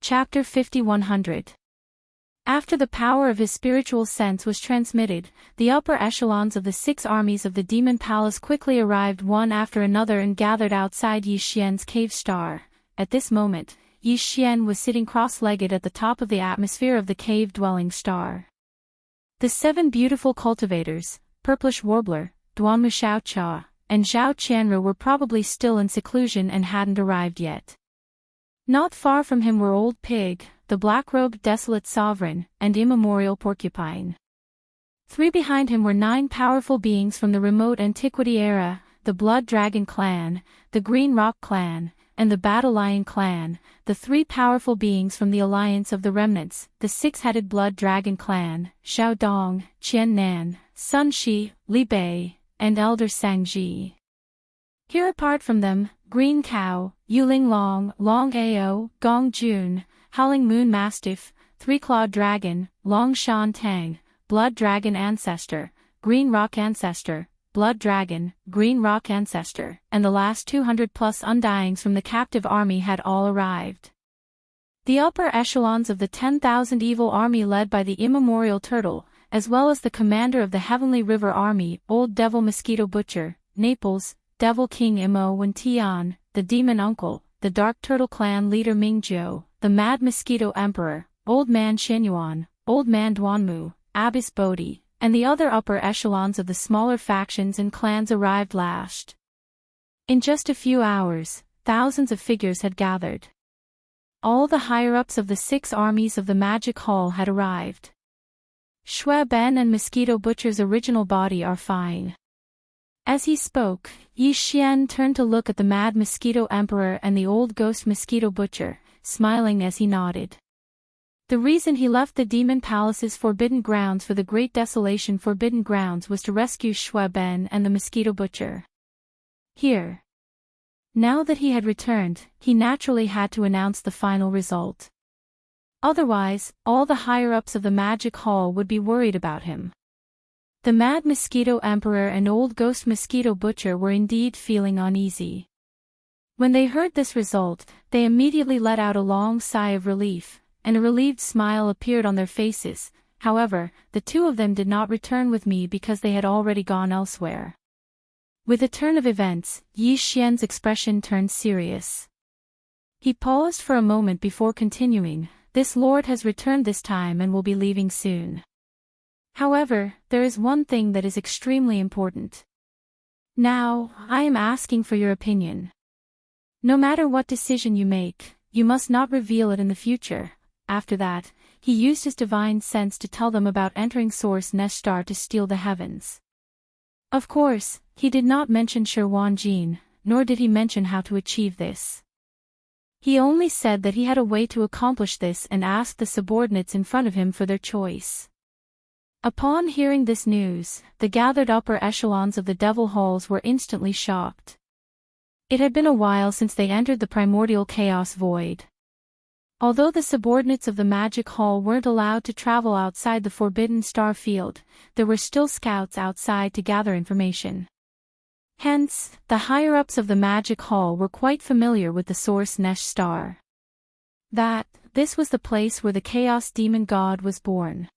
Chapter 5100. After the power of his spiritual sense was transmitted, the upper echelons of the 6 armies of the Demon Palace quickly arrived one after another and gathered outside Yi Xian's cave star. At this moment, Yi Xian was sitting cross-legged at the top of the atmosphere of the cave-dwelling star. The 7 beautiful cultivators, Purplish Warbler, Duanmu Xiaoqia, and Zhao Qianru were probably still in seclusion and hadn't arrived yet. Not far from him were Old Pig, the black-robed desolate sovereign, and immemorial Porcupine. 3 behind him were 9 powerful beings from the remote antiquity era, the Blood Dragon clan, the Green Rock clan, and the Battle Lion clan, the 3 powerful beings from the Alliance of the Remnants, the 6-headed Blood Dragon clan, Xiao Dong, Qian Nan, Sun Shi, Li Bei, and Elder Sangji. Here apart from them, Green Cow, Yuling Long, Long Ao, Gong Jun, Howling Moon Mastiff, 3-clawed Dragon, Long Shan Tang, Blood Dragon Ancestor, Green Rock Ancestor, Blood Dragon, Green Rock Ancestor, and the last 200+ Undyings from the captive army had all arrived. The upper echelons of the 10,000 evil army led by the immemorial Turtle, as well as the commander of the Heavenly River Army, Old Devil Mosquito Butcher, Naples, Devil King Imo Wen Tian, the Demon Uncle, the Dark Turtle Clan leader Mingzhou, the Mad Mosquito Emperor, Old Man Xinyuan, Old Man Duanmu, Abbess Bodhi, and the other upper echelons of the smaller factions and clans arrived last. In just a few hours, thousands of figures had gathered. All the higher-ups of the 6 armies of the Magic Hall had arrived. Shui Ben and Mosquito Butcher's original body are fine. As he spoke, Yi Xian turned to look at the Mad Mosquito Emperor and the Old Ghost Mosquito Butcher, smiling as he nodded. The reason he left the Demon Palace's Forbidden Grounds for the Great Desolation Forbidden Grounds was to rescue Shui Ben and the Mosquito Butcher. Here. Now that he had returned, he naturally had to announce the final result. Otherwise, all the higher-ups of the Magic Hall would be worried about him. The Mad Mosquito Emperor and Old Ghost Mosquito Butcher were indeed feeling uneasy. When they heard this result, they immediately let out a long sigh of relief, and a relieved smile appeared on their faces. However, the 2 of them did not return with me because they had already gone elsewhere. With a turn of events, Yi Xian's expression turned serious. He paused for a moment before continuing, "This lord has returned this time and will be leaving soon. However, there is one thing that is extremely important. Now, I am asking for your opinion. No matter what decision you make, you must not reveal it in the future." After that, he used his divine sense to tell them about entering Source Nest Star to steal the heavens. Of course, he did not mention Shi Wanjin, nor did he mention how to achieve this. He only said that he had a way to accomplish this and asked the subordinates in front of him for their choice. Upon hearing this news, the gathered upper echelons of the Devil Halls were instantly shocked. It had been a while since they entered the primordial chaos void. Although the subordinates of the Magic Hall weren't allowed to travel outside the Forbidden Star Field, there were still scouts outside to gather information. Hence, the higher-ups of the Magic Hall were quite familiar with the Source Nest Star. This was the place where the Chaos Demon God was born.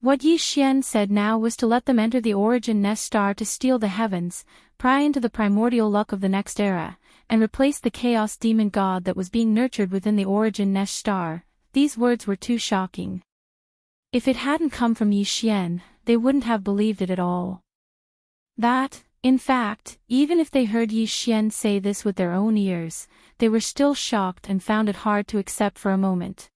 What Yi Xian said now was to let them enter the Origin Nest Star to steal the heavens, pry into the primordial luck of the next era, and replace the Chaos Demon God that was being nurtured within the Origin Nest Star. These words were too shocking. If it hadn't come from Yi Xian, they wouldn't have believed it at all. In fact, even if they heard Yi Xian say this with their own ears, they were still shocked and found it hard to accept for a moment.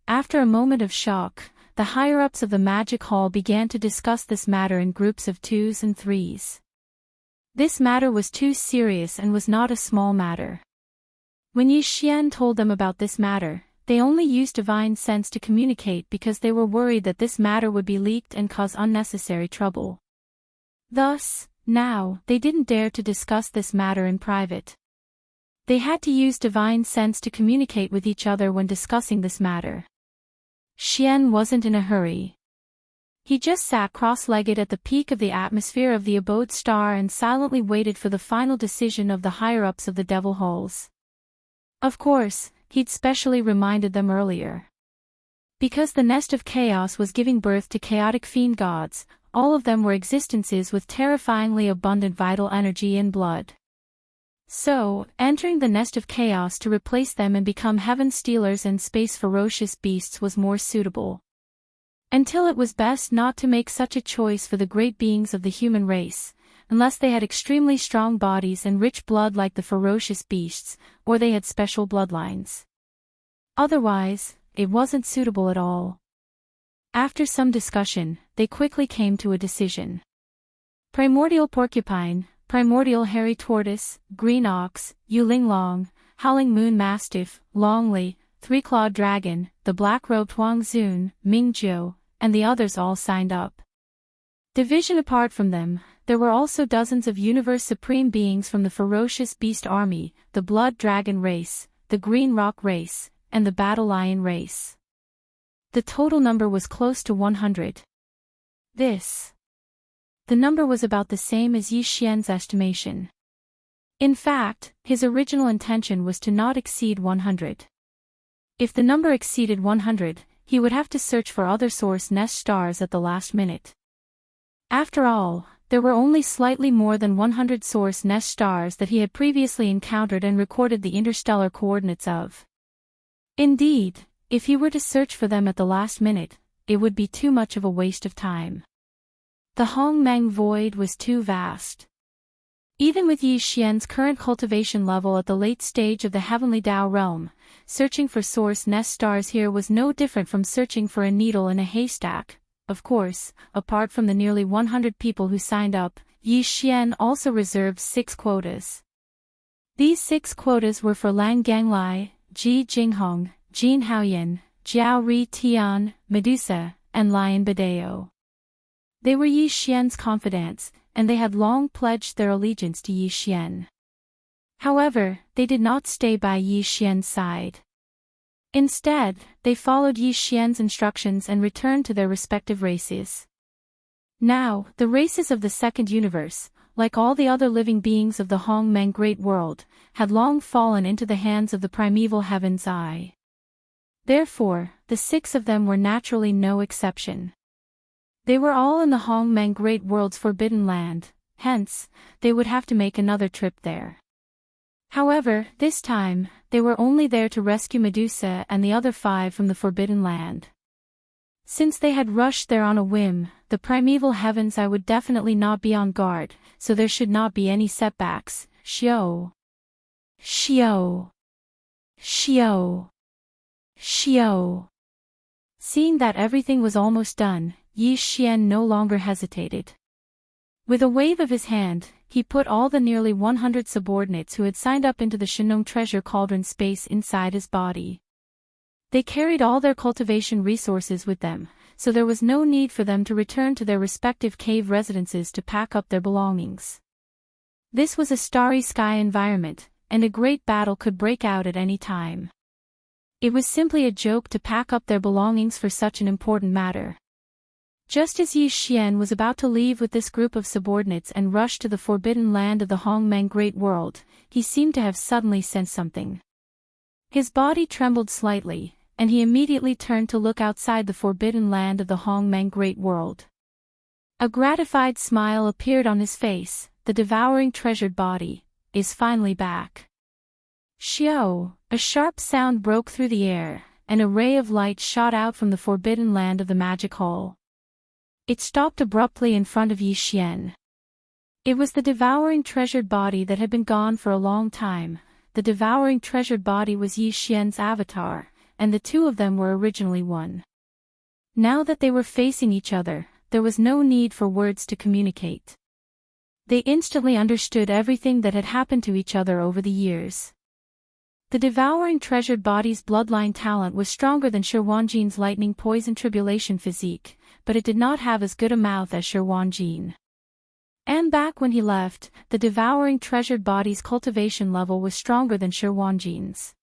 After a moment of shock, the higher-ups of the Magic Hall began to discuss this matter in groups of 2s and 3s. This matter was too serious and was not a small matter. When Yi Xian told them about this matter, they only used divine sense to communicate because they were worried that this matter would be leaked and cause unnecessary trouble. Thus, now, they didn't dare to discuss this matter in private. They had to use divine sense to communicate with each other when discussing this matter. Xian wasn't in a hurry. He just sat cross-legged at the peak of the atmosphere of the abode star and silently waited for the final decision of the higher-ups of the Devil Halls. Of course, he'd specially reminded them earlier. Because the nest of chaos was giving birth to chaotic fiend gods, all of them were existences with terrifyingly abundant vital energy and blood. So, entering the nest of chaos to replace them and become heaven stealers and space ferocious beasts was more suitable. Until it was best not to make such a choice for the great beings of the human race, unless they had extremely strong bodies and rich blood like the ferocious beasts, or they had special bloodlines. Otherwise, it wasn't suitable at all. After some discussion, they quickly came to a decision. Primordial porcupine, primordial hairy tortoise, green ox, Yuling long, howling moon mastiff, longley, three-clawed dragon, the black-robed Huangzun, Mingjiu, and the others all signed up. Division apart from them, there were also dozens of universe supreme beings from the ferocious beast army, the blood dragon race, the green rock race, and the battle lion race. The total number was close to 100. The number was about the same as Yi Xian's estimation. In fact, his original intention was to not exceed 100. If the number exceeded 100, he would have to search for other source nest stars at the last minute. After all, there were only slightly more than 100 source nest stars that he had previously encountered and recorded the interstellar coordinates of. Indeed, if he were to search for them at the last minute, it would be too much of a waste of time. The Hongmeng void was too vast. Even with Yi Xian's current cultivation level at the late stage of the heavenly Dao realm, searching for source nest stars here was no different from searching for a needle in a haystack. Of course, apart from the nearly 100 people who signed up, Yi Xian also reserved 6 quotas. These 6 quotas were for Lang Ganglai, Ji Jinghong, Jin Haoyan, Jiao Ri Tian, Medusa, and Lion Badeo. They were Yi Xian's confidants, and they had long pledged their allegiance to Yi Xian. However, they did not stay by Yi Xian's side. Instead, they followed Yi Xian's instructions and returned to their respective races. Now, the races of the second universe, like all the other living beings of the Hongmeng Great World, had long fallen into the hands of the primeval Heaven's Eye. Therefore, the 6 of them were naturally no exception. They were all in the Hongmeng Great World's Forbidden Land, hence, they would have to make another trip there. However, this time, they were only there to rescue Medusa and the other 5 from the Forbidden Land. Since they had rushed there on a whim, the primeval Heaven's Eye would definitely not be on guard, so there should not be any setbacks. Xiao. Xiao. Xiao. Xiao. Seeing that everything was almost done, Yi Xian no longer hesitated. With a wave of his hand, he put all the nearly 100 subordinates who had signed up into the Shenong treasure cauldron space inside his body. They carried all their cultivation resources with them, so there was no need for them to return to their respective cave residences to pack up their belongings. This was a starry sky environment, and a great battle could break out at any time. It was simply a joke to pack up their belongings for such an important matter. Just as Yi Xian was about to leave with this group of subordinates and rush to the forbidden land of the Hongmeng Great World, he seemed to have suddenly sensed something. His body trembled slightly, and he immediately turned to look outside the forbidden land of the Hongmeng Great World. A gratified smile appeared on his face. The devouring treasured body is finally back. Xiao, a sharp sound broke through the air, and a ray of light shot out from the forbidden land of the magic hall. It stopped abruptly in front of Yi Xian. It was the devouring treasured body that had been gone for a long time. The devouring treasured body was Yi Xian's avatar, and the 2 of them were originally one. Now that they were facing each other, there was no need for words to communicate. They instantly understood everything that had happened to each other over the years. The devouring treasured body's bloodline talent was stronger than Shi Wanjin's lightning poison tribulation physique, but it did not have as good a mouth as Shi Wanjin. And back when he left, the devouring treasured body's cultivation level was stronger than Shi Wanjin's.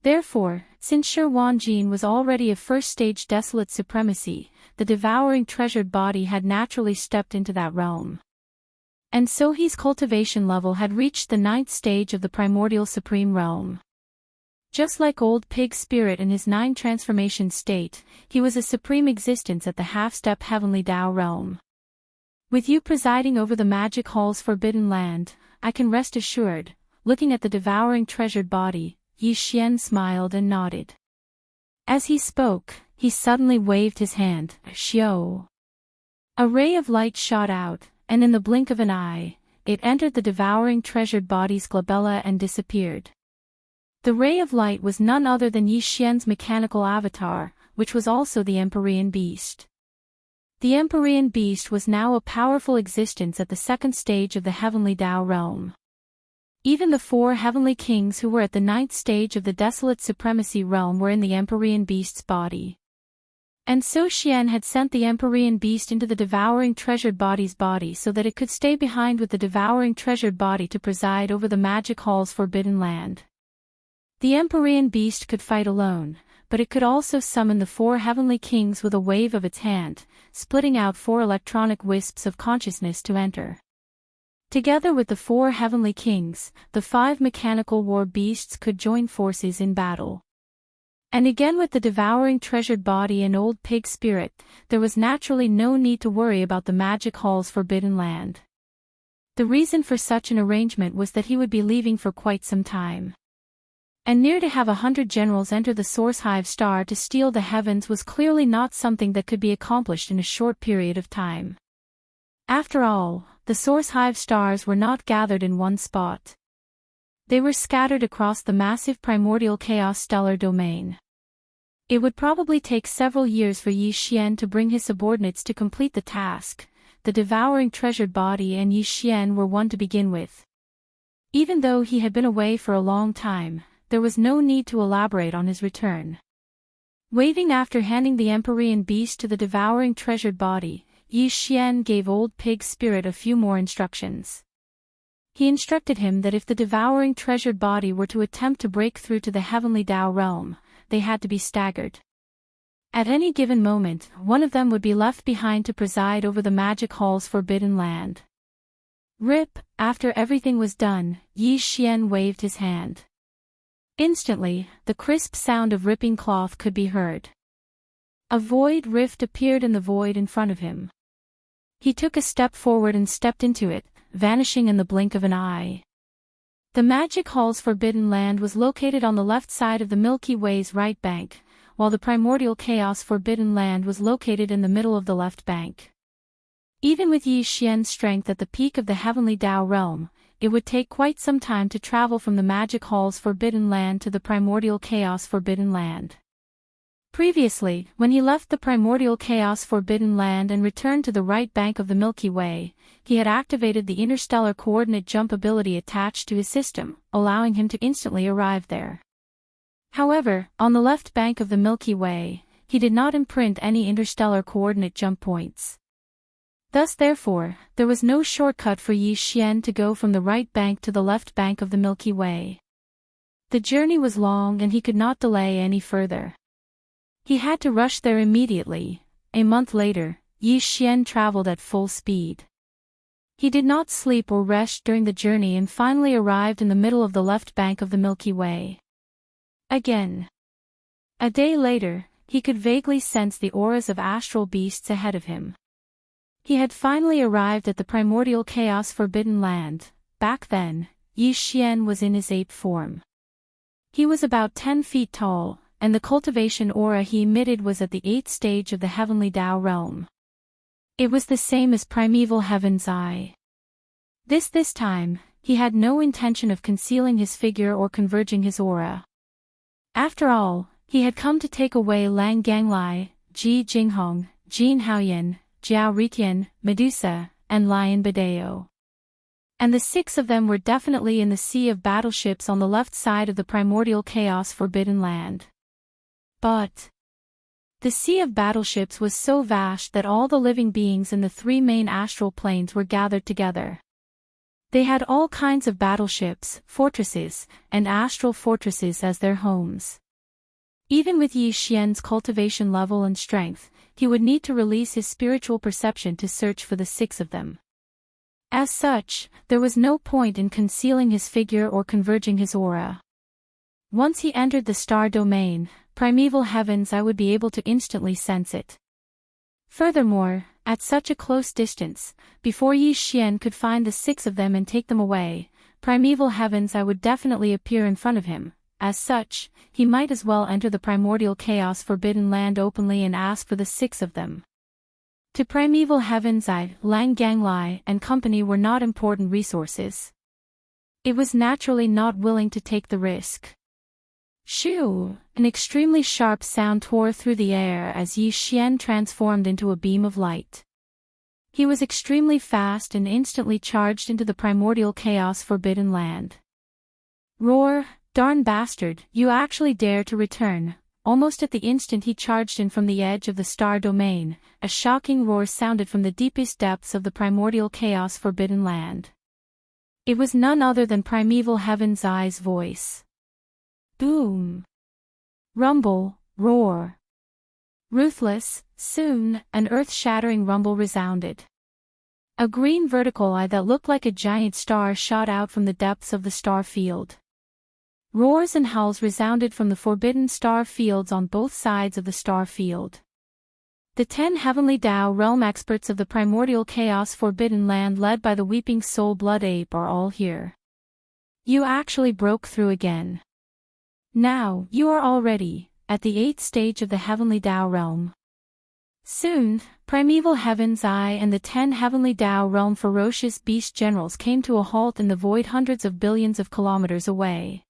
Therefore, since Shi Wanjin was already a first-stage desolate supremacy, the devouring treasured body had naturally stepped into that realm. And so his cultivation level had reached the 9th stage of the primordial supreme realm. Just like old pig spirit in his 9 transformation state, he was a supreme existence at the half-step heavenly Tao realm. With you presiding over the magic hall's forbidden land, I can rest assured. Looking at the devouring treasured body, Yi Xian smiled and nodded. As he spoke, he suddenly waved his hand, Xiao. A ray of light shot out, and in the blink of an eye, it entered the devouring treasured body's glabella and disappeared. The ray of light was none other than Yi Xian's mechanical avatar, which was also the Empyrean beast. The Empyrean beast was now a powerful existence at the second stage of the heavenly Tao realm. Even the 4 heavenly kings who were at the 9th stage of the desolate supremacy realm were in the Empyrean beast's body. And so Xian had sent the Empyrean beast into the devouring treasured body's body so that it could stay behind with the devouring treasured body to preside over the magic hall's forbidden land. The Empyrean beast could fight alone, but it could also summon the 4 heavenly kings with a wave of its hand, splitting out 4 electronic wisps of consciousness to enter. Together with the 4 heavenly kings, the 5 mechanical war beasts could join forces in battle. And again with the devouring treasured body and old pig spirit, there was naturally no need to worry about the magic hall's forbidden land. The reason for such an arrangement was that he would be leaving for quite some time. And near to have 100 generals enter the Source Hive Star to steal the heavens was clearly not something that could be accomplished in a short period of time. After all, the Source Hive Stars were not gathered in one spot. They were scattered across the massive primordial chaos stellar domain. It would probably take several years for Yi Xian to bring his subordinates to complete the task. The devouring treasured body and Yi Xian were one to begin with. Even though he had been away for a long time, there was no need to elaborate on his return. Waving after handing the Empyrean beast to the devouring treasured body, Yi Xian gave old pig spirit a few more instructions. He instructed him that if the devouring treasured body were to attempt to break through to the heavenly Tao realm, they had to be staggered. At any given moment, one of them would be left behind to preside over the magic hall's forbidden land. Rip, after everything was done, Yi Xian waved his hand. Instantly, the crisp sound of ripping cloth could be heard. A void rift appeared in the void in front of him. He took a step forward and stepped into it, vanishing in the blink of an eye. The magic hall's forbidden land was located on the left side of the Milky Way's right bank, while the primordial chaos forbidden land was located in the middle of the left bank. Even with Yi Xian's strength at the peak of the heavenly Tao realm, it would take quite some time to travel from the magic hall's forbidden land to the primordial chaos forbidden land. Previously, when he left the primordial chaos forbidden land and returned to the right bank of the Milky Way, he had activated the interstellar coordinate jump ability attached to his system, allowing him to instantly arrive there. However, on the left bank of the Milky Way, he did not imprint any interstellar coordinate jump points. Thus therefore, there was no shortcut for Yi Xian to go from the right bank to the left bank of the Milky Way. The journey was long and he could not delay any further. He had to rush there immediately. A month later, Yi Xian traveled at full speed. He did not sleep or rest during the journey and finally arrived in the middle of the left bank of the Milky Way. Again. A day later, he could vaguely sense the auras of astral beasts ahead of him. He had finally arrived at the primordial chaos forbidden land. Back then, Yi Xian was in his ape form. He was about 10 feet tall, and the cultivation aura he emitted was at the 8th stage of the heavenly Tao realm. It was the same as primeval heaven's eye. This time, he had no intention of concealing his figure or converging his aura. After all, he had come to take away Lang Ganglai, Ji Jinghong, Jin Haoyan, Jiao Ritian, Medusa, and Lion Badeo. And the 6 of them were definitely in the sea of battleships on the left side of the primordial chaos forbidden land. But the sea of battleships was so vast that all the living beings in the 3 main astral planes were gathered together. They had all kinds of battleships, fortresses, and astral fortresses as their homes. Even with Yi Xian's cultivation level and strength, he would need to release his spiritual perception to search for the 6 of them. As such, there was no point in concealing his figure or converging his aura. Once he entered the star domain, primeval heavens, I would be able to instantly sense it. Furthermore, at such a close distance, before Yi Xian could find the 6 of them and take them away, primeval heavens, I would definitely appear in front of him. As such, he might as well enter the primordial chaos forbidden land openly and ask for the 6 of them. To primeval heavens, Lang Ganglai and company were not important resources. It was naturally not willing to take the risk. Shoo! An extremely sharp sound tore through the air as Yi Xian transformed into a beam of light. He was extremely fast and instantly charged into the primordial chaos forbidden land. Roar! Darn bastard, you actually dare to return. Almost at the instant he charged in from the edge of the star domain, a shocking roar sounded from the deepest depths of the primordial chaos forbidden land. It was none other than primeval heaven's eye's voice. Boom! Rumble, roar. Ruthless, soon, an earth-shattering rumble resounded. A green vertical eye that looked like a giant star shot out from the depths of the star field. Roars and howls resounded from the forbidden star fields on both sides of the star field. The 10 heavenly Tao realm experts of the primordial chaos forbidden land led by the weeping soul blood ape are all here. You actually broke through again. Now, you are already at the 8th stage of the heavenly Tao realm. Soon, primeval heaven's eye and the 10 heavenly Tao realm ferocious beast generals came to a halt in the void hundreds of billions of kilometers away.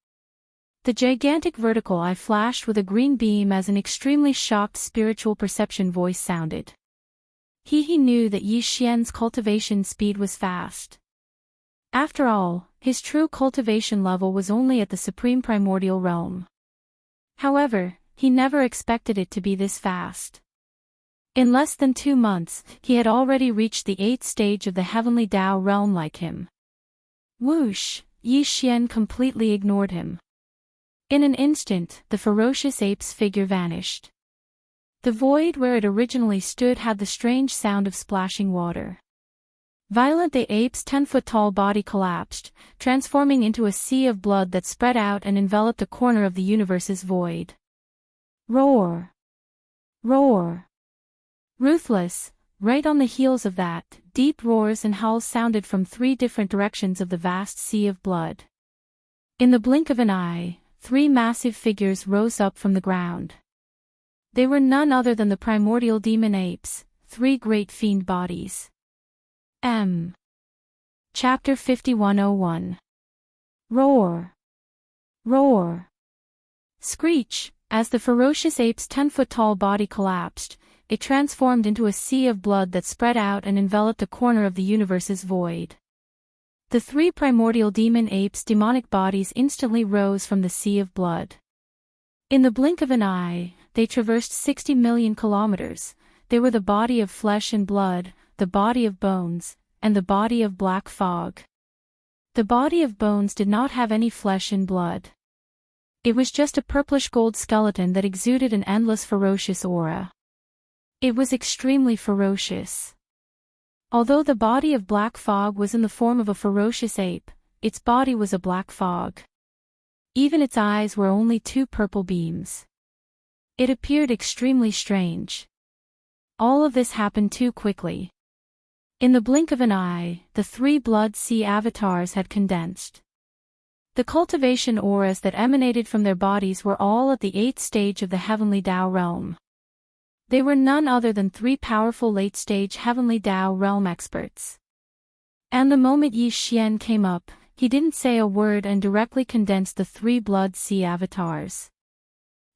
The gigantic vertical eye flashed with a green beam as an extremely shocked spiritual perception voice sounded. He knew that Yi Xian's cultivation speed was fast. After all, his true cultivation level was only at the supreme primordial realm. However, he never expected it to be this fast. In less than 2 months, he had already reached the 8th stage of the heavenly Tao realm like him. Whoosh! Yi Xian completely ignored him. In an instant, the ferocious ape's figure vanished. The void where it originally stood had the strange sound of splashing water. Violent, the ape's 10-foot-tall body collapsed, transforming into a sea of blood that spread out and enveloped a corner of the universe's void. Roar! Roar! Ruthless! Right on the heels of that, deep roars and howls sounded from 3 different directions of the vast sea of blood. In the blink of an eye, 3 massive figures rose up from the ground. They were none other than the primordial demon apes, 3 great fiend bodies. Chapter 5101. Roar! Roar! Screech! As the ferocious ape's 10-foot-tall body collapsed, it transformed into a sea of blood that spread out and enveloped a corner of the universe's void. The 3 primordial demon apes' demonic bodies instantly rose from the sea of blood. In the blink of an eye, they traversed 60 million kilometers. They were the body of flesh and blood, the body of bones, and the body of black fog. The body of bones did not have any flesh and blood. It was just a purplish gold skeleton that exuded an endless ferocious aura. It was extremely ferocious. Although the body of black fog was in the form of a ferocious ape, its body was a black fog. Even its eyes were only 2 purple beams. It appeared extremely strange. All of this happened too quickly. In the blink of an eye, the 3 blood sea avatars had condensed. The cultivation auras that emanated from their bodies were all at the 8th stage of the heavenly Tao realm. They were none other than 3 powerful late-stage heavenly Tao realm experts. And the moment Yi Xian came up, he didn't say a word and directly condensed the 3 blood sea avatars.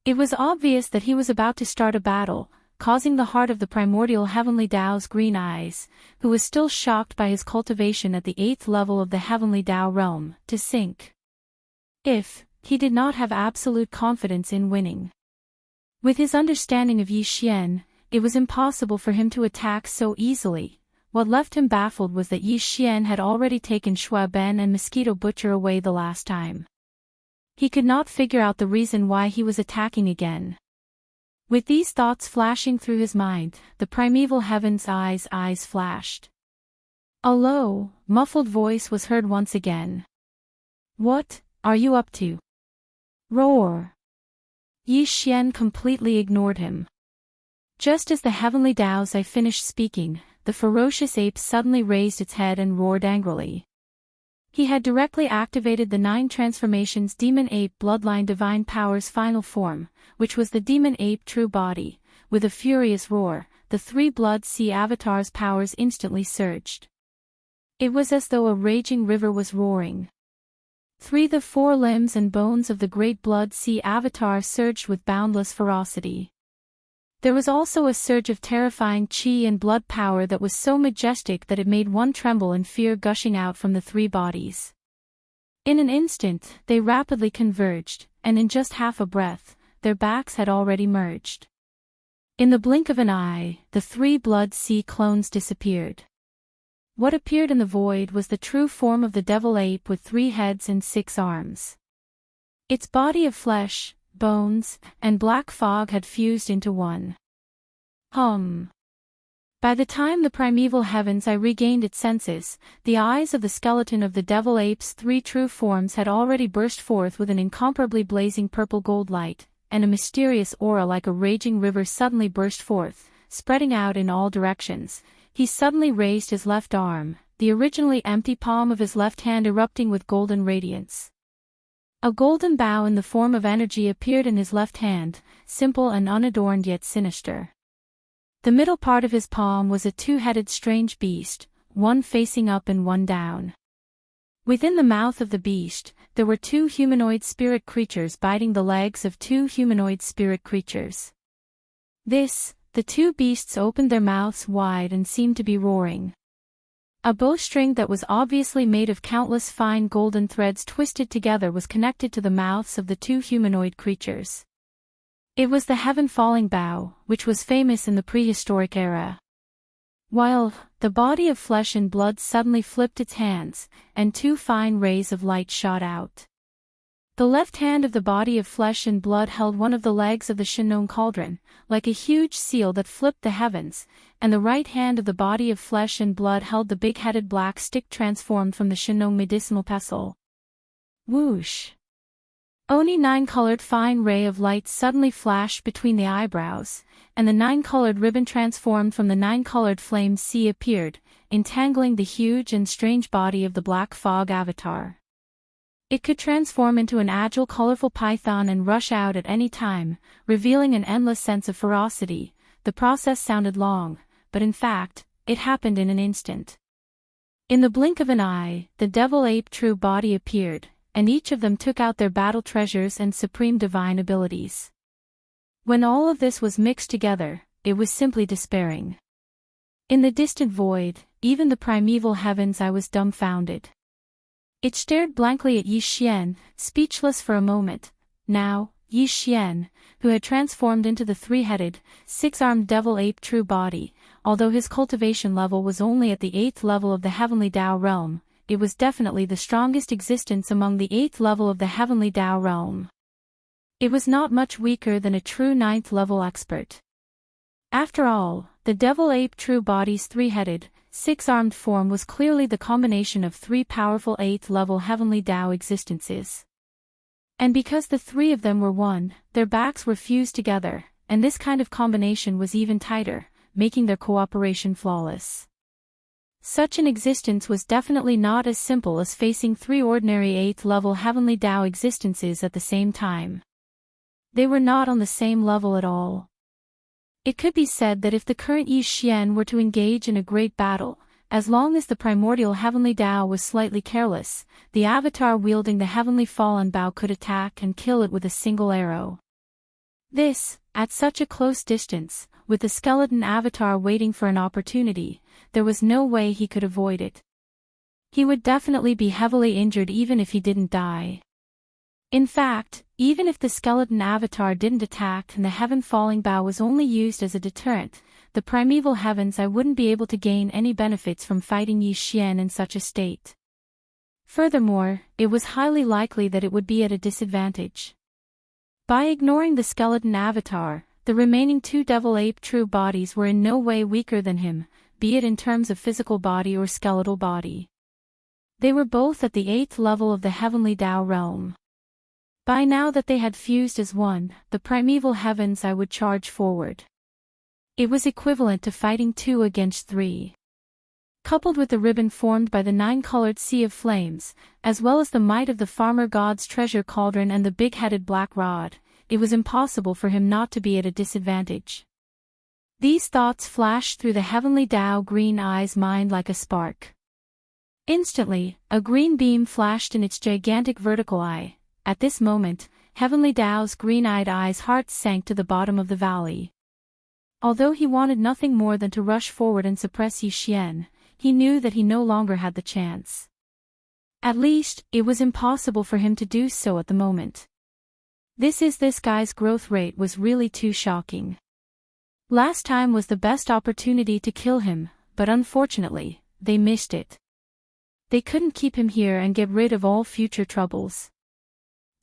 It was obvious that he was about to start a battle, causing the heart of the primordial heavenly Tao's green eyes, who was still shocked by his cultivation at the 8th level of the heavenly Tao realm, to sink. He did not have absolute confidence in winning. With his understanding of Yi Xian, it was impossible for him to attack so easily. What left him baffled was that Yi Xian had already taken Shui Ben and Mosquito Butcher away the last time. He could not figure out the reason why he was attacking again. With these thoughts flashing through his mind, the primeval heaven's eyes flashed. A low, muffled voice was heard once again. What are you up to? Roar! Yi Xian completely ignored him. Just as the heavenly Daozai finished speaking, the ferocious ape suddenly raised its head and roared angrily. He had directly activated the 9 transformations Demon Ape Bloodline Divine Power's final form, which was the Demon Ape True Body. With a furious roar, the 3 Blood Sea Avatars' powers instantly surged. It was as though a raging river was roaring. The 4 limbs and bones of the great Blood Sea Avatar surged with boundless ferocity. There was also a surge of terrifying chi and blood power that was so majestic that it made one tremble in fear, gushing out from the 3 bodies. In an instant, they rapidly converged, and in just half a breath, their backs had already merged. In the blink of an eye, the 3 Blood Sea clones disappeared. What appeared in the void was the true form of the devil ape with 3 heads and 6 arms. Its body of flesh, bones, and black fog had fused into one. By the time the primeval heavens regained its senses, the eyes of the skeleton of the devil ape's 3 true forms had already burst forth with an incomparably blazing purple gold light, and a mysterious aura like a raging river suddenly burst forth, spreading out in all directions. He suddenly raised his left arm, the originally empty palm of his left hand erupting with golden radiance. A golden bow in the form of energy appeared in his left hand, simple and unadorned yet sinister. The middle part of his palm was a 2-headed strange beast, one facing up and one down. Within the mouth of the beast, there were 2 humanoid spirit creatures biting the legs of 2 humanoid spirit creatures. The 2 beasts opened their mouths wide and seemed to be roaring. A bowstring that was obviously made of countless fine golden threads twisted together was connected to the mouths of the 2 humanoid creatures. It was the heaven-falling bow, which was famous in the prehistoric era. While the body of flesh and blood suddenly flipped its hands, and 2 fine rays of light shot out. The left hand of the body of flesh and blood held one of the legs of the Shinnon cauldron, like a huge seal that flipped the heavens, and the right hand of the body of flesh and blood held the big-headed black stick transformed from the Shinnon medicinal pestle. Whoosh! Only 9-colored fine ray of light suddenly flashed between the eyebrows, and the 9-colored ribbon transformed from the 9-colored flame sea appeared, entangling the huge and strange body of the black fog avatar. It could transform into an agile, colorful python and rush out at any time, revealing an endless sense of ferocity. The process sounded long, but in fact, it happened in an instant. In the blink of an eye, the devil ape true body appeared, and each of them took out their battle treasures and supreme divine abilities. When all of this was mixed together, it was simply despairing. In the distant void, even the primeval heavens was dumbfounded. It stared blankly at Yi Xian, speechless for a moment. Now, Yi Xian, who had transformed into the 3-headed, 6-armed devil ape true body, although his cultivation level was only at the 8th level of the heavenly Dao realm, it was definitely the strongest existence among the 8th level of the heavenly Dao realm. It was not much weaker than a true 9th level expert. After all, the devil ape true body's 3-headed, 6-armed form was clearly the combination of 3 powerful 8th level heavenly Dao existences. And because the 3 of them were one, their backs were fused together, and this kind of combination was even tighter, making their cooperation flawless. Such an existence was definitely not as simple as facing 3 ordinary 8th level heavenly Dao existences at the same time. They were not on the same level at all. It could be said that if the current Yi Xian were to engage in a great battle, as long as the primordial heavenly Dao was slightly careless, the avatar wielding the heavenly fallen bow could attack and kill it with a single arrow. This, at such a close distance, with the skeleton avatar waiting for an opportunity, there was no way he could avoid it. He would definitely be heavily injured even if he didn't die. In fact, even if the skeleton avatar didn't attack and the heaven-falling bow was only used as a deterrent, the primeval heavens wouldn't be able to gain any benefits from fighting Yi Xian in such a state. Furthermore, it was highly likely that it would be at a disadvantage. By ignoring the skeleton avatar, the remaining 2 devil ape true bodies were in no way weaker than him, be it in terms of physical body or skeletal body. They were both at the 8th level of the heavenly Dao realm. By now that they had fused as one, the primeval heavens I would charge forward. It was equivalent to fighting 2 against 3. Coupled with the ribbon formed by the 9-colored sea of flames, as well as the might of the farmer god's treasure cauldron and the big-headed black rod, it was impossible for him not to be at a disadvantage. These thoughts flashed through the heavenly Tao Green Eye's mind like a spark. Instantly, a green beam flashed in its gigantic vertical eye. At this moment, Heavenly Tao's green-eyed eye's heart sank to the bottom of the valley. Although he wanted nothing more than to rush forward and suppress Yi Xian, he knew that he no longer had the chance. At least, it was impossible for him to do so at the moment. This guy's growth rate was really too shocking. Last time was the best opportunity to kill him, but unfortunately, they missed it. They couldn't keep him here and get rid of all future troubles.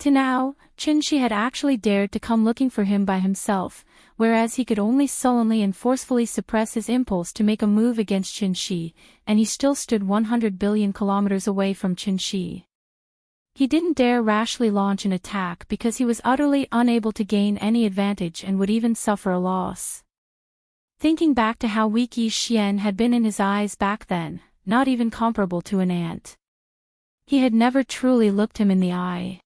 To now, Xianxia had actually dared to come looking for him by himself, whereas he could only sullenly and forcefully suppress his impulse to make a move against Xianxia, and he still stood 100 billion kilometers away from Xianxia. He didn't dare rashly launch an attack because he was utterly unable to gain any advantage and would even suffer a loss. Thinking back to how weak Yi Xian had been in his eyes back then, not even comparable to an ant. He had never truly looked him in the eye.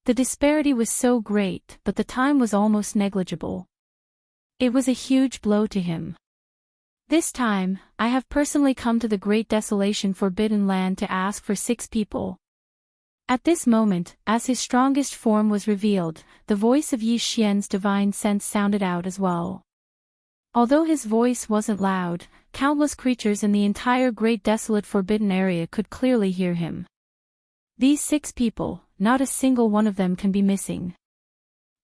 The disparity was so great, but the time was almost negligible. It was a huge blow to him. This time, I have personally come to the Great Desolation Forbidden Land to ask for 6 people. At this moment, as his strongest form was revealed, the voice of Yi Xian's divine sense sounded out as well. Although his voice wasn't loud, countless creatures in the entire Great Desolate Forbidden Area could clearly hear him. These 6 people, not a single one of them can be missing.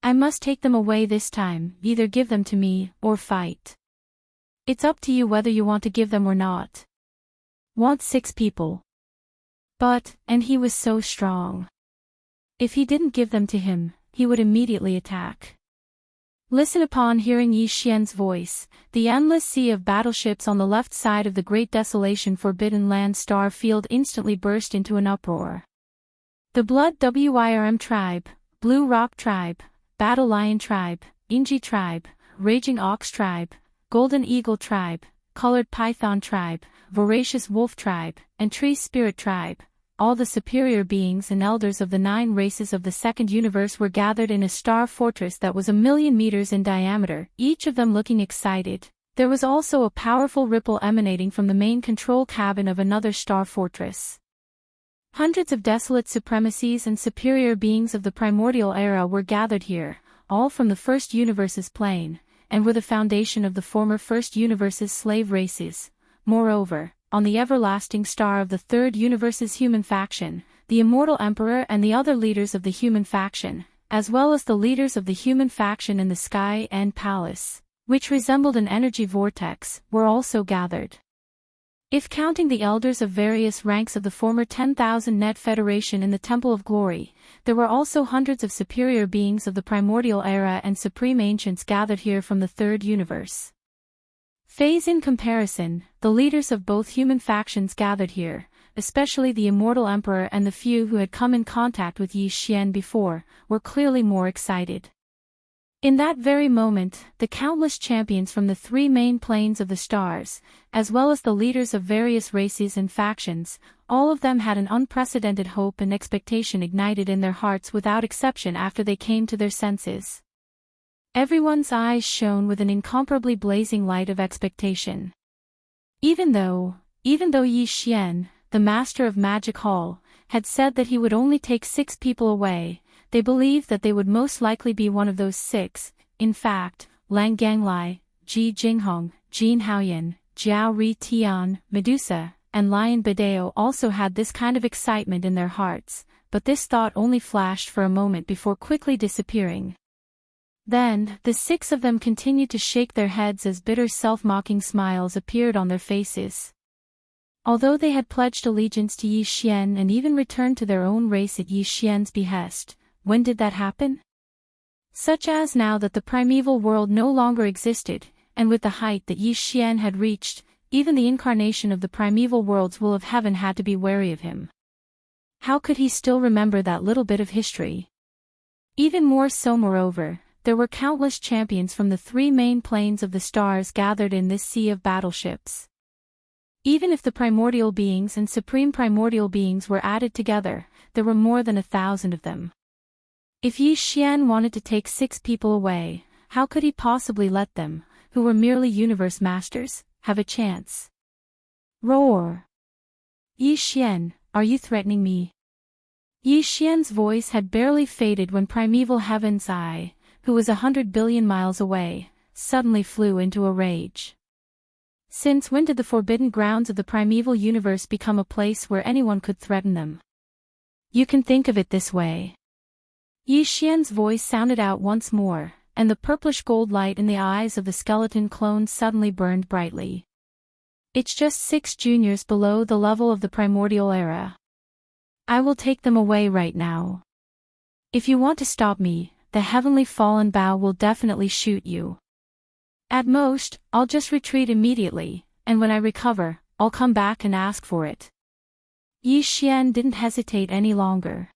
I must take them away this time, either give them to me, or fight. It's up to you whether you want to give them or not. Want 6 people. And he was so strong. If he didn't give them to him, he would immediately attack. Listen upon hearing Yi Xian's voice, the endless sea of battleships on the left side of the Great Desolation Forbidden Land star field instantly burst into an uproar. The Blood Wirm Tribe, Blue Rock Tribe, Battle Lion Tribe, Inji Tribe, Raging Ox Tribe, Golden Eagle Tribe, Colored Python Tribe, Voracious Wolf Tribe, and Tree Spirit Tribe, all the superior beings and elders of the 9 races of the second universe were gathered in a star fortress that was 1,000,000 meters in diameter, each of them looking excited. There was also a powerful ripple emanating from the main control cabin of another star fortress. Hundreds of desolate supremacies and superior beings of the primordial era were gathered here, all from the first universe's plane, and were the foundation of the former first universe's slave races. Moreover, on the everlasting star of the third universe's human faction, the immortal emperor and the other leaders of the human faction, as well as the leaders of the human faction in the Sky End Palace, which resembled an energy vortex, were also gathered. If counting the elders of various ranks of the former 10,000 net federation in the Temple of Glory, there were also hundreds of superior beings of the primordial era and supreme ancients gathered here from the third universe. Phase in comparison, the leaders of both human factions gathered here, especially the immortal emperor and the few who had come in contact with Yi Xian before, were clearly more excited. In that very moment, the countless champions from the 3 main planes of the stars, as well as the leaders of various races and factions, all of them had an unprecedented hope and expectation ignited in their hearts without exception after they came to their senses. Everyone's eyes shone with an incomparably blazing light of expectation. Even though Yi Xian, the master of Magic Hall, had said that he would only take 6 people away, they believed that they would most likely be one of those 6. In fact, Lang Ganglai, Ji Jinghong, Jin Haoyan, Jiao Ri Tian, Medusa, and Lion Badeo also had this kind of excitement in their hearts, but this thought only flashed for a moment before quickly disappearing. Then, the 6 of them continued to shake their heads as bitter self-mocking smiles appeared on their faces. Although they had pledged allegiance to Yi Xian and even returned to their own race at Yi Xian's behest, when did that happen? Such as now that the primeval world no longer existed, and with the height that Yi Xian had reached, even the incarnation of the primeval world's will of heaven had to be wary of him. How could he still remember that little bit of history? Even more so, moreover, there were countless champions from the three main planes of the stars gathered in this sea of battleships. Even if the primordial beings and supreme primordial beings were added together, there were more than 1,000 of them. If Yi Xian wanted to take 6 people away, how could he possibly let them, who were merely universe masters, have a chance? Roar! Yi Xian, are you threatening me? Yi Xian's voice had barely faded when primeval Heaven's Eye, who was 100 billion miles away, suddenly flew into a rage. Since when did the forbidden grounds of the primeval universe become a place where anyone could threaten them? You can think of it this way. Yi Xian's voice sounded out once more, and the purplish gold light in the eyes of the skeleton clone suddenly burned brightly. It's just 6 juniors below the level of the primordial era. I will take them away right now. If you want to stop me, the heavenly fallen bow will definitely shoot you. At most, I'll just retreat immediately, and when I recover, I'll come back and ask for it. Yi Xian didn't hesitate any longer.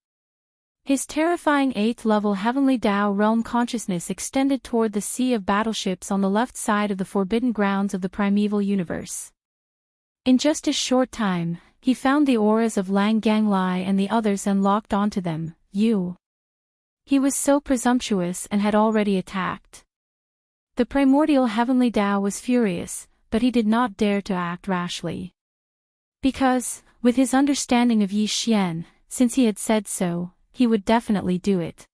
His terrifying 8th-level heavenly Dao realm consciousness extended toward the sea of battleships on the left side of the forbidden grounds of the primeval universe. In just a short time, he found the auras of Lang Ganglai and the others and locked onto them. He was so presumptuous and had already attacked. The primordial heavenly Dao was furious, but he did not dare to act rashly. Because, with his understanding of Yi Xian, since he had said so, he would definitely do it.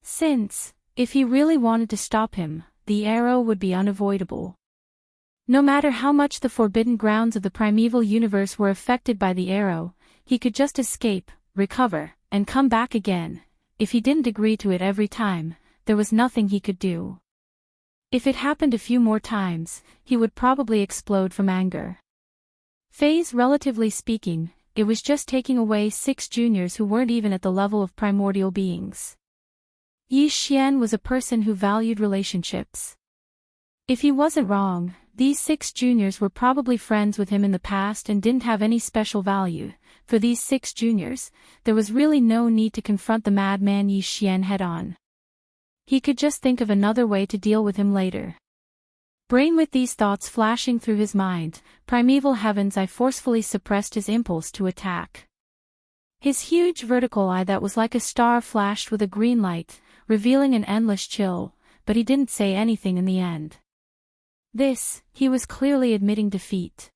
Since, if he really wanted to stop him, the arrow would be unavoidable. No matter how much the forbidden grounds of the primeval universe were affected by the arrow, he could just escape, recover, and come back again. If he didn't agree to it every time, there was nothing he could do. If it happened a few more times, he would probably explode from anger. Relatively speaking, it was just taking away 6 juniors who weren't even at the level of primordial beings. Yi Xian was a person who valued relationships. If he wasn't wrong, these 6 juniors were probably friends with him in the past and didn't have any special value. For these 6 juniors, there was really no need to confront the madman Yi Xian head-on. He could just think of another way to deal with him later. With these thoughts flashing through his mind, primeval Heaven's Eye forcefully suppressed his impulse to attack. His huge vertical eye that was like a star flashed with a green light, revealing an endless chill, but he didn't say anything in the end. He was clearly admitting defeat.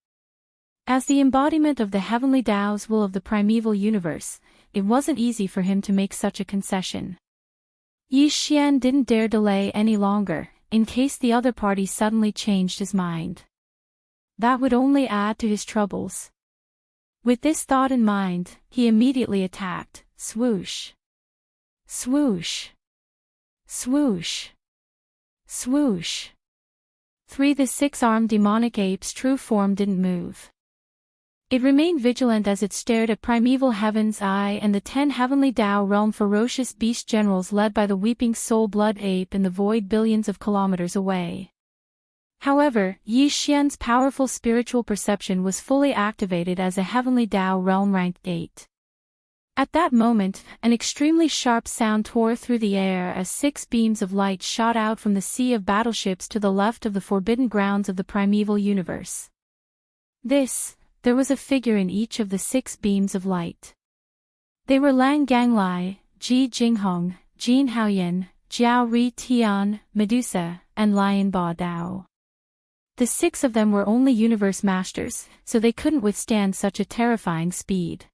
As the embodiment of the heavenly Dao's will of the primeval universe, it wasn't easy for him to make such a concession. Yi Xian didn't dare delay any longer, in case the other party suddenly changed his mind. That would only add to his troubles. With this thought in mind, he immediately attacked. Swoosh! Swoosh! Swoosh! Swoosh! The 6-armed demonic ape's true form didn't move. It remained vigilant as it stared at primeval Heaven's Eye and the 10 heavenly Dao realm ferocious beast generals led by the weeping soul blood ape in the void billions of kilometers away. However, Yi Xian's powerful spiritual perception was fully activated as a heavenly Dao realm ranked 8. At that moment, an extremely sharp sound tore through the air as 6 beams of light shot out from the sea of battleships to the left of the forbidden grounds of the primeval universe. There was a figure in each of the 6 beams of light. They were Lang Ganglai, Ji Jinghong, Jin Haoyan, Jiao Ri Tian, Medusa, and Lion Ba Dao. The 6 of them were only universe masters, so they couldn't withstand such a terrifying speed.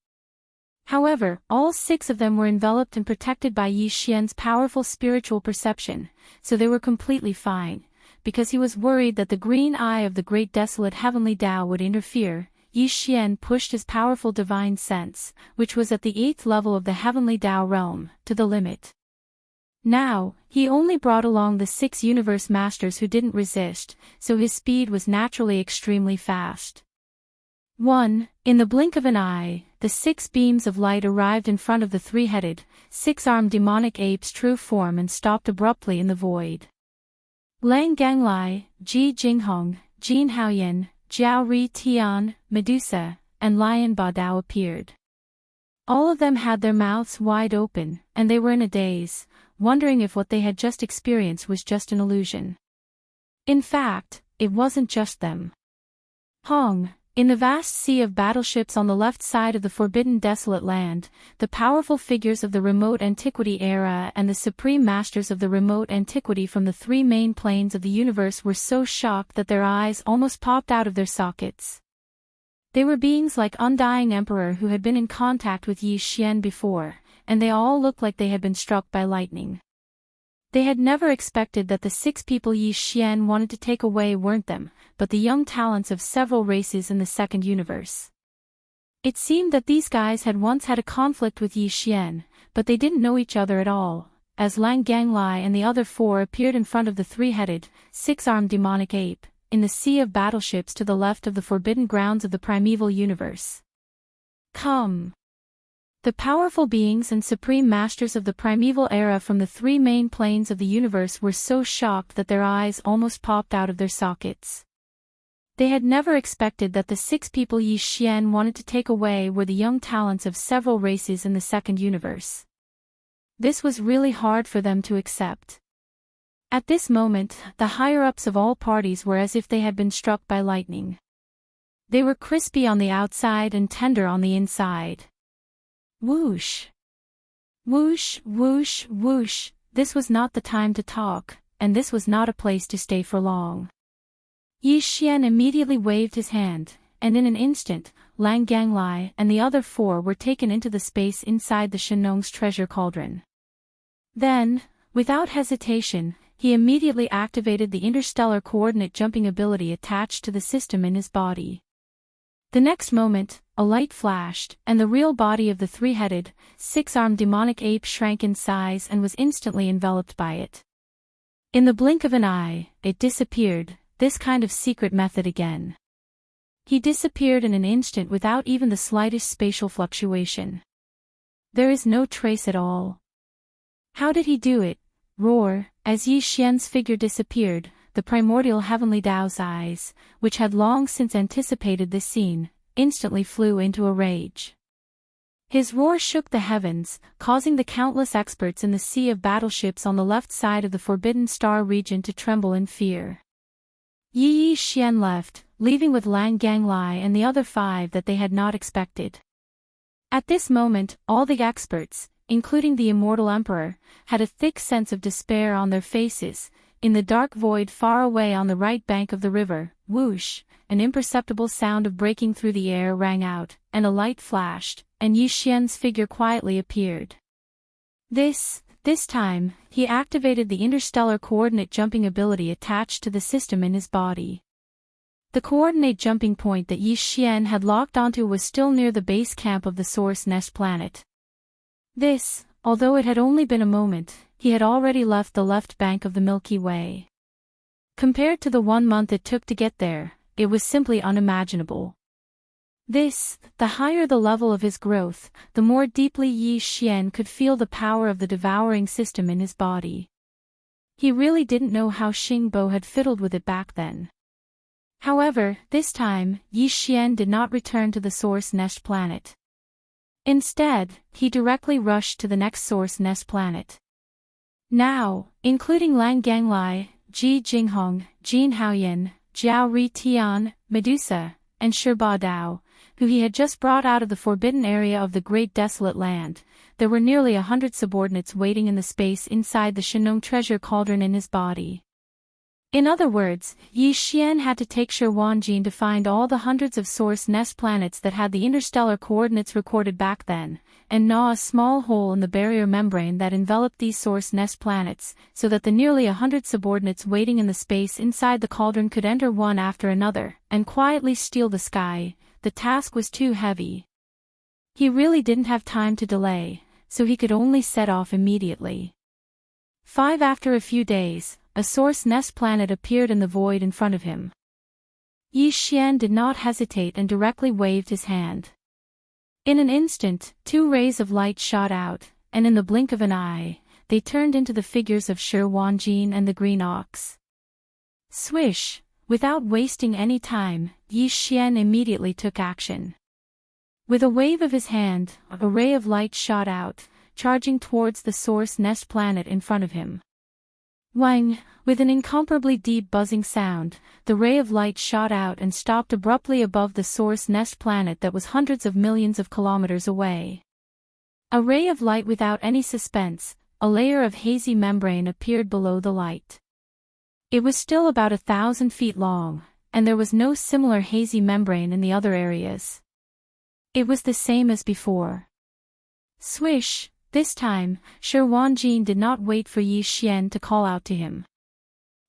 However, all 6 of them were enveloped and protected by Yi Xian's powerful spiritual perception, so they were completely fine. Because he was worried that the green eye of the great desolate heavenly Dao would interfere, Yi Xian pushed his powerful divine sense, which was at the 8th level of the heavenly Dao realm, to the limit. Now, he only brought along the 6 universe masters who didn't resist, so his speed was naturally extremely fast. In the blink of an eye, the 6 beams of light arrived in front of the 3-headed, 6-armed demonic ape's true form and stopped abruptly in the void. Lang Ganglai, Ji Jinghong, Jin Haoyan, Jiao Ri Tian, Medusa, and Lion Ba Dao appeared. All of them had their mouths wide open, and they were in a daze, wondering if what they had just experienced was just an illusion. In fact, it wasn't just them. In the vast sea of battleships on the left side of the forbidden desolate land, the powerful figures of the remote antiquity era and the supreme masters of the remote antiquity from the three main planes of the universe were so shocked that their eyes almost popped out of their sockets. They were beings like Undying Emperor who had been in contact with Xianxia before, and they all looked like they had been struck by lightning. They had never expected that the 6 people Xianxia wanted to take away weren't them, but the young talents of several races in the second universe. It seemed that these guys had once had a conflict with Xianxia, but they didn't know each other at all, as Lang Ganglai and the other 4 appeared in front of the 3-headed, 6-armed demonic ape, in the sea of battleships to the left of the forbidden grounds of the primeval universe. Come! The powerful beings and supreme masters of the primeval era from the 3 main planes of the universe were so shocked that their eyes almost popped out of their sockets. They had never expected that the 6 people Xianxia wanted to take away were the young talents of several races in the second universe. This was really hard for them to accept. At this moment, the higher-ups of all parties were as if they had been struck by lightning. They were crispy on the outside and tender on the inside. Whoosh! Whoosh, whoosh, whoosh. This was not the time to talk, and this was not a place to stay for long. Xianxia immediately waved his hand, and in an instant, Lang Ganglai and the other 4 were taken into the space inside the Shenong's treasure cauldron. Then, without hesitation, he immediately activated the interstellar coordinate jumping ability attached to the system in his body. The next moment, a light flashed, and the real body of the 3-headed, 6-armed demonic ape shrank in size and was instantly enveloped by it. In the blink of an eye, it disappeared, this kind of secret method again. He disappeared in an instant without even the slightest spatial fluctuation. There is no trace at all. How did he do it? Roar, as Xianxia's figure disappeared. The primordial heavenly Tao's eyes, which had long since anticipated this scene, instantly flew into a rage. His roar shook the heavens, causing the countless experts in the sea of battleships on the left side of the Forbidden Star region to tremble in fear. Xianxia left, leaving with Lang Ganglai and the other 5 that they had not expected. At this moment, all the experts, including the immortal emperor, had a thick sense of despair on their faces. In the dark void far away on the right bank of the river, whoosh, an imperceptible sound of breaking through the air rang out, and a light flashed, and Xianxia's figure quietly appeared. This time, he activated the interstellar coordinate jumping ability attached to the system in his body. The coordinate jumping point that Xianxia had locked onto was still near the base camp of the Source Nest planet. This, although it had only been a moment, he had already left the left bank of the Milky Way. Compared to the 1 month it took to get there, it was simply unimaginable. The higher the level of his growth, the more deeply Xianxia could feel the power of the devouring system in his body. He really didn't know how Xingbo had fiddled with it back then. However, this time, Xianxia did not return to the Source Nest planet. Instead, he directly rushed to the next Source Nest planet. Now, including Lang Ganglai, Ji Jinghong, Jin Haoyan, Jiao Ri Tian, Medusa, and Shirba Dao, who he had just brought out of the forbidden area of the Great Desolate Land, there were nearly 100 subordinates waiting in the space inside the Shenong treasure cauldron in his body. In other words, Xianxia had to take Shirwanjin to find all the hundreds of Source Nest planets that had the interstellar coordinates recorded back then, and gnaw a small hole in the barrier membrane that enveloped these Source Nest planets, so that the nearly 100 subordinates waiting in the space inside the cauldron could enter one after another, and quietly steal the sky. The task was too heavy. He really didn't have time to delay, so he could only set off immediately. After a few days, a Source Nest planet appeared in the void in front of him. Xianxia did not hesitate and directly waved his hand. In an instant, 2 rays of light shot out, and in the blink of an eye, they turned into the figures of Shi Wanjin and the Green Ox. Swish! Without wasting any time, Xianxia immediately took action. With a wave of his hand, a ray of light shot out, charging towards the source nest planet in front of him. Wang, with an incomparably deep buzzing sound, the ray of light shot out and stopped abruptly above the source nest planet that was hundreds of millions of kilometers away. A ray of light without any suspense, a layer of hazy membrane appeared below the light. It was still about 1,000 feet long, and there was no similar hazy membrane in the other areas. It was the same as before. Swish! This time, Shi Wanjin did not wait for Yi Xian to call out to him.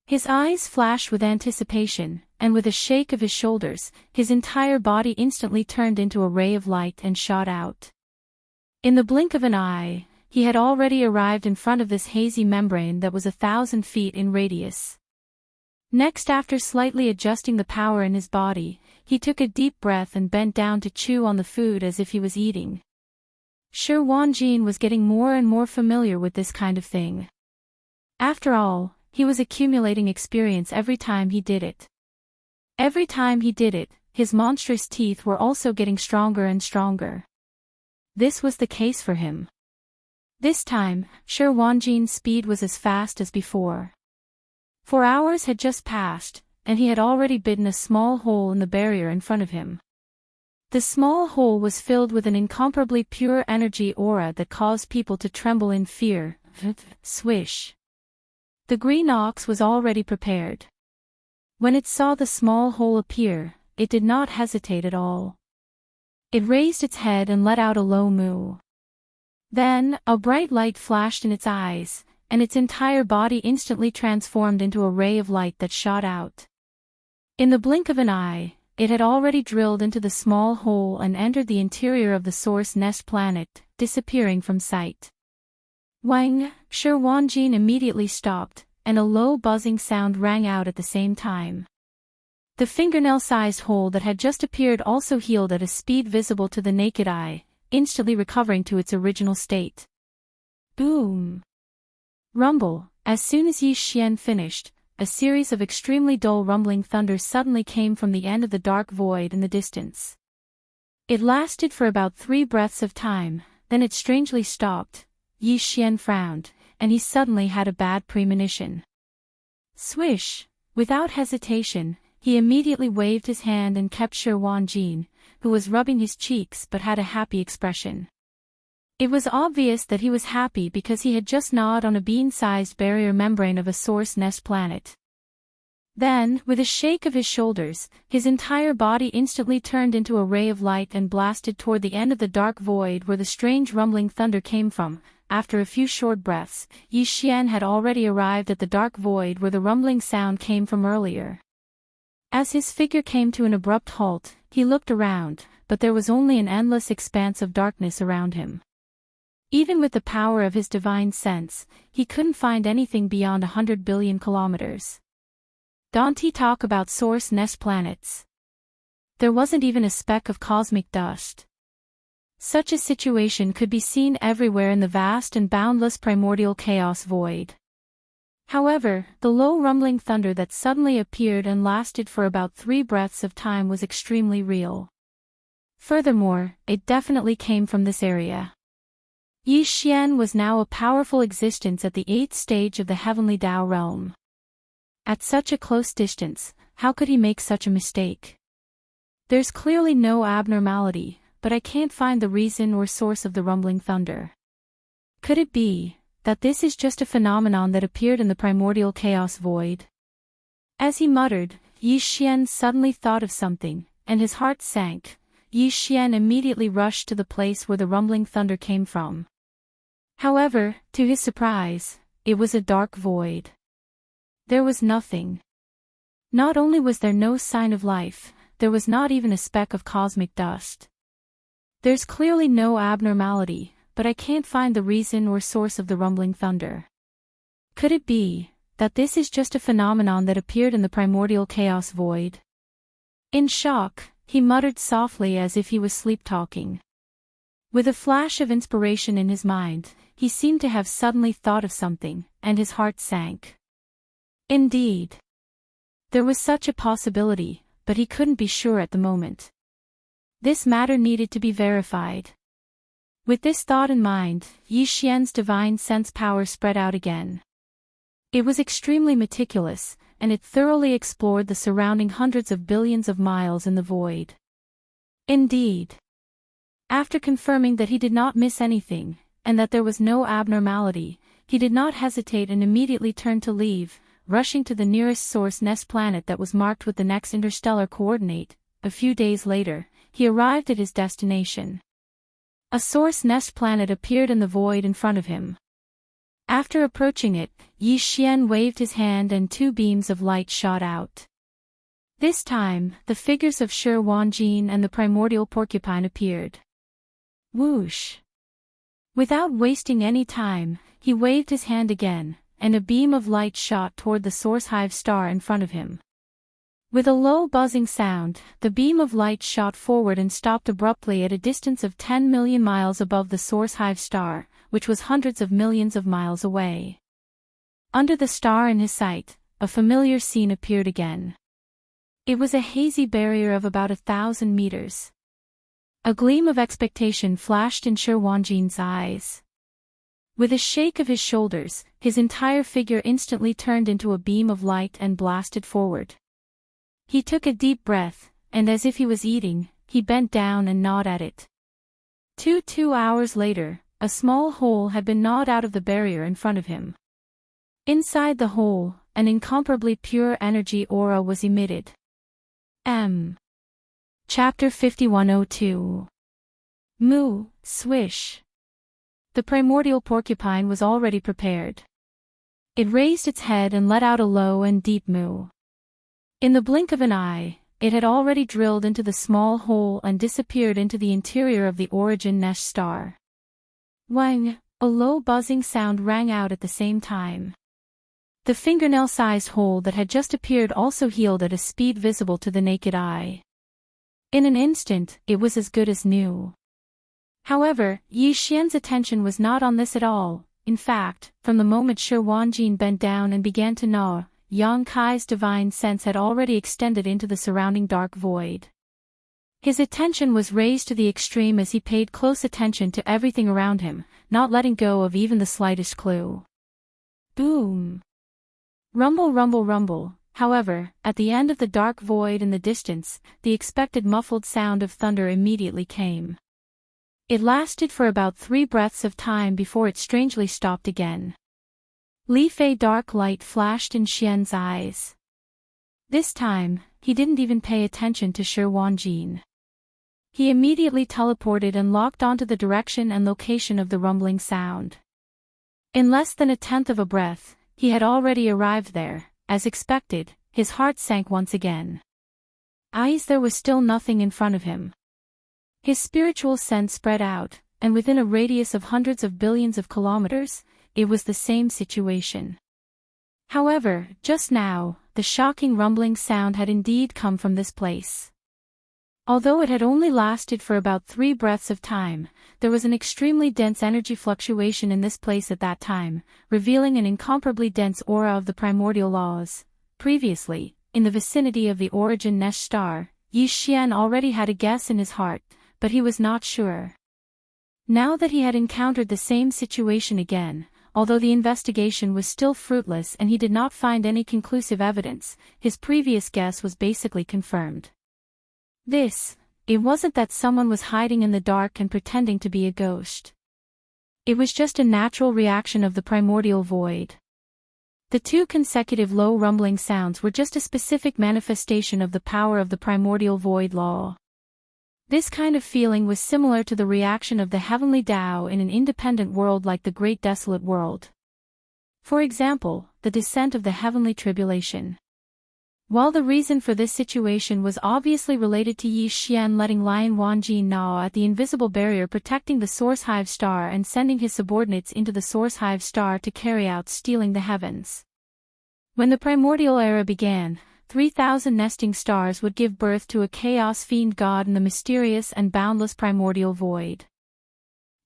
His eyes flashed with anticipation, and with a shake of his shoulders, his entire body instantly turned into a ray of light and shot out. In the blink of an eye, he had already arrived in front of this hazy membrane that was 1,000 feet in radius. Next, after slightly adjusting the power in his body, he took a deep breath and bent down to chew on the food as if he was eating. Shi Wanjin was getting more and more familiar with this kind of thing. After all, he was accumulating experience every time he did it. Every time he did it, his monstrous teeth were also getting stronger and stronger. This was the case for him. This time, Shi Wanjin's speed was as fast as before. 4 hours had just passed, and he had already bitten a small hole in the barrier in front of him. The small hole was filled with an incomparably pure energy aura that caused people to tremble in fear. Swish! The green ox was already prepared. When it saw the small hole appear, it did not hesitate at all. It raised its head and let out a low moo. Then, a bright light flashed in its eyes, and its entire body instantly transformed into a ray of light that shot out. In the blink of an eye, it had already drilled into the small hole and entered the interior of the source nest planet, disappearing from sight. Wang, Shi Wanjin immediately stopped, and a low buzzing sound rang out at the same time. The fingernail-sized hole that had just appeared also healed at a speed visible to the naked eye, instantly recovering to its original state. Boom! Rumble! As soon as Yi Xian finished, a series of extremely dull rumbling thunders suddenly came from the end of the dark void in the distance. It lasted for about 3 breaths of time, then it strangely stopped. Yi Xian frowned, and he suddenly had a bad premonition. Swish! Without hesitation, he immediately waved his hand and kept Shi Wanjin, who was rubbing his cheeks but had a happy expression. It was obvious that he was happy because he had just gnawed on a bean-sized barrier membrane of a source nest planet. Then, with a shake of his shoulders, his entire body instantly turned into a ray of light and blasted toward the end of the dark void where the strange rumbling thunder came from. After a few short breaths, Yi Xian had already arrived at the dark void where the rumbling sound came from earlier. As his figure came to an abrupt halt, he looked around, but there was only an endless expanse of darkness around him. Even with the power of his divine sense, he couldn't find anything beyond 100 billion kilometers. Don't he talk about source nest planets? There wasn't even a speck of cosmic dust. Such a situation could be seen everywhere in the vast and boundless primordial chaos void. However, the low rumbling thunder that suddenly appeared and lasted for about 3 breaths of time was extremely real. Furthermore, it definitely came from this area. Yi Xian was now a powerful existence at the 8th stage of the heavenly Tao realm. At such a close distance, how could he make such a mistake? There's clearly no abnormality, but I can't find the reason or source of the rumbling thunder. Could it be that this is just a phenomenon that appeared in the primordial chaos void? As he muttered, Yi Xian suddenly thought of something, and his heart sank. Yi Xian immediately rushed to the place where the rumbling thunder came from. However, to his surprise, it was a dark void. There was nothing. Not only was there no sign of life, there was not even a speck of cosmic dust. There's clearly no abnormality, but I can't find the reason or source of the rumbling thunder. Could it be that this is just a phenomenon that appeared in the primordial chaos void? In shock, he muttered softly as if he was sleep-talking. With a flash of inspiration in his mind, he seemed to have suddenly thought of something, and his heart sank. Indeed. There was such a possibility, but he couldn't be sure at the moment. This matter needed to be verified. With this thought in mind, Yi Xian's divine sense power spread out again. It was extremely meticulous, and it thoroughly explored the surrounding hundreds of billions of miles in the void. Indeed. After confirming that he did not miss anything, and that there was no abnormality, he did not hesitate and immediately turned to leave, rushing to the nearest source nest planet that was marked with the next interstellar coordinate. A few days later, he arrived at his destination. A source nest planet appeared in the void in front of him. After approaching it, Yi Xian waved his hand and two beams of light shot out. This time, the figures of Shi Wanjin and the primordial porcupine appeared. Whoosh! Without wasting any time, he waved his hand again, and a beam of light shot toward the source hive star in front of him. With a low buzzing sound, the beam of light shot forward and stopped abruptly at a distance of 10 million miles above the source hive star, which was hundreds of millions of miles away. Under the star in his sight, a familiar scene appeared again. It was a hazy barrier of about 1,000 meters. A gleam of expectation flashed in Shi Wanjin's eyes. With a shake of his shoulders, his entire figure instantly turned into a beam of light and blasted forward. He took a deep breath, and as if he was eating, he bent down and gnawed at it. 2 hours later, a small hole had been gnawed out of the barrier in front of him. Inside the hole, an incomparably pure energy aura was emitted. Chapter 5102. Moo, swish. The primordial porcupine was already prepared. It raised its head and let out a low and deep moo. In the blink of an eye, it had already drilled into the small hole and disappeared into the interior of the origin nest star. Wang, a low buzzing sound rang out at the same time. The fingernail-sized hole that had just appeared also healed at a speed visible to the naked eye. In an instant, it was as good as new. However, Yi Xian's attention was not on this at all. In fact, from the moment Shi Wanjin bent down and began to gnaw, Yang Kai's divine sense had already extended into the surrounding dark void. His attention was raised to the extreme as he paid close attention to everything around him, not letting go of even the slightest clue. Boom! Rumble, rumble, rumble. However, at the end of the dark void in the distance, the expected muffled sound of thunder immediately came. It lasted for about 3 breaths of time before it strangely stopped again. A dark light flashed in Xian's eyes. This time, he didn't even pay attention to Shi Wanjin. He immediately teleported and locked onto the direction and location of the rumbling sound. In less than 1/10 of a breath, he had already arrived there. As expected, his heart sank once again. There was still nothing in front of him. His spiritual sense spread out, and within a radius of hundreds of billions of kilometers, it was the same situation. However, just now, the shocking rumbling sound had indeed come from this place. Although it had only lasted for about 3 breaths of time, there was an extremely dense energy fluctuation in this place at that time, revealing an incomparably dense aura of the primordial laws. Previously, in the vicinity of the origin nest star, Yi Xian already had a guess in his heart, but he was not sure. Now that he had encountered the same situation again, although the investigation was still fruitless and he did not find any conclusive evidence, his previous guess was basically confirmed. It wasn't that someone was hiding in the dark and pretending to be a ghost. It was just a natural reaction of the primordial void. The 2 consecutive low rumbling sounds were just a specific manifestation of the power of the primordial void law. This kind of feeling was similar to the reaction of the heavenly Tao in an independent world like the Great Desolate World. For example, the descent of the heavenly tribulation. While the reason for this situation was obviously related to Yi Xian letting Lion Wanjin gnaw at the invisible barrier protecting the source hive star and sending his subordinates into the source hive star to carry out stealing the heavens. When the primordial era began, 3,000 nesting stars would give birth to a chaos fiend god in the mysterious and boundless primordial void.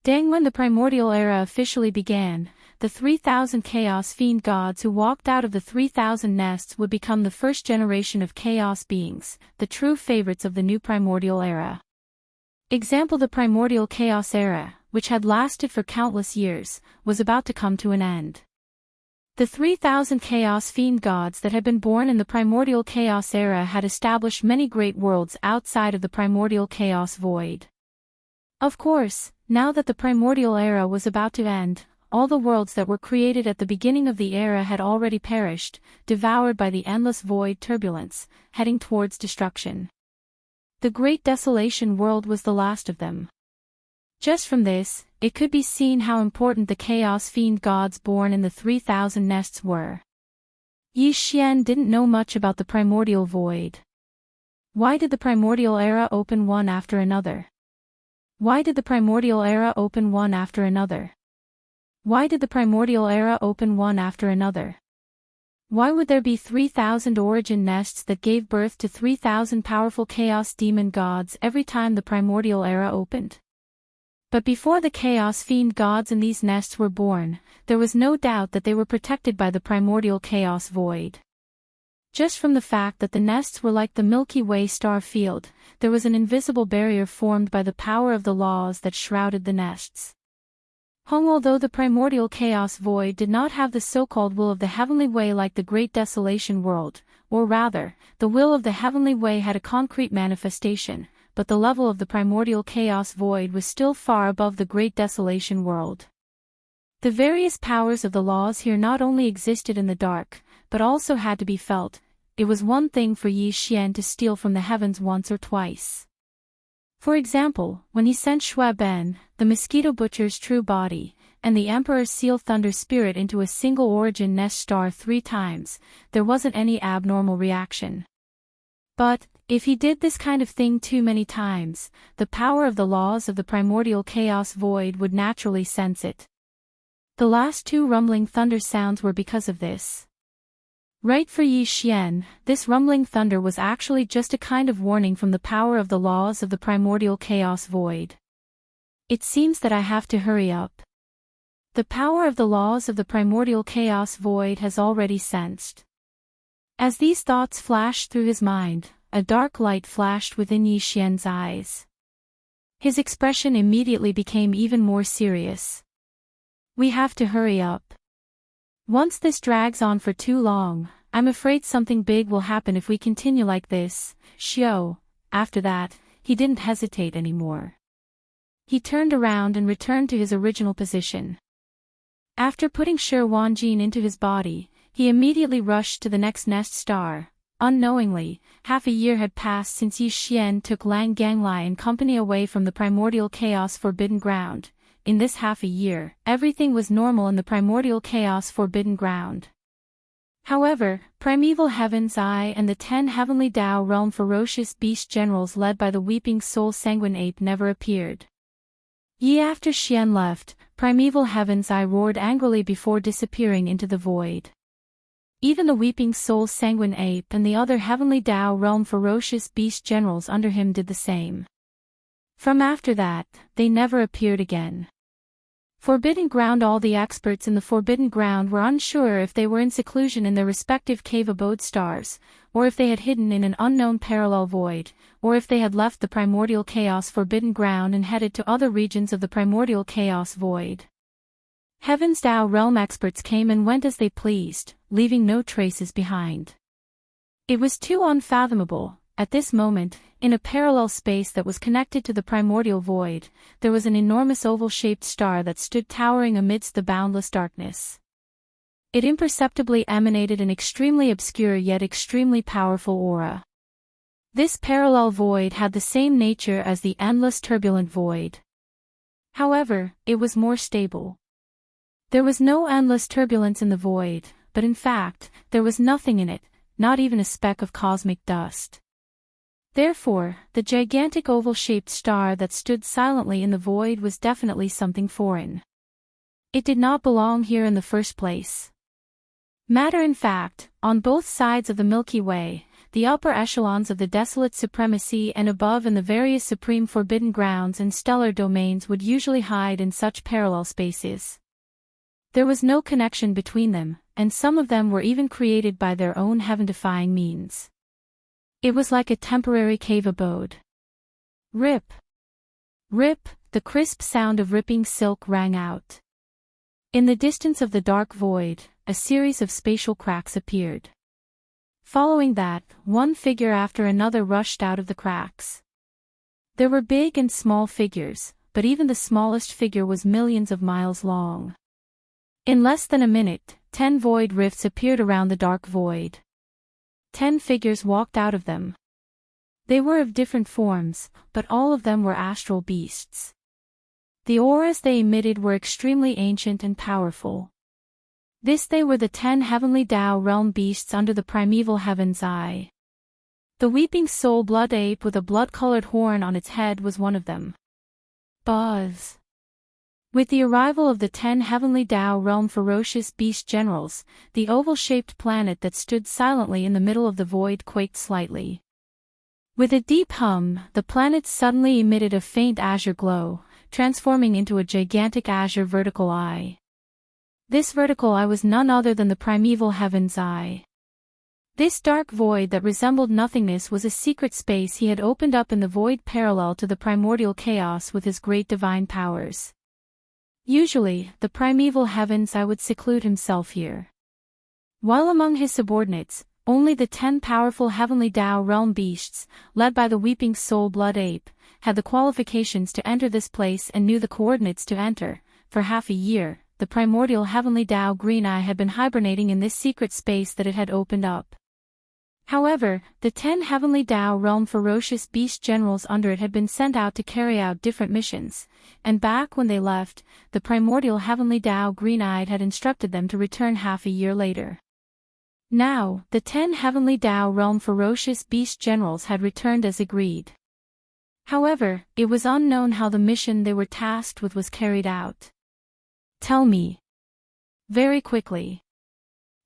When the primordial era officially began, the 3,000 chaos fiend gods who walked out of the 3,000 nests would become the first generation of chaos beings, the true favorites of the new primordial era. Example: the primordial chaos era, which had lasted for countless years, was about to come to an end. The 3,000 Chaos Fiend gods that had been born in the primordial Chaos era had established many great worlds outside of the primordial Chaos void. Of course, now that the primordial era was about to end, all the worlds that were created at the beginning of the era had already perished, devoured by the endless void turbulence, heading towards destruction. The Great Desolation world was the last of them. Just from this, it could be seen how important the Chaos Fiend gods born in the 3,000 nests were. Xianxia didn't know much about the primordial void. Why did the primordial era open one after another? Why did the primordial era open one after another? Why did the primordial era open one after another? Why would there be 3,000 origin nests that gave birth to 3,000 powerful chaos demon gods every time the primordial era opened? But before the Chaos Fiend gods in these nests were born, there was no doubt that they were protected by the primordial Chaos Void. Just from the fact that the nests were like the Milky Way star field, there was an invisible barrier formed by the power of the laws that shrouded the nests. Although the primordial Chaos Void did not have the so-called will of the Heavenly Way like the Great Desolation world, or rather, the will of the Heavenly Way had a concrete manifestation, but the level of the primordial Chaos Void was still far above the Great Desolation world. The various powers of the laws here not only existed in the dark, but also had to be felt. It was one thing for Xianxia to steal from the heavens once or twice. For example, when he sent Shui Ben, the mosquito butcher's true body, and the Emperor's seal thunder spirit into a single origin nest star 3 times, there wasn't any abnormal reaction. But, if he did this kind of thing too many times, the power of the laws of the primordial Chaos Void would naturally sense it. The last 2 rumbling thunder sounds were because of this. Right for Xianxia, this rumbling thunder was actually just a kind of warning from the power of the laws of the primordial Chaos Void. It seems that I have to hurry up. The power of the laws of the primordial Chaos Void has already sensed. As these thoughts flashed through his mind, a dark light flashed within Xianxia's eyes. His expression immediately became even more serious. We have to hurry up. Once this drags on for too long, I'm afraid something big will happen if we continue like this, Xiao. After that, he didn't hesitate anymore. He turned around and returned to his original position. After putting Shi Wanjin into his body, he immediately rushed to the next nest star. Unknowingly, half a year had passed since Xianxia took Lang Ganglai and company away from the primordial chaos forbidden ground. In this half a year, everything was normal in the primordial chaos forbidden ground. However, primeval Heaven's Eye and the 10 heavenly Tao realm ferocious beast generals led by the weeping soul sanguine ape never appeared. After Xian left, primeval Heaven's Eye roared angrily before disappearing into the void. Even the weeping soul sanguine ape and the other heavenly Tao realm ferocious beast generals under him did the same. From after that, they never appeared again. Forbidden Ground. All the experts in the Forbidden Ground were unsure if they were in seclusion in their respective cave abode stars, or if they had hidden in an unknown parallel void, or if they had left the primordial chaos Forbidden Ground and headed to other regions of the primordial chaos void. Heaven's Tao realm experts came and went as they pleased, leaving no traces behind. It was too unfathomable. At this moment, in a parallel space that was connected to the primordial void, there was an enormous oval-shaped star that stood towering amidst the boundless darkness. It imperceptibly emanated an extremely obscure yet extremely powerful aura. This parallel void had the same nature as the endless turbulent void. However, it was more stable. There was no endless turbulence in the void, but in fact, there was nothing in it, not even a speck of cosmic dust. Therefore, the gigantic oval-shaped star that stood silently in the void was definitely something foreign. It did not belong here in the first place. Matter in fact, on both sides of the Milky Way, the upper echelons of the desolate supremacy and above in the various supreme forbidden grounds and stellar domains would usually hide in such parallel spaces. There was no connection between them, and some of them were even created by their own heaven-defying means. It was like a temporary cave abode. Rip. Rip, the crisp sound of ripping silk rang out. In the distance of the dark void, a series of spatial cracks appeared. Following that, one figure after another rushed out of the cracks. There were big and small figures, but even the smallest figure was millions of miles long. In less than a minute, 10 void rifts appeared around the dark void. 10 figures walked out of them. They were of different forms, but all of them were astral beasts. The auras they emitted were extremely ancient and powerful. They were the 10 heavenly Tao realm beasts under the primeval heaven's eye. The weeping soul blood ape with a blood-colored horn on its head was one of them. Buzz. With the arrival of the 10 heavenly Tao realm ferocious beast generals, the oval-shaped planet that stood silently in the middle of the void quaked slightly. With a deep hum, the planet suddenly emitted a faint azure glow, transforming into a gigantic azure vertical eye. This vertical eye was none other than the primeval heaven's eye. This dark void that resembled nothingness was a secret space he had opened up in the void parallel to the primordial chaos with his great divine powers. Usually, the primeval heaven's eye would seclude himself here. While among his subordinates, only the 10 powerful heavenly Tao realm beasts, led by the weeping soul blood ape, had the qualifications to enter this place and knew the coordinates to enter. For half a year, the primordial heavenly Tao green eye had been hibernating in this secret space that it had opened up. However, the 10 heavenly Tao realm ferocious beast generals under it had been sent out to carry out different missions, and back when they left, the primordial heavenly Tao green-eyed had instructed them to return half a year later. Now, the 10 heavenly Tao realm ferocious beast generals had returned as agreed. However, it was unknown how the mission they were tasked with was carried out. Tell me. Very quickly.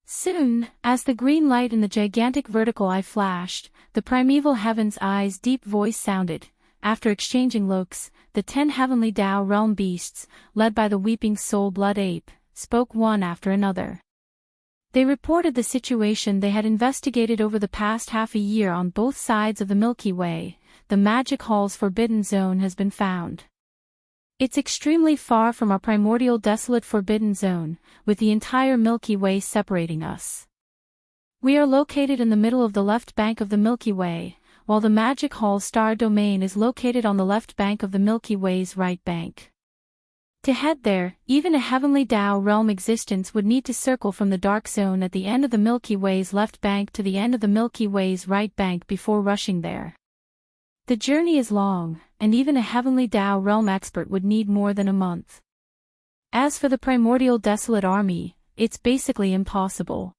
Soon, as the green light in the gigantic vertical eye flashed, the primeval heaven's eye's deep voice sounded. After exchanging looks, the 10 heavenly Tao realm beasts, led by the weeping soul blood ape, spoke one after another. They reported the situation they had investigated over the past half a year on both sides of the Milky Way. The Magic Hall's forbidden zone has been found. It's extremely far from our primordial desolate forbidden zone, with the entire Milky Way separating us. We are located in the middle of the left bank of the Milky Way, while the Magic Hall's star domain is located on the left bank of the Milky Way's right bank. To head there, even a heavenly Tao realm existence would need to circle from the dark zone at the end of the Milky Way's left bank to the end of the Milky Way's right bank before rushing there. The journey is long, and even a heavenly Tao realm expert would need more than a month. As for the primordial desolate army, it's basically impossible.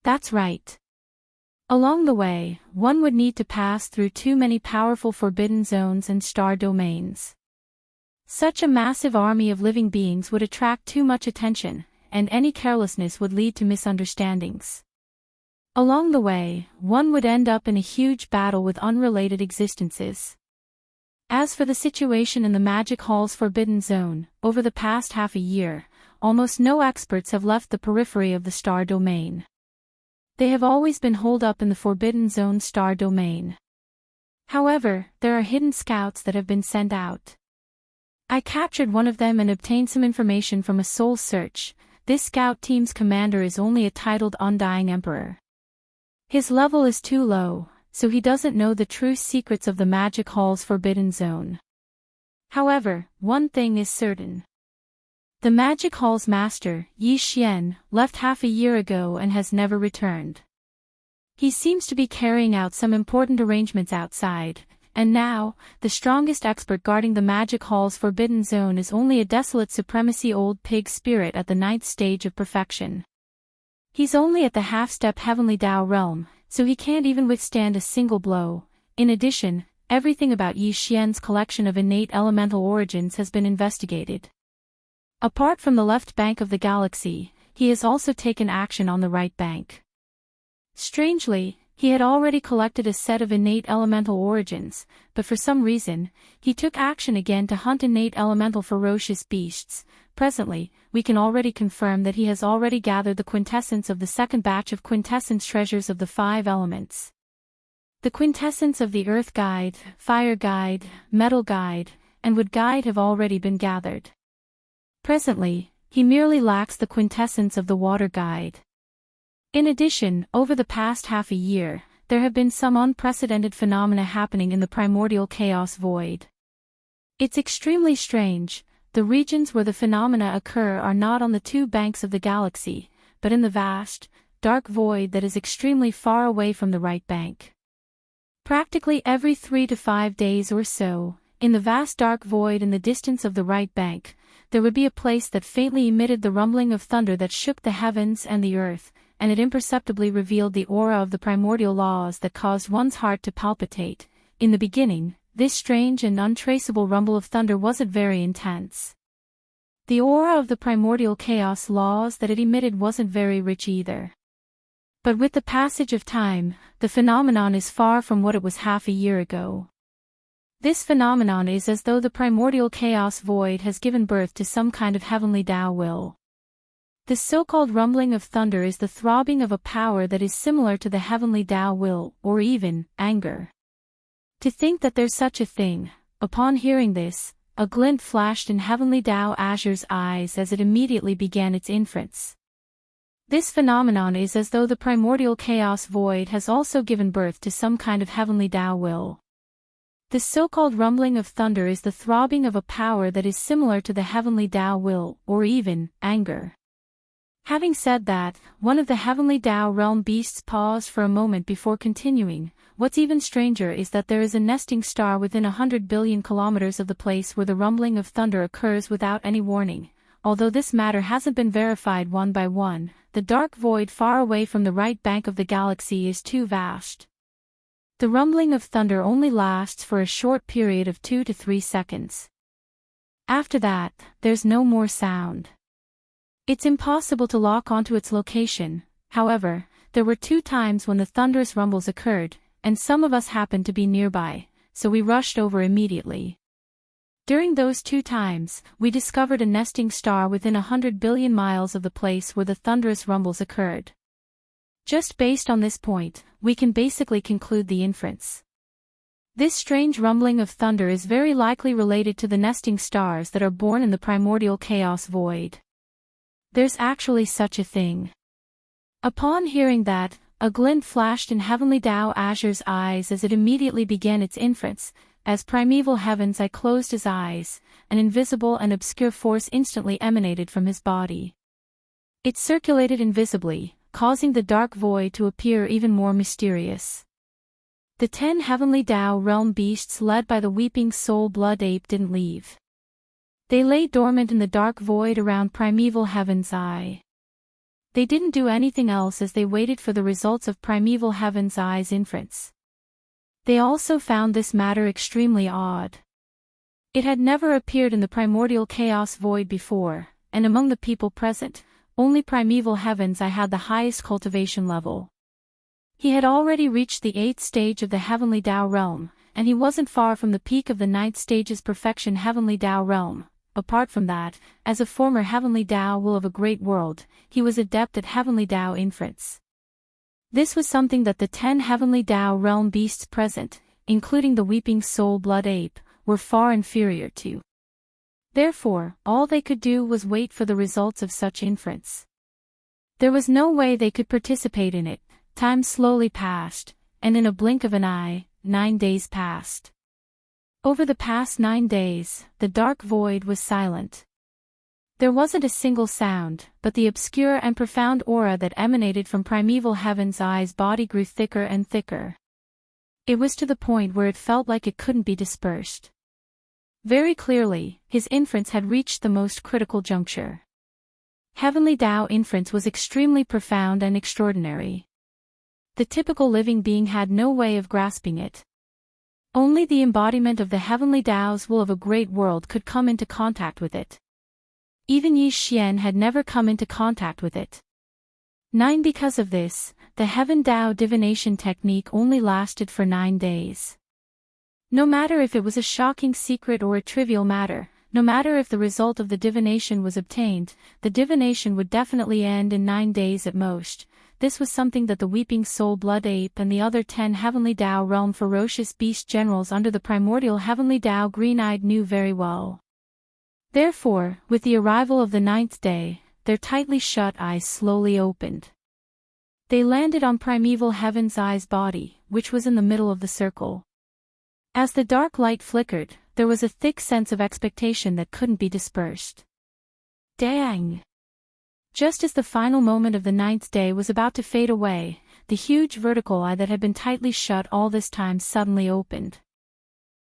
That's right. Along the way, one would need to pass through too many powerful forbidden zones and star domains. Such a massive army of living beings would attract too much attention, and any carelessness would lead to misunderstandings. Along the way, one would end up in a huge battle with unrelated existences. As for the situation in the Magic Hall's forbidden zone, over the past half a year, almost no experts have left the periphery of the star domain. They have always been holed up in the forbidden zone star domain. However, there are hidden scouts that have been sent out. I captured one of them and obtained some information from a soul search. This scout team's commander is only a titled Undying Emperor. His level is too low, so he doesn't know the true secrets of the Magic Hall's forbidden zone. However, one thing is certain. The Magic Hall's master, Xianxia, left half a year ago and has never returned. He seems to be carrying out some important arrangements outside, and now, the strongest expert guarding the Magic Hall's forbidden zone is only a desolate supremacy old pig spirit at the 9th stage of perfection. He's only at the half-step heavenly Tao realm, so he can't even withstand a single blow. In addition, everything about Xianxia's collection of innate elemental origins has been investigated. Apart from the left bank of the galaxy, he has also taken action on the right bank. Strangely, he had already collected a set of innate elemental origins, but for some reason, he took action again to hunt innate elemental ferocious beasts. Presently, we can already confirm that he has already gathered the quintessence of the second batch of quintessence treasures of the 5 elements. The quintessence of the Earth Guide, Fire Guide, Metal Guide, and would guide have already been gathered. Presently, he merely lacks the quintessence of the water guide. In addition, over the past half a year, there have been some unprecedented phenomena happening in the primordial chaos void. It's extremely strange. The regions where the phenomena occur are not on the two banks of the galaxy, but in the vast, dark void that is extremely far away from the right bank. Practically every 3 to 5 days or so, in the vast dark void in the distance of the right bank, there would be a place that faintly emitted the rumbling of thunder that shook the heavens and the earth, and it imperceptibly revealed the aura of the primordial laws that caused one's heart to palpitate. In the beginning, this strange and untraceable rumble of thunder wasn't very intense. The aura of the primordial chaos laws that it emitted wasn't very rich either. But with the passage of time, the phenomenon is far from what it was half a year ago. This phenomenon is as though the primordial chaos void has given birth to some kind of heavenly Tao will. The so-called rumbling of thunder is the throbbing of a power that is similar to the heavenly Tao will, or even, anger. To think that there's such a thing, upon hearing this, a glint flashed in heavenly Tao Azure's eyes as it immediately began its inference. This phenomenon is as though the primordial chaos void has also given birth to some kind of heavenly Tao will. The so-called rumbling of thunder is the throbbing of a power that is similar to the heavenly Tao will, or even, anger. Having said that, one of the heavenly Tao realm beasts paused for a moment before continuing. What's even stranger is that there is a nesting star within 100 billion kilometers of the place where the rumbling of thunder occurs without any warning. Although this matter hasn't been verified one by one, the dark void far away from the right bank of the galaxy is too vast. The rumbling of thunder only lasts for a short period of 2 to 3 seconds. After that, there's no more sound. It's impossible to lock onto its location. However, there were 2 times when the thunderous rumbles occurred, and some of us happened to be nearby, so we rushed over immediately. During those 2 times, we discovered a nesting star within 100 billion miles of the place where the thunderous rumbles occurred. Just based on this point, we can basically conclude the inference. This strange rumbling of thunder is very likely related to the nesting stars that are born in the primordial chaos void. There's actually such a thing. Upon hearing that, a glint flashed in heavenly Tao Azure's eyes as it immediately began its inference. As primeval heavens I closed his eyes, an invisible and obscure force instantly emanated from his body. It circulated invisibly, causing the dark void to appear even more mysterious. The 10 heavenly Tao realm beasts led by the weeping soul blood ape didn't leave. They lay dormant in the dark void around primeval heaven's eye. They didn't do anything else as they waited for the results of primeval heaven's eye's inference. They also found this matter extremely odd. It had never appeared in the primordial chaos void before, and among the people present, only primeval heavens I had the highest cultivation level. He had already reached the 8th stage of the heavenly Tao realm, and he wasn't far from the peak of the 9th stage's perfection heavenly Tao realm. Apart from that, as a former heavenly Tao will of a great world, he was adept at heavenly Tao inference. This was something that the 10 heavenly Tao realm beasts present, including the weeping soul blood ape, were far inferior to. Therefore, all they could do was wait for the results of such inference. There was no way they could participate in it. Time slowly passed, and in a blink of an eye, 9 days passed. Over the past 9 days, the dark void was silent. There wasn't a single sound, but the obscure and profound aura that emanated from primeval heaven's eye's body grew thicker and thicker. It was to the point where it felt like it couldn't be dispersed. Very clearly, his inference had reached the most critical juncture. Heavenly Tao inference was extremely profound and extraordinary. The typical living being had no way of grasping it. Only the embodiment of the heavenly Tao's will of a great world could come into contact with it. Even Yi Xian had never come into contact with it. 9 Because of this, the Heaven Tao divination technique only lasted for 9 days. No matter if it was a shocking secret or a trivial matter, no matter if the result of the divination was obtained, the divination would definitely end in 9 days at most. this was something that the Weeping Soul Blood Ape and the other 10 Heavenly Tao Realm Ferocious Beast Generals under the primordial Heavenly Tao Green-Eyed knew very well. Therefore, with the arrival of the 9th day, their tightly shut eyes slowly opened. They landed on Primeval Heaven's Eye's body, which was in the middle of the circle. As the dark light flickered, there was a thick sense of expectation that couldn't be dispersed. Dang! Just as the final moment of the 9th day was about to fade away, the huge vertical eye that had been tightly shut all this time suddenly opened.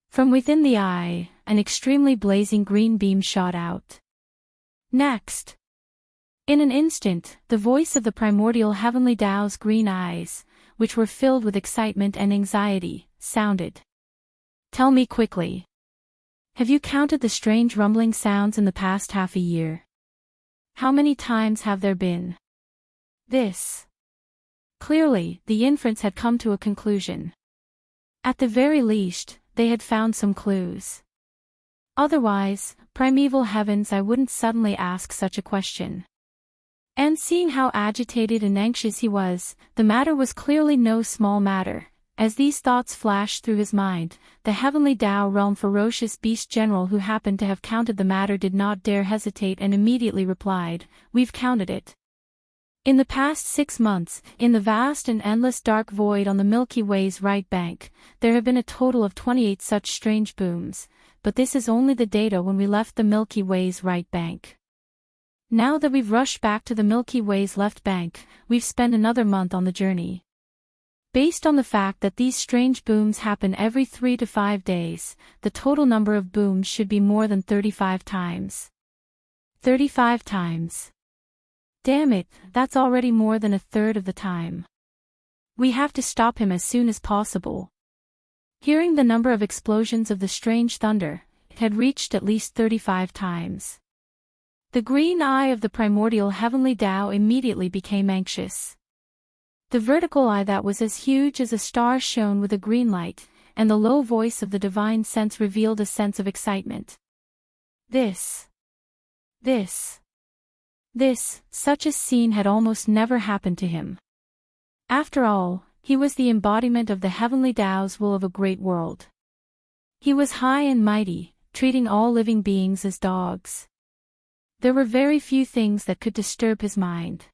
From within the eye, an extremely blazing green beam shot out. Next! In an instant, the voice of the primordial Heavenly Tao's green eyes, which were filled with excitement and anxiety, sounded. Tell me quickly. Have you counted the strange rumbling sounds in the past half a year? How many times have there been? This. Clearly, the inference had come to a conclusion. At the very least, they had found some clues. Otherwise, Primeval Heavens, I wouldn't suddenly ask such a question. And seeing how agitated and anxious he was, the matter was clearly no small matter. As these thoughts flashed through his mind, the Heavenly Tao Realm Ferocious Beast General who happened to have counted the matter did not dare hesitate and immediately replied, "We've counted it. In the past 6 months, in the vast and endless dark void on the Milky Way's right bank, there have been a total of 28 such strange booms, but this is only the data when we left the Milky Way's right bank. Now that we've rushed back to the Milky Way's left bank, we've spent another month on the journey. Based on the fact that these strange booms happen every 3 to 5 days, the total number of booms should be more than 35 times. 35 times. Damn it, that's already more than a third of the time. We have to stop him as soon as possible." Hearing the number of explosions of the strange thunder, it had reached at least 35 times. The green eye of the primordial Heavenly Tao immediately became anxious. The vertical eye that was as huge as a star shone with a green light, and the low voice of the divine sense revealed a sense of excitement. Such a scene had almost never happened to him. After all, he was the embodiment of the Heavenly Tao's will of a great world. He was high and mighty, treating all living beings as dogs. There were very few things that could disturb his mind.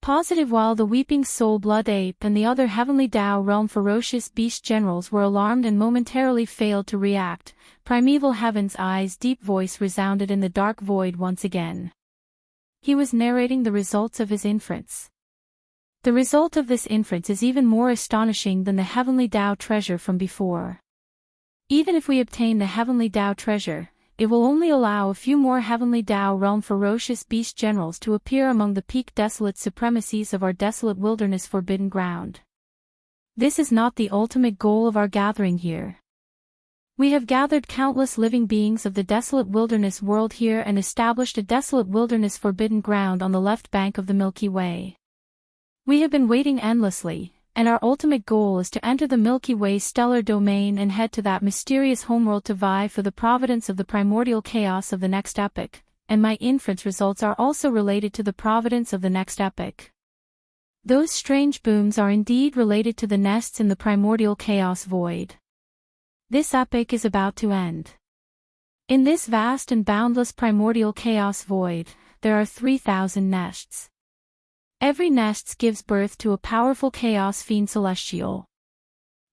Positive, while the Weeping Soul Blood Ape and the other Heavenly Tao Realm Ferocious Beast Generals were alarmed and momentarily failed to react, Primeval Heaven's Eye's deep voice resounded in the dark void once again. He was narrating the results of his inference. The result of this inference is even more astonishing than the Heavenly Tao treasure from before. Even if we obtain the Heavenly Tao treasure, it will only allow a few more Heavenly Tao Realm Ferocious Beast Generals to appear among the peak desolate supremacies of our desolate wilderness forbidden ground. This is not the ultimate goal of our gathering here. We have gathered countless living beings of the desolate wilderness world here and established a desolate wilderness forbidden ground on the left bank of the Milky Way. We have been waiting endlessly, and our ultimate goal is to enter the Milky Way stellar domain and head to that mysterious homeworld to vie for the providence of the primordial chaos of the next epoch, and my inference results are also related to the providence of the next epoch. Those strange booms are indeed related to the nests in the primordial chaos void. This epoch is about to end. In this vast and boundless primordial chaos void, there are 3,000 nests. Every nest gives birth to a powerful chaos fiend celestial.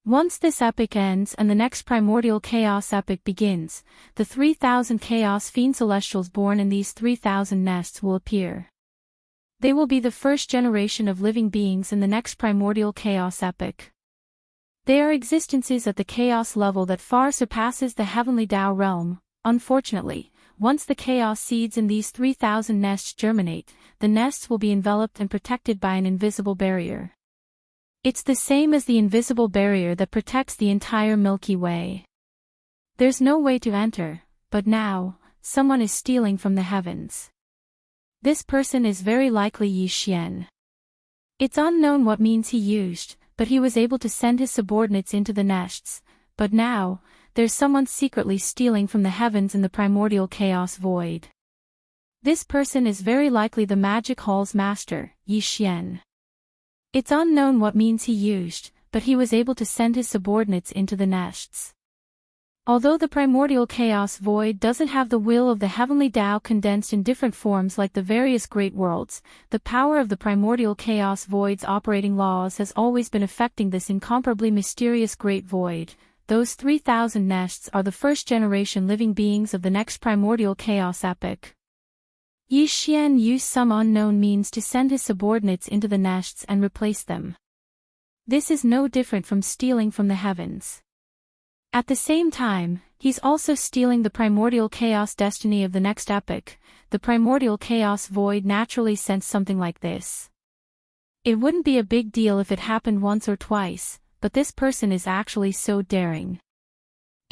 Once this epoch ends and the next primordial chaos epoch begins, the 3,000 chaos fiend celestials born in these 3,000 nests will appear. They will be the first generation of living beings in the next primordial chaos epoch. They are existences at the chaos level that far surpasses the Heavenly Tao realm. Unfortunately, once the chaos seeds in these 3,000 nests germinate, the nests will be enveloped and protected by an invisible barrier. It's the same as the invisible barrier that protects the entire Milky Way. There's no way to enter, but now, someone is stealing from the heavens. This person is very likely Yi Xian. It's unknown what means he used, but he was able to send his subordinates into the nests, but now, there's someone secretly stealing from the heavens in the primordial chaos void. This person is very likely the Magic Hall's master, Yi Xian. It's unknown what means he used, but he was able to send his subordinates into the nests. Although the primordial chaos void doesn't have the will of the heavenly Tao condensed in different forms like the various great worlds, the power of the primordial chaos void's operating laws has always been affecting this incomparably mysterious great void. Those 3,000 nests are the first-generation living beings of the next primordial chaos epoch. Xian used some unknown means to send his subordinates into the nests and replace them. This is no different from stealing from the heavens. At the same time, he's also stealing the primordial chaos destiny of the next epoch. The primordial chaos void naturally sensed something like this. It wouldn't be a big deal if it happened once or twice, but this person is actually so daring.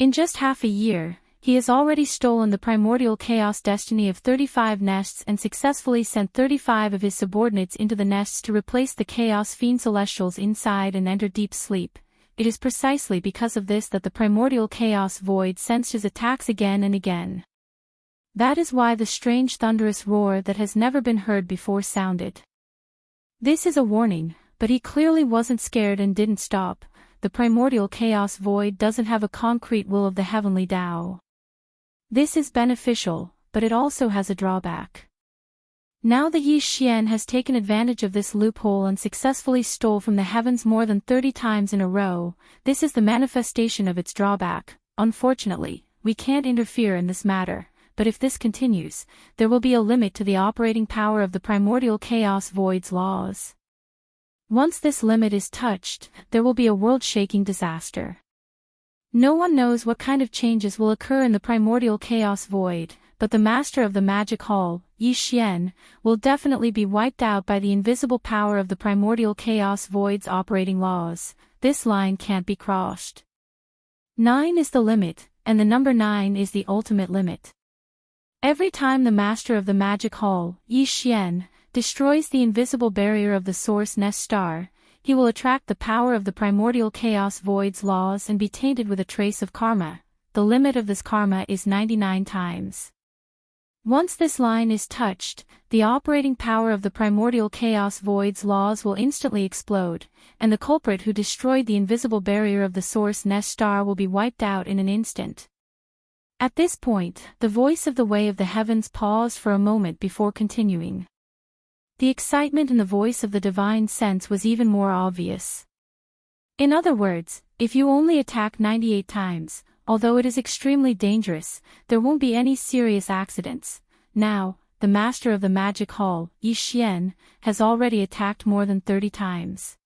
In just half a year, he has already stolen the primordial chaos destiny of 35 nests and successfully sent 35 of his subordinates into the nests to replace the chaos fiend celestials inside and enter deep sleep. It is precisely because of this that the primordial chaos void sensed his attacks again and again. That is why the strange thunderous roar that has never been heard before sounded. This is a warning, but he clearly wasn't scared and didn't stop. The primordial chaos void doesn't have a concrete will of the heavenly Tao. This is beneficial, but it also has a drawback. Now the Xian has taken advantage of this loophole and successfully stole from the heavens more than 30 times in a row. This is the manifestation of its drawback. Unfortunately, we can't interfere in this matter, but if this continues, there will be a limit to the operating power of the primordial chaos void's laws. Once this limit is touched, there will be a world-shaking disaster. No one knows what kind of changes will occur in the primordial chaos void, but the master of the magic hall, Xian, will definitely be wiped out by the invisible power of the primordial chaos void's operating laws. This line can't be crossed. 9 is the limit, and the number 9 is the ultimate limit. Every time the master of the magic hall, Xian, destroys the invisible barrier of the source nest star, he will attract the power of the primordial chaos void's laws and be tainted with a trace of karma. The limit of this karma is 99 times. Once this line is touched, the operating power of the primordial chaos void's laws will instantly explode, and the culprit who destroyed the invisible barrier of the source nest star will be wiped out in an instant. At this point, the voice of the way of the heavens paused for a moment before continuing. The excitement in the voice of the divine sense was even more obvious. In other words, if you only attack 98 times, although it is extremely dangerous, there won't be any serious accidents. Now, the master of the magic hall, Xian, has already attacked more than 30 times.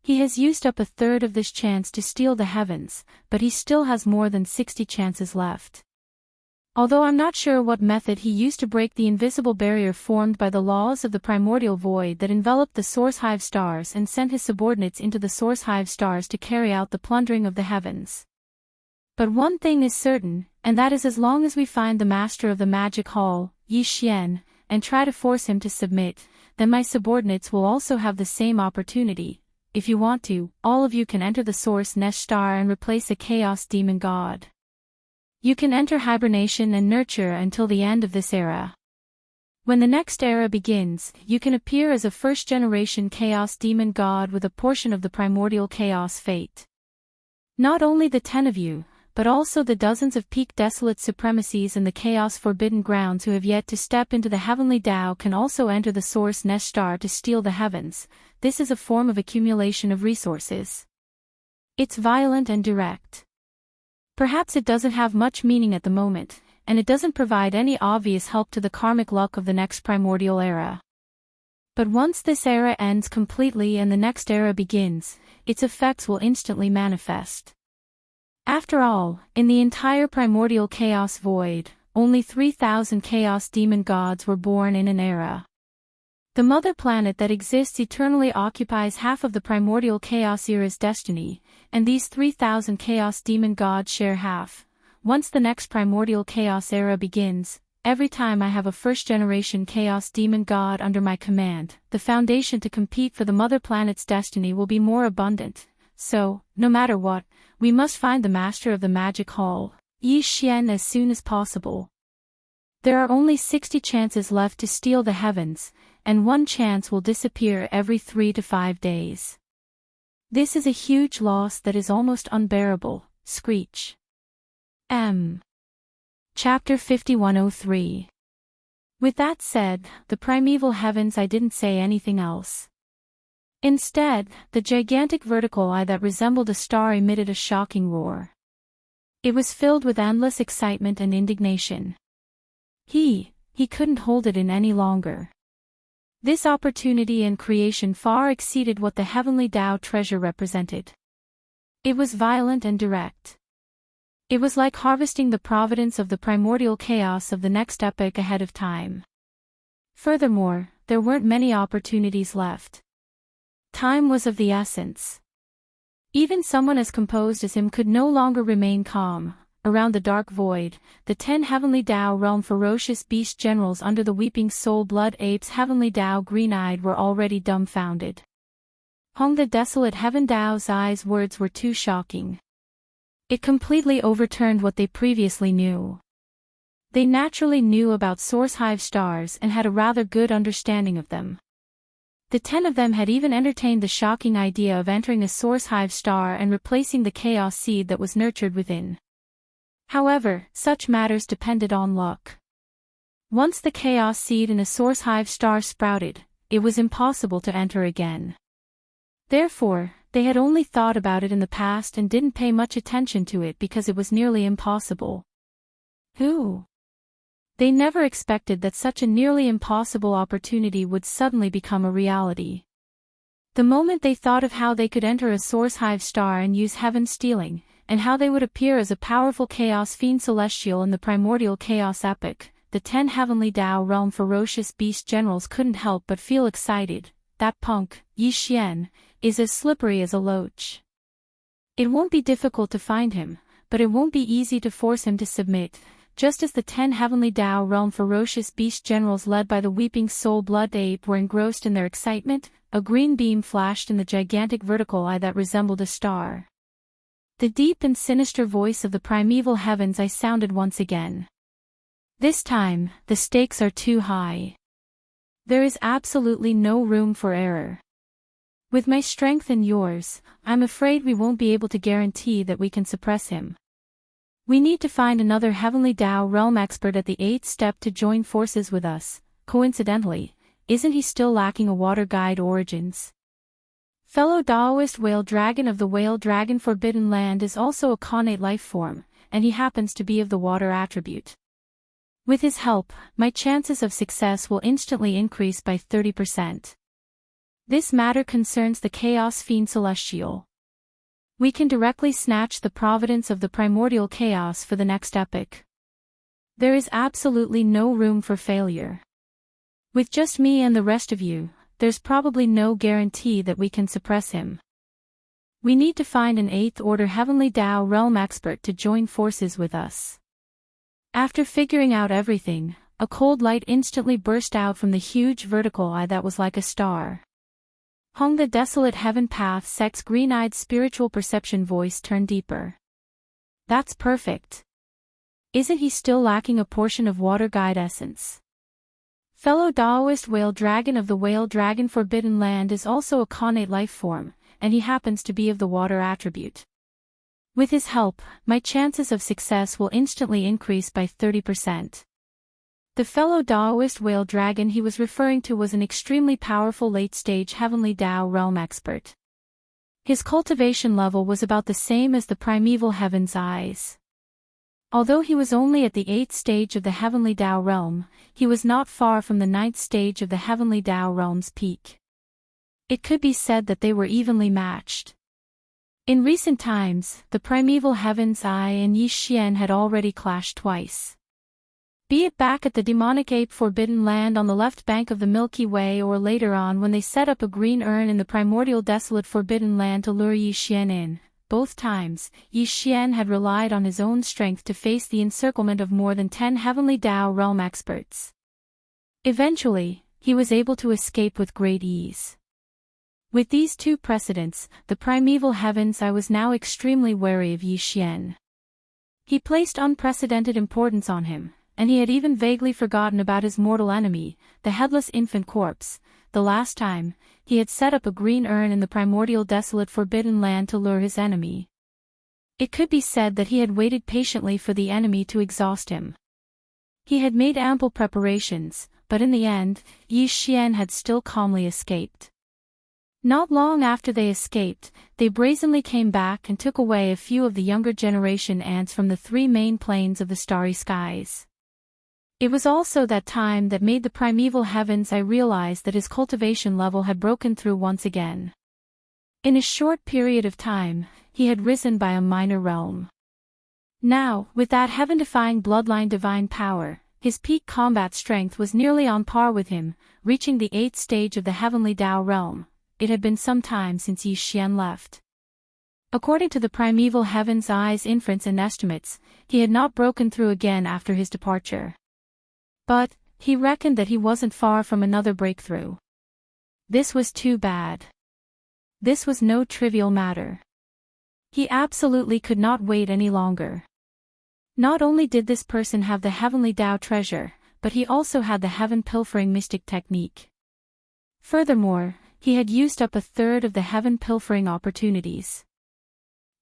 He has used up a third of this chance to steal the heavens, but he still has more than 60 chances left. Although I'm not sure what method he used to break the invisible barrier formed by the laws of the primordial void that enveloped the source hive stars and sent his subordinates into the source hive stars to carry out the plundering of the heavens. But one thing is certain, and that is as long as we find the master of the magic hall, Xian, and try to force him to submit, then my subordinates will also have the same opportunity. If you want to, all of you can enter the source nest star and replace a chaos demon god. You can enter hibernation and nurture until the end of this era. When the next era begins, you can appear as a first-generation chaos demon god with a portion of the primordial chaos fate. Not only the 10 of you, but also the dozens of peak desolate supremacies in the chaos forbidden grounds who have yet to step into the heavenly Tao can also enter the source nest star to steal the heavens. This is a form of accumulation of resources. It's violent and direct. Perhaps it doesn't have much meaning at the moment, and it doesn't provide any obvious help to the karmic luck of the next primordial era. But once this era ends completely and the next era begins, its effects will instantly manifest. After all, in the entire primordial chaos void, only 3,000 chaos demon gods were born in an era. The mother planet that exists eternally occupies half of the primordial chaos era's destiny, and these 3,000 chaos demon gods share half. Once the next primordial chaos era begins, every time I have a first-generation chaos demon god under my command, the foundation to compete for the mother planet's destiny will be more abundant. So, no matter what, we must find the master of the magic hall, Xian, as soon as possible. There are only 60 chances left to steal the heavens, and one chance will disappear every 3 to 5 days. This is a huge loss that is almost unbearable. Screech. Chapter 5103. With that said, the primeval heavens, I didn't say anything else. Instead, the gigantic vertical eye that resembled a star emitted a shocking roar. It was filled with endless excitement and indignation. He couldn't hold it in any longer. This opportunity and creation far exceeded what the heavenly Tao treasure represented. It was violent and direct. It was like harvesting the providence of the primordial chaos of the next epoch ahead of time. Furthermore, there weren't many opportunities left. Time was of the essence. Even someone as composed as him could no longer remain calm. Around the dark void, the 10 heavenly Tao realm ferocious beast generals under the weeping soul blood apes heavenly Tao green-eyed were already dumbfounded. Hong the desolate heaven Tao's eyes words were too shocking. It completely overturned what they previously knew. They naturally knew about source hive stars and had a rather good understanding of them. The 10 of them had even entertained the shocking idea of entering a source hive star and replacing the chaos seed that was nurtured within. However, such matters depended on luck. Once the chaos seed in a source hive star sprouted, it was impossible to enter again. Therefore, they had only thought about it in the past and didn't pay much attention to it because it was nearly impossible. They never expected that such a nearly impossible opportunity would suddenly become a reality. The moment they thought of how they could enter a source hive star and use heaven stealing, and how they would appear as a powerful chaos fiend celestial in the primordial chaos epoch, the 10 heavenly Tao realm ferocious beast generals couldn't help but feel excited. That punk, Xianxia, is as slippery as a loach. It won't be difficult to find him, but it won't be easy to force him to submit. Just as the 10 heavenly Tao realm ferocious beast generals led by the weeping soul blood ape were engrossed in their excitement, a green beam flashed in the gigantic vertical eye that resembled a star. The deep and sinister voice of the primeval heavens I sounded once again. This time, the stakes are too high. There is absolutely no room for error. With my strength and yours, I'm afraid we won't be able to guarantee that we can suppress him. We need to find another heavenly Tao realm expert at the 8th step to join forces with us. Coincidentally, isn't he still lacking a water guide origins? Fellow Daoist whale dragon of the whale dragon forbidden land is also a connate life form, and he happens to be of the water attribute. With his help, my chances of success will instantly increase by 30%. This matter concerns the Chaos Fiend Celestial. We can directly snatch the providence of the primordial chaos for the next epoch. There is absolutely no room for failure. With just me and the rest of you, there's probably no guarantee that we can suppress him. We need to find an 8th order heavenly Tao realm expert to join forces with us. After figuring out everything, a cold light instantly burst out from the huge vertical eye that was like a star. Hung the desolate heaven path sex green-eyed spiritual perception voice turned deeper. That's perfect. Isn't he still lacking a portion of water guide essence? Fellow Daoist whale dragon of the whale dragon forbidden land is also a connate life form, and he happens to be of the water attribute. With his help, my chances of success will instantly increase by 30%. The fellow Daoist whale dragon he was referring to was an extremely powerful late-stage heavenly Tao realm expert. His cultivation level was about the same as the primeval heaven's eyes. Although he was only at the 8th stage of the heavenly Tao realm, he was not far from the 9th stage of the heavenly Tao realm's peak. It could be said that they were evenly matched. In recent times, the primeval heaven's eye and Xianxia had already clashed twice. Be it back at the demonic ape forbidden land on the left bank of the Milky Way or later on when they set up a green urn in the primordial desolate forbidden land to lure Xianxia in, both times, Xianxia had relied on his own strength to face the encirclement of more than 10 heavenly Tao realm experts. Eventually, he was able to escape with great ease. With these two precedents, the primeval heavens I was now extremely wary of Xianxia. He placed unprecedented importance on him, and he had even vaguely forgotten about his mortal enemy, the headless infant corpse, the last time he had set up a green urn in the primordial desolate forbidden land to lure his enemy. It could be said that he had waited patiently for the enemy to exhaust him. He had made ample preparations, but in the end, Xianxia had still calmly escaped. Not long after they escaped, they brazenly came back and took away a few of the younger generation ants from the three main planes of the starry skies. It was also that time that made the primeval heavens I realized that his cultivation level had broken through once again. In a short period of time, he had risen by a minor realm. Now, with that heaven-defying bloodline divine power, his peak combat strength was nearly on par with him, reaching the 8th stage of the heavenly Tao realm. It had been some time since Xianxia left. According to the primeval heaven's eyes inference and estimates, he had not broken through again after his departure. But he reckoned that he wasn't far from another breakthrough. This was too bad. This was no trivial matter. He absolutely could not wait any longer. Not only did this person have the heavenly Tao treasure, but he also had the heaven-pilfering mystic technique. Furthermore, he had used up a third of the heaven-pilfering opportunities.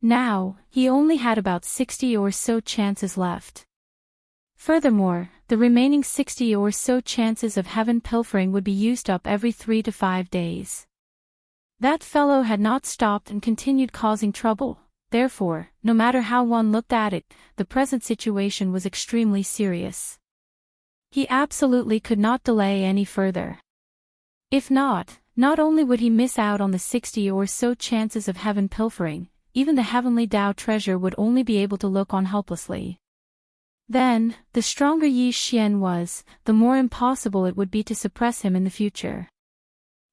Now, he only had about 60 or so chances left. Furthermore, the remaining 60 or so chances of heaven pilfering would be used up every 3 to 5 days. That fellow had not stopped and continued causing trouble, therefore, no matter how one looked at it, the present situation was extremely serious. He absolutely could not delay any further. If not only would he miss out on the 60 or so chances of heaven pilfering, even the heavenly Tao treasure would only be able to look on helplessly. Then, the stronger Xianxia was, the more impossible it would be to suppress him in the future.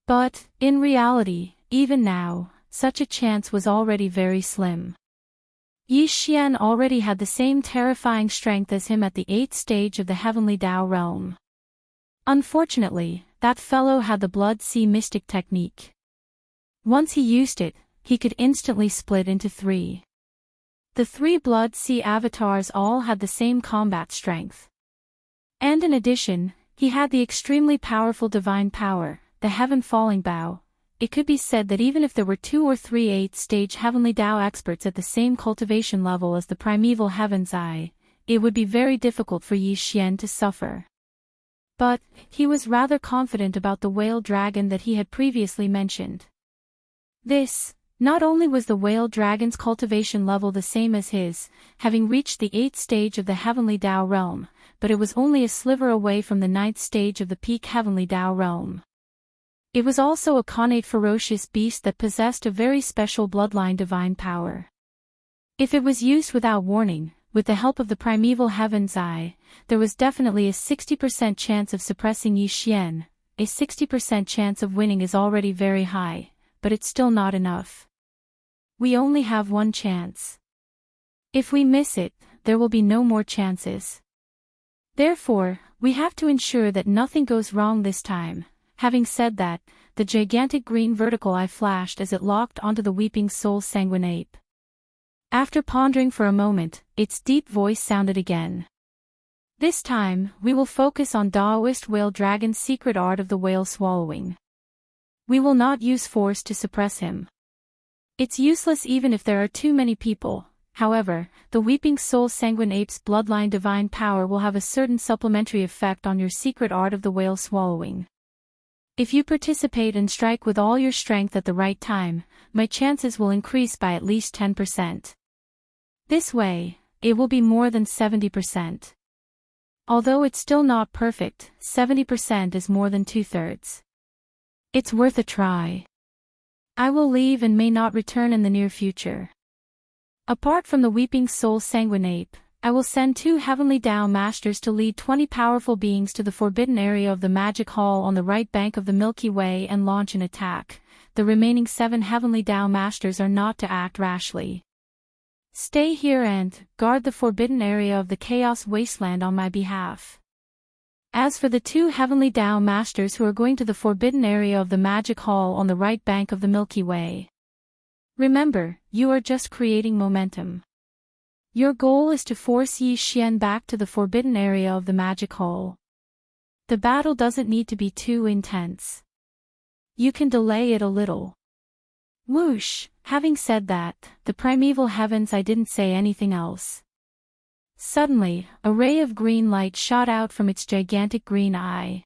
But, in reality, even now, such a chance was already very slim. Xianxia already had the same terrifying strength as him at the 8th stage of the heavenly Tao realm. Unfortunately, that fellow had the blood sea mystic technique. Once he used it, he could instantly split into 3. The 3 blood sea avatars all had the same combat strength. And in addition, he had the extremely powerful divine power, the heaven falling bow. It could be said that even if there were 2 or 3 8th stage heavenly Tao experts at the same cultivation level as the primeval heaven's eye, it would be very difficult for Xianxia to suffer. But, he was rather confident about the whale dragon that he had previously mentioned. Not only was the whale dragon's cultivation level the same as his, having reached the 8th stage of the heavenly Tao realm, but it was only a sliver away from the 9th stage of the peak heavenly Tao realm. It was also a connate ferocious beast that possessed a very special bloodline divine power. If it was used without warning, with the help of the primeval heaven's eye, there was definitely a 60% chance of suppressing Xianxia. A 60% chance of winning is already very high, but it's still not enough. We only have one chance. If we miss it, there will be no more chances. Therefore, we have to ensure that nothing goes wrong this time. Having said that, the gigantic green vertical eye flashed as it locked onto the weeping soul's sanguine ape. After pondering for a moment, its deep voice sounded again. This time, we will focus on Daoist whale dragon's secret art of the whale swallowing. We will not use force to suppress him. It's useless even if there are too many people. However, the weeping soul sanguine ape's bloodline divine power will have a certain supplementary effect on your secret art of the whale swallowing. If you participate and strike with all your strength at the right time, my chances will increase by at least 10%. This way, it will be more than 70%. Although it's still not perfect, 70% is more than 2/3. It's worth a try. I will leave and may not return in the near future. Apart from the weeping soul sanguine ape, I will send 2 heavenly Tao masters to lead 20 powerful beings to the forbidden area of the magic hall on the right bank of the Milky Way and launch an attack. The remaining 7 heavenly Tao masters are not to act rashly. Stay here and guard the forbidden area of the chaos wasteland on my behalf. As for the 2 heavenly Tao masters who are going to the forbidden area of the magic hall on the right bank of the Milky Way, remember, you are just creating momentum. Your goal is to force Yi Xian back to the forbidden area of the magic hall. The battle doesn't need to be too intense. You can delay it a little. Whoosh! Having said that, the primeval heavens, I didn't say anything else. Suddenly, a ray of green light shot out from its gigantic green eye.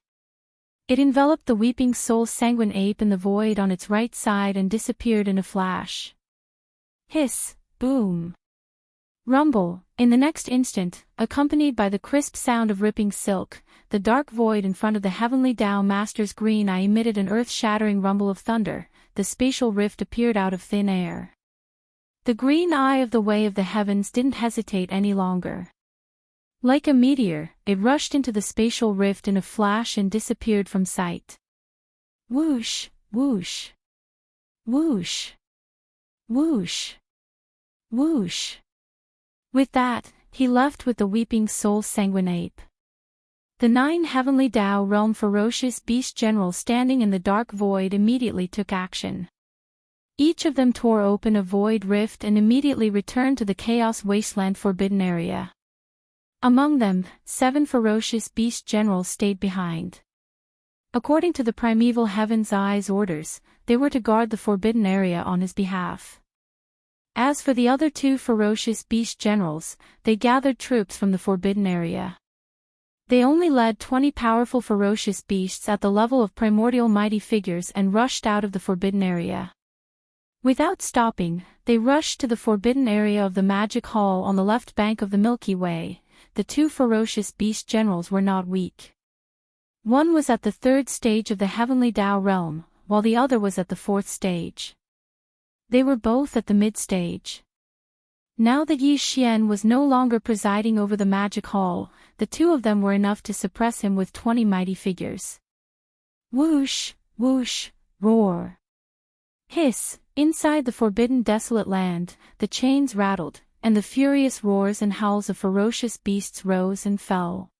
It enveloped the weeping soul sanguine ape in the void on its right side and disappeared in a flash. Hiss, boom, rumble. In the next instant, accompanied by the crisp sound of ripping silk, the dark void in front of the heavenly Tao Master's green eye emitted an earth-shattering rumble of thunder. The spatial rift appeared out of thin air. The green eye of the way of the heavens didn't hesitate any longer. Like a meteor, it rushed into the spatial rift in a flash and disappeared from sight. Whoosh, whoosh, whoosh, whoosh, whoosh. With that, he left with the weeping soul sanguine ape. The 9 heavenly Tao realm ferocious beast generals standing in the dark void immediately took action. Each of them tore open a void rift and immediately returned to the chaos wasteland forbidden area. Among them, 7 ferocious beast generals stayed behind. According to the primeval heaven's eye's orders, they were to guard the forbidden area on his behalf. As for the other 2 ferocious beast generals, they gathered troops from the forbidden area. They only led 20 powerful ferocious beasts at the level of primordial mighty figures and rushed out of the forbidden area. Without stopping, they rushed to the forbidden area of the magic hall on the left bank of the Milky Way. The 2 ferocious beast generals were not weak. One was at the 3rd stage of the heavenly Tao realm, while the other was at the 4th stage. They were both at the mid-stage. Now that Yi Xian was no longer presiding over the magic hall, the 2 of them were enough to suppress him with 20 mighty figures. Whoosh, whoosh, roar. Hiss, inside the forbidden desolate land, the chains rattled, and the furious roars and howls of ferocious beasts rose and fell.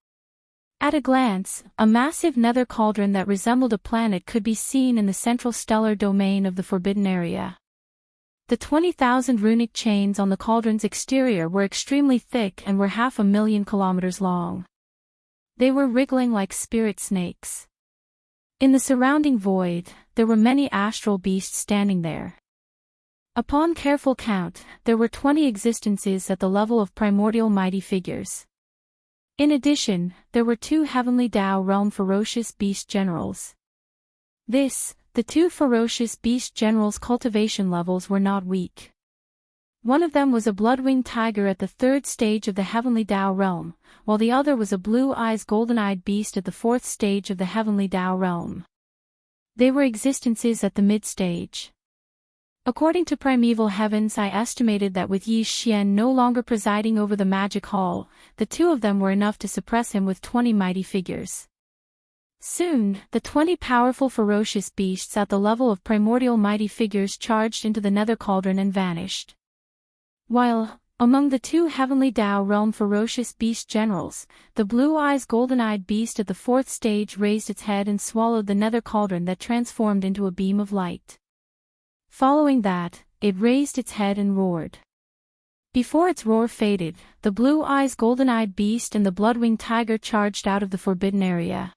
At a glance, a massive nether cauldron that resembled a planet could be seen in the central stellar domain of the forbidden area. The 20,000 runic chains on the cauldron's exterior were extremely thick and were 500,000 kilometers long. They were wriggling like spirit snakes. In the surrounding void, there were many astral beasts standing there. Upon careful count, there were 20 existences at the level of primordial mighty figures. In addition, there were 2 heavenly Tao realm ferocious beast generals. The 2 ferocious beast generals' cultivation levels were not weak. One of them was a blood-winged tiger at the 3rd stage of the heavenly Tao realm, while the other was a blue-eyes golden-eyed beast at the 4th stage of the heavenly Tao realm. They were existences at the mid-stage. According to primeval heavens, I estimated that with Yi Xian no longer presiding over the magic hall, the 2 of them were enough to suppress him with 20 mighty figures. Soon, the 20 powerful ferocious beasts at the level of primordial mighty figures charged into the nether cauldron and vanished. While, among the 2 heavenly Tao realm ferocious beast generals, the blue-eyes golden-eyed beast at the 4th stage raised its head and swallowed the nether cauldron that transformed into a beam of light. Following that, it raised its head and roared. Before its roar faded, the blue-eyes golden-eyed beast and the blood-winged tiger charged out of the forbidden area.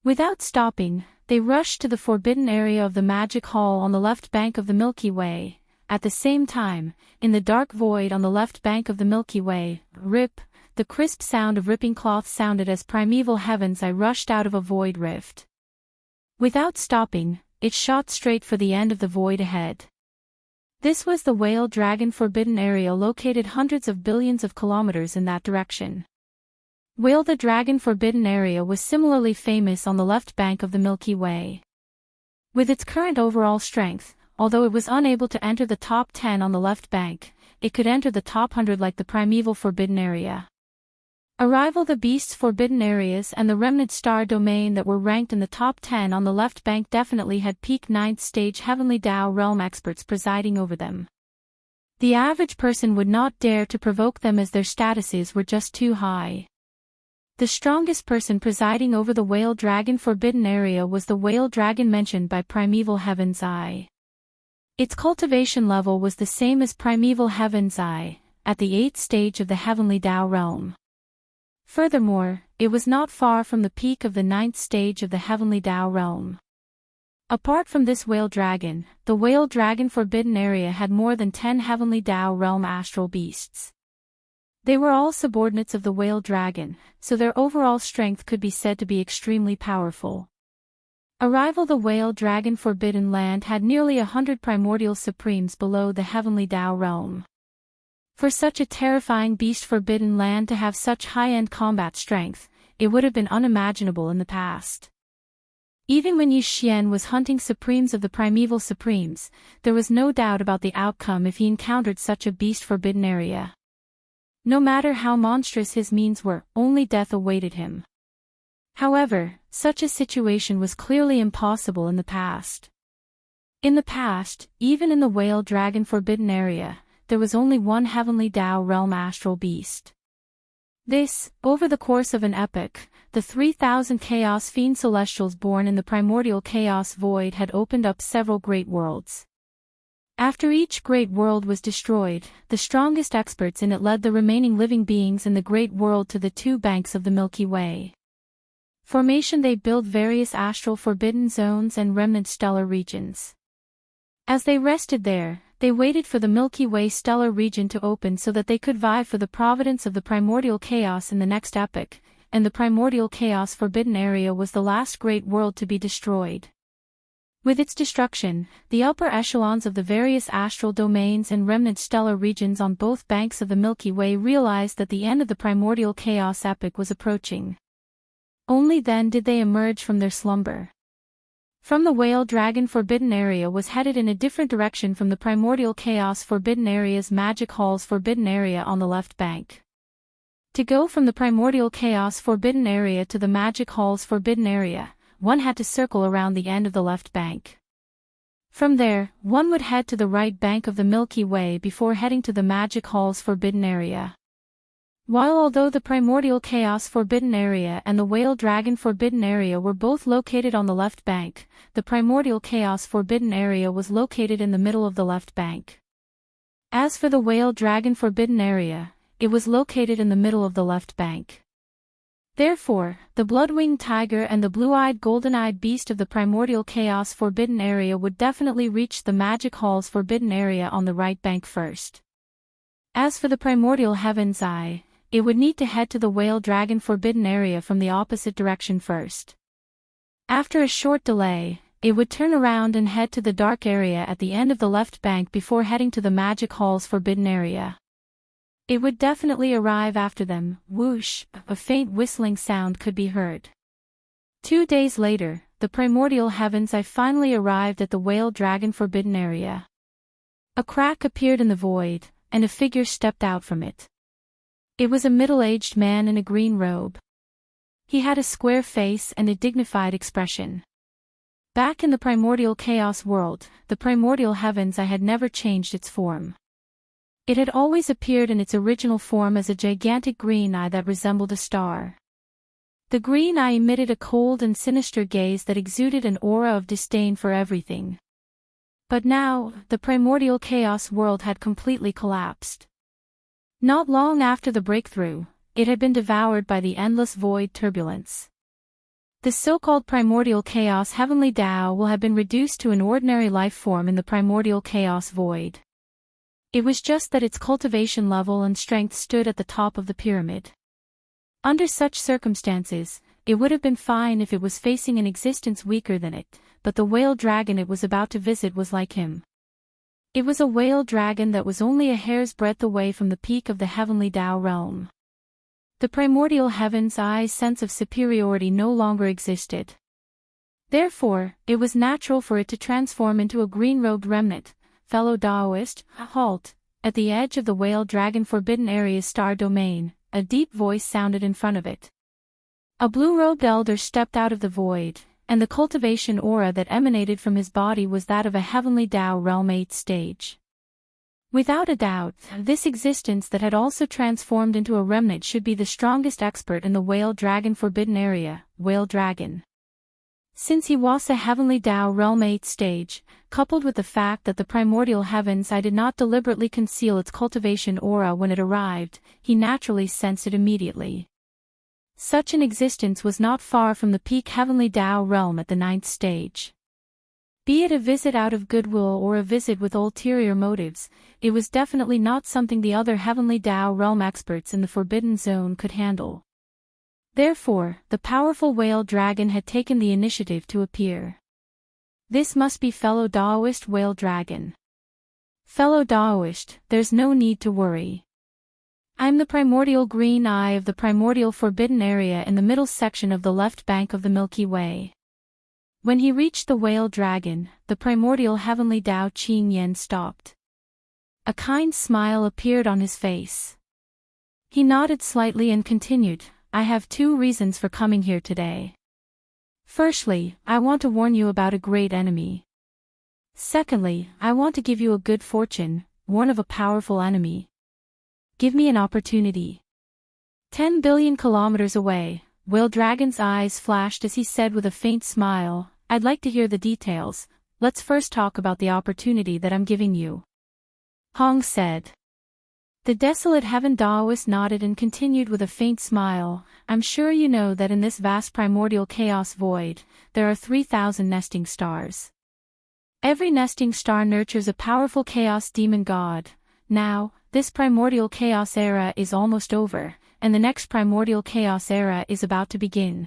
Without stopping, they rushed to the forbidden area of the magic hall on the left bank of the Milky Way. At the same time, in the dark void on the left bank of the Milky Way, rip, the crisp sound of ripping cloth sounded as primeval heavens I rushed out of a void rift. Without stopping, it shot straight for the end of the void ahead. This was the whale dragon forbidden area located hundreds of billions of kilometers in that direction. Whale the Dragon Forbidden Area was similarly famous on the left bank of the Milky Way. With its current overall strength, although it was unable to enter the top 10 on the left bank, it could enter the top 100 like the primeval Forbidden Area. Arrival the Beast's Forbidden Areas and the Remnant Star Domain that were ranked in the top 10 on the left bank definitely had peak 9th stage Heavenly Tao realm experts presiding over them. The average person would not dare to provoke them as their statuses were just too high. The strongest person presiding over the Whale Dragon Forbidden Area was the Whale Dragon mentioned by Primeval Heaven's Eye. Its cultivation level was the same as Primeval Heaven's Eye, at the 8th stage of the heavenly Tao realm. Furthermore, it was not far from the peak of the 9th stage of the heavenly Tao realm. Apart from this whale dragon, the whale dragon forbidden area had more than 10 heavenly Tao realm astral beasts. They were all subordinates of the whale dragon, so their overall strength could be said to be extremely powerful. Arrival: the whale dragon forbidden land had nearly 100 primordial supremes below the heavenly Tao realm. For such a terrifying beast forbidden land to have such high-end combat strength, it would have been unimaginable in the past. Even when Xianxia was hunting supremes of the primeval supremes, there was no doubt about the outcome if he encountered such a beast forbidden area. No matter how monstrous his means were, only death awaited him. However, such a situation was clearly impossible in the past. In the past, even in the whale dragon forbidden area, there was only one heavenly Tao realm astral beast. This, over the course of an epoch, the 3,000 Chaos Fiend Celestials born in the primordial chaos void had opened up several great worlds. After each great world was destroyed, the strongest experts in it led the remaining living beings in the great world to the 2 banks of the Milky Way. Formation: they built various astral forbidden zones and remnant stellar regions. As they rested there, they waited for the Milky Way stellar region to open so that they could vie for the providence of the primordial chaos in the next epoch, and the primordial chaos forbidden area was the last great world to be destroyed. With its destruction, the upper echelons of the various astral domains and remnant stellar regions on both banks of the Milky Way realized that the end of the primordial chaos epoch was approaching. Only then did they emerge from their slumber. From the whale dragon forbidden area was headed in a different direction from the primordial chaos forbidden area's magic halls forbidden area on the left bank. To go from the primordial chaos forbidden area to the magic halls forbidden area, one had to circle around the end of the left bank. From there, one would head to the right bank of the Milky Way before heading to the magic halls forbidden area. Although the primordial chaos forbidden area and the whale dragon forbidden area were both located on the left bank, the primordial chaos forbidden area was located in the middle of the left bank. As for the whale dragon forbidden area, it was located in the middle of the left bank. Therefore, the blood-winged tiger and the blue-eyed golden-eyed beast of the primordial chaos forbidden area would definitely reach the magic halls forbidden area on the right bank first. As for the primordial heaven's eye, it would need to head to the whale dragon forbidden area from the opposite direction first. After a short delay, it would turn around and head to the dark area at the end of the left bank before heading to the magic halls forbidden area. It would definitely arrive after them. Whoosh, a faint whistling sound could be heard. 2 days later, the primordial heaven's eye finally arrived at the whale dragon forbidden area. A crack appeared in the void, and a figure stepped out from it. It was a middle-aged man in a green robe. He had a square face and a dignified expression. Back in the primordial chaos world, the primordial heaven's eye had never changed its form. It had always appeared in its original form as a gigantic green eye that resembled a star. The green eye emitted a cold and sinister gaze that exuded an aura of disdain for everything. But now, the primordial chaos world had completely collapsed. Not long after the breakthrough, it had been devoured by the endless void turbulence. The so-called primordial chaos heavenly Tao will have been reduced to an ordinary life form in the primordial chaos void. It was just that its cultivation level and strength stood at the top of the pyramid. Under such circumstances, it would have been fine if it was facing an existence weaker than it, but the whale dragon it was about to visit was like him. It was a whale dragon that was only a hair's breadth away from the peak of the heavenly Tao realm. The primordial heaven's eye's sense of superiority no longer existed. Therefore, it was natural for it to transform into a green-robed remnant, fellow Taoist. Halt! At the edge of the whale dragon forbidden area's star domain, a deep voice sounded in front of it. A blue-robed elder stepped out of the void, and the cultivation aura that emanated from his body was that of a heavenly Tao realm 8th stage. Without a doubt, this existence that had also transformed into a remnant should be the strongest expert in the whale dragon forbidden area, whale dragon. Since he was a heavenly Tao realm 8th stage, coupled with the fact that the primordial heavens I did not deliberately conceal its cultivation aura when it arrived, he naturally sensed it immediately. Such an existence was not far from the peak heavenly Tao realm at the 9th stage. Be it a visit out of goodwill or a visit with ulterior motives, it was definitely not something the other heavenly Tao realm experts in the Forbidden Zone could handle. Therefore, the powerful whale dragon had taken the initiative to appear. This must be fellow Daoist whale dragon. Fellow Daoist, there's no need to worry. I'm the primordial green eye of the primordial forbidden area in the middle section of the left bank of the Milky Way. When he reached the whale dragon, the primordial heavenly Tao Qing Yen stopped. A kind smile appeared on his face. He nodded slightly and continued, I have 2 reasons for coming here today. Firstly, I want to warn you about a great enemy. Secondly, I want to give you a good fortune, warn of a powerful enemy. Give me an opportunity. 10 billion kilometers away, Whale Dragon's eyes flashed as he said with a faint smile, I'd like to hear the details, let's first talk about the opportunity that I'm giving you. Hong said. The desolate heaven Daoist nodded and continued with a faint smile, I'm sure you know that in this vast primordial chaos void, there are 3,000 nesting stars. Every nesting star nurtures a powerful chaos demon god. Now, this primordial chaos era is almost over, and the next primordial chaos era is about to begin.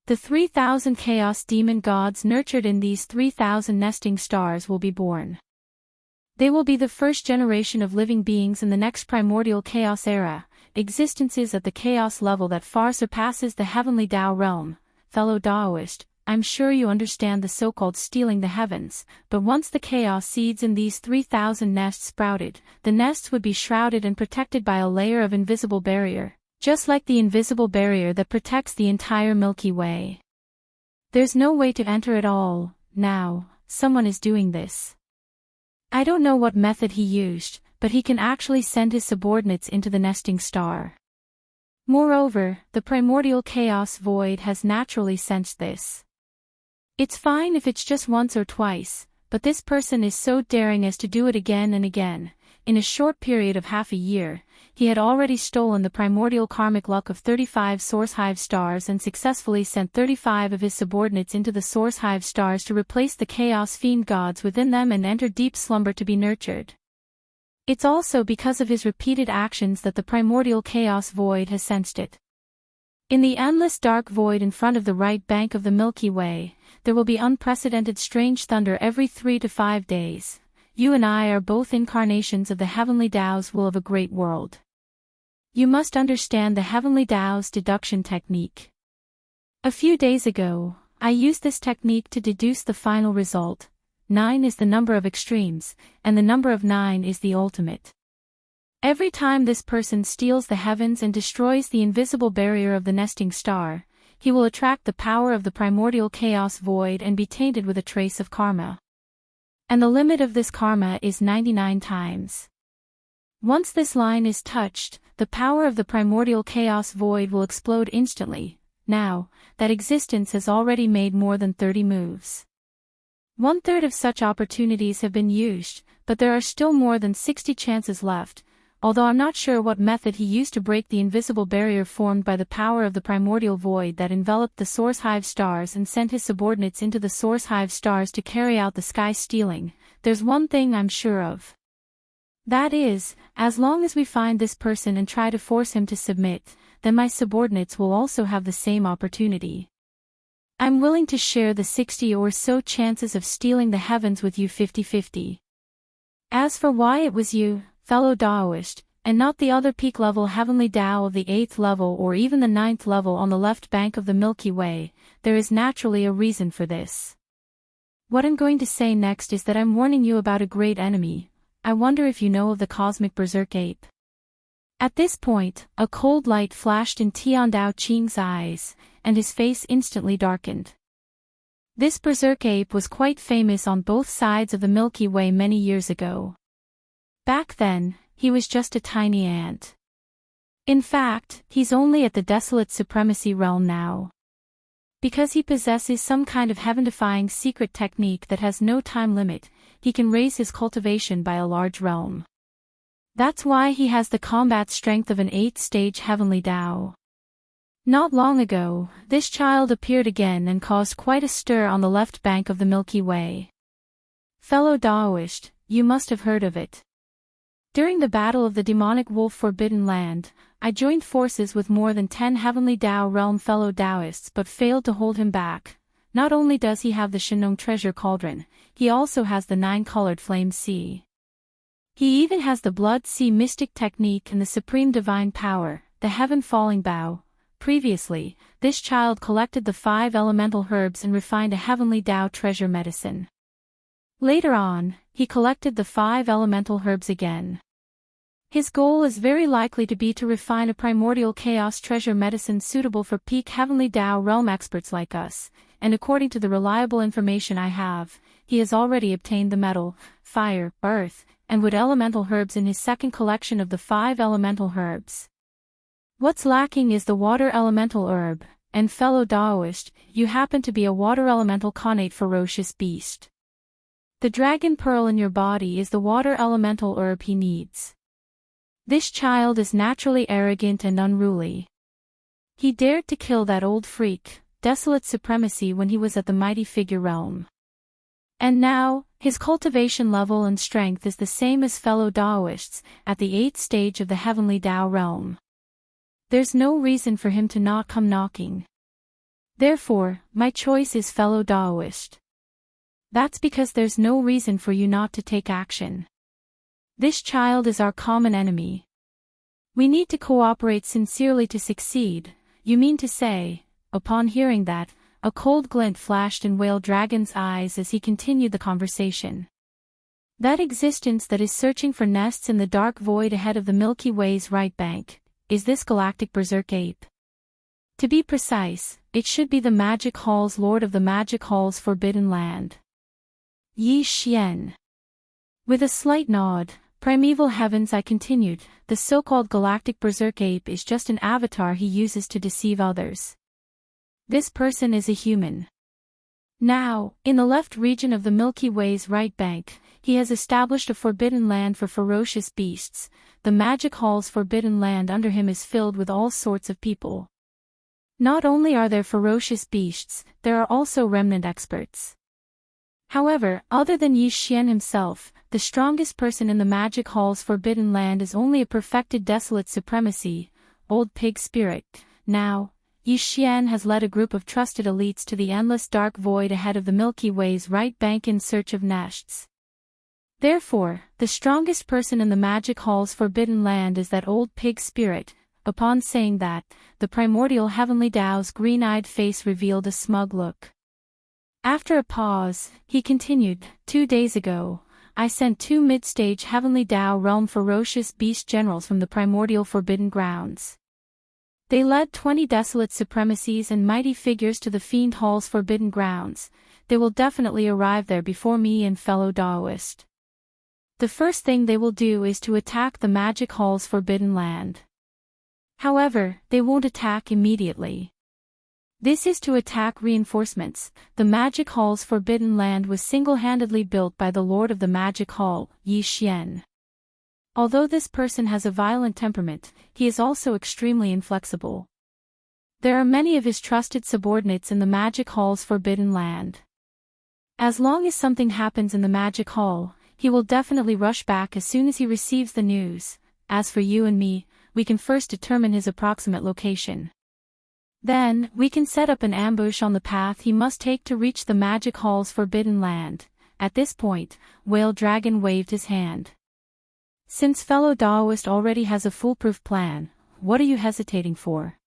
The 3,000 chaos demon gods nurtured in these 3,000 nesting stars will be born. They will be the first generation of living beings in the next primordial chaos era, existences at the chaos level that far surpasses the heavenly Tao realm. Fellow Daoist, I'm sure you understand the so-called stealing the heavens, but once the chaos seeds in these 3,000 nests sprouted, the nests would be shrouded and protected by a layer of invisible barrier, just like the invisible barrier that protects the entire Milky Way. There's no way to enter at all. Now, someone is doing this. I don't know what method he used, but he can actually send his subordinates into the nesting star. Moreover, the primordial chaos void has naturally sensed this. It's fine if it's just once or twice, but this person is so daring as to do it again and again. In a short period of half a year, he had already stolen the primordial karmic luck of 35 source hive stars and successfully sent 35 of his subordinates into the source hive stars to replace the chaos fiend gods within them and enter deep slumber to be nurtured. It's also because of his repeated actions that the primordial chaos void has sensed it. In the endless dark void in front of the right bank of the Milky Way, there will be unprecedented strange thunder every 3 to 5 days. You and I are both incarnations of the heavenly Tao's will of a great world. You must understand the heavenly Tao's deduction technique. A few days ago, I used this technique to deduce the final result. 9 is the number of extremes, and the number of 9 is the ultimate. Every time this person steals the heavens and destroys the invisible barrier of the nesting star, he will attract the power of the primordial chaos void and be tainted with a trace of karma. And the limit of this karma is 99 times. Once this line is touched, the power of the primordial chaos void will explode instantly. Now, that existence has already made more than 30 moves. 1/3 of such opportunities have been used, but there are still more than 60 chances left. Although I'm not sure what method he used to break the invisible barrier formed by the power of the primordial void that enveloped the source hive stars and sent his subordinates into the source hive stars to carry out the sky stealing, there's one thing I'm sure of. That is, as long as we find this person and try to force him to submit, then my subordinates will also have the same opportunity. I'm willing to share the 60 or so chances of stealing the heavens with you 50-50. As for why it was you, fellow Daoist, and not the other peak-level heavenly Tao of the 8th level or even the 9th level on the left bank of the Milky Way, there is naturally a reason for this. What I'm going to say next is that I'm warning you about a great enemy. I wonder if you know of the cosmic berserk ape. At this point, a cold light flashed in Tian Dao Qing's eyes, and his face instantly darkened. This berserk ape was quite famous on both sides of the Milky Way many years ago. Back then, he was just a tiny ant. In fact, he's only at the desolate supremacy realm now. Because he possesses some kind of heaven-defying secret technique that has no time limit, he can raise his cultivation by a large realm. That's why he has the combat strength of an 8th-stage heavenly Tao. Not long ago, this child appeared again and caused quite a stir on the left bank of the Milky Way. Fellow Daoist, you must have heard of it. During the battle of the demonic wolf Forbidden Land, I joined forces with more than 10 heavenly Tao realm fellow Taoists but failed to hold him back. Not only does he have the Shenong treasure cauldron, he also has the 9-colored flame sea. He even has the blood sea mystic technique and the supreme divine power, the heaven falling bow. Previously, this child collected the 5 elemental herbs and refined a heavenly Tao treasure medicine. Later on, he collected the 5 elemental herbs again. His goal is very likely to be to refine a primordial chaos treasure medicine suitable for peak heavenly Tao realm experts like us, and according to the reliable information I have, he has already obtained the metal, fire, earth, and wood elemental herbs in his second collection of the 5 elemental herbs. What's lacking is the water elemental herb, and fellow Daoist, you happen to be a water elemental connate ferocious beast. The dragon pearl in your body is the water elemental herb he needs. This child is naturally arrogant and unruly. He dared to kill that old freak, Desolate Supremacy, when he was at the mighty figure realm. And now, his cultivation level and strength is the same as fellow Daoists, at the 8th stage of the heavenly Tao realm. There's no reason for him to not come knocking. Therefore, my choice is fellow Daoist. That's because there's no reason for you not to take action. This child is our common enemy. We need to cooperate sincerely to succeed, you mean to say. Upon hearing that, a cold glint flashed in Whale Dragon's eyes as he continued the conversation. That existence that is searching for nests in the dark void ahead of the Milky Way's right bank, is this galactic berserk ape. To be precise, it should be the Magic Hall's Lord of the Magic Hall's Forbidden Land. Yi Xian. With a slight nod, Primeval Heavens, I continued, the so-called galactic berserk ape is just an avatar he uses to deceive others. This person is a human. Now, in the left region of the Milky Way's right bank, he has established a forbidden land for ferocious beasts. The Magic Hall's forbidden land under him is filled with all sorts of people. Not only are there ferocious beasts, there are also remnant experts. However, other than Yi Xian himself, the strongest person in the Magic Hall's forbidden land is only a perfected Desolate Supremacy, Old Pig Spirit. Now, Yi Xian has led a group of trusted elites to the endless dark void ahead of the Milky Way's right bank in search of nests. Therefore, the strongest person in the Magic Hall's forbidden land is that Old Pig Spirit. Upon saying that, the primordial heavenly Tao's green-eyed face revealed a smug look. After a pause, he continued, 2 days ago, I sent 2 mid-stage heavenly Tao realm ferocious beast generals from the primordial forbidden grounds. They led 20 desolate supremacies and mighty figures to the Fiend Hall's forbidden grounds. They will definitely arrive there before me and fellow Daoist. The first thing they will do is to attack the Magic Hall's forbidden land. However, they won't attack immediately. This is to attack reinforcements. The Magic Hall's forbidden land was single-handedly built by the Lord of the Magic Hall, Yi Xian. Although this person has a violent temperament, he is also extremely inflexible. There are many of his trusted subordinates in the Magic Hall's forbidden land. As long as something happens in the Magic Hall, he will definitely rush back as soon as he receives the news. As for you and me, we can first determine his approximate location. Then, we can set up an ambush on the path he must take to reach the Magic Hall's forbidden land. At this point, Whale Dragon waved his hand. Since fellow Daoist already has a foolproof plan, what are you hesitating for?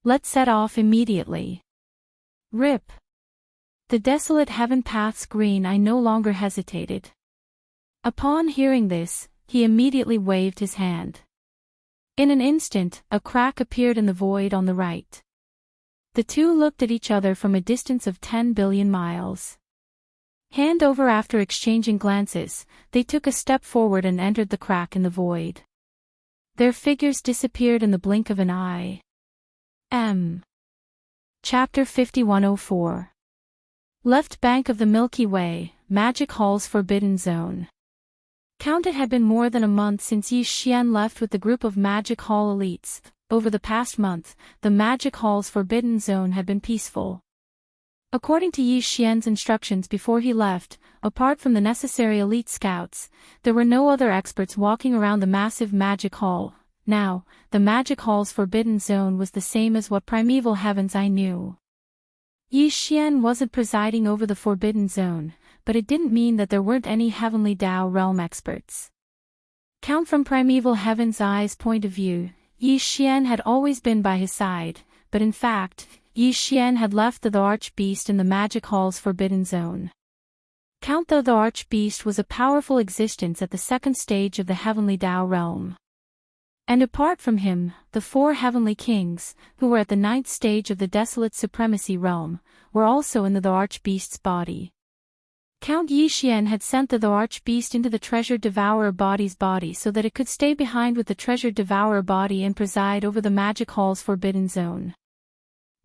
Let's set off immediately. Rip. The desolate heaven path's green eye no longer hesitated. Upon hearing this, he immediately waved his hand. In an instant, a crack appeared in the void on the right. The two looked at each other from a distance of 10 billion miles. Hand over after exchanging glances, they took a step forward and entered the crack in the void. Their figures disappeared in the blink of an eye. Chapter 5104. Left bank of the Milky Way, Magic Hall's Forbidden Zone. Count it had been more than a month since Yi Xian left with the group of Magic Hall elites. Over the past month, the Magic Hall's Forbidden Zone had been peaceful. According to Yi Xian's instructions before he left, apart from the necessary elite scouts, there were no other experts walking around the massive Magic Hall. Now, the Magic Hall's Forbidden Zone was the same as what primeval heavens I knew. Yi Xian wasn't presiding over the Forbidden Zone, but it didn't mean that there weren't any Heavenly Dao realm experts. Count from primeval heaven's eye's point of view, Yi Xian had always been by his side, but in fact, Yi Xian had left the Archbeast in the Magic Hall's Forbidden Zone. Count though the Archbeast was a powerful existence at the second stage of the Heavenly Dao realm. And apart from him, the four heavenly kings, who were at the ninth stage of the Desolate Supremacy realm, were also in the Archbeast's body. Count Yi Xian had sent the Archbeast into the Treasure Devourer body's body so that it could stay behind with the Treasure Devourer body and preside over the Magic Hall's Forbidden Zone.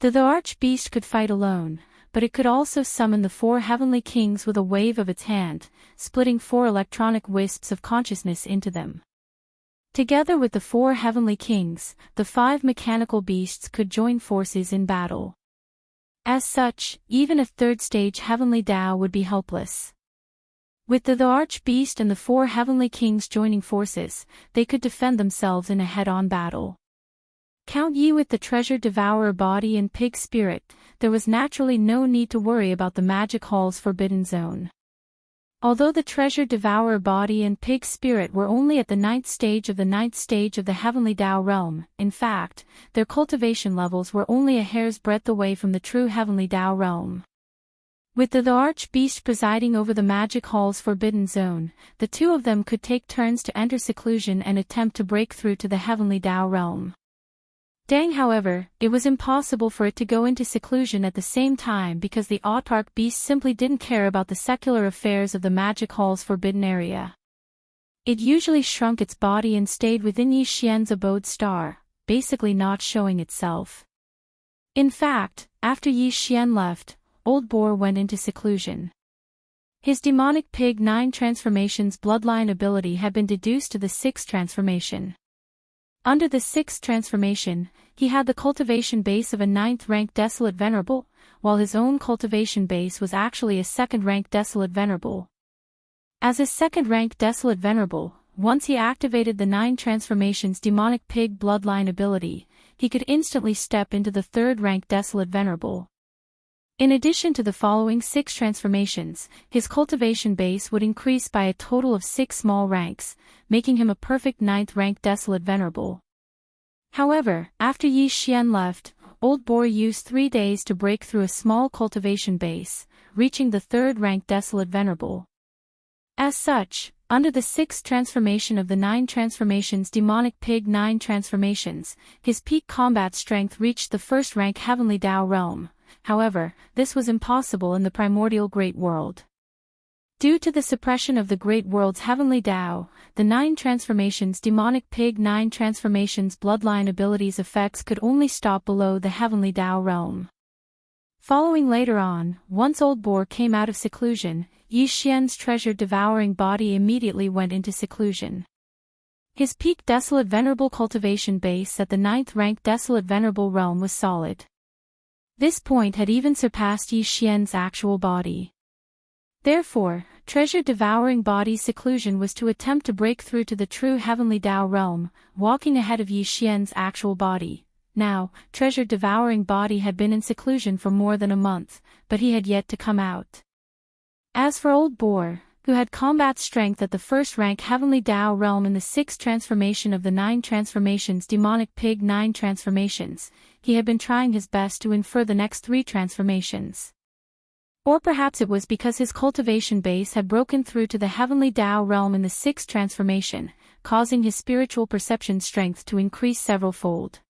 The Archbeast could fight alone, but it could also summon the four heavenly kings with a wave of its hand, splitting four electronic wisps of consciousness into them. Together with the four heavenly kings, the five mechanical beasts could join forces in battle. As such, even a third-stage heavenly Dao would be helpless. With the Archbeast and the four heavenly kings joining forces, they could defend themselves in a head-on battle. Count Yi with the Treasure Devourer body and pig spirit, there was naturally no need to worry about the Magic Hall's Forbidden Zone. Although the Treasure Devourer body and pig spirit were only at the ninth stage of the Heavenly Dao realm, in fact, their cultivation levels were only a hair's breadth away from the true Heavenly Dao realm. With the Archbeast presiding over the Magic Hall's Forbidden Zone, the two of them could take turns to enter seclusion and attempt to break through to the Heavenly Dao realm. However, it was impossible for it to go into seclusion at the same time because the Archbeast simply didn't care about the secular affairs of the Magic Hall's forbidden area. It usually shrunk its body and stayed within Yi Xian's abode star, basically not showing itself. In fact, after Yi Xian left, Old Boar went into seclusion. His demonic pig 9 transformations bloodline ability had been deduced to the 6th transformation. Under the 6th transformation, he had the cultivation base of a 9th-rank Desolate Venerable, while his own cultivation base was actually a 2nd-rank Desolate Venerable. As a 2nd-rank Desolate Venerable, once he activated the 9 transformations demonic pig bloodline ability, he could instantly step into the 3rd-rank Desolate Venerable. In addition to the following 6 transformations, his cultivation base would increase by a total of 6 small ranks, making him a perfect 9th-rank Desolate Venerable. However, after Yi Xian left, Old Boar used 3 days to break through a small cultivation base, reaching the 3rd-rank Desolate Venerable. As such, under the 6th transformation of the 9 transformations demonic pig 9 transformations, his peak combat strength reached the 1st-rank Heavenly Dao realm. However, this was impossible in the primordial Great World. Due to the suppression of the Great World's Heavenly Dao, the 9 transformations demonic pig 9 transformations bloodline abilities effects could only stop below the Heavenly Dao realm. Following later on, once Old Boar came out of seclusion, Yi Xian's treasure-devouring body immediately went into seclusion. His peak Desolate Venerable cultivation base at the 9th-rank Desolate Venerable realm was solid. This point had even surpassed Yi Xian's actual body. Therefore, treasure-devouring body seclusion was to attempt to break through to the true Heavenly Dao realm, walking ahead of Yi Xian's actual body. Now, treasure-devouring body had been in seclusion for more than a month, but he had yet to come out. As for Old Boar, who had combat strength at the 1st-rank Heavenly Dao realm in the 6th transformation of the 9 transformations demonic pig 9 transformations, he had been trying his best to infer the next 3 transformations. Or perhaps it was because his cultivation base had broken through to the Heavenly Dao realm in the 6th transformation, causing his spiritual perception strength to increase several-fold.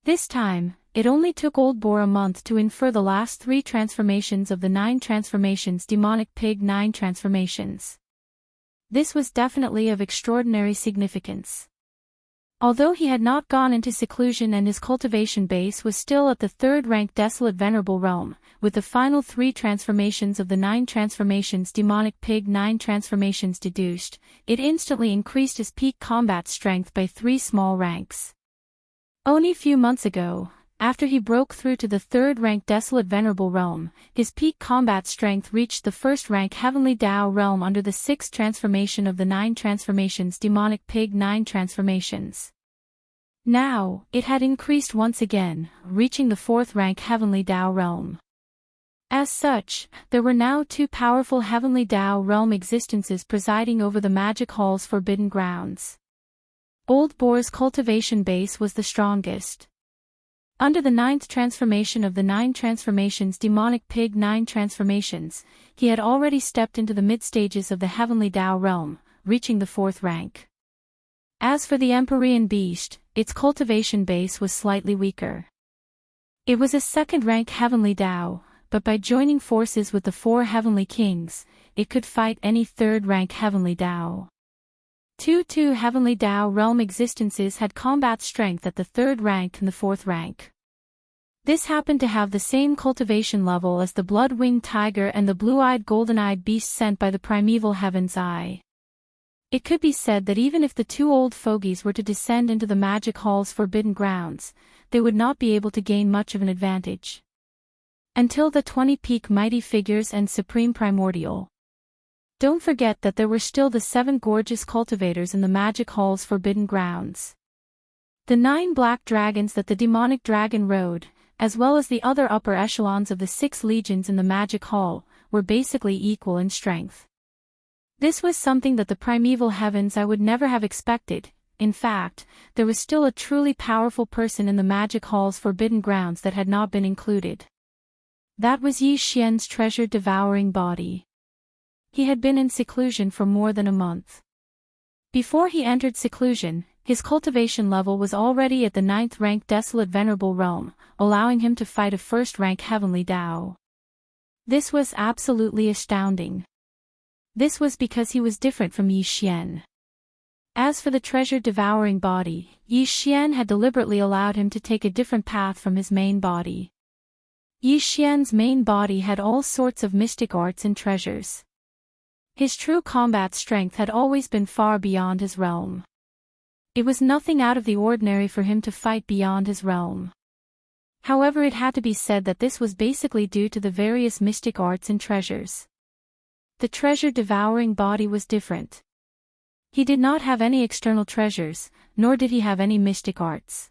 This time, it only took Old Boar a month to infer the last 3 transformations of the 9 transformations demonic pig 9 transformations. This was definitely of extraordinary significance. Although he had not gone into seclusion and his cultivation base was still at the third-rank Desolate Venerable Realm, with the final 3 transformations of the 9 transformations Demonic Pig 9 transformations deduced, it instantly increased his peak combat strength by 3 small ranks. Only few months ago, after he broke through to the third-rank Desolate Venerable Realm, his peak combat strength reached the first-rank Heavenly Dao Realm under the 6th transformation of the 9 transformations Demonic Pig 9 transformations. Now, it had increased once again, reaching the 4th-rank Heavenly Dao Realm. As such, there were now 2 powerful Heavenly Dao Realm existences presiding over the Magic Hall's forbidden grounds. Old Boar's cultivation base was the strongest. Under the 9th transformation of the 9 transformations Demonic Pig 9 transformations, he had already stepped into the mid-stages of the Heavenly Dao Realm, reaching the 4th rank. As for the Empyrean Beast, its cultivation base was slightly weaker. It was a 2nd-rank Heavenly Dao, but by joining forces with the 4 Heavenly Kings, it could fight any 3rd-rank Heavenly Dao. 2 Heavenly Dao Realm existences had combat strength at the 3rd rank and the 4th rank. This happened to have the same cultivation level as the Blood-Winged Tiger and the Blue-Eyed Golden-Eyed Beast sent by the Primeval Heaven's Eye. It could be said that even if the 2 old fogies were to descend into the Magic Hall's forbidden grounds, they would not be able to gain much of an advantage. Until the 20 peak mighty figures and Supreme Primordial. Don't forget that there were still the 7 gorgeous cultivators in the Magic Hall's forbidden grounds. The 9 black dragons that the demonic dragon rode, as well as the other upper echelons of the 6 legions in the Magic Hall, were basically equal in strength. This was something that the Primeval Heavens I would never have expected. In fact, there was still a truly powerful person in the Magic Hall's forbidden grounds that had not been included. That was Yi Xian's treasure-devouring body. He had been in seclusion for more than a month. Before he entered seclusion, his cultivation level was already at the 9th rank Desolate Venerable Realm, allowing him to fight a 1st rank Heavenly Dao. This was absolutely astounding. This was because he was different from Yi Xian. As for the treasure-devouring body, Yi Xian had deliberately allowed him to take a different path from his main body. Yi Xian's main body had all sorts of mystic arts and treasures. His true combat strength had always been far beyond his realm. It was nothing out of the ordinary for him to fight beyond his realm. However, it had to be said that this was basically due to the various mystic arts and treasures. The treasure-devouring body was different. He did not have any external treasures, nor did he have any mystic arts.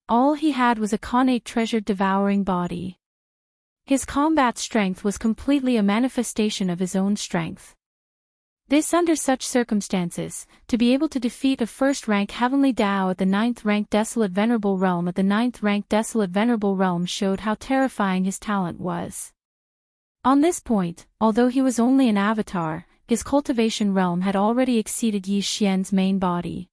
All he had was a connate treasure-devouring body. His combat strength was completely a manifestation of his own strength. This under such circumstances, to be able to defeat a 1st rank Heavenly Dao at the 9th rank Desolate Venerable Realm at the 9th rank Desolate Venerable Realm showed how terrifying his talent was. On this point, although he was only an avatar, his cultivation realm had already exceeded Yi Xian's main body.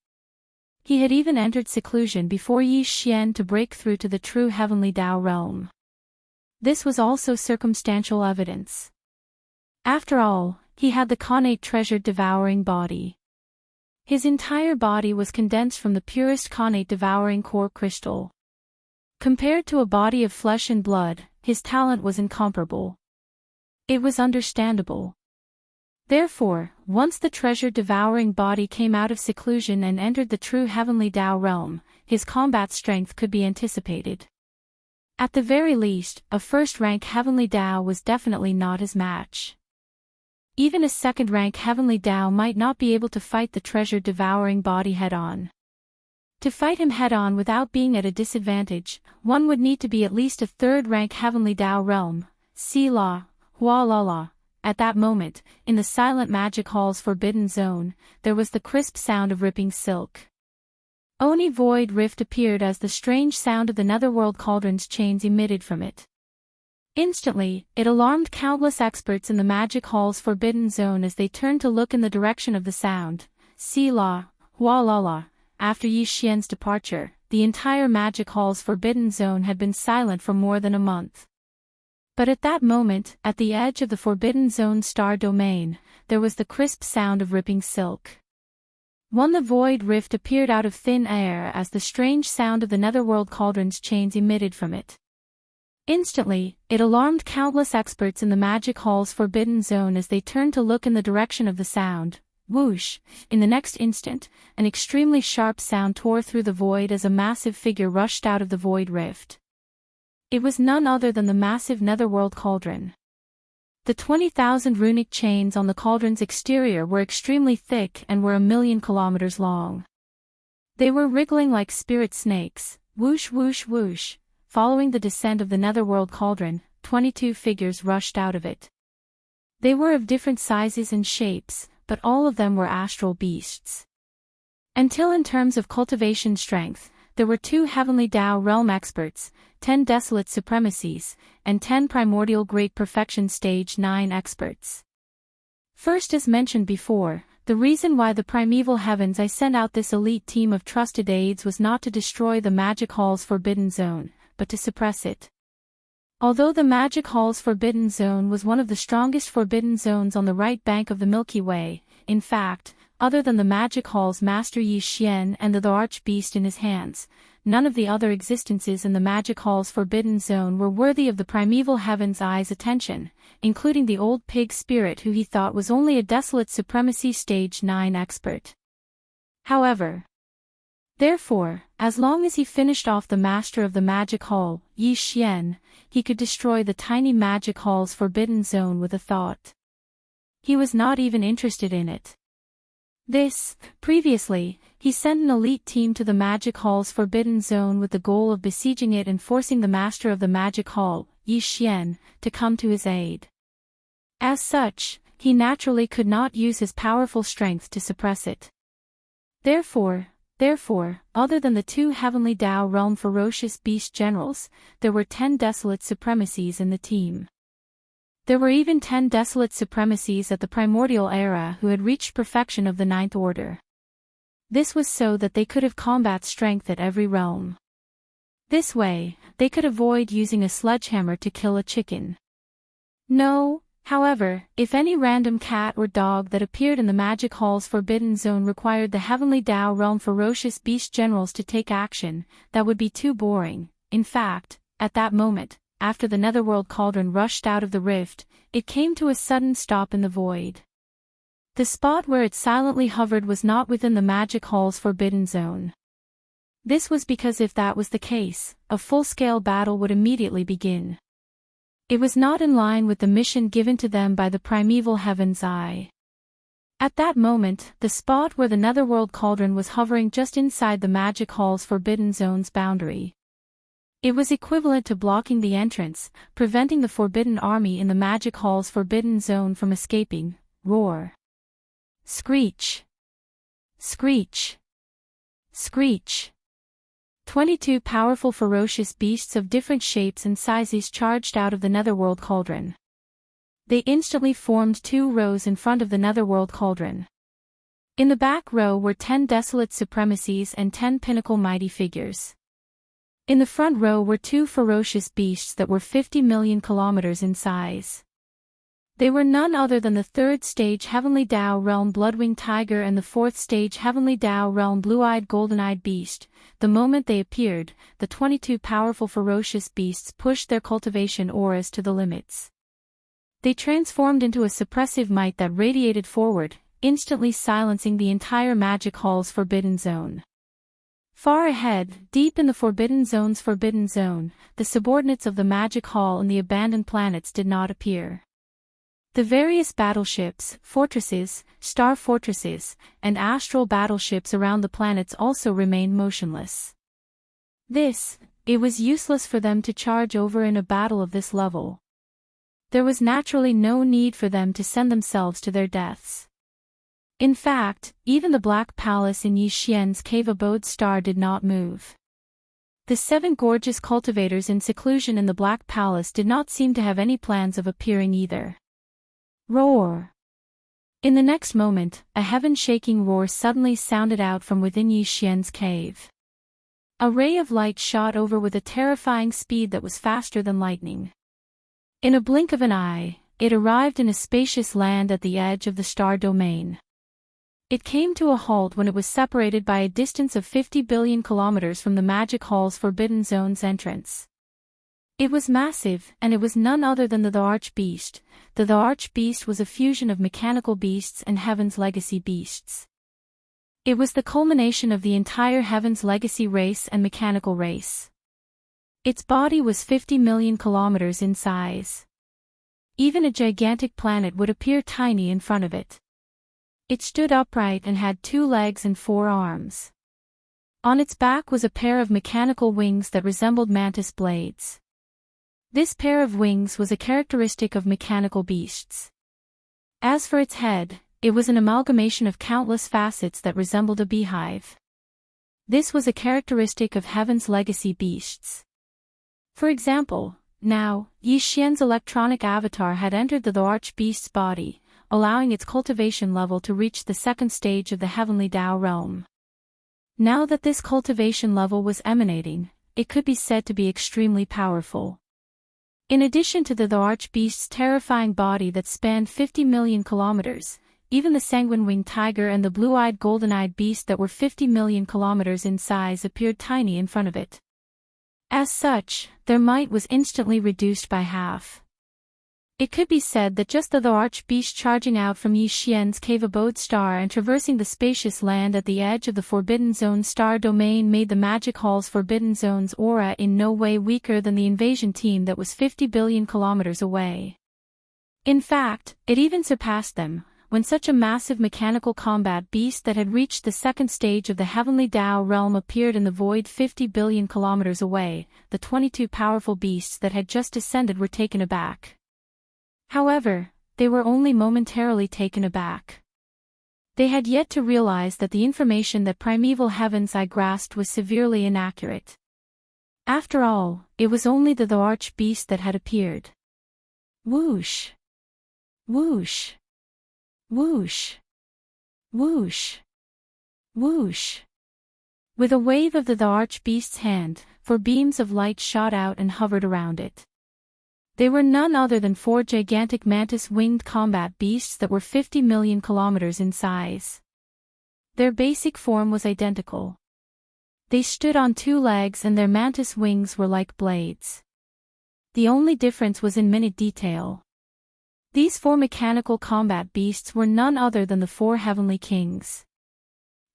He had even entered seclusion before Yi Xian to break through to the true Heavenly Dao realm. This was also circumstantial evidence. After all, he had the connate treasure-devouring body. His entire body was condensed from the purest connate-devouring core crystal. Compared to a body of flesh and blood, his talent was incomparable. It was understandable. Therefore, once the treasure-devouring body came out of seclusion and entered the true Heavenly Dao realm, his combat strength could be anticipated. At the very least, a 1st rank Heavenly Dao was definitely not his match. Even a 2nd rank Heavenly Dao might not be able to fight the treasure-devouring body head-on. To fight him head-on without being at a disadvantage, one would need to be at least a 3rd rank Heavenly Dao realm. See La. Hua la la. At that moment, in the silent Magic Hall's forbidden zone, there was the crisp sound of ripping silk. Oni Void Rift appeared as the strange sound of the Netherworld Cauldron's chains emitted from it. Instantly, it alarmed countless experts in the Magic Hall's forbidden zone as they turned to look in the direction of the sound. See La. Hua la la. After Yi Xian's departure, the entire Magic Hall's forbidden zone had been silent for more than a month. But at that moment, at the edge of the Forbidden Zone star domain, there was the crisp sound of ripping silk. The void rift appeared out of thin air as the strange sound of the netherworld cauldron's chains emitted from it. Instantly, it alarmed countless experts in the magic hall's forbidden zone as they turned to look in the direction of the sound. Whoosh! In the next instant, an extremely sharp sound tore through the void as a massive figure rushed out of the void rift. It was none other than the massive netherworld cauldron. The 20,000 runic chains on the cauldron's exterior were extremely thick and were 1,000,000 kilometers long. They were wriggling like spirit snakes, whoosh whoosh whoosh. Following the descent of the netherworld cauldron, 22 figures rushed out of it. They were of different sizes and shapes, but all of them were astral beasts. Until in terms of cultivation strength, there were 2 heavenly Tao realm experts, 10 desolate supremacies, and 10 primordial great perfection stage 9 experts. First, as mentioned before, the reason why the primeval heavens I sent out this elite team of trusted aides was not to destroy the magic hall's forbidden zone, but to suppress it. Although the magic hall's forbidden zone was one of the strongest forbidden zones on the right bank of the Milky Way, in fact, other than the magic hall's master Xianxia and the arch-beast in his hands, none of the other existences in the magic hall's forbidden zone were worthy of the primeval heaven's eye's attention, including the old pig spirit who he thought was only a desolate supremacy stage 9 expert. Therefore, as long as he finished off the master of the magic hall, Xianxia, he could destroy the tiny magic hall's forbidden zone with a thought. He was not even interested in it. Previously, he sent an elite team to the magic hall's forbidden zone with the goal of besieging it and forcing the master of the magic hall, Xianxia, to come to his aid. As such, he naturally could not use his powerful strength to suppress it. Therefore, other than the 2 heavenly Tao realm ferocious beast generals, there were 10 desolate supremacies in the team. There were even 10 desolate supremacies at the primordial era who had reached perfection of the 9th order. This was so that they could have combat strength at every realm. This way, they could avoid using a sledgehammer to kill a chicken. No, however, if any random cat or dog that appeared in the magic hall's forbidden zone required the heavenly Tao realm ferocious beast generals to take action, that would be too boring. In fact, at that moment, after the netherworld cauldron rushed out of the rift, it came to a sudden stop in the void. The spot where it silently hovered was not within the magic hall's forbidden zone. This was because if that was the case, a full-scale battle would immediately begin. It was not in line with the mission given to them by the primeval heaven's eye. At that moment, the spot where the netherworld cauldron was hovering just inside the magic hall's forbidden zone's boundary. It was equivalent to blocking the entrance, preventing the forbidden army in the magic hall's forbidden zone from escaping. Roar. Screech. Screech. Screech. 22 powerful ferocious beasts of different shapes and sizes charged out of the netherworld cauldron. They instantly formed 2 rows in front of the netherworld cauldron. In the back row were 10 desolate supremacies and 10 pinnacle mighty figures. In the front row were 2 ferocious beasts that were 50 million kilometers in size. They were none other than the 3rd stage heavenly Tao realm bloodwing tiger and the 4th stage heavenly Tao realm blue-eyed golden-eyed beast. The moment they appeared, the 22 powerful ferocious beasts pushed their cultivation auras to the limits. They transformed into a suppressive might that radiated forward, instantly silencing the entire magic hall's forbidden zone. Far ahead, deep in the forbidden zone's forbidden zone, the subordinates of the magic hall and the abandoned planets did not appear. The various battleships, fortresses, star fortresses, and astral battleships around the planets also remained motionless. It was useless for them to charge over in a battle of this level. There was naturally no need for them to send themselves to their deaths. In fact, even the Black Palace in Yixian's cave abode star did not move. The 7 gorgeous cultivators in seclusion in the Black Palace did not seem to have any plans of appearing either. Roar! In the next moment, a heaven-shaking roar suddenly sounded out from within Yixian's cave. A ray of light shot over with a terrifying speed that was faster than lightning. In a blink of an eye, it arrived in a spacious land at the edge of the star domain. It came to a halt when it was separated by a distance of 50 billion kilometers from the Magic Hall's Forbidden Zone's entrance. It was massive, and it was none other than the Archbeast. The Archbeast was a fusion of mechanical beasts and Heaven's Legacy beasts. It was the culmination of the entire Heaven's Legacy race and mechanical race. Its body was 50 million kilometers in size. Even a gigantic planet would appear tiny in front of it. It stood upright and had 2 legs and 4 arms. On its back was a pair of mechanical wings that resembled mantis blades. This pair of wings was a characteristic of mechanical beasts. As for its head, it was an amalgamation of countless facets that resembled a beehive. This was a characteristic of Heaven's Legacy beasts. For example, now, Xianxia's electronic avatar had entered the Archbeast's body, allowing its cultivation level to reach the second stage of the Heavenly Tao realm. Now that this cultivation level was emanating, it could be said to be extremely powerful. In addition to the Archbeast's terrifying body that spanned 50 million kilometers, even the sanguine-winged tiger and the blue-eyed golden-eyed beast that were 50 million kilometers in size appeared tiny in front of it. As such, their might was instantly reduced by half. It could be said that just the Archbeast charging out from Xianxia's cave abode star and traversing the spacious land at the edge of the Forbidden Zone star domain made the Magic Hall's Forbidden Zone's aura in no way weaker than the invasion team that was 50 billion kilometers away. In fact, it even surpassed them, when such a massive mechanical combat beast that had reached the second stage of the Heavenly Tao realm appeared in the void 50 billion kilometers away. The 22 powerful beasts that had just descended were taken aback. However, they were only momentarily taken aback. They had yet to realize that the information that primeval Heaven's Eye grasped was severely inaccurate. After all, it was only the Archbeast that had appeared. Whoosh! Whoosh! Whoosh! Whoosh! Whoosh! With a wave of the Archbeast's hand, 4 beams of light shot out and hovered around it. They were none other than 4 gigantic mantis-winged combat beasts that were 50 million kilometers in size. Their basic form was identical. They stood on 2 legs and their mantis wings were like blades. The only difference was in minute detail. These 4 mechanical combat beasts were none other than the 4 heavenly kings.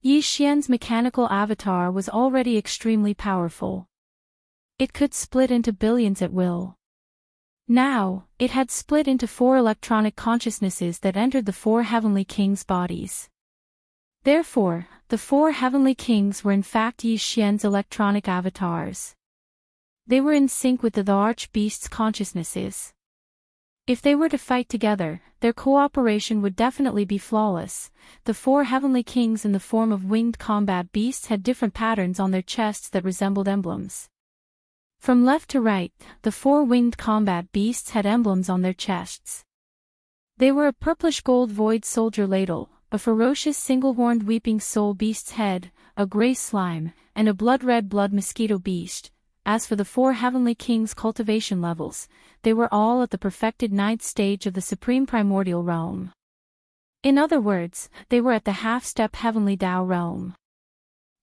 Xianxia's mechanical avatar was already extremely powerful. It could split into billions at will. Now, it had split into 4 electronic consciousnesses that entered the 4 heavenly kings' bodies. Therefore, the 4 heavenly kings were in fact Xianxia's electronic avatars. They were in sync with the Archbeast's consciousnesses. If they were to fight together, their cooperation would definitely be flawless. The 4 heavenly kings in the form of winged combat beasts had different patterns on their chests that resembled emblems. From left to right, the 4 winged combat beasts had emblems on their chests. They were a purplish gold void soldier ladle, a ferocious single-horned weeping soul beast's head, a gray slime, and a blood-red blood mosquito beast. As for the 4 heavenly kings' cultivation levels, they were all at the perfected 9th stage of the supreme primordial realm. In other words, they were at the half-step heavenly Tao realm.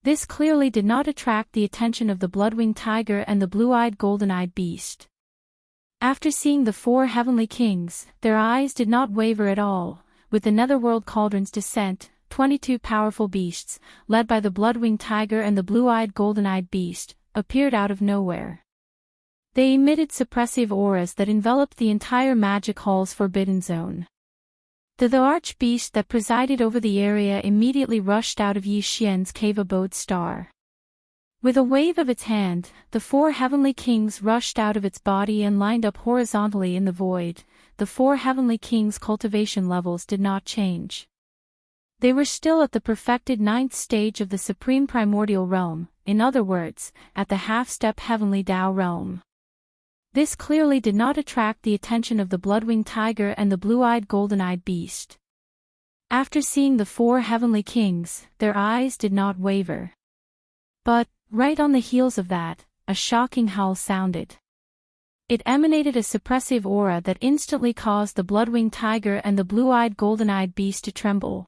This clearly did not attract the attention of the blood-winged tiger and the blue-eyed golden-eyed beast. After seeing the 4 heavenly kings, their eyes did not waver at all. With the netherworld cauldron's descent, 22 powerful beasts, led by the blood-winged tiger and the blue-eyed golden-eyed beast, appeared out of nowhere. They emitted suppressive auras that enveloped the entire Magic Hall's Forbidden Zone. The Archbeast that presided over the area immediately rushed out of Xianxia's cave abode star. With a wave of its hand, the 4 heavenly kings rushed out of its body and lined up horizontally in the void. The 4 heavenly kings' cultivation levels did not change. They were still at the perfected 9th stage of the supreme primordial realm, in other words, at the half-step heavenly Tao realm. This clearly did not attract the attention of the blood-winged tiger and the blue-eyed golden-eyed beast. After seeing the 4 heavenly kings, their eyes did not waver. But, right on the heels of that, a shocking howl sounded. It emanated a suppressive aura that instantly caused the blood-winged tiger and the blue-eyed golden-eyed beast to tremble.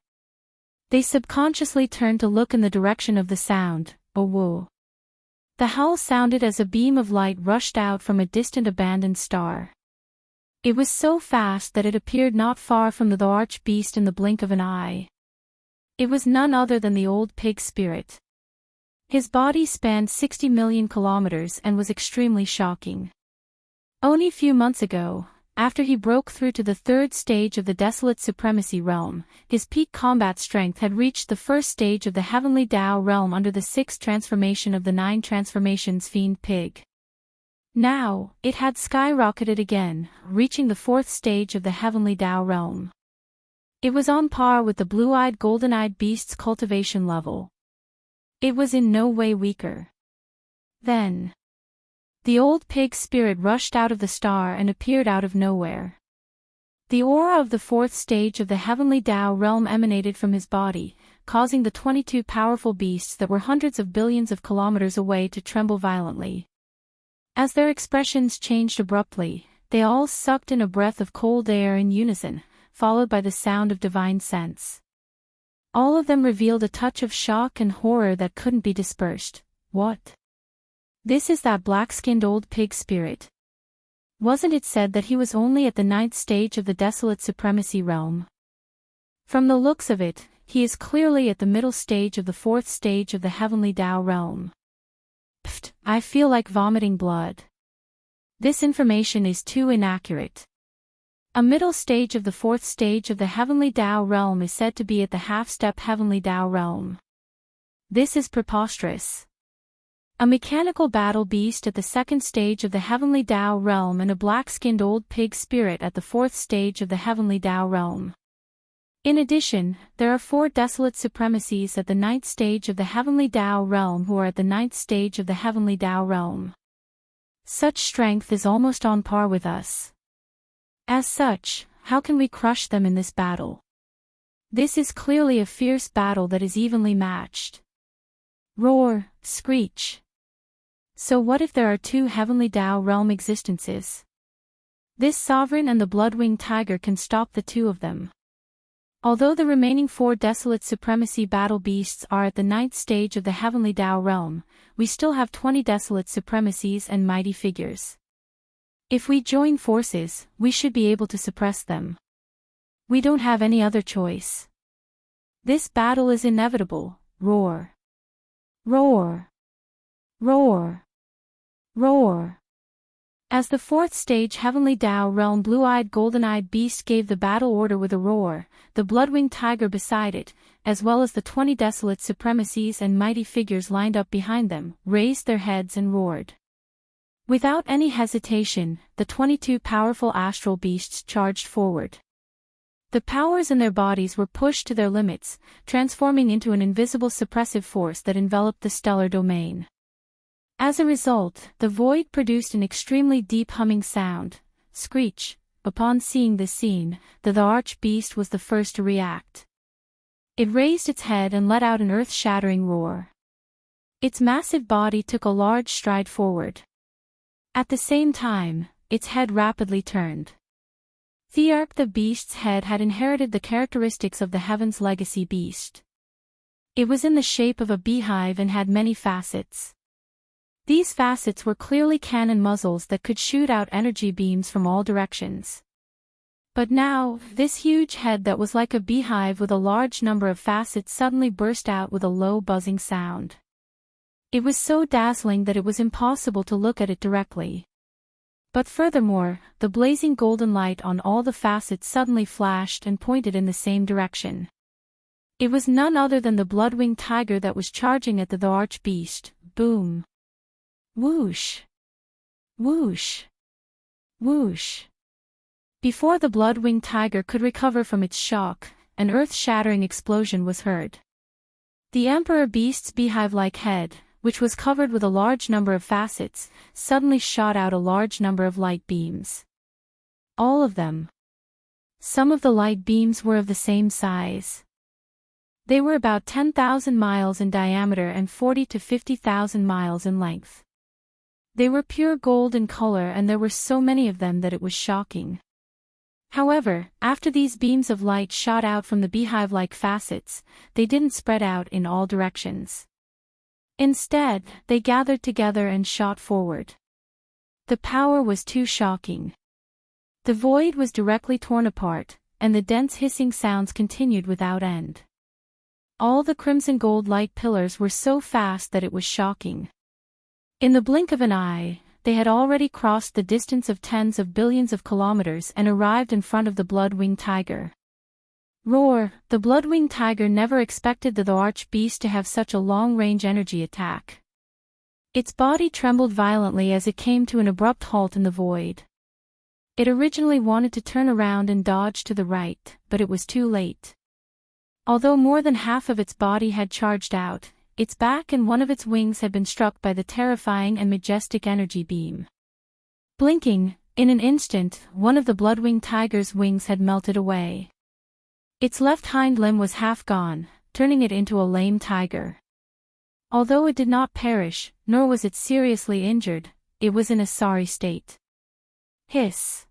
They subconsciously turned to look in the direction of the sound. Oh whoa. The howl sounded as a beam of light rushed out from a distant abandoned star. It was so fast that it appeared not far from the arch-beast in the blink of an eye. It was none other than the old pig spirit. His body spanned 60 million kilometers and was extremely shocking. Only a few months ago, after he broke through to the third stage of the Desolate Supremacy Realm, his peak combat strength had reached the first stage of the Heavenly Tao Realm under the sixth transformation of the 9 transformations Fiend Pig. Now, it had skyrocketed again, reaching the fourth stage of the Heavenly Tao Realm. It was on par with the blue-eyed golden-eyed beast's cultivation level. It was in no way weaker. Then, the old pig spirit rushed out of the star and appeared out of nowhere. The aura of the fourth stage of the Heavenly Tao Realm emanated from his body, causing the 22 powerful beasts that were hundreds of billions of kilometers away to tremble violently. As their expressions changed abruptly, they all sucked in a breath of cold air in unison, followed by the sound of divine sense. All of them revealed a touch of shock and horror that couldn't be dispersed. What? This is that black-skinned old pig spirit. Wasn't it said that he was only at the 9th stage of the Desolate Supremacy Realm? From the looks of it, he is clearly at the middle stage of the 4th stage of the Heavenly Tao Realm. Pfft, I feel like vomiting blood. This information is too inaccurate. A middle stage of the 4th stage of the Heavenly Tao Realm is said to be at the half-step Heavenly Tao Realm. This is preposterous. A mechanical battle beast at the 2nd stage of the Heavenly Tao Realm and a black-skinned old pig spirit at the 4th stage of the Heavenly Tao Realm. In addition, there are 4 desolate supremacies at the 9th stage of the Heavenly Tao Realm who are at the 9th stage of the Heavenly Tao Realm. Such strength is almost on par with us. As such, how can we crush them in this battle? This is clearly a fierce battle that is evenly matched. Roar, screech. So what if there are 2 Heavenly Tao Realm existences? This sovereign and the blood-winged tiger can stop the 2 of them. Although the remaining 4 desolate supremacy battle beasts are at the 9th stage of the Heavenly Tao Realm, we still have 20 desolate supremacies and mighty figures. If we join forces, we should be able to suppress them. We don't have any other choice. This battle is inevitable. Roar. Roar. Roar. Roar. As the 4th stage Heavenly Tao Realm blue-eyed golden-eyed beast gave the battle order with a roar, the blood-winged tiger beside it, as well as the 20 desolate supremacies and mighty figures lined up behind them, raised their heads and roared. Without any hesitation, the 22 powerful astral beasts charged forward. The powers in their bodies were pushed to their limits, transforming into an invisible suppressive force that enveloped the stellar domain. As a result, the void produced an extremely deep humming sound, screech. Upon seeing this scene, the arch-beast was the first to react. It raised its head and let out an earth-shattering roar. Its massive body took a large stride forward. At the same time, its head rapidly turned. The beast's head had inherited the characteristics of the Heaven's legacy beast. It was in the shape of a beehive and had many facets. These facets were clearly cannon muzzles that could shoot out energy beams from all directions. But now, this huge head that was like a beehive with a large number of facets suddenly burst out with a low buzzing sound. It was so dazzling that it was impossible to look at it directly. But furthermore, the blazing golden light on all the facets suddenly flashed and pointed in the same direction. It was none other than the blood-winged tiger that was charging at the arch-beast. Boom! Whoosh! Whoosh! Whoosh! Before the blood-winged tiger could recover from its shock, an earth-shattering explosion was heard. The emperor beast's beehive-like head, which was covered with a large number of facets, suddenly shot out a large number of light beams. All of them. Some of the light beams were of the same size. They were about 10,000 miles in diameter and 40 to 50,000 miles in length. They were pure gold in color and there were so many of them that it was shocking. However, after these beams of light shot out from the beehive-like facets, they didn't spread out in all directions. Instead, they gathered together and shot forward. The power was too shocking. The void was directly torn apart, and the dense hissing sounds continued without end. All the crimson gold light pillars were so fast that it was shocking. In the blink of an eye, they had already crossed the distance of tens of billions of kilometers and arrived in front of the blood-winged tiger. Roar! The blood-winged tiger never expected the arch-beast to have such a long-range energy attack. Its body trembled violently as it came to an abrupt halt in the void. It originally wanted to turn around and dodge to the right, but it was too late. Although more than half of its body had charged out, its back and one of its wings had been struck by the terrifying and majestic energy beam. Blinking, in an instant, one of the blood-winged tiger's wings had melted away. Its left hind limb was half gone, turning it into a lame tiger. Although it did not perish, nor was it seriously injured, it was in a sorry state. Hiss!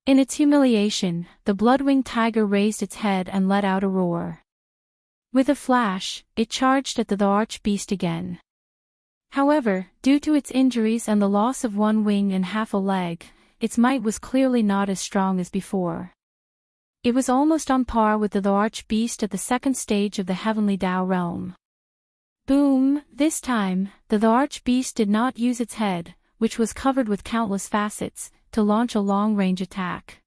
In its humiliation, the blood-winged tiger raised its head and let out a roar. With a flash, it charged at the arch-beast again. However, due to its injuries and the loss of one wing and half a leg, its might was clearly not as strong as before. It was almost on par with the arch-beast at the second stage of the heavenly Tao realm. Boom! This time, the arch-beast did not use its head, which was covered with countless facets, to launch a long-range attack.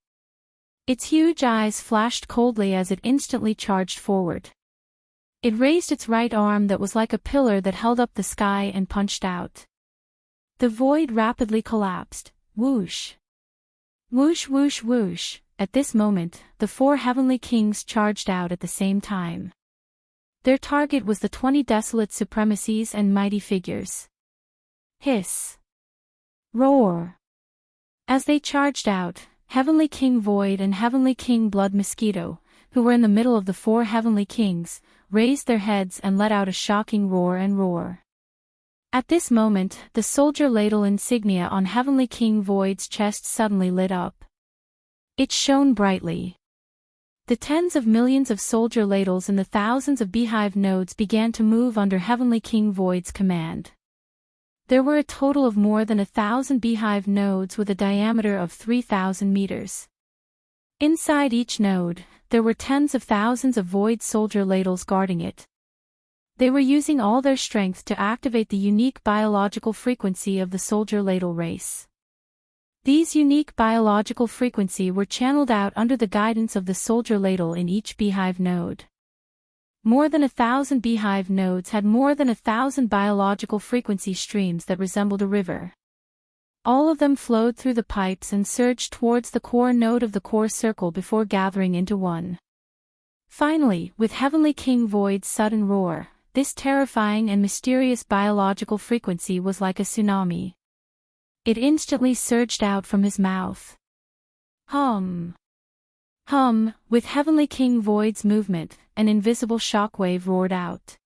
Its huge eyes flashed coldly as it instantly charged forward. It raised its right arm that was like a pillar that held up the sky and punched out. The void rapidly collapsed. Whoosh! Whoosh whoosh whoosh! At this moment, the four heavenly kings charged out at the same time. Their target was the 20 desolate supremacies and mighty figures. Hiss! Roar! As they charged out, Heavenly King Void and Heavenly King Blood Mosquito, who were in the middle of the four heavenly kings, raised their heads and let out a shocking roar and roar. At this moment, the soldier ladle insignia on Heavenly King Void's chest suddenly lit up. It shone brightly. The tens of millions of soldier ladles and the thousands of beehive nodes began to move under Heavenly King Void's command. There were a total of more than 1,000 beehive nodes with a diameter of 3,000 meters. Inside each node, there were tens of thousands of void soldier ladles guarding it. They were using all their strength to activate the unique biological frequency of the soldier ladle race. These unique biological frequency were channeled out under the guidance of the soldier ladle in each beehive node. More than 1,000 beehive nodes had more than 1,000 biological frequency streams that resembled a river. All of them flowed through the pipes and surged towards the core node of the core circle before gathering into one. Finally, with Heavenly King Void's sudden roar, this terrifying and mysterious biological frequency was like a tsunami. It instantly surged out from his mouth. Hum! Hum! With Heavenly King Void's movement, an invisible shockwave roared out.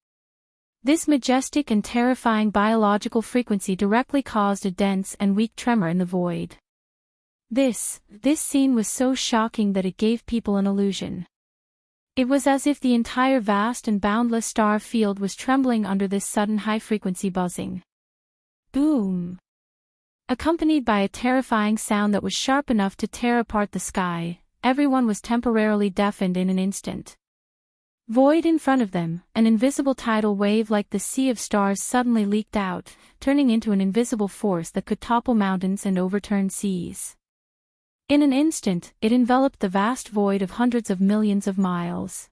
This majestic and terrifying biological frequency directly caused a dense and weak tremor in the void. This scene was so shocking that it gave people an illusion. It was as if the entire vast and boundless star field was trembling under this sudden high-frequency buzzing. Boom! Accompanied by a terrifying sound that was sharp enough to tear apart the sky, everyone was temporarily deafened in an instant. Void in front of them, an invisible tidal wave like the sea of stars suddenly leaked out, turning into an invisible force that could topple mountains and overturn seas. In an instant, it enveloped the vast void of hundreds of millions of miles.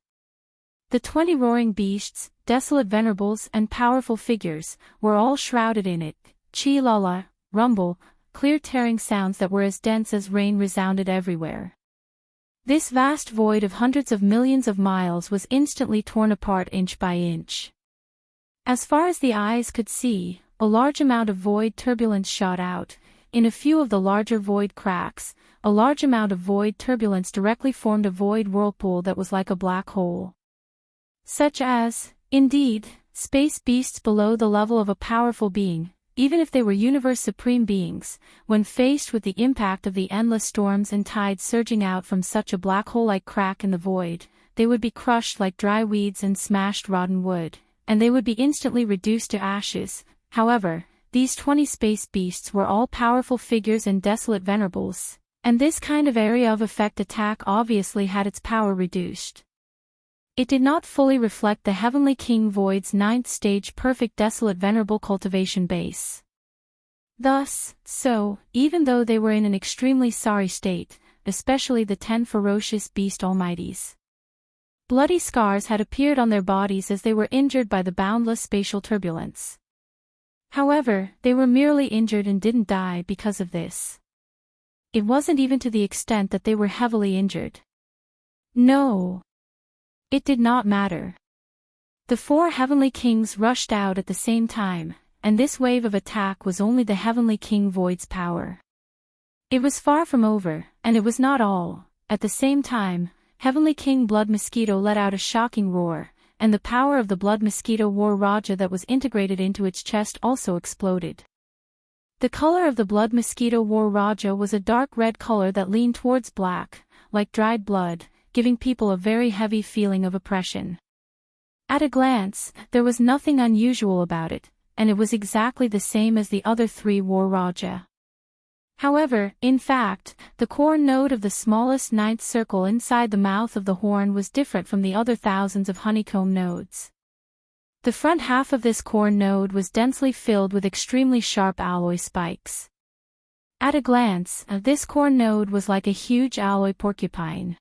The 20 roaring beasts, desolate venerables and powerful figures, were all shrouded in it. Chi-la-la, rumble, clear tearing sounds that were as dense as rain resounded everywhere. This vast void of hundreds of millions of miles was instantly torn apart inch by inch. As far as the eyes could see, a large amount of void turbulence shot out. In a few of the larger void cracks, a large amount of void turbulence directly formed a void whirlpool that was like a black hole. Such as, indeed, space beasts below the level of a powerful being, even if they were universe supreme beings, when faced with the impact of the endless storms and tides surging out from such a black hole-like crack in the void, they would be crushed like dry weeds and smashed rotten wood, and they would be instantly reduced to ashes. However, these 20 space beasts were all powerful figures and desolate venerables, and this kind of area of effect attack obviously had its power reduced. It did not fully reflect the Heavenly King Void's 9th stage perfect desolate venerable cultivation base. Thus, even though they were in an extremely sorry state, especially the 10 ferocious beast almighties, bloody scars had appeared on their bodies as they were injured by the boundless spatial turbulence. However, they were merely injured and didn't die because of this. It wasn't even to the extent that they were heavily injured. No. It did not matter. The 4 heavenly kings rushed out at the same time, and this wave of attack was only the Heavenly King Void's power. It was far from over, and it was not all. At the same time, Heavenly King Blood Mosquito let out a shocking roar, and the power of the Blood Mosquito War Raja that was integrated into its chest also exploded. The color of the Blood Mosquito War Raja was a dark red color that leaned towards black, like dried blood, giving people a very heavy feeling of oppression. At a glance, there was nothing unusual about it, and it was exactly the same as the other 3 War Raja. However, in fact, the core node of the smallest 9th circle inside the mouth of the horn was different from the other thousands of honeycomb nodes. The front half of this core node was densely filled with extremely sharp alloy spikes. At a glance, this core node was like a huge alloy porcupine.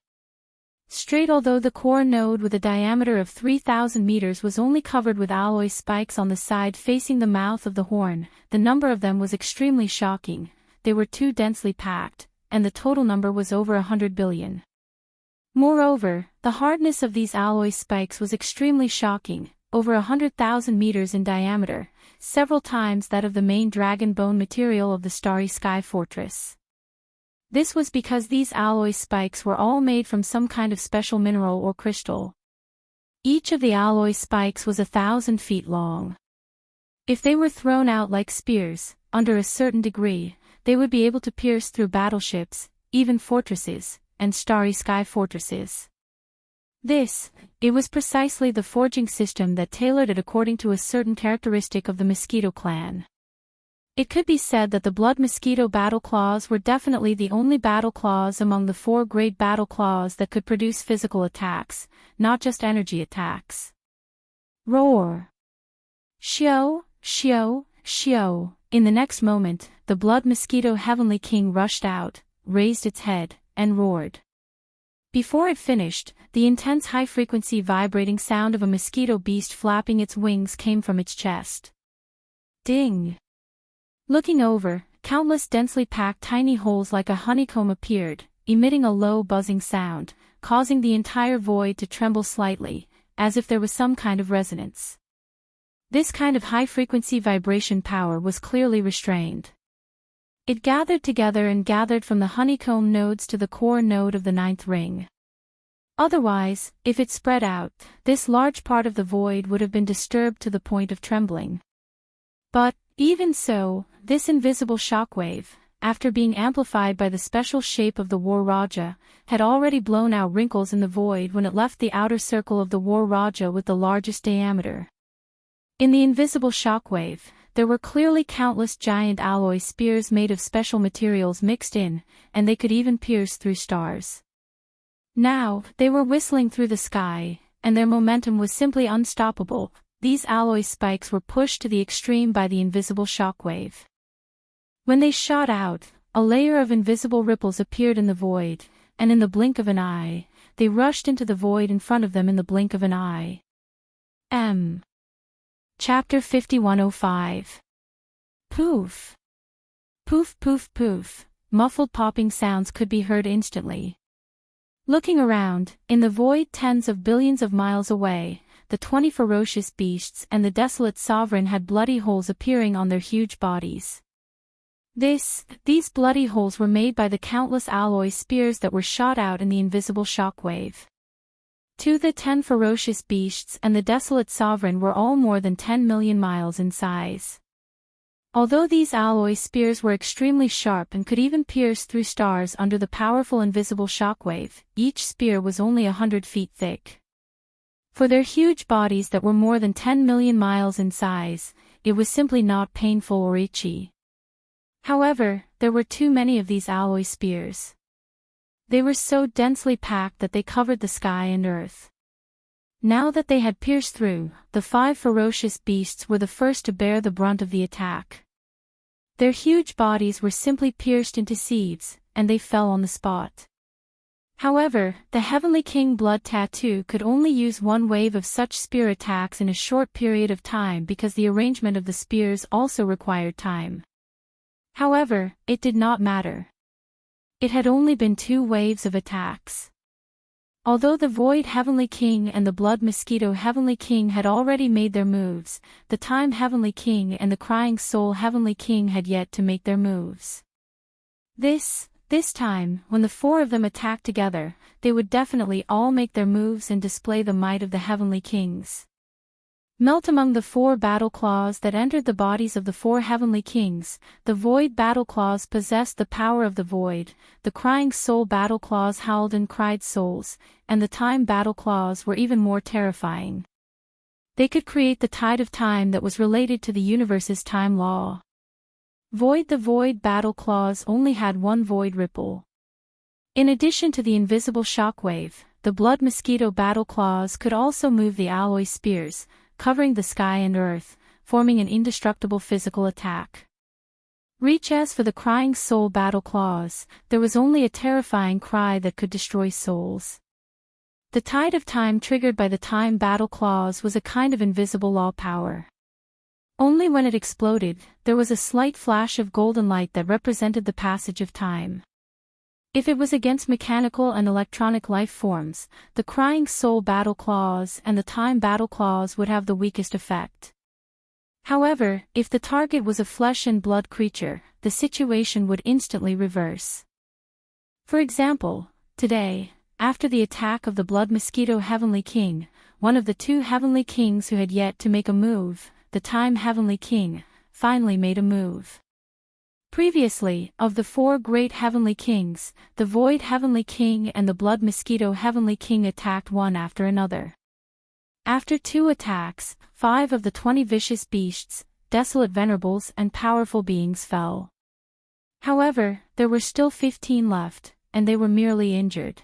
Straight, although the core node with a diameter of 3,000 meters was only covered with alloy spikes on the side facing the mouth of the horn, the number of them was extremely shocking. They were too densely packed, and the total number was over 100 billion. Moreover, the hardness of these alloy spikes was extremely shocking, over 100,000 meters in diameter, several times that of the main dragon bone material of the Starry Sky Fortress. This was because these alloy spikes were all made from some kind of special mineral or crystal. Each of the alloy spikes was 1,000 feet long. If they were thrown out like spears, under a certain degree, they would be able to pierce through battleships, even fortresses, and Starry Sky fortresses. It was precisely the forging system that tailored it according to a certain characteristic of the Mosquito clan. It could be said that the Blood Mosquito battle claws were definitely the only battle claws among the 4 great battle claws that could produce physical attacks, not just energy attacks. Roar! Shio, shio, shio. In the next moment, the Blood Mosquito Heavenly King rushed out, raised its head, and roared. Before it finished, the intense high-frequency vibrating sound of a mosquito beast flapping its wings came from its chest. Ding! Looking over, countless densely packed tiny holes like a honeycomb appeared, emitting a low buzzing sound, causing the entire void to tremble slightly, as if there was some kind of resonance. This kind of high-frequency vibration power was clearly restrained. It gathered together and gathered from the honeycomb nodes to the core node of the 9th ring. Otherwise, if it spread out, this large part of the void would have been disturbed to the point of trembling. But, even so, this invisible shockwave, after being amplified by the special shape of the War Raja, had already blown out wrinkles in the void when it left the outer circle of the War Raja with the largest diameter. In the invisible shockwave, there were clearly countless giant alloy spears made of special materials mixed in, and they could even pierce through stars. Now, they were whistling through the sky, and their momentum was simply unstoppable. These alloy spikes were pushed to the extreme by the invisible shockwave. When they shot out, a layer of invisible ripples appeared in the void, and in the blink of an eye, they rushed into the void in front of them in the blink of an eye. Chapter 5105. Poof! Poof poof poof, muffled popping sounds could be heard instantly. Looking around, in the void tens of billions of miles away, the 20 ferocious beasts and the desolate sovereign had bloody holes appearing on their huge bodies. These bloody holes were made by the countless alloy spears that were shot out in the invisible shockwave. The 10 ferocious beasts and the desolate sovereign were all more than 10 million miles in size. Although these alloy spears were extremely sharp and could even pierce through stars under the powerful invisible shockwave, each spear was only 100 feet thick. For their huge bodies that were more than 10 million miles in size, it was simply not painful or itchy. However, there were too many of these alloy spears. They were so densely packed that they covered the sky and earth. Now that they had pierced through, the 5 ferocious beasts were the first to bear the brunt of the attack. Their huge bodies were simply pierced into seeds, and they fell on the spot. However, the Heavenly King Blood Tattoo could only use one wave of such spear attacks in a short period of time because the arrangement of the spears also required time. However, it did not matter. It had only been 2 waves of attacks. Although the Void Heavenly King and the Blood Mosquito Heavenly King had already made their moves, the Time Heavenly King and the Crying Soul Heavenly King had yet to make their moves. This time, when the 4 of them attacked together, they would definitely all make their moves and display the might of the Heavenly Kings. Melt among the 4 battle claws that entered the bodies of the 4 Heavenly Kings, the Void battle claws possessed the power of the Void, the Crying Soul battle claws howled and cried souls, and the Time battle claws were even more terrifying. They could create the tide of time that was related to the universe's time law. The Void battle claws only had 1 void ripple. In addition to the invisible shockwave, the Blood Mosquito battle claws could also move the alloy spears, covering the sky and earth, forming an indestructible physical attack. As for the Crying Soul battle claws, there was only a terrifying cry that could destroy souls. The tide of time triggered by the Time battle claws was a kind of invisible law power. Only when it exploded, there was a slight flash of golden light that represented the passage of time. If it was against mechanical and electronic life forms, the Crying Soul battle claws and the Time battle claws would have the weakest effect. However, if the target was a flesh and blood creature, the situation would instantly reverse. For example, today, after the attack of the Blood Mosquito Heavenly King, one of the 2 Heavenly Kings who had yet to make a move, the Time Heavenly King, finally made a move. Previously, of the 4 great Heavenly Kings, the Void Heavenly King and the Blood Mosquito Heavenly King attacked one after another. After 2 attacks, 5 of the 20 vicious beasts, desolate venerables and powerful beings fell. However, there were still 15 left, and they were merely injured.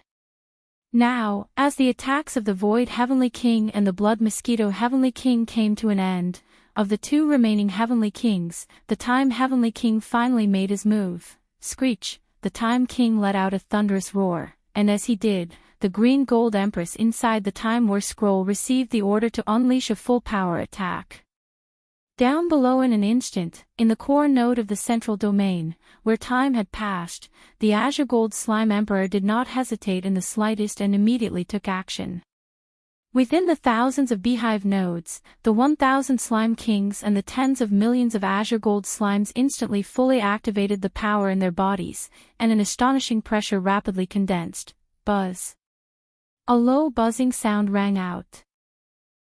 Now, as the attacks of the Void Heavenly King and the Blood Mosquito Heavenly King came to an end, of the 2 remaining Heavenly Kings, the Time Heavenly King finally made his move. Screech, the Time King let out a thunderous roar, and as he did, the green gold Empress inside the Time War Scroll received the order to unleash a full-power attack. Down below in an instant, in the core node of the central domain, where time had passed, the Azure Gold Slime Emperor did not hesitate in the slightest and immediately took action. Within the thousands of beehive nodes, the 1,000 slime kings and the tens of millions of azure gold slimes instantly fully activated the power in their bodies, and an astonishing pressure rapidly condensed. Buzz. A low buzzing sound rang out.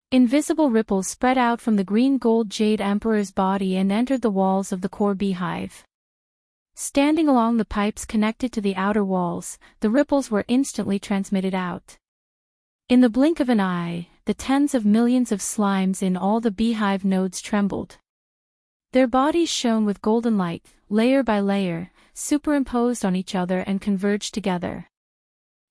Invisible ripples spread out from the green gold jade emperor's body and entered the walls of the core beehive. Standing along the pipes connected to the outer walls, the ripples were instantly transmitted out. In the blink of an eye, the tens of millions of slimes in all the beehive nodes trembled. Their bodies shone with golden light, layer by layer, superimposed on each other and converged together.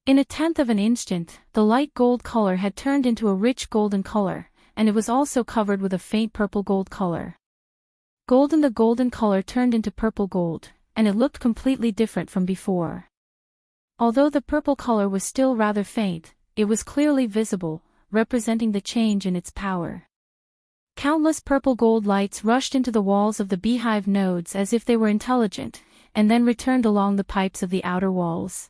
In a tenth of an instant, the light gold color had turned into a rich golden color, and it was also covered with a faint purple gold color. The golden color turned into purple gold, and it looked completely different from before. Although the purple color was still rather faint, it was clearly visible, representing the change in its power. Countless purple gold lights rushed into the walls of the beehive nodes as if they were intelligent, and then returned along the pipes of the outer walls.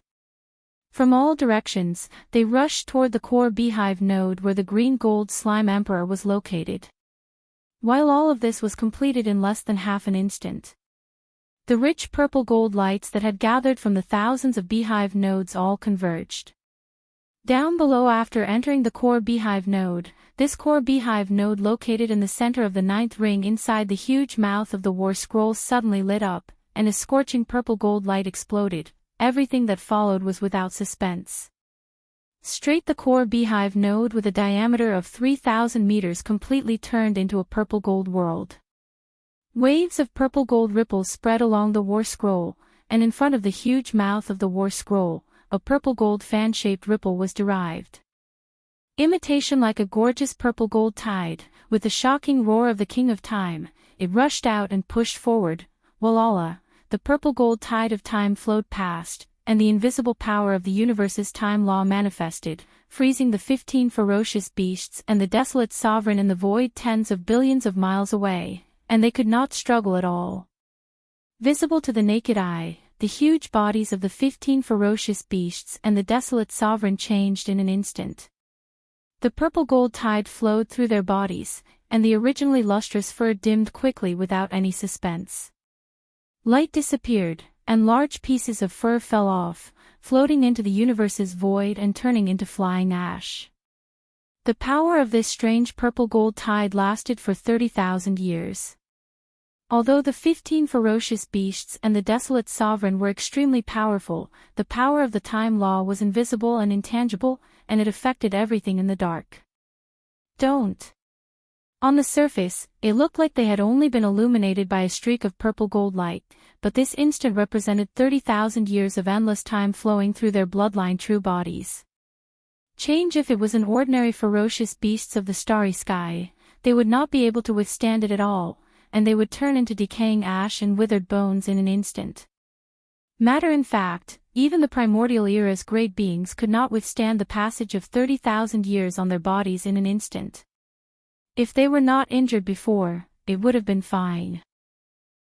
From all directions, they rushed toward the core beehive node where the green gold slime emperor was located. While all of this was completed in less than half an instant, the rich purple gold lights that had gathered from the thousands of beehive nodes all converged. Down below, after entering the core beehive node, this core beehive node located in the center of the ninth ring inside the huge mouth of the war scroll suddenly lit up, and a scorching purple gold light exploded. Everything that followed was without suspense. Straight, the core beehive node with a diameter of 3,000 meters completely turned into a purple gold world. Waves of purple gold ripples spread along the war scroll, and in front of the huge mouth of the war scroll, a purple gold fan-shaped ripple was derived. Imitation like a gorgeous purple gold tide, with the shocking roar of the King of Time, it rushed out and pushed forward, while Allah, the purple gold tide of time, flowed past, and the invisible power of the universe's time law manifested, freezing the 15 ferocious beasts and the desolate sovereign in the void tens of billions of miles away, and they could not struggle at all. Visible to the naked eye, the huge bodies of the 15 ferocious beasts and the desolate sovereign changed in an instant. The purple gold tide flowed through their bodies, and the originally lustrous fur dimmed quickly without any suspense. Light disappeared, and large pieces of fur fell off, floating into the universe's void and turning into flying ash. The power of this strange purple gold tide lasted for 30,000 years. Although the 15 ferocious beasts and the desolate sovereign were extremely powerful, the power of the time law was invisible and intangible, and it affected everything in the dark. Don't. On the surface, it looked like they had only been illuminated by a streak of purple gold light, but this instant represented 30,000 years of endless time flowing through their bloodline true bodies. Change. If it was an ordinary ferocious beasts of the starry sky, they would not be able to withstand it at all, and they would turn into decaying ash and withered bones in an instant. Matter. In fact, even the primordial era's great beings could not withstand the passage of 30,000 years on their bodies in an instant. If they were not injured before, it would have been fine.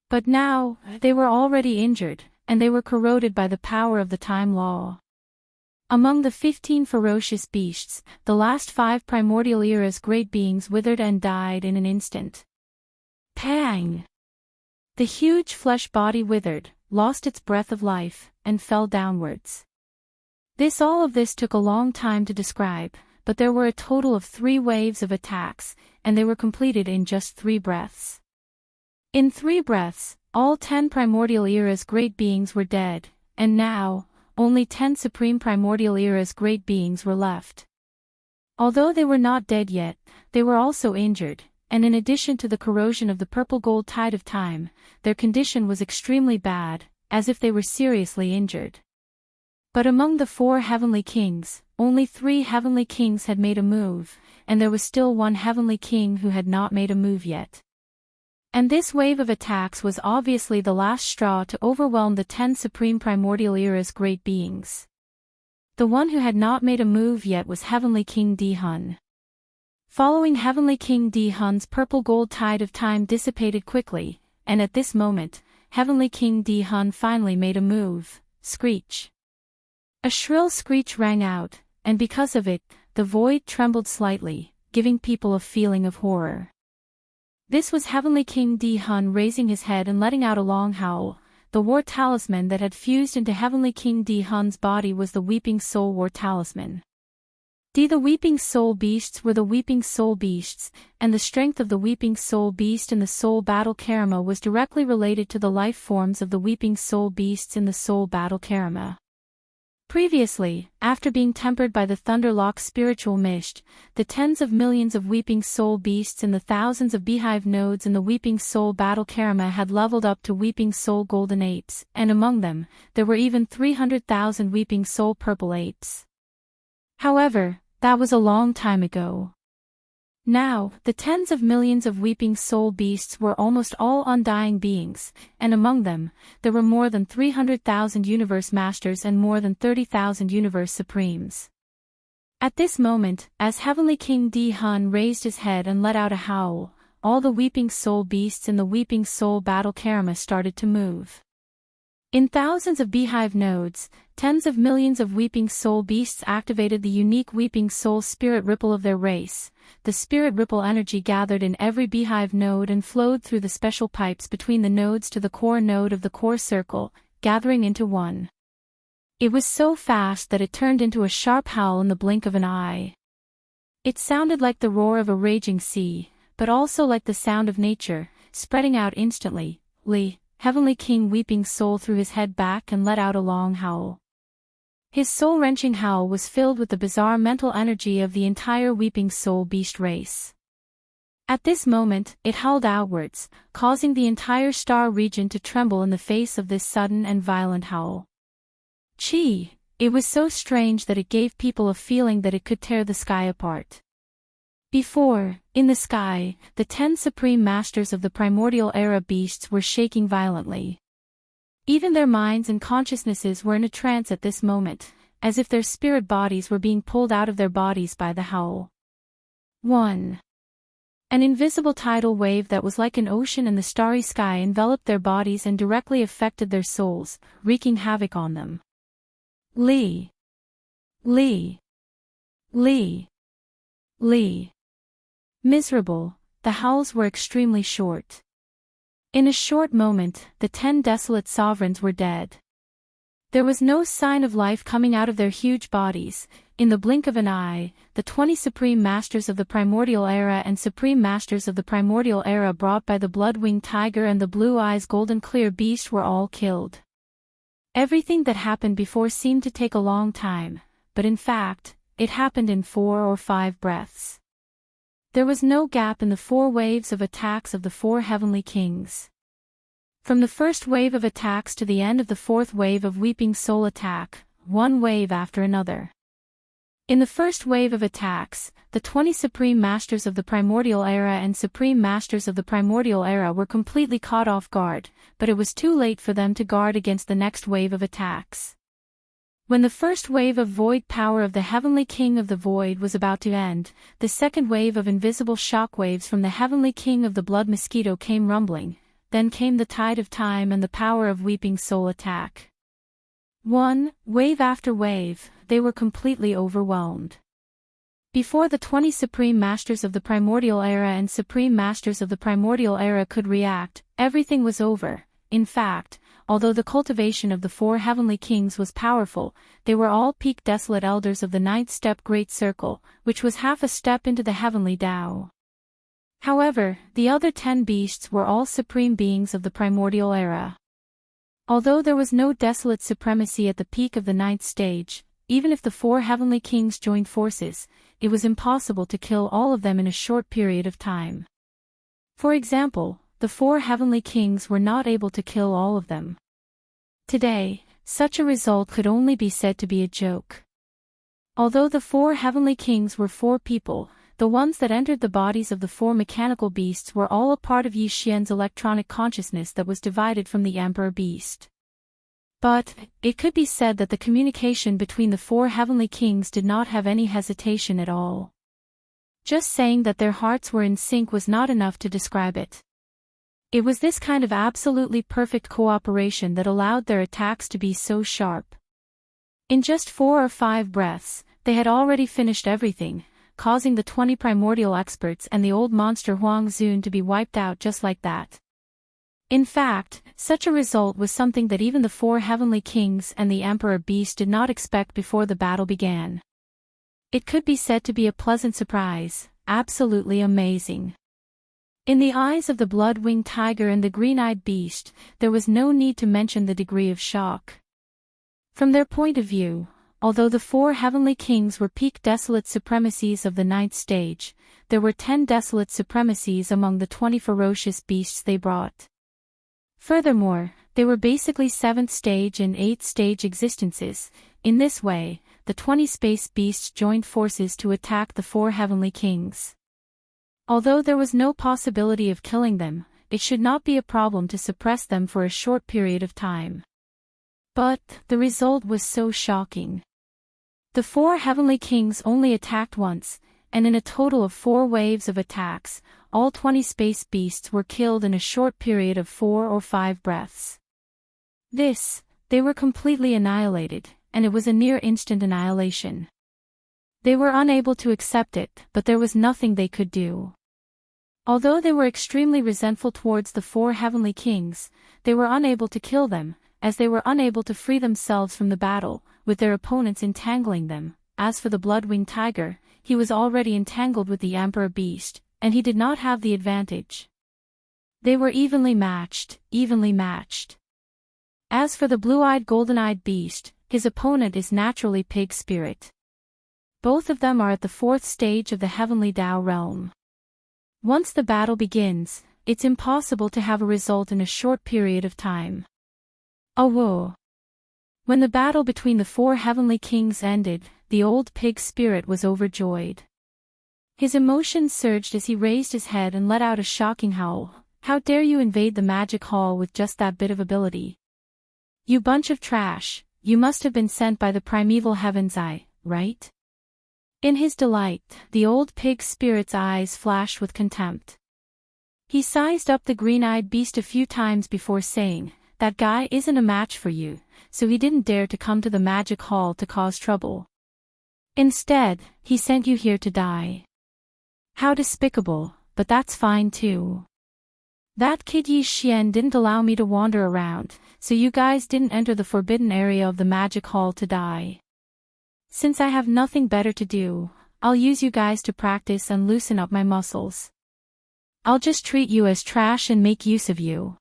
But now, they were already injured, and they were corroded by the power of the time law. Among the 15 ferocious beasts, the last 5 primordial era's great beings withered and died in an instant. Pang! The huge flesh body withered, lost its breath of life, and fell downwards. All of this took a long time to describe, but there were a total of 3 waves of attacks, and they were completed in just 3 breaths. In 3 breaths, all 10 primordial era's great beings were dead, and now, only 10 supreme primordial era's great beings were left. Although they were not dead yet, they were also injured, and in addition to the corrosion of the purple gold tide of time, their condition was extremely bad, as if they were seriously injured. But among the 4 heavenly kings, only 3 heavenly kings had made a move, and there was still 1 heavenly king who had not made a move yet. And this wave of attacks was obviously the last straw to overwhelm the 10 supreme primordial era's great beings. The one who had not made a move yet was Heavenly King Di-hun. Following Heavenly King Di-hun's purple gold tide of time dissipated quickly, and at this moment, Heavenly King Di-hun finally made a move. Screech! A shrill screech rang out, and because of it, the void trembled slightly, giving people a feeling of horror. This was Heavenly King Di-hun raising his head and letting out a long howl. The war talisman that had fused into Heavenly King Di-hun's body was the Weeping Soul War Talisman. The Weeping Soul Beasts were the Weeping Soul Beasts, and the strength of the Weeping Soul Beast in the Soul Battle Karma was directly related to the life forms of the Weeping Soul Beasts in the Soul Battle Karma. Previously, after being tempered by the Thunderlock spiritual mist, the tens of millions of Weeping Soul Beasts and the thousands of beehive nodes in the Weeping Soul Battle Karma had leveled up to Weeping Soul Golden Apes, and among them, there were even 300,000 Weeping Soul Purple Apes. However, that was a long time ago. Now, the tens of millions of Weeping Soul Beasts were almost all undying beings, and among them, there were more than 300,000 Universe Masters and more than 30,000 Universe Supremes. At this moment, as Heavenly King Di-hun raised his head and let out a howl, all the Weeping Soul Beasts in the Weeping Soul Battle Karma started to move. In thousands of beehive nodes, tens of millions of Weeping Soul Beasts activated the unique Weeping Soul Spirit Ripple of their race. The Spirit Ripple energy gathered in every beehive node and flowed through the special pipes between the nodes to the core node of the core circle, gathering into one. It was so fast that it turned into a sharp howl in the blink of an eye. It sounded like the roar of a raging sea, but also like the sound of nature, spreading out instantly. Li, Heavenly King Weeping Soul threw his head back and let out a long howl. His soul-wrenching howl was filled with the bizarre mental energy of the entire Weeping Soul beast race. At this moment, it howled outwards, causing the entire star region to tremble in the face of this sudden and violent howl. Chi! It was so strange that it gave people a feeling that it could tear the sky apart. Before, in the sky, the 10 supreme masters of the primordial era beasts were shaking violently. Even their minds and consciousnesses were in a trance at this moment, as if their spirit bodies were being pulled out of their bodies by the howl. 1. An invisible tidal wave that was like an ocean in the starry sky enveloped their bodies and directly affected their souls, wreaking havoc on them. Li. Li. Li. Li. Miserable, the howls were extremely short. In a short moment, the 10 desolate sovereigns were dead. There was no sign of life coming out of their huge bodies. In the blink of an eye, the 20 supreme masters of the primordial era and supreme masters of the primordial era brought by the blood-winged tiger and the blue eyes golden clear beast were all killed. Everything that happened before seemed to take a long time, but in fact, it happened in 4 or 5 breaths. There was no gap in the 4 waves of attacks of the 4 heavenly kings. From the first wave of attacks to the end of the 4th wave of Weeping Soul attack, one wave after another. In the first wave of attacks, the 20 supreme masters of the primordial era and supreme masters of the primordial era were completely caught off guard, but it was too late for them to guard against the next wave of attacks. When the first wave of void power of the heavenly king of the void was about to end, the second wave of invisible shockwaves from the heavenly king of the blood mosquito came rumbling, then came the tide of time and the power of Weeping Soul attack. One wave after wave, they were completely overwhelmed. Before the 20 supreme masters of the primordial era and supreme masters of the primordial era could react, everything was over. In fact, although the cultivation of the 4 heavenly kings was powerful, they were all peak desolate elders of the 9th step Great Circle, which was half a step into the heavenly Tao. However, the other 10 beasts were all supreme beings of the primordial era. Although there was no desolate supremacy at the peak of the 9th stage, even if the 4 heavenly kings joined forces, it was impossible to kill all of them in a short period of time. For example, the 4 heavenly kings were not able to kill all of them. Today, such a result could only be said to be a joke. Although the 4 heavenly kings were 4 people, the ones that entered the bodies of the 4 mechanical beasts were all a part of Yi Xian's electronic consciousness that was divided from the Emperor Beast. But, it could be said that the communication between the 4 heavenly kings did not have any hesitation at all. Just saying that their hearts were in sync was not enough to describe it. It was this kind of absolutely perfect cooperation that allowed their attacks to be so sharp. In just 4 or 5 breaths, they had already finished everything, causing the 20 primordial experts and the old monster Huang Zun to be wiped out just like that. In fact, such a result was something that even the 4 heavenly kings and the Emperor Beast did not expect before the battle began. It could be said to be a pleasant surprise, absolutely amazing. In the eyes of the blood-winged tiger and the green-eyed beast, there was no need to mention the degree of shock. From their point of view, although the 4 heavenly kings were peak desolate supremacies of the 9th stage, there were 10 desolate supremacies among the 20 ferocious beasts they brought. Furthermore, they were basically 7th stage and 8th stage existences. In this way, the 20 space beasts joined forces to attack the 4 heavenly kings. Although there was no possibility of killing them, it should not be a problem to suppress them for a short period of time. But, the result was so shocking. The 4 heavenly kings only attacked once, and in a total of 4 waves of attacks, all 20 space beasts were killed in a short period of 4 or 5 breaths. They were completely annihilated, and it was a near instant annihilation. They were unable to accept it, but there was nothing they could do. Although they were extremely resentful towards the 4 heavenly kings, they were unable to kill them, as they were unable to free themselves from the battle, with their opponents entangling them. As for the blood-winged tiger, he was already entangled with the emperor beast, and he did not have the advantage. They were evenly matched, evenly matched. As for the blue-eyed golden-eyed beast, his opponent is naturally pig spirit. Both of them are at the 4th stage of the heavenly Tao realm. Once the battle begins, it's impossible to have a result in a short period of time. Oh whoa! When the battle between the 4 heavenly kings ended, the old pig spirit was overjoyed. His emotions surged as he raised his head and let out a shocking howl. How dare you invade the magic hall with just that bit of ability? You bunch of trash, you must have been sent by the primeval heaven's eye, right? In his delight, the old pig spirit's eyes flashed with contempt. He sized up the green-eyed beast a few times before saying, "That guy isn't a match for you," so he didn't dare to come to the magic hall to cause trouble. Instead, he sent you here to die. How despicable, but that's fine too. That kid Yi Xian didn't allow me to wander around, so you guys didn't enter the forbidden area of the magic hall to die. Since I have nothing better to do, I'll use you guys to practice and loosen up my muscles. I'll just treat you as trash and make use of you.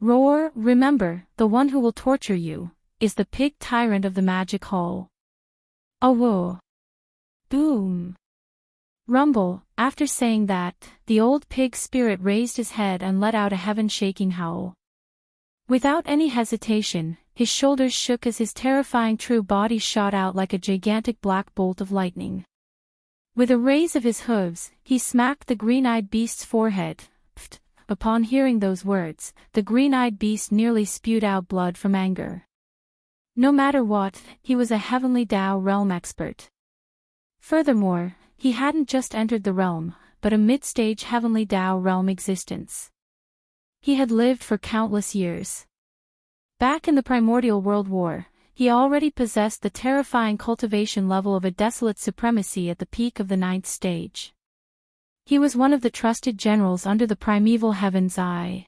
Roar, remember, the one who will torture you is the pig tyrant of the magic hall. Oh whoa. Boom. Rumble. After saying that, the old pig spirit raised his head and let out a heaven-shaking howl. Without any hesitation, his shoulders shook as his terrifying true body shot out like a gigantic black bolt of lightning. With a raise of his hooves, he smacked the green-eyed beast's forehead. Pfft. Upon hearing those words, the green-eyed beast nearly spewed out blood from anger. No matter what, he was a heavenly Tao realm expert. Furthermore, he hadn't just entered the realm, but a mid-stage heavenly Tao realm existence. He had lived for countless years. Back in the primordial world war, he already possessed the terrifying cultivation level of a desolate supremacy at the peak of the 9th stage. He was one of the trusted generals under the primeval heaven's eye.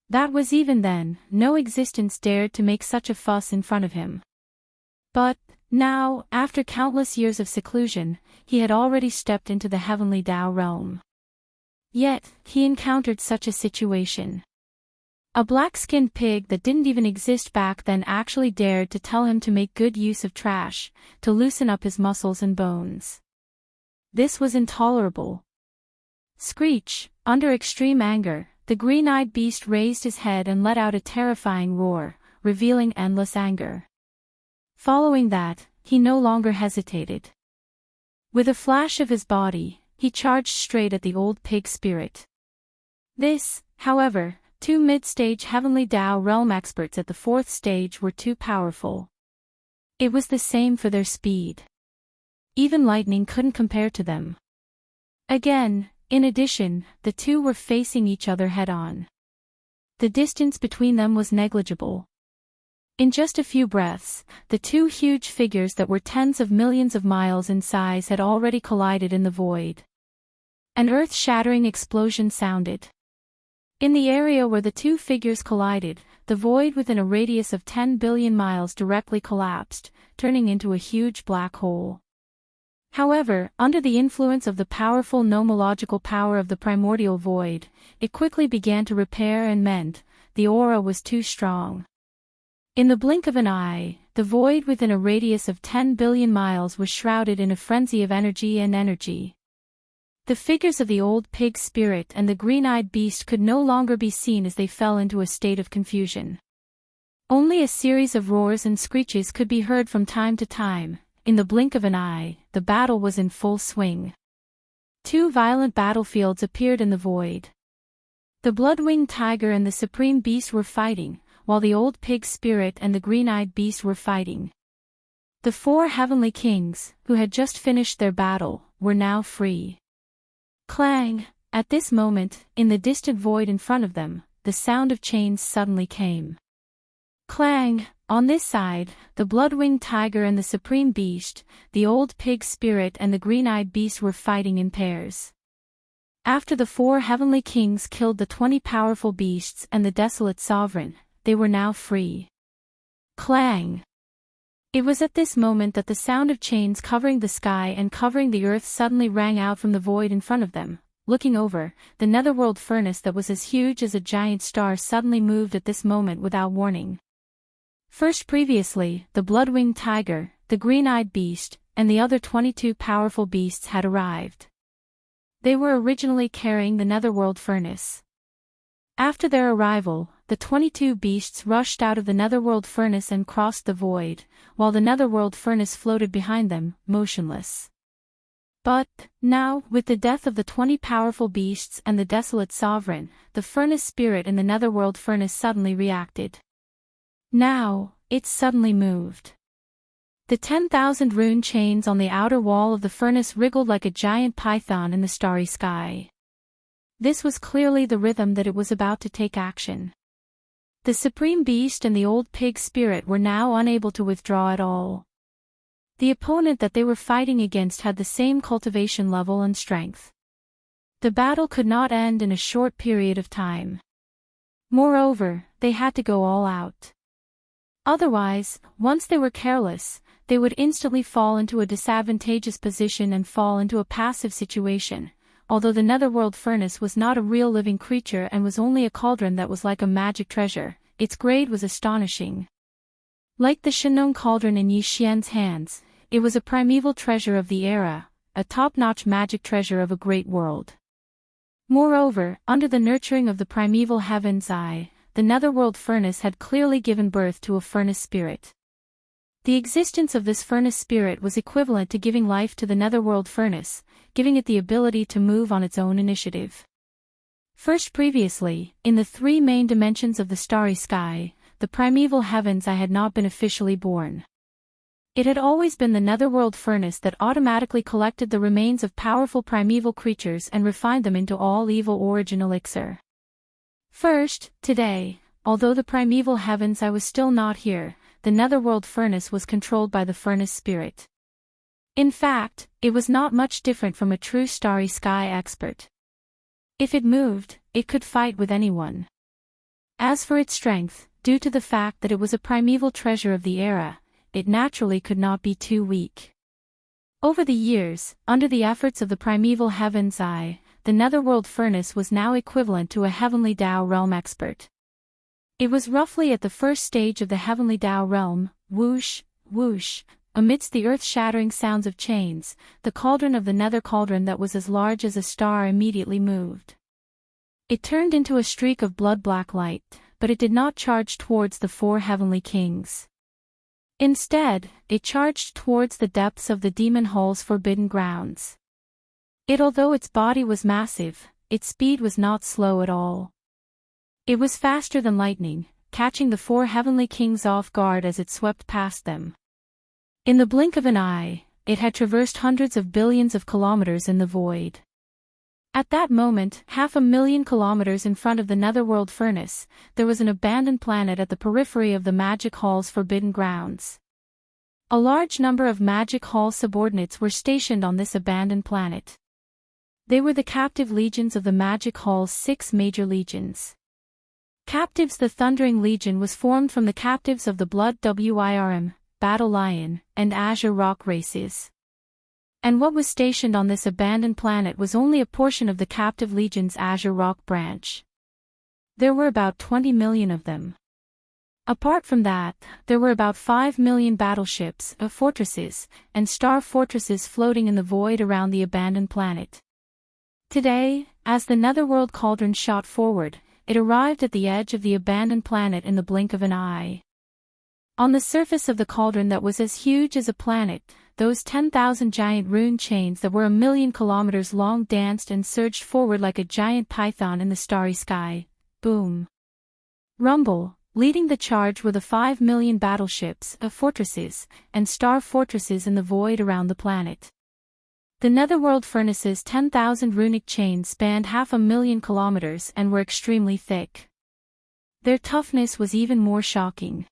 That was even then, no existence dared to make such a fuss in front of him. But, now, after countless years of seclusion, he had already stepped into the heavenly Tao realm. Yet, he encountered such a situation. A black-skinned pig that didn't even exist back then actually dared to tell him to make good use of trash, to loosen up his muscles and bones. This was intolerable. Screech, under extreme anger, the green-eyed beast raised his head and let out a terrifying roar, revealing endless anger. Following that, he no longer hesitated. With a flash of his body, he charged straight at the old pig spirit. This, however, 2 mid-stage heavenly Tao realm experts at the 4th stage were too powerful. It was the same for their speed. Even lightning couldn't compare to them. Again, in addition, the two were facing each other head-on. The distance between them was negligible. In just a few breaths, the two huge figures that were tens of millions of miles in size had already collided in the void. An earth-shattering explosion sounded. In the area where the two figures collided, the void within a radius of 10 billion miles directly collapsed, turning into a huge black hole. However, under the influence of the powerful nomological power of the primordial void, it quickly began to repair and mend. The aura was too strong. In the blink of an eye, the void within a radius of 10 billion miles was shrouded in a frenzy of energy and energy. The figures of the old pig spirit and the green-eyed beast could no longer be seen as they fell into a state of confusion. Only a series of roars and screeches could be heard from time to time. In the blink of an eye, the battle was in full swing. Two violent battlefields appeared in the void. The blood-winged tiger and the supreme beast were fighting, while the old pig spirit and the green-eyed beast were fighting. The four heavenly kings, who had just finished their battle, were now free. Clang! At this moment, in the distant void in front of them, the sound of chains suddenly came. Clang! On this side, the blood-winged tiger and the supreme beast, the old pig spirit and the green-eyed beast were fighting in pairs. After the four heavenly kings killed the 20 powerful beasts and the desolate sovereign, they were now free. Clang! It was at this moment that the sound of chains covering the sky and covering the earth suddenly rang out from the void in front of them. Looking over, the netherworld furnace that was as huge as a giant star suddenly moved at this moment without warning. First previously, the blood-winged tiger, the green-eyed beast, and the other 22 powerful beasts had arrived. They were originally carrying the netherworld furnace. After their arrival, the 22 beasts rushed out of the netherworld furnace and crossed the void, while the netherworld furnace floated behind them, motionless. But, now, with the death of the 20 powerful beasts and the desolate sovereign, the furnace spirit in the netherworld furnace suddenly reacted. Now, it suddenly moved. The 10,000 rune chains on the outer wall of the furnace wriggled like a giant python in the starry sky. This was clearly the rhythm that it was about to take action. The supreme beast and the old pig spirit were now unable to withdraw at all. The opponent that they were fighting against had the same cultivation level and strength. The battle could not end in a short period of time. Moreover, they had to go all out. Otherwise, once they were careless, they would instantly fall into a disadvantageous position and fall into a passive situation. Although the netherworld furnace was not a real living creature and was only a cauldron that was like a magic treasure, its grade was astonishing. Like the Shenong cauldron in Yi Xian's hands, it was a primeval treasure of the era, a top-notch magic treasure of a great world. Moreover, under the nurturing of the primeval heaven's eye, the netherworld furnace had clearly given birth to a furnace spirit. The existence of this furnace spirit was equivalent to giving life to the netherworld furnace, giving it the ability to move on its own initiative. First previously, in the three main dimensions of the starry sky, the primeval heavens I had not been officially born. It had always been the netherworld furnace that automatically collected the remains of powerful primeval creatures and refined them into all evil origin elixir. First, today, although the primeval heavens I was still not here, the netherworld furnace was controlled by the furnace spirit. In fact, it was not much different from a true starry sky expert. If it moved, it could fight with anyone. As for its strength, due to the fact that it was a primeval treasure of the era, it naturally could not be too weak. Over the years, under the efforts of the primeval heaven's eye, the netherworld furnace was now equivalent to a heavenly Tao realm expert. It was roughly at the first stage of the heavenly Tao realm, whoosh, whoosh, amidst the earth-shattering sounds of chains, the cauldron of the nether cauldron that was as large as a star immediately moved. It turned into a streak of blood-black light, but it did not charge towards the four heavenly kings. Instead, it charged towards the depths of the demon hall's forbidden grounds. Although its body was massive, its speed was not slow at all. It was faster than lightning, catching the four heavenly kings off guard as it swept past them. In the blink of an eye, it had traversed hundreds of billions of kilometers in the void. At that moment, 500,000 kilometers in front of the netherworld furnace, there was an abandoned planet at the periphery of the Magic Hall's forbidden grounds. A large number of Magic Hall subordinates were stationed on this abandoned planet. They were the captive legions of the Magic Hall's 6 major legions. Captives. The Thundering Legion was formed from the captives of the Blood Wirm, Battle Lion, and Azure Rock races. And what was stationed on this abandoned planet was only a portion of the captive legion's Azure Rock branch. There were about 20 million of them. Apart from that, there were about 5 million battleships, fortresses, and star fortresses floating in the void around the abandoned planet. Today, as the netherworld cauldron shot forward, it arrived at the edge of the abandoned planet in the blink of an eye. On the surface of the cauldron that was as huge as a planet, those 10,000 giant rune chains that were 1,000,000 kilometers long danced and surged forward like a giant python in the starry sky. Boom. Rumble. Leading the charge were the 5 million battleships, fortresses, and star fortresses in the void around the planet. The netherworld furnace's 10,000 runic chains spanned 500,000 kilometers and were extremely thick. Their toughness was even more shocking.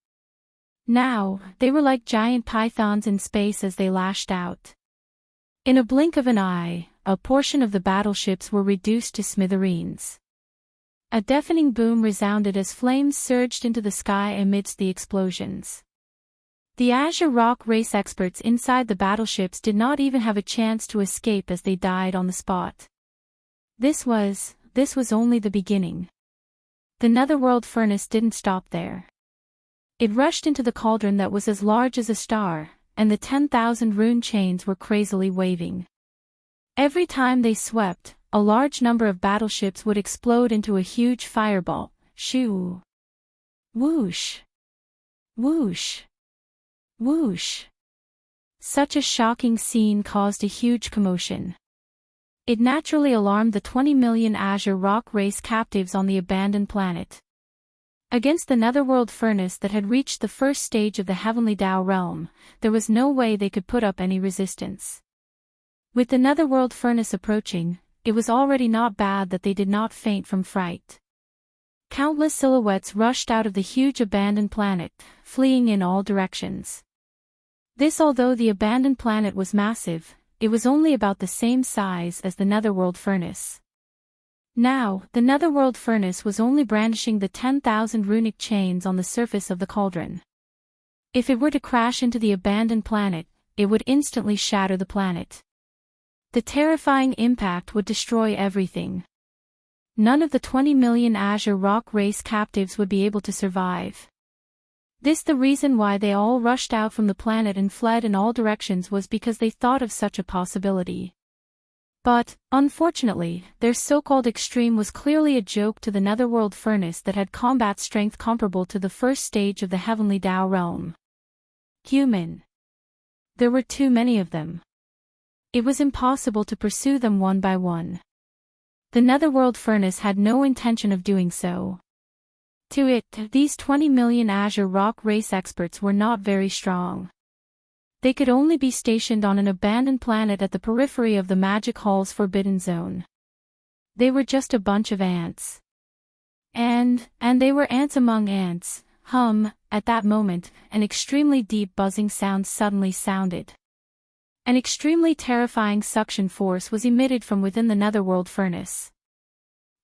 Now, they were like giant pythons in space as they lashed out. In a blink of an eye, a portion of the battleships were reduced to smithereens. A deafening boom resounded as flames surged into the sky amidst the explosions. The Azure Rock race experts inside the battleships did not even have a chance to escape as they died on the spot. This was only the beginning. The netherworld furnace didn't stop there. It rushed into the cauldron that was as large as a star, and the 10,000 rune chains were crazily waving. Every time they swept, a large number of battleships would explode into a huge fireball. Shoo! Whoosh! Whoosh! Whoosh! Such a shocking scene caused a huge commotion. It naturally alarmed the 20 million Azure Rock race captives on the abandoned planet. Against the netherworld furnace that had reached the first stage of the heavenly Tao realm, there was no way they could put up any resistance. With the netherworld furnace approaching, it was already not bad that they did not faint from fright. Countless silhouettes rushed out of the huge abandoned planet, fleeing in all directions. Although the abandoned planet was massive, it was only about the same size as the netherworld furnace. Now, the netherworld furnace was only brandishing the 10,000 runic chains on the surface of the cauldron. If it were to crash into the abandoned planet, it would instantly shatter the planet. The terrifying impact would destroy everything. None of the 20 million Azure Rock race captives would be able to survive. The reason why they all rushed out from the planet and fled in all directions was because they thought of such a possibility. But, unfortunately, their so-called extreme was clearly a joke to the netherworld furnace that had combat strength comparable to the first stage of the heavenly Tao realm. Human. There were too many of them. It was impossible to pursue them one by one. The netherworld furnace had no intention of doing so. To it, these 20 million Azure Rock race experts were not very strong. They could only be stationed on an abandoned planet at the periphery of the Magic Hall's Forbidden Zone. They were just a bunch of ants. And they were ants among ants. At that moment, an extremely deep buzzing sound suddenly sounded. An extremely terrifying suction force was emitted from within the netherworld furnace.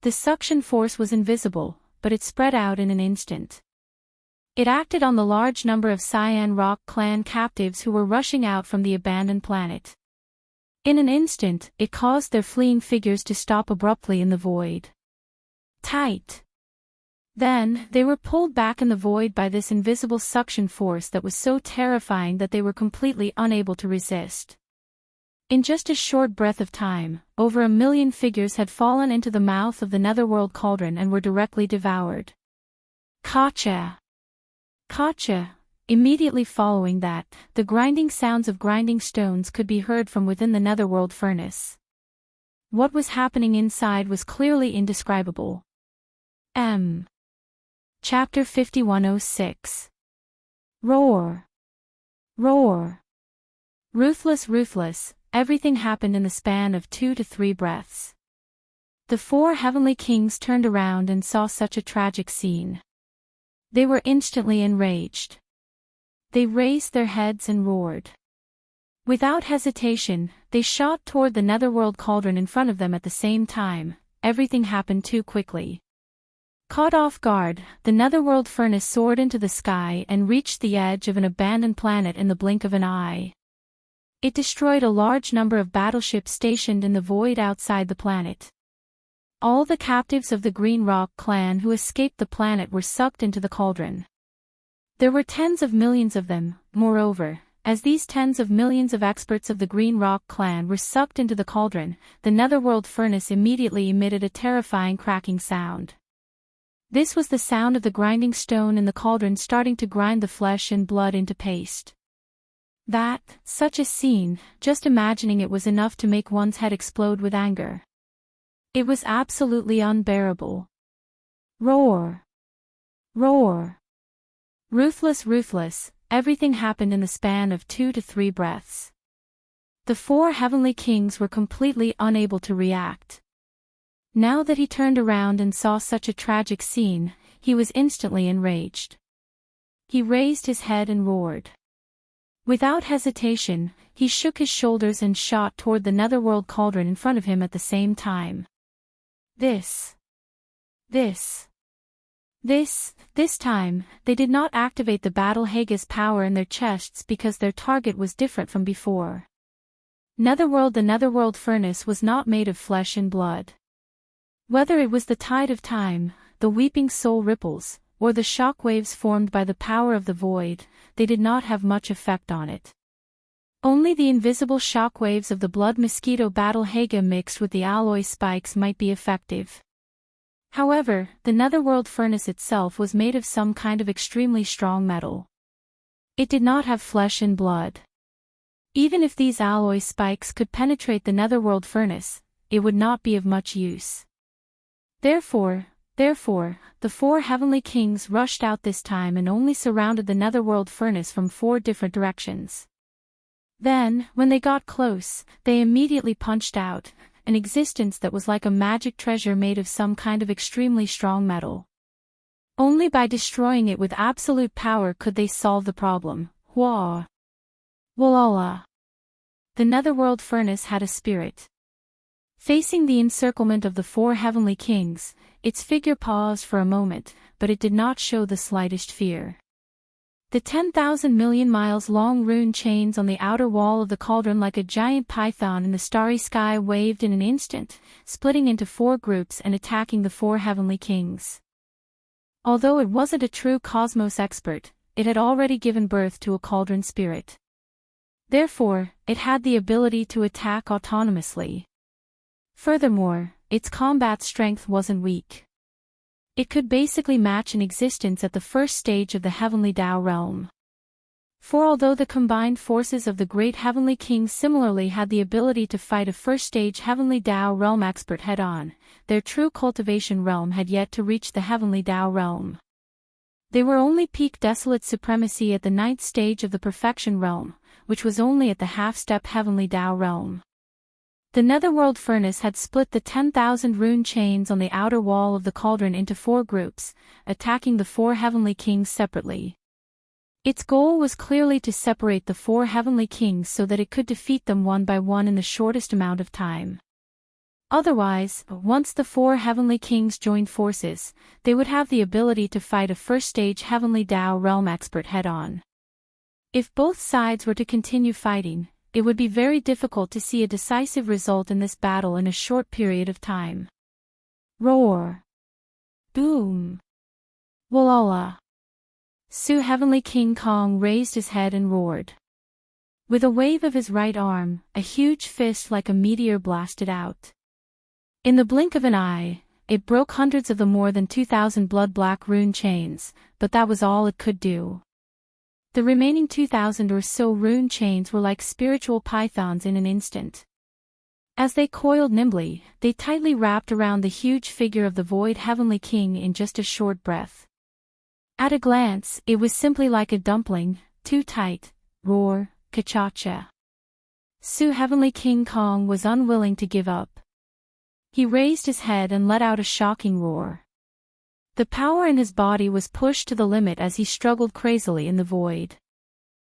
The suction force was invisible, but it spread out in an instant. It acted on the large number of Cyan Rock clan captives who were rushing out from the abandoned planet. In an instant, it caused their fleeing figures to stop abruptly in the void. Tight. Then, they were pulled back in the void by this invisible suction force that was so terrifying that they were completely unable to resist. In just a short breath of time, over 1 million figures had fallen into the mouth of the netherworld cauldron and were directly devoured. Gotcha! Gotcha! Immediately following that, the grinding sounds of grinding stones could be heard from within the netherworld furnace. What was happening inside was clearly indescribable. Chapter 5106. Roar! Roar! Ruthless, ruthless, everything happened in the span of 2 to 3 breaths. The 4 heavenly kings turned around and saw such a tragic scene. They were instantly enraged. They raised their heads and roared. Without hesitation, they shot toward the netherworld cauldron in front of them at the same time. Everything happened too quickly. Caught off guard, the netherworld furnace soared into the sky and reached the edge of an abandoned planet in the blink of an eye. It destroyed a large number of battleships stationed in the void outside the planet. All the captives of the Green Rock clan who escaped the planet were sucked into the cauldron. There were tens of millions of them. Moreover, as these tens of millions of experts of the Green Rock clan were sucked into the cauldron, the netherworld furnace immediately emitted a terrifying cracking sound. This was the sound of the grinding stone in the cauldron starting to grind the flesh and blood into paste. Such a scene, just imagining it was enough to make one's head explode with anger. It was absolutely unbearable. Roar! Roar! Ruthless, ruthless, everything happened in the span of 2 to 3 breaths. The 4 heavenly kings were completely unable to react. Now that he turned around and saw such a tragic scene, he was instantly enraged. He raised his head and roared. Without hesitation, he shook his shoulders and shot toward the netherworld cauldron in front of him at the same time. This This time, they did not activate the Battle Hage's power in their chests because their target was different from before. The Netherworld furnace was not made of flesh and blood. Whether it was the tide of time, the weeping soul ripples, or the shock waves formed by the power of the void, they did not have much effect on it. Only the invisible shock waves of the blood mosquito Battle Hage mixed with the alloy spikes might be effective. However, the Netherworld furnace itself was made of some kind of extremely strong metal. It did not have flesh and blood. Even if these alloy spikes could penetrate the Netherworld furnace, it would not be of much use. Therefore, the 4 heavenly kings rushed out this time and only surrounded the Netherworld furnace from 4 different directions. Then, when they got close, they immediately punched out an existence that was like a magic treasure made of some kind of extremely strong metal. Only by destroying it with absolute power could they solve the problem. Wah! Walala! The Netherworld furnace had a spirit. Facing the encirclement of the 4 heavenly kings, its figure paused for a moment, but it did not show the slightest fear. The 10,000 million miles long rune chains on the outer wall of the cauldron like a giant python in the starry sky waved in an instant, splitting into 4 groups and attacking the 4 heavenly kings. Although it wasn't a true cosmos expert, it had already given birth to a cauldron spirit. Therefore, it had the ability to attack autonomously. Furthermore, its combat strength wasn't weak. It could basically match an existence at the first stage of the Heavenly Tao realm. For although the combined forces of the great Heavenly Kings similarly had the ability to fight a first-stage Heavenly Tao realm expert head-on, their true cultivation realm had yet to reach the Heavenly Tao realm. They were only peak desolate supremacy at the 9th stage of the Perfection realm, which was only at the half-step Heavenly Tao realm. The Netherworld furnace had split the 10,000 rune chains on the outer wall of the cauldron into 4 groups, attacking the 4 heavenly kings separately. Its goal was clearly to separate the 4 heavenly kings so that it could defeat them one by one in the shortest amount of time. Otherwise, once the 4 heavenly kings joined forces, they would have the ability to fight a first-stage Heavenly Tao realm expert head-on. If both sides were to continue fighting, it would be very difficult to see a decisive result in this battle in a short period of time. Roar! Boom! Walala! Su Heavenly King Kong raised his head and roared. With a wave of his right arm, a huge fist like a meteor blasted out. In the blink of an eye, it broke hundreds of the more than 2,000 blood-black rune chains, but that was all it could do. The remaining 2,000 or so rune chains were like spiritual pythons in an instant. As they coiled nimbly, they tightly wrapped around the huge figure of the Void Heavenly King in just a short breath. At a glance, it was simply like a dumpling, too tight. Roar, Xianxia. Su Heavenly King Kong was unwilling to give up. He raised his head and let out a shocking roar. The power in his body was pushed to the limit as he struggled crazily in the void.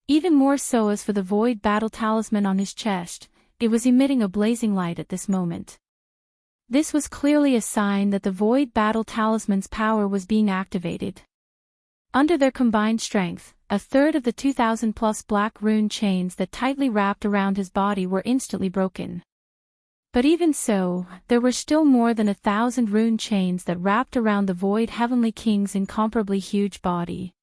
Even more so as for the void battle talisman on his chest, it was emitting a blazing light at this moment. This was clearly a sign that the void battle talisman's power was being activated. Under their combined strength, a third of the 2,000-plus black rune chains that tightly wrapped around his body were instantly broken. But even so, there were still more than 1,000 rune chains that wrapped around the Void Heavenly King's incomparably huge body.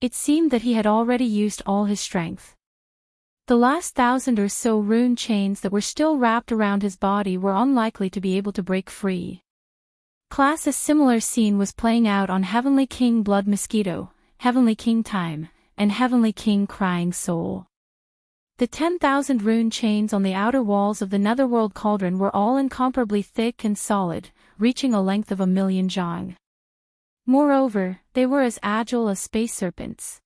It seemed that he had already used all his strength. The last 1,000 or so rune chains that were still wrapped around his body were unlikely to be able to break free. A similar scene was playing out on Heavenly King Blood Mosquito, Heavenly King Time, and Heavenly King Crying Soul. The 10,000 rune chains on the outer walls of the Netherworld cauldron were all incomparably thick and solid, reaching a length of 1,000,000 zhang. Moreover, they were as agile as space serpents.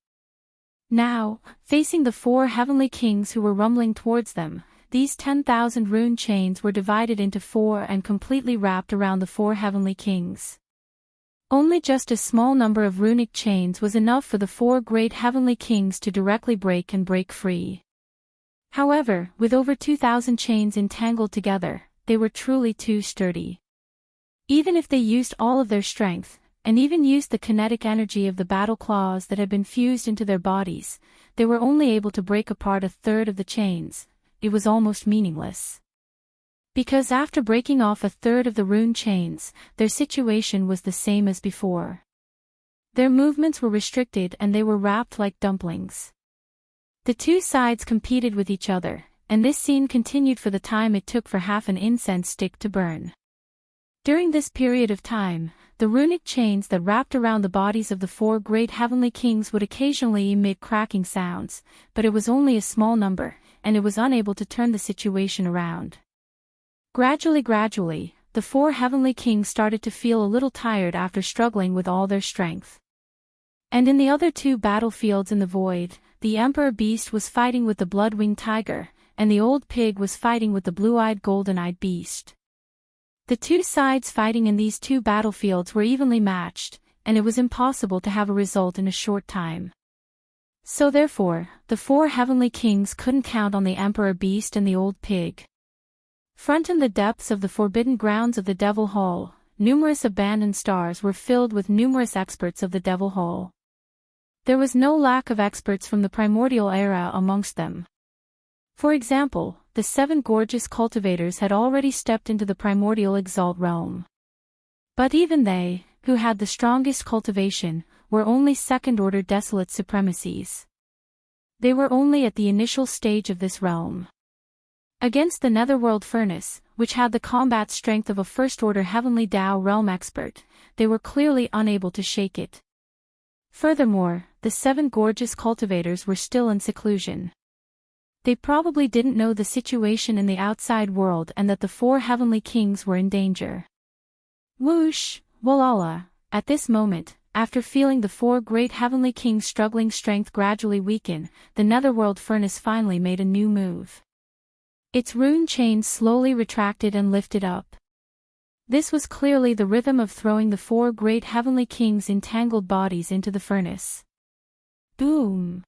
Now, facing the 4 heavenly kings who were rumbling towards them, these 10,000 rune chains were divided into 4 and completely wrapped around the 4 heavenly kings. Only just a small number of runic chains was enough for the 4 great heavenly kings to directly break free. However, with over 2,000 chains entangled together, they were truly too sturdy. Even if they used all of their strength, and even used the kinetic energy of the battle claws that had been fused into their bodies, they were only able to break apart a third of the chains. It was almost meaningless. Because after breaking off a third of the rune chains, their situation was the same as before. Their movements were restricted and they were wrapped like dumplings. The two sides competed with each other, and this scene continued for the time it took for half an incense stick to burn. During this period of time, the runic chains that wrapped around the bodies of the four great heavenly kings would occasionally emit cracking sounds, but it was only a small number, and it was unable to turn the situation around. Gradually, the four heavenly kings started to feel a little tired after struggling with all their strength. And in the other two battlefields in the void, the Emperor Beast was fighting with the blood-winged tiger, and the old pig was fighting with the blue-eyed golden-eyed beast. The two sides fighting in these two battlefields were evenly matched, and it was impossible to have a result in a short time. So therefore, the four heavenly kings couldn't count on the Emperor Beast and the old pig. Front in the depths of the forbidden grounds of the Devil Hall, numerous abandoned stars were filled with numerous experts of the Devil Hall. There was no lack of experts from the primordial era amongst them. For example, the 7 gorgeous cultivators had already stepped into the primordial exalt realm. But even they, who had the strongest cultivation, were only second-order desolate supremacies. They were only at the initial stage of this realm. Against the netherworld furnace, which had the combat strength of a first-order heavenly Tao realm expert, they were clearly unable to shake it. Furthermore, the 7 gorgeous cultivators were still in seclusion. They probably didn't know the situation in the outside world and that the 4 heavenly kings were in danger. Whoosh, Walala, at this moment, after feeling the 4 great heavenly kings' struggling strength gradually weaken, the netherworld furnace finally made a new move. Its rune chains slowly retracted and lifted up. This was clearly the rhythm of throwing the 4 great heavenly kings' entangled bodies into the furnace. Boom!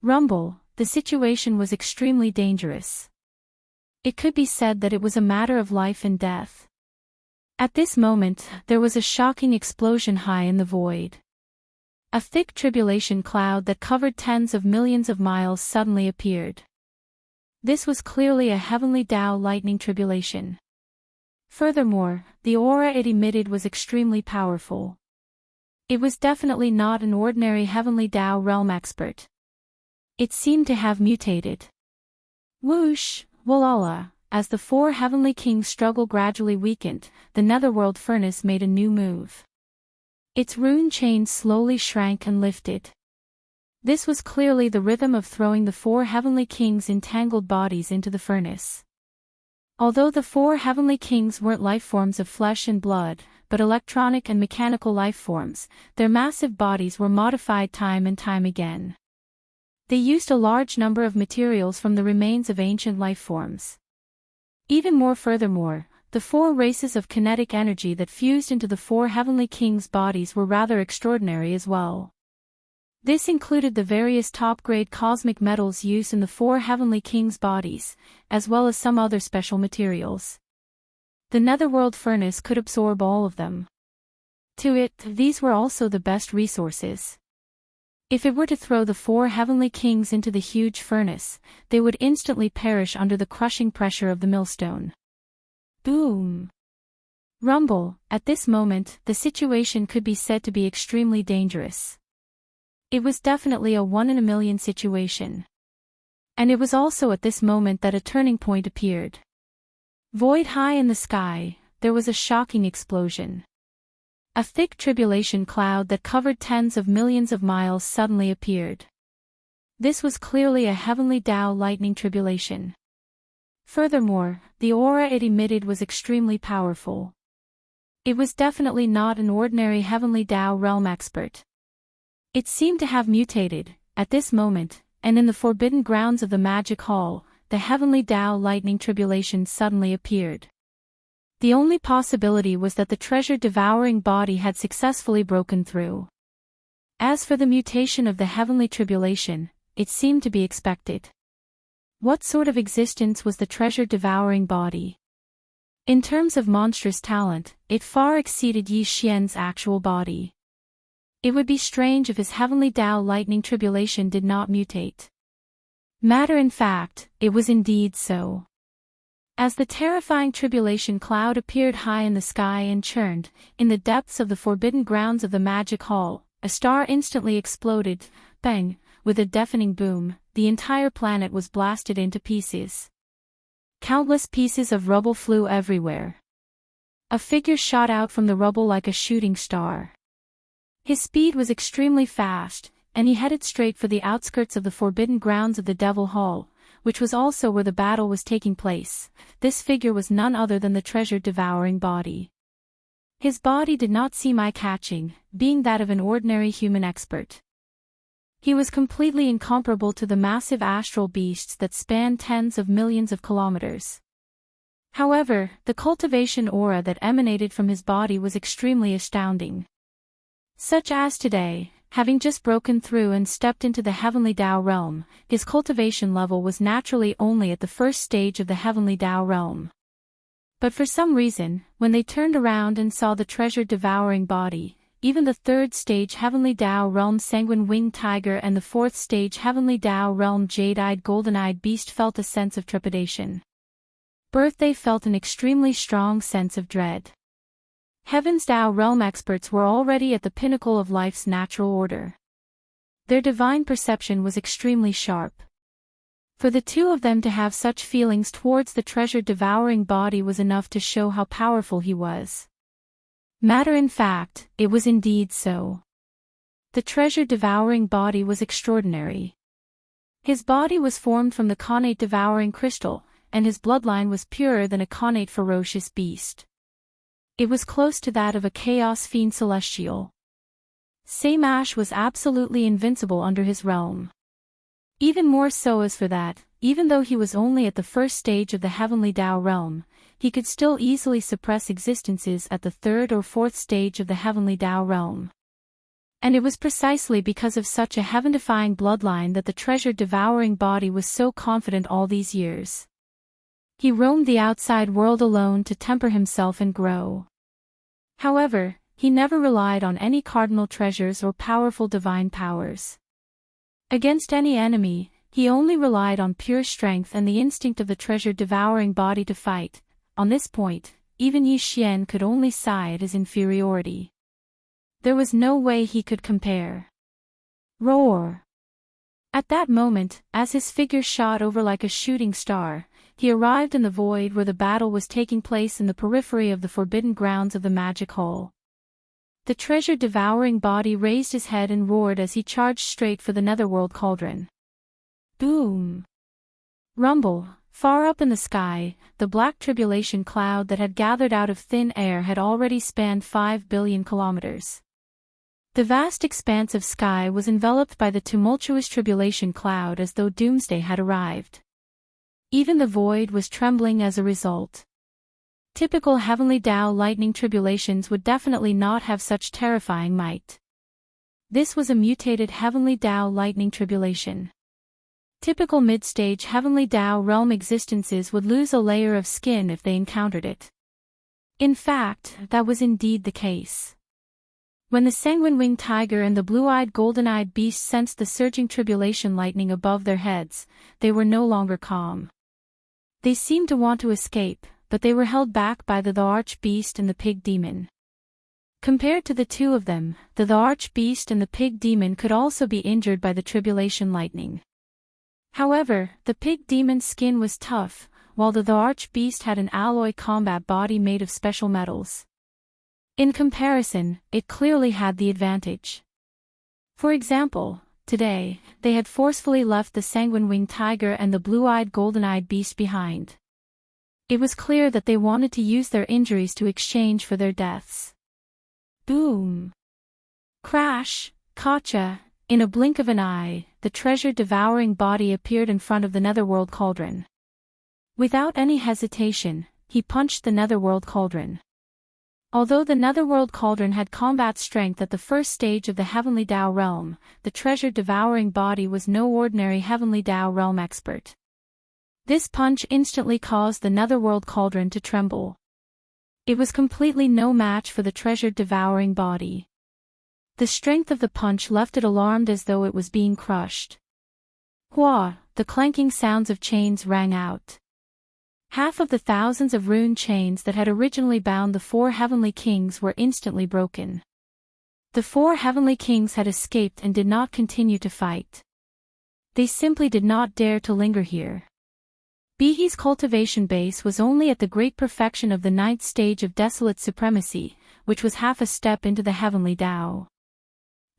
Rumble, the situation was extremely dangerous. It could be said that it was a matter of life and death. At this moment, there was a shocking explosion high in the void. A thick tribulation cloud that covered tens of millions of miles suddenly appeared. This was clearly a heavenly Tao lightning tribulation. Furthermore, the aura it emitted was extremely powerful. It was definitely not an ordinary heavenly Tao realm expert. It seemed to have mutated. Whoosh, Walala, as the 4 heavenly kings' struggle gradually weakened, the netherworld furnace made a new move. Its rune chains slowly shrank and lifted. This was clearly the rhythm of throwing the 4 heavenly kings' entangled bodies into the furnace. Although the 4 heavenly kings weren't life forms of flesh and blood, but electronic and mechanical life forms, their massive bodies were modified time and time again. They used a large number of materials from the remains of ancient life forms. Even more furthermore, the 4 races of kinetic energy that fused into the 4 heavenly kings' bodies were rather extraordinary as well. This included the various top-grade cosmic metals used in the 4 heavenly kings' bodies, as well as some other special materials. The netherworld furnace could absorb all of them. To it, these were also the best resources. If it were to throw the 4 heavenly kings into the huge furnace, they would instantly perish under the crushing pressure of the millstone. Boom! Rumble, at this moment, the situation could be said to be extremely dangerous. It was definitely a 1 in a million situation. And it was also at this moment that a turning point appeared. Void high in the sky, there was a shocking explosion. A thick tribulation cloud that covered tens of millions of miles suddenly appeared. This was clearly a heavenly Tao lightning tribulation. Furthermore, the aura it emitted was extremely powerful. It was definitely not an ordinary heavenly Tao realm expert. It seemed to have mutated, at this moment, and in the forbidden grounds of the magic hall, the heavenly Tao lightning tribulation suddenly appeared. The only possibility was that the treasure-devouring body had successfully broken through. As for the mutation of the heavenly tribulation, it seemed to be expected. What sort of existence was the treasure-devouring body? In terms of monstrous talent, it far exceeded Yi Xian's actual body. It would be strange if his heavenly Tao lightning tribulation did not mutate. Matter in fact, it was indeed so. As the terrifying tribulation cloud appeared high in the sky and churned, in the depths of the forbidden grounds of the magic hall, a star instantly exploded, bang, with a deafening boom, the entire planet was blasted into pieces. Countless pieces of rubble flew everywhere. A figure shot out from the rubble like a shooting star. His speed was extremely fast, and he headed straight for the outskirts of the forbidden grounds of the Devil Hall, which was also where the battle was taking place. This figure was none other than the treasure-devouring body. His body did not seem eye-catching, being that of an ordinary human expert. He was completely incomparable to the massive astral beasts that spanned tens of millions of kilometers. However, the cultivation aura that emanated from his body was extremely astounding. Such as today, having just broken through and stepped into the heavenly Tao realm, his cultivation level was naturally only at the first stage of the heavenly Tao realm. But for some reason, when they turned around and saw the treasure-devouring body, even the third stage heavenly Tao realm sanguine-winged tiger and the fourth stage heavenly Tao realm jade-eyed golden-eyed beast felt a sense of trepidation. They felt an extremely strong sense of dread. Heaven's Tao realm experts were already at the pinnacle of life's natural order. Their divine perception was extremely sharp. For the two of them to have such feelings towards the treasure-devouring body was enough to show how powerful he was. Matter in fact, it was indeed so. The treasure-devouring body was extraordinary. His body was formed from the connate devouring crystal, and his bloodline was purer than a connate ferocious beast. It was close to that of a chaos fiend celestial. Samash was absolutely invincible under his realm. Even more so as for that, even though he was only at the first stage of the heavenly Tao realm, he could still easily suppress existences at the third or fourth stage of the heavenly Tao realm. And it was precisely because of such a heaven-defying bloodline that the treasure-devouring body was so confident all these years. He roamed the outside world alone to temper himself and grow. However, he never relied on any cardinal treasures or powerful divine powers. Against any enemy, he only relied on pure strength and the instinct of the treasure-devouring body to fight. On this point, even Yi Xian could only sigh at his inferiority. There was no way he could compare. Roar! At that moment, as his figure shot over like a shooting star, he arrived in the void where the battle was taking place in the periphery of the forbidden grounds of the magic hall. The treasure-devouring body raised his head and roared as he charged straight for the netherworld cauldron. Boom! Rumble! Far up in the sky, the black tribulation cloud that had gathered out of thin air had already spanned 5 billion kilometers. The vast expanse of sky was enveloped by the tumultuous tribulation cloud as though doomsday had arrived. Even the void was trembling as a result. Typical heavenly Tao lightning tribulations would definitely not have such terrifying might. This was a mutated heavenly Tao lightning tribulation. Typical mid-stage heavenly Tao realm existences would lose a layer of skin if they encountered it. In fact, that was indeed the case. When the sanguine-winged tiger and the blue-eyed golden-eyed beast sensed the surging tribulation lightning above their heads, they were no longer calm. They seemed to want to escape, but they were held back by the arch-beast and the pig demon. Compared to the two of them, the arch-beast and the pig demon could also be injured by the tribulation lightning. However, the pig demon's skin was tough, while the arch-beast had an alloy combat body made of special metals. In comparison, it clearly had the advantage. For example, today, they had forcefully left the sanguine-winged tiger and the blue-eyed golden-eyed beast behind. It was clear that they wanted to use their injuries to exchange for their deaths. Boom! Crash! Gotcha! In a blink of an eye, the treasure-devouring body appeared in front of the netherworld cauldron. Without any hesitation, he punched the netherworld cauldron. Although the netherworld cauldron had combat strength at the first stage of the heavenly Tao realm, the treasure-devouring body was no ordinary heavenly Tao realm expert. This punch instantly caused the netherworld cauldron to tremble. It was completely no match for the treasure-devouring body. The strength of the punch left it alarmed as though it was being crushed. Hua! The clanking sounds of chains rang out. Half of the thousands of rune chains that had originally bound the 4 heavenly kings were instantly broken. The 4 heavenly kings had escaped and did not continue to fight. They simply did not dare to linger here. Bihi's cultivation base was only at the great perfection of the 9th stage of desolate supremacy, which was half a step into the heavenly Tao.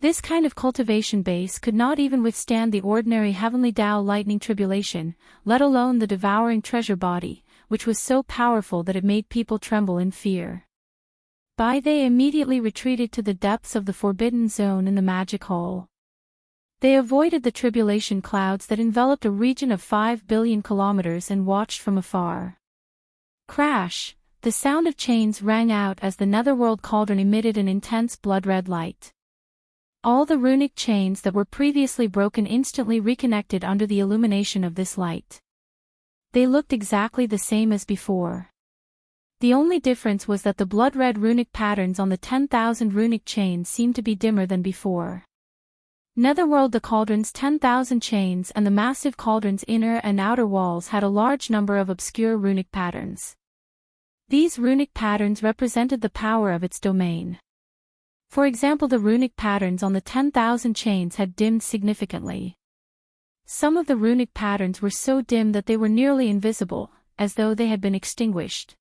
This kind of cultivation base could not even withstand the ordinary heavenly Tao lightning tribulation, let alone the devouring treasure body, which was so powerful that it made people tremble in fear. They immediately retreated to the depths of the forbidden zone in the magic hole. They avoided the tribulation clouds that enveloped a region of 5 billion kilometers and watched from afar. Crash! The sound of chains rang out as the netherworld cauldron emitted an intense blood-red light. All the runic chains that were previously broken instantly reconnected under the illumination of this light. They looked exactly the same as before. The only difference was that the blood-red runic patterns on the 10,000 runic chains seemed to be dimmer than before. Netherworld, the cauldron's 10,000 chains and the massive cauldron's inner and outer walls had a large number of obscure runic patterns. These runic patterns represented the power of its domain. For example, the runic patterns on the 10,000 chains had dimmed significantly. Some of the runic patterns were so dim that they were nearly invisible, as though they had been extinguished.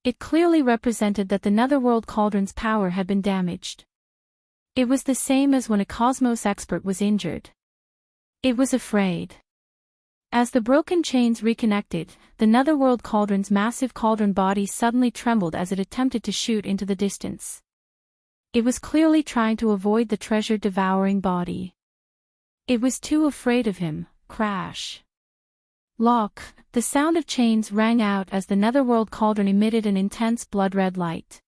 It clearly represented that the netherworld cauldron's power had been damaged. It was the same as when a cosmos expert was injured. It was afraid. As the broken chains reconnected, the netherworld cauldron's massive cauldron body suddenly trembled as it attempted to shoot into the distance. It was clearly trying to avoid the treasure-devouring body. It was too afraid of him. Crash! Lock! The sound of chains rang out as the netherworld cauldron emitted an intense blood-red light.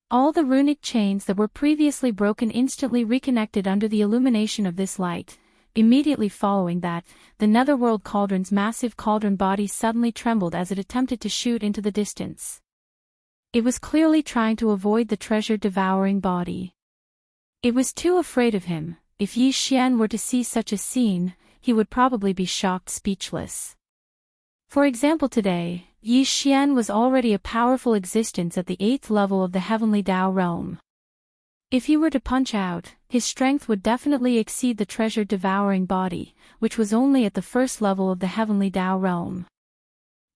All the runic chains that were previously broken instantly reconnected under the illumination of this light. Immediately following that, the netherworld cauldron's massive cauldron body suddenly trembled as it attempted to shoot into the distance. It was clearly trying to avoid the treasure-devouring body. It was too afraid of him. If Yi Xian were to see such a scene, he would probably be shocked speechless. For example, today, Yi Xian was already a powerful existence at the 8th level of the heavenly Tao realm. If he were to punch out, his strength would definitely exceed the treasure-devouring body, which was only at the 1st level of the heavenly Tao realm.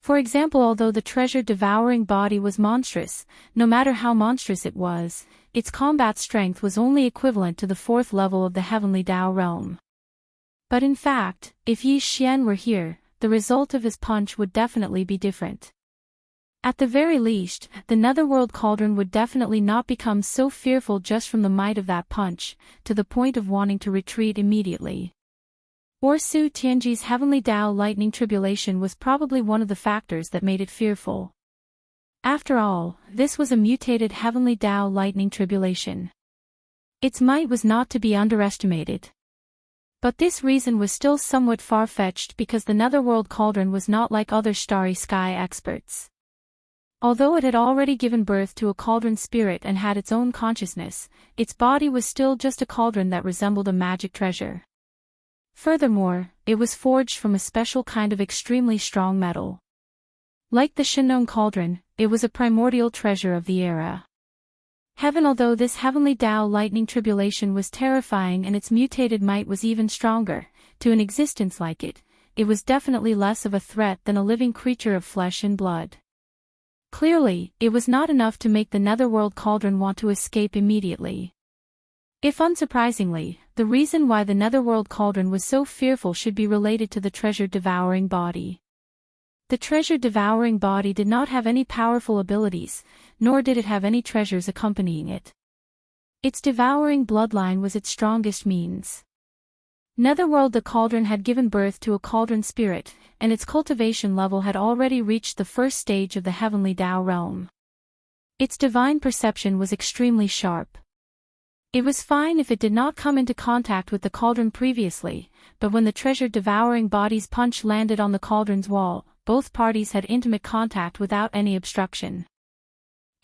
For example, although the treasure-devouring body was monstrous, no matter how monstrous it was, its combat strength was only equivalent to the 4th level of the heavenly Tao realm. But in fact, if Yi Xian were here, the result of his punch would definitely be different. At the very least, the netherworld cauldron would definitely not become so fearful just from the might of that punch, to the point of wanting to retreat immediately. Or Su Tianji's heavenly Tao lightning tribulation was probably one of the factors that made it fearful. After all, this was a mutated heavenly Tao lightning tribulation. Its might was not to be underestimated. But this reason was still somewhat far-fetched because the netherworld cauldron was not like other starry sky experts. Although it had already given birth to a cauldron spirit and had its own consciousness, its body was still just a cauldron that resembled a magic treasure. Furthermore, it was forged from a special kind of extremely strong metal. Like the Shenong cauldron, it was a primordial treasure of the era. Heaven. Although this heavenly Tao lightning tribulation was terrifying and its mutated might was even stronger, to an existence like it, it was definitely less of a threat than a living creature of flesh and blood. Clearly, it was not enough to make the netherworld cauldron want to escape immediately. If unsurprisingly, the reason why the netherworld cauldron was so fearful should be related to the treasure-devouring body. The treasure-devouring body did not have any powerful abilities, nor did it have any treasures accompanying it. Its devouring bloodline was its strongest means. Netherworld, the cauldron had given birth to a cauldron spirit, and its cultivation level had already reached the 1st stage of the heavenly Tao realm. Its divine perception was extremely sharp. It was fine if it did not come into contact with the cauldron previously, but when the treasure-devouring body's punch landed on the cauldron's wall, both parties had intimate contact without any obstruction.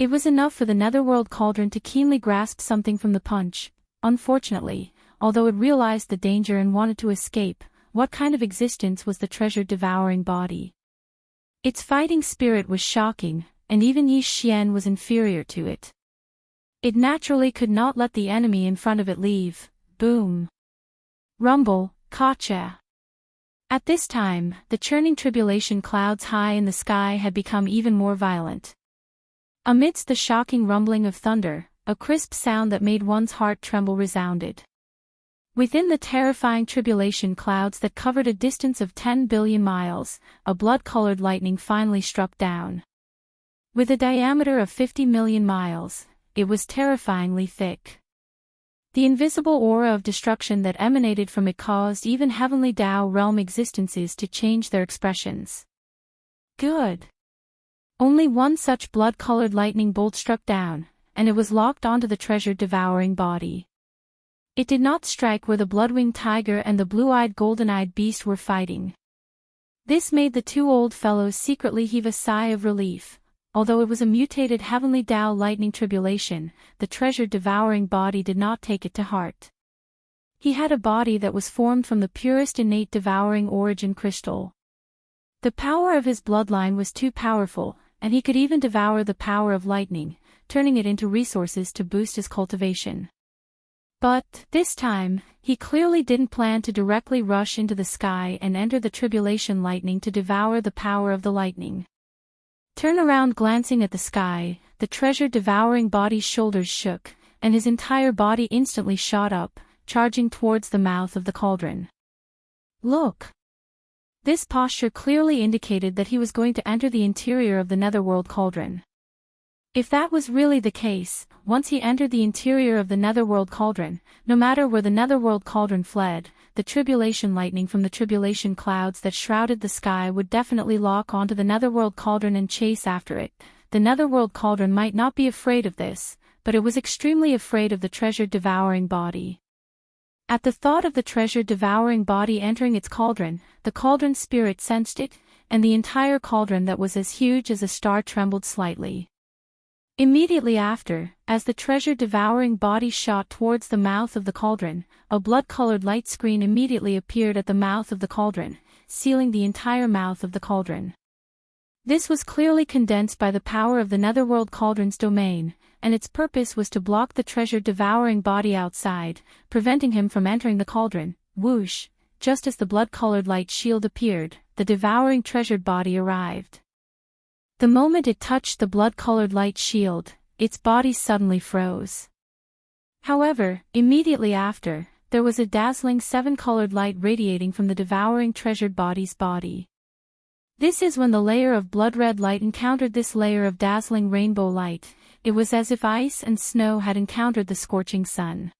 It was enough for the netherworld cauldron to keenly grasp something from the punch. Unfortunately, although it realized the danger and wanted to escape, what kind of existence was the treasure-devouring body? Its fighting spirit was shocking, and even Yi Xian was inferior to it. It naturally could not let the enemy in front of it leave. Boom. Rumble, Kacha. At this time, the churning tribulation clouds high in the sky had become even more violent. Amidst the shocking rumbling of thunder, a crisp sound that made one's heart tremble resounded. Within the terrifying tribulation clouds that covered a distance of 10 billion miles, a blood-colored lightning finally struck down. With a diameter of 50 million miles, it was terrifyingly thick. The invisible aura of destruction that emanated from it caused even heavenly Tao realm existences to change their expressions. Good. Only one such blood-colored lightning bolt struck down, and it was locked onto the treasure-devouring body. It did not strike where the blood-winged tiger and the blue-eyed golden-eyed beast were fighting. This made the two old fellows secretly heave a sigh of relief. Although it was a mutated heavenly Tao lightning tribulation, the treasure-devouring body did not take it to heart. He had a body that was formed from the purest innate devouring origin crystal. The power of his bloodline was too powerful, and he could even devour the power of lightning, turning it into resources to boost his cultivation. But, this time, he clearly didn't plan to directly rush into the sky and enter the tribulation lightning to devour the power of the lightning. Turn around glancing at the sky, the treasure-devouring body's shoulders shook, and his entire body instantly shot up, charging towards the mouth of the cauldron. Look! This posture clearly indicated that he was going to enter the interior of the netherworld cauldron. If that was really the case, once he entered the interior of the netherworld cauldron, no matter where the netherworld cauldron fled, the tribulation lightning from the tribulation clouds that shrouded the sky would definitely lock onto the netherworld cauldron and chase after it. The netherworld cauldron might not be afraid of this, but it was extremely afraid of the treasure-devouring body. At the thought of the treasure-devouring body entering its cauldron, the cauldron spirit sensed it, and the entire cauldron that was as huge as a star trembled slightly. Immediately after, as the treasure-devouring body shot towards the mouth of the cauldron, a blood-colored light screen immediately appeared at the mouth of the cauldron, sealing the entire mouth of the cauldron. This was clearly condensed by the power of the netherworld cauldron's domain, and its purpose was to block the treasure-devouring body outside, preventing him from entering the cauldron. Whoosh! Just as the blood-colored light shield appeared, the devouring treasured body arrived. The moment it touched the blood-colored light shield, its body suddenly froze. However, immediately after, there was a dazzling seven-colored light radiating from the devouring treasured body's body. This is when the layer of blood-red light encountered this layer of dazzling rainbow light. It was as if ice and snow had encountered the scorching sun.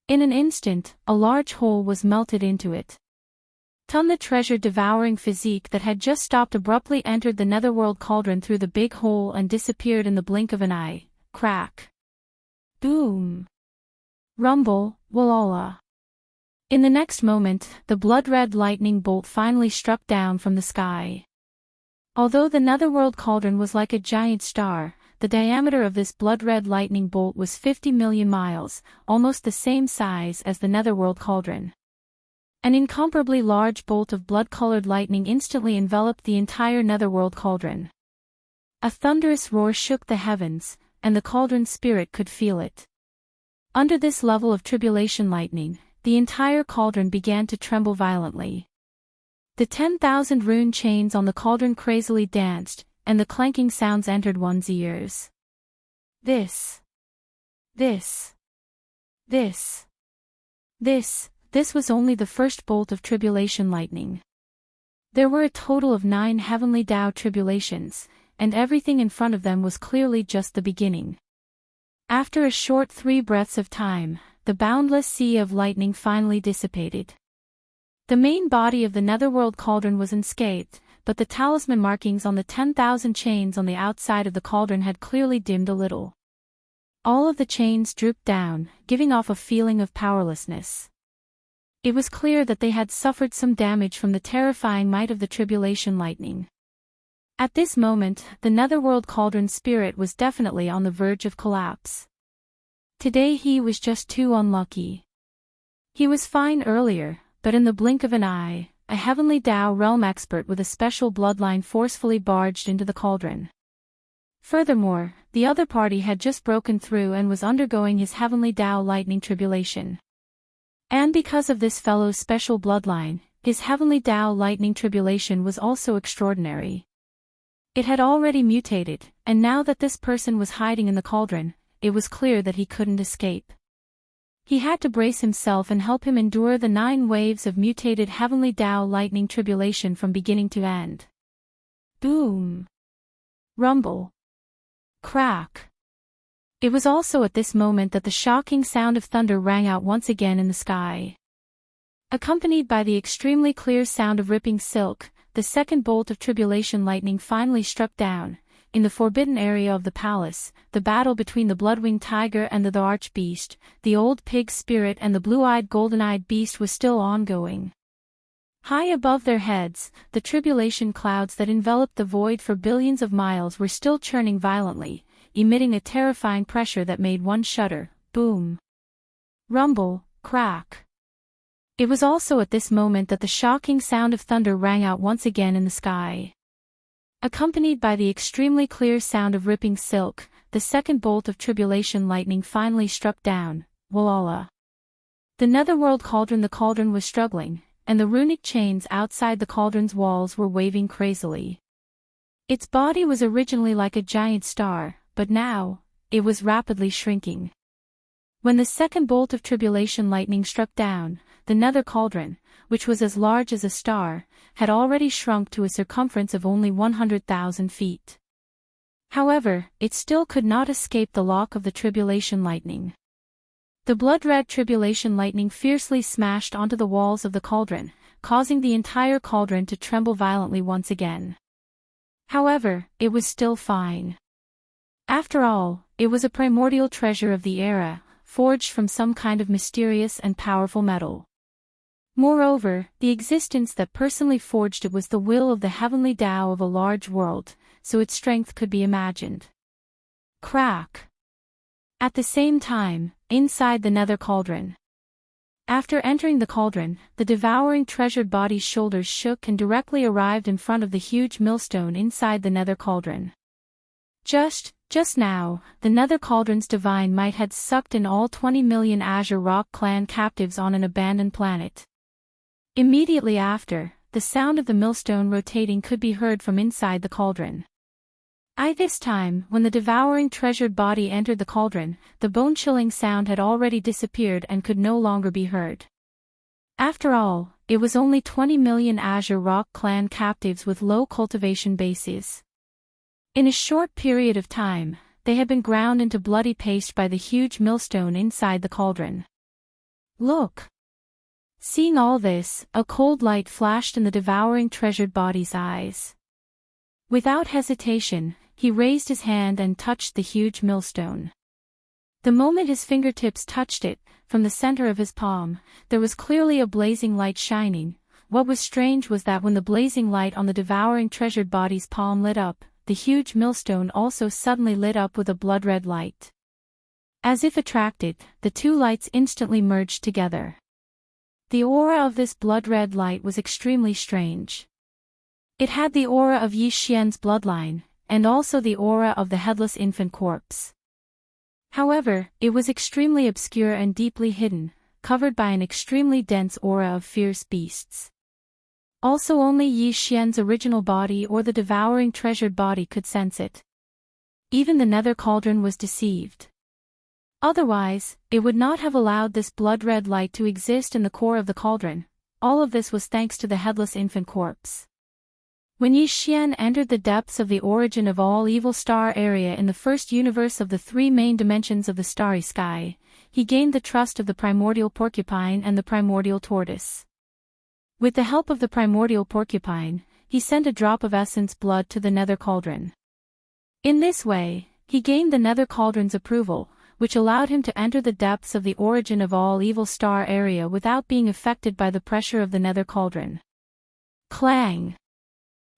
In an instant, a large hole was melted into it. The treasure-devouring physique that had just stopped abruptly entered the netherworld cauldron through the big hole and disappeared in the blink of an eye. Crack. Boom. Rumble, Walala. In the next moment, the blood-red lightning bolt finally struck down from the sky. Although the netherworld cauldron was like a giant star, the diameter of this blood-red lightning bolt was 50 million miles, almost the same size as the netherworld cauldron. An incomparably large bolt of blood-colored lightning instantly enveloped the entire netherworld cauldron. A thunderous roar shook the heavens, and the cauldron spirit could feel it. Under this level of tribulation lightning, the entire cauldron began to tremble violently. The 10,000 rune chains on the cauldron crazily danced, and the clanking sounds entered one's ears. This was only the first bolt of tribulation lightning. There were a total of 9 heavenly Tao tribulations, and everything in front of them was clearly just the beginning. After a short 3 breaths of time, the boundless sea of lightning finally dissipated. The main body of the netherworld cauldron was unscathed, but the talisman markings on the 10,000 chains on the outside of the cauldron had clearly dimmed a little. All of the chains drooped down, giving off a feeling of powerlessness. It was clear that they had suffered some damage from the terrifying might of the tribulation lightning. At this moment, the Netherworld Cauldron spirit was definitely on the verge of collapse. Today he was just too unlucky. He was fine earlier, but in the blink of an eye, a Heavenly Tao realm expert with a special bloodline forcefully barged into the cauldron. Furthermore, the other party had just broken through and was undergoing his Heavenly Tao lightning tribulation. And because of this fellow's special bloodline, his Heavenly Tao lightning tribulation was also extraordinary. It had already mutated, and now that this person was hiding in the cauldron, it was clear that he couldn't escape. He had to brace himself and help him endure the 9 waves of mutated Heavenly Tao lightning tribulation from beginning to end. Boom! Rumble! Crack! It was also at this moment that the shocking sound of thunder rang out once again in the sky. Accompanied by the extremely clear sound of ripping silk, the second bolt of tribulation lightning finally struck down. In the forbidden area of the palace, the battle between the blood-winged tiger and the archbeast, the old pig spirit and the blue-eyed golden-eyed beast was still ongoing. High above their heads, the tribulation clouds that enveloped the void for billions of miles were still churning violently, emitting a terrifying pressure that made one shudder. Boom! Rumble! Crack! It was also at this moment that the shocking sound of thunder rang out once again in the sky. Accompanied by the extremely clear sound of ripping silk, the second bolt of tribulation lightning finally struck down. Walala! The Netherworld Cauldron. The cauldron was struggling, and the runic chains outside the cauldron's walls were waving crazily. Its body was originally like a giant star, but now, it was rapidly shrinking. When the second bolt of tribulation lightning struck down, the Nether Cauldron, which was as large as a star, had already shrunk to a circumference of only 100,000 feet. However, it still could not escape the lock of the tribulation lightning. The blood-red tribulation lightning fiercely smashed onto the walls of the cauldron, causing the entire cauldron to tremble violently once again. However, it was still fine. After all, it was a primordial treasure of the era, forged from some kind of mysterious and powerful metal. Moreover, the existence that personally forged it was the will of the Heavenly Tao of a large world, so its strength could be imagined. Crack! At the same time, inside the Nether Cauldron. After entering the cauldron, the devouring treasured body's shoulders shook and directly arrived in front of the huge millstone inside the Nether Cauldron. Just now, the Nether Cauldron's divine might had sucked in all 20 million Azure Rock clan captives on an abandoned planet. Immediately after, the sound of the millstone rotating could be heard from inside the cauldron. This time, when the devouring treasured body entered the cauldron, the bone-chilling sound had already disappeared and could no longer be heard. After all, it was only 20 million Azure Rock clan captives with low cultivation bases. In a short period of time, they had been ground into bloody paste by the huge millstone inside the cauldron. Look! Seeing all this, a cold light flashed in the devouring treasured body's eyes. Without hesitation, he raised his hand and touched the huge millstone. The moment his fingertips touched it, from the center of his palm, there was clearly a blazing light shining. What was strange was that when the blazing light on the devouring treasured body's palm lit up, the huge millstone also suddenly lit up with a blood-red light. As if attracted, the two lights instantly merged together. The aura of this blood-red light was extremely strange. It had the aura of Yi Xian's bloodline, and also the aura of the headless infant corpse. However, it was extremely obscure and deeply hidden, covered by an extremely dense aura of fierce beasts. Also only Yi Xian's original body or the devouring treasured body could sense it. Even the Nether Cauldron was deceived. Otherwise, it would not have allowed this blood-red light to exist in the core of the cauldron. All of this was thanks to the headless infant corpse. When Yi Xian entered the depths of the origin of all evil star area in the first universe of the 3 main dimensions of the starry sky, he gained the trust of the primordial porcupine and the primordial tortoise. With the help of the primordial porcupine, he sent a drop of essence blood to the Nether Cauldron. In this way, he gained the Nether Cauldron's approval, which allowed him to enter the depths of the origin of all evil star area without being affected by the pressure of the Nether Cauldron. Clang!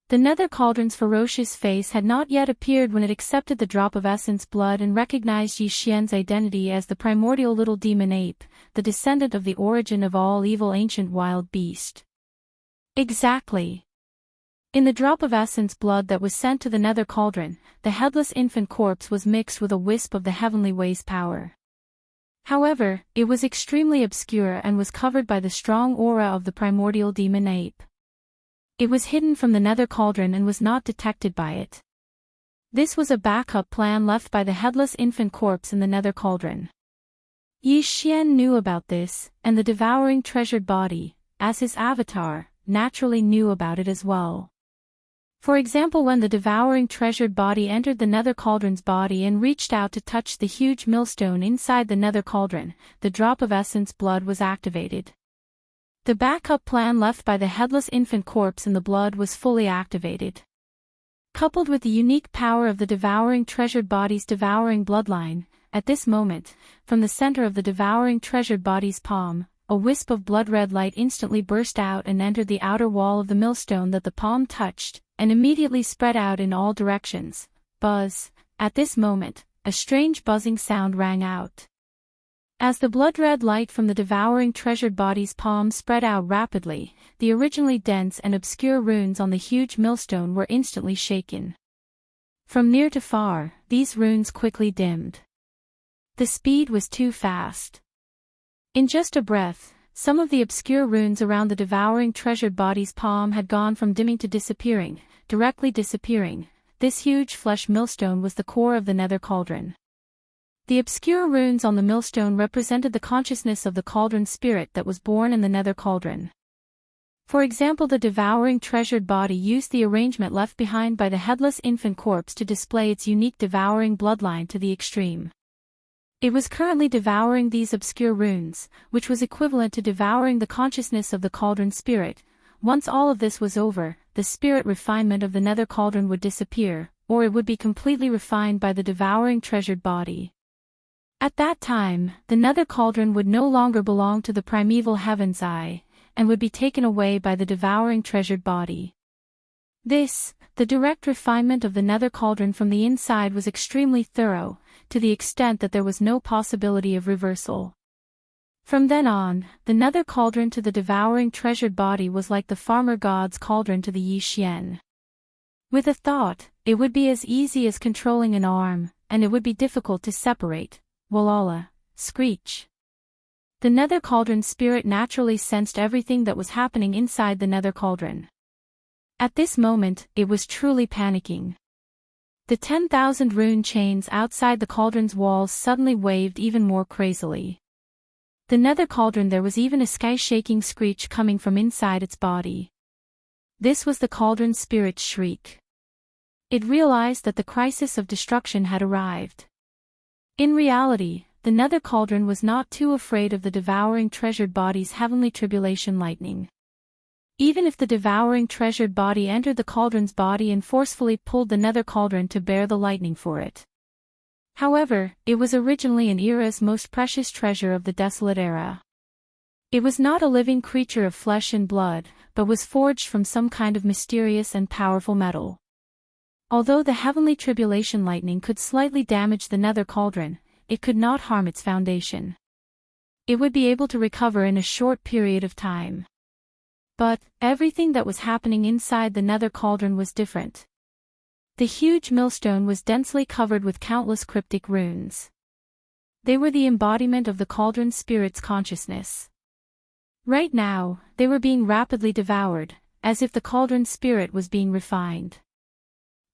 The nether cauldron's ferocious face had not yet appeared when it accepted the drop of essence blood and recognized Yi Xian's identity as the primordial little demon ape, the descendant of the origin of all evil ancient wild beast. Exactly. In the drop of essence blood that was sent to the nether cauldron, the headless infant corpse was mixed with a wisp of the heavenly way's power. However, it was extremely obscure and was covered by the strong aura of the primordial demon ape. It was hidden from the nether cauldron and was not detected by it. This was a backup plan left by the headless infant corpse in the nether cauldron. Yi Xian knew about this, and the devouring treasured body, as his avatar, naturally knew about it as well. For example, when the devouring treasured body entered the nether cauldron's body and reached out to touch the huge millstone inside the nether cauldron, the drop of essence blood was activated. The backup plan left by the headless infant corpse in the blood was fully activated. Coupled with the unique power of the devouring treasured body's devouring bloodline, at this moment, from the center of the devouring treasured body's palm, a wisp of blood-red light instantly burst out and entered the outer wall of the millstone that the palm touched, and immediately spread out in all directions. Buzz. At this moment, a strange buzzing sound rang out. As the blood-red light from the devouring treasured body's palm spread out rapidly, the originally dense and obscure runes on the huge millstone were instantly shaken. From near to far, these runes quickly dimmed. The speed was too fast. In just a breath, some of the obscure runes around the devouring treasured body's palm had gone from dimming to disappearing, directly disappearing. This huge flesh millstone was the core of the nether cauldron. The obscure runes on the millstone represented the consciousness of the cauldron spirit that was born in the nether cauldron. For example, the devouring treasured body used the arrangement left behind by the headless infant corpse to display its unique devouring bloodline to the extreme. It was currently devouring these obscure runes, which was equivalent to devouring the consciousness of the cauldron spirit. Once all of this was over, the spirit refinement of the nether cauldron would disappear, or it would be completely refined by the devouring treasured body. At that time, the nether cauldron would no longer belong to the primeval heaven's eye, and would be taken away by the devouring treasured body. This, the direct refinement of the nether cauldron from the inside, was extremely thorough, to the extent that there was no possibility of reversal. From then on, the nether cauldron to the devouring treasured body was like the farmer god's cauldron to the Yi Xian. With a thought, it would be as easy as controlling an arm, and it would be difficult to separate. Walala, screech. The nether cauldron spirit naturally sensed everything that was happening inside the nether cauldron. At this moment, it was truly panicking. The 10,000 rune chains outside the cauldron's walls suddenly waved even more crazily. The nether cauldron, there was even a sky-shaking screech coming from inside its body. This was the cauldron spirit's shriek. It realized that the crisis of destruction had arrived. In reality, the nether cauldron was not too afraid of the devouring treasured body's heavenly tribulation lightning. Even if the devouring treasured body entered the cauldron's body and forcefully pulled the nether cauldron to bear the lightning for it. However, it was originally an era's most precious treasure of the desolate era. It was not a living creature of flesh and blood, but was forged from some kind of mysterious and powerful metal. Although the heavenly tribulation lightning could slightly damage the nether cauldron, it could not harm its foundation. It would be able to recover in a short period of time. But, everything that was happening inside the nether cauldron was different. The huge millstone was densely covered with countless cryptic runes. They were the embodiment of the cauldron spirit's consciousness. Right now, they were being rapidly devoured, as if the cauldron spirit was being refined.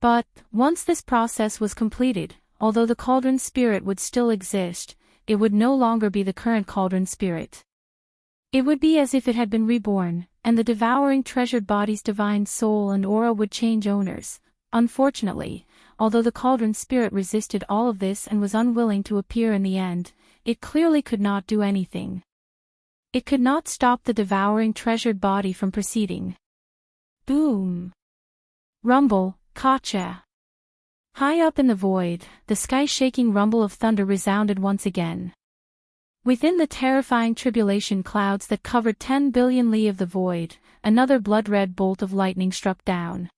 But, once this process was completed, although the cauldron spirit would still exist, it would no longer be the current cauldron spirit. It would be as if it had been reborn, and the devouring treasured body's divine soul and aura would change owners. Unfortunately, although the cauldron spirit resisted all of this and was unwilling to appear in the end, it clearly could not do anything. It could not stop the devouring treasured body from proceeding. Boom! Rumble, Kacha! High up in the void, the sky-shaking rumble of thunder resounded once again. Within the terrifying tribulation clouds that covered 10 billion li of the void, another blood-red bolt of lightning struck down.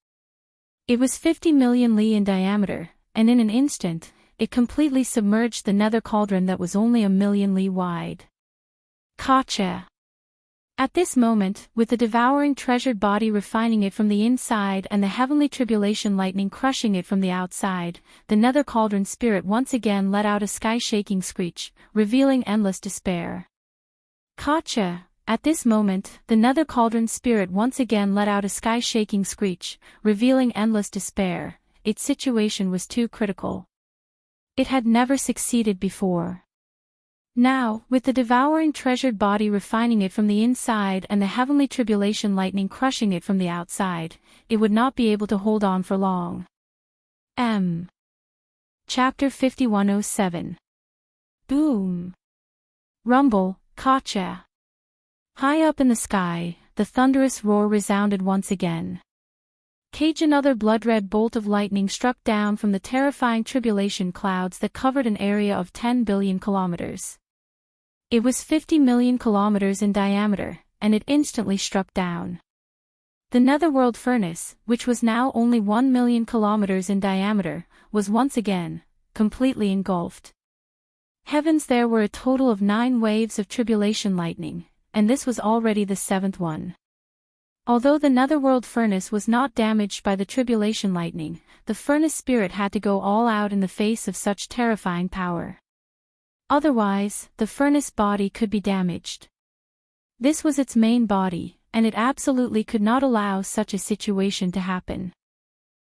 It was 50 million li in diameter, and in an instant, it completely submerged the nether cauldron that was only a million li wide. Gotcha! At this moment, with the devouring treasured body refining it from the inside and the heavenly tribulation lightning crushing it from the outside, the nether cauldron spirit once again let out a sky-shaking screech, revealing endless despair. Gotcha! At this moment, the nether cauldron spirit once again let out a sky-shaking screech, revealing endless despair. Its situation was too critical. It had never succeeded before. Now, with the devouring treasured body refining it from the inside and the heavenly tribulation lightning crushing it from the outside, it would not be able to hold on for long. Chapter 5107. Boom! Rumble, gotcha! High up in the sky, the thunderous roar resounded once again. Another blood-red bolt of lightning struck down from the terrifying tribulation clouds that covered an area of 10 billion kilometers. It was 50 million kilometers in diameter, and it instantly struck down. The netherworld furnace, which was now only 1 million kilometers in diameter, was once again completely engulfed. Heavens, there were a total of 9 waves of tribulation lightning, and this was already the 7th one. Although the netherworld furnace was not damaged by the tribulation lightning, the furnace spirit had to go all out in the face of such terrifying power. Otherwise, the furnace body could be damaged. This was its main body, and it absolutely could not allow such a situation to happen.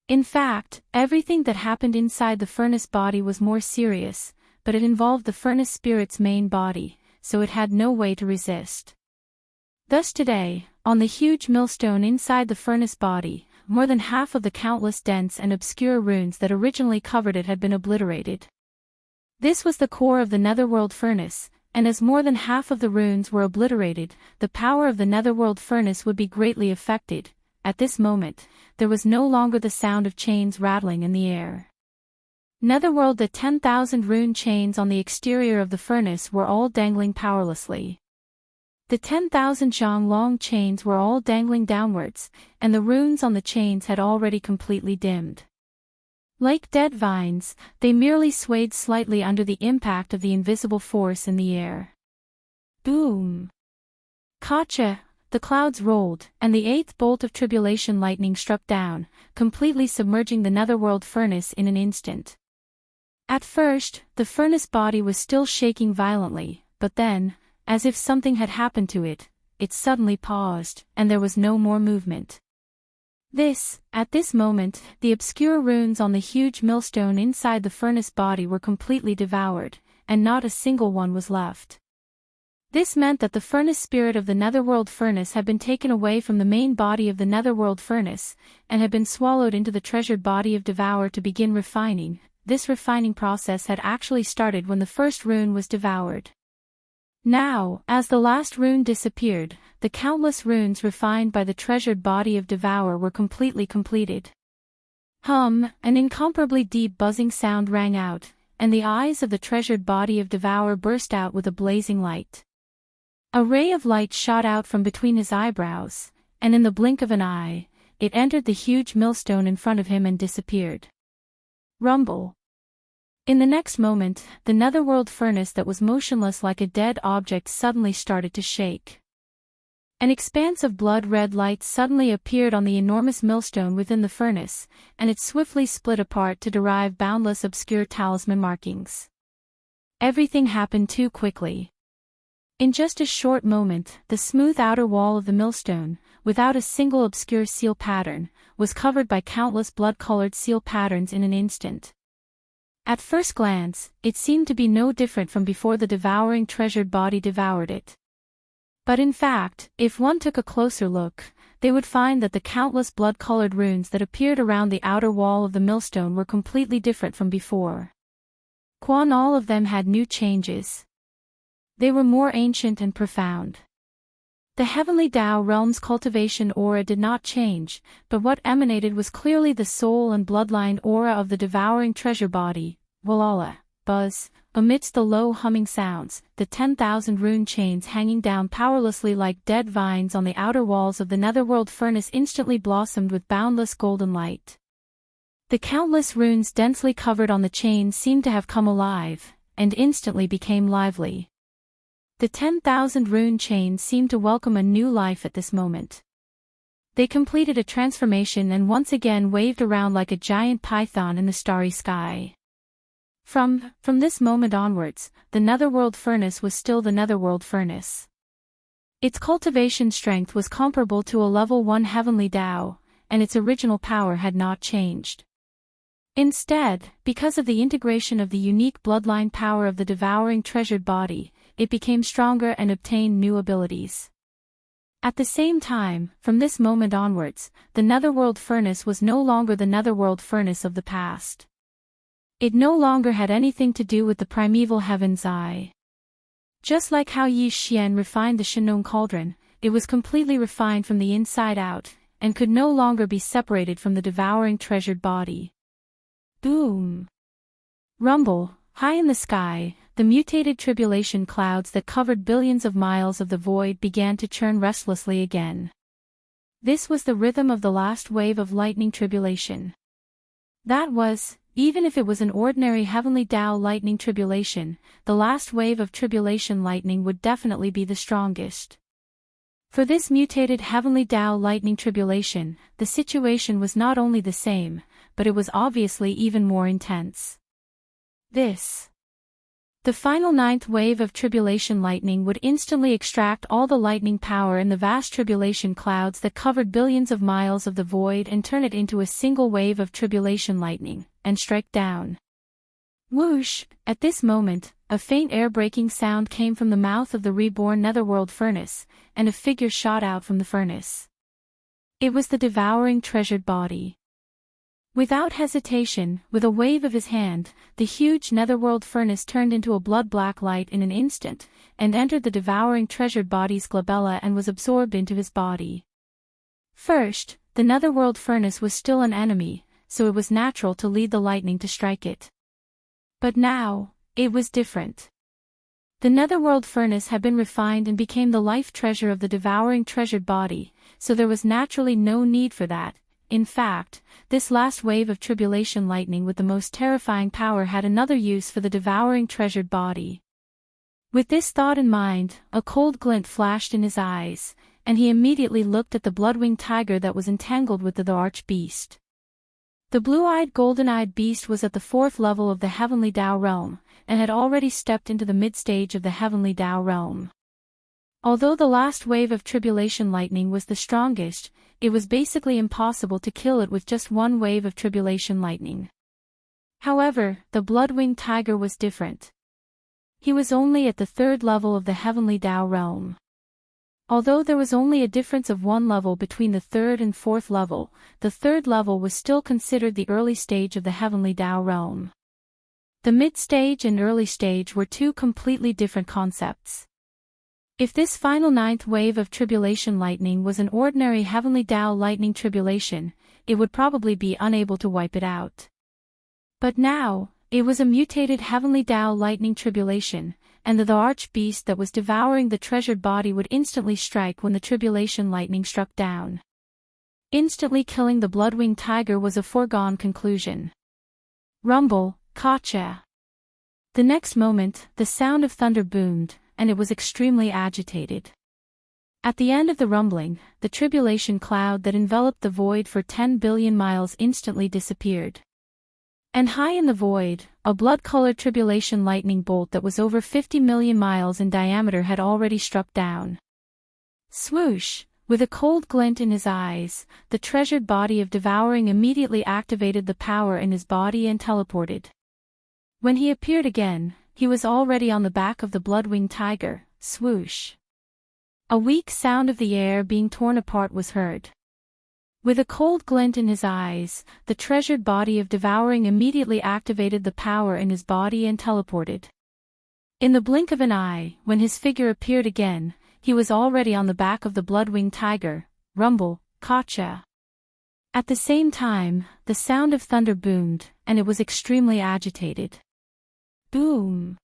In fact, everything that happened inside the furnace body was more serious, but it involved the furnace spirit's main body, so it had no way to resist. Thus today, on the huge millstone inside the furnace body, more than half of the countless dense and obscure runes that originally covered it had been obliterated. This was the core of the netherworld furnace, and as more than half of the runes were obliterated, the power of the netherworld furnace would be greatly affected. At this moment, there was no longer the sound of chains rattling in the air. Netherworld, the 10,000 rune chains on the exterior of the furnace were all dangling powerlessly. The 10,000 Jianghu chains were all dangling downwards, and the runes on the chains had already completely dimmed. Like dead vines, they merely swayed slightly under the impact of the invisible force in the air. Boom! Gotcha! The clouds rolled, and the 8th bolt of tribulation lightning struck down, completely submerging the netherworld furnace in an instant. At first, the furnace body was still shaking violently, but then, as if something had happened to it, it suddenly paused, and there was no more movement. At this moment, the obscure runes on the huge millstone inside the furnace body were completely devoured, and not a single one was left. This meant that the furnace spirit of the netherworld furnace had been taken away from the main body of the netherworld furnace, and had been swallowed into the treasured body of Devour to begin refining. This refining process had actually started when the first rune was devoured. Now, as the last rune disappeared, the countless runes refined by the treasured body of Devour were completely completed. An incomparably deep buzzing sound rang out, and the eyes of the treasured body of Devour burst out with a blazing light. A ray of light shot out from between his eyebrows, and in the blink of an eye, it entered the huge millstone in front of him and disappeared. Rumble. In the next moment, the netherworld furnace that was motionless like a dead object suddenly started to shake. An expanse of blood-red light suddenly appeared on the enormous millstone within the furnace, and it swiftly split apart to derive boundless obscure talisman markings. Everything happened too quickly. In just a short moment, the smooth outer wall of the millstone, without a single obscure seal pattern, was covered by countless blood-colored seal patterns in an instant. At first glance, it seemed to be no different from before the devouring treasured body devoured it. But in fact, if one took a closer look, they would find that the countless blood-colored runes that appeared around the outer wall of the millstone were completely different from before. All of them had new changes. They were more ancient and profound. The heavenly Tao realm's cultivation aura did not change, but what emanated was clearly the soul and bloodline aura of the devouring treasure body. Walala, buzz, amidst the low humming sounds, the 10,000 rune chains hanging down powerlessly like dead vines on the outer walls of the netherworld furnace instantly blossomed with boundless golden light. The countless runes densely covered on the chain seemed to have come alive, and instantly became lively. The 10,000 rune chain seemed to welcome a new life at this moment. They completed a transformation and once again waved around like a giant python in the starry sky. From this moment onwards, the Netherworld Furnace was still the Netherworld Furnace. Its cultivation strength was comparable to a level 1 heavenly Tao, and its original power had not changed. Instead, because of the integration of the unique bloodline power of the devouring treasured body, it became stronger and obtained new abilities. At the same time, from this moment onwards, the Netherworld Furnace was no longer the Netherworld Furnace of the past. It no longer had anything to do with the primeval Heaven's Eye. Just like how Yi Xian refined the Shenong Cauldron, it was completely refined from the inside out, and could no longer be separated from the devouring treasured body. Boom! Rumble, high in the sky, the mutated tribulation clouds that covered billions of miles of the void began to churn restlessly again. This was the rhythm of the last wave of lightning tribulation. That was, even if it was an ordinary heavenly Tao lightning tribulation, the last wave of tribulation lightning would definitely be the strongest. For this mutated heavenly Tao lightning tribulation, the situation was not only the same, but it was obviously even more intense. The final 9th wave of tribulation lightning would instantly extract all the lightning power in the vast tribulation clouds that covered billions of miles of the void and turn it into a single wave of tribulation lightning, and strike down. Whoosh! At this moment, a faint air-breaking sound came from the mouth of the reborn Netherworld Furnace, and a figure shot out from the furnace. It was the devouring treasured body. Without hesitation, with a wave of his hand, the huge Netherworld Furnace turned into a blood-black light in an instant, and entered the devouring treasured body's glabella and was absorbed into his body. First, the Netherworld Furnace was still an enemy, so it was natural to lead the lightning to strike it. But now, it was different. The Netherworld Furnace had been refined and became the life treasure of the devouring treasured body, so there was naturally no need for that. In fact, this last wave of tribulation lightning with the most terrifying power had another use for the devouring treasured body. With this thought in mind, a cold glint flashed in his eyes, and he immediately looked at the blood-winged tiger that was entangled with the arch-beast. The blue-eyed golden-eyed beast was at the 4th level of the heavenly Tao realm, and had already stepped into the mid-stage of the heavenly Tao realm. Although the last wave of tribulation lightning was the strongest, it was basically impossible to kill it with just one wave of tribulation lightning. However, the blood-winged tiger was different. He was only at the 3rd level of the heavenly Tao realm. Although there was only a difference of 1 level between the 3rd and 4th level, the 3rd level was still considered the early stage of the heavenly Tao realm. The mid-stage and early stage were two completely different concepts. If this final 9th wave of tribulation lightning was an ordinary heavenly Tao lightning tribulation, it would probably be unable to wipe it out. But now, it was a mutated heavenly Tao lightning tribulation, and the arch-beast that was devouring the treasured body would instantly strike when the tribulation lightning struck down. Instantly killing the blood-winged tiger was a foregone conclusion. Rumble, Wuxia. The next moment, the sound of thunder boomed, and it was extremely agitated. At the end of the rumbling, the tribulation cloud that enveloped the void for 10 billion miles instantly disappeared. And high in the void, a blood-colored tribulation lightning bolt that was over 50 million miles in diameter had already struck down. Swoosh! With a cold glint in his eyes, the treasured body of devouring immediately activated the power in his body and teleported. When he appeared again, he was already on the back of the blood-winged tiger. Swoosh! A weak sound of the air being torn apart was heard. With a cold glint in his eyes, the treasured body of devouring immediately activated the power in his body and teleported. In the blink of an eye, when his figure appeared again, he was already on the back of the blood-winged tiger. Rumble, Wuxia. At the same time, the sound of thunder boomed, and it was extremely agitated. Boom!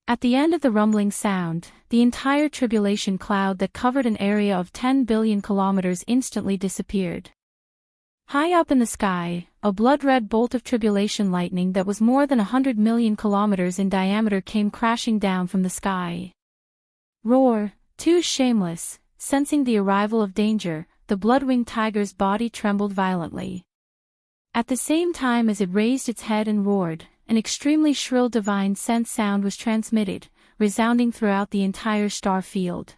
At the end of the rumbling sound, the entire tribulation cloud that covered an area of 10 billion kilometers instantly disappeared. High up in the sky, a blood-red bolt of tribulation lightning that was more than 100 million kilometers in diameter came crashing down from the sky. Roar, too shameless, sensing the arrival of danger, the blood-winged tiger's body trembled violently. At the same time as it raised its head and roared, an extremely shrill divine sense sound was transmitted, resounding throughout the entire star field.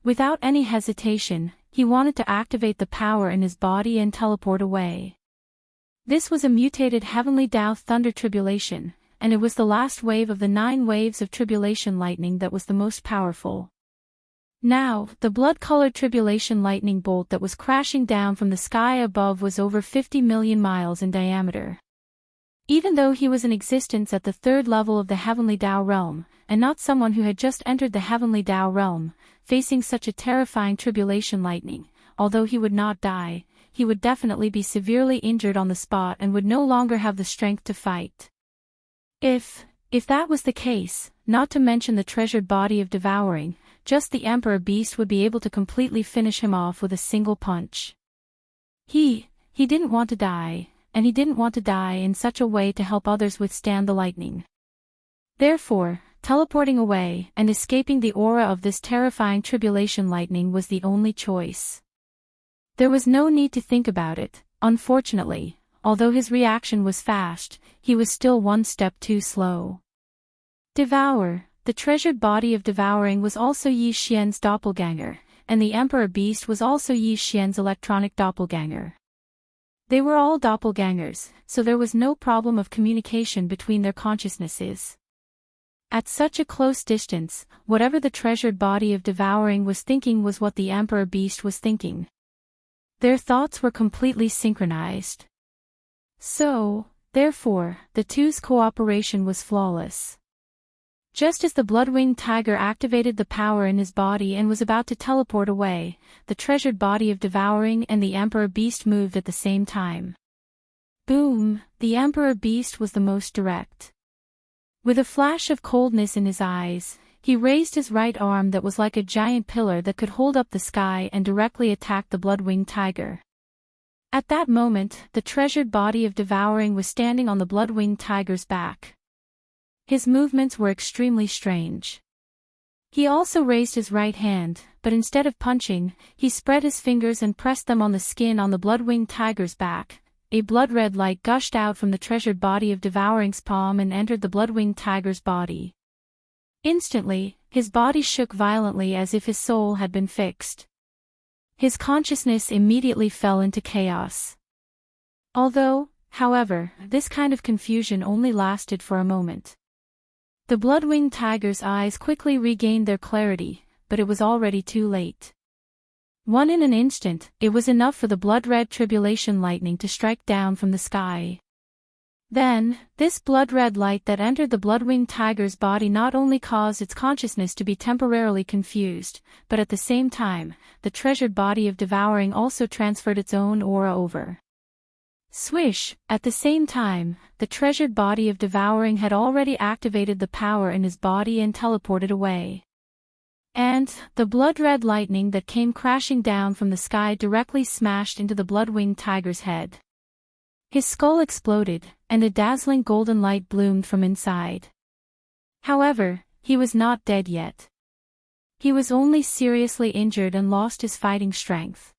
Without any hesitation, he wanted to activate the power in his body and teleport away. This was a mutated heavenly Tao thunder tribulation, and it was the last wave of the 9 waves of tribulation lightning that was the most powerful. Now, the blood-colored tribulation lightning bolt that was crashing down from the sky above was over 50 million miles in diameter. Even though he was in existence at the 3rd level of the heavenly Tao realm, and not someone who had just entered the heavenly Tao realm, facing such a terrifying tribulation lightning, although he would not die, he would definitely be severely injured on the spot and would no longer have the strength to fight. If that was the case, not to mention the treasured body of devouring, just the Emperor Beast would be able to completely finish him off with a single punch. He didn't want to die, and he didn't want to die in such a way to help others withstand the lightning. Therefore, teleporting away and escaping the aura of this terrifying tribulation lightning was the only choice. There was no need to think about it, unfortunately, although his reaction was fast, he was still one step too slow. Devour, the treasured body of devouring was also Yi Xian's doppelganger, and the Emperor Beast was also Yi Xian's electronic doppelganger. They were all doppelgangers, so there was no problem of communication between their consciousnesses. At such a close distance, whatever the treasured body of devouring was thinking was what the Emperor Beast was thinking. Their thoughts were completely synchronized. So, therefore, the two's cooperation was flawless. Just as the blood-winged tiger activated the power in his body and was about to teleport away, the treasured body of devouring and the Emperor Beast moved at the same time. Boom! The Emperor Beast was the most direct. With a flash of coldness in his eyes, he raised his right arm that was like a giant pillar that could hold up the sky and directly attacked the blood-winged tiger. At that moment, the treasured body of devouring was standing on the blood-winged tiger's back. His movements were extremely strange. He also raised his right hand, but instead of punching, he spread his fingers and pressed them on the skin on the blood-winged tiger's back. A blood-red light gushed out from the treasured body of devouring's palm and entered the blood-winged tiger's body. Instantly, his body shook violently as if his soul had been fixed. His consciousness immediately fell into chaos. However, this kind of confusion only lasted for a moment. The blood-winged tiger's eyes quickly regained their clarity, but it was already too late. In an instant, it was enough for the blood-red tribulation lightning to strike down from the sky. Then, this blood-red light that entered the blood-winged tiger's body not only caused its consciousness to be temporarily confused, but at the same time, the treasured body of devouring also transferred its own aura over. Swish! At the same time, the treasured body of devouring had already activated the power in his body and teleported away. And, the blood-red lightning that came crashing down from the sky directly smashed into the blood-winged tiger's head. His skull exploded, and a dazzling golden light bloomed from inside. However, he was not dead yet. He was only seriously injured and lost his fighting strength.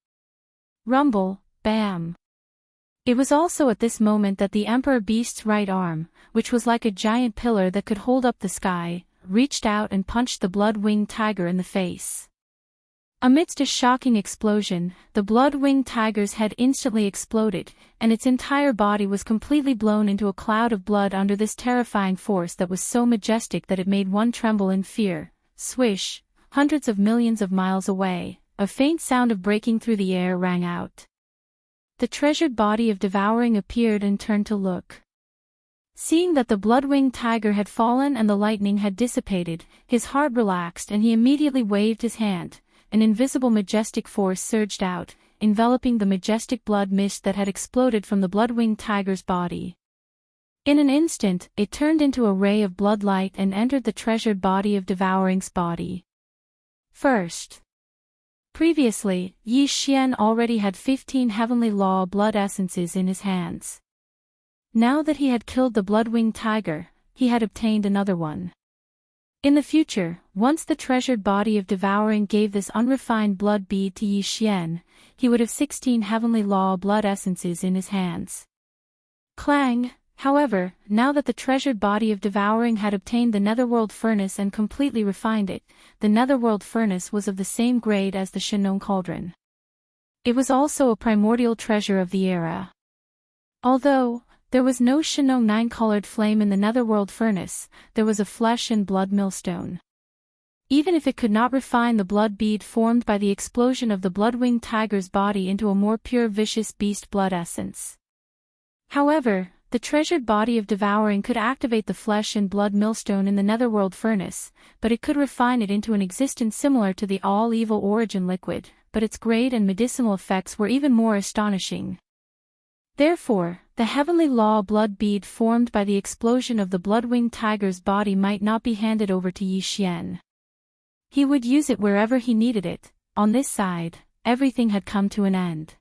Rumble, bam! It was also at this moment that the Emperor Beast's right arm, which was like a giant pillar that could hold up the sky, reached out and punched the blood-winged tiger in the face. Amidst a shocking explosion, the blood-winged tiger's head instantly exploded, and its entire body was completely blown into a cloud of blood under this terrifying force that was so majestic that it made one tremble in fear. Swish! Hundreds of millions of miles away, a faint sound of breaking through the air rang out. The treasured body of devouring appeared and turned to look. Seeing that the blood-winged tiger had fallen and the lightning had dissipated, his heart relaxed and he immediately waved his hand. An invisible majestic force surged out, enveloping the majestic blood mist that had exploded from the blood-winged tiger's body. In an instant, it turned into a ray of blood light and entered the treasured body of devouring's body. First, Previously, Yi Xian already had 15 heavenly law blood essences in his hands. Now that he had killed the blood-winged tiger, he had obtained another one. In the future, once the treasured body of devouring gave this unrefined blood bead to Yi Xian, he would have 16 heavenly law blood essences in his hands. Clang! However, now that the treasured body of devouring had obtained the netherworld furnace and completely refined it, the netherworld furnace was of the same grade as the Shenong cauldron. It was also a primordial treasure of the era. Although there was no Shenong 9-colored flame in the netherworld furnace, there was a flesh and blood millstone. Even if it could not refine the blood bead formed by the explosion of the blood-winged tiger's body into a more pure vicious beast blood essence. However, the treasured body of devouring could activate the flesh and blood millstone in the netherworld furnace, but it could refine it into an existence similar to the all-evil origin liquid, but its grade and medicinal effects were even more astonishing. Therefore, the heavenly law blood bead formed by the explosion of the blood-winged tiger's body might not be handed over to Yi Xian. He would use it wherever he needed it. On this side, everything had come to an end.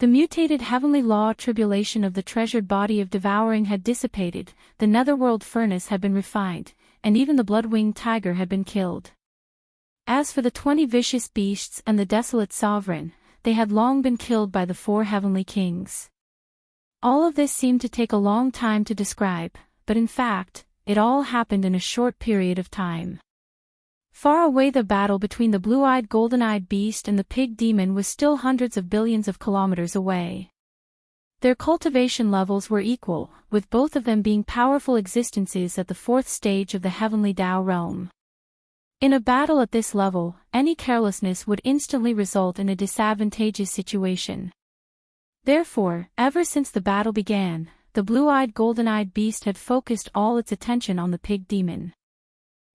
The mutated heavenly law tribulation of the treasured body of devouring had dissipated, the netherworld furnace had been refined, and even the blood-winged tiger had been killed. As for the 20 vicious beasts and the desolate sovereign, they had long been killed by the 4 heavenly kings. All of this seemed to take a long time to describe, but in fact, it all happened in a short period of time. Far away, the battle between the blue-eyed golden-eyed beast and the pig demon was still hundreds of billions of kilometers away. Their cultivation levels were equal, with both of them being powerful existences at the 4th stage of the heavenly Tao realm. In a battle at this level, any carelessness would instantly result in a disadvantageous situation. Therefore, ever since the battle began, the blue-eyed golden-eyed beast had focused all its attention on the pig demon.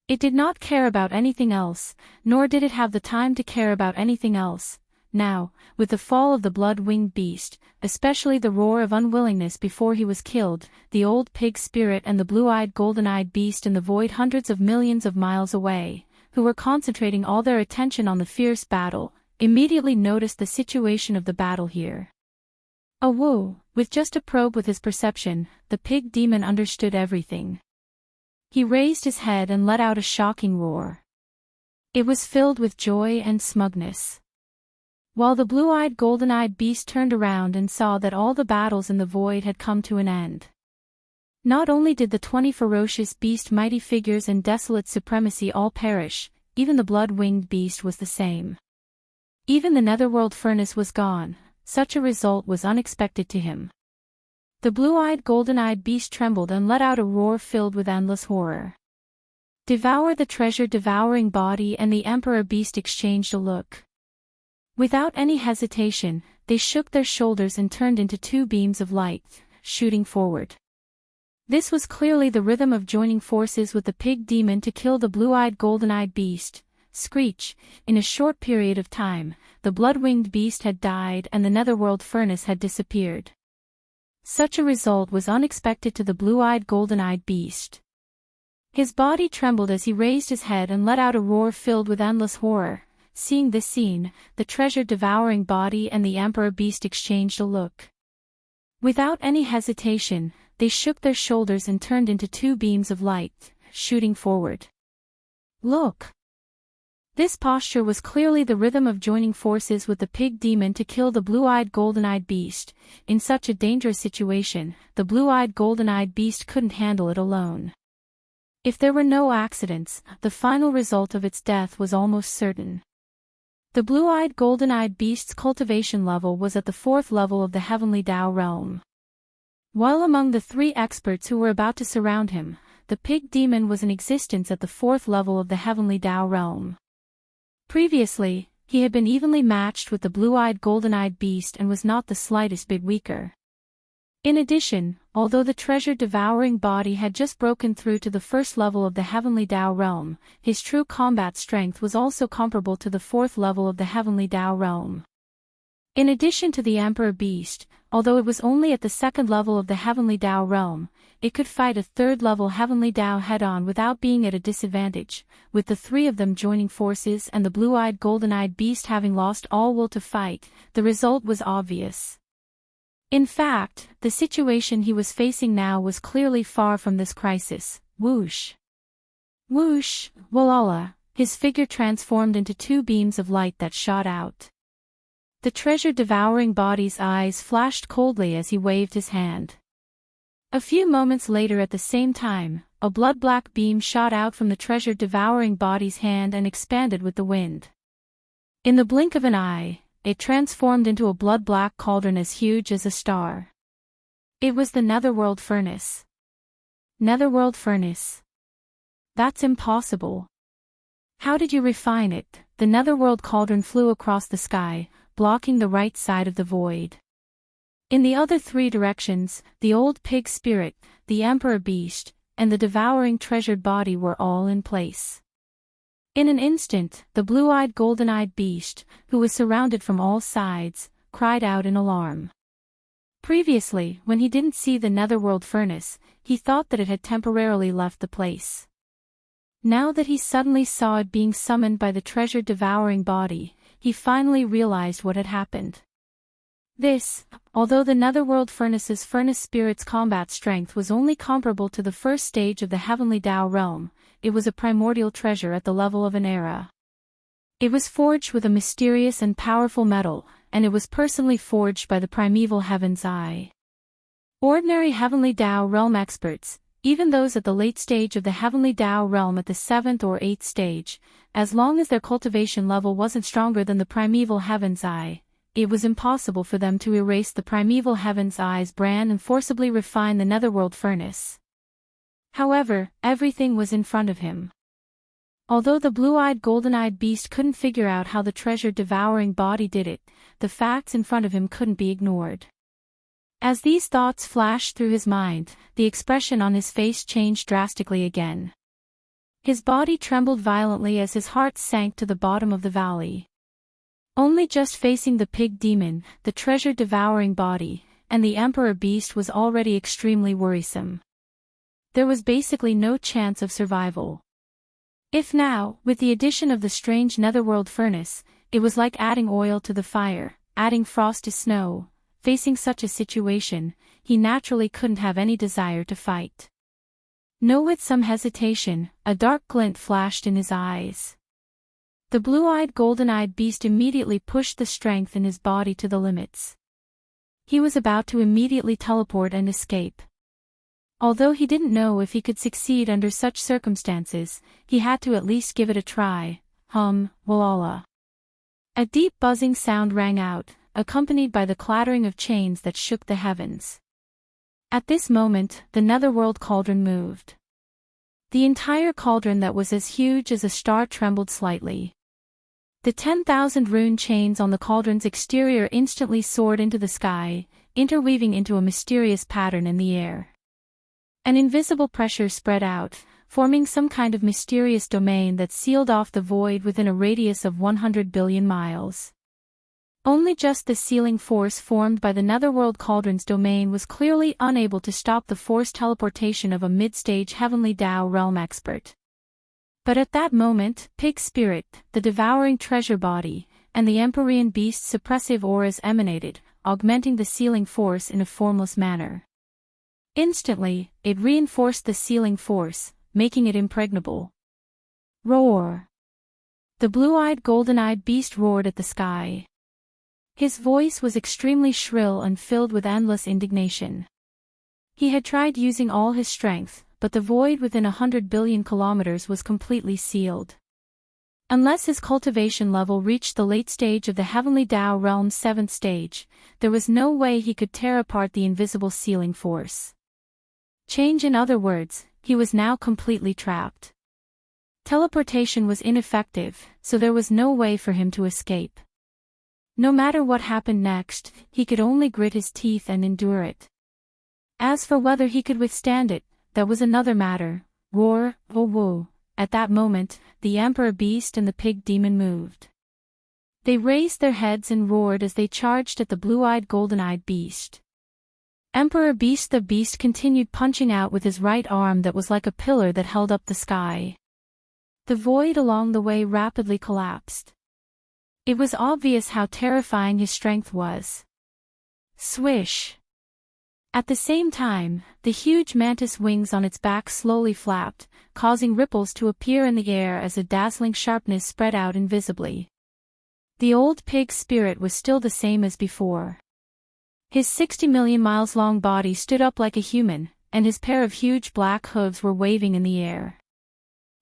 It did not care about anything else, nor did it have the time to care about anything else. Now, with the fall of the blood-winged beast, especially the roar of unwillingness before he was killed, the old pig spirit and the blue-eyed golden-eyed beast in the void hundreds of millions of miles away, who were concentrating all their attention on the fierce battle, immediately noticed the situation of the battle here. Whoa! With just a probe with his perception, the pig demon understood everything. He raised his head and let out a shocking roar. It was filled with joy and smugness. While the blue-eyed golden-eyed beast turned around and saw that all the battles in the void had come to an end. Not only did the 20 ferocious beast mighty figures and desolate supremacy all perish, even the blood-winged beast was the same. Even the netherworld furnace was gone. Such a result was unexpected to him. The blue-eyed golden-eyed beast trembled and let out a roar filled with endless horror. Devour the treasure devouring body and the emperor beast exchanged a look. Without any hesitation, they shook their shoulders and turned into 2 beams of light, shooting forward. This was clearly the rhythm of joining forces with the pig demon to kill the blue-eyed golden-eyed beast. Screech! In a short period of time, the blood-winged beast had died and the netherworld furnace had disappeared. Such a result was unexpected to the blue-eyed golden-eyed beast. His body trembled as he raised his head and let out a roar filled with endless horror. Seeing this scene, the treasure-devouring body and the emperor beast exchanged a look. Without any hesitation, they shook their shoulders and turned into 2 beams of light, shooting forward. Look! This posture was clearly the rhythm of joining forces with the pig demon to kill the blue-eyed golden-eyed beast. In such a dangerous situation, the blue-eyed golden-eyed beast couldn't handle it alone. If there were no accidents, the final result of its death was almost certain. The blue-eyed golden-eyed beast's cultivation level was at the 4th level of the heavenly Tao realm. While among the 3 experts who were about to surround him, the pig demon was in existence at the 4th level of the heavenly Tao realm. Previously, he had been evenly matched with the blue-eyed golden-eyed beast and was not the slightest bit weaker. In addition, although the treasure-devouring body had just broken through to the 1st level of the heavenly Tao realm, his true combat strength was also comparable to the 4th level of the heavenly Tao realm. In addition to the Emperor Beast, although it was only at the second level of the Heavenly Tao realm, it could fight a third-level Heavenly Tao head-on without being at a disadvantage, with the three of them joining forces and the blue-eyed golden-eyed beast having lost all will to fight. The result was obvious. In fact, the situation he was facing now was clearly far from this crisis. Whoosh! Whoosh! Walala! His figure transformed into two beams of light that shot out. The treasure-devouring body's eyes flashed coldly as he waved his hand. A few moments later at the same time, a blood-black beam shot out from the treasure-devouring body's hand and expanded with the wind. In the blink of an eye, it transformed into a blood-black cauldron as huge as a star. It was the Netherworld Furnace. Netherworld Furnace. That's impossible. How did you refine it? The Netherworld Cauldron flew across the sky, blocking the right side of the void. In the other three directions, the old pig spirit, the Emperor Beast, and the devouring treasured body were all in place. In an instant, the blue-eyed golden-eyed beast, who was surrounded from all sides, cried out in alarm. Previously, when he didn't see the Netherworld Furnace, he thought that it had temporarily left the place. Now that he suddenly saw it being summoned by the treasure-devouring body, he finally realized what had happened. This, although the Netherworld Furnace's furnace spirit's combat strength was only comparable to the first stage of the Heavenly Tao realm, it was a primordial treasure at the level of an era. It was forged with a mysterious and powerful metal, and it was personally forged by the primeval Heaven's Eye. Ordinary Heavenly Tao realm experts, even those at the late stage of the Heavenly Tao realm at the 7th or 8th stage, as long as their cultivation level wasn't stronger than the primeval Heaven's Eye, it was impossible for them to erase the primeval Heaven's Eye's brand and forcibly refine the Netherworld Furnace. However, everything was in front of him. Although the blue-eyed golden-eyed beast couldn't figure out how the treasure-devouring body did it, the facts in front of him couldn't be ignored. As these thoughts flashed through his mind, the expression on his face changed drastically again. His body trembled violently as his heart sank to the bottom of the valley. Only just facing the pig demon, the treasure-devouring body, and the Emperor Beast was already extremely worrisome. There was basically no chance of survival. If now, with the addition of the strange Netherworld Furnace, it was like adding oil to the fire, adding frost to snow. Facing such a situation, he naturally couldn't have any desire to fight. No, with some hesitation, a dark glint flashed in his eyes. The blue-eyed golden-eyed beast immediately pushed the strength in his body to the limits. He was about to immediately teleport and escape. Although he didn't know if he could succeed under such circumstances, he had to at least give it a try. Walala. A deep buzzing sound rang out, accompanied by the clattering of chains that shook the heavens. At this moment, the Netherworld Cauldron moved. The entire cauldron that was as huge as a star trembled slightly. The 10,000 rune chains on the cauldron's exterior instantly soared into the sky, interweaving into a mysterious pattern in the air. An invisible pressure spread out, forming some kind of mysterious domain that sealed off the void within a radius of 100 billion miles. Only just the sealing force formed by the Netherworld Cauldron's domain was clearly unable to stop the forced teleportation of a mid-stage Heavenly Tao realm expert. But at that moment, Pig Spirit, the devouring treasure body, and the Empyrean Beast's suppressive auras emanated, augmenting the sealing force in a formless manner. Instantly, it reinforced the sealing force, making it impregnable. Roar! The blue-eyed golden-eyed beast roared at the sky. His voice was extremely shrill and filled with endless indignation. He had tried using all his strength, but the void within 100 billion kilometers was completely sealed. Unless his cultivation level reached the late stage of the Heavenly Tao realm's 7th stage, there was no way he could tear apart the invisible sealing force. In other words, he was now completely trapped. Teleportation was ineffective, so there was no way for him to escape. No matter what happened next, he could only grit his teeth and endure it. As for whether he could withstand it, that was another matter. Roar, oh whoa. At that moment, the Emperor Beast and the Pig Demon moved. They raised their heads and roared as they charged at the blue-eyed golden-eyed beast. Emperor Beast the beast continued punching out with his right arm that was like a pillar that held up the sky. The void along the way rapidly collapsed. It was obvious how terrifying his strength was. Swish! At the same time, the huge mantis wings on its back slowly flapped, causing ripples to appear in the air as a dazzling sharpness spread out invisibly. The old pig spirit was still the same as before. His 60 million miles long body stood up like a human, and his pair of huge black hooves were waving in the air.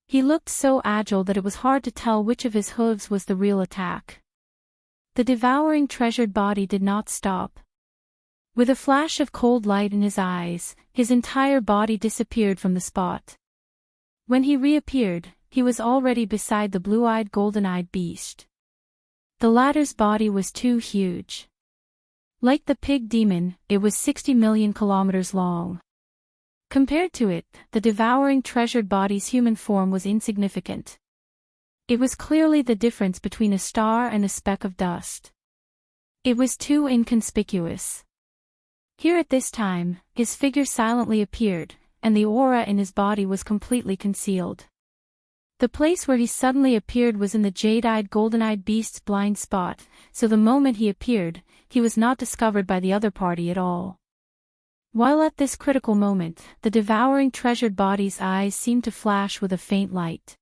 He looked so agile that it was hard to tell which of his hooves was the real attack. The devouring treasured body did not stop. With a flash of cold light in his eyes, his entire body disappeared from the spot. When he reappeared, he was already beside the blue-eyed golden-eyed beast. The latter's body was too huge. Like the pig demon, it was 60 million kilometers long. Compared to it, the devouring treasured body's human form was insignificant. It was clearly the difference between a star and a speck of dust. It was too inconspicuous. Here at this time, his figure silently appeared, and the aura in his body was completely concealed. The place where he suddenly appeared was in the jade-eyed golden-eyed beast's blind spot, so the moment he appeared, he was not discovered by the other party at all. While at this critical moment, the devouring treasured body's eyes seemed to flash with a faint light.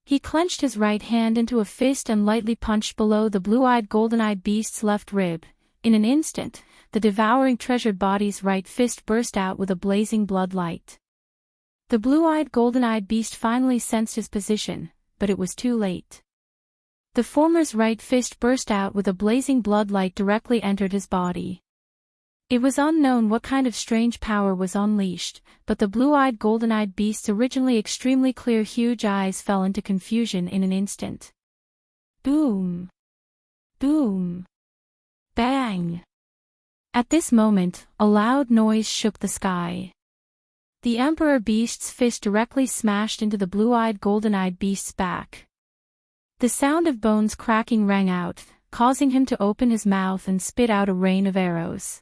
He clenched his right hand into a fist and lightly punched below the blue-eyed golden-eyed beast's left rib. In an instant, the devouring treasured body's right fist burst out with a blazing blood light. The blue-eyed golden-eyed beast finally sensed his position, but it was too late. The former's right fist burst out with a blazing blood light directly entered his body. It was unknown what kind of strange power was unleashed, but the blue-eyed golden-eyed beast's originally extremely clear huge eyes fell into confusion in an instant. Boom! Boom! Bang! At this moment, a loud noise shook the sky. The Emperor Beast's fist directly smashed into the blue-eyed golden-eyed beast's back. The sound of bones cracking rang out, causing him to open his mouth and spit out a rain of arrows.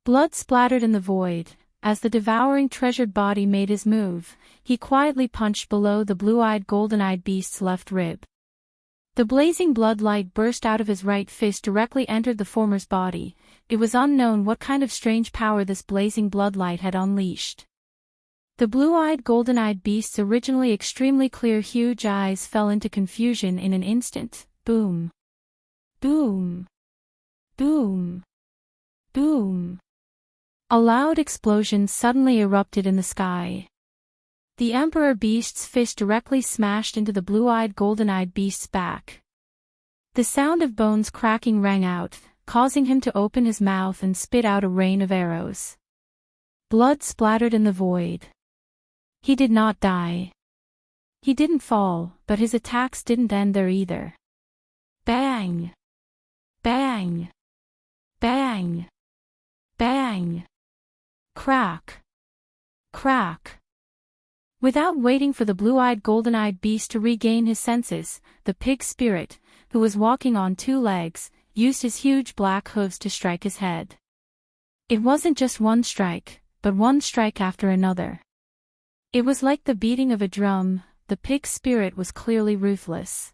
Blood splattered in the void. As the devouring treasured body made his move, he quietly punched below the blue-eyed golden-eyed beast's left rib. The blazing blood light burst out of his right fist directly entered the former's body. It was unknown what kind of strange power this blazing blood light had unleashed. The blue-eyed golden-eyed beast's originally extremely clear huge eyes fell into confusion in an instant. Boom! Boom! Boom! Boom! A loud explosion suddenly erupted in the sky. The Emperor Beast's fist directly smashed into the blue-eyed golden-eyed beast's back. The sound of bones cracking rang out, causing him to open his mouth and spit out a rain of arrows. Blood splattered in the void. He did not die. He didn't fall, but his attacks didn't end there either. Bang! Bang! Bang! Bang! Crack! Crack! Without waiting for the blue-eyed golden-eyed beast to regain his senses, the pig spirit, who was walking on two legs, used his huge black hooves to strike his head. It wasn't just one strike, but one strike after another. It was like the beating of a drum. The pig spirit was clearly ruthless.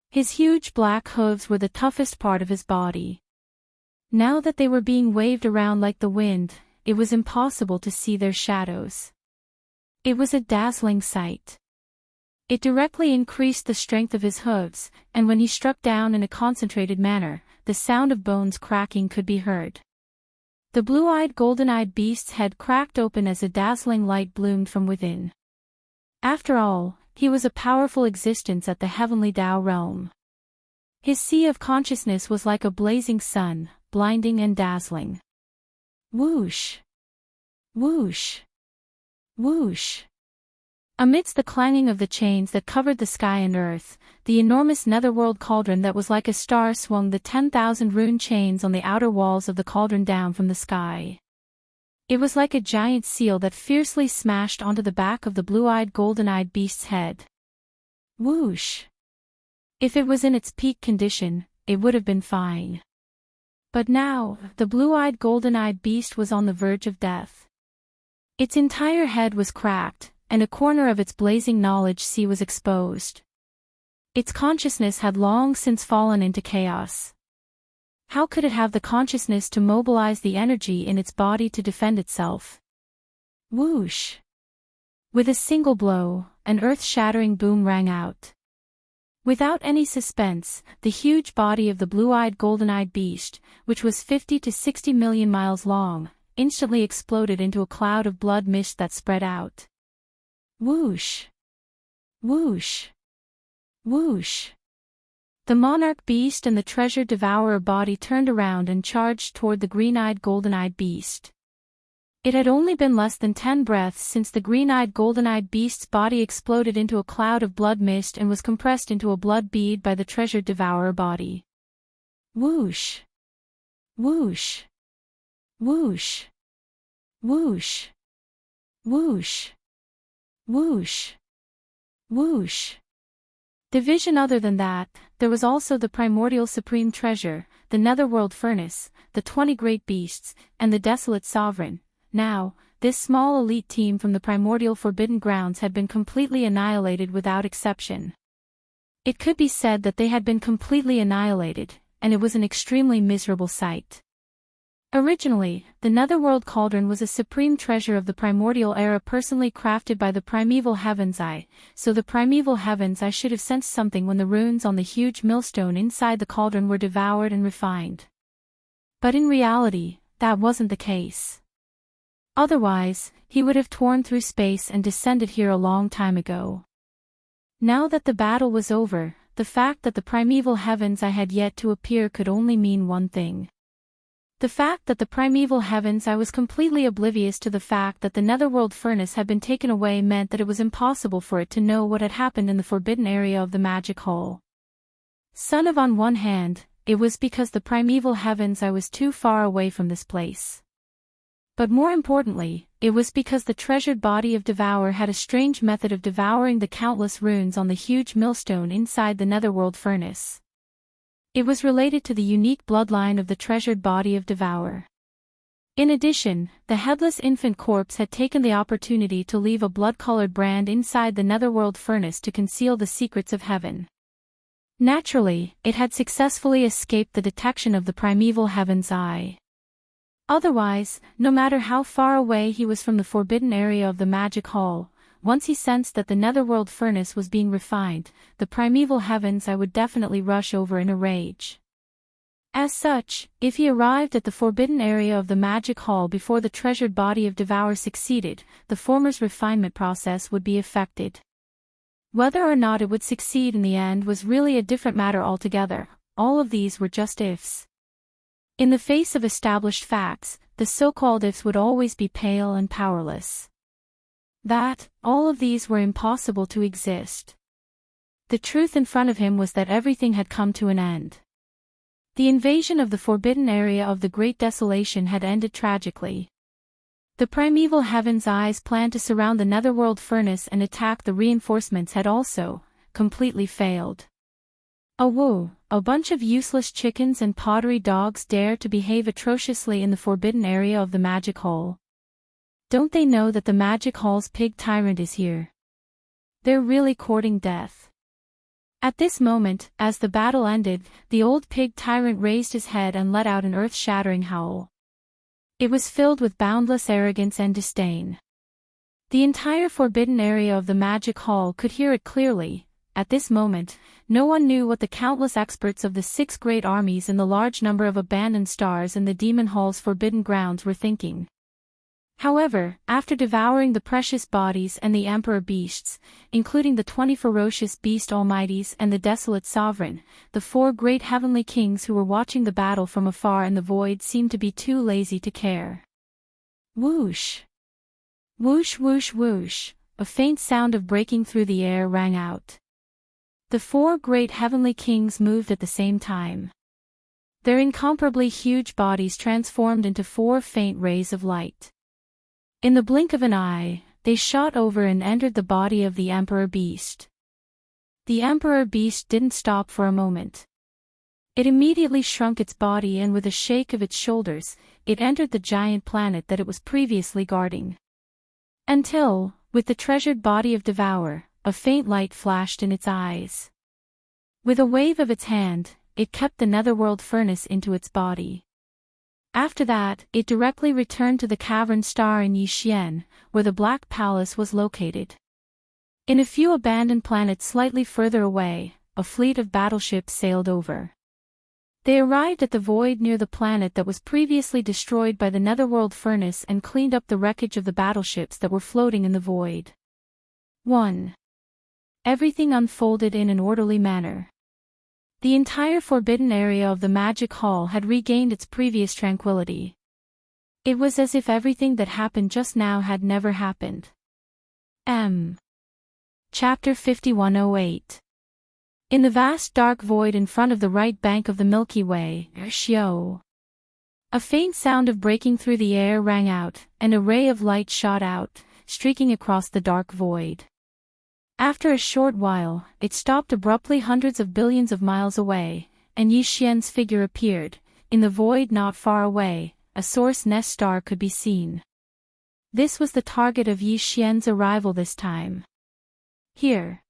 His huge black hooves were the toughest part of his body. Now that they were being waved around like the wind, it was impossible to see their shadows. It was a dazzling sight. It directly increased the strength of his hooves, and when he struck down in a concentrated manner, the sound of bones cracking could be heard. The blue-eyed golden-eyed beast's head cracked open as a dazzling light bloomed from within. After all, he was a powerful existence at the heavenly Tao realm. His sea of consciousness was like a blazing sun, blinding and dazzling. Whoosh! Whoosh! Whoosh! Amidst the clanging of the chains that covered the sky and earth, the enormous netherworld cauldron that was like a star swung the 10,000 rune chains on the outer walls of the cauldron down from the sky. It was like a giant seal that fiercely smashed onto the back of the blue-eyed golden-eyed beast's head. Whoosh! If it was in its peak condition, it would have been fine. But now, the blue-eyed golden-eyed beast was on the verge of death. Its entire head was cracked, and a corner of its blazing knowledge sea was exposed. Its consciousness had long since fallen into chaos. How could it have the consciousness to mobilize the energy in its body to defend itself? Whoosh! With a single blow, an earth-shattering boom rang out. Without any suspense, the huge body of the blue-eyed golden-eyed beast, which was 50 to 60 million miles long, instantly exploded into a cloud of blood mist that spread out. Whoosh! Whoosh! Whoosh! The monarch beast and the treasure devourer body turned around and charged toward the green-eyed golden-eyed beast. It had only been less than 10 breaths since the green-eyed golden-eyed beast's body exploded into a cloud of blood mist and was compressed into a blood bead by the treasure devourer body. Whoosh! Whoosh! Whoosh! Whoosh! Whoosh! Whoosh! Whoosh! Division other than that, there was also the primordial supreme treasure, the netherworld furnace, the 20 great beasts, and the desolate sovereign. Now, this small elite team from the primordial forbidden grounds had been completely annihilated without exception. It could be said that they had been completely annihilated, and it was an extremely miserable sight. Originally, the netherworld cauldron was a supreme treasure of the primordial era personally crafted by the primeval heavens I, so the primeval heavens I should have sensed something when the runes on the huge millstone inside the cauldron were devoured and refined. But in reality, that wasn't the case. Otherwise, he would have torn through space and descended here a long time ago. Now that the battle was over, the fact that the primeval heavens I had yet to appear could only mean one thing. The fact that the primeval heavens I was completely oblivious to the fact that the netherworld furnace had been taken away meant that it was impossible for it to know what had happened in the forbidden area of the magic hall. Son of on one hand, it was because the primeval heavens I was too far away from this place. But more importantly, it was because the treasured body of Devour had a strange method of devouring the countless runes on the huge millstone inside the netherworld furnace. It was related to the unique bloodline of the treasured body of Devour. In addition, the headless infant corpse had taken the opportunity to leave a blood-colored brand inside the netherworld furnace to conceal the secrets of heaven. Naturally, it had successfully escaped the detection of the primeval heaven's eye. Otherwise, no matter how far away he was from the forbidden area of the magic hall, once he sensed that the netherworld furnace was being refined, the primeval heavens I would definitely rush over in a rage. As such, if he arrived at the forbidden area of the magic hall before the treasured body of Devour succeeded, the former's refinement process would be affected. Whether or not it would succeed in the end was really a different matter altogether. All of these were just ifs. In the face of established facts, the so-called ifs would always be pale and powerless. All of these were impossible to exist. The truth in front of him was that everything had come to an end. The invasion of the forbidden area of the Great Desolation had ended tragically. The primeval heaven's eyes planned to surround the netherworld furnace and attack the reinforcements had also completely failed. A bunch of useless chickens and pottery dogs dare to behave atrociously in the forbidden area of the magic hall. Don't they know that the magic hall's pig tyrant is here? They're really courting death. At this moment, as the battle ended, the old pig tyrant raised his head and let out an earth-shattering howl. It was filled with boundless arrogance and disdain. The entire forbidden area of the magic hall could hear it clearly. At this moment, no one knew what the countless experts of the 6 great armies and the large number of abandoned stars in the demon hall's forbidden grounds were thinking. However, after devouring the precious bodies and the emperor beasts, including the 20 ferocious beast almighties and the desolate sovereign, the 4 great heavenly kings who were watching the battle from afar in the void seemed to be too lazy to care. Whoosh! Whoosh whoosh whoosh, a faint sound of breaking through the air rang out. The 4 great heavenly kings moved at the same time. Their incomparably huge bodies transformed into 4 faint rays of light. In the blink of an eye, they shot over and entered the body of the emperor beast. The emperor beast didn't stop for a moment. It immediately shrunk its body, and with a shake of its shoulders, it entered the giant planet that it was previously guarding. Until, with the treasured body of Devour, a faint light flashed in its eyes. With a wave of its hand, it kept the netherworld furnace into its body. After that, it directly returned to the cavern star in Yixian, where the Black Palace was located. In a few abandoned planets slightly further away, a fleet of battleships sailed over. They arrived at the void near the planet that was previously destroyed by the netherworld furnace and cleaned up the wreckage of the battleships that were floating in the void. 1. Everything unfolded in an orderly manner. The entire forbidden area of the magic hall had regained its previous tranquility. It was as if everything that happened just now had never happened. Chapter 5108. In the vast dark void in front of the right bank of the Milky Way, a faint sound of breaking through the air rang out, and a ray of light shot out, streaking across the dark void. After a short while, it stopped abruptly hundreds of billions of miles away, and Yixian's figure appeared. In the void not far away, a source nest star could be seen. This was the target of Yixian's arrival this time. Here.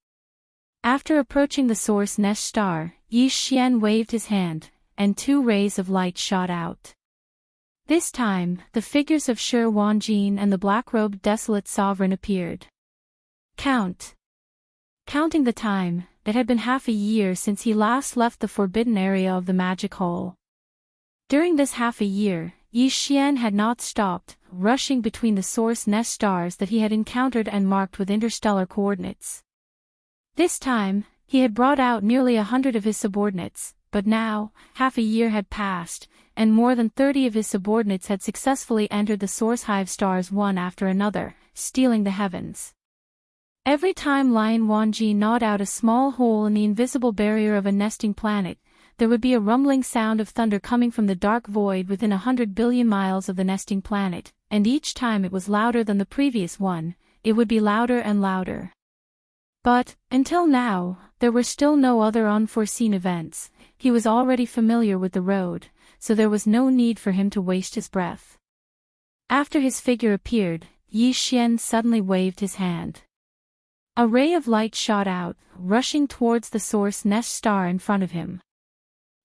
After approaching the source nest star, Yixian waved his hand, and 2 rays of light shot out. This time, the figures of Shi Wanjin and the black-robed desolate sovereign appeared. Counting the time, it had been half a year since he last left the forbidden area of the magic hall. During this half a year, Yixian had not stopped, rushing between the source nest stars that he had encountered and marked with interstellar coordinates. This time, he had brought out nearly 100 of his subordinates, but now, half a year had passed, and more than 30 of his subordinates had successfully entered the source hive stars one after another, stealing the heavens. Every time Lion Wanji gnawed out a small hole in the invisible barrier of a nesting planet, there would be a rumbling sound of thunder coming from the dark void within 100 billion miles of the nesting planet, and each time it was louder than the previous one, it would be louder and louder. But, until now, there were still no other unforeseen events. He was already familiar with the road, so there was no need for him to waste his breath. After his figure appeared, Yixian suddenly waved his hand. A ray of light shot out, rushing towards the source nest star in front of him.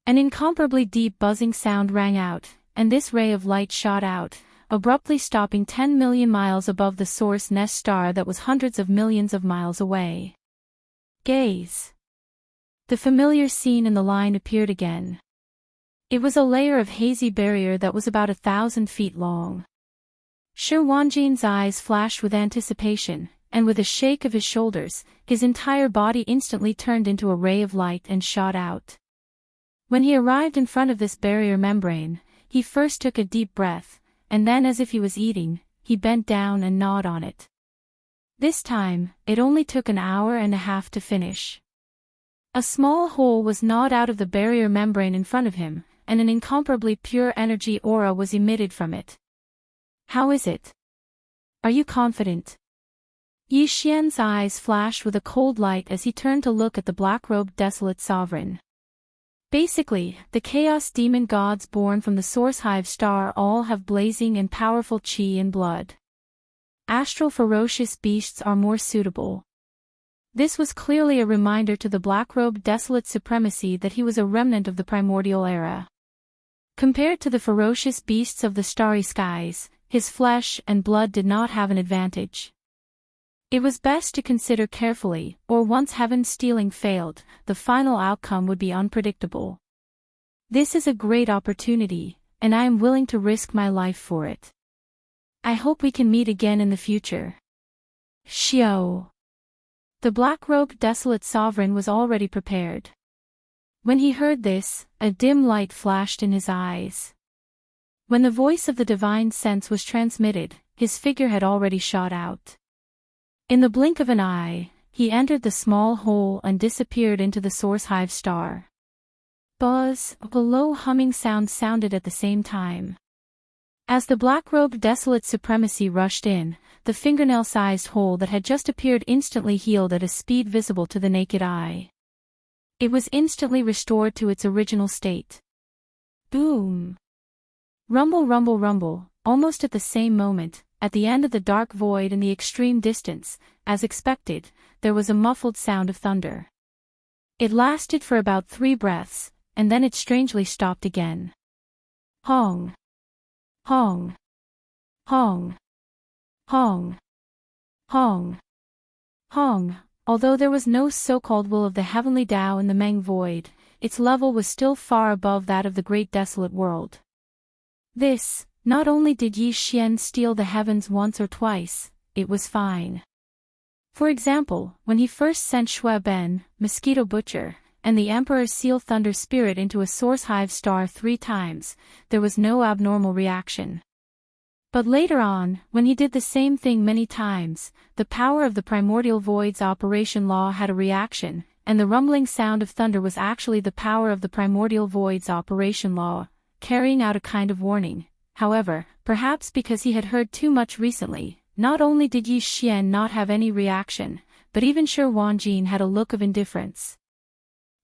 An incomparably deep buzzing sound rang out, and this ray of light shot out, abruptly stopping 10 million miles above the source nest star that was hundreds of millions of miles away. Gaze. The familiar scene in the line appeared again. It was a layer of hazy barrier that was about 1,000 feet long. Shi Wanjin's eyes flashed with anticipation, and with a shake of his shoulders, his entire body instantly turned into a ray of light and shot out. When he arrived in front of this barrier membrane, he first took a deep breath, and then as if he was eating, he bent down and gnawed on it. This time, it only took an hour and a half to finish. A small hole was gnawed out of the barrier membrane in front of him, and an incomparably pure energy aura was emitted from it. How is it? Are you confident? Yixian's eyes flashed with a cold light as he turned to look at the black-robed desolate sovereign. Basically, the chaos demon gods born from the source hive star all have blazing and powerful chi and blood. Astral ferocious beasts are more suitable. This was clearly a reminder to the black-robed desolate supremacy that he was a remnant of the primordial era. Compared to the ferocious beasts of the starry skies, his flesh and blood did not have an advantage. It was best to consider carefully, or once heaven's stealing failed, the final outcome would be unpredictable. This is a great opportunity, and I am willing to risk my life for it. I hope we can meet again in the future. Xiao. The black-robed desolate sovereign was already prepared. When he heard this, a dim light flashed in his eyes. When the voice of the divine sense was transmitted, his figure had already shot out. In the blink of an eye, he entered the small hole and disappeared into the source hive star. Buzz, a low humming sound sounded at the same time. As the black-robed desolate supremacy rushed in, the fingernail-sized hole that had just appeared instantly healed at a speed visible to the naked eye. It was instantly restored to its original state. Boom! Rumble, rumble, rumble, almost at the same moment, at the end of the dark void in the extreme distance, as expected, there was a muffled sound of thunder. It lasted for about 3 breaths, and then it strangely stopped again. Hong! Hong! Hong! Hong! Hong! Hong! Although there was no so-called will of the heavenly Tao in the Meng void, its level was still far above that of the great desolate world. This, not only did Yi Xian steal the heavens once or twice, it was fine. For example, when he first sent Shui Ben, Mosquito Butcher, and the Emperor's Seal Thunder Spirit into a Source Hive star 3 times, there was no abnormal reaction. But later on, when he did the same thing many times, the power of the primordial void's operation law had a reaction, and the rumbling sound of thunder was actually the power of the primordial void's operation law, carrying out a kind of warning. However, perhaps because he had heard too much recently, not only did Yi Xian not have any reaction, but even Shi Wanjin had a look of indifference.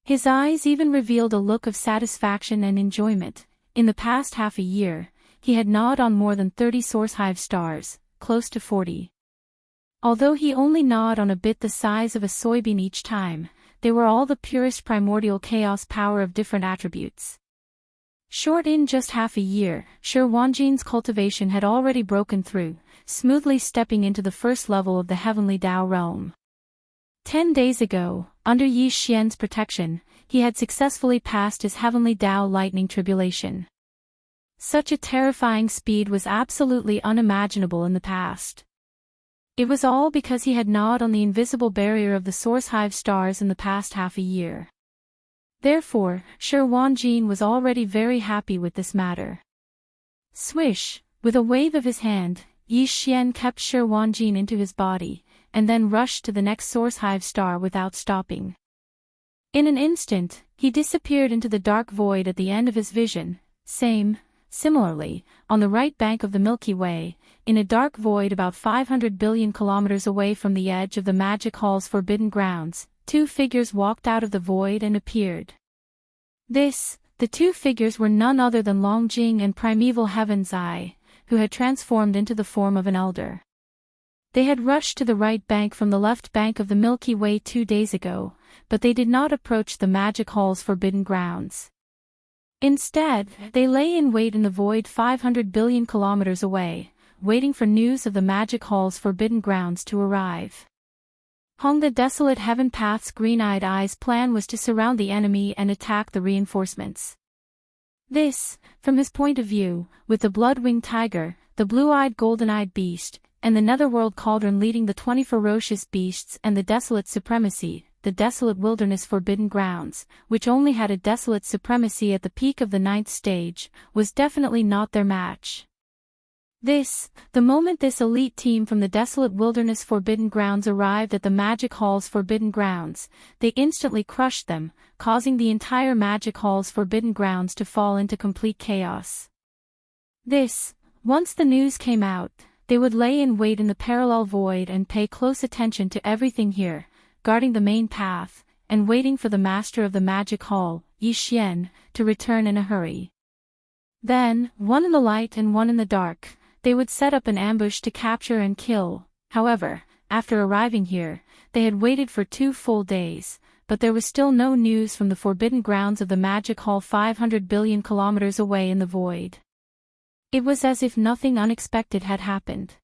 His eyes even revealed a look of satisfaction and enjoyment. In the past half a year, he had gnawed on more than 30 Source Hive stars, close to 40. Although he only gnawed on a bit the size of a soybean each time, they were all the purest primordial chaos power of different attributes. Short in just half a year, Shi Wanjin's cultivation had already broken through, smoothly stepping into the first level of the heavenly Tao realm. 10 days ago, under Yi Xian's protection, he had successfully passed his heavenly Tao lightning tribulation. Such a terrifying speed was absolutely unimaginable in the past. It was all because he had gnawed on the invisible barrier of the Source Hive stars in the past half a year. Therefore, Shi Wanjin was already very happy with this matter. Swish, with a wave of his hand, Yi Xian kept Shi Wanjin into his body, and then rushed to the next Source Hive star without stopping. In an instant, he disappeared into the dark void at the end of his vision. Similarly, on the right bank of the Milky Way, in a dark void about 500 billion kilometers away from the edge of the Magic Hall's forbidden grounds, 2 figures walked out of the void and appeared. The 2 figures were none other than Longjing and Primeval Heaven's Eye, who had transformed into the form of an elder. They had rushed to the right bank from the left bank of the Milky Way 2 days ago, but they did not approach the Magic Hall's forbidden grounds. Instead, they lay in wait in the void 500 billion kilometers away, waiting for news of the Magic Hall's forbidden grounds to arrive. Hong the desolate Heaven Path's green-eyed eye's plan was to surround the enemy and attack the reinforcements. This, from his point of view, with the blood-winged tiger, the blue-eyed golden-eyed beast, and the netherworld cauldron leading the 20 ferocious beasts and the desolate supremacy, the desolate wilderness forbidden grounds, which only had a desolate supremacy at the peak of the 9th stage, was definitely not their match. The moment this elite team from the desolate wilderness forbidden grounds arrived at the Magic Hall's forbidden grounds, they instantly crushed them, causing the entire Magic Hall's forbidden grounds to fall into complete chaos. Once the news came out, they would lay in wait in the parallel void and pay close attention to everything here, guarding the main path, and waiting for the master of the Magic Hall, Yi Xian, to return in a hurry. Then, one in the light and one in the dark, they would set up an ambush to capture and kill. However, after arriving here, they had waited for 2 full days, but there was still no news from the forbidden grounds of the Magic Hall 500 billion kilometers away in the void. It was as if nothing unexpected had happened.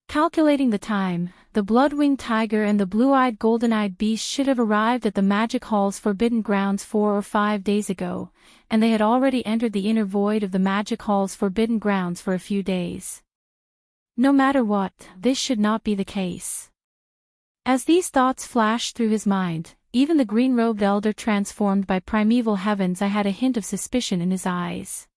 Calculating the time, the blood-winged tiger and the blue-eyed golden-eyed beast should have arrived at the Magic Hall's forbidden grounds 4 or 5 days ago, and they had already entered the inner void of the Magic Hall's forbidden grounds for a few days. No matter what, this should not be the case. As these thoughts flashed through his mind, even the green-robed elder transformed by primeval heavens had a hint of suspicion in his eyes.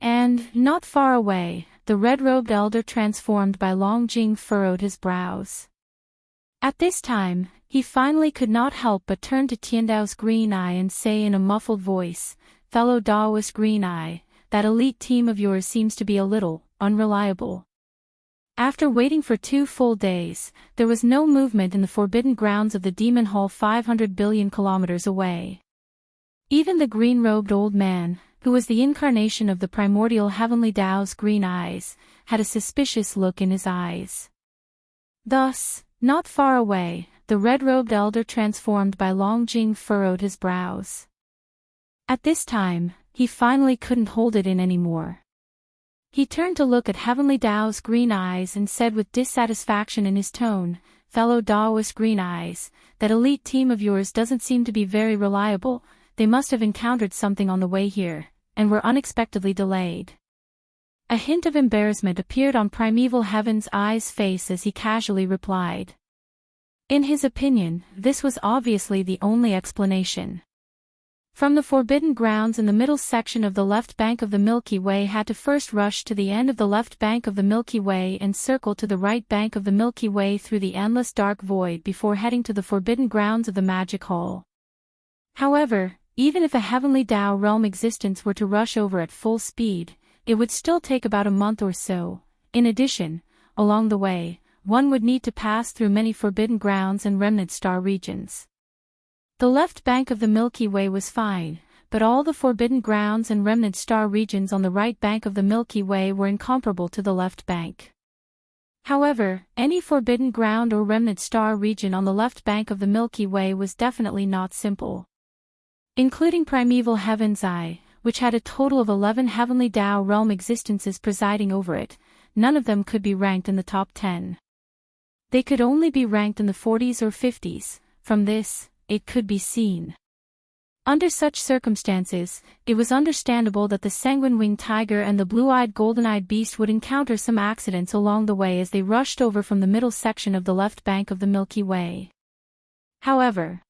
And, not far away, the red-robed elder transformed by Longjing furrowed his brows. At this time, he finally could not help but turn to Tiandao's green eye and say in a muffled voice, "Fellow Daoist green eye, that elite team of yours seems to be a little unreliable. After waiting for 2 full days, there was no movement in the forbidden grounds of the demon hall 500 billion kilometers away. Even the green-robed old man, who was the incarnation of the primordial heavenly Tao's green eyes, had a suspicious look in his eyes. Thus, not far away, the red-robed elder transformed by Longjing furrowed his brows. At this time, he finally couldn't hold it in anymore. He turned to look at Heavenly Tao's green eyes and said with dissatisfaction in his tone, "Fellow Taoist green eyes, that elite team of yours doesn't seem to be very reliable. They must have encountered something on the way here, and were unexpectedly delayed." A hint of embarrassment appeared on Primeval Heaven's Eye's face as he casually replied. In his opinion, this was obviously the only explanation. From the forbidden grounds in the middle section of the left bank of the Milky Way had to first rush to the end of the left bank of the Milky Way and circle to the right bank of the Milky Way through the endless dark void before heading to the forbidden grounds of the Magic Hall. However, even if a heavenly Tao realm existence were to rush over at full speed, it would still take about a month or so. In addition, along the way, one would need to pass through many forbidden grounds and remnant star regions. The left bank of the Milky Way was fine, but all the forbidden grounds and remnant star regions on the right bank of the Milky Way were incomparable to the left bank. However, any forbidden ground or remnant star region on the left bank of the Milky Way was definitely not simple. Including Primeval Heaven's Eye, which had a total of 11 heavenly Tao realm existences presiding over it, none of them could be ranked in the top 10. They could only be ranked in the 40s or 50s. From this, it could be seen. Under such circumstances, it was understandable that the sanguine-winged tiger and the blue-eyed golden-eyed beast would encounter some accidents along the way as they rushed over from the middle section of the left bank of the Milky Way. However,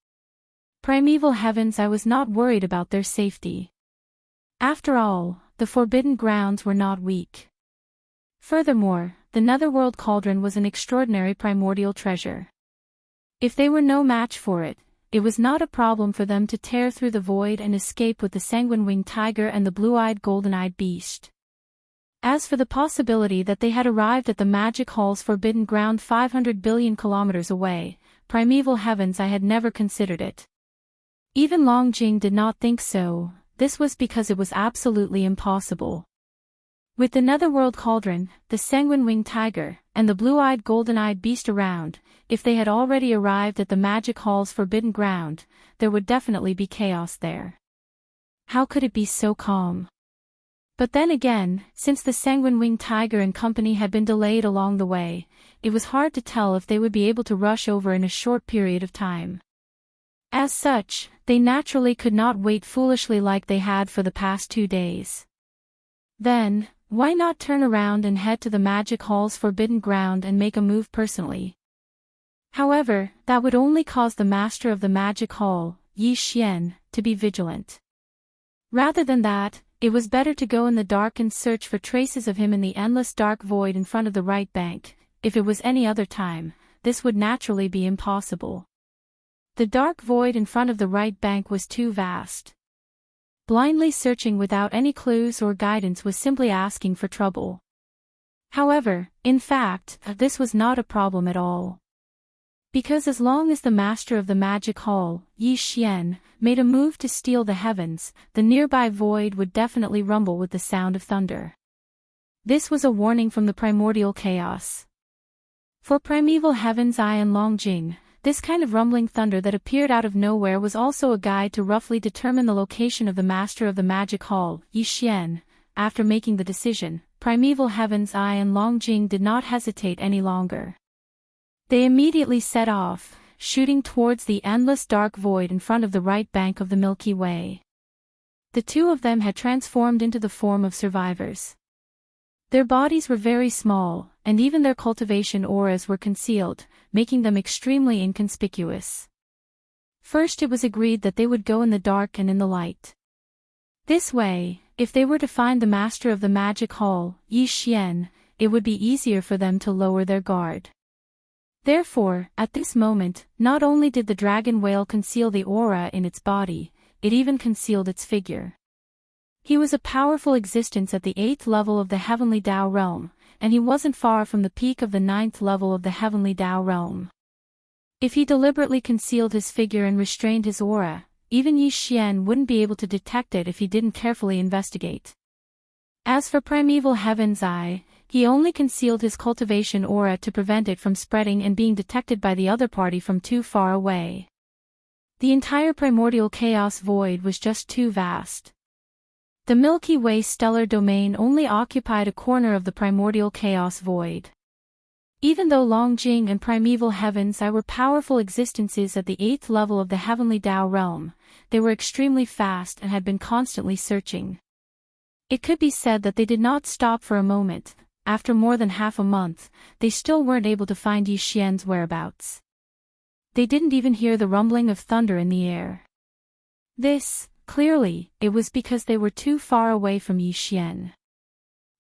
Primeval Heaven's Eye was not worried about their safety. After all, the forbidden grounds were not weak. Furthermore, the Netherworld Cauldron was an extraordinary primordial treasure. If they were no match for it, it was not a problem for them to tear through the void and escape with the sanguine-winged tiger and the blue-eyed golden-eyed beast. As for the possibility that they had arrived at the Magic Hall's forbidden ground 500 billion kilometers away, Primeval Heaven's Eye had never considered it. Even Longjing did not think so. This was because it was absolutely impossible. With the Netherworld Cauldron, the sanguine-winged tiger, and the blue-eyed golden-eyed beast around, if they had already arrived at the Magic Hall's forbidden ground, there would definitely be chaos there. How could it be so calm? But then again, since the sanguine-winged tiger and company had been delayed along the way, it was hard to tell if they would be able to rush over in a short period of time. As such, they naturally could not wait foolishly like they had for the past 2 days. Then, why not turn around and head to the Magic Hall's forbidden ground and make a move personally? However, that would only cause the master of the Magic Hall, Xianxia, to be vigilant. Rather than that, it was better to go in the dark and search for traces of him in the endless dark void in front of the right bank. If it was any other time, this would naturally be impossible. The dark void in front of the right bank was too vast. Blindly searching without any clues or guidance was simply asking for trouble. However, in fact, this was not a problem at all. Because as long as the master of the Magic Hall, Xianxia, made a move to steal the heavens, the nearby void would definitely rumble with the sound of thunder. This was a warning from the primordial chaos. For Primeval Heaven's Eye and Longjing, this kind of rumbling thunder that appeared out of nowhere was also a guide to roughly determine the location of the master of the Magic Hall, Xianxia. After making the decision, Primeval Heaven's Eye and Longjing did not hesitate any longer. They immediately set off, shooting towards the endless dark void in front of the right bank of the Milky Way. The two of them had transformed into the form of survivors. Their bodies were very small, and even their cultivation auras were concealed, making them extremely inconspicuous. First it was agreed that they would go in the dark and in the light. This way, if they were to find the master of the Magic Hall, Xianxia, it would be easier for them to lower their guard. Therefore, at this moment, not only did the dragon whale conceal the aura in its body, it even concealed its figure. He was a powerful existence at the 8th level of the Heavenly Tao realm, and he wasn't far from the peak of the 9th level of the Heavenly Tao realm. If he deliberately concealed his figure and restrained his aura, even Yi Xian wouldn't be able to detect it if he didn't carefully investigate. As for Primeval Heaven's Eye, he only concealed his cultivation aura to prevent it from spreading and being detected by the other party from too far away. The entire primordial chaos void was just too vast. The Milky Way stellar domain only occupied a corner of the primordial chaos void. Even though Longjing and Primeval Heaven's Eye were powerful existences at the 8th level of the Heavenly Tao realm, they were extremely fast and had been constantly searching. It could be said that they did not stop for a moment. After more than half a month, they still weren't able to find Yi Xian's whereabouts. They didn't even hear the rumbling of thunder in the air. Clearly, it was because they were too far away from Yi Xian.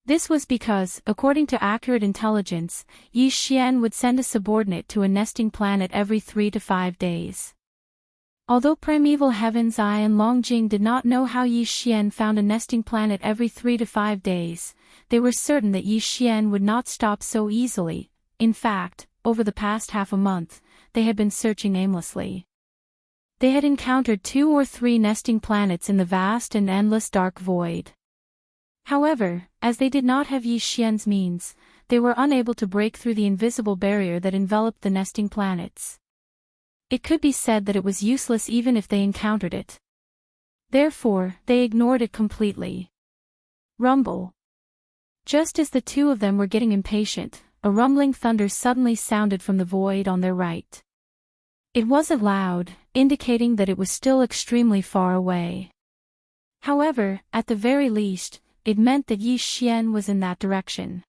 This was because, according to accurate intelligence, Yi Xian would send a subordinate to a nesting planet every 3 to 5 days. Although Primeval Heaven's Eye and Longjing did not know how Yi Xian found a nesting planet every 3 to 5 days, they were certain that Yi Xian would not stop so easily. In fact, over the past half a month, they had been searching aimlessly. They had encountered 2 or 3 nesting planets in the vast and endless dark void. However, as they did not have Yi Xian's means, they were unable to break through the invisible barrier that enveloped the nesting planets. It could be said that it was useless even if they encountered it. Therefore, they ignored it completely. Rumble. Just as the two of them were getting impatient, a rumbling thunder suddenly sounded from the void on their right. It wasn't loud, indicating that it was still extremely far away. However, at the very least, it meant that Yi Xian was in that direction.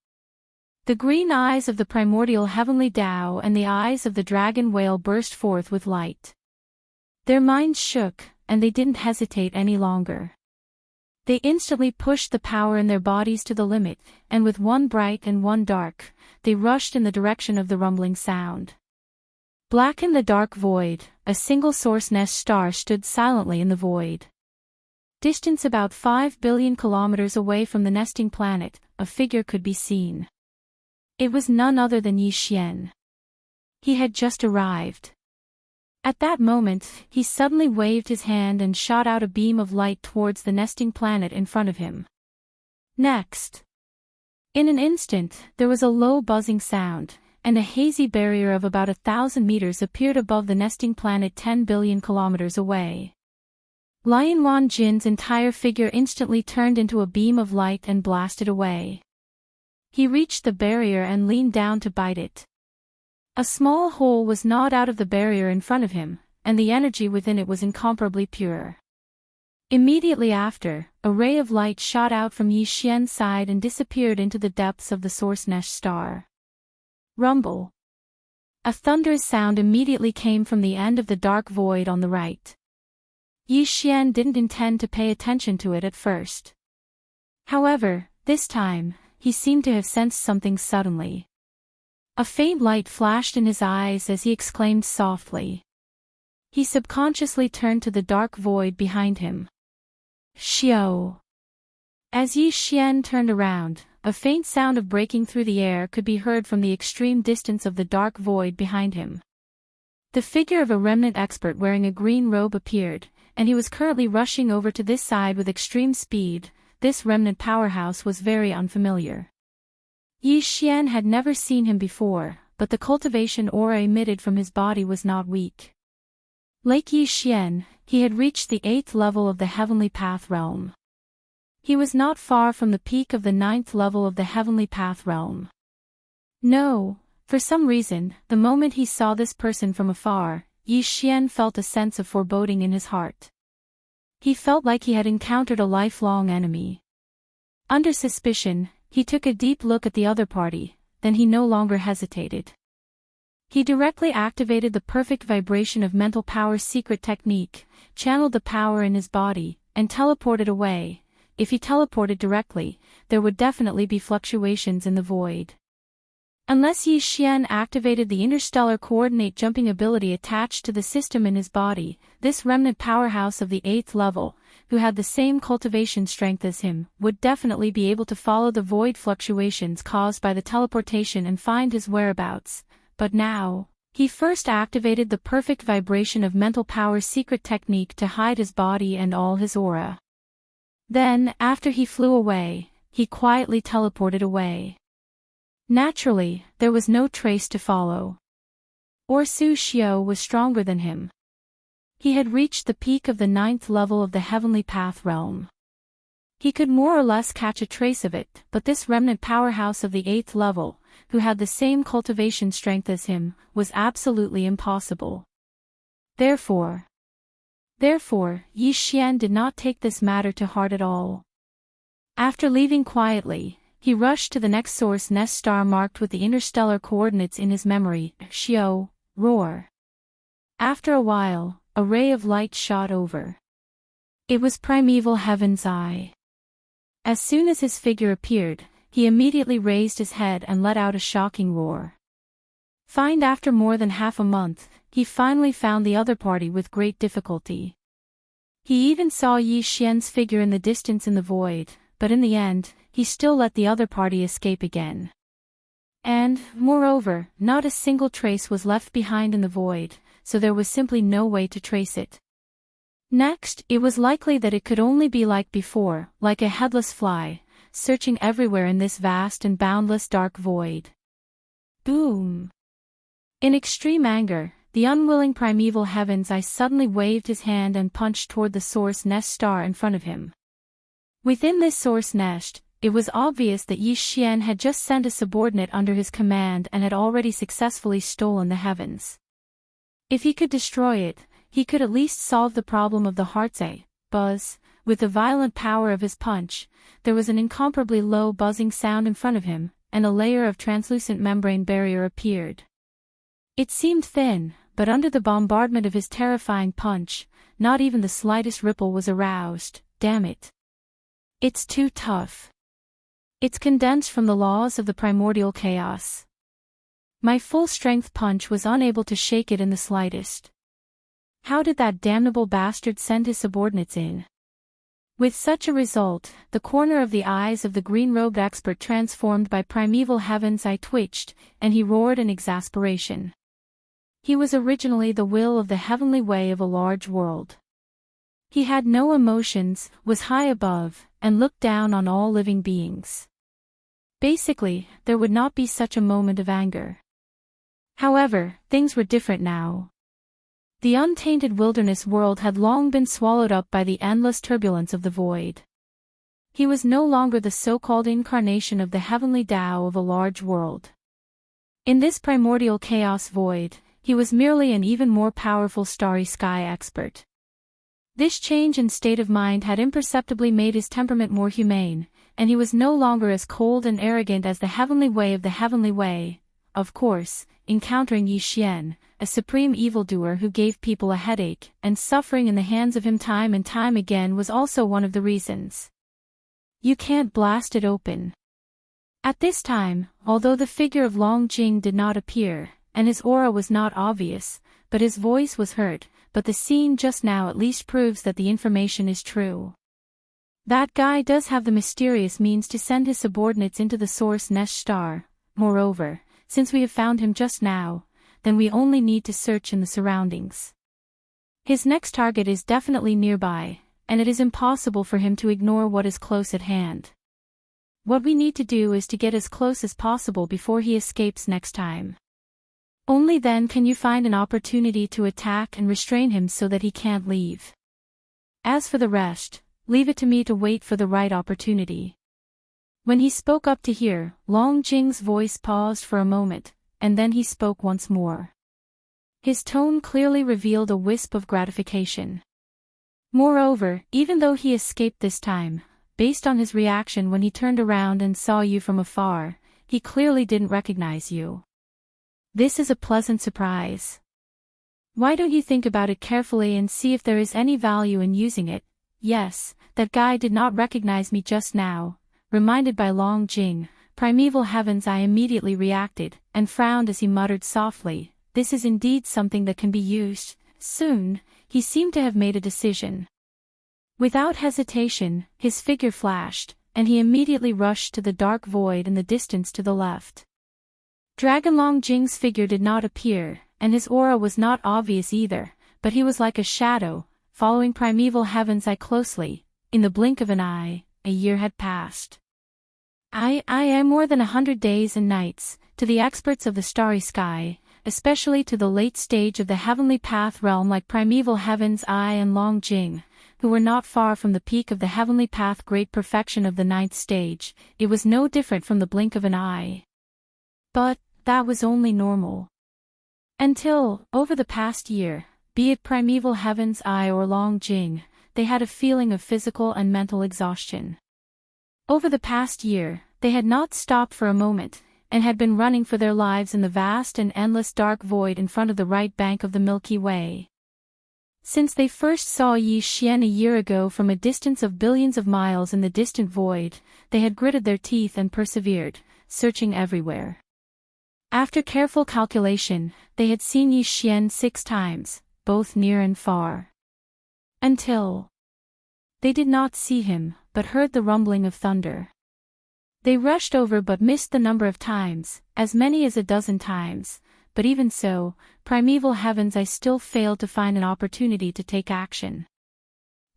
The green eyes of the primordial heavenly Tao and the eyes of the dragon whale burst forth with light. Their minds shook, and they didn't hesitate any longer. They instantly pushed the power in their bodies to the limit, and with one bright and one dark, they rushed in the direction of the rumbling sound. Black in the dark void, a single source nest star stood silently in the void. Distance about 5 billion kilometers away from the nesting planet, a figure could be seen. It was none other than Yi Xian. He had just arrived. At that moment, he suddenly waved his hand and shot out a beam of light towards the nesting planet in front of him. Next. In an instant, there was a low buzzing sound, and a hazy barrier of about 1,000 meters appeared above the nesting planet 10 billion kilometers away. Lion Wan Jin's entire figure instantly turned into a beam of light and blasted away. He reached the barrier and leaned down to bite it. A small hole was gnawed out of the barrier in front of him, and the energy within it was incomparably pure. Immediately after, a ray of light shot out from Yi Xian's side and disappeared into the depths of the source nest star. Rumble. A thunderous sound immediately came from the end of the dark void on the right. Yi Xian didn't intend to pay attention to it at first. However, this time, he seemed to have sensed something suddenly. A faint light flashed in his eyes as he exclaimed softly. He subconsciously turned to the dark void behind him. Xiao. As Yi Xian turned around, a faint sound of breaking through the air could be heard from the extreme distance of the dark void behind him. The figure of a remnant expert wearing a green robe appeared, and he was currently rushing over to this side with extreme speed. This remnant powerhouse was very unfamiliar. Yi Xian had never seen him before, but the cultivation aura emitted from his body was not weak. Like Yi Xian, he had reached the 8th level of the Heavenly Path realm. He was not far from the peak of the 9th level of the Heavenly Path realm. No, for some reason, the moment he saw this person from afar, Yi Xian felt a sense of foreboding in his heart. He felt like he had encountered a lifelong enemy. Under suspicion, he took a deep look at the other party, then he no longer hesitated. He directly activated the perfect vibration of mental power's secret technique, channeled the power in his body, and teleported away. If he teleported directly, there would definitely be fluctuations in the void. Unless Yi Xian activated the interstellar coordinate jumping ability attached to the system in his body, this remnant powerhouse of the 8th level, who had the same cultivation strength as him, would definitely be able to follow the void fluctuations caused by the teleportation and find his whereabouts. But now, he first activated the perfect vibration of mental power's secret technique to hide his body and all his aura. Then, after he flew away, he quietly teleported away. Naturally, there was no trace to follow. Or Su Xiao was stronger than him. He had reached the peak of the 9th level of the Heavenly Path realm. He could more or less catch a trace of it, but this remnant powerhouse of the 8th level, who had the same cultivation strength as him, was absolutely impossible. Therefore, Yi Xian did not take this matter to heart at all. After leaving quietly, he rushed to the next source nest star marked with the interstellar coordinates in his memory, Xiao, roar. After a while, a ray of light shot over. It was Primeval Heaven's Eye. As soon as his figure appeared, he immediately raised his head and let out a shocking roar. After more than half a month, he finally found the other party with great difficulty. He even saw Yi Xian's figure in the distance in the void, but in the end, he still let the other party escape again. And, moreover, not a single trace was left behind in the void, so there was simply no way to trace it. Next, it was likely that it could only be like before, like a headless fly, searching everywhere in this vast and boundless dark void. Boom! In extreme anger, the unwilling Primeval Heaven's Eye suddenly waved his hand and punched toward the source nest star in front of him. Within this source nest, it was obvious that Yi Xian had just sent a subordinate under his command and had already successfully stolen the heavens. If he could destroy it, he could at least solve the problem of the heart's buzz. With the violent power of his punch, there was an incomparably low buzzing sound in front of him, and a layer of translucent membrane barrier appeared. It seemed thin, but under the bombardment of his terrifying punch, not even the slightest ripple was aroused. Damn it! It's too tough. It's condensed from the laws of the primordial chaos. My full-strength punch was unable to shake it in the slightest. How did that damnable bastard send his subordinates in? With such a result, the corner of the eyes of the green-robed expert transformed by Primeval Heaven's Eye twitched, and he roared in exasperation. He was originally the will of the heavenly way of a large world. He had no emotions, was high above, and looked down on all living beings. Basically, there would not be such a moment of anger. However, things were different now. The untainted wilderness world had long been swallowed up by the endless turbulence of the void. He was no longer the so-called incarnation of the heavenly Tao of a large world. In this primordial chaos void, he was merely an even more powerful starry sky expert. This change in state of mind had imperceptibly made his temperament more humane, and he was no longer as cold and arrogant as the heavenly way of the heavenly way. Of course, encountering Yi Xian, a supreme evildoer who gave people a headache, and suffering in the hands of him time and time again was also one of the reasons. You can't blast it open. At this time, although the figure of Long Jing did not appear, and his aura was not obvious, but his voice was heard, but the scene just now at least proves that the information is true. That guy does have the mysterious means to send his subordinates into the source nest star. Moreover, since we have found him just now, then we only need to search in the surroundings. His next target is definitely nearby, and it is impossible for him to ignore what is close at hand. What we need to do is to get as close as possible before he escapes next time. Only then can you find an opportunity to attack and restrain him so that he can't leave. As for the rest, leave it to me to wait for the right opportunity. When he spoke up to hear, Long Jing's voice paused for a moment, and then he spoke once more. His tone clearly revealed a wisp of gratification. Moreover, even though he escaped this time, based on his reaction when he turned around and saw you from afar, he clearly didn't recognize you. This is a pleasant surprise. Why don't you think about it carefully and see if there is any value in using it? Yes, that guy did not recognize me just now. Reminded by Long Jing, Primeval Heaven's Eye immediately reacted, and frowned as he muttered softly, "This is indeed something that can be used." Soon, he seemed to have made a decision. Without hesitation, his figure flashed, and he immediately rushed to the dark void in the distance to the left. Dragon Long Jing's figure did not appear, and his aura was not obvious either, but he was like a shadow, following Primeval Heaven's Eye closely. In the blink of an eye, a year had passed. I am more than 100 days and nights, to the experts of the starry sky, especially to the late stage of the heavenly path realm like Primeval Heaven's Eye and Long Jing, who were not far from the peak of the heavenly path great perfection of the 9th stage. It was no different from the blink of an eye. But that was only normal. Until, over the past year, be it Primeval Heaven's Eye or Long Jing, they had a feeling of physical and mental exhaustion. Over the past year, they had not stopped for a moment, and had been running for their lives in the vast and endless dark void in front of the right bank of the Milky Way. Since they first saw Xianxia a year ago from a distance of billions of miles in the distant void, they had gritted their teeth and persevered, searching everywhere. After careful calculation, they had seen Xianxia 6 times, both near and far. Until they did not see him, but heard the rumbling of thunder. They rushed over but missed the number of times, as many as a dozen times, but even so, Primeval Heaven's Eye still failed to find an opportunity to take action.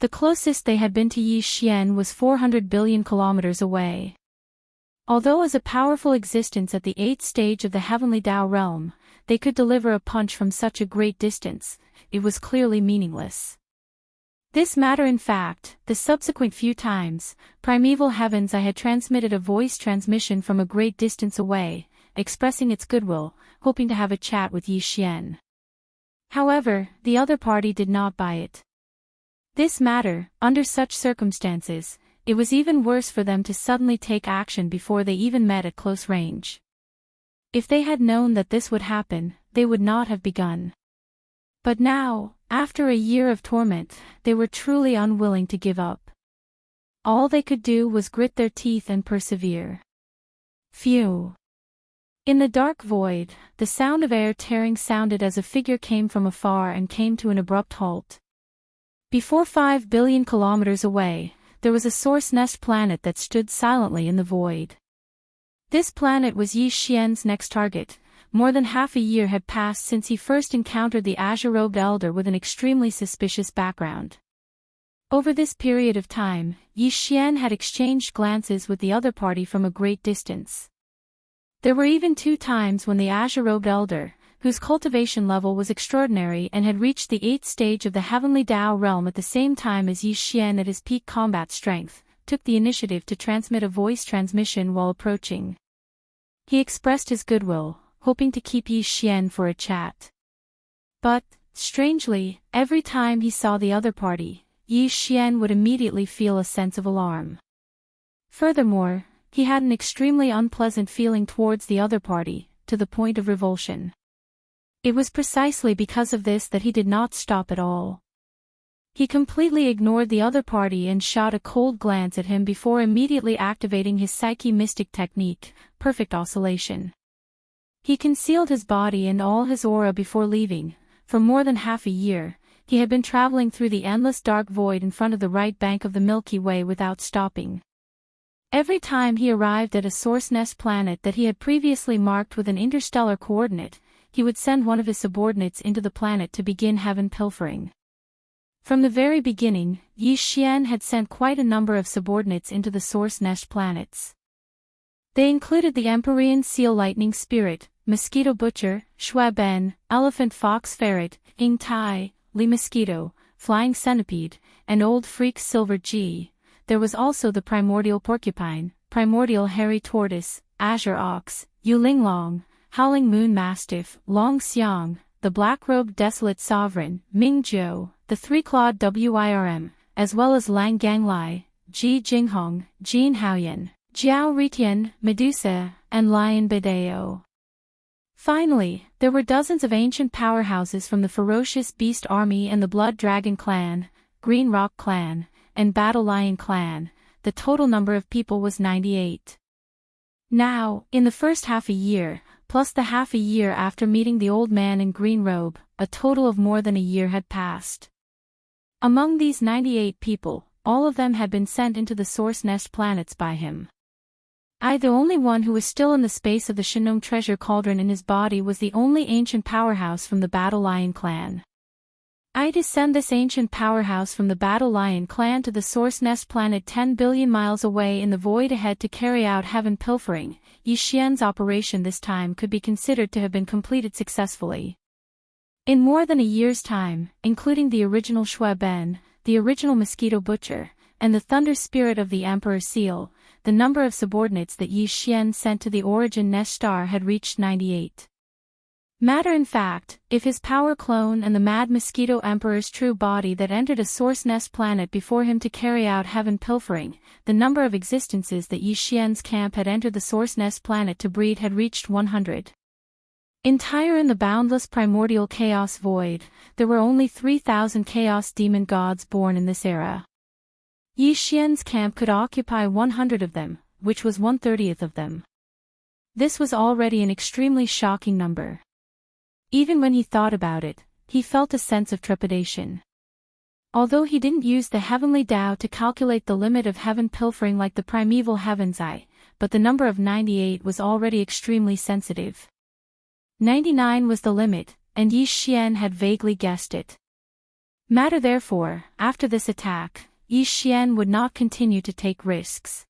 The closest they had been to Xianxia was 400 billion kilometers away. Although as a powerful existence at the 8th stage of the heavenly Tao realm, they could deliver a punch from such a great distance, it was clearly meaningless. This matter in fact, the subsequent few times, Primeval Heaven's Eye had transmitted a voice transmission from a great distance away, expressing its goodwill, hoping to have a chat with Xianxia. However, the other party did not buy it. This matter, under such circumstances, it was even worse for them to suddenly take action before they even met at close range. If they had known that this would happen, they would not have begun. But now, after a year of torment, they were truly unwilling to give up. All they could do was grit their teeth and persevere. Phew! In the dark void, the sound of air tearing sounded as a figure came from afar and came to an abrupt halt. Before 5 billion kilometers away, there was a source nest planet that stood silently in the void. This planet was Xianxia's next target. More than half a year had passed since he first encountered the azure-robed elder with an extremely suspicious background. Over this period of time, Xianxia had exchanged glances with the other party from a great distance. There were even 2 times when the azure-robed elder, whose cultivation level was extraordinary and had reached the 8th stage of the heavenly Tao realm at the same time as Xianxia at his peak combat strength, took the initiative to transmit a voice transmission while approaching. He expressed his goodwill, hoping to keep Xianxia for a chat. But, strangely, every time he saw the other party, Xianxia would immediately feel a sense of alarm. Furthermore, he had an extremely unpleasant feeling towards the other party, to the point of revulsion. It was precisely because of this that he did not stop at all. He completely ignored the other party and shot a cold glance at him before immediately activating his Psyche Mystic technique, Perfect Oscillation. He concealed his body and all his aura before leaving. For more than half a year, he had been traveling through the endless dark void in front of the right bank of the Milky Way without stopping. Every time he arrived at a source nest planet that he had previously marked with an interstellar coordinate, he would send one of his subordinates into the planet to begin heaven pilfering. From the very beginning, Xianxia had sent quite a number of subordinates into the source nest planets. They included the Empyrean Seal Lightning Spirit, Mosquito Butcher, Shuaben, Elephant Fox Ferret, Ing Tai, Lee Mosquito, Flying Centipede, and Old Freak Silver G. There was also the Primordial Porcupine, Primordial Hairy Tortoise, Azure Ox, Yulinglong, Howling Moon Mastiff, Long Xiang, the Black-Robed Desolate Sovereign, Ming Zhou, the Three-Clawed Wirm, as well as Lang Ganglai, Ji Jinghong, Jin Haoyan, Jiao Ritian, Medusa, and Lion Bedeo. Finally, there were dozens of ancient powerhouses from the Ferocious Beast Army and the Blood Dragon Clan, Green Rock Clan, and Battle Lion Clan. The total number of people was 98. Now, in the first half a year, plus the half a year after meeting the old man in green robe, a total of more than a year had passed. Among these 98 people, all of them had been sent into the Source Nest planets by him. The only one who was still in the space of the Shinong treasure cauldron in his body was the only ancient powerhouse from the Battle Lion clan. To send this ancient powerhouse from the Battle Lion clan to the Source Nest planet 10 billion miles away in the void ahead to carry out heaven pilfering, Yi Xian's operation this time could be considered to have been completed successfully. In more than a year's time, including the original Shui Ben, the original Mosquito Butcher, and the Thunder Spirit of the Emperor Seal, the number of subordinates that Yi Xian sent to the Origin Nest star had reached 98. Matter in fact, if his power clone and the Mad Mosquito Emperor's true body that entered a Source Nest planet before him to carry out heaven pilfering, the number of existences that Yi Xian's camp had entered the Source Nest planet to breed had reached 100. Entire in the boundless primordial chaos void, there were only 3,000 chaos demon gods born in this era. Yi Xian's camp could occupy 100 of them, which was 1/30th of them. This was already an extremely shocking number. Even when he thought about it, he felt a sense of trepidation. Although he didn't use the heavenly Tao to calculate the limit of heaven pilfering like the primeval heaven's eye, but the number of 98 was already extremely sensitive. 99 was the limit, and Yi Xian had vaguely guessed it. Matter therefore, after this attack, Yi Xian would not continue to take risks.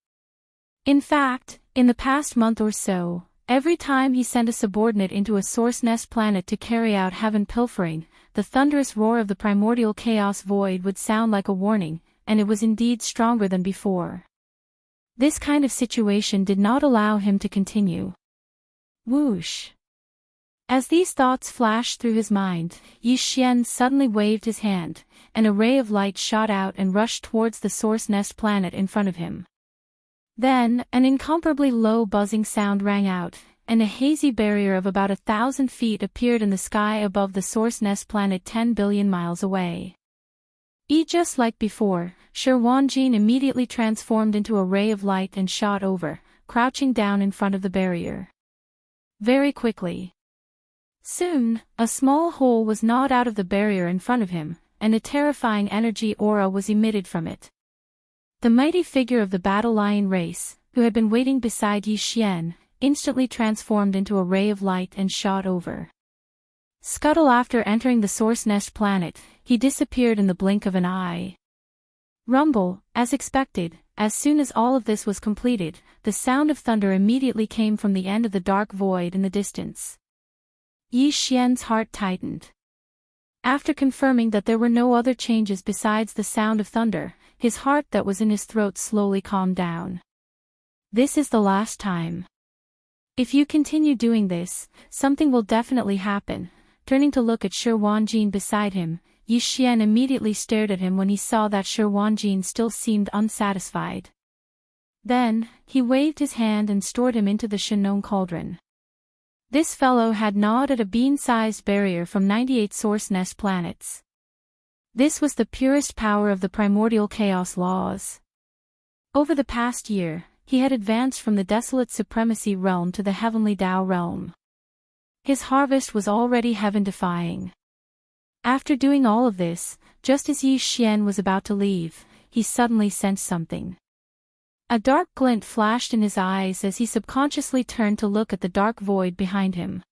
In fact, in the past month or so, every time he sent a subordinate into a Source Nest planet to carry out heaven pilfering, the thunderous roar of the primordial chaos void would sound like a warning, and it was indeed stronger than before. This kind of situation did not allow him to continue. Whoosh! As these thoughts flashed through his mind, Yi Xian suddenly waved his hand, and a ray of light shot out and rushed towards the Source Nest planet in front of him. Then, an incomparably low buzzing sound rang out, and a hazy barrier of about 1,000 feet appeared in the sky above the Source Nest planet 10 billion miles away. Just like before, Shi Wanjin immediately transformed into a ray of light and shot over, crouching down in front of the barrier. Very quickly. Soon, a small hole was gnawed out of the barrier in front of him, and a terrifying energy aura was emitted from it. The mighty figure of the Battle Lion race, who had been waiting beside Yi Xian, instantly transformed into a ray of light and shot over. Scuttle after entering the Source Nest planet, he disappeared in the blink of an eye. Rumble, as expected, as soon as all of this was completed, the sound of thunder immediately came from the end of the dark void in the distance. Yi Xian's heart tightened. After confirming that there were no other changes besides the sound of thunder, his heart that was in his throat slowly calmed down. This is the last time. If you continue doing this, something will definitely happen. Turning to look at Shi Wanjin beside him, Yi Xian immediately stared at him when he saw that Shi Wanjin still seemed unsatisfied. Then, he waved his hand and stored him into the Shinong cauldron. This fellow had gnawed at a bean-sized barrier from 98 Source Nest planets. This was the purest power of the primordial chaos laws. Over the past year, he had advanced from the desolate supremacy realm to the heavenly Tao realm. His harvest was already heaven-defying. After doing all of this, just as Yi Xian was about to leave, he suddenly sensed something. A dark glint flashed in his eyes as he subconsciously turned to look at the dark void behind him.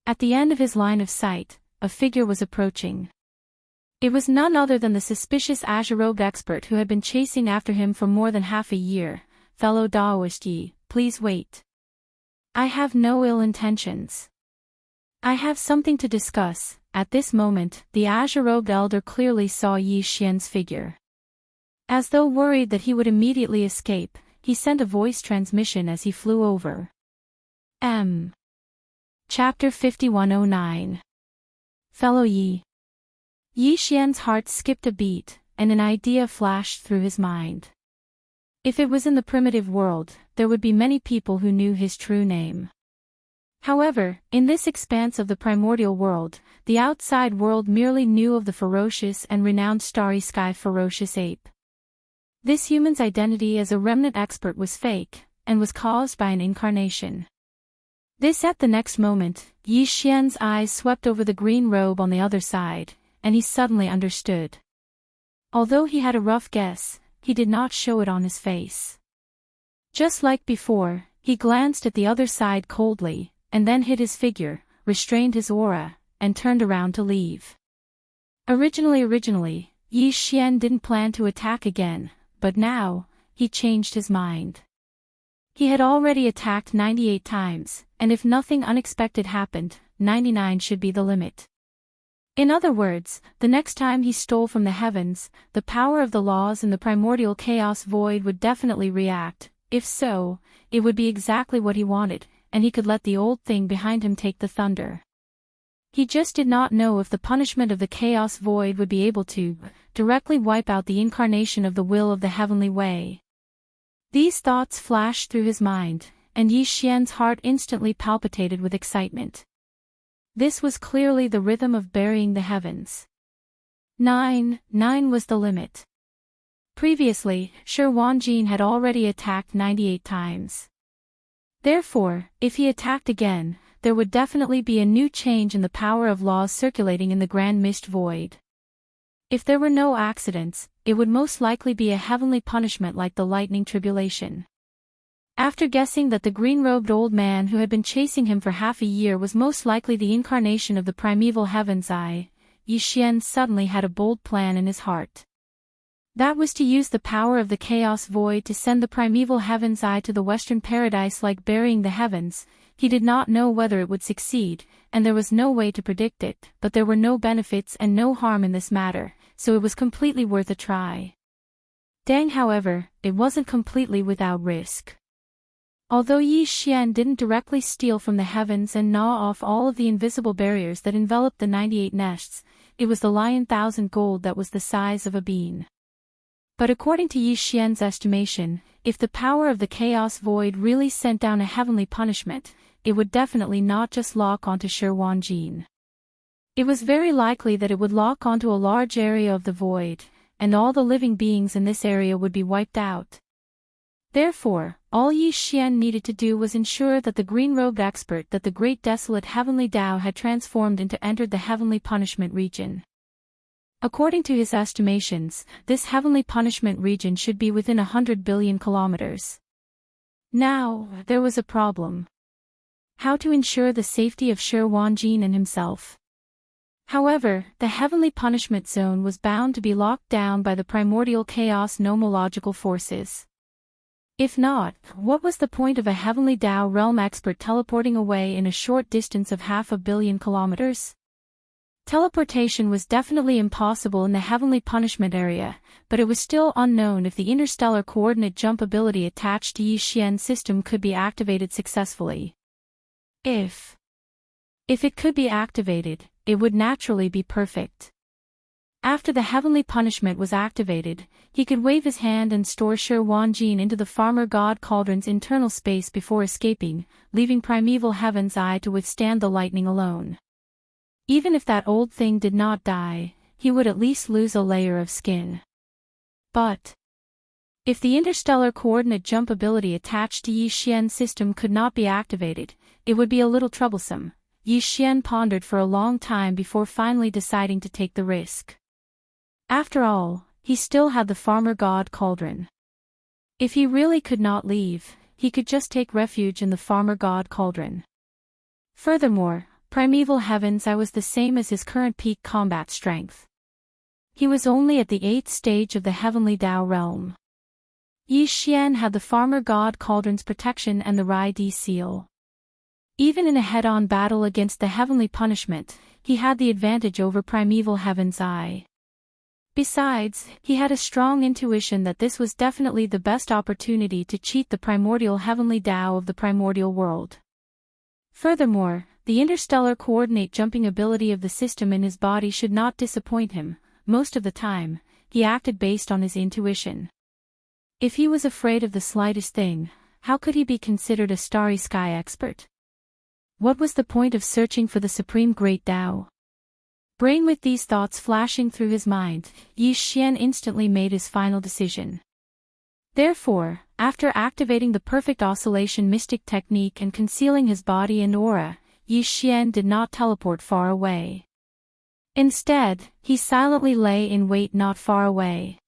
At the end of his line of sight, a figure was approaching. It was none other than the suspicious azure-robed expert who had been chasing after him for more than half a year. Fellow Daoist Yi, please wait. I have no ill intentions. I have something to discuss. At this moment, the azure-robed elder clearly saw Yi Xian's figure. As though worried that he would immediately escape, he sent a voice transmission as he flew over. Chapter 5109. Fellow Yi. Yi Xian's heart skipped a beat, and an idea flashed through his mind. If it was in the primitive world, there would be many people who knew his true name. However, in this expanse of the primordial world, the outside world merely knew of the ferocious and renowned Starry Sky Ferocious Ape. This human's identity as a remnant expert was fake, and was caused by an incarnation. At the next moment, Yi Xian's eyes swept over the green robe on the other side, and he suddenly understood. Although he had a rough guess, he did not show it on his face. Just like before, he glanced at the other side coldly, and then hid his figure, restrained his aura, and turned around to leave. Originally, Yi Xian didn't plan to attack again, but now, he changed his mind. He had already attacked 98 times, and if nothing unexpected happened, 99 should be the limit. In other words, the next time he stole from the heavens, the power of the laws in the primordial chaos void would definitely react. If so, it would be exactly what he wanted, and he could let the old thing behind him take the thunder. He just did not know if the punishment of the chaos void would be able to directly wipe out the incarnation of the will of the heavenly way. These thoughts flashed through his mind, and Yi Xian's heart instantly palpitated with excitement. This was clearly the rhythm of burying the heavens. 9 was the limit. Previously, Shi Wanjin had already attacked 98 times. Therefore, if he attacked again, there would definitely be a new change in the power of laws circulating in the Grand Mist Void. If there were no accidents, it would most likely be a heavenly punishment like the lightning tribulation. After guessing that the green-robed old man who had been chasing him for half a year was most likely the incarnation of the primeval heaven's eye, Yi Xian suddenly had a bold plan in his heart. That was to use the power of the chaos void to send the primeval heaven's eye to the western paradise like burying the heavens. He did not know whether it would succeed, and there was no way to predict it, but there were no benefits and no harm in this matter, so it was completely worth a try. However, it wasn't completely without risk. Although Yi Xian didn't directly steal from the heavens and gnaw off all of the invisible barriers that enveloped the 98 nests, it was the lion 1,000 gold that was the size of a bean. But according to Yi Xian's estimation, if the power of the chaos void really sent down a heavenly punishment, it would definitely not just lock onto Shi Wanjin. It was very likely that it would lock onto a large area of the void, and all the living beings in this area would be wiped out. Therefore, all Yi Xian needed to do was ensure that the green-robed expert that the great desolate heavenly Tao had transformed into entered the heavenly punishment region. According to his estimations, this heavenly punishment region should be within 100 billion kilometers. Now, there was a problem. How to ensure the safety of Shi Wanjin and himself? However, the heavenly punishment zone was bound to be locked down by the primordial chaos nomological forces. If not, what was the point of a heavenly Tao realm expert teleporting away in a short distance of 500 million kilometers? Teleportation was definitely impossible in the heavenly punishment area, but it was still unknown if the interstellar coordinate jump ability attached to Yi Xian's system could be activated successfully. If it could be activated, it would naturally be perfect. After the heavenly punishment was activated, he could wave his hand and store Shi Wanjin into the farmer god cauldron's internal space before escaping, leaving primeval heaven's eye to withstand the lightning alone. Even if that old thing did not die, he would at least lose a layer of skin. But if the interstellar coordinate jump ability attached to Yi Xian's system could not be activated, it would be a little troublesome. Yi Xian pondered for a long time before finally deciding to take the risk. After all, he still had the farmer god cauldron. If he really could not leave, he could just take refuge in the farmer god cauldron. Furthermore, primeval heaven's eye was the same as his current peak combat strength. He was only at the 8th stage of the heavenly Tao realm. Yi Xian had the farmer god cauldron's protection and the Rai Di seal. Even in a head-on battle against the heavenly punishment, he had the advantage over primeval heaven's eye. Besides, he had a strong intuition that this was definitely the best opportunity to cheat the primordial heavenly Tao of the primordial world. Furthermore, the interstellar coordinate jumping ability of the system in his body should not disappoint him. Most of the time, he acted based on his intuition. If he was afraid of the slightest thing, how could he be considered a starry sky expert? What was the point of searching for the supreme great Tao? Brain with these thoughts flashing through his mind, Yi Xian instantly made his final decision. Therefore, after activating the perfect oscillation mystic technique and concealing his body and aura, Yi Xian did not teleport far away. Instead, he silently lay in wait not far away.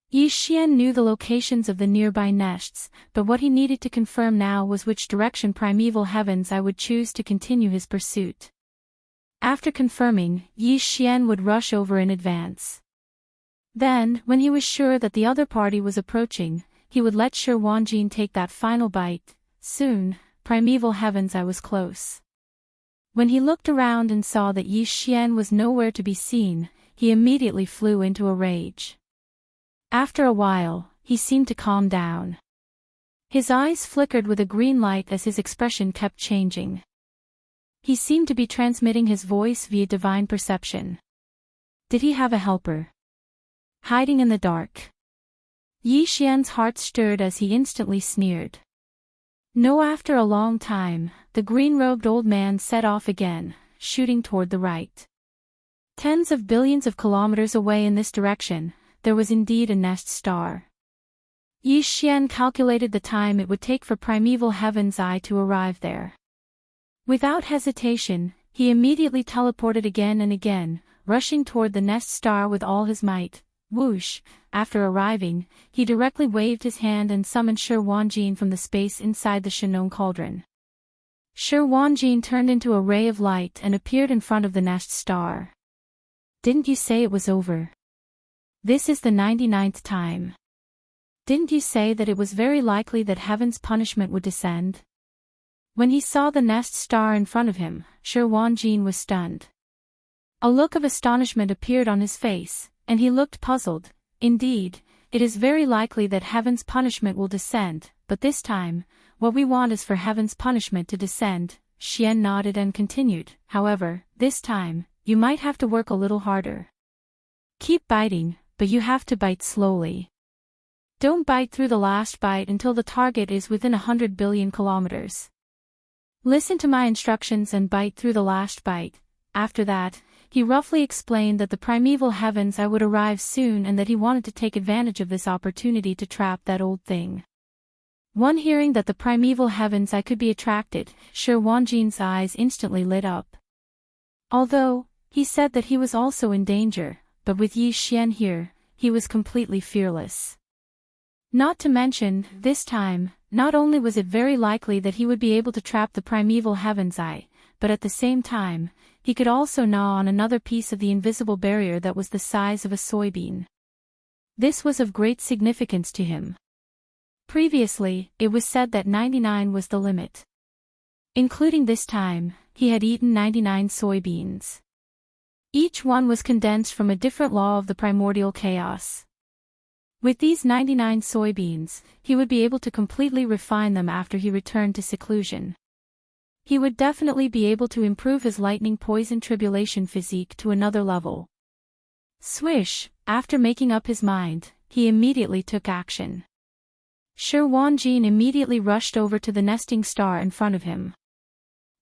Yi Xian knew the locations of the nearby nests, but what he needed to confirm now was which direction primeval heavens I would choose to continue his pursuit. After confirming, Yi Xian would rush over in advance. Then, when he was sure that the other party was approaching, he would let Shi Wanjin take that final bite. Soon, primeval heavens, I was close. When he looked around and saw that Yi Xian was nowhere to be seen, he immediately flew into a rage. After a while, he seemed to calm down. His eyes flickered with a green light as his expression kept changing. He seemed to be transmitting his voice via divine perception. Did he have a helper? Hiding in the dark. Yi Xian's heart stirred as he instantly sneered. No, after a long time, the green-robed old man set off again, shooting toward the right. Tens of billions of kilometers away in this direction, there was indeed a nest star. Yi Xian calculated the time it would take for primeval heaven's eye to arrive there. Without hesitation, he immediately teleported again and again, rushing toward the nest star with all his might. Whoosh! After arriving, he directly waved his hand and summoned Shi Wanjin from the space inside the Shenong cauldron. Shi Wanjin turned into a ray of light and appeared in front of the nest star. Didn't you say it was over? This is the 99th time. Didn't you say that it was very likely that heaven's punishment would descend? When he saw the nest star in front of him, Shi Wanjin was stunned. A look of astonishment appeared on his face, and he looked puzzled. Indeed, it is very likely that heaven's punishment will descend, but this time, what we want is for heaven's punishment to descend. Xian nodded and continued, however, this time, you might have to work a little harder. Keep biting, but you have to bite slowly. Don't bite through the last bite until the target is within 100 billion kilometers. Listen to my instructions and bite through the last bite. After that, he roughly explained that the primeval heavens I would arrive soon and that he wanted to take advantage of this opportunity to trap that old thing. One hearing that the primeval heavens I could be attracted, Shi Wanjin's eyes instantly lit up. Although, he said that he was also in danger, but with Yi Xian here, he was completely fearless. Not to mention, this time, not only was it very likely that he would be able to trap the primeval heavens eye, but at the same time, he could also gnaw on another piece of the invisible barrier that was the size of a soybean. This was of great significance to him. Previously, it was said that 99 was the limit. Including this time, he had eaten 99 soybeans. Each one was condensed from a different law of the primordial chaos. With these 99 soybeans, he would be able to completely refine them after he returned to seclusion. He would definitely be able to improve his lightning poison tribulation physique to another level. Swish! After making up his mind, he immediately took action. Shi Wanjin immediately rushed over to the nesting star in front of him.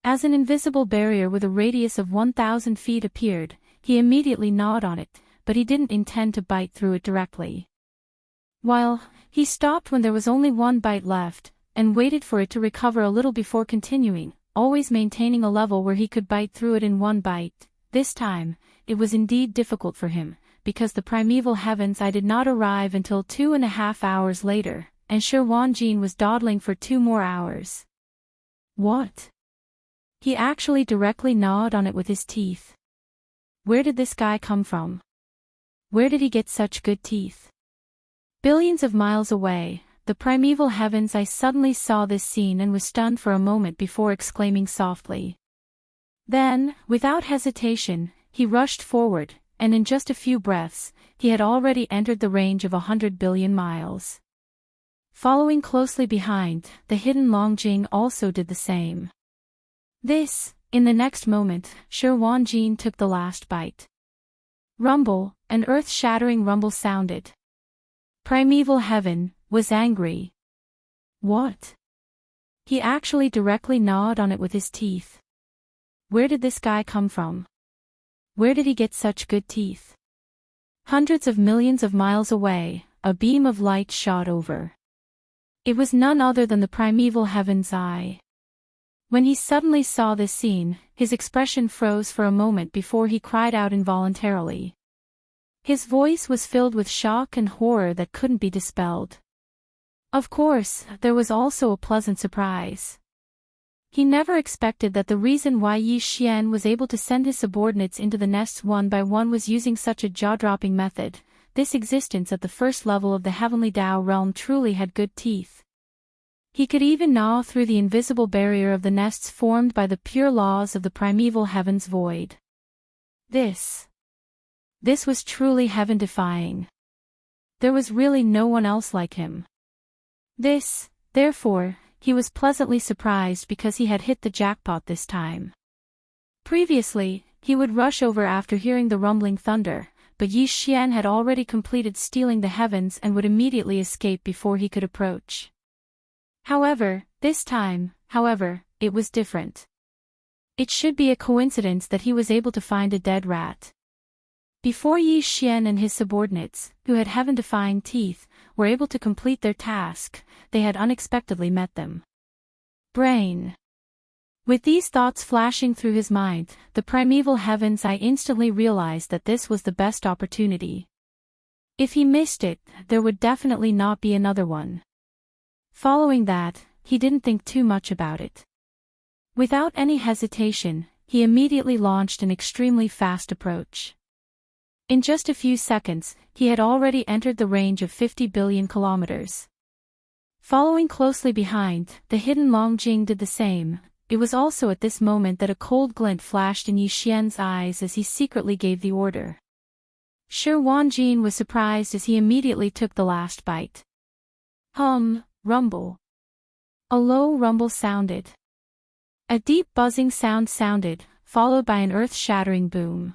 As an invisible barrier with a radius of 1,000 feet appeared, he immediately gnawed on it, but he didn't intend to bite through it directly. While, he stopped when there was only one bite left, and waited for it to recover a little before continuing, always maintaining a level where he could bite through it in one bite. This time, it was indeed difficult for him, because the primeval heavens I did not arrive until 2.5 hours later, and Shi Wanjin was dawdling for 2 more hours. What? He actually directly gnawed on it with his teeth. Where did this guy come from? Where did he get such good teeth? Billions of miles away, the primeval heavens I suddenly saw this scene and was stunned for a moment before exclaiming softly. Then, without hesitation, he rushed forward, and in just a few breaths, he had already entered the range of 100 billion miles. Following closely behind, the hidden Longjing also did the same. In the next moment, Shi Wanjin took the last bite. Rumble, an earth-shattering rumble sounded. Primeval heaven was angry. What? He actually directly gnawed on it with his teeth. Where did this guy come from? Where did he get such good teeth? Hundreds of millions of miles away, a beam of light shot over. It was none other than the primeval heaven's eye. When he suddenly saw this scene, his expression froze for a moment before he cried out involuntarily. His voice was filled with shock and horror that couldn't be dispelled. Of course, there was also a pleasant surprise. He never expected that the reason why Yi Xian was able to send his subordinates into the nests one by one was using such a jaw-dropping method. This existence at the first level of the heavenly Tao realm truly had good teeth. He could even gnaw through the invisible barrier of the nests formed by the pure laws of the primeval heaven's void. This was truly heaven-defying. There was really no one else like him. Therefore, he was pleasantly surprised because he had hit the jackpot this time. Previously, he would rush over after hearing the rumbling thunder, but Yi Xian had already completed stealing the heavens and would immediately escape before he could approach. This time, it was different. It should be a coincidence that he was able to find a dead rat. Before Yi Xian and his subordinates, who had heaven-defying teeth, were able to complete their task, they had unexpectedly met them. Brain. With these thoughts flashing through his mind, the primeval heavens I instantly realized that this was the best opportunity. If he missed it, there would definitely not be another one. Following that, he didn't think too much about it. Without any hesitation, he immediately launched an extremely fast approach. In just a few seconds, he had already entered the range of 50 billion kilometers. Following closely behind, the hidden Long Jing did the same. It was also at this moment that a cold glint flashed in Yi Xian's eyes as he secretly gave the order. Shi Wanjin was surprised as he immediately took the last bite. Rumble. A low rumble sounded. A deep buzzing sound sounded, followed by an earth-shattering boom.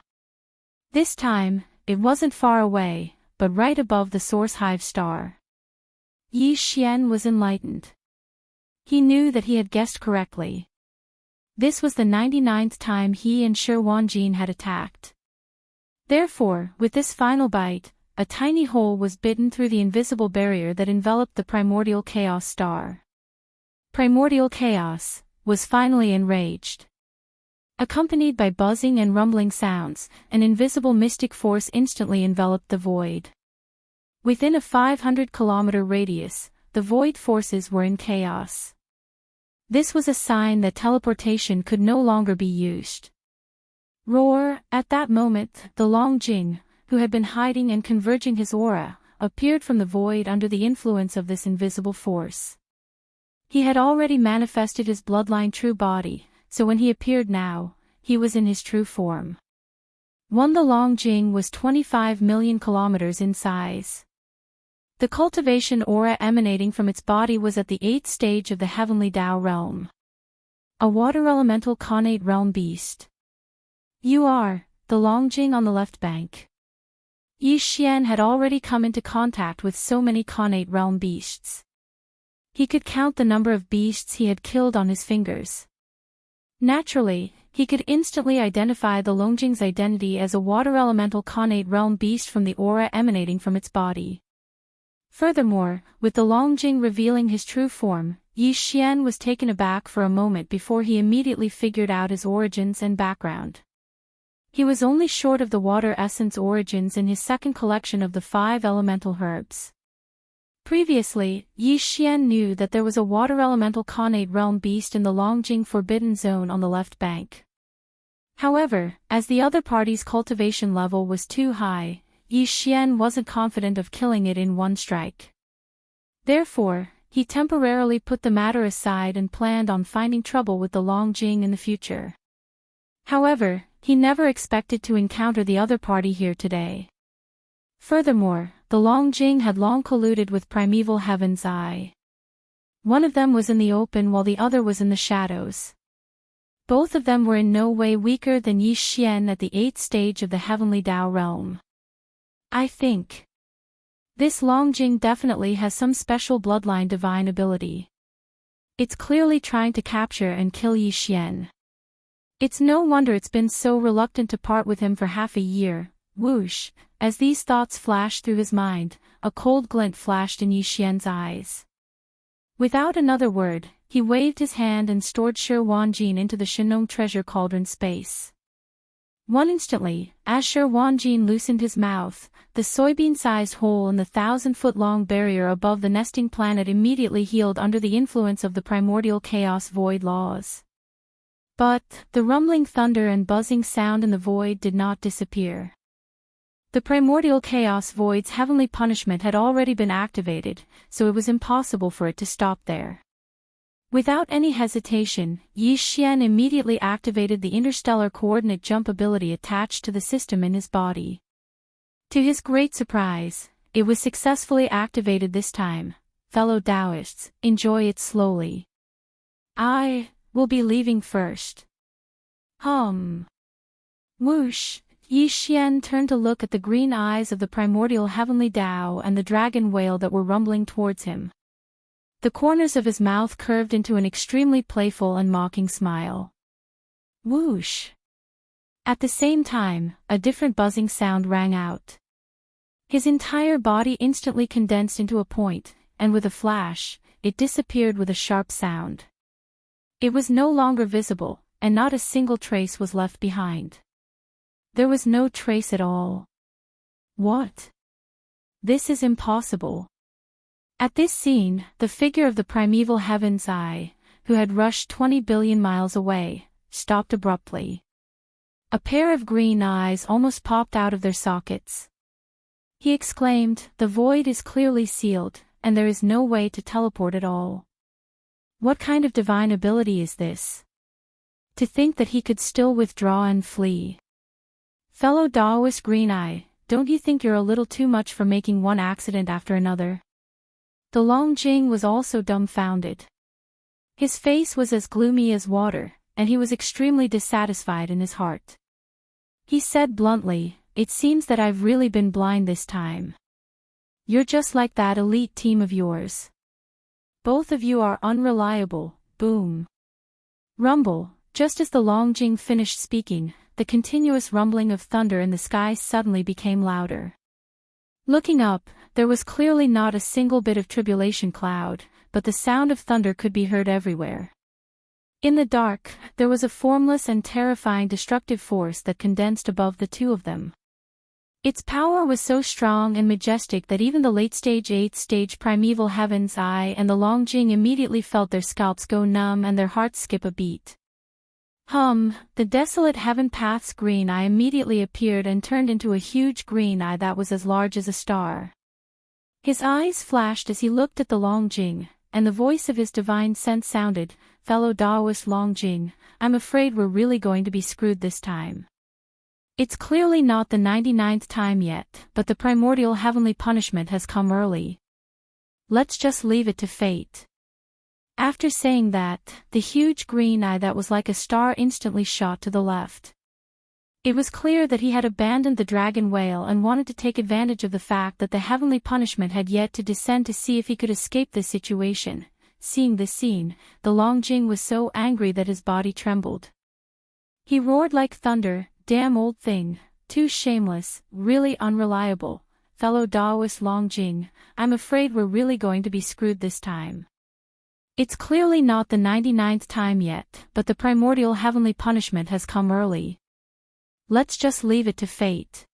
This time, it wasn't far away, but right above the source hive star. Yi Xian was enlightened. He knew that he had guessed correctly. This was the 99th time he and Shi Wanjin had attacked. Therefore, with this final bite, a tiny hole was bitten through the invisible barrier that enveloped the primordial chaos star. Primordial chaos was finally enraged. Accompanied by buzzing and rumbling sounds, an invisible mystic force instantly enveloped the void. Within a 500-kilometer radius, the void forces were in chaos. This was a sign that teleportation could no longer be used. Roar! At that moment, the Long Jing, who had been hiding and converging his aura, appeared from the void under the influence of this invisible force. He had already manifested his bloodline true body, so when he appeared now, he was in his true form. The Long Jing was 25 million kilometers in size. The cultivation aura emanating from its body was at the 8th stage of the heavenly Tao realm. A water elemental connate realm beast. You are the Long Jing on the left bank. Yi Xian had already come into contact with so many connate realm beasts. He could count the number of beasts he had killed on his fingers. Naturally, he could instantly identify the Longjing's identity as a water elemental connate realm beast from the aura emanating from its body. Furthermore, with the Longjing revealing his true form, Yi Xian was taken aback for a moment before he immediately figured out his origins and background. He was only short of the water essence origins in his second collection of the 5 elemental herbs. Previously, Yi Xian knew that there was a water elemental connate realm beast in the Longjing Forbidden Zone on the left bank. However, as the other party's cultivation level was too high, Yi Xian wasn't confident of killing it in one strike. Therefore, he temporarily put the matter aside and planned on finding trouble with the Longjing in the future. However, he never expected to encounter the other party here today. Furthermore, the Longjing had long colluded with Primeval Heaven's Eye. One of them was in the open while the other was in the shadows. Both of them were in no way weaker than Yi Xian at the 8th stage of the Heavenly Tao realm. I think this Longjing definitely has some special bloodline divine ability. It's clearly trying to capture and kill Yi Xian. It's no wonder it's been so reluctant to part with him for half a year. Whoosh! As these thoughts flashed through his mind, a cold glint flashed in Yixian's eyes. Without another word, he waved his hand and stored Shi Wanjin into the Shenong treasure cauldron space. Instantly, as Shi Wanjin loosened his mouth, the soybean-sized hole in the 1,000-foot-long barrier above the nesting planet immediately healed under the influence of the primordial chaos void laws. But, the rumbling thunder and buzzing sound in the void did not disappear. The primordial chaos void's heavenly punishment had already been activated, so it was impossible for it to stop there. Without any hesitation, Yixian immediately activated the interstellar coordinate jump ability attached to the system in his body. To his great surprise, it was successfully activated this time. Fellow Taoists, enjoy it slowly. I will be leaving first. Whoosh! Yixian turned to look at the green eyes of the primordial heavenly Tao and the dragon whale that were rumbling towards him. The corners of his mouth curved into an extremely playful and mocking smile. Whoosh! At the same time, a different buzzing sound rang out. His entire body instantly condensed into a point, and with a flash, it disappeared with a sharp sound. It was no longer visible, and not a single trace was left behind. There was no trace at all. What? This is impossible. At this scene, the figure of the primeval heaven's eye, who had rushed 20 billion miles away, stopped abruptly. A pair of green eyes almost popped out of their sockets. He exclaimed, "The void is clearly sealed, and there is no way to teleport at all. What kind of divine ability is this? To think that he could still withdraw and flee. Fellow Taoist Green Eye, don't you think you're a little too much for making one accident after another?" The Longjing was also dumbfounded. His face was as gloomy as water, and he was extremely dissatisfied in his heart. He said bluntly, "It seems that I've really been blind this time. You're just like that elite team of yours. Both of you are unreliable." Boom. Rumble. Just as the Longjing finished speaking, the continuous rumbling of thunder in the sky suddenly became louder. Looking up, there was clearly not a single bit of tribulation cloud, but the sound of thunder could be heard everywhere. In the dark, there was a formless and terrifying destructive force that condensed above the two of them. Its power was so strong and majestic that even the late-stage 8th stage primeval heaven's eye and the Longjing immediately felt their scalps go numb and their hearts skip a beat. The desolate heaven path's green eye immediately appeared and turned into a huge green eye that was as large as a star. His eyes flashed as he looked at the Longjing, and the voice of his divine sense sounded, "Fellow Taoist Longjing, I'm afraid we're really going to be screwed this time. It's clearly not the 99th time yet, but the primordial heavenly punishment has come early. Let's just leave it to fate." After saying that, the huge green eye that was like a star instantly shot to the left. It was clear that he had abandoned the dragon whale and wanted to take advantage of the fact that the heavenly punishment had yet to descend to see if he could escape this situation. Seeing this scene, the Longjing was so angry that his body trembled. He roared like thunder, "Damn old thing, too shameless, really unreliable. Fellow Taoist Longjing, I'm afraid we're really going to be screwed this time. It's clearly not the 99th time yet, but the primordial heavenly punishment has come early. Let's just leave it to fate."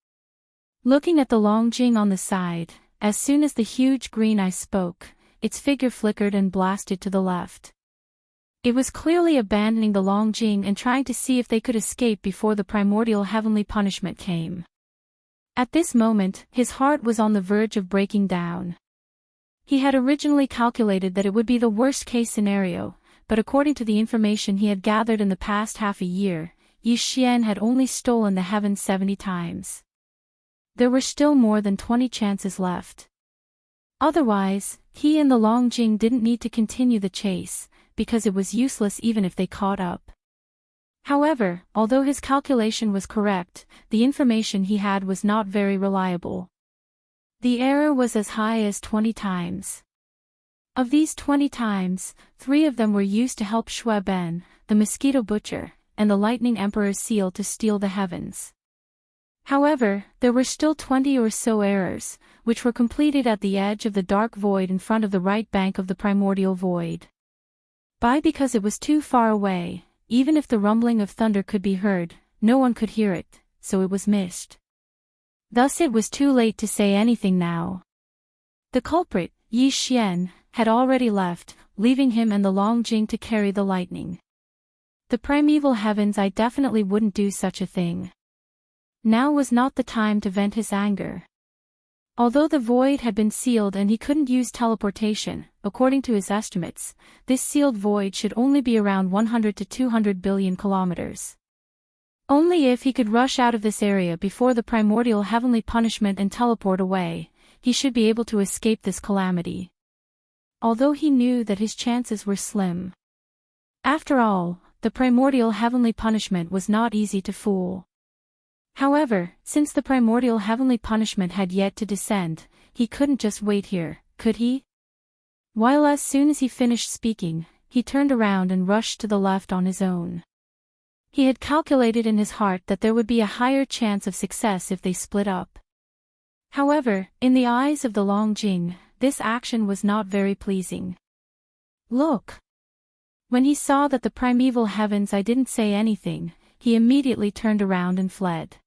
Looking at the Longjing on the side, as soon as the huge green eye spoke, its figure flickered and blasted to the left. It was clearly abandoning the Longjing and trying to see if they could escape before the primordial heavenly punishment came. At this moment, his heart was on the verge of breaking down. He had originally calculated that it would be the worst-case scenario, but according to the information he had gathered in the past half a year, Yixian had only stolen the heavens 70 times. There were still more than 20 chances left. Otherwise, he and the Longjing didn't need to continue the chase, because it was useless even if they caught up. However, although his calculation was correct, the information he had was not very reliable. The error was as high as 20 times. Of these 20 times, 3 of them were used to help Shui Ben, the mosquito butcher, and the lightning emperor's seal to steal the heavens. However, there were still 20 or so errors, which were completed at the edge of the dark void in front of the right bank of the primordial void. Because it was too far away, even if the rumbling of thunder could be heard, no one could hear it, so it was missed. Thus it was too late to say anything now. The culprit, Xian, had already left, leaving him and the Long Jing to carry the lightning. The primeval heavens, I definitely wouldn't do such a thing. Now was not the time to vent his anger. Although the void had been sealed and he couldn't use teleportation, according to his estimates, this sealed void should only be around 100 to 200 billion kilometers. Only if he could rush out of this area before the primordial heavenly punishment and teleport away, he should be able to escape this calamity. Although he knew that his chances were slim. After all, the primordial heavenly punishment was not easy to fool. However, since the primordial heavenly punishment had yet to descend, he couldn't just wait here, could he? While as soon as he finished speaking, he turned around and rushed to the left on his own. He had calculated in his heart that there would be a higher chance of success if they split up. However, in the eyes of the Long Jing, this action was not very pleasing. Look! When he saw that the primeval heavens I didn't say anything, he immediately turned around and fled.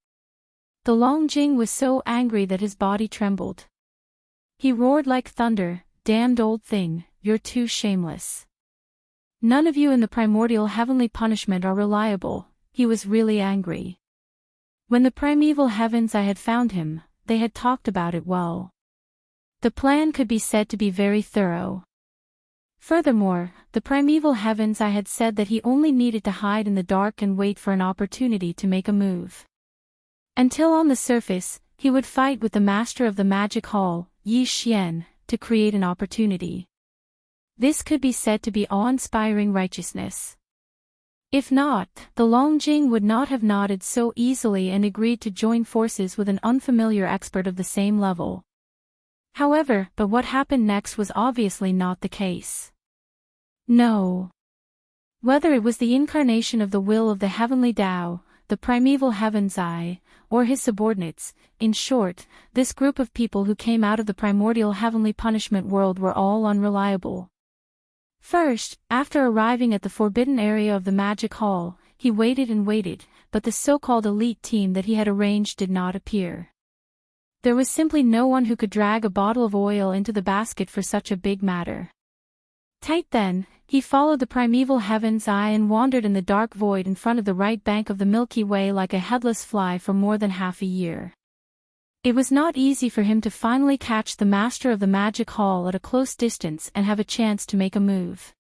The Long Jing was so angry that his body trembled. He roared like thunder, "Damned old thing, you're too shameless. None of you in the primordial heavenly punishment are reliable." He was really angry. When the primeval heavens I had found him, they had talked about it well. The plan could be said to be very thorough. Furthermore, the primeval heavens I had said that he only needed to hide in the dark and wait for an opportunity to make a move. Until on the surface, he would fight with the master of the magic hall, Xian, to create an opportunity. This could be said to be awe-inspiring righteousness. If not, the Long Jing would not have nodded so easily and agreed to join forces with an unfamiliar expert of the same level. However, but what happened next was obviously not the case. No. Whether it was the incarnation of the will of the heavenly Tao, the primeval heavens I, or his subordinates, in short, this group of people who came out of the primordial heavenly punishment world were all unreliable. First, after arriving at the forbidden area of the magic hall, he waited and waited, but the so-called elite team that he had arranged did not appear. There was simply no one who could drag a bottle of oil into the basket for such a big matter. Then, he followed the primeval heaven's eye and wandered in the dark void in front of the right bank of the Milky Way like a headless fly for more than half a year. It was not easy for him to finally catch the master of the magic hall at a close distance and have a chance to make a move.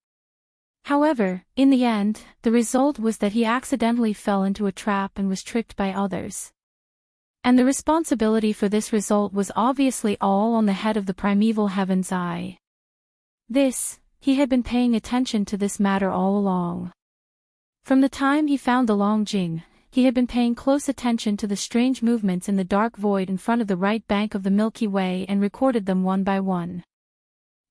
However, in the end, the result was that he accidentally fell into a trap and was tricked by others. And the responsibility for this result was obviously all on the head of the primeval heaven's eye. He had been paying attention to this matter all along. From the time he found the Long Jing, he had been paying close attention to the strange movements in the dark void in front of the right bank of the Milky Way and recorded them one by one.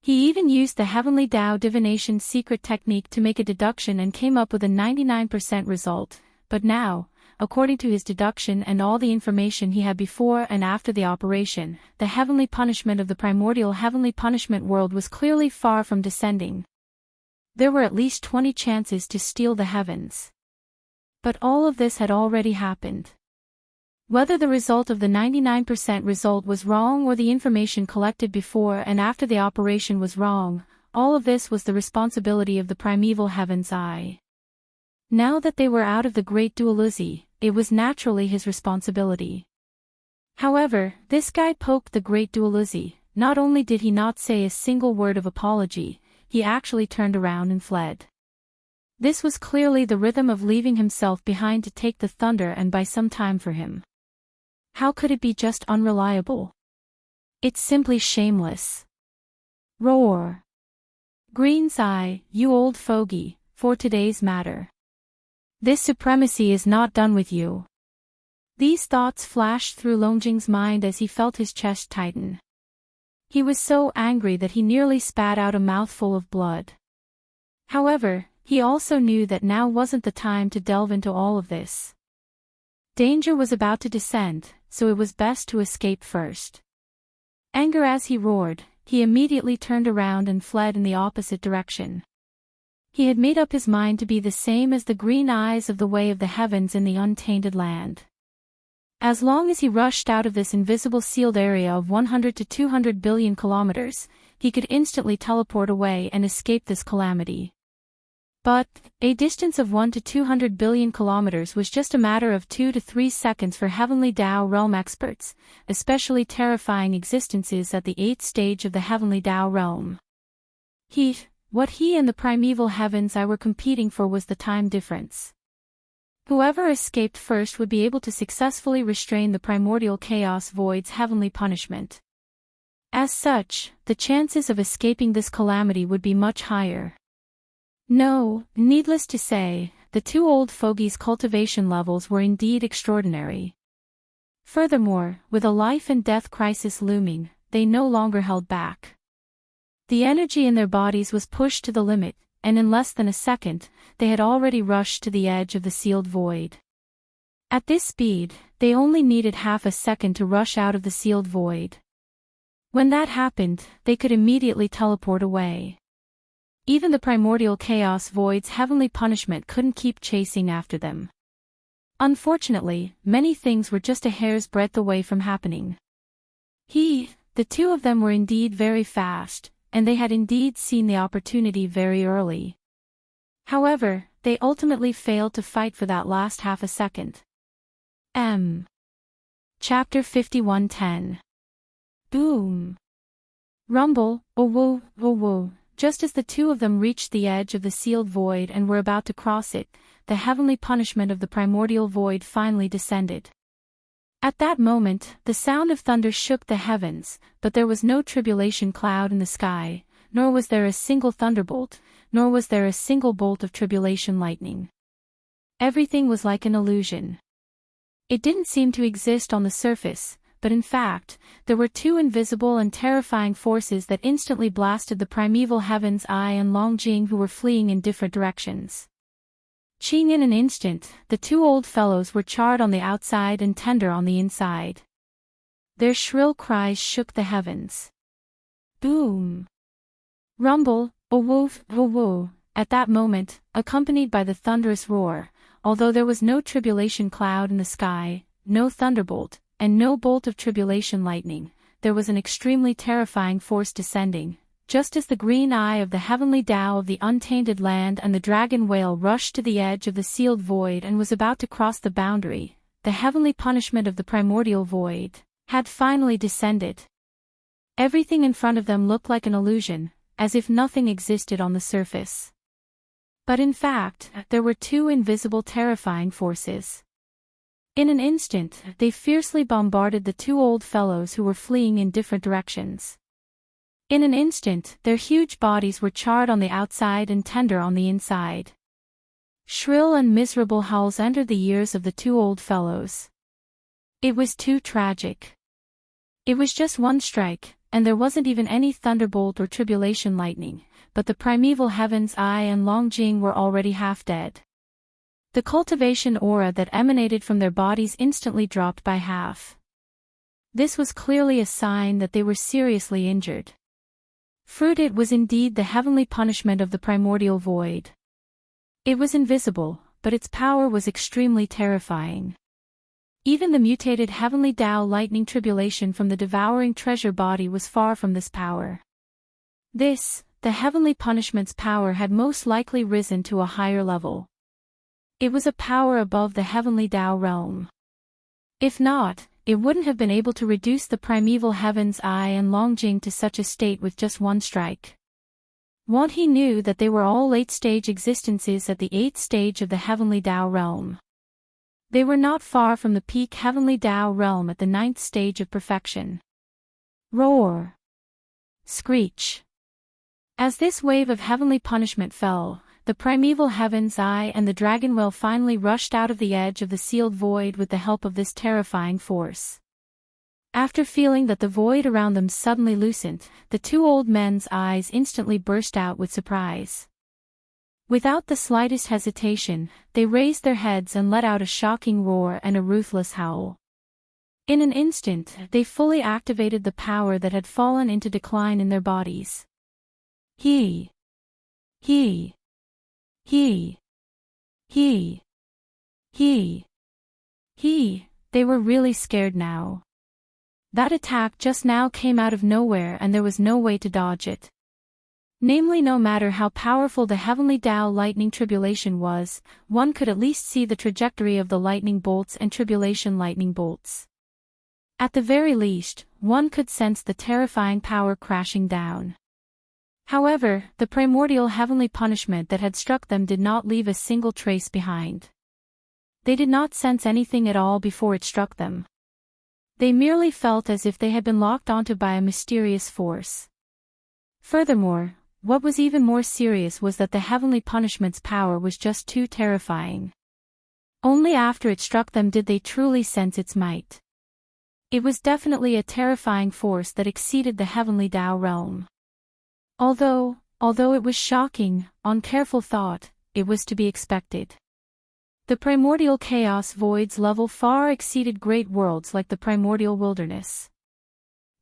He even used the heavenly Tao divination secret technique to make a deduction and came up with a 99% result, but now, according to his deduction and all the information he had before and after the operation, the heavenly punishment of the primordial heavenly punishment world was clearly far from descending. There were at least 20 chances to steal the heavens. But all of this had already happened. Whether the result of the 99% result was wrong or the information collected before and after the operation was wrong, all of this was the responsibility of the primeval heaven's eye. Now that they were out of the great dualism, it was naturally his responsibility. However, this guy poked the great dualism. Not only did he not say a single word of apology, he actually turned around and fled. This was clearly the rhythm of leaving himself behind to take the thunder and buy some time for him. How could it be just unreliable? It's simply shameless. Roar. Green's eye, you old fogey, for today's matter. This supremacy is not done with you. These thoughts flashed through Longjing's mind as he felt his chest tighten. He was so angry that he nearly spat out a mouthful of blood. However, he also knew that now wasn't the time to delve into all of this. Danger was about to descend, so it was best to escape first. Anger as he roared, he immediately turned around and fled in the opposite direction. He had made up his mind to be the same as the green eyes of the way of the heavens in the untainted land. As long as he rushed out of this invisible sealed area of 100 to 200 billion kilometers, he could instantly teleport away and escape this calamity. But, a distance of 1 to 200 billion kilometers was just a matter of 2 to 3 seconds for Heavenly Tao Realm experts, especially terrifying existences at the 8th stage of the Heavenly Tao Realm. What he and the primeval heavens I were competing for was the time difference. Whoever escaped first would be able to successfully restrain the primordial chaos void's heavenly punishment. As such, the chances of escaping this calamity would be much higher. No, needless to say, the two old fogies' cultivation levels were indeed extraordinary. Furthermore, with a life and death crisis looming, they no longer held back. The energy in their bodies was pushed to the limit, and in less than a second, they had already rushed to the edge of the sealed void. At this speed, they only needed half a second to rush out of the sealed void. When that happened, they could immediately teleport away. Even the primordial chaos void's heavenly punishment couldn't keep chasing after them. Unfortunately, many things were just a hair's breadth away from happening. The two of them were indeed very fast, and they had indeed seen the opportunity very early. However, they ultimately failed to fight for that last half a second. Chapter 51:10. Boom! Rumble, oh woo, oh woo. Just as the two of them reached the edge of the sealed void and were about to cross it, the heavenly punishment of the primordial void finally descended. At that moment, the sound of thunder shook the heavens, but there was no tribulation cloud in the sky, nor was there a single thunderbolt, nor was there a single bolt of tribulation lightning. Everything was like an illusion. It didn't seem to exist on the surface, but in fact, there were two invisible and terrifying forces that instantly blasted the primeval heavens I and Longjing, who were fleeing in different directions. In an instant, the two old fellows were charred on the outside and tender on the inside. Their shrill cries shook the heavens. Boom! Rumble, oh woof, oh woo. At that moment, accompanied by the thunderous roar, although there was no tribulation cloud in the sky, no thunderbolt, and no bolt of tribulation lightning, there was an extremely terrifying force descending. Just as the green eye of the heavenly Tao of the untainted land and the dragon whale rushed to the edge of the sealed void and was about to cross the boundary, the heavenly punishment of the primordial void had finally descended. Everything in front of them looked like an illusion, as if nothing existed on the surface. But in fact, there were two invisible terrifying forces. In an instant, they fiercely bombarded the two old fellows who were fleeing in different directions. In an instant, their huge bodies were charred on the outside and tender on the inside. Shrill and miserable howls entered the ears of the two old fellows. It was too tragic. It was just one strike, and there wasn't even any thunderbolt or tribulation lightning, but the primeval heavens I and Longjing were already half dead. The cultivation aura that emanated from their bodies instantly dropped by half. This was clearly a sign that they were seriously injured. It was indeed the heavenly punishment of the primordial void. It was invisible, but its power was extremely terrifying. Even the mutated heavenly Tao lightning tribulation from the devouring treasure body was far from this power. The heavenly punishment's power had most likely risen to a higher level. It was a power above the heavenly Tao realm. If not, it wouldn't have been able to reduce the primeval heavens I and Longjing to such a state with just one strike. He knew that they were all late-stage existences at the 8th stage of the heavenly Tao realm. They were not far from the peak heavenly Tao realm at the 9th stage of perfection. Roar! Screech! As this wave of heavenly punishment fell, the primeval heavens I and the dragon whale finally rushed out of the edge of the sealed void with the help of this terrifying force. After feeling that the void around them suddenly loosened, the two old men's eyes instantly burst out with surprise. Without the slightest hesitation, they raised their heads and let out a shocking roar and a ruthless howl. In an instant, they fully activated the power that had fallen into decline in their bodies. He. He. They were really scared now. That attack just now came out of nowhere and there was no way to dodge it. Namely, no matter how powerful the heavenly Tao lightning tribulation was, one could at least see the trajectory of the lightning bolts and tribulation lightning bolts. At the very least, one could sense the terrifying power crashing down. However, the primordial heavenly punishment that had struck them did not leave a single trace behind. They did not sense anything at all before it struck them. They merely felt as if they had been locked onto by a mysterious force. Furthermore, what was even more serious was that the heavenly punishment's power was just too terrifying. Only after it struck them did they truly sense its might. It was definitely a terrifying force that exceeded the heavenly Tao realm. Although it was shocking, on careful thought, it was to be expected. The primordial chaos void's level far exceeded great worlds like the primordial wilderness.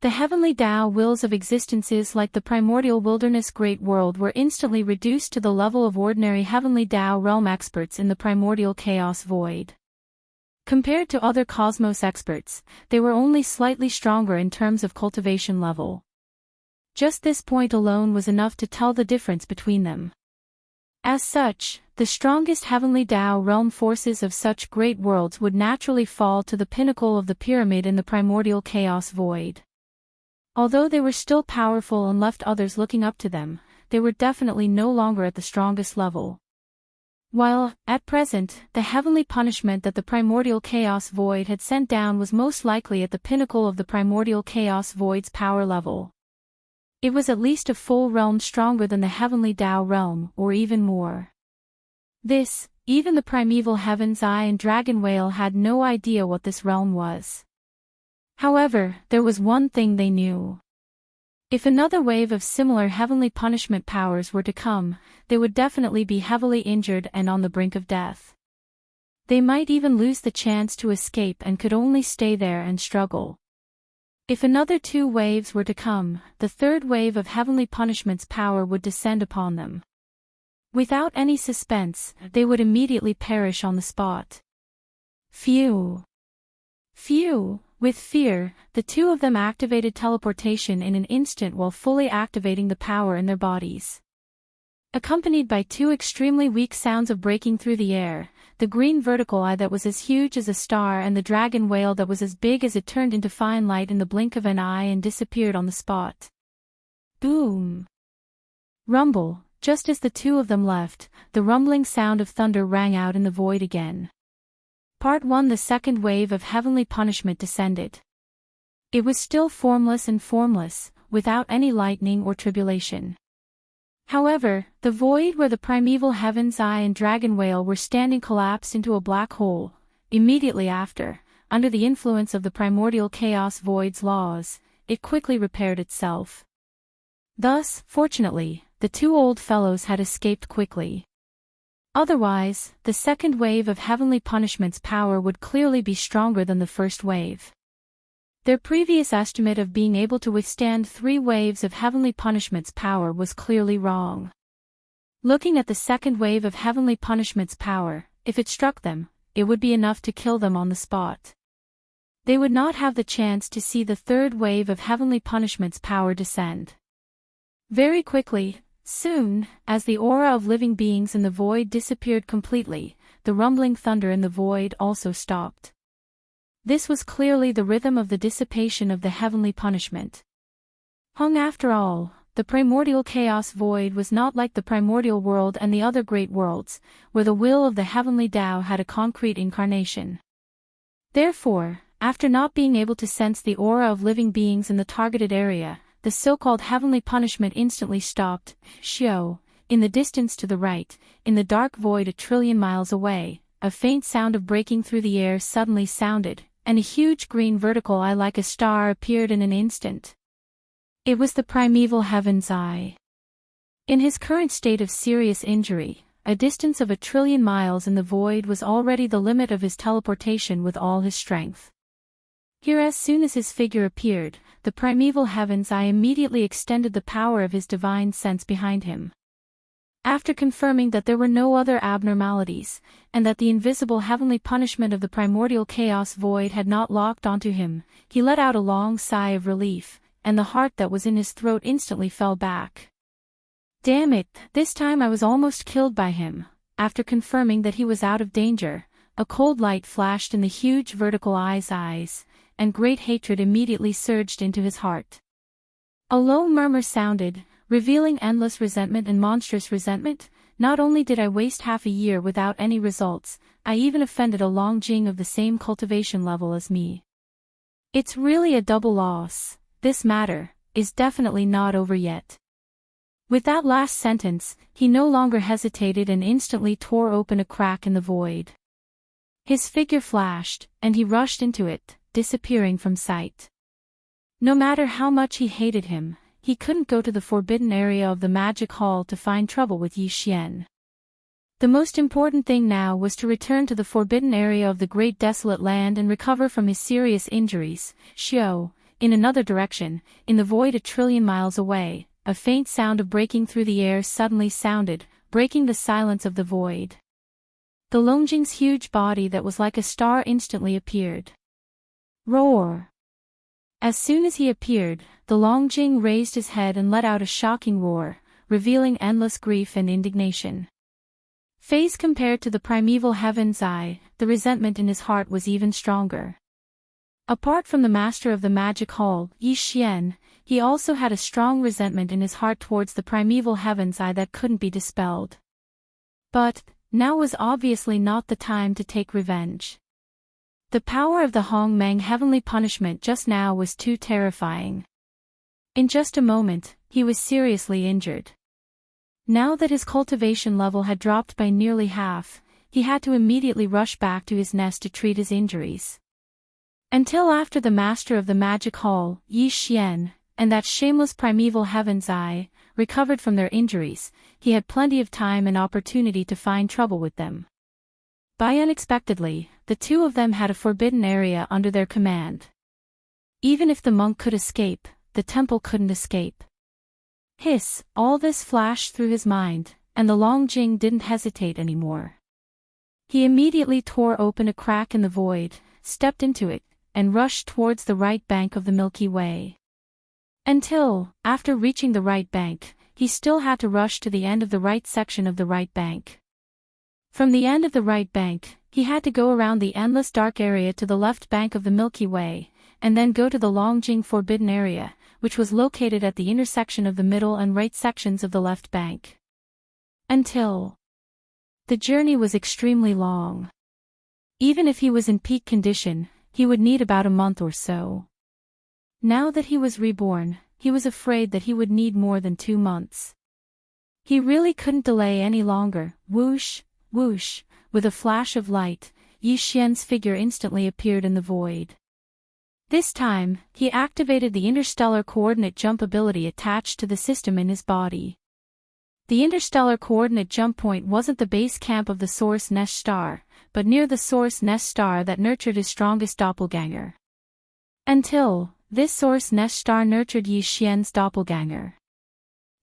The heavenly Tao wills of existences like the primordial wilderness great world were instantly reduced to the level of ordinary heavenly Tao realm experts in the primordial chaos void. Compared to other cosmos experts, they were only slightly stronger in terms of cultivation level. Just this point alone was enough to tell the difference between them. As such, the strongest heavenly Tao realm forces of such great worlds would naturally fall to the pinnacle of the pyramid in the primordial chaos void. Although they were still powerful and left others looking up to them, they were definitely no longer at the strongest level. While, at present, the heavenly punishment that the primordial chaos void had sent down was most likely at the pinnacle of the primordial chaos void's power level. It was at least a full realm stronger than the heavenly Tao realm, or even more. This, even the primeval Heaven's Eye and Dragon Whale had no idea what this realm was. However, there was one thing they knew. If another wave of similar heavenly punishment powers were to come, they would definitely be heavily injured and on the brink of death. They might even lose the chance to escape and could only stay there and struggle. If another 2 waves were to come, the third wave of heavenly punishment's power would descend upon them. Without any suspense, they would immediately perish on the spot. Phew! With fear, the 2 of them activated teleportation in an instant while fully activating the power in their bodies. Accompanied by 2 extremely weak sounds of breaking through the air, the green vertical eye that was as huge as a star and the dragon whale that was as big as it turned into fine light in the blink of an eye and disappeared on the spot. Boom! Rumble, just as the 2 of them left, the rumbling sound of thunder rang out in the void again. Part 1. The second wave of heavenly punishment descended. It was still formless, without any lightning or tribulation. However, the void where the primeval Heaven's Eye and Dragon Whale were standing collapsed into a black hole. Immediately after, under the influence of the primordial chaos void's laws, it quickly repaired itself. Thus, fortunately, the 2 old fellows had escaped quickly. Otherwise, the second wave of heavenly punishment's power would clearly be stronger than the first wave. Their previous estimate of being able to withstand 3 waves of heavenly punishment's power was clearly wrong. Looking at the second wave of heavenly punishment's power, if it struck them, it would be enough to kill them on the spot. They would not have the chance to see the third wave of heavenly punishment's power descend. Very quickly, soon, as the aura of living beings in the void disappeared completely, the rumbling thunder in the void also stopped. This was clearly the rhythm of the dissipation of the heavenly punishment. After all, the primordial chaos void was not like the primordial world and the other great worlds, where the will of the heavenly Tao had a concrete incarnation. Therefore, after not being able to sense the aura of living beings in the targeted area, the so-called heavenly punishment instantly stopped. In the distance to the right, in the dark void a trillion miles away, a faint sound of breaking through the air suddenly sounded, and a huge green vertical eye like a star appeared in an instant. It was the primeval Heaven's Eye. In his current state of serious injury, a distance of 1,000,000,000,000 miles in the void was already the limit of his teleportation with all his strength. Here, as soon as his figure appeared, the primeval heaven's eye immediately extended the power of his divine sense behind him. After confirming that there were no other abnormalities, and that the invisible heavenly punishment of the primordial chaos void had not locked onto him, he let out a long sigh of relief, and the heart that was in his throat instantly fell back. Damn it, this time I was almost killed by him. After confirming that he was out of danger, a cold light flashed in the huge vertical eyes, and great hatred immediately surged into his heart. A low murmur sounded, revealing endless resentment and monstrous resentment. Not only did I waste half a year without any results, I even offended a Longjing of the same cultivation level as me. It's really a double loss. This matter is definitely not over yet. With that last sentence, he no longer hesitated and instantly tore open a crack in the void. His figure flashed, and he rushed into it, disappearing from sight. No matter how much he hated him, he couldn't go to the forbidden area of the magic hall to find trouble with Yi Xian. The most important thing now was to return to the forbidden area of the great desolate land and recover from his serious injuries. Xiao, in another direction, in the void 1,000,000,000,000 miles away, a faint sound of breaking through the air suddenly sounded, breaking the silence of the void. The Longjing's huge body that was like a star instantly appeared. Roar! As soon as he appeared, the Longjing raised his head and let out a shocking roar, revealing endless grief and indignation. Phase compared to the primeval heaven's eye, the resentment in his heart was even stronger. Apart from the master of the magic hall, Yi Xian, he also had a strong resentment in his heart towards the primeval heaven's eye that couldn't be dispelled. But now was obviously not the time to take revenge. The power of the Hongmeng heavenly punishment just now was too terrifying. In just a moment, he was seriously injured. Now that his cultivation level had dropped by nearly half, he had to immediately rush back to his nest to treat his injuries. Until after the master of the magic hall, Yi Xian, and that shameless primeval heaven's eye, recovered from their injuries, he had plenty of time and opportunity to find trouble with them. By unexpectedly, the two of them had a forbidden area under their command. Even if the monk could escape, the temple couldn't escape. Hiss, all this flashed through his mind, and the Longjing didn't hesitate anymore. He immediately tore open a crack in the void, stepped into it, and rushed towards the right bank of the Milky Way. Until, after reaching the right bank, he still had to rush to the end of the right section of the right bank. From the end of the right bank, he had to go around the endless dark area to the left bank of the Milky Way, and then go to the Longjing forbidden area, which was located at the intersection of the middle and right sections of the left bank. Until the journey was extremely long. Even if he was in peak condition, he would need about a month or so. Now that he was reborn, he was afraid that he would need more than 2 months. He really couldn't delay any longer. Whoosh, whoosh, with a flash of light, Yi Xian's figure instantly appeared in the void. This time, he activated the interstellar coordinate jump ability attached to the system in his body. The interstellar coordinate jump point wasn't the base camp of the source nest star, but near the source nest star that nurtured his strongest doppelganger. Until this source nest star nurtured Yi Xian's doppelganger.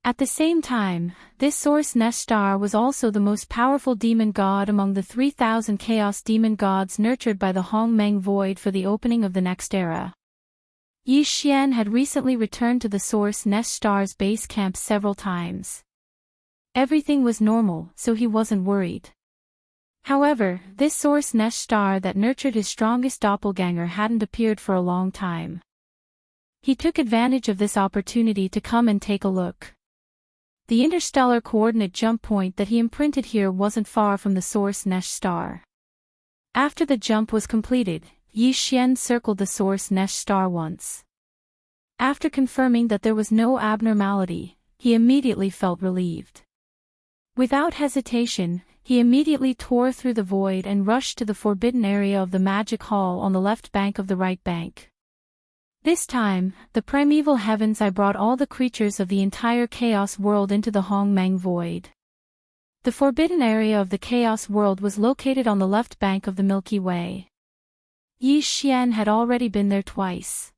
At the same time, this source nest star was also the most powerful demon god among the 3,000 chaos demon gods nurtured by the Hongmeng void for the opening of the next era. Yi Xian had recently returned to the source nest star's base camp several times. Everything was normal, so he wasn't worried. However, this source nest star that nurtured his strongest doppelganger hadn't appeared for a long time. He took advantage of this opportunity to come and take a look. The interstellar coordinate jump point that he imprinted here wasn't far from the source nest star. After the jump was completed, Yi Xian circled the source nest star once. After confirming that there was no abnormality, he immediately felt relieved. Without hesitation, he immediately tore through the void and rushed to the forbidden area of the magic hall on the left bank of the right bank. This time, the primeval heavens I brought all the creatures of the entire chaos world into the Hongmeng void. The forbidden area of the Chaos World was located on the left bank of the Milky Way. Yi Xian had already been there twice.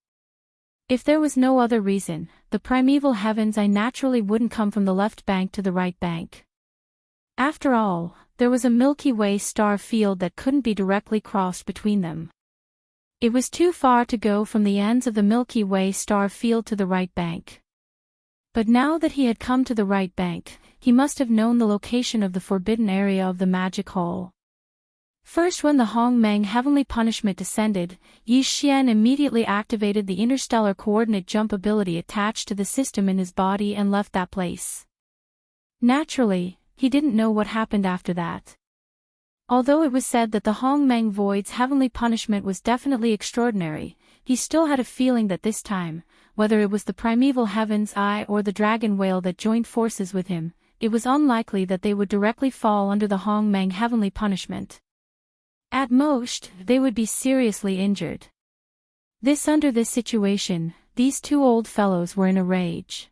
If there was no other reason, the primeval heavens naturally wouldn't come from the left bank to the right bank. After all, there was a Milky Way star field that couldn't be directly crossed between them. It was too far to go from the ends of the Milky Way star field to the right bank. But now that he had come to the right bank, he must have known the location of the forbidden area of the magic hall. First, when the Hongmeng heavenly punishment descended, Yi Xian immediately activated the interstellar coordinate jump ability attached to the system in his body and left that place. Naturally, he didn't know what happened after that. Although it was said that the Hongmeng Void's heavenly punishment was definitely extraordinary, he still had a feeling that this time, whether it was the primeval heaven's eye or the dragon whale that joined forces with him, it was unlikely that they would directly fall under the Hongmeng heavenly punishment. At most, they would be seriously injured. Under this situation, these two old fellows were in a rage.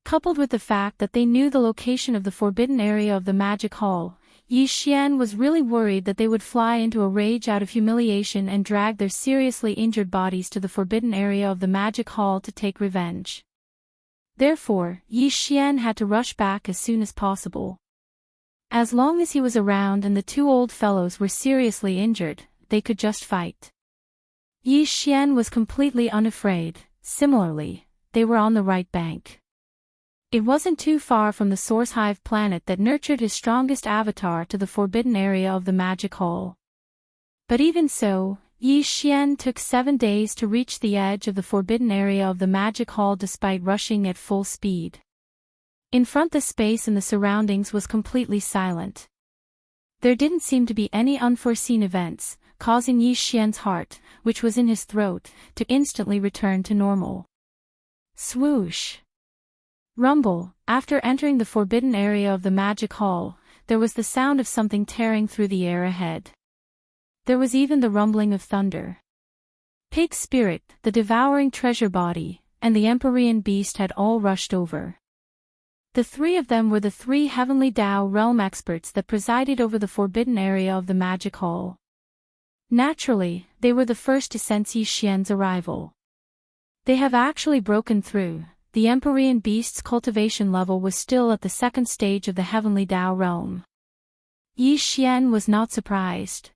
Coupled with the fact that they knew the location of the forbidden area of the magic hall, Yi Xian was really worried that they would fly into a rage out of humiliation and drag their seriously injured bodies to the forbidden area of the magic hall to take revenge. Therefore, Yi Xian had to rush back as soon as possible. As long as he was around and the two old fellows were seriously injured, they could just fight. Yi Xian was completely unafraid. Similarly, they were on the right bank. It wasn't too far from the Source Hive planet that nurtured his strongest avatar to the forbidden area of the magic hall. But even so, Yi Xian took 7 days to reach the edge of the forbidden area of the magic hall despite rushing at full speed. In front, the space and the surroundings was completely silent. There didn't seem to be any unforeseen events, causing Yi Xian's heart, which was in his throat, to instantly return to normal. Swoosh! Rumble. After entering the forbidden area of the magic hall, there was the sound of something tearing through the air ahead. There was even the rumbling of thunder. Pig Spirit, the devouring treasure body, and the Empyrean beast had all rushed over. The three of them were the 3 heavenly Tao realm experts that presided over the forbidden area of the magic hall. Naturally, they were the first to sense Yi Xian's arrival. They have actually broken through. The Empyrean beast's cultivation level was still at the 2nd stage of the heavenly Tao realm. Yi Xian was not surprised.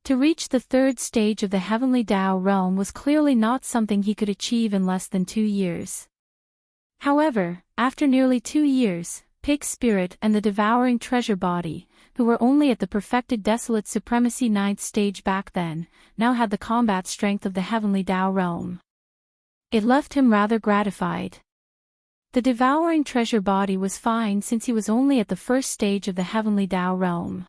To reach the 3rd stage of the heavenly Tao realm was clearly not something he could achieve in less than 2 years. However, after nearly 2 years, Pig Spirit and the devouring treasure body, who were only at the perfected desolate supremacy 9th stage back then, now had the combat strength of the heavenly Tao realm. It left him rather gratified. The devouring treasure body was fine since he was only at the 1st stage of the heavenly Tao realm.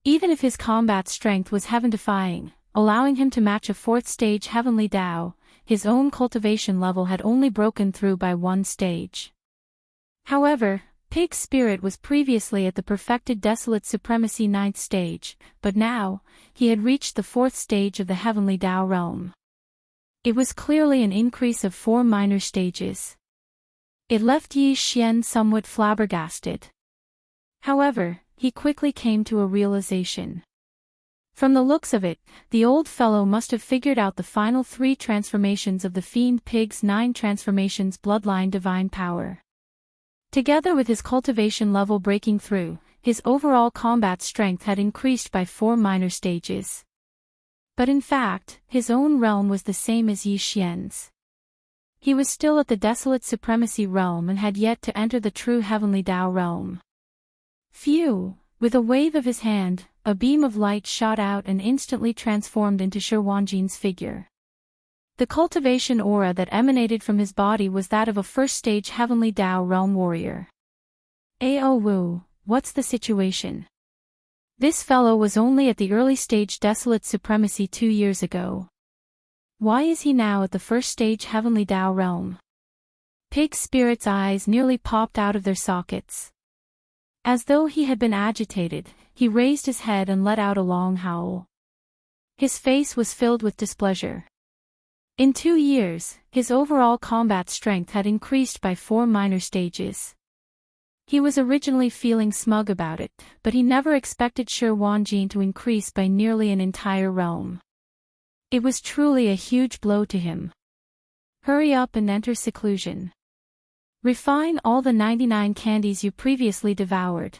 Even if his combat strength was heaven-defying, allowing him to match a 4th stage heavenly Tao, his own cultivation level had only broken through by 1 stage. However, Pig Spirit was previously at the perfected desolate supremacy 9th stage, but now, he had reached the 4th stage of the heavenly Tao realm. It was clearly an increase of 4 minor stages. It left Yi Xian somewhat flabbergasted. However, he quickly came to a realization. From the looks of it, the old fellow must have figured out the final 3 transformations of the Fiend Pig's 9 transformations bloodline divine power. Together with his cultivation level breaking through, his overall combat strength had increased by 4 minor stages. But in fact, his own realm was the same as Yi Xian's. He was still at the desolate supremacy realm and had yet to enter the true heavenly Tao realm. Phew! With a wave of his hand, a beam of light shot out and instantly transformed into Shi Wanjin's figure. The cultivation aura that emanated from his body was that of a 1st stage heavenly Tao realm warrior. Ao Wu, what's the situation? This fellow was only at the early stage desolate supremacy 2 years ago. Why is he now at the 1st stage heavenly Tao realm? Pig Spirit's eyes nearly popped out of their sockets. As though he had been agitated, he raised his head and let out a long howl. His face was filled with displeasure. In 2 years, his overall combat strength had increased by 4 minor stages. He was originally feeling smug about it, but he never expected Shi Wanjin to increase by nearly an entire realm. It was truly a huge blow to him. Hurry up and enter seclusion. Refine all the 99 candies you previously devoured.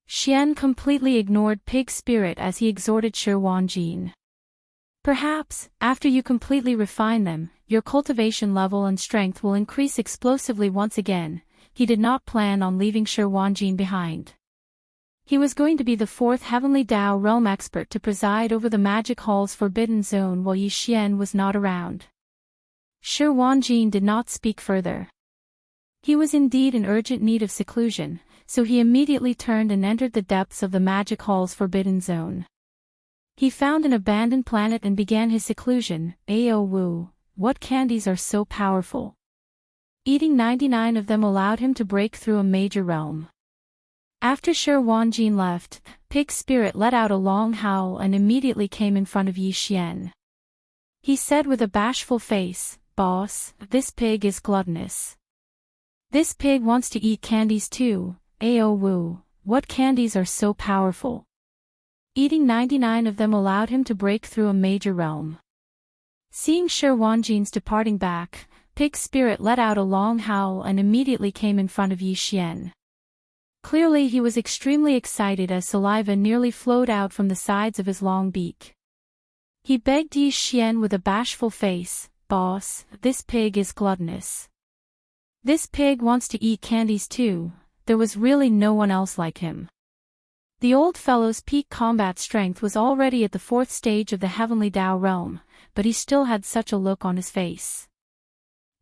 Xian completely ignored Pig's spirit as he exhorted Shi Wanjin. Perhaps, after you completely refine them, your cultivation level and strength will increase explosively once again. He did not plan on leaving Shi Wanjin behind. He was going to be the fourth Heavenly Dao realm expert to preside over the Magic Hall's Forbidden Zone while Yi Xian was not around. Shi Wanjin did not speak further. He was indeed in urgent need of seclusion, so he immediately turned and entered the depths of the Magic Hall's Forbidden Zone. He found an abandoned planet and began his seclusion. Ao Wu, what candies are so powerful? Eating 99 of them allowed him to break through a major realm. After Shi Wanjin left, Pig's spirit let out a long howl and immediately came in front of Yi Xian. He said with a bashful face, "Boss, this pig is gluttonous. This pig wants to eat candies too. Ao Wu, what candies are so powerful?" Eating 99 of them allowed him to break through a major realm. Seeing Shi Wanjin's departing back, Pig's spirit let out a long howl and immediately came in front of Yi Xian. Clearly he was extremely excited as saliva nearly flowed out from the sides of his long beak. He begged Yi Xian with a bashful face, "Boss, this pig is gluttonous. This pig wants to eat candies too." There was really no one else like him. The old fellow's peak combat strength was already at the fourth stage of the Heavenly Dao realm, but he still had such a look on his face.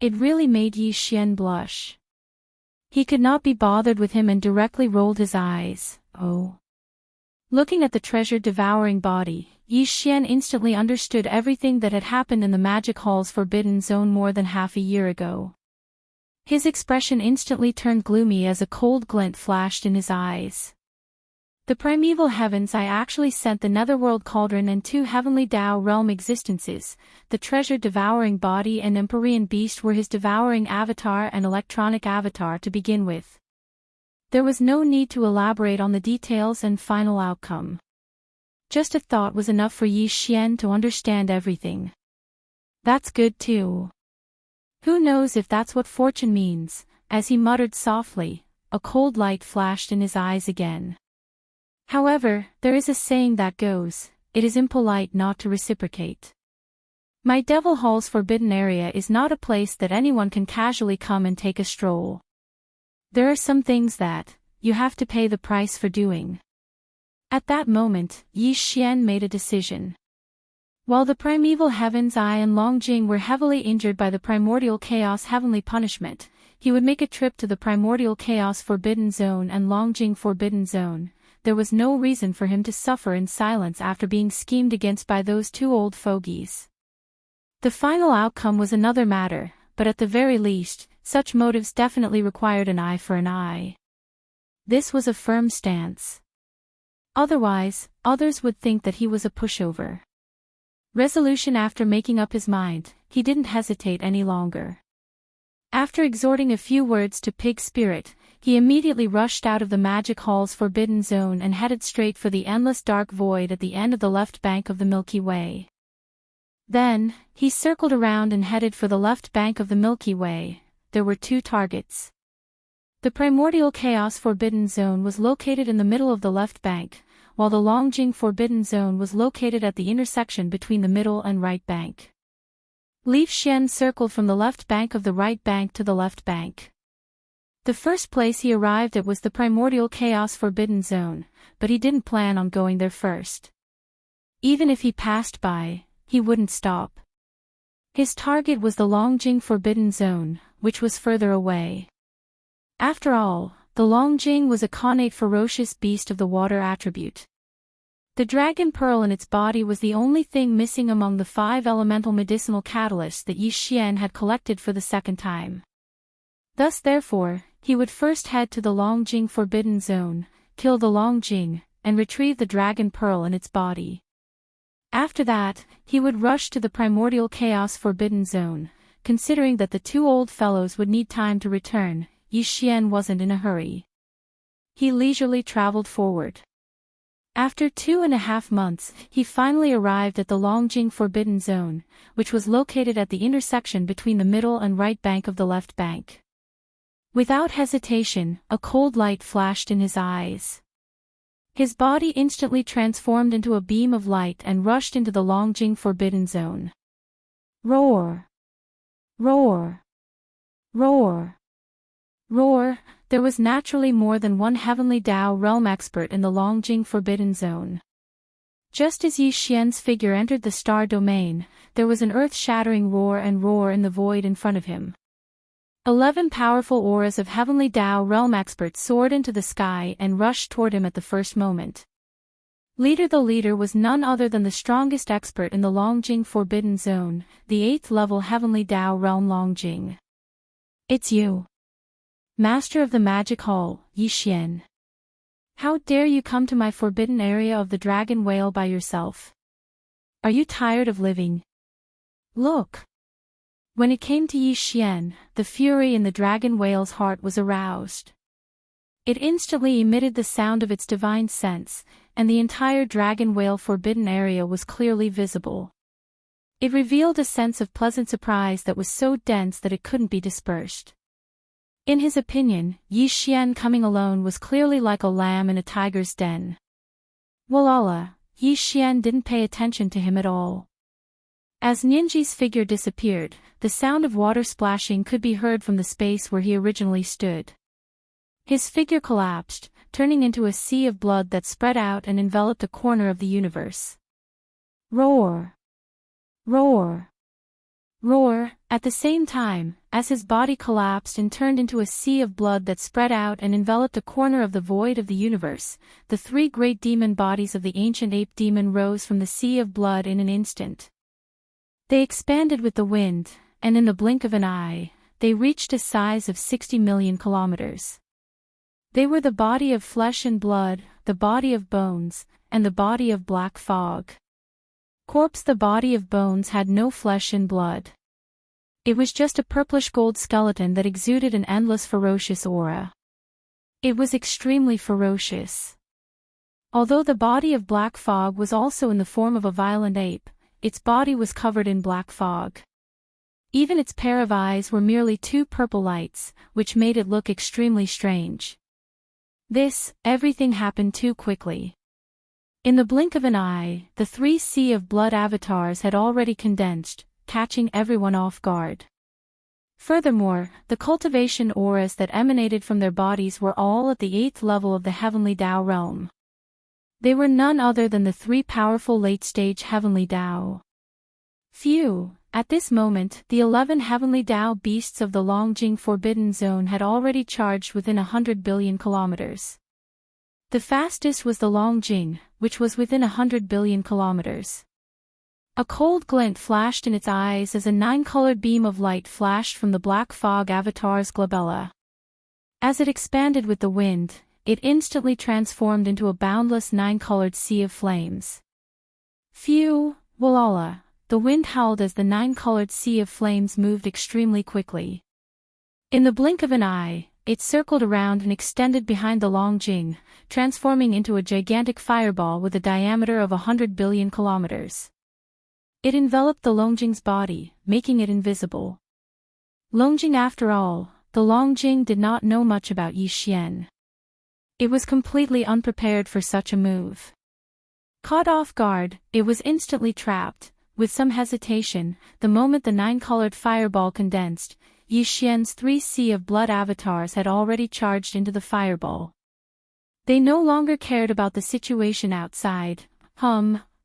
It really made Yi Xian blush. He could not be bothered with him and directly rolled his eyes. Oh. Looking at the treasure-devouring body, Yi Xian instantly understood everything that had happened in the Magic Hall's Forbidden Zone more than half a year ago. His expression instantly turned gloomy as a cold glint flashed in his eyes. The primeval heavens I actually sent the netherworld cauldron and 2 Heavenly Dao realm existences, the treasure-devouring body and Empyrean beast were his devouring avatar and electronic avatar to begin with. There was no need to elaborate on the details and final outcome. Just a thought was enough for Yi Xian to understand everything. That's good too. Who knows if that's what fortune means? As he muttered softly, a cold light flashed in his eyes again. However, there is a saying that goes, it is impolite not to reciprocate. My Devil Hall's forbidden area is not a place that anyone can casually come and take a stroll. There are some things that, you have to pay the price for doing. At that moment, Yi Xian made a decision. While the primeval heavens I and Longjing were heavily injured by the primordial chaos heavenly punishment, he would make a trip to the primordial chaos forbidden zone and Longjing forbidden zone. There was no reason for him to suffer in silence after being schemed against by those 2 old fogies. The final outcome was another matter, but at the very least, such motives definitely required an eye for an eye. This was a firm stance. Otherwise, others would think that he was a pushover. Resolution after making up his mind, he didn't hesitate any longer. After exhorting a few words to Pig's spirit, he immediately rushed out of the Magic Hall's Forbidden Zone and headed straight for the endless dark void at the end of the left bank of the Milky Way. Then, he circled around and headed for the left bank of the Milky Way. There were 2 targets. The Primordial Chaos Forbidden Zone was located in the middle of the left bank, while the Longjing Forbidden Zone was located at the intersection between the middle and right bank. Li Xian circled from the left bank of the right bank to the left bank. The first place he arrived at was the Primordial Chaos Forbidden Zone, but he didn't plan on going there first. Even if he passed by, he wouldn't stop. His target was the Longjing Forbidden Zone, which was further away. After all, the Longjing was a connate ferocious beast of the water attribute. The dragon pearl in its body was the only thing missing among the 5 elemental medicinal catalysts that Yi Xian had collected for the second time. Thus therefore, he would first head to the Longjing Forbidden Zone, kill the Longjing, and retrieve the dragon pearl in its body. After that, he would rush to the Primordial Chaos Forbidden Zone. Considering that the 2 old fellows would need time to return, Yi Xian wasn't in a hurry. He leisurely traveled forward. After 2.5 months, he finally arrived at the Longjing Forbidden Zone, which was located at the intersection between the middle and right bank of the left bank. Without hesitation, a cold light flashed in his eyes. His body instantly transformed into a beam of light and rushed into the Longjing Forbidden Zone. Roar! Roar! Roar! Roar! There was naturally more than one Heavenly Tao realm expert in the Longjing Forbidden Zone. Just as Yi Xian's figure entered the star domain, there was an earth-shattering roar in the void in front of him. 11 powerful auras of Heavenly Tao realm experts soared into the sky and rushed toward him at the first moment. The leader was none other than the strongest expert in the Longjing Forbidden Zone, the 8th level Heavenly Tao realm Longjing. It's you, Master of the Magic Hall, Yi Xian. How dare you come to my forbidden area of the Dragon Whale by yourself? Are you tired of living? Look! When it came to Yi Xian, the fury in the Dragon Whale's heart was aroused. It instantly emitted the sound of its divine sense, and the entire Dragon Whale forbidden area was clearly visible. It revealed a sense of pleasant surprise that was so dense that it couldn't be dispersed. In his opinion, Yi Xian coming alone was clearly like a lamb in a tiger's den. Walala, Yi Xian didn't pay attention to him at all. As Ninji's figure disappeared, the sound of water splashing could be heard from the space where he originally stood. His figure collapsed, turning into a sea of blood that spread out and enveloped a corner of the universe. Roar! Roar! Roar! At the same time, as his body collapsed and turned into a sea of blood that spread out and enveloped a corner of the void of the universe, the 3 great demon bodies of the ancient ape demon rose from the sea of blood in an instant. They expanded with the wind, and in the blink of an eye, they reached a size of 60 million kilometers. They were the body of flesh and blood, the body of bones, and the body of black fog. The body of bones had no flesh and blood. It was just a purplish gold skeleton that exuded an endless ferocious aura. It was extremely ferocious. Although the body of black fog was also in the form of a violent ape, its body was covered in black fog. Even its pair of eyes were merely 2 purple lights, which made it look extremely strange. Everything happened too quickly. In the blink of an eye, the 3 sea of blood avatars had already condensed, catching everyone off guard. Furthermore, the cultivation auras that emanated from their bodies were all at the 8th level of the Heavenly Tao realm. They were none other than the 3 powerful late-stage Heavenly Tao. Phew! At this moment, the 11 Heavenly Tao beasts of the Longjing Forbidden Zone had already charged within 100 billion kilometers. The fastest was the Longjing, which was within 100 billion kilometers. A cold glint flashed in its eyes as a 9-colored beam of light flashed from the black fog avatar's glabella. As it expanded with the wind, it instantly transformed into a boundless 9-colored sea of flames. Phew! Walala! The wind howled as the 9-colored sea of flames moved extremely quickly. In the blink of an eye, it circled around and extended behind the Longjing, transforming into a gigantic fireball with a diameter of 100 billion kilometers. It enveloped the Longjing's body, making it invisible. Longjing after all, the Longjing did not know much about Yi Xian. It was completely unprepared for such a move. Caught off guard, it was instantly trapped. With some hesitation, the moment the 9-colored fireball condensed, Yi Xian's 3 sea of blood avatars had already charged into the fireball. They no longer cared about the situation outside,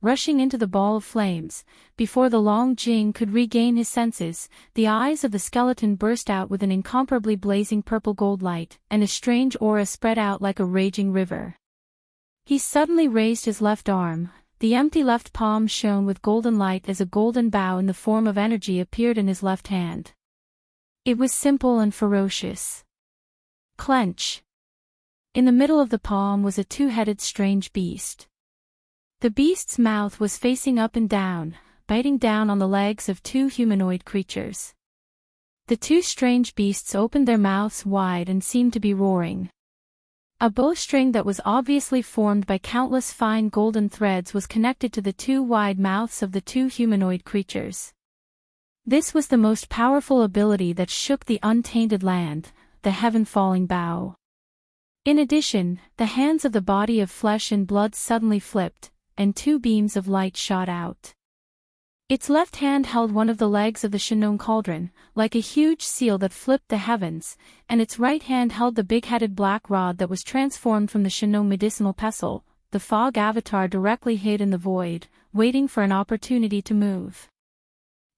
rushing into the ball of flames. Before the Longjing could regain his senses, the eyes of the skeleton burst out with an incomparably blazing purple gold light, and a strange aura spread out like a raging river. He suddenly raised his left arm. The empty left palm shone with golden light as a golden bow in the form of energy appeared in his left hand. It was simple and ferocious. Clench. In the middle of the palm was a 2-headed strange beast. The beast's mouth was facing up and down, biting down on the legs of 2 humanoid creatures. The 2 strange beasts opened their mouths wide and seemed to be roaring. A bowstring that was obviously formed by countless fine golden threads was connected to the two wide mouths of the two humanoid creatures. This was the most powerful ability that shook the untainted land, the heaven-falling bow. In addition, the hands of the body of flesh and blood suddenly flipped, and two beams of light shot out. Its left hand held one of the legs of the Shinong cauldron, like a huge seal that flipped the heavens, and its right hand held the big-headed black rod that was transformed from the Shinong medicinal pestle, the fog avatar directly hid in the void, waiting for an opportunity to move.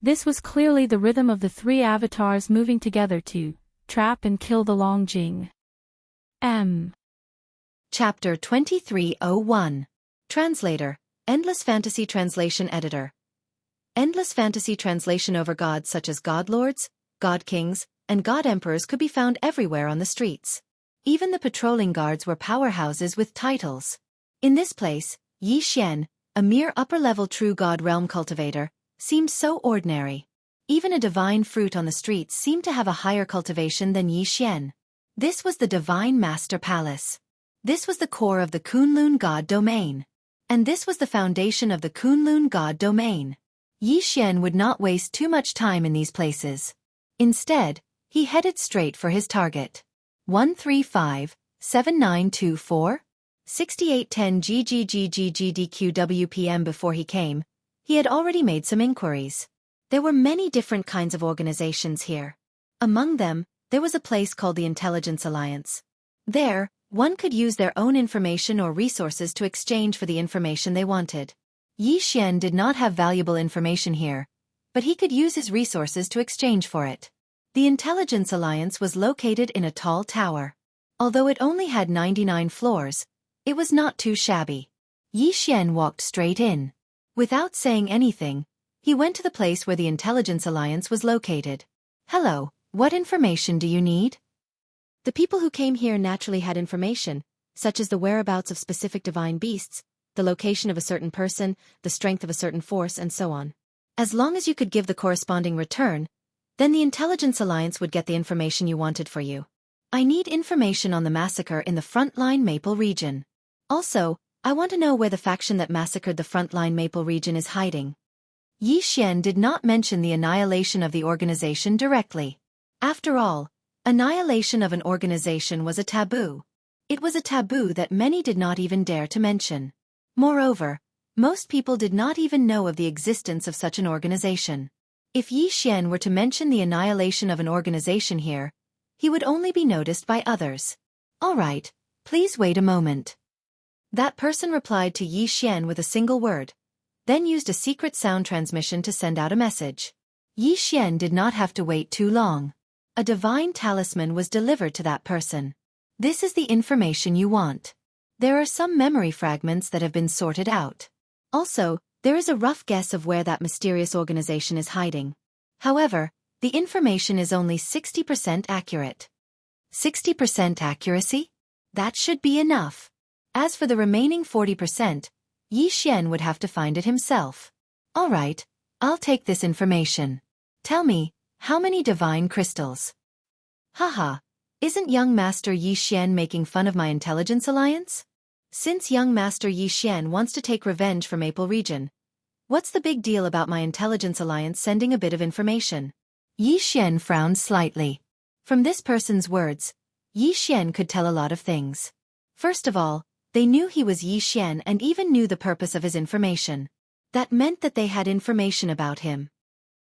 This was clearly the rhythm of the three avatars moving together to trap and kill the Long Jing. Chapter 2301. Translator, Endless Fantasy Translation Editor. Endless fantasy translation over gods such as godlords, god-kings, and god-emperors could be found everywhere on the streets. Even the patrolling guards were powerhouses with titles. In this place, Yi Xian, a mere upper-level true god realm cultivator, seemed so ordinary. Even a divine fruit on the streets seemed to have a higher cultivation than Yi Xian. This was the Divine Master Palace. This was the core of the Kunlun God domain. And this was the foundation of the Kunlun God domain. Yi Xian would not waste too much time in these places. Instead, he headed straight for his target. 135-7924? 6810 GGGGGDQWPM. Before he came, he had already made some inquiries. There were many different kinds of organizations here. Among them, there was a place called the Intelligence Alliance. There, one could use their own information or resources to exchange for the information they wanted. Yi Xian did not have valuable information here, but he could use his resources to exchange for it. The Intelligence Alliance was located in a tall tower. Although it only had 99 floors, it was not too shabby. Yi Xian walked straight in. Without saying anything, he went to the place where the Intelligence Alliance was located. Hello, what information do you need? The people who came here naturally had information, such as the whereabouts of specific divine beasts, the location of a certain person, the strength of a certain force, and so on. As long as you could give the corresponding return, then the Intelligence Alliance would get the information you wanted for you. I need information on the massacre in the Frontline Maple region. Also, I want to know where the faction that massacred the Frontline Maple region is hiding. Yi Xian did not mention the annihilation of the organization directly. After all, annihilation of an organization was a taboo. It was a taboo that many did not even dare to mention. Moreover, most people did not even know of the existence of such an organization. If Yi Xian were to mention the annihilation of an organization here, he would only be noticed by others. All right, please wait a moment. That person replied to Yi Xian with a single word, then used a secret sound transmission to send out a message. Yi Xian did not have to wait too long. A divine talisman was delivered to that person. This is the information you want. There are some memory fragments that have been sorted out. Also, there is a rough guess of where that mysterious organization is hiding. However, the information is only 60% accurate. 60% accuracy? That should be enough. As for the remaining 40%, Yi Xian would have to find it himself. All right, I'll take this information. Tell me, how many divine crystals? Haha, isn't young Master Yi Xian making fun of my Intelligence Alliance? Since young Master Yi Xian wants to take revenge for Maple Region, what's the big deal about my Intelligence Alliance sending a bit of information? Yi Xian frowned slightly. From this person's words, Yi Xian could tell a lot of things. First of all, they knew he was Yi Xian and even knew the purpose of his information. That meant that they had information about him.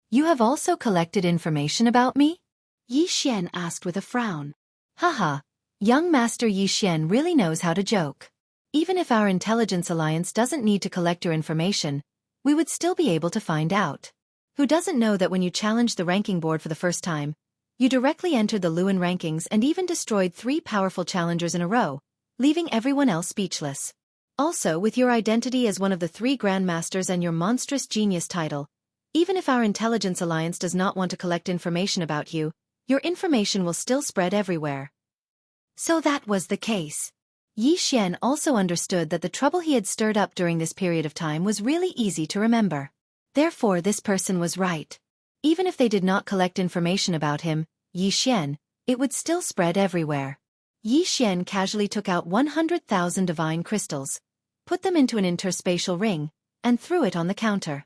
You have also collected information about me? Yi Xian asked with a frown. Haha, young Master Yi Xian really knows how to joke. Even if our Intelligence Alliance doesn't need to collect your information, we would still be able to find out. Who doesn't know that when you challenged the ranking board for the first time, you directly entered the Luan rankings and even destroyed 3 powerful challengers in a row, leaving everyone else speechless. Also, with your identity as one of the 3 Grandmasters and your monstrous genius title, even if our Intelligence Alliance does not want to collect information about you, your information will still spread everywhere. So that was the case. Yi Xian also understood that the trouble he had stirred up during this period of time was really easy to remember. Therefore this person was right. Even if they did not collect information about him, Yi Xian, it would still spread everywhere. Yi Xian casually took out 100,000 divine crystals, put them into an interspatial ring, and threw it on the counter.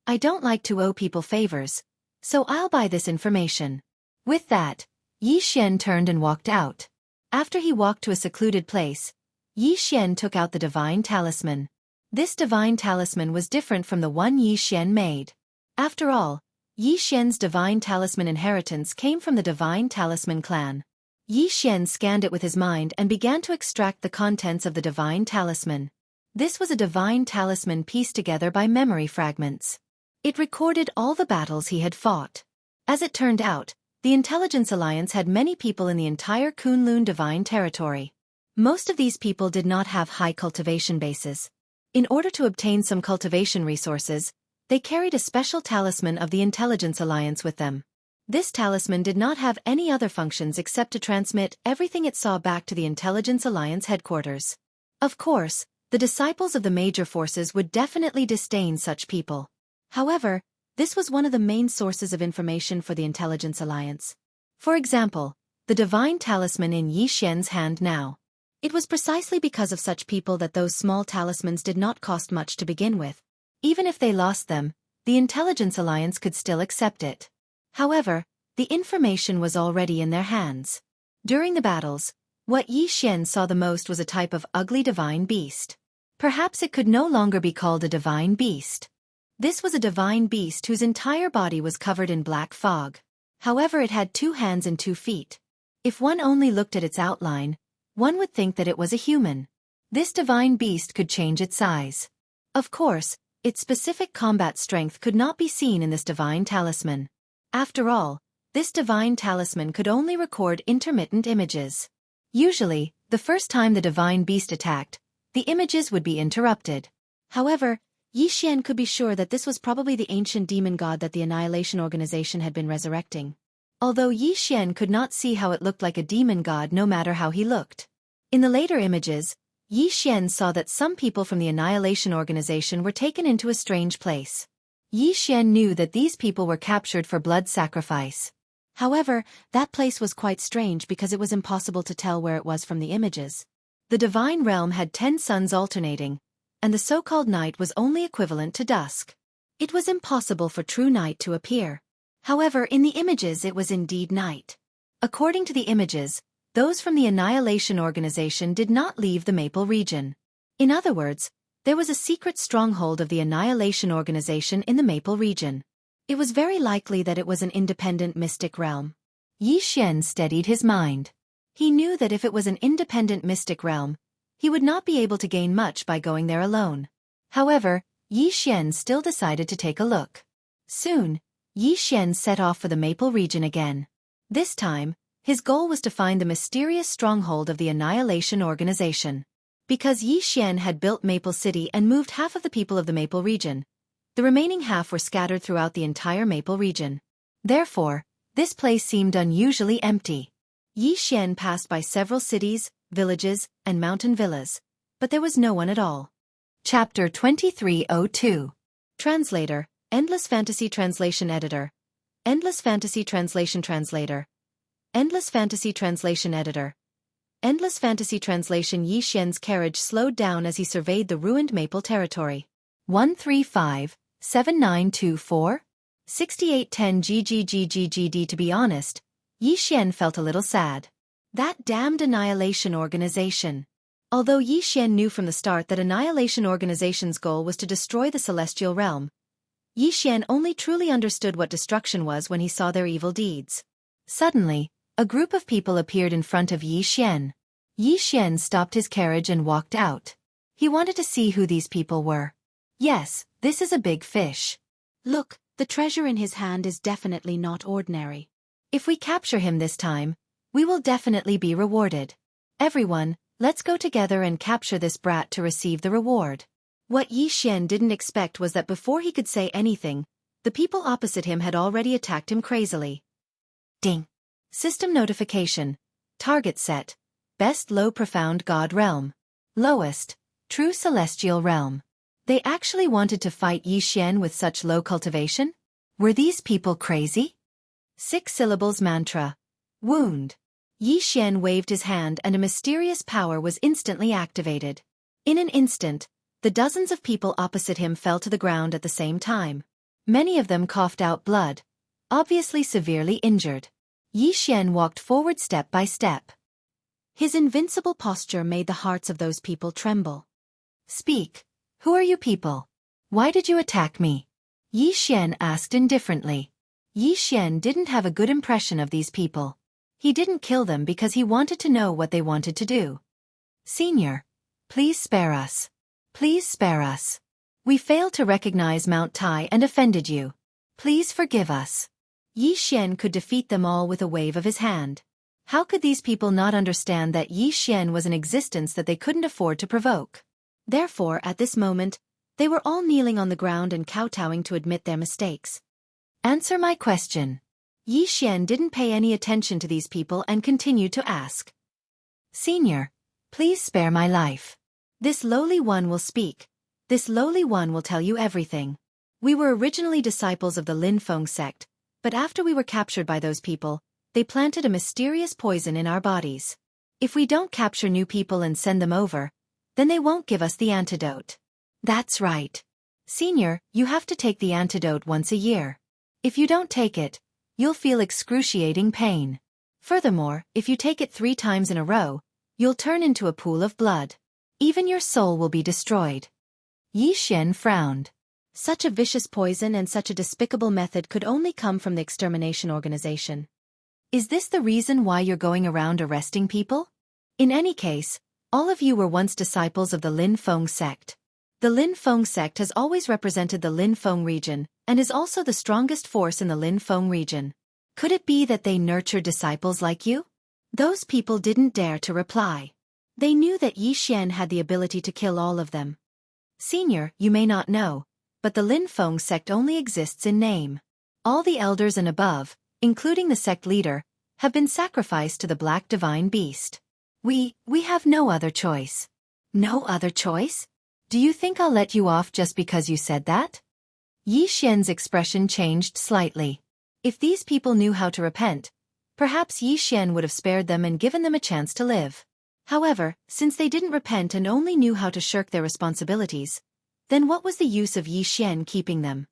I don't like to owe people favors, so I'll buy this information. With that, Yi Xian turned and walked out. After he walked to a secluded place, Yi Xian took out the divine talisman. This divine talisman was different from the one Yi Xian made. After all, Yi Xian's divine talisman inheritance came from the divine talisman clan. Yi Xian scanned it with his mind and began to extract the contents of the divine talisman. This was a divine talisman pieced together by memory fragments. It recorded all the battles he had fought. As it turned out, the Intelligence Alliance had many people in the entire Kunlun divine territory. Most of these people did not have high cultivation bases. In order to obtain some cultivation resources, they carried a special talisman of the Intelligence Alliance with them. This talisman did not have any other functions except to transmit everything it saw back to the Intelligence Alliance headquarters. Of course, the disciples of the major forces would definitely disdain such people. However, this was one of the main sources of information for the Intelligence Alliance. For example, the divine talisman in Yi Xian's hand now. It was precisely because of such people that those small talismans did not cost much to begin with. Even if they lost them, the Intelligence Alliance could still accept it. However, the information was already in their hands. During the battles, what Yi Xian saw the most was a type of ugly divine beast. Perhaps it could no longer be called a divine beast. This was a divine beast whose entire body was covered in black fog. However, it had 2 hands and 2 feet. If one only looked at its outline, one would think that it was a human. This divine beast could change its size. Of course, its specific combat strength could not be seen in this divine talisman. After all, this divine talisman could only record intermittent images. Usually, the first time the divine beast attacked, the images would be interrupted. However, Yi Xian could be sure that this was probably the ancient demon god that the Annihilation Organization had been resurrecting. Although Yi Xian could not see how it looked like a demon god no matter how he looked. In the later images, Yi Xian saw that some people from the Annihilation Organization were taken into a strange place. Yi Xian knew that these people were captured for blood sacrifice. However, that place was quite strange because it was impossible to tell where it was from the images. The divine realm had 10 suns alternating, and the so-called night was only equivalent to dusk. It was impossible for true night to appear. However, in the images it was indeed night. According to the images, those from the Annihilation Organization did not leave the Maple region. In other words, there was a secret stronghold of the Annihilation Organization in the Maple region. It was very likely that it was an independent mystic realm. Yi Xian steadied his mind. He knew that if it was an independent mystic realm, he would not be able to gain much by going there alone. However, Yi Xian still decided to take a look. Soon, Yi Xian set off for the Maple region again. This time, his goal was to find the mysterious stronghold of the Annihilation Organization. Because Yi Xian had built Maple City and moved half of the people of the Maple region, the remaining half were scattered throughout the entire Maple region. Therefore, this place seemed unusually empty. Yi Xian passed by several cities, villages, and mountain villas, but there was no one at all. Chapter 2302. Translator, Endless Fantasy Translation Editor. Endless Fantasy Translation Translator. Endless Fantasy Translation Editor. Endless Fantasy Translation. Yi Xian's carriage slowed down as he surveyed the ruined Maple territory. 135-7924? 6810 GGGGGD. To be honest, Yi Xian felt a little sad. That damned Annihilation Organization. Although Yi Xian knew from the start that Annihilation Organization's goal was to destroy the celestial realm, Yi Xian only truly understood what destruction was when he saw their evil deeds. Suddenly, a group of people appeared in front of Yi Xian. Yi Xian stopped his carriage and walked out. He wanted to see who these people were. Yes, this is a big fish. Look, the treasure in his hand is definitely not ordinary. If we capture him this time, we will definitely be rewarded. Everyone, let's go together and capture this brat to receive the reward. What Yi Xian didn't expect was that before he could say anything, the people opposite him had already attacked him crazily. Ding. System notification. Target set. Best low profound god realm. Lowest, true celestial realm. They actually wanted to fight Yi Xian with such low cultivation? Were these people crazy? 6 syllables mantra. Wound. Yi Xian waved his hand and a mysterious power was instantly activated. In an instant, the dozens of people opposite him fell to the ground at the same time. Many of them coughed out blood, obviously severely injured. Yi Xian walked forward step by step. His invincible posture made the hearts of those people tremble. "Speak. Who are you people? Why did you attack me?" Yi Xian asked indifferently. Yi Xian didn't have a good impression of these people. He didn't kill them because he wanted to know what they wanted to do. "Senior, please spare us. Please spare us. We failed to recognize Mount Tai and offended you. Please forgive us." Yi Xian could defeat them all with a wave of his hand. How could these people not understand that Yi Xian was an existence that they couldn't afford to provoke? Therefore, at this moment, they were all kneeling on the ground and kowtowing to admit their mistakes. "Answer my question." Yi Xian didn't pay any attention to these people and continued to ask. "Senior, please spare my life. This lowly one will speak. This lowly one will tell you everything. We were originally disciples of the Lin Feng sect, but after we were captured by those people, they planted a mysterious poison in our bodies. If we don't capture new people and send them over, then they won't give us the antidote." "That's right. Senior, you have to take the antidote once a year. If you don't take it, you'll feel excruciating pain. Furthermore, if you take it 3 times in a row, you'll turn into a pool of blood. Even your soul will be destroyed." Yi Xian frowned. Such a vicious poison and such a despicable method could only come from the extermination organization. "Is this the reason why you're going around arresting people? In any case, all of you were once disciples of the Lin Feng sect. The Lin Feng sect has always represented the Lin Feng region and is also the strongest force in the Lin Feng region. Could it be that they nurture disciples like you?" Those people didn't dare to reply. They knew that Yi Xian had the ability to kill all of them. "Senior, you may not know, but the Lin Feng sect only exists in name. All the elders and above, including the sect leader, have been sacrificed to the Black Divine Beast. We have no other choice." "No other choice? Do you think I'll let you off just because you said that?" Yi Xian's expression changed slightly. If these people knew how to repent, perhaps Yi Xian would have spared them and given them a chance to live. However, since they didn't repent and only knew how to shirk their responsibilities, then what was the use of Yi Xian keeping them?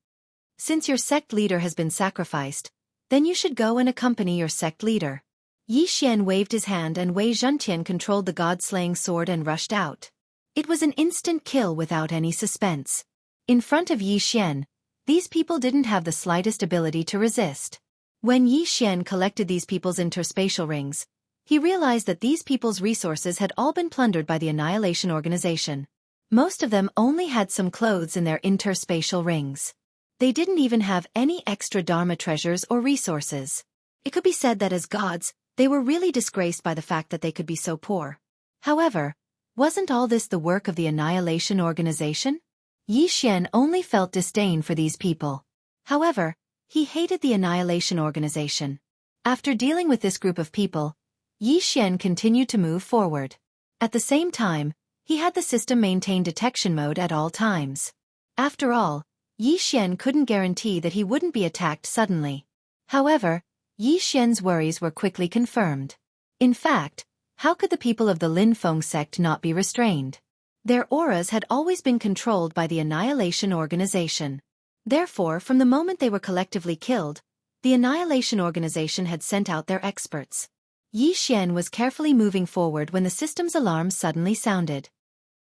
"Since your sect leader has been sacrificed, then you should go and accompany your sect leader." Yi Xian waved his hand and Wei Zhentian controlled the god-slaying sword and rushed out. It was an instant kill without any suspense. In front of Yi Xian, these people didn't have the slightest ability to resist. When Yi Xian collected these people's interspatial rings, he realized that these people's resources had all been plundered by the Annihilation Organization. Most of them only had some clothes in their interspatial rings. They didn't even have any extra Dharma treasures or resources. It could be said that as gods, they were really disgraced by the fact that they could be so poor. However, wasn't all this the work of the Annihilation Organization? Yi Xian only felt disdain for these people. However, he hated the Annihilation Organization. After dealing with this group of people, Yi Xian continued to move forward. At the same time, he had the system maintain detection mode at all times. After all, Yi Xian couldn't guarantee that he wouldn't be attacked suddenly. However, Yi Xian's worries were quickly confirmed. In fact, how could the people of the Lin Feng sect not be restrained? Their auras had always been controlled by the Annihilation Organization. Therefore, from the moment they were collectively killed, the Annihilation Organization had sent out their experts. Yi Xian was carefully moving forward when the system's alarm suddenly sounded.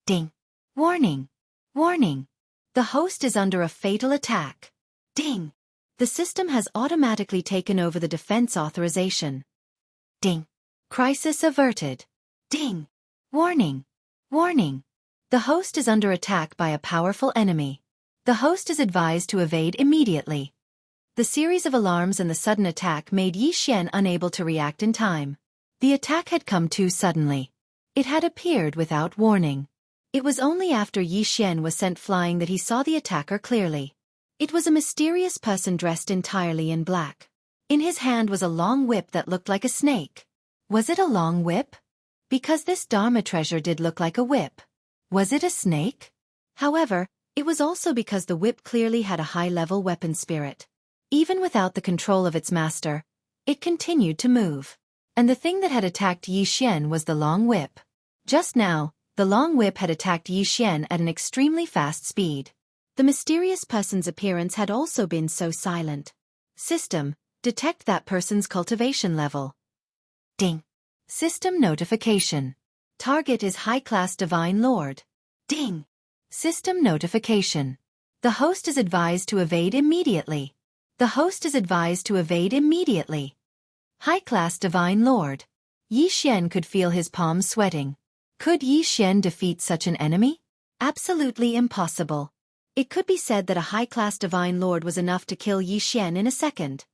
Ding! Warning! Warning! The host is under a fatal attack. Ding! The system has automatically taken over the defense authorization. Ding! Crisis averted. Ding! Warning! Warning! The host is under attack by a powerful enemy. The host is advised to evade immediately. The series of alarms and the sudden attack made Yi Xian unable to react in time. The attack had come too suddenly. It had appeared without warning. It was only after Yi Xian was sent flying that he saw the attacker clearly. It was a mysterious person dressed entirely in black. In his hand was a long whip that looked like a snake. Was it a long whip? Because this Dharma treasure did look like a whip. Was it a snake? However, it was also because the whip clearly had a high-level weapon spirit. Even without the control of its master, it continued to move. And the thing that had attacked Yi Xian was the long whip. Just now, the long whip had attacked Yi Xian at an extremely fast speed. The mysterious person's appearance had also been so silent. System, detect that person's cultivation level. Ding. System notification. Target is high-class divine lord. Ding. System notification. The host is advised to evade immediately. The host is advised to evade immediately. High-class divine lord. Yi Xian could feel his palms sweating. Could Yi Xian defeat such an enemy? Absolutely impossible. It could be said that a high-class divine lord was enough to kill Yi Xian in a second.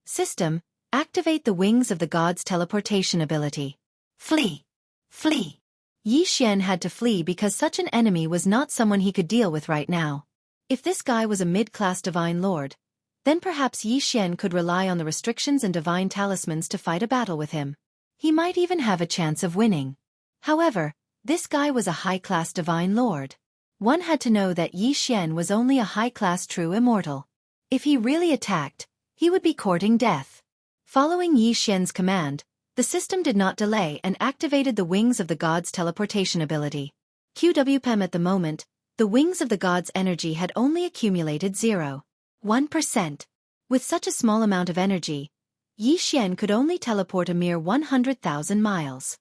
System, activate the wings of the god's teleportation ability. Flee. Flee. Yi Xian had to flee because such an enemy was not someone he could deal with right now. If this guy was a mid-class divine lord, then perhaps Yi Xian could rely on the restrictions and divine talismans to fight a battle with him. He might even have a chance of winning. However, this guy was a high-class divine lord. One had to know that Yi Xian was only a high-class true immortal. If he really attacked, he would be courting death. Following Yi Xian's command, the system did not delay and activated the wings of the god's teleportation ability. QWPM at the moment, the wings of the god's energy had only accumulated 0.1%. With such a small amount of energy, Yi Xian could only teleport a mere 100,000 miles.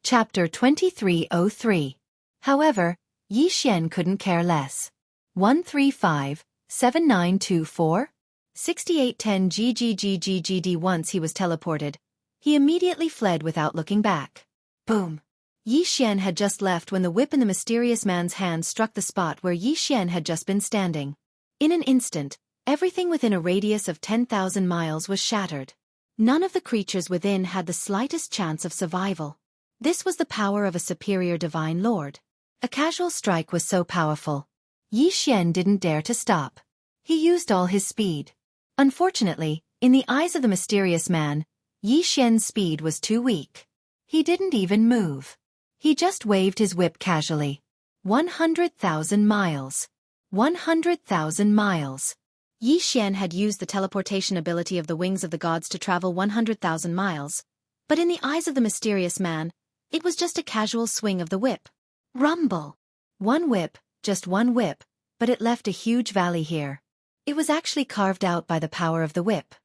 Chapter 2303. However, Yi Xian couldn't care less. 135-7924? 6810 GGGGGD. Once he was teleported, he immediately fled without looking back. Boom! Yi Xian had just left when the whip in the mysterious man's hand struck the spot where Yi Xian had just been standing. In an instant, everything within a radius of 10,000 miles was shattered. None of the creatures within had the slightest chance of survival. This was the power of a superior divine lord. A casual strike was so powerful. Yi Xian didn't dare to stop. He used all his speed. Unfortunately, in the eyes of the mysterious man, Yi Xian's speed was too weak. He didn't even move. He just waved his whip casually. 100,000 miles. 100,000 miles. Yi Xian had used the teleportation ability of the wings of the gods to travel 100,000 miles, but in the eyes of the mysterious man, it was just a casual swing of the whip. Rumble! One whip, just one whip, but it left a huge valley here. It was actually carved out by the power of the whip.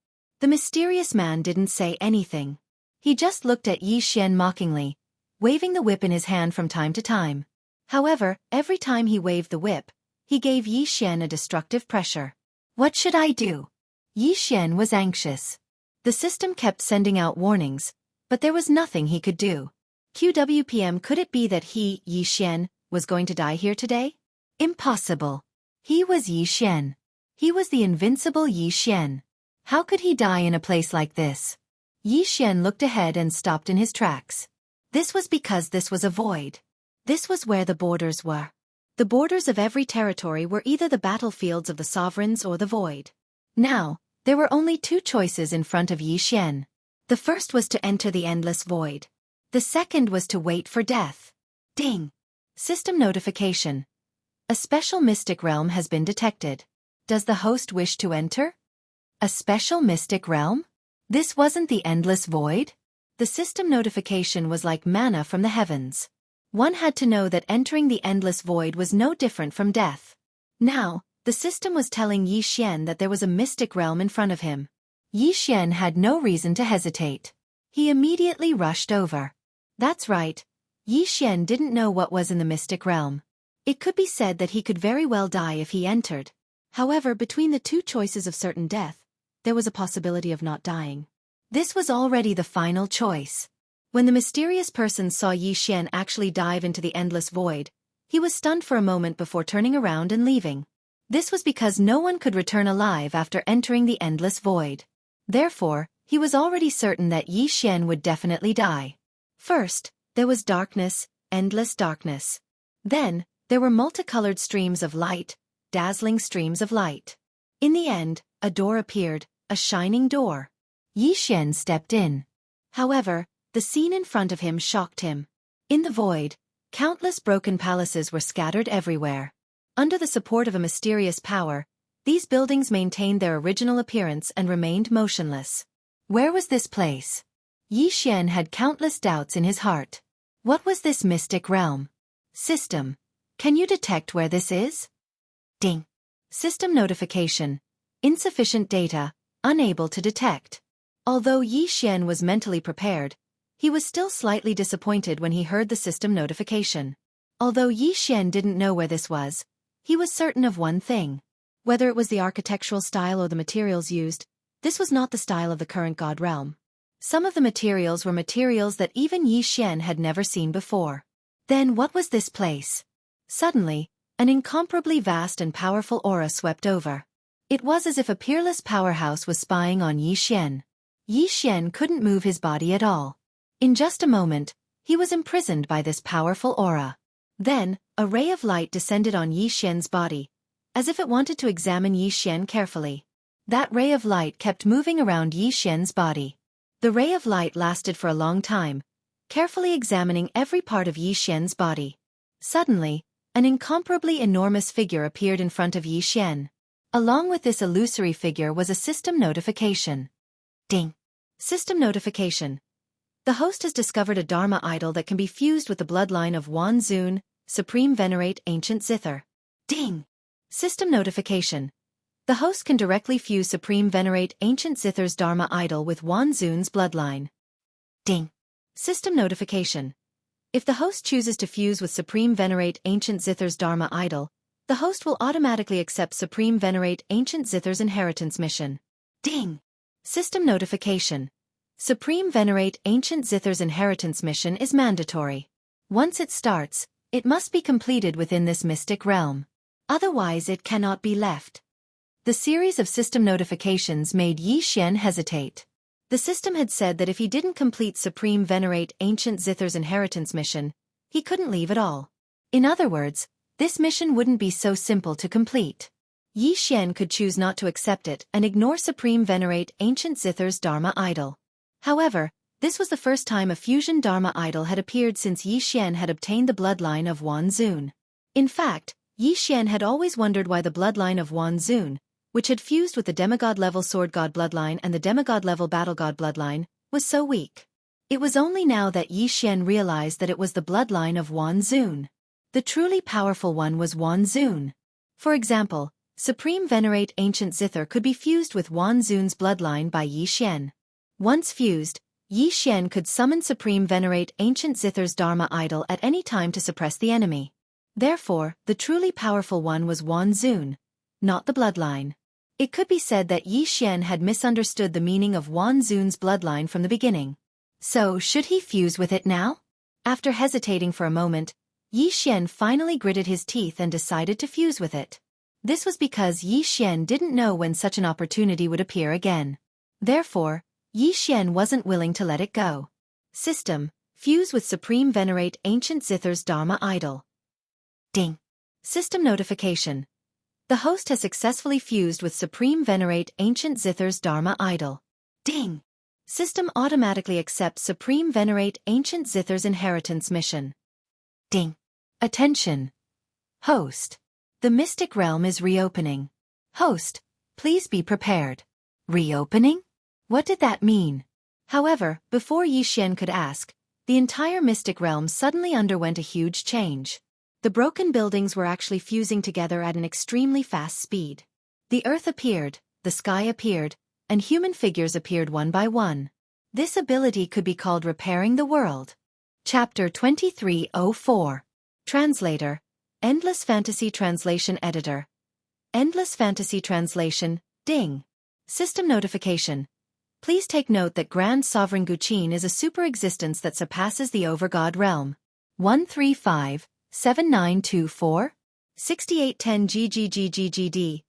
The mysterious man didn't say anything. He just looked at Yi Xian mockingly, waving the whip in his hand from time to time. However, every time he waved the whip, he gave Yi Xian a destructive pressure. What should I do? Yi Xian was anxious. The system kept sending out warnings, but there was nothing he could do. QWPM, could it be that he, Yi Xian, was going to die here today? Impossible. He was Yi Xian. He was the invincible Yi Xian. How could he die in a place like this? Yi Xian looked ahead and stopped in his tracks. This was because this was a void. This was where the borders were. The borders of every territory were either the battlefields of the sovereigns or the void. Now, there were only two choices in front of Yi Xian. The first was to enter the endless void. The second was to wait for death. Ding! System notification. A special mystic realm has been detected. Does the host wish to enter? A special mystic realm? This wasn't the endless void? The system notification was like manna from the heavens. One had to know that entering the endless void was no different from death. Now, the system was telling Yi Xian that there was a mystic realm in front of him. Yi Xian had no reason to hesitate. He immediately rushed over. That's right. Yi Xian didn't know what was in the mystic realm. It could be said that he could very well die if he entered. However, between the two choices of certain death, there was a possibility of not dying. This was already the final choice. When the mysterious person saw Yi Xian actually dive into the endless void, he was stunned for a moment before turning around and leaving. This was because no one could return alive after entering the endless void. Therefore, he was already certain that Yi Xian would definitely die. First, there was darkness, endless darkness. Then, there were multicolored streams of light, dazzling streams of light. In the end, a door appeared, a shining door. Yi Xian stepped in. However, the scene in front of him shocked him. In the void, countless broken palaces were scattered everywhere. Under the support of a mysterious power, these buildings maintained their original appearance and remained motionless. Where was this place? Yi Xian had countless doubts in his heart. What was this mystic realm? System. Can you detect where this is? Ding. System notification. Insufficient data, unable to detect. Although Yi Xian was mentally prepared, he was still slightly disappointed when he heard the system notification. Although Yi Xian didn't know where this was, he was certain of one thing. Whether it was the architectural style or the materials used, this was not the style of the current god realm. Some of the materials were materials that even Yi Xian had never seen before. Then what was this place? Suddenly, an incomparably vast and powerful aura swept over. It was as if a peerless powerhouse was spying on Yi Xian. Yi Xian couldn't move his body at all. In just a moment, he was imprisoned by this powerful aura. Then, a ray of light descended on Yi Xian's body, as if it wanted to examine Yi Xian carefully. That ray of light kept moving around Yi Xian's body. The ray of light lasted for a long time, carefully examining every part of Yi Xian's body. Suddenly, an incomparably enormous figure appeared in front of Yi Xian. Along with this illusory figure was a system notification. Ding. System notification. The host has discovered a Dharma idol that can be fused with the bloodline of Wan Zun, Supreme Venerate Ancient Zither. Ding. System notification. The host can directly fuse Supreme Venerate Ancient Zither's Dharma idol with Wan Zun's bloodline. Ding. System notification. If the host chooses to fuse with Supreme Venerate Ancient Zither's Dharma idol, the host will automatically accept Supreme Venerate Ancient Zither's inheritance mission. Ding! System notification. Supreme Venerate Ancient Zither's inheritance mission is mandatory. Once it starts, it must be completed within this mystic realm. Otherwise it cannot be left. The series of system notifications made Yi Xian hesitate. The system had said that if he didn't complete Supreme Venerate Ancient Zither's inheritance mission, he couldn't leave at all. In other words, this mission wouldn't be so simple to complete. Yi Xian could choose not to accept it and ignore Supreme Venerate Ancient Zither's Dharma idol. However, this was the first time a fusion Dharma idol had appeared since Yi Xian had obtained the bloodline of Wan Zun. In fact, Yi Xian had always wondered why the bloodline of Wan Zun, which had fused with the demigod-level sword god bloodline and the demigod-level battle god bloodline, was so weak. It was only now that Yi Xian realized that it was the bloodline of Wan Zun. The truly powerful one was Wan Zun. For example, Supreme Venerate Ancient Zither could be fused with Wan Zun's bloodline by Yi Xian. Once fused, Yi Xian could summon Supreme Venerate Ancient Zither's Dharma idol at any time to suppress the enemy. Therefore, the truly powerful one was Wan Zun, not the bloodline. It could be said that Yi Xian had misunderstood the meaning of Wan Zun's bloodline from the beginning. So, should he fuse with it now? After hesitating for a moment, Yi Xian finally gritted his teeth and decided to fuse with it. This was because Yi Xian didn't know when such an opportunity would appear again. Therefore, Yi Xian wasn't willing to let it go. System: fuse with Supreme Venerate Ancient Zither's Dharma idol. Ding. System notification. The host has successfully fused with Supreme Venerate Ancient Zither's Dharma idol. Ding. System automatically accepts Supreme Venerate Ancient Zither's inheritance mission. Ding. Attention. Host. The mystic realm is reopening. Host, please be prepared. Reopening? What did that mean? However, before Yi Xian could ask, the entire mystic realm suddenly underwent a huge change. The broken buildings were actually fusing together at an extremely fast speed. The earth appeared, the sky appeared, and human figures appeared one by one. This ability could be called repairing the world. Chapter 2304. Translator. Endless Fantasy Translation Editor. Endless Fantasy Translation, Ding. System notification. Please take note that Grand Sovereign Guqin is a super-existence that surpasses the Overgod realm. 135-7924? 6810 GGGGGD.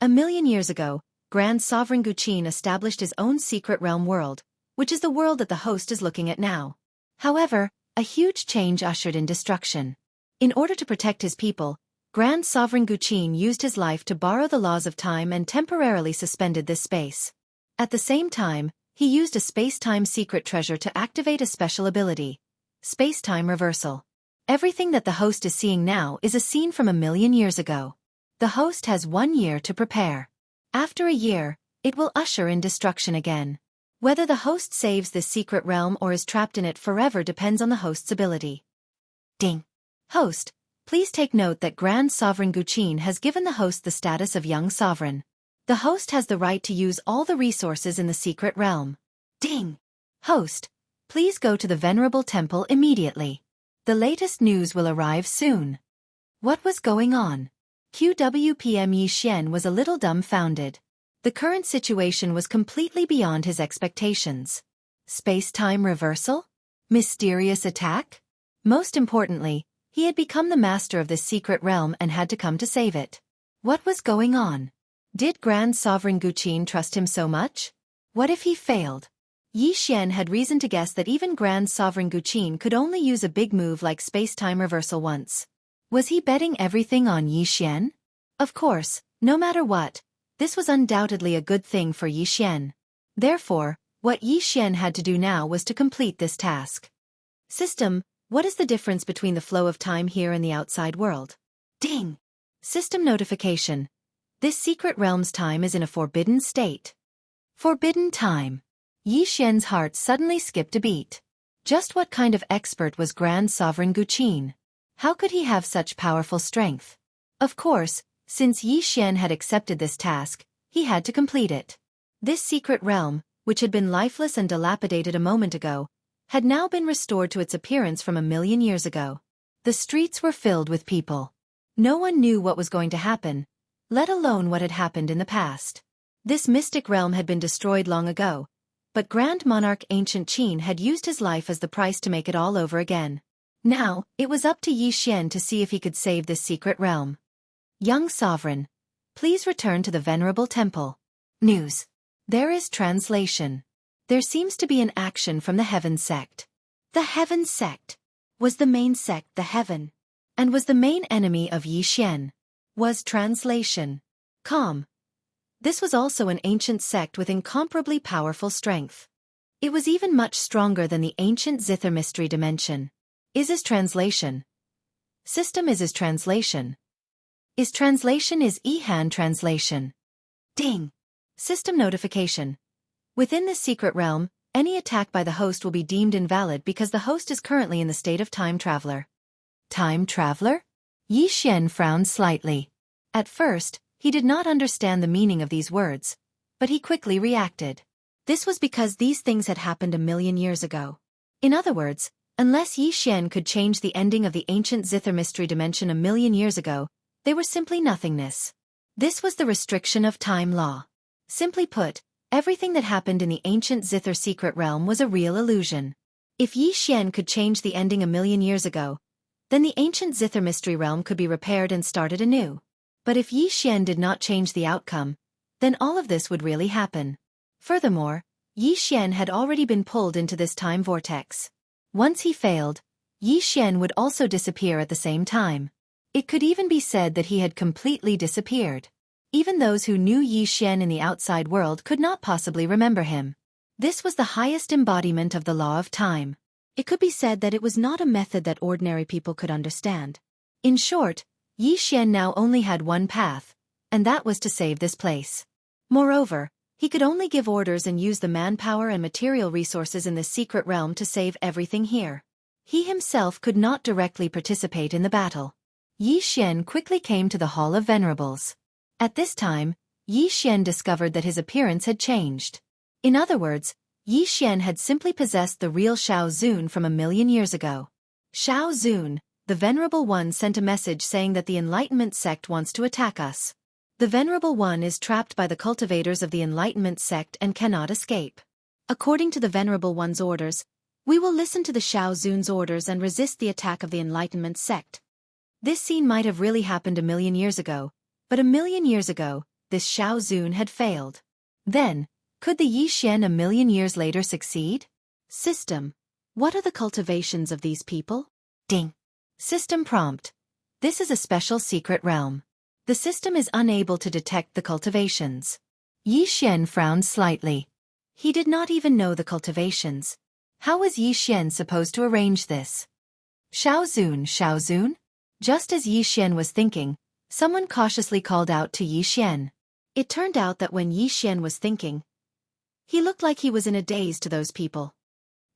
A million years ago, Grand Sovereign Guqin established his own secret realm world, which is the world that the host is looking at now. However, a huge change ushered in destruction. In order to protect his people, Grand Sovereign Guqin used his life to borrow the laws of time and temporarily suspended this space. At the same time, he used a space-time secret treasure to activate a special ability: space-time reversal. Everything that the host is seeing now is a scene from a million years ago. The host has 1 year to prepare. After a year, it will usher in destruction again. Whether the host saves this secret realm or is trapped in it forever depends on the host's ability. Ding. Host, please take note that Grand Sovereign Guqin has given the host the status of young sovereign. The host has the right to use all the resources in the secret realm. Ding. Host, please go to the Venerable Temple immediately. The latest news will arrive soon. What was going on? QWPM Yi Xian was a little dumbfounded. The current situation was completely beyond his expectations. Space-time reversal? Mysterious attack? Most importantly, he had become the master of this secret realm and had to come to save it. What was going on? Did Grand Sovereign Guqin trust him so much? What if he failed? Yi Xian had reason to guess that even Grand Sovereign Guqin could only use a big move like space-time reversal once. Was he betting everything on Yi Xian? Of course, no matter what, this was undoubtedly a good thing for Yi Xian. Therefore, what Yi Xian had to do now was to complete this task. System, what is the difference between the flow of time here and the outside world? Ding! System notification. This secret realm's time is in a forbidden state. Forbidden time. Yi Xian's heart suddenly skipped a beat. Just what kind of expert was Grand Sovereign Guqin? How could he have such powerful strength? Of course, since Yi Xian had accepted this task, he had to complete it. This secret realm, which had been lifeless and dilapidated a moment ago, had now been restored to its appearance from 1,000,000 years ago. The streets were filled with people. No one knew what was going to happen, let alone what had happened in the past. This mystic realm had been destroyed long ago, but Grand Monarch Ancient Qin had used his life as the price to make it all over again. Now, it was up to Yi Xian to see if he could save this secret realm. Young Sovereign, please return to the Venerable Temple. News. There is translation. There seems to be an action from the Heaven Sect. The Heaven Sect. Was the main sect the Heaven? And was the main enemy of Yi Xian? Was translation. Calm. This was also an ancient sect with incomparably powerful strength. It was even much stronger than the ancient Zither Mystery Dimension. Is his translation. System is his translation. Is translation is Yihan translation. Ding. System notification. Within this secret realm, any attack by the host will be deemed invalid because the host is currently in the state of time traveler. Time traveler? Yi Xian frowned slightly. At first, he did not understand the meaning of these words, but he quickly reacted. This was because these things had happened 1,000,000 years ago. In other words, unless Yi Xian could change the ending of the ancient Zither Mystery Dimension 1,000,000 years ago, they were simply nothingness. This was the restriction of time law. Simply put, everything that happened in the ancient Zither secret realm was a real illusion. If Yi Xian could change the ending 1,000,000 years ago, then the ancient Zither mystery realm could be repaired and started anew. But if Yi Xian did not change the outcome, then all of this would really happen. Furthermore, Yi Xian had already been pulled into this time vortex. Once he failed, Yi Xian would also disappear at the same time. It could even be said that he had completely disappeared. Even those who knew Yi Xian in the outside world could not possibly remember him. This was the highest embodiment of the law of time. It could be said that it was not a method that ordinary people could understand. In short, Yi Xian now only had one path, and that was to save this place. Moreover, he could only give orders and use the manpower and material resources in the secret realm to save everything here. He himself could not directly participate in the battle. Yi Xian quickly came to the Hall of Venerables. At this time, Yi Xian discovered that his appearance had changed. In other words, Yi Xian had simply possessed the real Shao Zun from 1,000,000 years ago. Shao Zun, the Venerable One, sent a message saying that the Enlightenment sect wants to attack us. The Venerable One is trapped by the cultivators of the Enlightenment sect and cannot escape. According to the Venerable One's orders, we will listen to the Shao Zun's orders and resist the attack of the Enlightenment sect. This scene might have really happened 1,000,000 years ago, but 1,000,000 years ago, this Shao Zun had failed. Then, could the Yi Xian 1,000,000 years later succeed? System. What are the cultivations of these people? Ding. System prompt. This is a special secret realm. The system is unable to detect the cultivations. Yi Xian frowned slightly. He did not even know the cultivations. How was Yi Xian supposed to arrange this? Shao Zun, Shao Zun? Just as Yi Xian was thinking, someone cautiously called out to Yi Xian. It turned out that when Yi Xian was thinking, He looked like he was in a daze to those people.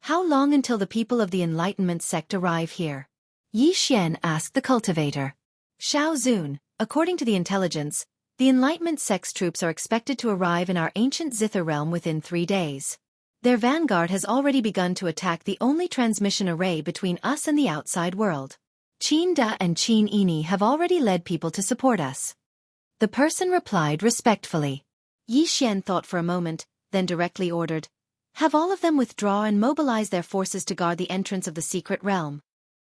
How long until the people of the Enlightenment sect arrive here? Yi Xian asked the cultivator. Shao Zun, according to the intelligence, the Enlightenment sect's troops are expected to arrive in our ancient Zither realm within 3 days. Their vanguard has already begun to attack the only transmission array between us and the outside world. Qin Da and Qin Ini have already led people to support us. The person replied respectfully. Yi Xian thought for a moment, then directly ordered, "Have all of them withdraw and mobilize their forces to guard the entrance of the secret realm."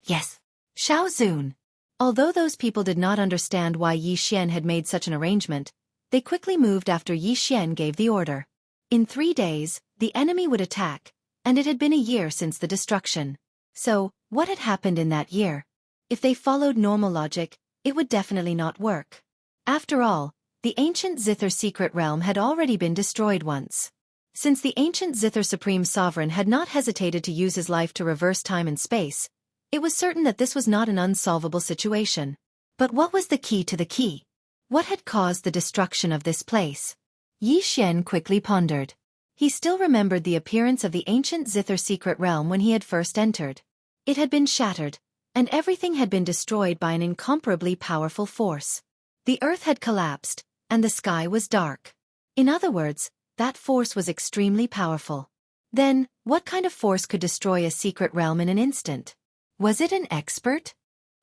Yes. Shao Zun. Although those people did not understand why Yi Xian had made such an arrangement, they quickly moved after Yi Xian gave the order. In 3 days, the enemy would attack, and it had been a year since the destruction. So, what had happened in that year? If they followed normal logic, it would definitely not work. After all, the ancient Zither secret realm had already been destroyed once. Since the ancient Zither Supreme Sovereign had not hesitated to use his life to reverse time and space, it was certain that this was not an unsolvable situation. But what was the key to the key? What had caused the destruction of this place? Yi Xian quickly pondered. He still remembered the appearance of the ancient Zither secret realm when he had first entered. It had been shattered, and everything had been destroyed by an incomparably powerful force. The earth had collapsed, and the sky was dark. In other words, that force was extremely powerful. Then, what kind of force could destroy a secret realm in an instant? Was it an expert?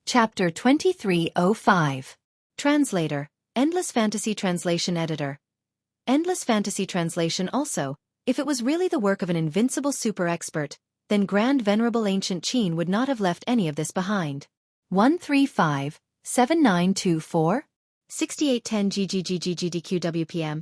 Chapter 2305. Translator, Endless Fantasy Translation Editor. Endless Fantasy Translation also, if it was really the work of an invincible super expert, then Grand Venerable Ancient Qin would not have left any of this behind. 135-7924? 6810 GGGGGDQWPM.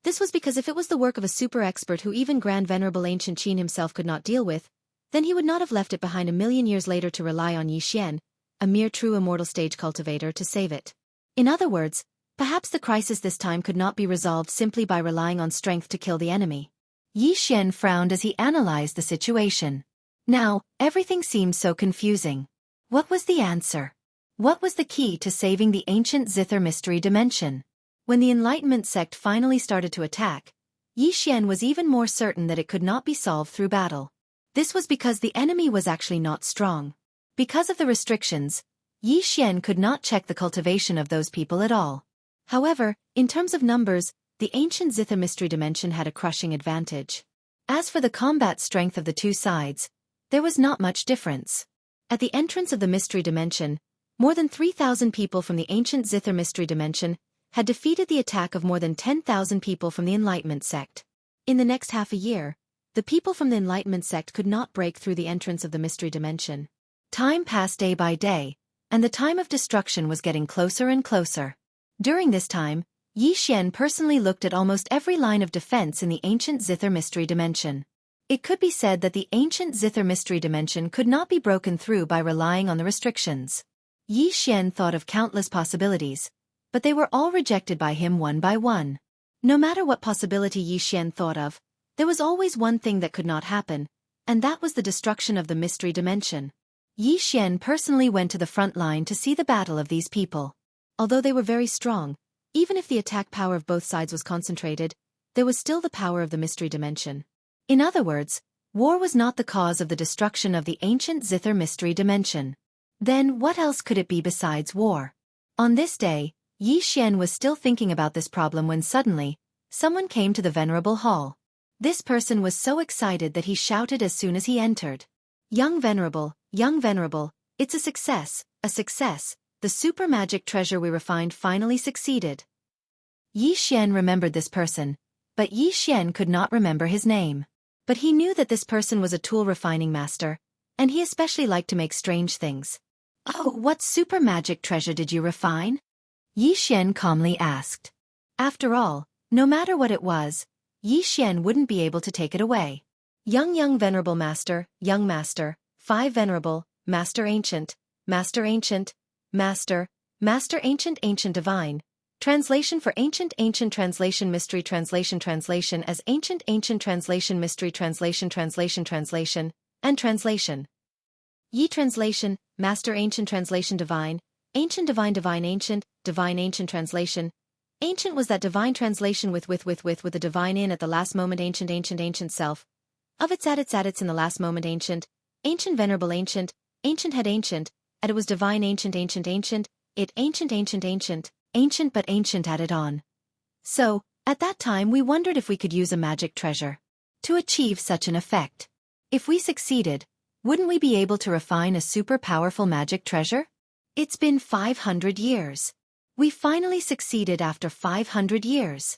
This was because if it was the work of a super expert who even Grand Venerable Ancient Qin himself could not deal with, then he would not have left it behind a million years later to rely on Yi Xian, a mere true immortal stage cultivator, to save it. In other words, perhaps the crisis this time could not be resolved simply by relying on strength to kill the enemy. Yi Xian frowned as he analyzed the situation. Now, everything seemed so confusing. What was the answer? What was the key to saving the ancient Zither mystery dimension? When the Enlightenment sect finally started to attack, Yi Xian was even more certain that it could not be solved through battle. This was because the enemy was actually not strong. Because of the restrictions, Yi Xian could not check the cultivation of those people at all. However, in terms of numbers, the ancient Zither mystery dimension had a crushing advantage. As for the combat strength of the two sides, there was not much difference. At the entrance of the mystery dimension, more than 3,000 people from the ancient Zither mystery dimension had defeated the attack of more than 10,000 people from the Enlightenment sect. In the next half a year, the people from the Enlightenment sect could not break through the entrance of the mystery dimension. Time passed day by day, and the time of destruction was getting closer and closer. During this time, Yi Xian personally looked at almost every line of defense in the ancient Zither mystery dimension. It could be said that the ancient Zither mystery dimension could not be broken through by relying on the restrictions. Yi Xian thought of countless possibilities, but they were all rejected by him one by one. No matter what possibility Yi Xian thought of, there was always one thing that could not happen, and that was the destruction of the mystery dimension. Yi Xian personally went to the front line to see the battle of these people. Although they were very strong, even if the attack power of both sides was concentrated, there was still the power of the mystery dimension. In other words, war was not the cause of the destruction of the ancient Zither mystery dimension. Then what else could it be besides war? On this day, Yi Xian was still thinking about this problem when suddenly, someone came to the venerable hall. This person was so excited that he shouted as soon as he entered. Young Venerable, it's a success, the super magic treasure we refined finally succeeded. Yi Xian remembered this person, but Yi Xian could not remember his name. But he knew that this person was a tool refining master, and he especially liked to make strange things. Oh, what super magic treasure did you refine? Yi Xian calmly asked. After all, no matter what it was, Yi Xian wouldn't be able to take it away. Young Venerable Master, Young Master, 5 Venerable, Master Ancient, Master Ancient, Master Ancient Ancient Divine. Translation for Ancient Translation Mystery Translation as Ancient Translation Mystery Translation and Translation. Yi Translation, Master Ancient Translation Divine Ancient Divine Ancient Translation. Ancient was that divine translation with the divine in at the last moment. Ancient self. Of its at its in the last moment. Ancient venerable. Ancient had ancient, and it was divine. Ancient it ancient but ancient added on. So, at that time we wondered if we could use a magic treasure to achieve such an effect. If we succeeded, wouldn't we be able to refine a super powerful magic treasure? It's been 500 years. We finally succeeded after 500 years.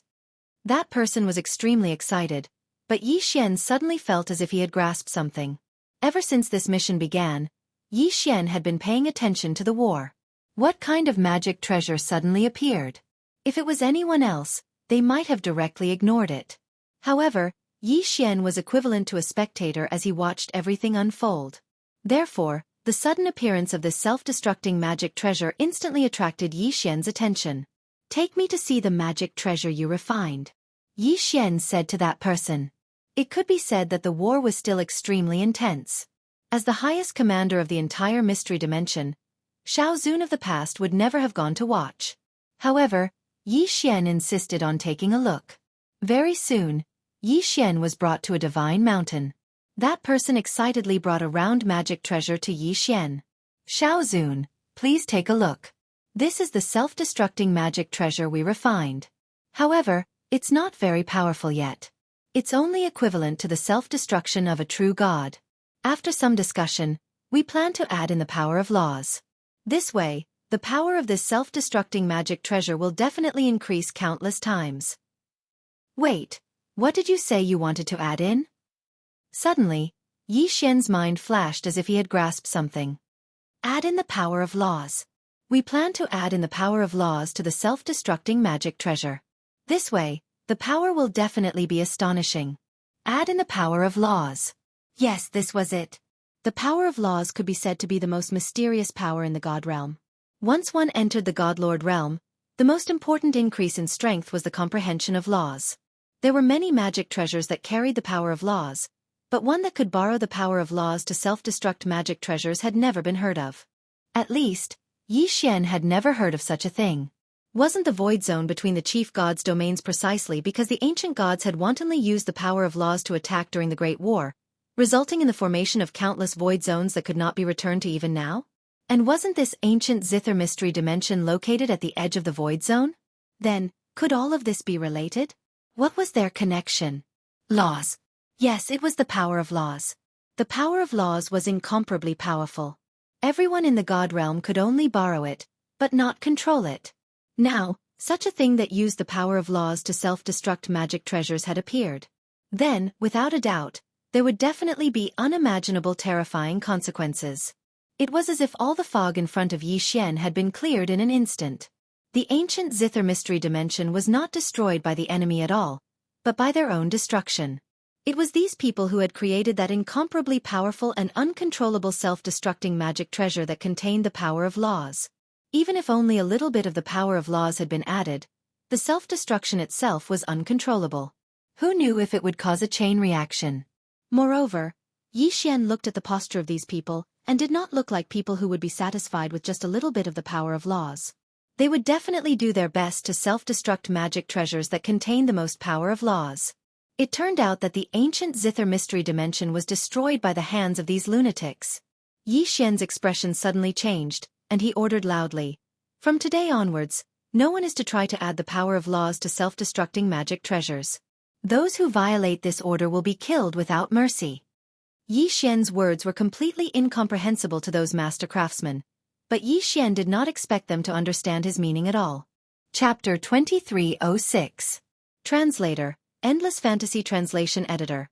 That person was extremely excited, but Xian suddenly felt as if he had grasped something. Ever since this mission began, Xian had been paying attention to the war. What kind of magic treasure suddenly appeared? If it was anyone else, they might have directly ignored it. However, Xian was equivalent to a spectator as he watched everything unfold. Therefore, the sudden appearance of this self-destructing magic treasure instantly attracted Xian's attention. "Take me to see the magic treasure you refined," Xian said to that person. It could be said that the war was still extremely intense. As the highest commander of the entire mystery dimension, Xiao Zun of the past would never have gone to watch. However, Xian insisted on taking a look. Very soon, Xian was brought to a divine mountain. That person excitedly brought a round magic treasure to Xian. "Xiao Zun, please take a look. This is the self-destructing magic treasure we refined. However, it's not very powerful yet. It's only equivalent to the self-destruction of a true god. After some discussion, we plan to add in the power of laws. This way, the power of this self-destructing magic treasure will definitely increase countless times." "Wait, what did you say you wanted to add in?" Suddenly, Xian's mind flashed as if he had grasped something. "Add in the power of laws. We plan to add in the power of laws to the self-destructing magic treasure. This way, the power will definitely be astonishing. Add in the power of laws." Yes, this was it. The power of laws could be said to be the most mysterious power in the God realm. Once one entered the God-Lord realm, the most important increase in strength was the comprehension of laws. There were many magic treasures that carried the power of laws, but one that could borrow the power of laws to self-destruct magic treasures had never been heard of. At least, Xian had never heard of such a thing. Wasn't the void zone between the chief gods' domains precisely because the ancient gods had wantonly used the power of laws to attack during the Great War, resulting in the formation of countless void zones that could not be returned to even now? And wasn't this ancient Zither mystery dimension located at the edge of the void zone? Then, could all of this be related? What was their connection? Laws. Yes, it was the power of laws. The power of laws was incomparably powerful. Everyone in the God realm could only borrow it, but not control it. Now, such a thing that used the power of laws to self-destruct magic treasures had appeared. Then, without a doubt, there would definitely be unimaginable terrifying consequences. It was as if all the fog in front of Xian had been cleared in an instant. The ancient Zither mystery dimension was not destroyed by the enemy at all, but by their own destruction. It was these people who had created that incomparably powerful and uncontrollable self-destructing magic treasure that contained the power of laws. Even if only a little bit of the power of laws had been added, the self-destruction itself was uncontrollable. Who knew if it would cause a chain reaction? Moreover, Xian looked at the posture of these people, and did not look like people who would be satisfied with just a little bit of the power of laws. They would definitely do their best to self-destruct magic treasures that contain the most power of laws. It turned out that the ancient Zither mystery dimension was destroyed by the hands of these lunatics. Xian's expression suddenly changed, and he ordered loudly, "From today onwards, no one is to try to add the power of laws to self-destructing magic treasures. Those who violate this order will be killed without mercy." Xian's words were completely incomprehensible to those master craftsmen, but Xian did not expect them to understand his meaning at all. Chapter 2306. Translator, Endless Fantasy Translation Editor.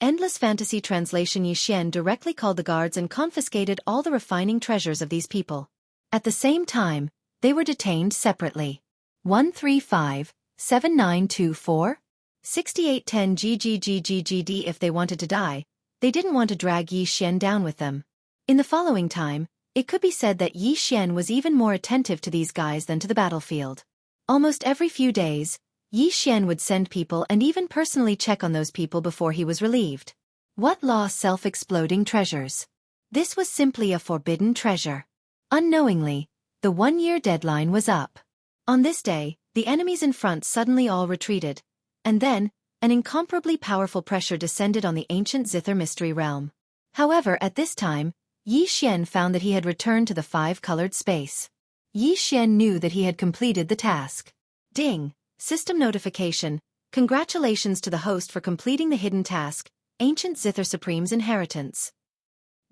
Endless Fantasy Translation. Xian directly called the guards and confiscated all the refining treasures of these people. At the same time, they were detained separately. 135-7924? 6810 GGGGGD. If they wanted to die, they didn't want to drag Xian down with them. In the following time, it could be said that Xian was even more attentive to these guys than to the battlefield. Almost every few days, Xian would send people and even personally check on those people before he was relieved. What law? Self-exploding treasures. This was simply a forbidden treasure. Unknowingly, the 1-year deadline was up. On this day, the enemies in front suddenly all retreated. And then, an incomparably powerful pressure descended on the ancient Zither mystery realm. However, at this time, Yi Xian found that he had returned to the five-colored space. Yi Xian knew that he had completed the task. Ding! System notification. Congratulations to the host for completing the hidden task, Ancient Zither Supreme's Inheritance.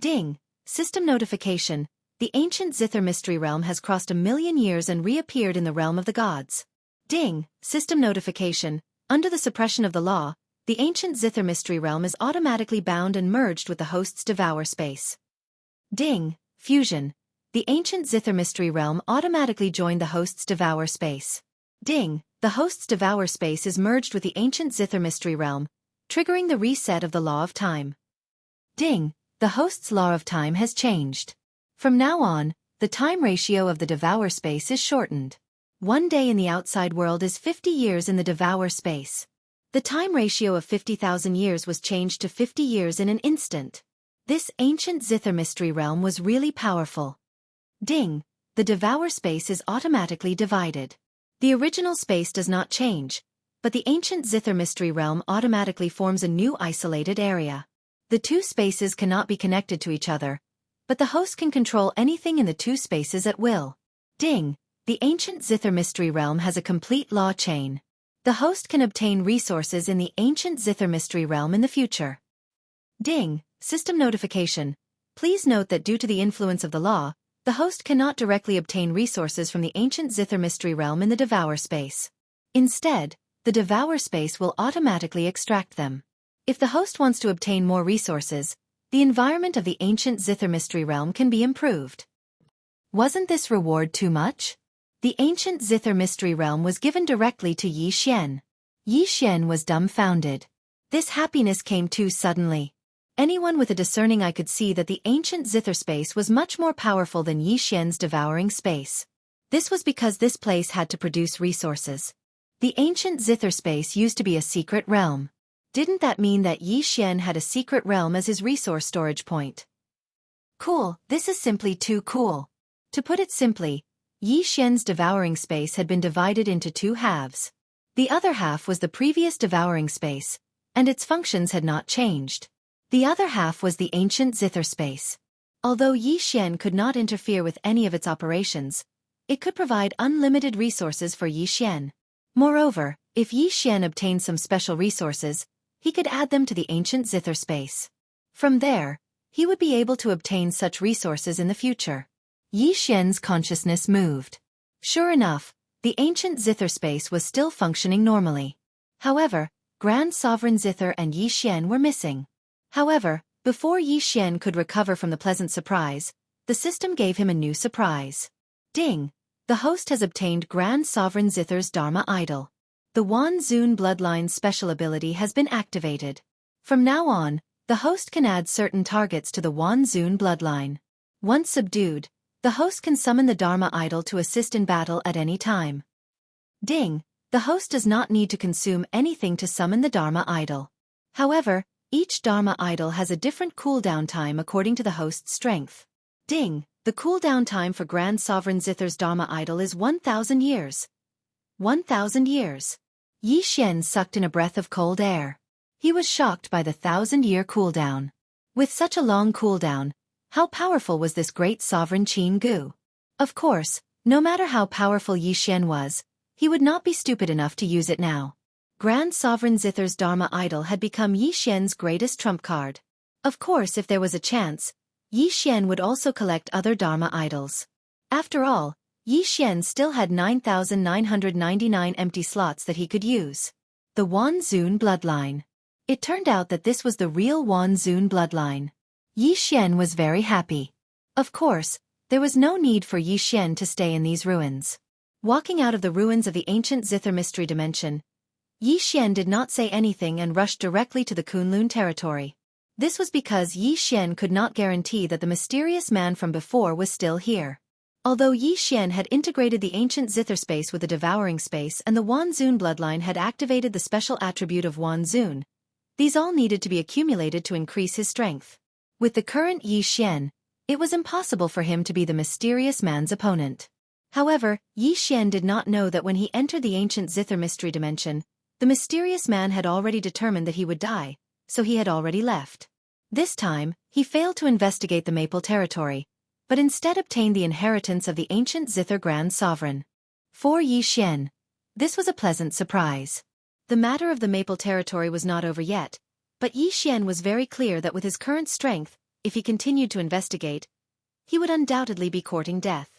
Ding! System notification. The ancient Zither mystery realm has crossed 1,000,000 years and reappeared in the realm of the gods. Ding! System notification. Under the suppression of the law, the ancient Zither mystery realm is automatically bound and merged with the host's devour space. Ding! Fusion. The ancient Zither mystery realm automatically joined the host's devour space. Ding! The host's devour space is merged with the ancient Zither mystery realm, triggering the reset of the law of time. Ding! The host's law of time has changed. From now on, the time ratio of the devour space is shortened. 1 day in the outside world is 50 years in the devour space. The time ratio of 50,000 years was changed to 50 years in an instant. This ancient Zither mystery realm was really powerful. Ding! The devour space is automatically divided. The original space does not change, but the ancient Zither mystery realm automatically forms a new isolated area. The two spaces cannot be connected to each other, but the host can control anything in the two spaces at will. Ding! The ancient Zither mystery realm has a complete law chain. The host can obtain resources in the ancient Zither mystery realm in the future. Ding! System notification. Please note that due to the influence of the law, the host cannot directly obtain resources from the ancient Zither mystery realm in the devour space. Instead, the devour space will automatically extract them. If the host wants to obtain more resources, the environment of the ancient Zither mystery realm can be improved. Wasn't this reward too much? The ancient Zither mystery realm was given directly to Yi Xian. Yi Xian was dumbfounded. This happiness came too suddenly. Anyone with a discerning eye could see that the ancient Zither space was much more powerful than Yi Xian's devouring space. This was because this place had to produce resources. The ancient Zither space used to be a secret realm. Didn't that mean that Yi Xian had a secret realm as his resource storage point? Cool, this is simply too cool. To put it simply, Yi Xian's devouring space had been divided into two halves. The other half was the previous devouring space, and its functions had not changed. The other half was the ancient Zither space. Although Yi Xian could not interfere with any of its operations, it could provide unlimited resources for Yi Xian. Moreover, if Yi Xian obtained some special resources, he could add them to the ancient Zither space. From there, he would be able to obtain such resources in the future. Yi Xian's consciousness moved. Sure enough, the ancient Zither space was still functioning normally. However, Grand Sovereign Zither and Yi Xian were missing. However, before Yi Xian could recover from the pleasant surprise, the system gave him a new surprise. Ding! The host has obtained Grand Sovereign Zither's Dharma Idol. The Wan Zun bloodline's special ability has been activated. From now on, the host can add certain targets to the Wan Zun bloodline. Once subdued, the host can summon the Dharma Idol to assist in battle at any time. Ding! The host does not need to consume anything to summon the Dharma Idol. However, each Dharma Idol has a different cooldown time according to the host's strength. Ding! The cooldown time for Grand Sovereign Zither's Dharma Idol is 1,000 years. 1,000 years. Yi Xian sucked in a breath of cold air. He was shocked by the 1,000-year cooldown. With such a long cooldown, how powerful was this great sovereign Qin Gu? Of course, no matter how powerful Yi Xian was, he would not be stupid enough to use it now. Grand Sovereign Zither's Dharma Idol had become Yi Xian's greatest trump card. Of course, if there was a chance, Yi Xian would also collect other Dharma Idols. After all, Yi Xian still had 9,999 empty slots that he could use. The Wan Zun bloodline. It turned out that this was the real Wan Zun bloodline. Yi Xian was very happy. Of course, there was no need for Yi Xian to stay in these ruins. Walking out of the ruins of the ancient Zither mystery dimension, Yi Xian did not say anything and rushed directly to the Kunlun territory. This was because Yi Xian could not guarantee that the mysterious man from before was still here. Although Yi Xian had integrated the ancient Zither space with the devouring space and the Wan Zun bloodline had activated the special attribute of Wan Zun, these all needed to be accumulated to increase his strength. With the current Yi Xian, it was impossible for him to be the mysterious man's opponent. However, Yi Xian did not know that when he entered the ancient zither mystery dimension, the mysterious man had already determined that he would die, so he had already left. This time, he failed to investigate the Maple territory, but instead obtained the inheritance of the ancient zither Grand Sovereign. For Yi Xian, this was a pleasant surprise. The matter of the Maple territory was not over yet, but Yi Xian was very clear that with his current strength, if he continued to investigate, he would undoubtedly be courting death.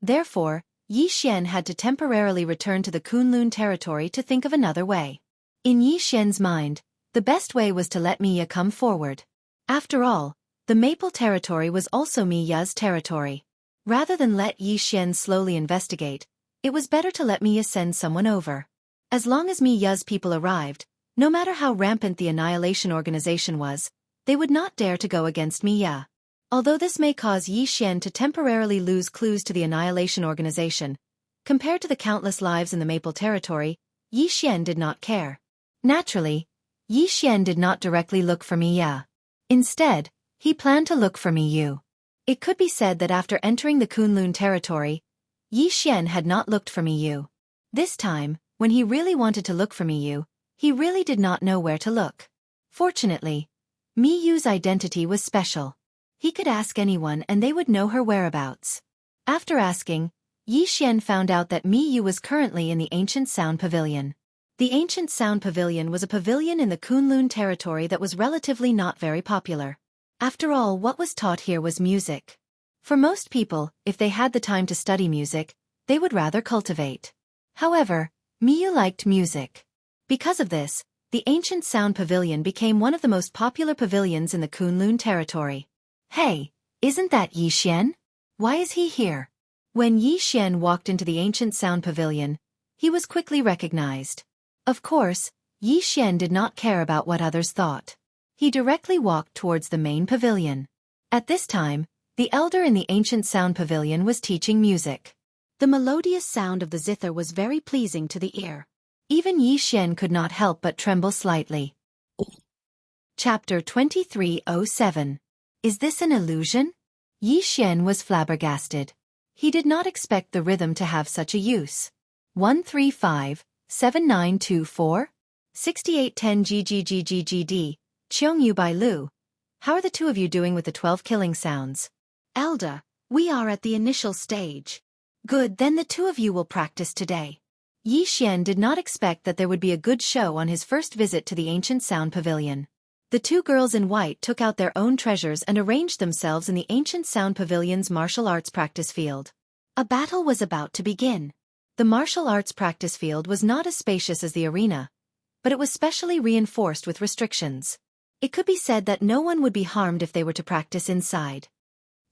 Therefore, Yi Xian had to temporarily return to the Kunlun territory to think of another way. In Yi Xian's mind, the best way was to let Miya come forward. After all, the Maple territory was also Miya's territory. Rather than let Yi Xian slowly investigate, it was better to let Miya send someone over. As long as Miya's people arrived, no matter how rampant the Annihilation organization was, they would not dare to go against Miya. Although this may cause Yi Xian to temporarily lose clues to the Annihilation organization, compared to the countless lives in the Maple territory, Yi Xian did not care. Naturally, Yi Xian did not directly look for Miya. Instead, he planned to look for Miyu. It could be said that after entering the Kunlun territory, Yi Xian had not looked for Miyu. This time, when he really wanted to look for Miyu, he really did not know where to look. Fortunately, Miyu's identity was special. He could ask anyone and they would know her whereabouts. After asking, Yi Xian found out that Miyu was currently in the Ancient Sound Pavilion. The Ancient Sound Pavilion was a pavilion in the Kunlun territory that was relatively not very popular. After all, what was taught here was music. For most people, if they had the time to study music, they would rather cultivate. However, Miyu liked music. Because of this, the Ancient Sound Pavilion became one of the most popular pavilions in the Kunlun territory. Hey, isn't that Yi Xian? Why is he here? When Yi Xian walked into the Ancient Sound Pavilion, he was quickly recognized. Of course, Yi Xian did not care about what others thought. He directly walked towards the main pavilion. At this time, the elder in the Ancient Sound Pavilion was teaching music. The melodious sound of the zither was very pleasing to the ear. Even Yi Xian could not help but tremble slightly. Chapter 2307. Is this an illusion? Yi Xian was flabbergasted. He did not expect the rhythm to have such a use. 135, 7924? 6810 GGGGGD, Qiongyu Bai Lu. How are the two of you doing with the 12 killing sounds? Elda, we are at the initial stage. Good, then the two of you will practice today. Yi Xian did not expect that there would be a good show on his first visit to the Ancient Sound Pavilion. The two girls in white took out their own treasures and arranged themselves in the Ancient Sound Pavilion's martial arts practice field. A battle was about to begin. The martial arts practice field was not as spacious as the arena, but it was specially reinforced with restrictions. It could be said that no one would be harmed if they were to practice inside.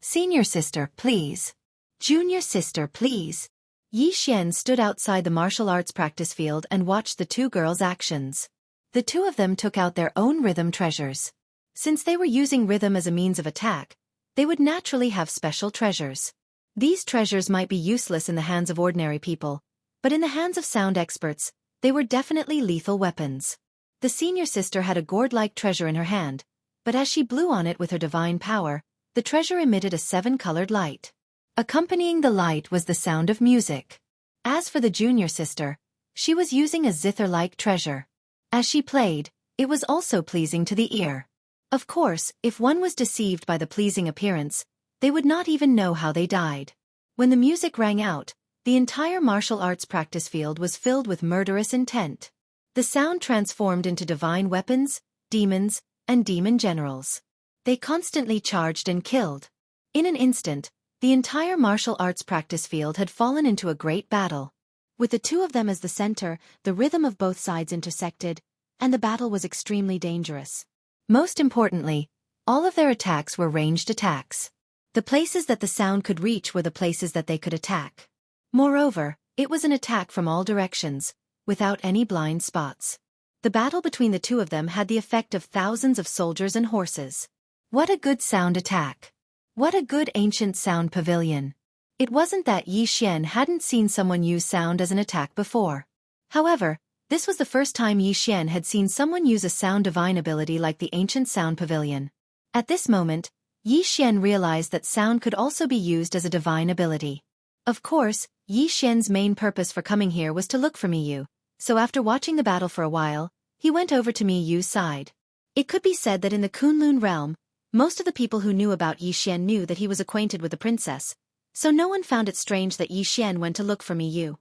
Senior sister, please. Junior sister, please. Yi Xian stood outside the martial arts practice field and watched the two girls' actions. The two of them took out their own rhythm treasures. Since they were using rhythm as a means of attack, they would naturally have special treasures. These treasures might be useless in the hands of ordinary people, but in the hands of sound experts, they were definitely lethal weapons. The senior sister had a gourd-like treasure in her hand, but as she blew on it with her divine power, the treasure emitted a 7-colored light. Accompanying the light was the sound of music. As for the junior sister, she was using a zither-like treasure. As she played, it was also pleasing to the ear. Of course, if one was deceived by the pleasing appearance, they would not even know how they died. When the music rang out, the entire martial arts practice field was filled with murderous intent. The sound transformed into divine weapons, demons, and demon generals. They constantly charged and killed. In an instant, the entire martial arts practice field had fallen into a great battle. With the two of them as the center, the rhythm of both sides intersected, and the battle was extremely dangerous. Most importantly, all of their attacks were ranged attacks. The places that the sound could reach were the places that they could attack. Moreover, it was an attack from all directions, without any blind spots. The battle between the two of them had the effect of thousands of soldiers and horses. What a good sound attack! What a good ancient sound pavilion! It wasn't that Yi Xian hadn't seen someone use sound as an attack before. However, this was the first time Yi Xian had seen someone use a sound divine ability like the ancient sound pavilion. At this moment, Yi Xian realized that sound could also be used as a divine ability. Of course, Yi Xian's main purpose for coming here was to look for Mi Yu, so after watching the battle for a while, he went over to Mi Yu's side. It could be said that in the Kunlun realm, most of the people who knew about Yi Xian knew that he was acquainted with the princess, so no one found it strange that Yi Xian went to look for Mi Yu.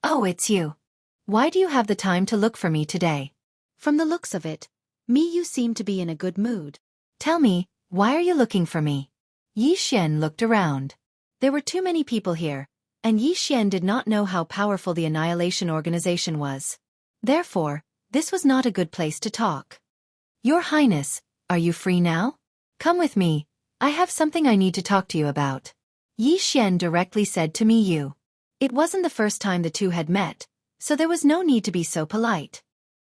Oh, it's you. Why do you have the time to look for me today? From the looks of it, Mi Yu seemed to be in a good mood. Tell me, why are you looking for me? Yi Xian looked around. There were too many people here, and Yi Xian did not know how powerful the Annihilation organization was. Therefore, this was not a good place to talk. Your Highness, are you free now? Come with me, I have something I need to talk to you about. Yi Xian directly said to Mi Yu. It wasn't the first time the two had met, so there was no need to be so polite.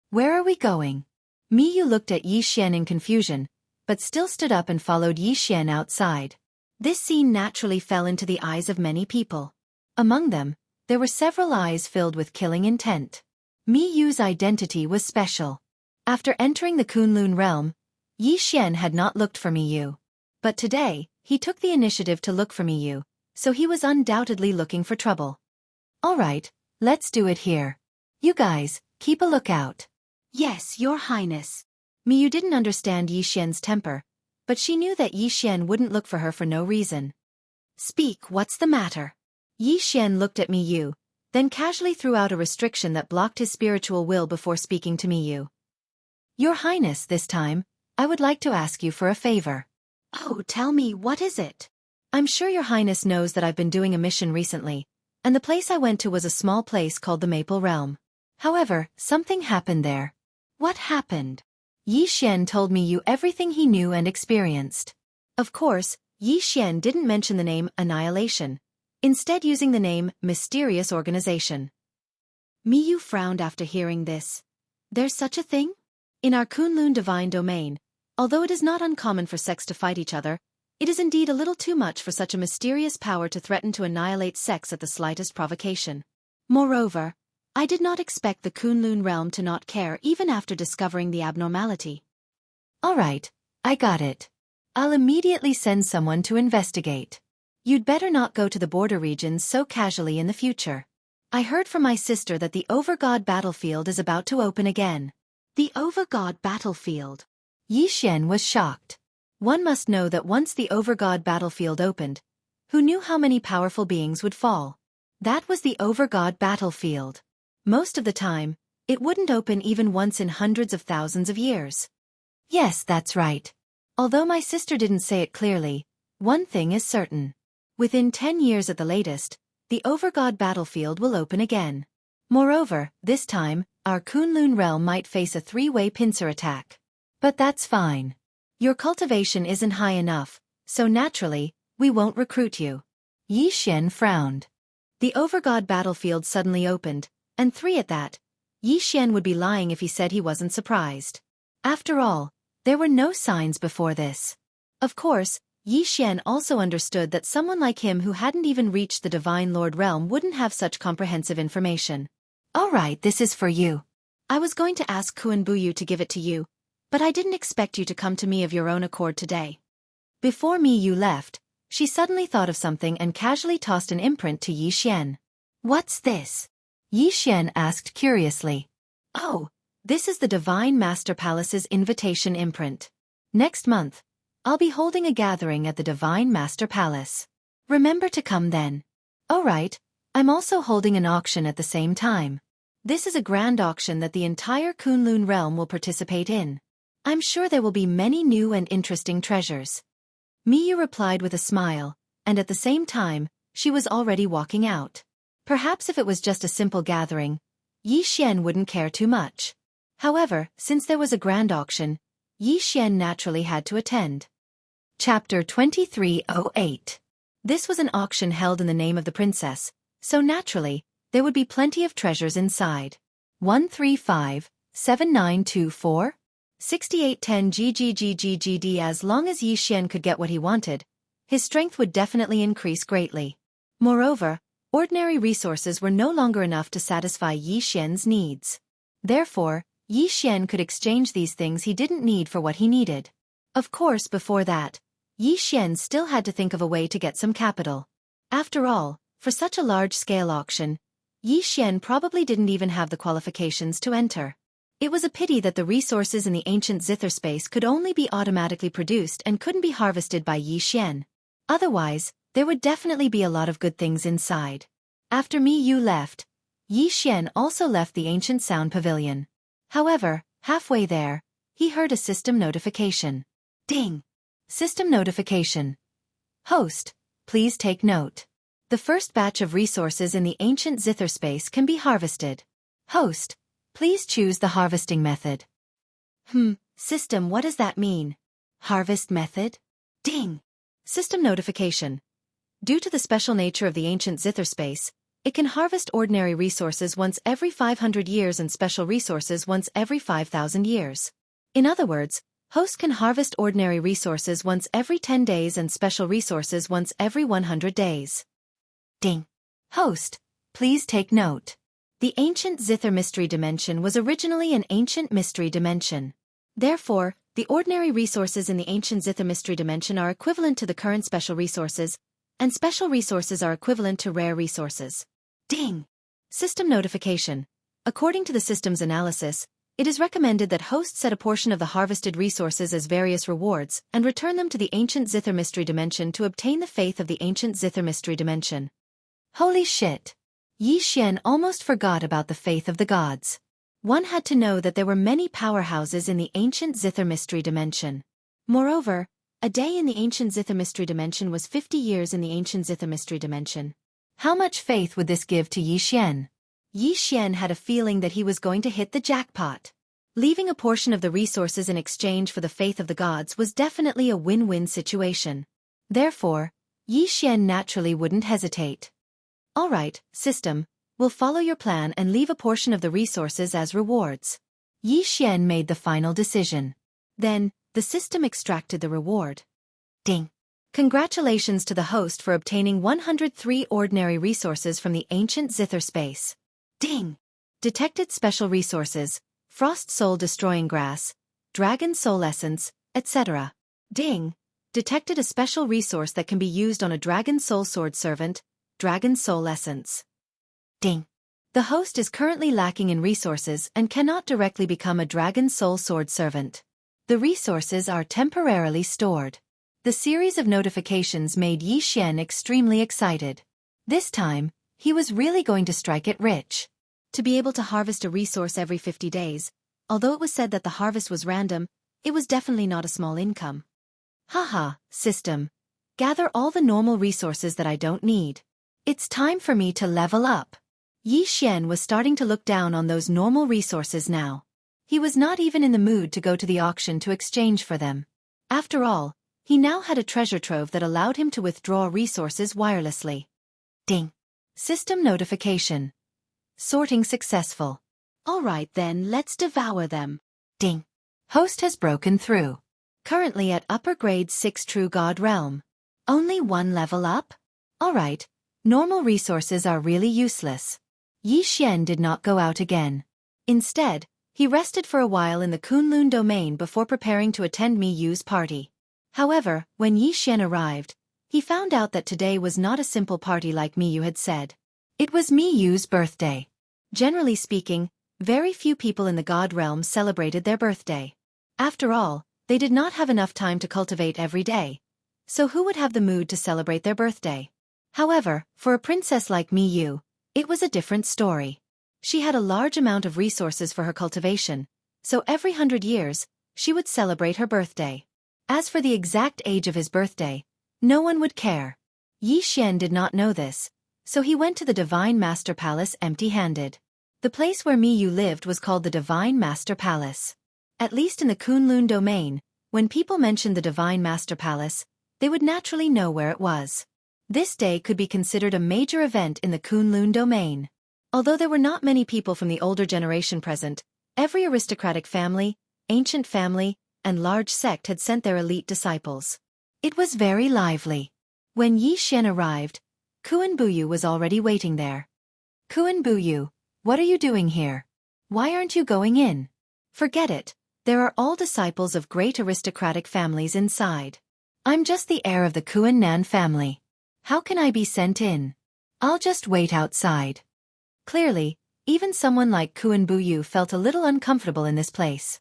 Where are we going? Mi Yu looked at Yi Xian in confusion, but still stood up and followed Yi Xian outside. This scene naturally fell into the eyes of many people. Among them, there were several eyes filled with killing intent. Mi Yu's identity was special. After entering the Kunlun realm, Yi Xian had not looked for Mi Yu. But today, he took the initiative to look for Mi Yu, so he was undoubtedly looking for trouble. All right, let's do it here. You guys, keep a lookout. Yes, Your Highness. Mi Yu didn't understand Yi Xian's temper, but she knew that Yi Xian wouldn't look for her for no reason. Speak, what's the matter? Yi Xian looked at Mi Yu, then casually threw out a restriction that blocked his spiritual will before speaking to Mi Yu. Your Highness, this time, I would like to ask you for a favor. Oh, tell me, what is it? I'm sure Your Highness knows that I've been doing a mission recently, and the place I went to was a small place called the Maple Realm. However, something happened there. What happened? Yi Xian told Mi Yu everything he knew and experienced. Of course, Yi Xian didn't mention the name Annihilation, instead using the name Mysterious Organization. Mi Yu frowned after hearing this. There's such a thing? In our Kunlun divine domain, although it is not uncommon for sects to fight each other, it is indeed a little too much for such a mysterious power to threaten to annihilate sects at the slightest provocation. Moreover, I did not expect the Kunlun realm to not care even after discovering the abnormality. All right, I got it. I'll immediately send someone to investigate. You'd better not go to the border regions so casually in the future. I heard from my sister that the Overgod battlefield is about to open again. The Overgod battlefield. Yi Xian was shocked. One must know that once the Overgod battlefield opened, who knew how many powerful beings would fall? That was the Overgod battlefield. Most of the time, it wouldn't open even once in hundreds of thousands of years. Yes, that's right. Although my sister didn't say it clearly, one thing is certain. Within 10 years at the latest, the Overgod battlefield will open again. Moreover, this time, our Kunlun realm might face a three-way pincer attack. But that's fine. Your cultivation isn't high enough, so naturally, we won't recruit you. Yi Xian frowned. The Overgod battlefield suddenly opened, and 3 at that. Yi Xian would be lying if he said he wasn't surprised. After all, there were no signs before this. Of course, Yi Xian also understood that someone like him who hadn't even reached the Divine Lord realm wouldn't have such comprehensive information. All right, this is for you. I was going to ask Kuan Buyu to give it to you, but I didn't expect you to come to me of your own accord today. Before Mi Yu left, she suddenly thought of something and casually tossed an imprint to Yi Xian. What's this? Yi Xian asked curiously. Oh, this is the Divine Master Palace's invitation imprint. Next month, I'll be holding a gathering at the Divine Master Palace. Remember to come then. All right, I'm also holding an auction at the same time. This is a grand auction that the entire Kunlun realm will participate in. I'm sure there will be many new and interesting treasures. Mi Yu replied with a smile, and at the same time, she was already walking out. Perhaps if it was just a simple gathering, Yi Xian wouldn't care too much. However, since there was a grand auction, Yi Xian naturally had to attend. Chapter 2308. This was an auction held in the name of the princess, so naturally, there would be plenty of treasures inside. 135-7924? 6810 GGGGGD. As long as Yi Xian could get what he wanted, his strength would definitely increase greatly. Moreover, ordinary resources were no longer enough to satisfy Yi Xian's needs. Therefore, Yi Xian could exchange these things he didn't need for what he needed. Of course, before that, Yi Xian still had to think of a way to get some capital. After all, For such a large-scale auction, Yi Xian probably didn't even have the qualifications to enter. It was a pity that the resources in the ancient zither space could only be automatically produced and couldn't be harvested by Yi Xian. Otherwise, there would definitely be a lot of good things inside. After Mi Yu left, Yi Xian also left the ancient sound pavilion. However, halfway there, he heard a system notification. Ding! System notification. Host, please take note. The first batch of resources in the ancient zither space can be harvested. Host, please choose the harvesting method. System, what does that mean? Harvest method? Ding! System notification. Due to the special nature of the ancient zither space, it can harvest ordinary resources once every 500 years and special resources once every 5,000 years. In other words, host can harvest ordinary resources once every 10 days and special resources once every 100 days. Ding! Host, please take note. The ancient zither mystery dimension was originally an ancient mystery dimension. Therefore, the ordinary resources in the ancient zither mystery dimension are equivalent to the current special resources, and special resources are equivalent to rare resources. Ding! System notification. According to the system's analysis, it is recommended that hosts set a portion of the harvested resources as various rewards and return them to the ancient zither mystery dimension to obtain the faith of the ancient zither mystery dimension. Holy shit! Yi Xian almost forgot about the faith of the gods. One had to know that there were many powerhouses in the ancient zither mystery dimension. Moreover, a day in the ancient zither mystery dimension was 50 years in the ancient zither mystery dimension. How much faith would this give to Yi Xian? Yi Xian had a feeling that he was going to hit the jackpot. Leaving a portion of the resources in exchange for the faith of the gods was definitely a win-win situation. Therefore, Yi Xian naturally wouldn't hesitate. Alright, system, we'll follow your plan and leave a portion of the resources as rewards. Yi Xian made the final decision. Then, the system extracted the reward. Ding! Congratulations to the host for obtaining 103 ordinary resources from the ancient zither space. Ding! Detected special resources, frost soul destroying grass, dragon soul essence, etc. Ding! Detected a special resource that can be used on a dragon soul sword servant, dragon soul essence. Ding! The host is currently lacking in resources and cannot directly become a dragon soul sword servant. The resources are temporarily stored. The series of notifications made Yi Xian extremely excited. This time, he was really going to strike it rich. To be able to harvest a resource every 50 days, although it was said that the harvest was random, it was definitely not a small income. Haha, system. Gather all the normal resources that I don't need. It's time for me to level up. Yi Xian was starting to look down on those normal resources now. He was not even in the mood to go to the auction to exchange for them. After all, he now had a treasure trove that allowed him to withdraw resources wirelessly. Ding! System notification. Sorting successful. Alright then, let's devour them. Ding! Host has broken through. Currently at upper grade 6 True God Realm. Only one level up? Alright, normal resources are really useless. Yi Xian did not go out again. Instead, he rested for a while in the Kunlun domain before preparing to attend Mi Yu's party. However, when Yi Xian arrived, he found out that today was not a simple party like Mi Yu had said. It was Mi Yu's birthday. Generally speaking, very few people in the God realm celebrated their birthday. After all, they did not have enough time to cultivate every day. So who would have the mood to celebrate their birthday? However, for a princess like Mi Yu, it was a different story. She had a large amount of resources for her cultivation, so every 100 years, she would celebrate her birthday. As for the exact age of his birthday, no one would care. Yi Xian did not know this, so he went to the Divine Master Palace empty-handed. The place where Mi Yu lived was called the Divine Master Palace. At least in the Kunlun domain, when people mentioned the Divine Master Palace, they would naturally know where it was. This day could be considered a major event in the Kunlun domain. Although there were not many people from the older generation present, every aristocratic family, ancient family, and large sect had sent their elite disciples. It was very lively. When Yi Xian arrived, Kuan Buyu was already waiting there. Kuan Buyu, what are you doing here? Why aren't you going in? Forget it, there are all disciples of great aristocratic families inside. I'm just the heir of the Kuan Nan family. How can I be sent in? I'll just wait outside. Clearly, even someone like Kuan Buyu felt a little uncomfortable in this place.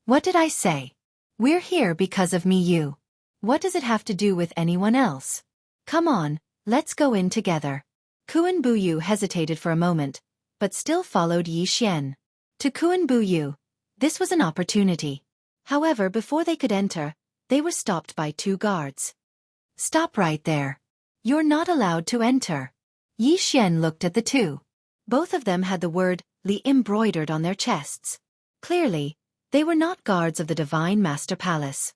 What did I say? We're here because of me you. What does it have to do with anyone else? Come on, let's go in together. Kuan Buyu hesitated for a moment, but still followed Yi Xian. To Kuan Buyu, this was an opportunity. However, before they could enter, they were stopped by 2 guards. Stop right there. You're not allowed to enter. Yi Xian looked at the 2. Both of them had the word Li embroidered on their chests. Clearly, they were not guards of the Divine Master Palace.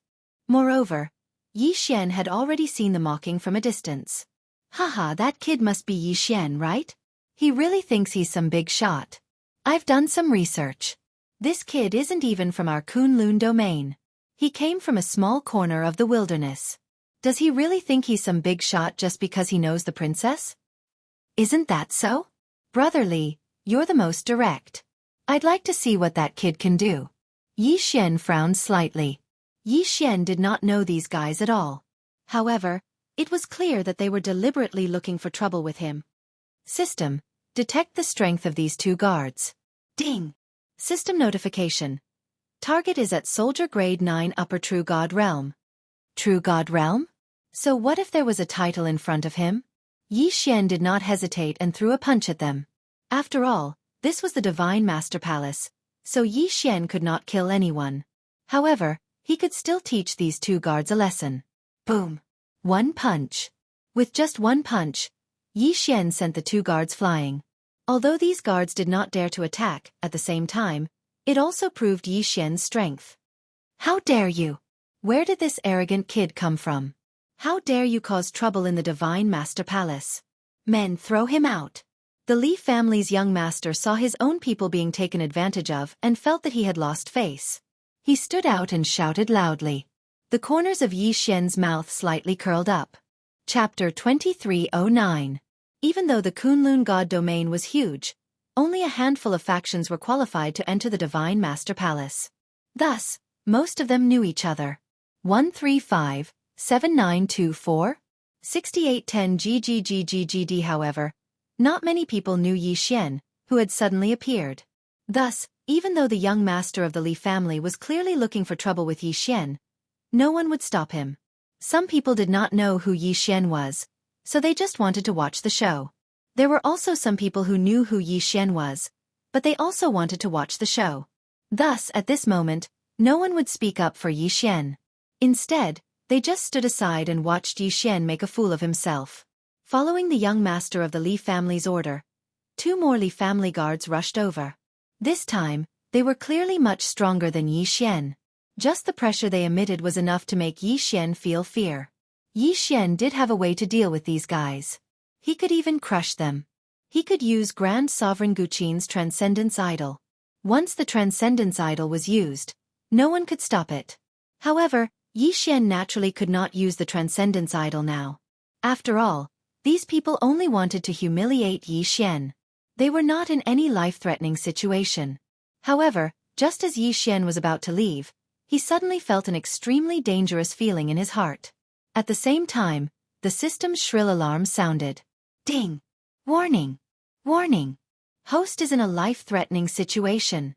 Moreover, Yi Xian had already seen the mocking from a distance. Haha, that kid must be Yi Xian, right? He really thinks he's some big shot. I've done some research. This kid isn't even from our Kunlun domain. He came from a small corner of the wilderness. Does he really think he's some big shot just because he knows the princess? Isn't that so? Brother Li, you're the most direct. I'd like to see what that kid can do. Yi Xian frowned slightly. Yi Xian did not know these guys at all. However, it was clear that they were deliberately looking for trouble with him. System, detect the strength of these 2 guards. Ding! System notification. Target is at Soldier Grade 9 Upper True God Realm. True God Realm? So what if there was a title in front of him? Yi Xian did not hesitate and threw a punch at them. After all, this was the Divine Master Palace, so Yi Xian could not kill anyone. However, he could still teach these 2 guards a lesson. Boom! 1 punch. With just 1 punch, Yi Xian sent the 2 guards flying. Although these guards did not dare to attack, at the same time, it also proved Yi Xian's strength. How dare you? Where did this arrogant kid come from? How dare you cause trouble in the Divine Master Palace? Men, throw him out. The Li family's young master saw his own people being taken advantage of and felt that he had lost face. He stood out and shouted loudly. The corners of Yi Xian's mouth slightly curled up. Chapter 2309. Even though the Kunlun God domain was huge, only a handful of factions were qualified to enter the Divine Master Palace. Thus, most of them knew each other. 135, 7924? 6810 GGGGGD. However, not many people knew Yi Xian, who had suddenly appeared. Thus, even though the young master of the Li family was clearly looking for trouble with Yi Xian, no one would stop him. Some people did not know who Yi Xian was, so they just wanted to watch the show. There were also some people who knew who Yi Xian was, but they also wanted to watch the show. Thus, at this moment, no one would speak up for Yi Xian. Instead, they just stood aside and watched Yi Xian make a fool of himself. Following the young master of the Li family's order, 2 more Li family guards rushed over. This time, they were clearly much stronger than Yi Xian. Just the pressure they emitted was enough to make Yi Xian feel fear. Yi Xian did have a way to deal with these guys. He could even crush them. He could use Grand Sovereign Guqin's Transcendence Idol. Once the Transcendence Idol was used, no one could stop it. However, Yi Xian naturally could not use the Transcendence Idol now. After all, these people only wanted to humiliate Yi Xian. They were not in any life-threatening situation. However, just as Yi Xian was about to leave, he suddenly felt an extremely dangerous feeling in his heart. At the same time, the system's shrill alarm sounded. Ding! Warning! Warning! Host is in a life-threatening situation.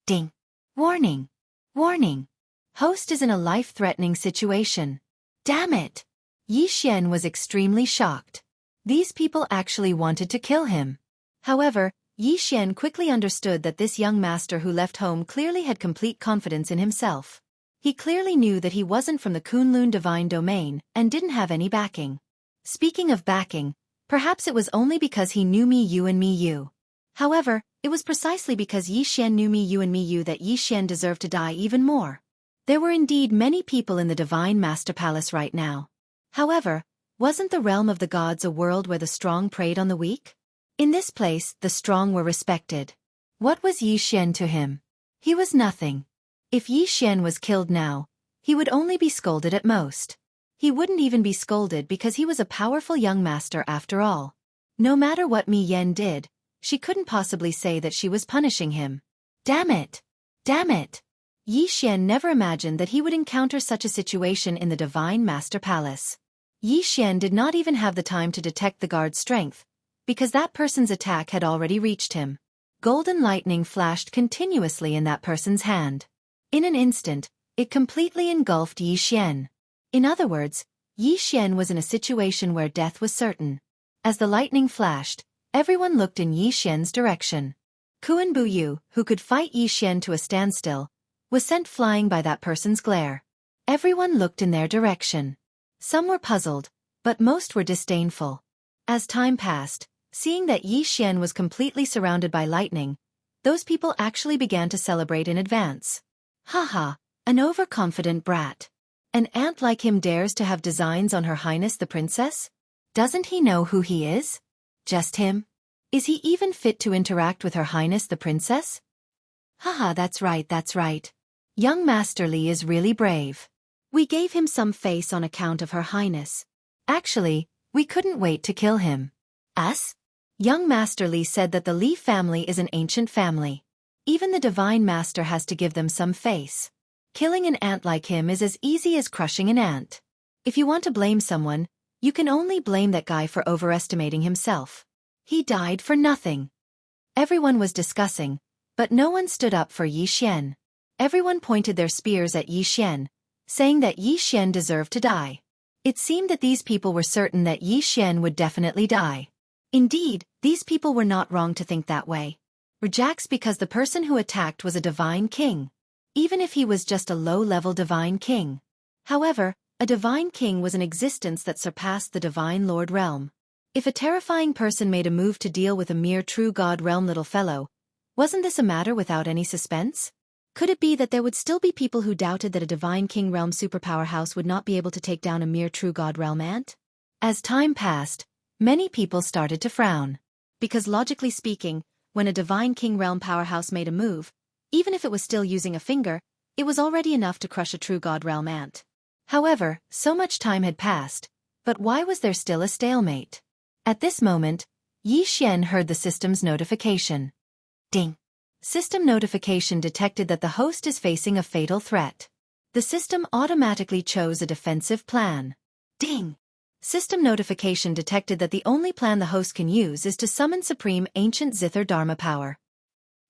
Ding! Warning! Warning! Host is in a life-threatening situation. Damn it! Yi Xian was extremely shocked. These people actually wanted to kill him. However, Yi Xian quickly understood that this young master who left home clearly had complete confidence in himself. He clearly knew that he wasn't from the Kunlun divine domain and didn't have any backing. Speaking of backing, perhaps it was only because he knew me you and me you. However, it was precisely because Yi Xian knew me you and me you that Yi Xian deserved to die even more. There were indeed many people in the Divine Master Palace right now. However, wasn't the realm of the gods a world where the strong preyed on the weak? In this place, the strong were respected. What was Yi Xian to him? He was nothing. If Yi Xian was killed now, he would only be scolded at most. He wouldn't even be scolded because he was a powerful young master after all. No matter what Mi Yen did, she couldn't possibly say that she was punishing him. Damn it! Damn it! Yi Xian never imagined that he would encounter such a situation in the Divine Master Palace. Yi Xian did not even have the time to detect the guard's strength, because that person's attack had already reached him. Golden lightning flashed continuously in that person's hand. In an instant, it completely engulfed Yi Xian. In other words, Yi Xian was in a situation where death was certain. As the lightning flashed, everyone looked in Yi Xian's direction. Kuan Buyu, who could fight Yi Xian to a standstill, was sent flying by that person's glare. Everyone looked in their direction. Some were puzzled, but most were disdainful. As time passed, seeing that Yi Xian was completely surrounded by lightning, those people actually began to celebrate in advance. Haha, an overconfident brat. An ant like him dares to have designs on Her Highness the Princess? Doesn't he know who he is? Just him? Is he even fit to interact with Her Highness the Princess? Haha, that's right. Young Master Li is really brave. We gave him some face on account of Her Highness. Actually, we couldn't wait to kill him. Us? Young Master Li said that the Li family is an ancient family. Even the Divine Master has to give them some face. Killing an ant like him is as easy as crushing an ant. If you want to blame someone, you can only blame that guy for overestimating himself. He died for nothing. Everyone was discussing, but no one stood up for Yi Xian. Everyone pointed their spears at Yi Xian, saying that Yi Xian deserved to die. It seemed that these people were certain that Yi Xian would definitely die. Indeed, these people were not wrong to think that way. Rejects because the person who attacked was a divine king. Even if he was just a low-level divine king. However, a divine king was an existence that surpassed the divine lord realm. If a terrifying person made a move to deal with a mere true god realm little fellow, wasn't this a matter without any suspense? Could it be that there would still be people who doubted that a divine king realm superpower house would not be able to take down a mere true god realm ant? As time passed, many people started to frown. Because logically speaking, when a divine king realm powerhouse made a move, even if it was still using a finger, it was already enough to crush a true god realm ant. However, so much time had passed, but why was there still a stalemate? At this moment, Yi Xian heard the system's notification. Ding! System notification detected that the host is facing a fatal threat. The system automatically chose a defensive plan. Ding! System notification detected that the only plan the host can use is to summon Supreme Ancient Zither Dharma Power.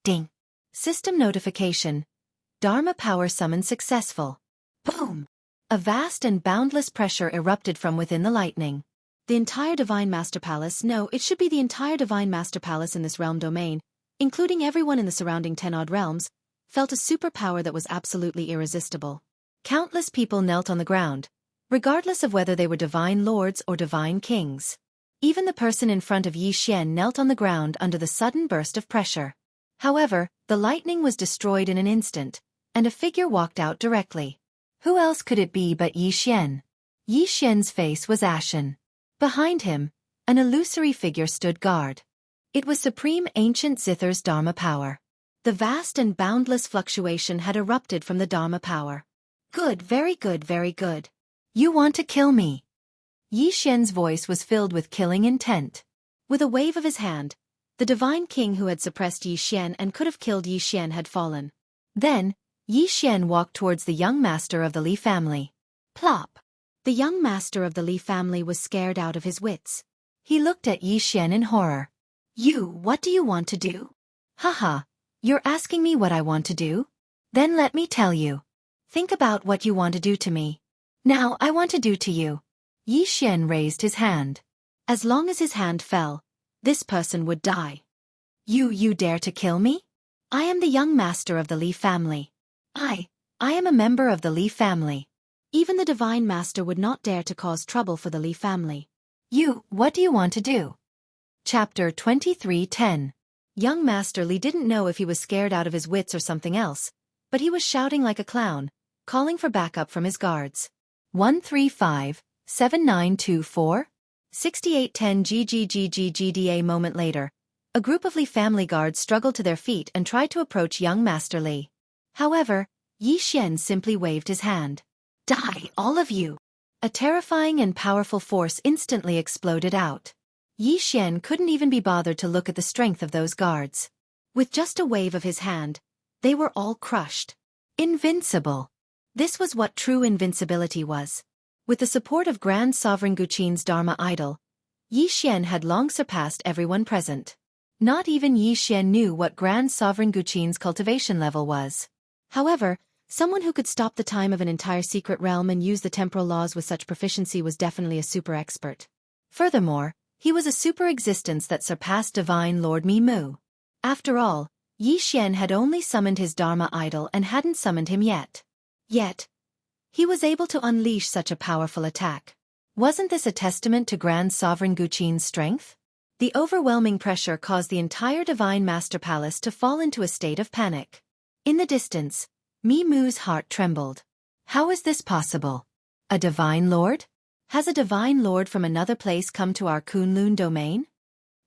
Ding! System notification. Dharma Power summon successful. Boom! A vast and boundless pressure erupted from within the lightning. The entire Divine Master Palace, no, it should be the entire Divine Master Palace in this realm domain, including everyone in the surrounding 10-odd realms, felt a superpower that was absolutely irresistible. Countless people knelt on the ground, regardless of whether they were divine lords or divine kings. Even the person in front of Yi Xian knelt on the ground under the sudden burst of pressure. However, the lightning was destroyed in an instant, and a figure walked out directly. Who else could it be but Yi Xian? Yi Xian's face was ashen. Behind him, an illusory figure stood guard. It was Supreme Ancient Zither's Dharma Power. The vast and boundless fluctuation had erupted from the Dharma Power. Good, very good, very good. You want to kill me? Yi Xian's voice was filled with killing intent. With a wave of his hand, the divine king who had suppressed Yi Xian and could have killed Yi Xian had fallen. Then, Yi Xian walked towards the young master of the Li family. Plop! The young master of the Li family was scared out of his wits. He looked at Yi Xian in horror. What do you want to do? Haha, you're asking me what I want to do? Then let me tell you. Think about what you want to do to me. Now I want to do to you. Yi Xian raised his hand. As long as his hand fell, this person would die. You dare to kill me? I am the young master of the Li family. I am a member of the Li family. Even the divine master would not dare to cause trouble for the Li family. What do you want to do? Chapter 23:10. Young Master Li didn't know if he was scared out of his wits or something else, but he was shouting like a clown, calling for backup from his guards. 135-7924? 6810 GGGGGD. A moment later, a group of Li family guards struggled to their feet and tried to approach young Master Li. However, Yi Xian simply waved his hand. Die, all of you! A terrifying and powerful force instantly exploded out. Yi Xian couldn't even be bothered to look at the strength of those guards. With just a wave of his hand, they were all crushed. Invincible! This was what true invincibility was. With the support of Grand Sovereign Guqin's Dharma idol, Yi Xian had long surpassed everyone present. Not even Yi Xian knew what Grand Sovereign Guqin's cultivation level was. However, someone who could stop the time of an entire secret realm and use the temporal laws with such proficiency was definitely a super expert. Furthermore, he was a super existence that surpassed Divine Lord Mi Mu. After all, Yi Xian had only summoned his Dharma idol and hadn't summoned him yet. Yet, he was able to unleash such a powerful attack. Wasn't this a testament to Grand Sovereign Guqin's strength? The overwhelming pressure caused the entire Divine Master Palace to fall into a state of panic. In the distance, Mi Mu's heart trembled. How is this possible? A Divine Lord? Has a Divine Lord from another place come to our Kunlun domain?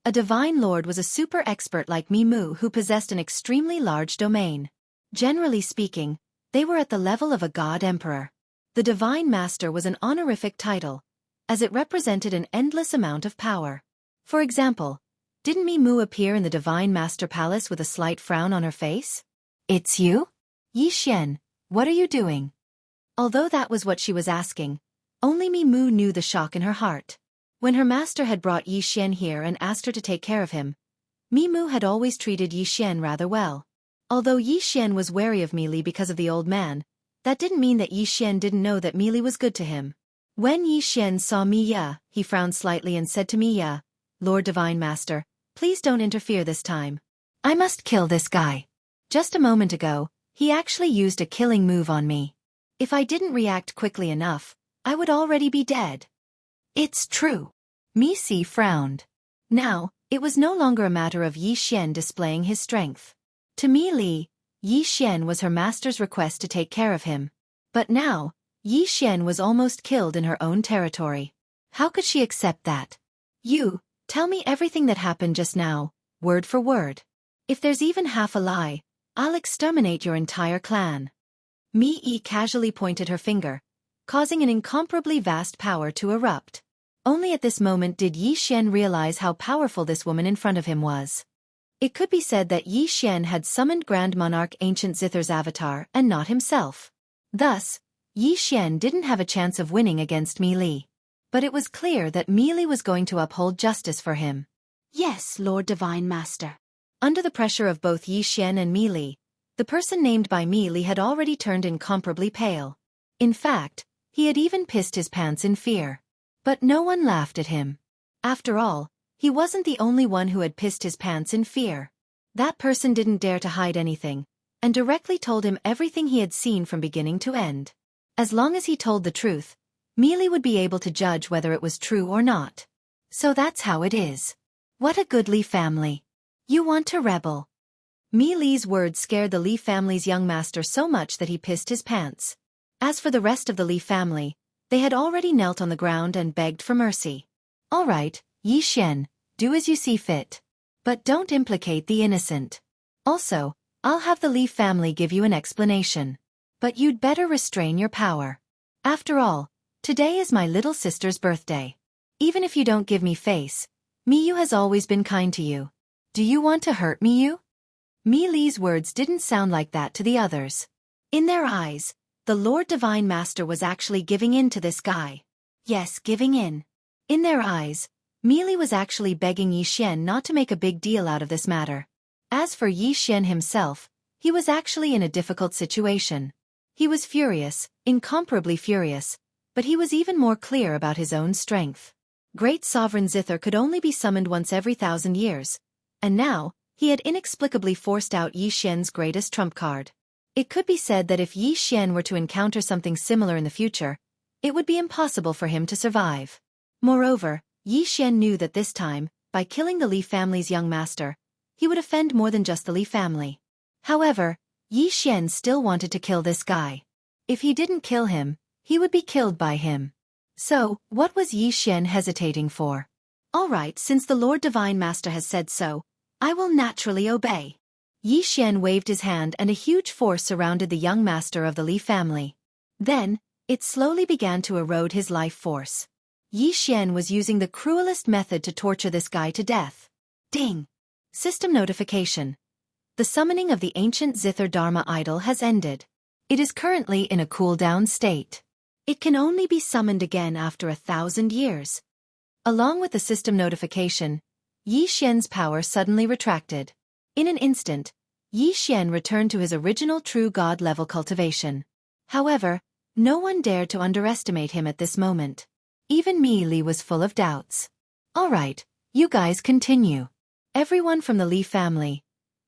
A Divine Lord was a super expert like Mi Mu who possessed an extremely large domain. Generally speaking, they were at the level of a God Emperor. The Divine Master was an honorific title, as it represented an endless amount of power. For example, didn't Mi Mu appear in the Divine Master Palace with a slight frown on her face? It's you? Yi Xian, what are you doing? Although that was what she was asking, only Mi Mu knew the shock in her heart. When her master had brought Yi Xian here and asked her to take care of him, Mi Mu had always treated Yi Xian rather well. Although Yi Xian was wary of Mi Li because of the old man, that didn't mean that Yi Xian didn't know that Mi Li was good to him. When Yi Xian saw Mi Ya, he frowned slightly and said to Mi Ya, Lord Divine Master, please don't interfere this time. I must kill this guy. Just a moment ago, he actually used a killing move on me. If I didn't react quickly enough, I would already be dead. It's true. Mi Si frowned. Now, it was no longer a matter of Yi Xian displaying his strength. To Mi Li, Yi Xian was her master's request to take care of him. But now, Yi Xian was almost killed in her own territory. How could she accept that? You, tell me everything that happened just now, word for word. If there's even half a lie, I'll exterminate your entire clan. Mi Yi casually pointed her finger, causing an incomparably vast power to erupt. Only at this moment did Yi Xian realize how powerful this woman in front of him was. It could be said that Yi Xian had summoned Grand Monarch Ancient Zither's avatar and not himself. Thus, Yi Xian didn't have a chance of winning against Mi Li. But it was clear that Mi Li was going to uphold justice for him. Yes, Lord Divine Master. Under the pressure of both Yi Xian and Mi Li, the person named by Mi Li had already turned incomparably pale. In fact, he had even pissed his pants in fear. But no one laughed at him. After all, he wasn't the only one who had pissed his pants in fear. That person didn't dare to hide anything, and directly told him everything he had seen from beginning to end. As long as he told the truth, Mi Li would be able to judge whether it was true or not. So that's how it is. What a good Li family. You want to rebel. Mi Li's words scared the Li family's young master so much that he pissed his pants. As for the rest of the Li family, they had already knelt on the ground and begged for mercy. All right, Yi Xian, do as you see fit. But don't implicate the innocent. Also, I'll have the Li family give you an explanation. But you'd better restrain your power. After all, today is my little sister's birthday. Even if you don't give me face, Miyu has always been kind to you. Do you want to hurt Miyu? Mi Li's words didn't sound like that to the others. In their eyes, the Lord Divine Master was actually giving in to this guy. Yes, giving in. In their eyes, Mi Li was actually begging Yi Xian not to make a big deal out of this matter. As for Yi Xian himself, he was actually in a difficult situation. He was furious, incomparably furious, but he was even more clear about his own strength. Great Sovereign Zither could only be summoned once every 1,000 years, and now, he had inexplicably forced out Yi Xian's greatest trump card. It could be said that if Yi Xian were to encounter something similar in the future, it would be impossible for him to survive. Moreover, Yi Xian knew that this time, by killing the Li family's young master, he would offend more than just the Li family. However, Yi Xian still wanted to kill this guy. If he didn't kill him, he would be killed by him. So, what was Yi Xian hesitating for? All right, since the Lord Divine Master has said so, I will naturally obey. Yi Xian waved his hand and a huge force surrounded the young master of the Li family. Then, it slowly began to erode his life force. Yi Xian was using the cruelest method to torture this guy to death. Ding! System notification. The summoning of the ancient Zither Dharma idol has ended. It is currently in a cooldown state. It can only be summoned again after 1,000 years. Along with the system notification, Yi Xian's power suddenly retracted. In an instant, Yi Xian returned to his original true god-level cultivation. However, no one dared to underestimate him at this moment. Even Mi Li was full of doubts. Alright, you guys continue. Everyone from the Li family,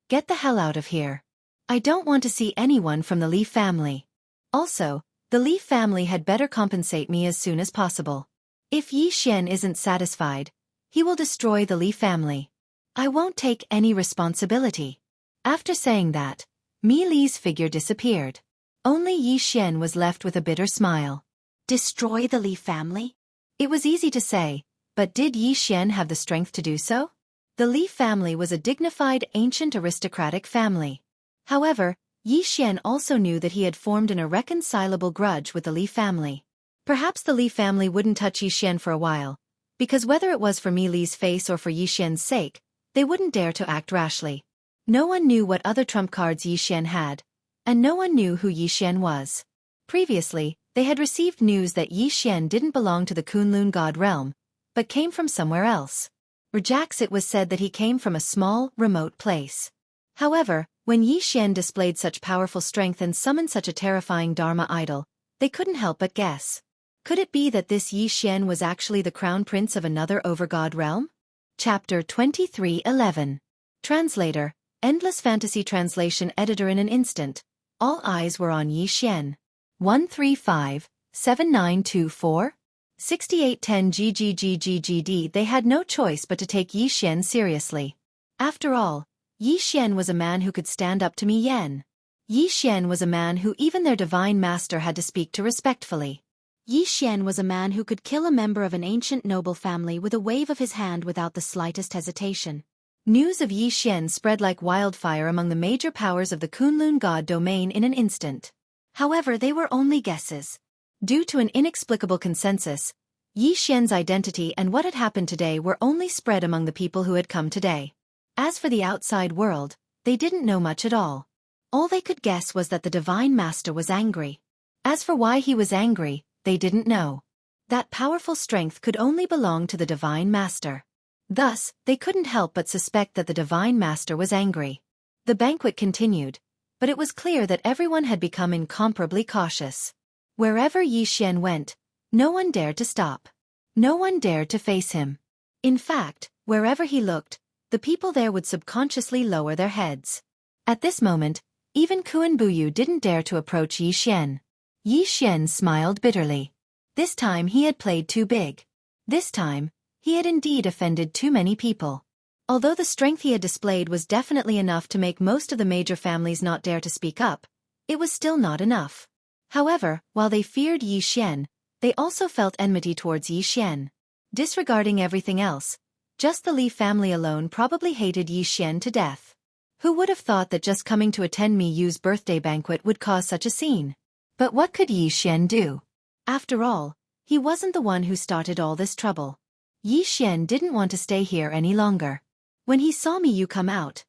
get the hell out of here. I don't want to see anyone from the Li family. Also, the Li family had better compensate me as soon as possible. If Yi Xian isn't satisfied, he will destroy the Li family. I won't take any responsibility. After saying that, Mi Li's figure disappeared. Only Yi Xian was left with a bitter smile. Destroy the Li family? It was easy to say, but did Yi Xian have the strength to do so? The Li family was a dignified ancient aristocratic family. However, Yi Xian also knew that he had formed an irreconcilable grudge with the Li family. Perhaps the Li family wouldn't touch Yi Xian for a while, because whether it was for Mi Li's face or for Yi Xian's sake, they wouldn't dare to act rashly. No one knew what other trump cards Yi Xian had, and no one knew who Yi Xian was. Previously, they had received news that Yi Xian didn't belong to the Kunlun god realm, but came from somewhere else. Rajax, it was said that he came from a small, remote place. However, when Yi Xian displayed such powerful strength and summoned such a terrifying Dharma idol, they couldn't help but guess. Could it be that this Yi Xian was actually the crown prince of another overgod realm? Chapter 23:11. Translator, Endless Fantasy Translation Editor. In an instant, all eyes were on Yi Xian. 135-7924? 6810 GGGGGD. They had no choice but to take Yi Xian seriously. After all, Yi Xian was a man who could stand up to Mi Yan. Yi Xian was a man who even their divine master had to speak to respectfully. Yi Xian was a man who could kill a member of an ancient noble family with a wave of his hand without the slightest hesitation. News of Yi Xian spread like wildfire among the major powers of the Kunlun god domain in an instant. However, they were only guesses. Due to an inexplicable consensus, Yi Xian's identity and what had happened today were only spread among the people who had come today. As for the outside world, they didn't know much at all. All they could guess was that the divine master was angry. As for why he was angry, they didn't know. That powerful strength could only belong to the divine master. Thus, they couldn't help but suspect that the divine master was angry. The banquet continued, but it was clear that everyone had become incomparably cautious. Wherever Yi Xian went, no one dared to stop. No one dared to face him. In fact, wherever he looked, the people there would subconsciously lower their heads. At this moment, even Kuan Buyu didn't dare to approach Yi Xian. Yi Xian smiled bitterly. This time he had played too big. This time, he had indeed offended too many people. Although the strength he had displayed was definitely enough to make most of the major families not dare to speak up, it was still not enough. However, while they feared Yi Xian, they also felt enmity towards Yi Xian. Disregarding everything else, just the Li family alone probably hated Yi Xian to death. Who would have thought that just coming to attend Mi Yu's birthday banquet would cause such a scene? But what could Yi Xian do? After all, he wasn't the one who started all this trouble. Yi Xian didn't want to stay here any longer. When he saw Mi Yu come out,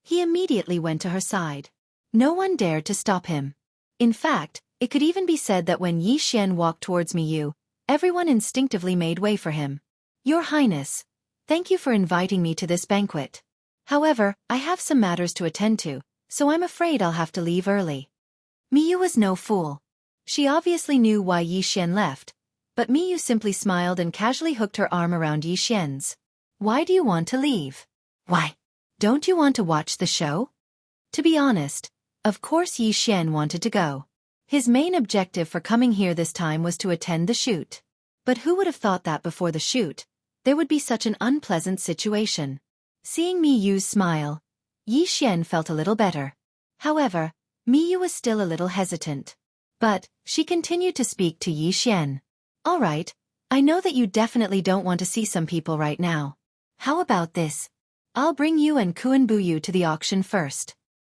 he immediately went to her side. No one dared to stop him. In fact, it could even be said that when Yi Xian walked towards Mi Yu, everyone instinctively made way for him. Your Highness, thank you for inviting me to this banquet. However, I have some matters to attend to, so I'm afraid I'll have to leave early. Mi Yu was no fool. She obviously knew why Yi Xian left, but Mi Yu simply smiled and casually hooked her arm around Yi Xian's. Why do you want to leave? Why? Don't you want to watch the show? To be honest, of course Yi Xian wanted to go. His main objective for coming here this time was to attend the shoot. But who would have thought that before the shoot, there would be such an unpleasant situation? Seeing Mi Yu's smile, Yi Xian felt a little better. However, Mi Yu was still a little hesitant. But, she continued to speak to Yi Xian. Alright, I know that you definitely don't want to see some people right now. How about this? I'll bring you and Kuan Buyu to the auction first.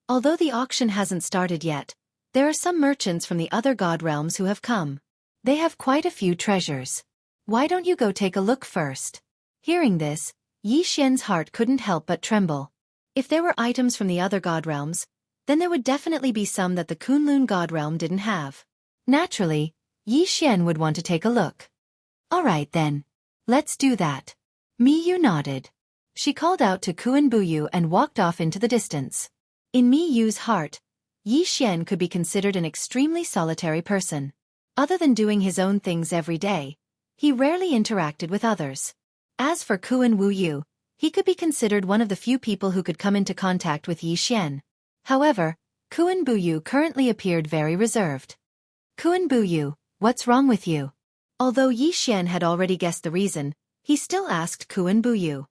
Although the auction hasn't started yet, there are some merchants from the other god realms who have come. They have quite a few treasures. Why don't you go take a look first? Hearing this, Yi Xian's heart couldn't help but tremble. If there were items from the other god realms, then there would definitely be some that the Kunlun god realm didn't have. Naturally, Yi Xian would want to take a look. Alright then. Let's do that. Mi Yu nodded. She called out to Kuan Buyu and walked off into the distance. In Mi Yu's heart, Yi Xian could be considered an extremely solitary person. Other than doing his own things every day, he rarely interacted with others. As for Kuan Wu, he could be considered one of the few people who could come into contact with Yi Xian. However, Kuan Buyu currently appeared very reserved. Kuan Buyu, what's wrong with you? Although Yi Xian had already guessed the reason, he still asked Kuan Buyu.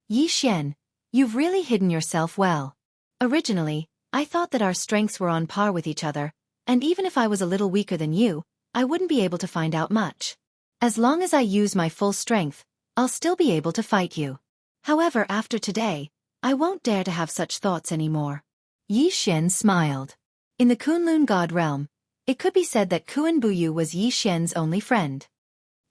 Yi Xian, you've really hidden yourself well. Originally, I thought that our strengths were on par with each other, and even if I was a little weaker than you, I wouldn't be able to find out much. As long as I use my full strength, I'll still be able to fight you. However, after today, I won't dare to have such thoughts anymore. Yi Xian smiled. In the Kunlun God realm, it could be said that Kuan Buyu was Yi Xian's only friend.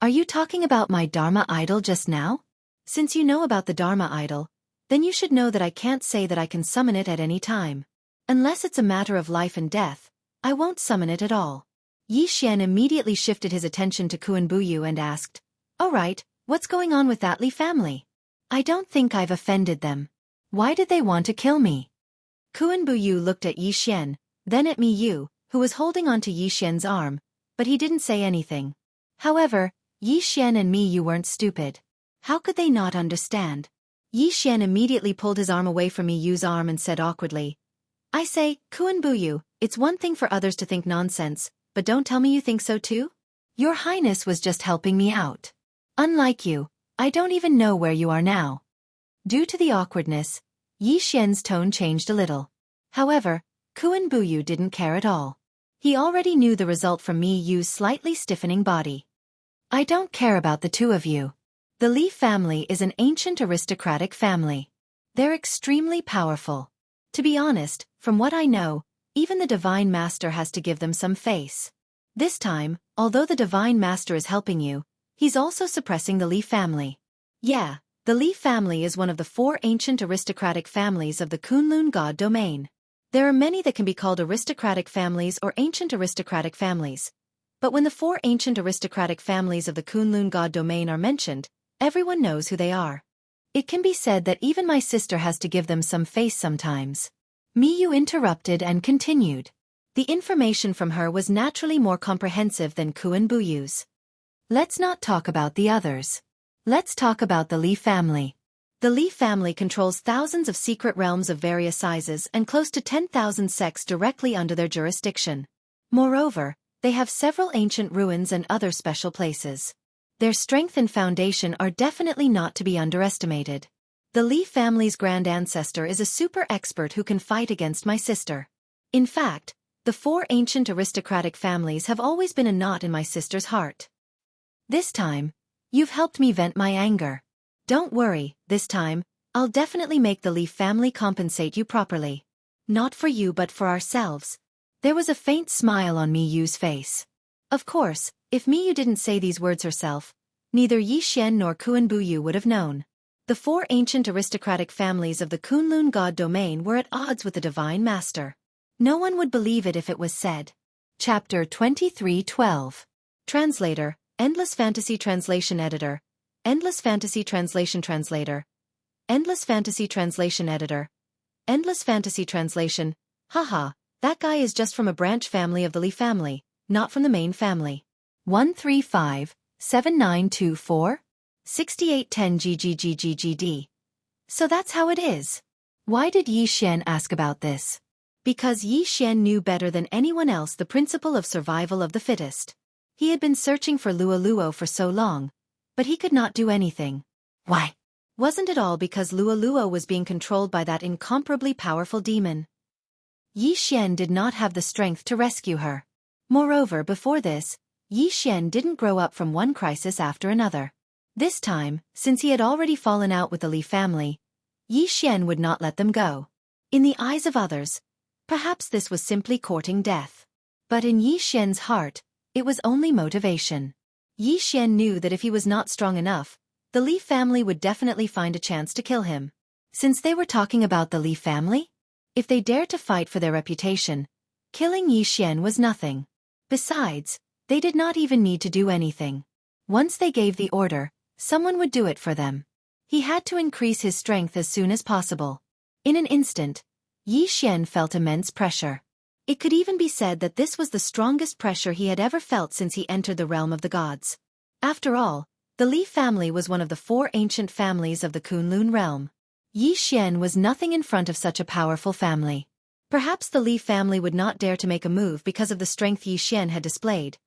Are you talking about my Dharma idol just now? Since you know about the Dharma idol, then you should know that I can't say that I can summon it at any time. Unless it's a matter of life and death, I won't summon it at all. Yi Xian immediately shifted his attention to Kuan Buyu and asked, "All right, what's going on with that Li family? I don't think I've offended them. Why did they want to kill me?" Kuan Buyu looked at Yi Xian, then at Mi Yu, who was holding onto Yi Xian's arm, but he didn't say anything. However, Yi Xian and Mi Yu weren't stupid. How could they not understand? Yi Xian immediately pulled his arm away from Mi Yu's arm and said awkwardly, "I say, Kuan Buyu, it's one thing for others to think nonsense, but don't tell me you think so too? Your Highness was just helping me out. Unlike you, I don't even know where you are now." Due to the awkwardness, Yi Xian's tone changed a little. However, Kuan Buyu didn't care at all. He already knew the result from Mi Yu's slightly stiffening body. "I don't care about the two of you. The Li family is an ancient aristocratic family. They're extremely powerful. To be honest, from what I know, even the Divine Master has to give them some face. This time, although the Divine Master is helping you, he's also suppressing the Li family. Yeah, the Li family is one of the 4 ancient aristocratic families of the Kunlun God domain. There are many that can be called aristocratic families or ancient aristocratic families. But when the 4 ancient aristocratic families of the Kunlun God domain are mentioned, everyone knows who they are. It can be said that even my sister has to give them some face sometimes." Mi Yu interrupted and continued. The information from her was naturally more comprehensive than Kuan Buyu's. "Let's not talk about the others. Let's talk about the Li family. The Li family controls thousands of secret realms of various sizes and close to 10,000 sects directly under their jurisdiction. Moreover, they have several ancient ruins and other special places. Their strength and foundation are definitely not to be underestimated. The Li family's grand ancestor is a super expert who can fight against my sister. In fact, the 4 ancient aristocratic families have always been a knot in my sister's heart. This time, you've helped me vent my anger. Don't worry, this time, I'll definitely make the Li family compensate you properly. Not for you but for ourselves." There was a faint smile on Mi Yu's face. Of course, if Mi Yu didn't say these words herself, neither Yi Xian nor Kuan Buyu would have known. The 4 ancient aristocratic families of the Kunlun God domain were at odds with the Divine Master. No one would believe it if it was said. Chapter 23:12. Translator, Endless Fantasy Translation Editor. Endless Fantasy Translation Translator. Endless Fantasy Translation Editor. Endless Fantasy Translation. Haha, that guy is just from a branch family of the Li family, not from the main family. 135-7924? 6810 GGGGGD. So that's how it is. Why did Yi Xian ask about this? Because Yi Xian knew better than anyone else the principle of survival of the fittest. He had been searching for Luo for so long, but he could not do anything. Why? Wasn't it all because Luo was being controlled by that incomparably powerful demon? Yi Xian did not have the strength to rescue her. Moreover, before this, Yi Xian didn't grow up from one crisis after another. This time, since he had already fallen out with the Li family, Yi Xian would not let them go. In the eyes of others, perhaps this was simply courting death. But in Yi Xian's heart, it was only motivation. Yi Xian knew that if he was not strong enough, the Li family would definitely find a chance to kill him. Since they were talking about the Li family? If they dared to fight for their reputation, killing Yi Xian was nothing. Besides, they did not even need to do anything. Once they gave the order, Someone would do it for them. He had to increase his strength as soon as possible. In an instant, Yi Xian felt immense pressure. It could even be said that this was the strongest pressure he had ever felt since he entered the realm of the gods. After all, the Li family was one of the 4 ancient families of the Kunlun realm. Yi Xian was nothing in front of such a powerful family. Perhaps the Li family would not dare to make a move because of the strength Yi Xian had displayed.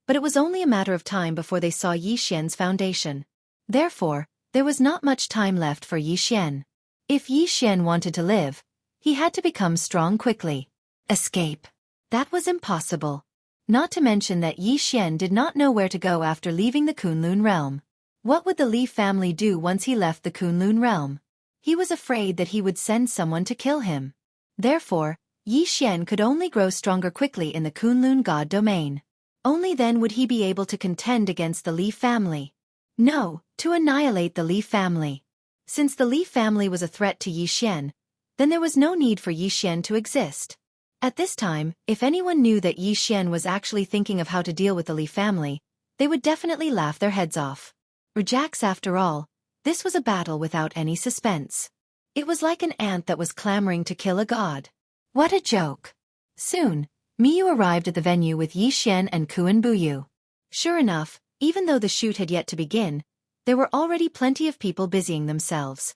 But it was only a matter of time before they saw Yi Xian's foundation. Therefore, there was not much time left for Yi Xian. If Yi Xian wanted to live, he had to become strong quickly. Escape. That was impossible. Not to mention that Yi Xian did not know where to go after leaving the Kunlun realm. What would the Li family do once he left the Kunlun realm? He was afraid that he would send someone to kill him. Therefore, Yi Xian could only grow stronger quickly in the Kunlun god domain. Only then would he be able to contend against the Li family. No, to annihilate the Li family. Since the Li family was a threat to Yi Xian, then there was no need for Yi Xian to exist. At this time, if anyone knew that Yi Xian was actually thinking of how to deal with the Li family, they would definitely laugh their heads off. Rejects after all, this was a battle without any suspense. It was like an ant that was clamoring to kill a god. What a joke. Soon, Miyu arrived at the venue with Yi Xian and Kuan Buyu. Sure enough, even though the shoot had yet to begin, there were already plenty of people busying themselves.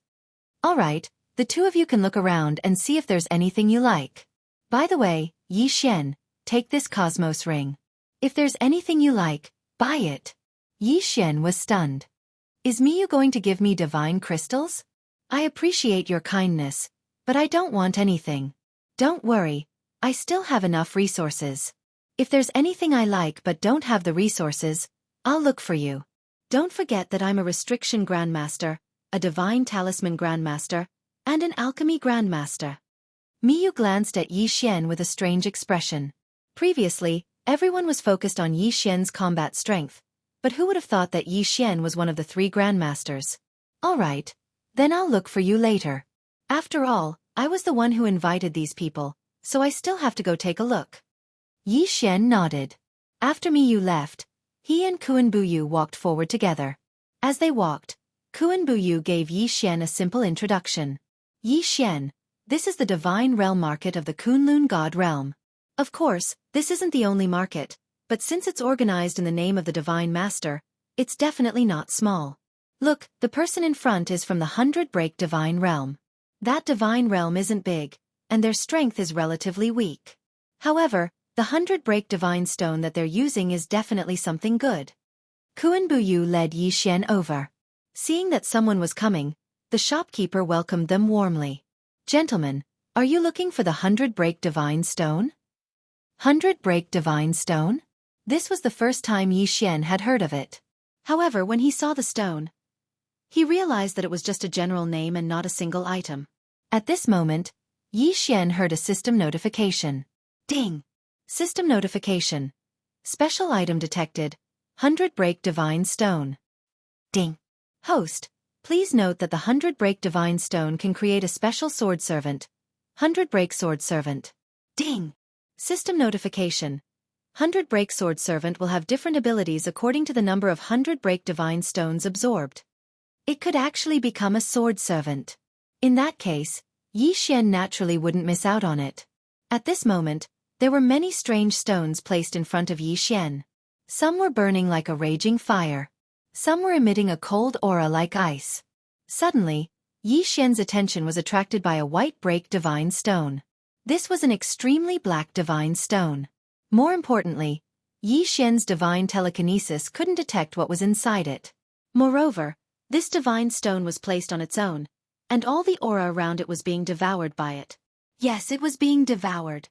All right, the 2 of you can look around and see if there's anything you like. By the way, Yi Xian, take this Cosmos ring. If there's anything you like, buy it. Yi Xian was stunned. Is Miyu going to give me divine crystals? I appreciate your kindness, but I don't want anything. Don't worry, I still have enough resources. If there's anything I like but don't have the resources, I'll look for you. Don't forget that I'm a restriction grandmaster, a divine talisman grandmaster, and an alchemy grandmaster. Miyu glanced at Yi Xian with a strange expression. Previously, everyone was focused on Yi Xian's combat strength, but who would have thought that Yi Xian was one of the 3 grandmasters? All right, then I'll look for you later. After all, I was the one who invited these people, so I still have to go take a look. Yi Xian nodded. After Miyu left, he and Kuan Buyu walked forward together. As they walked, Kuan Buyu gave Yi Xian a simple introduction. Yi Xian, this is the divine realm market of the Kunlun god realm. Of course, this isn't the only market, but since it's organized in the name of the divine master, it's definitely not small. Look, the person in front is from the 100 Break divine realm. That divine realm isn't big, and their strength is relatively weak. However, the 100 Break divine stone that they're using is definitely something good. Kuan Buyu led Yi Xian over. Seeing that someone was coming, the shopkeeper welcomed them warmly. Gentlemen, are you looking for the 100 Break divine stone? 100 Break divine stone? This was the first time Yi Xian had heard of it. However, when he saw the stone, he realized that it was just a general name and not a single item. At this moment, Yi Xian heard a system notification. Ding! System notification. Special item detected. 100 Break divine stone. Ding! Host, please note that the 100 Break divine stone can create a special sword servant. 100 Break sword servant. Ding! System notification. 100 Break sword servant will have different abilities according to the number of 100 Break divine stones absorbed. It could actually become a sword servant. In that case, Yi Xian naturally wouldn't miss out on it. At this moment, there were many strange stones placed in front of Yi Xian. Some were burning like a raging fire. Some were emitting a cold aura like ice. Suddenly, Yi Xian's attention was attracted by a white break divine stone. This was an extremely black divine stone. More importantly, Yi Xian's divine telekinesis couldn't detect what was inside it. Moreover, this divine stone was placed on its own, and all the aura around it was being devoured by it. Yes, it was being devoured.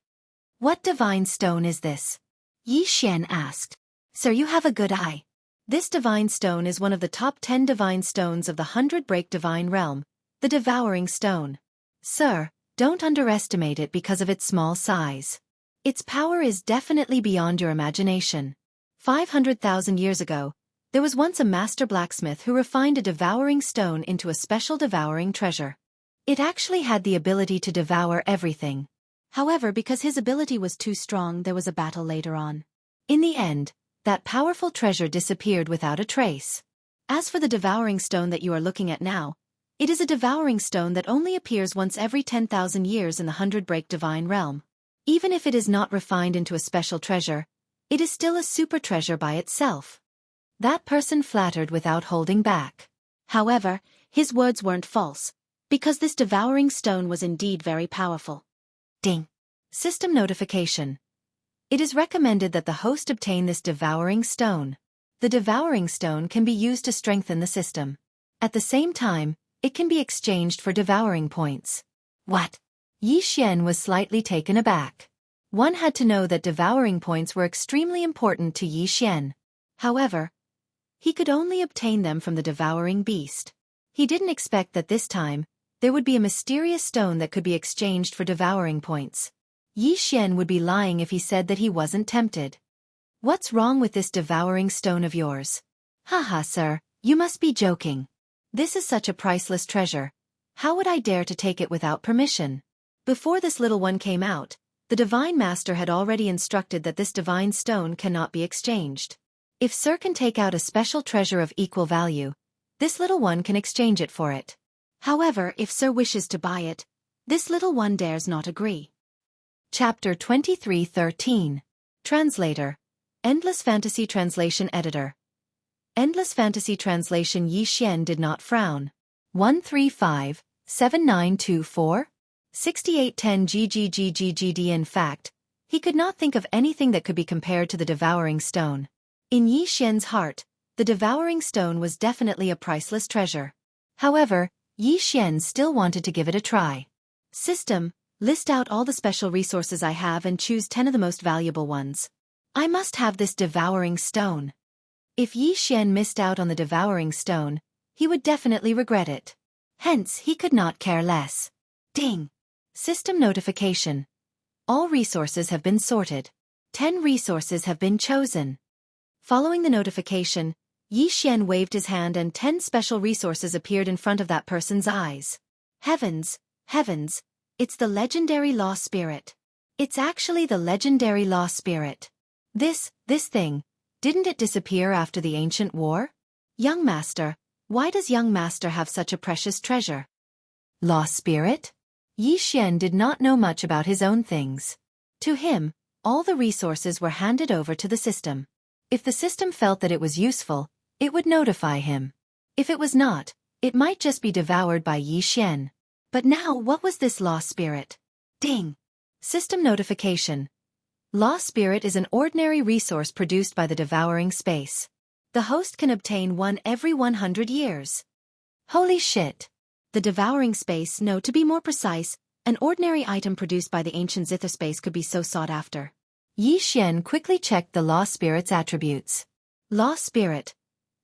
What divine stone is this? Yi Xian asked. Sir, you have a good eye. This divine stone is one of the top 10 divine stones of the 100 Break divine realm, the devouring stone. Sir, don't underestimate it because of its small size. Its power is definitely beyond your imagination. 500,000 years ago, there was once a master blacksmith who refined a devouring stone into a special devouring treasure. It actually had the ability to devour everything. However, because his ability was too strong, there was a battle later on. In the end, that powerful treasure disappeared without a trace. As for the devouring stone that you are looking at now, it is a devouring stone that only appears once every 10,000 years in the 100-break divine realm. Even if it is not refined into a special treasure, it is still a super treasure by itself. That person flattered without holding back. However, his words weren't false, because this devouring stone was indeed very powerful. Ding. System notification. It is recommended that the host obtain this devouring stone. The devouring stone can be used to strengthen the system. At the same time, it can be exchanged for devouring points. What? Yi Xian was slightly taken aback. One had to know that devouring points were extremely important to Yi Xian. However, he could only obtain them from the devouring beast. He didn't expect that this time, there would be a mysterious stone that could be exchanged for devouring points. Yi Xian would be lying if he said that he wasn't tempted. What's wrong with this devouring stone of yours? Haha, sir, you must be joking. This is such a priceless treasure. How would I dare to take it without permission? Before this little one came out, the Divine Master had already instructed that this divine stone cannot be exchanged. If Sir can take out a special treasure of equal value, this little one can exchange it for it. However, if Sir wishes to buy it, this little one dares not agree. Chapter 23:13. Translator. Endless Fantasy Translation Editor. Endless Fantasy Translation. Yi Xian did not frown. 135-7924? 6810 GGGGGD. In fact, he could not think of anything that could be compared to the devouring stone. In Yi Xian's heart, the devouring stone was definitely a priceless treasure. However, Yi Xian still wanted to give it a try. System, list out all the special resources I have and choose 10 of the most valuable ones. I must have this devouring stone. If Yi Xian missed out on the devouring stone, he would definitely regret it. Hence, he could not care less. Ding! System notification. All resources have been sorted. 10 resources have been chosen. Following the notification, Yi Xian waved his hand and 10 special resources appeared in front of that person's eyes. Heavens, heavens, it's the legendary law spirit. It's actually the legendary law spirit. This thing, didn't it disappear after the ancient war? Young Master, why does Young Master have such a precious treasure? Law spirit? Yi Xian did not know much about his own things. To him, all the resources were handed over to the system. If the system felt that it was useful, it would notify him. If it was not, it might just be devoured by Yi Xian. But now what was this law spirit? Ding! System notification. Law spirit is an ordinary resource produced by the devouring space. The host can obtain one every 100 years. Holy shit! The devouring space, no, to be more precise, an ordinary item produced by the ancient zither space could be so sought after. Yi Xian quickly checked the law spirit's attributes. Law spirit.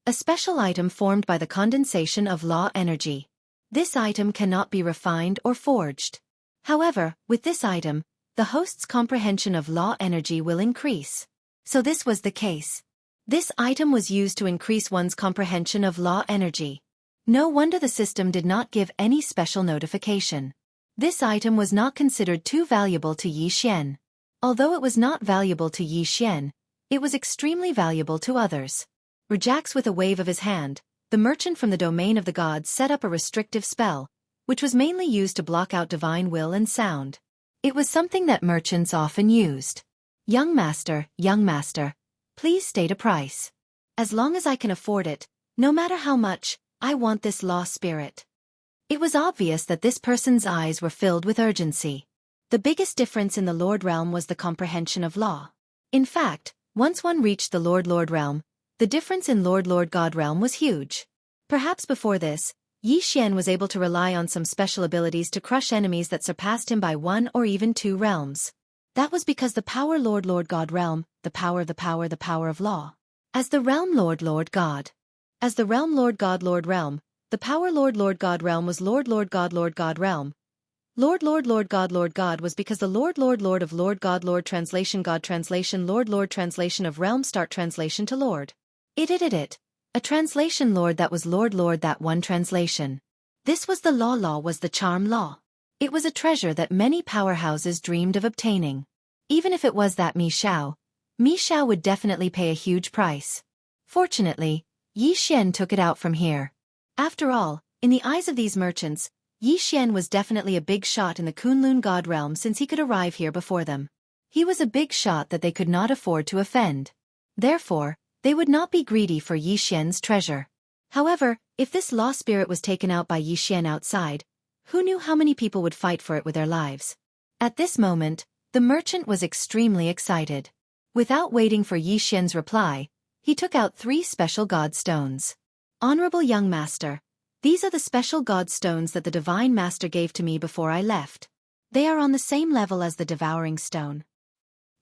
A special item formed by the condensation of law energy. This item cannot be refined or forged. However, with this item, the host's comprehension of law energy will increase. So this was the case. This item was used to increase one's comprehension of law energy. No wonder the system did not give any special notification. This item was not considered too valuable to Yi Xian. Although it was not valuable to Yi Xian, it was extremely valuable to others. Rajax, with a wave of his hand, the merchant from the domain of the gods, set up a restrictive spell, which was mainly used to block out divine will and sound. It was something that merchants often used. Young Master, please state a price. As long as I can afford it, no matter how much, I want this law spirit. It was obvious that this person's eyes were filled with urgency. The biggest difference in the Lord Realm was the comprehension of law. In fact, once one reached the Lord Realm, the difference in Lord God Realm was huge. Perhaps before this, Yi Xian was able to rely on some special abilities to crush enemies that surpassed him by 1 or even 2 realms. That was because the power Lord God Realm, the power of law. As the realm Lord God. As the realm Lord Realm, the power Lord God Realm was Lord God Realm. Lord God was because the Lord of Lord God translation Lord translation of realm start translation to Lord. It. A translation Lord that was Lord that one translation. This was the law was the charm law. It was a treasure that many powerhouses dreamed of obtaining. Even if it was that Mi Xiao would definitely pay a huge price. Fortunately, Yi Xian took it out from here. After all, in the eyes of these merchants, Yi Xian was definitely a big shot in the Kunlun god realm since he could arrive here before them. He was a big shot that they could not afford to offend. Therefore, they would not be greedy for Yi Xian's treasure. However, if this lost spirit was taken out by Yi Xian outside, who knew how many people would fight for it with their lives? At this moment, the merchant was extremely excited. Without waiting for Yi Xian's reply, he took out 3 special god stones. Honorable young master, these are the special god stones that the divine master gave to me before I left. They are on the same level as the devouring stone.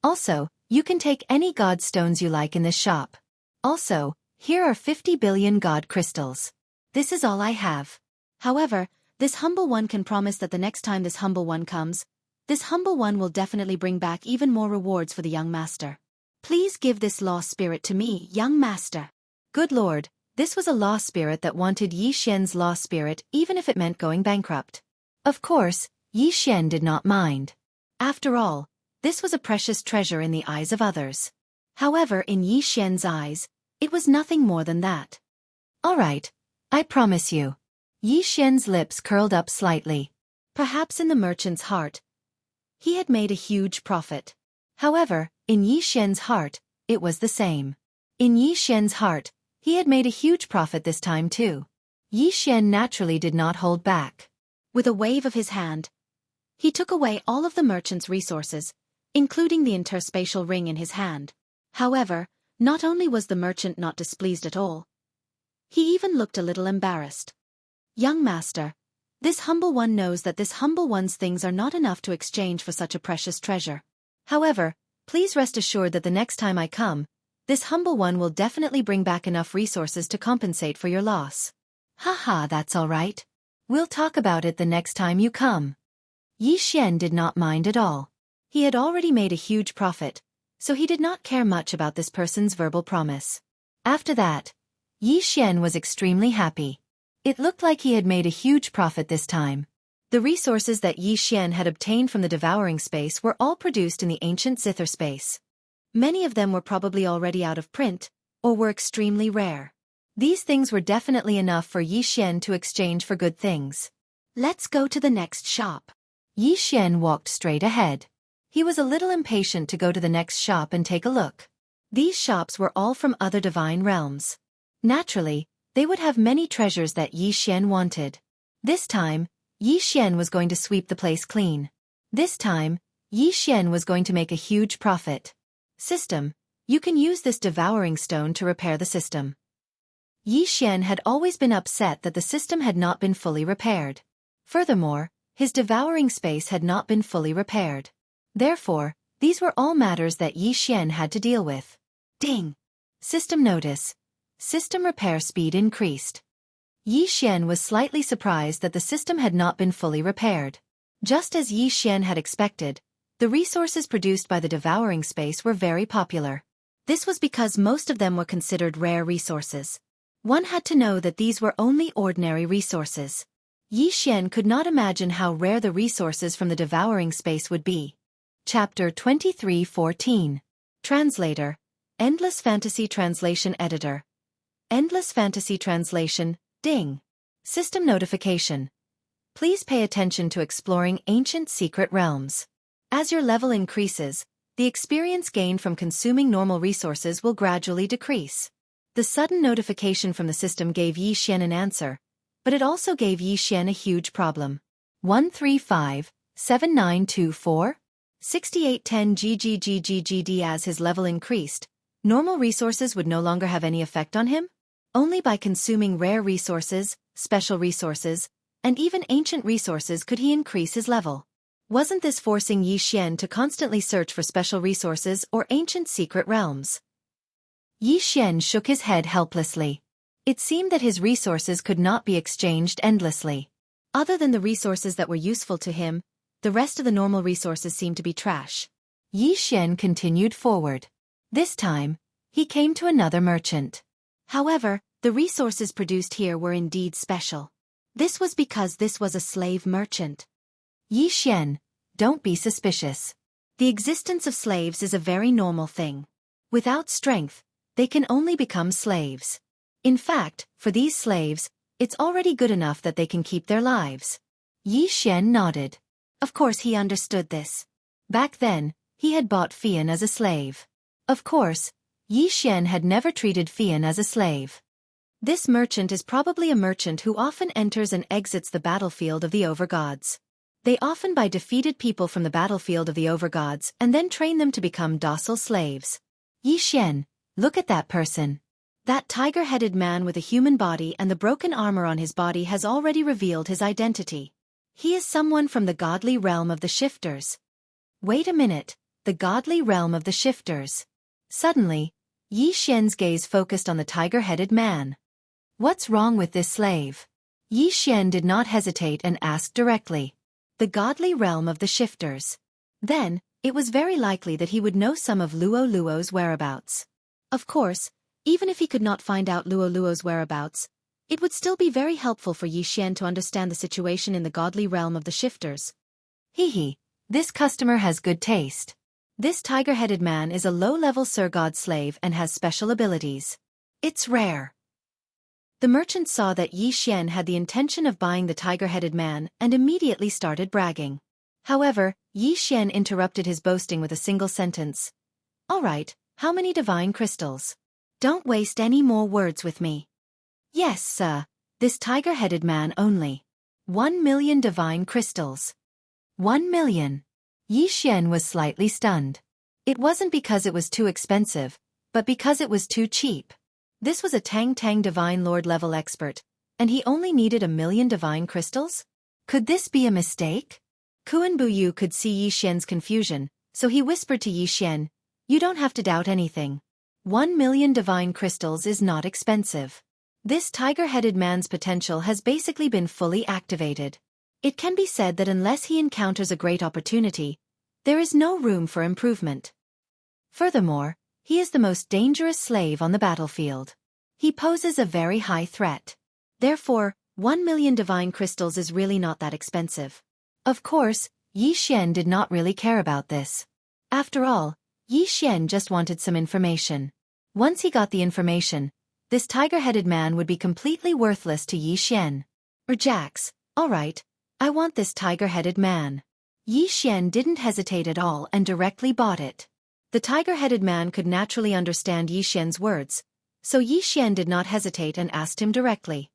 Also, you can take any god stones you like in this shop. Also, here are 50 billion god crystals. This is all I have. However, this humble one can promise that the next time this humble one comes, this humble one will definitely bring back even more rewards for the young master. Please give this lost spirit to me, young master. Good lord, this was a lost spirit that wanted Yi Xian's lost spirit even if it meant going bankrupt. Of course, Yi Xian did not mind. After all, this was a precious treasure in the eyes of others. However, in Yi Xian's eyes, it was nothing more than that. All right, I promise you. Yi Xian's lips curled up slightly. Perhaps in the merchant's heart, he had made a huge profit. However, in Yi Xian's heart, it was the same. In Yi Xian's heart, he had made a huge profit this time too. Yi Xian naturally did not hold back. With a wave of his hand, he took away all of the merchant's resources, including the interspatial ring in his hand. However, not only was the merchant not displeased at all, he even looked a little embarrassed. Young master, this humble one knows that this humble one's things are not enough to exchange for such a precious treasure. However, please rest assured that the next time I come, this humble one will definitely bring back enough resources to compensate for your loss. Haha, that's all right. We'll talk about it the next time you come. Yi Xian did not mind at all. He had already made a huge profit, so he did not care much about this person's verbal promise. After that, Yi Xian was extremely happy. It looked like he had made a huge profit this time. The resources that Yi Xian had obtained from the devouring space were all produced in the ancient zither space. Many of them were probably already out of print, or were extremely rare. These things were definitely enough for Yi Xian to exchange for good things. Let's go to the next shop. Yi Xian walked straight ahead. He was a little impatient to go to the next shop and take a look. These shops were all from other divine realms. Naturally, they would have many treasures that Yi Xian wanted. This time, Yi Xian was going to sweep the place clean. This time, Yi Xian was going to make a huge profit. System, you can use this devouring stone to repair the system. Yi Xian had always been upset that the system had not been fully repaired. Furthermore, his devouring space had not been fully repaired. Therefore, these were all matters that Yi Xian had to deal with. Ding! System notice. System repair speed increased. Yi Xian was slightly surprised that the system had not been fully repaired. Just as Yi Xian had expected, the resources produced by the devouring space were very popular. This was because most of them were considered rare resources. One had to know that these were only ordinary resources. Yi Xian could not imagine how rare the resources from the devouring space would be. Chapter 23:14. Translator. Endless Fantasy Translation Editor. Endless Fantasy Translation, Ding. System notification. Please pay attention to exploring ancient secret realms. As your level increases, the experience gained from consuming normal resources will gradually decrease. The sudden notification from the system gave Yi Xian an answer, but it also gave Yi Xian a huge problem. 135-7924? 6810 GGGGGD. As his level increased, normal resources would no longer have any effect on him? Only by consuming rare resources, special resources, and even ancient resources could he increase his level. Wasn't this forcing Yi Xian to constantly search for special resources or ancient secret realms? Yi Xian shook his head helplessly. It seemed that his resources could not be exchanged endlessly. Other than the resources that were useful to him, the rest of the normal resources seemed to be trash. Yi Xian continued forward. This time, he came to another merchant. However, the resources produced here were indeed special. This was because this was a slave merchant. Yi Xian, don't be suspicious. The existence of slaves is a very normal thing. Without strength, they can only become slaves. In fact, for these slaves, it's already good enough that they can keep their lives. Yi Xian nodded. Of course he understood this. Back then, he had bought Fian as a slave. Of course, Yi Xian had never treated Fian as a slave. This merchant is probably a merchant who often enters and exits the battlefield of the overgods. They often buy defeated people from the battlefield of the overgods and then train them to become docile slaves. Yi Xian, look at that person. That tiger-headed man with a human body and the broken armor on his body has already revealed his identity. He is someone from the godly realm of the shifters. Wait a minute, the godly realm of the shifters. Suddenly, Yi Xian's gaze focused on the tiger-headed man. What's wrong with this slave? Yi Xian did not hesitate and asked directly. The godly realm of the shifters. Then, it was very likely that he would know some of Luo Luo's whereabouts. Of course, even if he could not find out Luo Luo's whereabouts, it would still be very helpful for Yi Xian to understand the situation in the godly realm of the shifters. This customer has good taste. This tiger-headed man is a low-level Sir God slave and has special abilities. It's rare. The merchant saw that Yi Xian had the intention of buying the tiger-headed man and immediately started bragging. However, Yi Xian interrupted his boasting with a single sentence. All right, how many divine crystals? Don't waste any more words with me. Yes, sir, this tiger-headed man only. 1 million divine crystals. 1 million. Yi Xian was slightly stunned. It wasn't because it was too expensive, but because it was too cheap. This was a Tang Tang Divine Lord level expert, and he only needed 1 million divine crystals? Could this be a mistake? Kuan Buyu could see Yi Xian's confusion, so he whispered to Yi Xian, you don't have to doubt anything. 1 million divine crystals is not expensive. This tiger-headed man's potential has basically been fully activated. It can be said that unless he encounters a great opportunity, there is no room for improvement. Furthermore, he is the most dangerous slave on the battlefield. He poses a very high threat. Therefore, 1 million divine crystals is really not that expensive. Of course, Yi Xian did not really care about this. After all, Yi Xian just wanted some information. Once he got the information, this tiger-headed man would be completely worthless to Yi Xian. Jax, all right, I want this tiger-headed man. Yi Xian didn't hesitate at all and directly bought it. The tiger-headed man could naturally understand Yi Xian's words, so Yi Xian did not hesitate and asked him directly.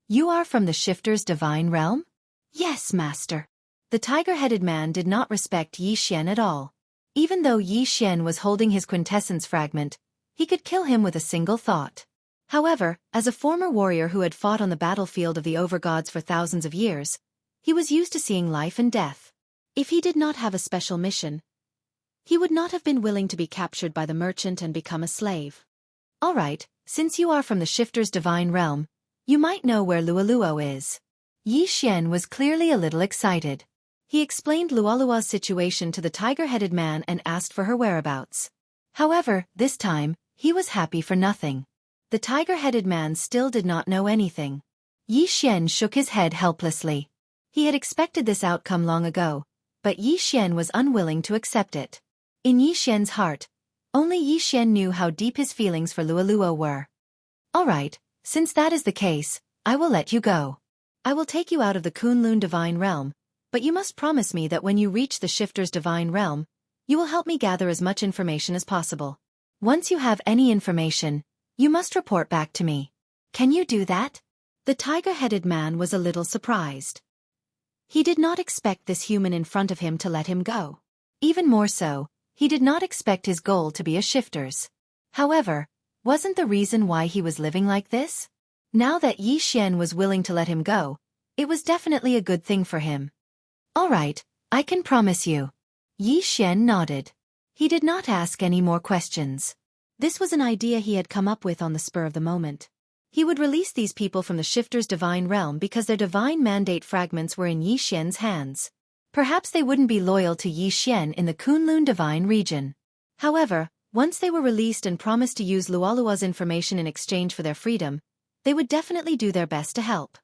You are from the shifter's divine realm? Yes, master. The tiger-headed man did not respect Yi Xian at all. Even though Yi Xian was holding his quintessence fragment, he could kill him with a single thought. However, as a former warrior who had fought on the battlefield of the overgods for thousands of years, he was used to seeing life and death. If he did not have a special mission, he would not have been willing to be captured by the merchant and become a slave. All right, since you are from the shifter's divine realm, you might know where Luoluo is. Yi Xian was clearly a little excited. He explained Luoluo's situation to the tiger-headed man and asked for her whereabouts. However, this time, he was happy for nothing. The tiger-headed man still did not know anything. Yi Xian shook his head helplessly. He had expected this outcome long ago, but Yi Xian was unwilling to accept it. In Yi Xian's heart, only Yi Xian knew how deep his feelings for Luoluo were. All right, since that is the case, I will let you go. I will take you out of the Kunlun divine realm, but you must promise me that when you reach the shifter's divine realm, you will help me gather as much information as possible. Once you have any information, you must report back to me. Can you do that? The tiger-headed man was a little surprised. He did not expect this human in front of him to let him go. Even more so, he did not expect his goal to be a shifter's. However, wasn't the reason why he was living like this? Now that Yi Xian was willing to let him go, it was definitely a good thing for him. All right, I can promise you. Yi Xian nodded. He did not ask any more questions. This was an idea he had come up with on the spur of the moment. He would release these people from the shifter's divine realm because their divine mandate fragments were in Yi Xian's hands. Perhaps they wouldn't be loyal to Yi Xian in the Kunlun divine region. However, once they were released and promised to use Luoluo's information in exchange for their freedom, they would definitely do their best to help.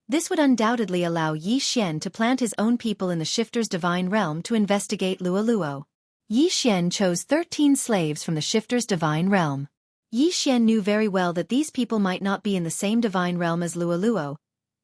This would undoubtedly allow Yi Xian to plant his own people in the shifter's divine realm to investigate Luoluo. Yi Xian chose 13 slaves from the shifter's divine realm. Yi Xian knew very well that these people might not be in the same divine realm as Luoluo,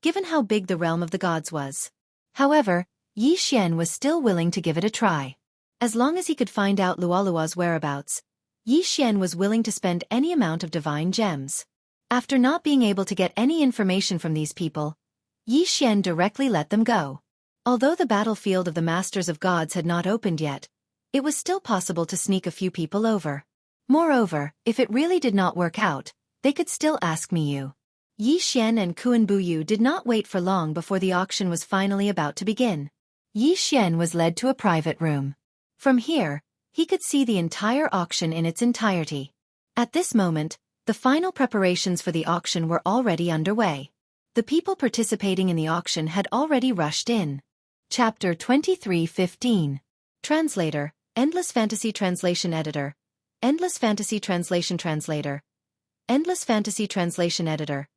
given how big the realm of the gods was. However, Yi Xian was still willing to give it a try. As long as he could find out Luoluo's whereabouts, Yi Xian was willing to spend any amount of divine gems. After not being able to get any information from these people, Yi Xian directly let them go. Although the battlefield of the Masters of Gods had not opened yet, it was still possible to sneak a few people over. Moreover, if it really did not work out, they could still ask Miyu. Yi Xian and Kuan Buyu did not wait for long before the auction was finally about to begin. Yi Xian was led to a private room. From here, he could see the entire auction in its entirety. At this moment, the final preparations for the auction were already underway. The people participating in the auction had already rushed in. Chapter 23:15. Translator, Endless Fantasy Translation Editor. Endless Fantasy Translation Translator. Endless Fantasy Translation Editor.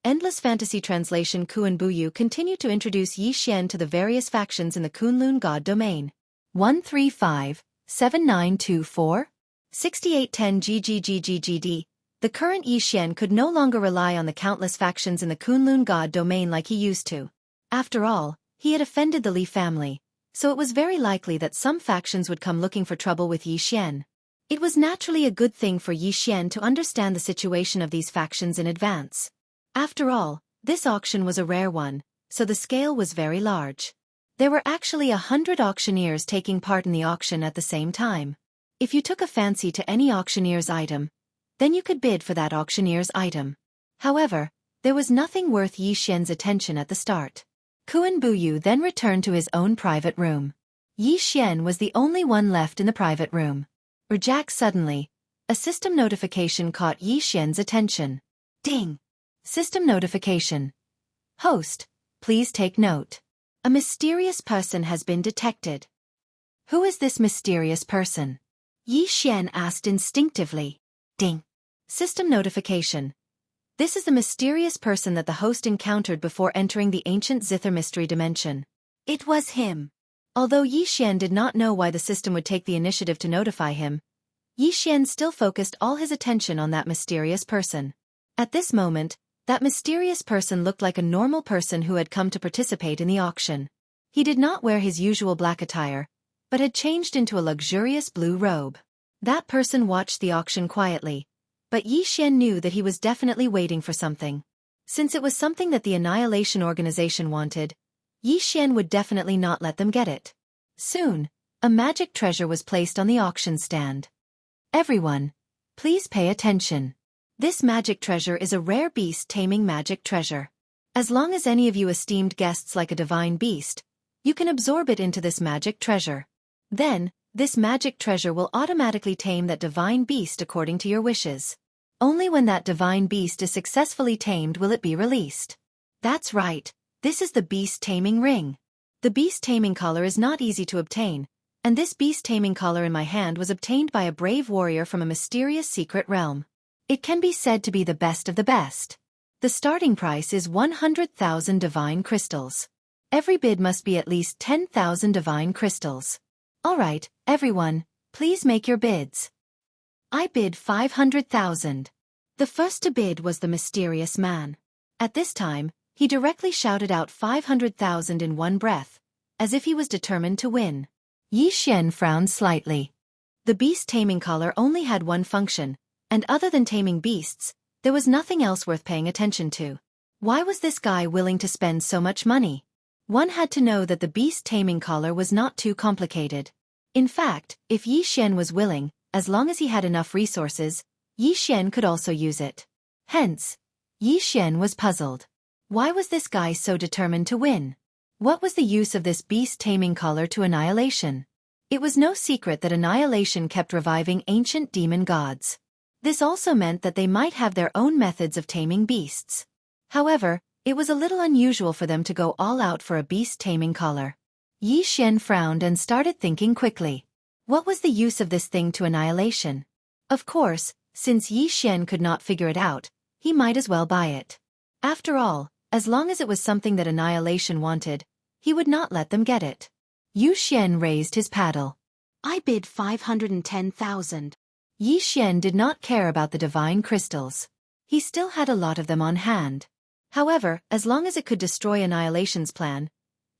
Endless Fantasy Translation. Kuan Buyu continued to introduce Yi Xian to the various factions in the Kunlun God domain. 135-7924? 6810 GGGGGD. The current Yi Xian could no longer rely on the countless factions in the Kunlun God domain like he used to. After all, he had offended the Li family, so it was very likely that some factions would come looking for trouble with Yi Xian. It was naturally a good thing for Yi Xian to understand the situation of these factions in advance. After all, this auction was a rare one, so the scale was very large. There were actually 100 auctioneers taking part in the auction at the same time. If you took a fancy to any auctioneer's item, then you could bid for that auctioneer's item. However, there was nothing worth Yi Xian's attention at the start. Kuan Buyu then returned to his own private room. Yi Xian was the only one left in the private room. Reject suddenly, a system notification caught Yi Xian's attention. Ding! System notification. Host, please take note. A mysterious person has been detected. Who is this mysterious person? Yi Xian asked instinctively. Ding! System notification. This is the mysterious person that the host encountered before entering the ancient Zither mystery dimension. It was him. Although Yi Xian did not know why the system would take the initiative to notify him, Yi Xian still focused all his attention on that mysterious person. At this moment, that mysterious person looked like a normal person who had come to participate in the auction. He did not wear his usual black attire, but had changed into a luxurious blue robe. That person watched the auction quietly, but Yi Xian knew that he was definitely waiting for something. Since it was something that the Annihilation Organization wanted, Yi Xian would definitely not let them get it. Soon, a magic treasure was placed on the auction stand. Everyone, please pay attention. This magic treasure is a rare beast-taming magic treasure. As long as any of you esteemed guests like a divine beast, you can absorb it into this magic treasure. Then, this magic treasure will automatically tame that divine beast according to your wishes. Only when that divine beast is successfully tamed will it be released. That's right. This is the beast-taming ring. The beast-taming collar is not easy to obtain, and this beast-taming collar in my hand was obtained by a brave warrior from a mysterious secret realm. It can be said to be the best of the best. The starting price is 100,000 divine crystals. Every bid must be at least 10,000 divine crystals. Alright, everyone, please make your bids. I bid 500,000. The first to bid was the mysterious man. At this time, he directly shouted out 500,000 in one breath, as if he was determined to win. Yi Xian frowned slightly. The beast-taming collar only had one function, and other than taming beasts, there was nothing else worth paying attention to. Why was this guy willing to spend so much money? One had to know that the beast-taming collar was not too complicated. In fact, if Yi Xian was willing, as long as he had enough resources, Yi Xian could also use it. Hence, Yi Xian was puzzled. Why was this guy so determined to win? What was the use of this beast-taming collar to Annihilation? It was no secret that Annihilation kept reviving ancient demon gods. This also meant that they might have their own methods of taming beasts. However, it was a little unusual for them to go all out for a beast-taming collar. Yi Xian frowned and started thinking quickly. What was the use of this thing to Annihilation? Of course, since Yi Xian could not figure it out, he might as well buy it. After all, as long as it was something that Annihilation wanted, he would not let them get it. Yi Xian raised his paddle. I bid 510,000. Yi Xian did not care about the divine crystals. He still had a lot of them on hand. However, as long as it could destroy Annihilation's plan,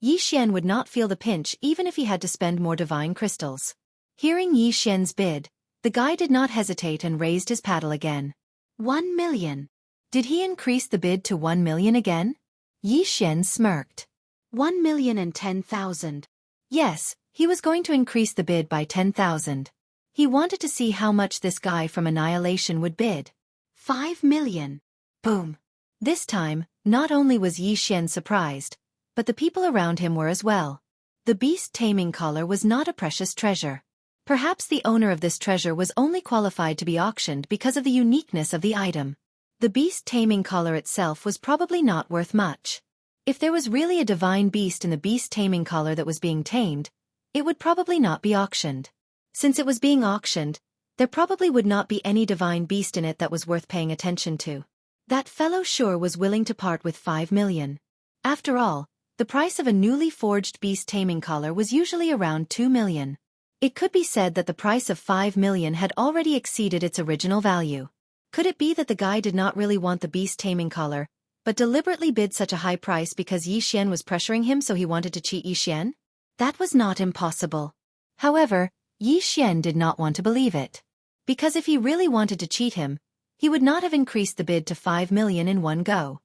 Yi Xian would not feel the pinch even if he had to spend more divine crystals. Hearing Yi Xian's bid, the guy did not hesitate and raised his paddle again. 1 million. Did he increase the bid to 1 million again? Yi Xian smirked. 1,010,000. Yes, he was going to increase the bid by 10,000. He wanted to see how much this guy from Annihilation would bid. 5 million. Boom. This time, not only was Yi Xian surprised, but the people around him were as well. The beast taming collar was not a precious treasure. Perhaps the owner of this treasure was only qualified to be auctioned because of the uniqueness of the item. The beast taming collar itself was probably not worth much. If there was really a divine beast in the beast taming collar that was being tamed, it would probably not be auctioned. Since it was being auctioned, there probably would not be any divine beast in it that was worth paying attention to. That fellow sure was willing to part with 5 million. After all, the price of a newly forged beast taming collar was usually around 2 million. It could be said that the price of 5 million had already exceeded its original value. Could it be that the guy did not really want the beast taming collar, but deliberately bid such a high price because Yi Xian was pressuring him so he wanted to cheat Yi Xian? That was not impossible. However, Yi Xian did not want to believe it. Because if he really wanted to cheat him, he would not have increased the bid to 5 million in one go.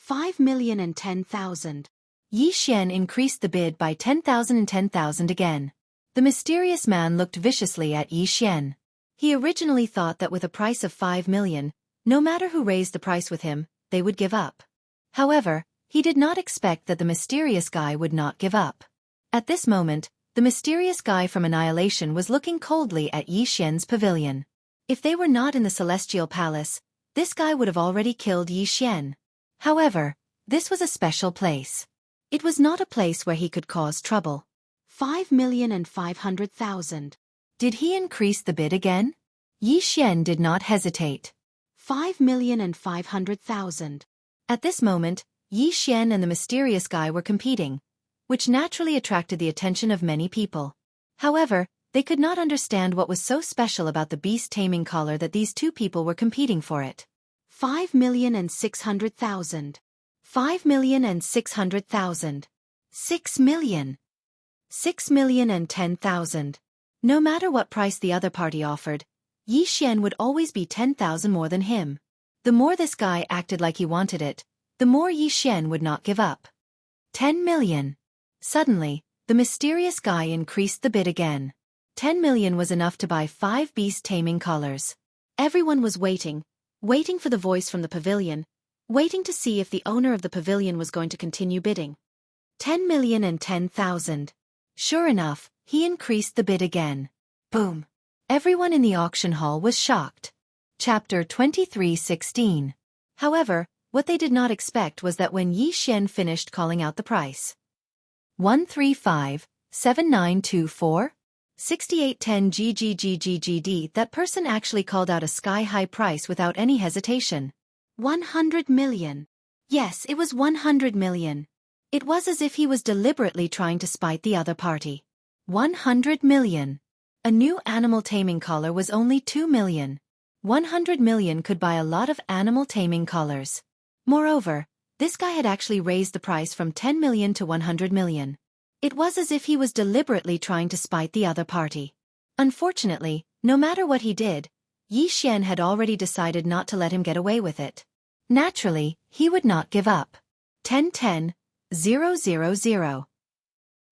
5,010,000. Yi Xian increased the bid by 10,000 and 10,000 again. The mysterious man looked viciously at Yi Xian. He originally thought that with a price of 5 million, no matter who raised the price with him, they would give up. However, he did not expect that the mysterious guy would not give up. At this moment, the mysterious guy from Annihilation was looking coldly at Yi Xian's pavilion. If they were not in the Celestial Palace, this guy would have already killed Yi Xian. However, this was a special place. It was not a place where he could cause trouble. 5,500,000. Did he increase the bid again? Yi Xian did not hesitate. 5,500,000. At this moment, Yi Xian and the mysterious guy were competing, which naturally attracted the attention of many people. However, they could not understand what was so special about the beast taming collar that these two people were competing for it. 5,600,000. 5,600,000. 6 million. 6,010,000. No matter what price the other party offered, Yi Xian would always be 10,000 more than him. The more this guy acted like he wanted it, the more Yi Xian would not give up. 10 million. Suddenly, the mysterious guy increased the bid again. 10 million was enough to buy 5 beast taming collars. Everyone was waiting for the voice from the pavilion, waiting to see if the owner of the pavilion was going to continue bidding. 10,010,000. Sure enough, he increased the bid again. Boom. Everyone in the auction hall was shocked. Chapter 23:16. However, what they did not expect was that when Yi Xian finished calling out the price, 135,7924? 6810 GGGGGD, that person actually called out a sky-high price without any hesitation. 100 million. Yes, it was 100 million. It was as if he was deliberately trying to spite the other party. 100 million. A new animal taming collar was only 2 million. 100 million could buy a lot of animal taming collars. Moreover, this guy had actually raised the price from 10 million to 100 million. It was as if he was deliberately trying to spite the other party. Unfortunately, no matter what he did, Yi Xian had already decided not to let him get away with it. Naturally, he would not give up. 10,000.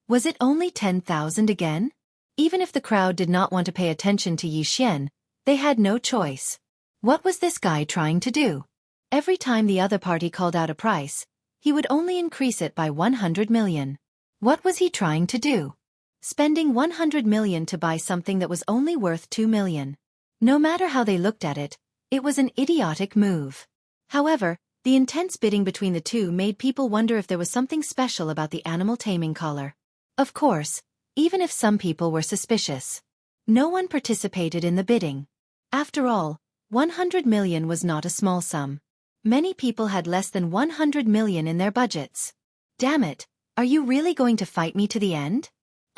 Was it only 10,000 again? Even if the crowd did not want to pay attention to Yi Xian, they had no choice. What was this guy trying to do? Every time the other party called out a price, he would only increase it by 100 million. What was he trying to do? Spending 100 million to buy something that was only worth 2 million. No matter how they looked at it, it was an idiotic move. However, the intense bidding between the two made people wonder if there was something special about the animal taming collar. Of course, even if some people were suspicious, no one participated in the bidding. After all, 100 million was not a small sum. Many people had less than 100 million in their budgets. Damn it, are you really going to fight me to the end?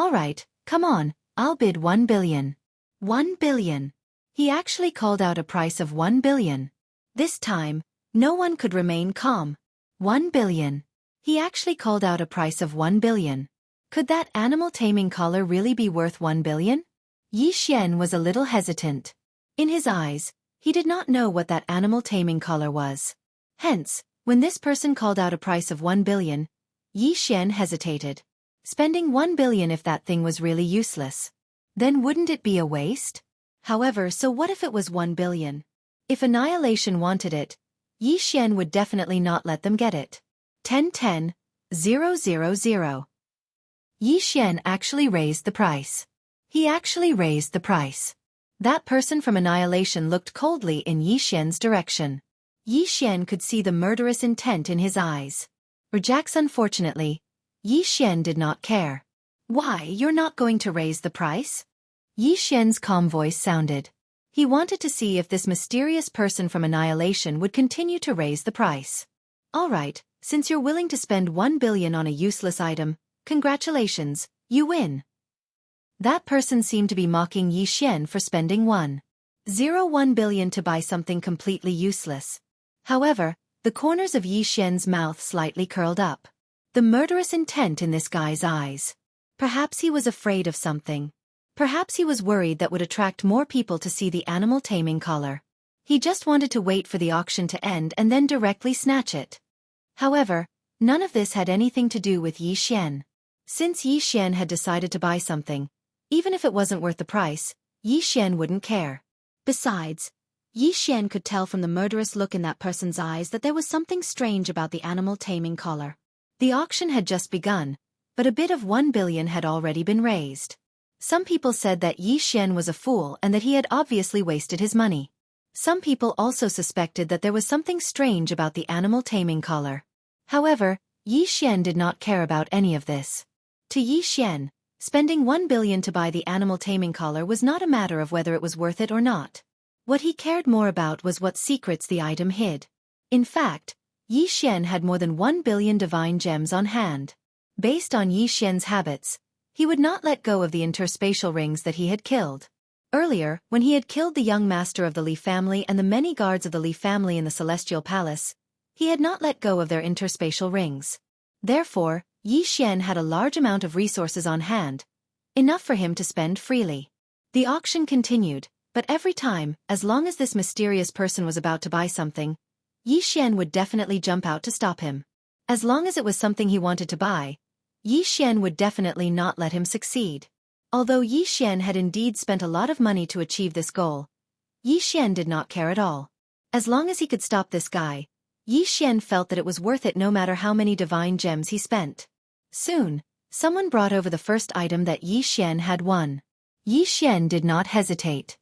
Alright, come on, I'll bid 1 billion. 1 billion. He actually called out a price of 1 billion. This time, no one could remain calm. 1 billion. He actually called out a price of 1 billion. Could that animal taming collar really be worth 1 billion? Yi Xian was a little hesitant. In his eyes, he did not know what that animal taming collar was. Hence, when this person called out a price of 1 billion, Yi Xian hesitated. Spending 1 billion if that thing was really useless. Then wouldn't it be a waste? However, so what if it was 1 billion? If Annihilation wanted it, Yi Xian would definitely not let them get it. 10-10, 000. Yi Xian actually raised the price. He actually raised the price. That person from Annihilation looked coldly in Yi Xian's direction. Yi Xian could see the murderous intent in his eyes. Rejects. Unfortunately, Yi Xian did not care. Why, you're not going to raise the price? Yi Xian's calm voice sounded. He wanted to see if this mysterious person from Annihilation would continue to raise the price. All right, since you're willing to spend 1 billion on a useless item, congratulations, you win. That person seemed to be mocking Yi Xian for spending 1.01 billion to buy something completely useless. However, the corners of Yi Xian's mouth slightly curled up. The murderous intent in this guy's eyes. Perhaps he was afraid of something. Perhaps he was worried that would attract more people to see the animal taming collar. He just wanted to wait for the auction to end and then directly snatch it. However, none of this had anything to do with Yi Xian. Since Yi Xian had decided to buy something, even if it wasn't worth the price, Yi Xian wouldn't care. Besides, Yi Xian could tell from the murderous look in that person's eyes that there was something strange about the animal taming collar. The auction had just begun, but a bid of 1 billion had already been raised. Some people said that Yi Xian was a fool and that he had obviously wasted his money. Some people also suspected that there was something strange about the animal taming collar. However, Yi Xian did not care about any of this. To Yi Xian, spending 1 billion to buy the animal taming collar was not a matter of whether it was worth it or not. What he cared more about was what secrets the item hid. In fact, Yi Xian had more than 1 billion divine gems on hand. Based on Yi Xian's habits, he would not let go of the interspatial rings that he had killed. Earlier, when he had killed the young master of the Li family and the many guards of the Li family in the Celestial Palace, he had not let go of their interspatial rings. Therefore, Yi Xian had a large amount of resources on hand, enough for him to spend freely. The auction continued, but every time, as long as this mysterious person was about to buy something, Yi Xian would definitely jump out to stop him. As long as it was something he wanted to buy, Yi Xian would definitely not let him succeed. Although Yi Xian had indeed spent a lot of money to achieve this goal, Yi Xian did not care at all. As long as he could stop this guy, Yi Xian felt that it was worth it no matter how many divine gems he spent. Soon, someone brought over the first item that Yi Xian had won. Yi Xian did not hesitate.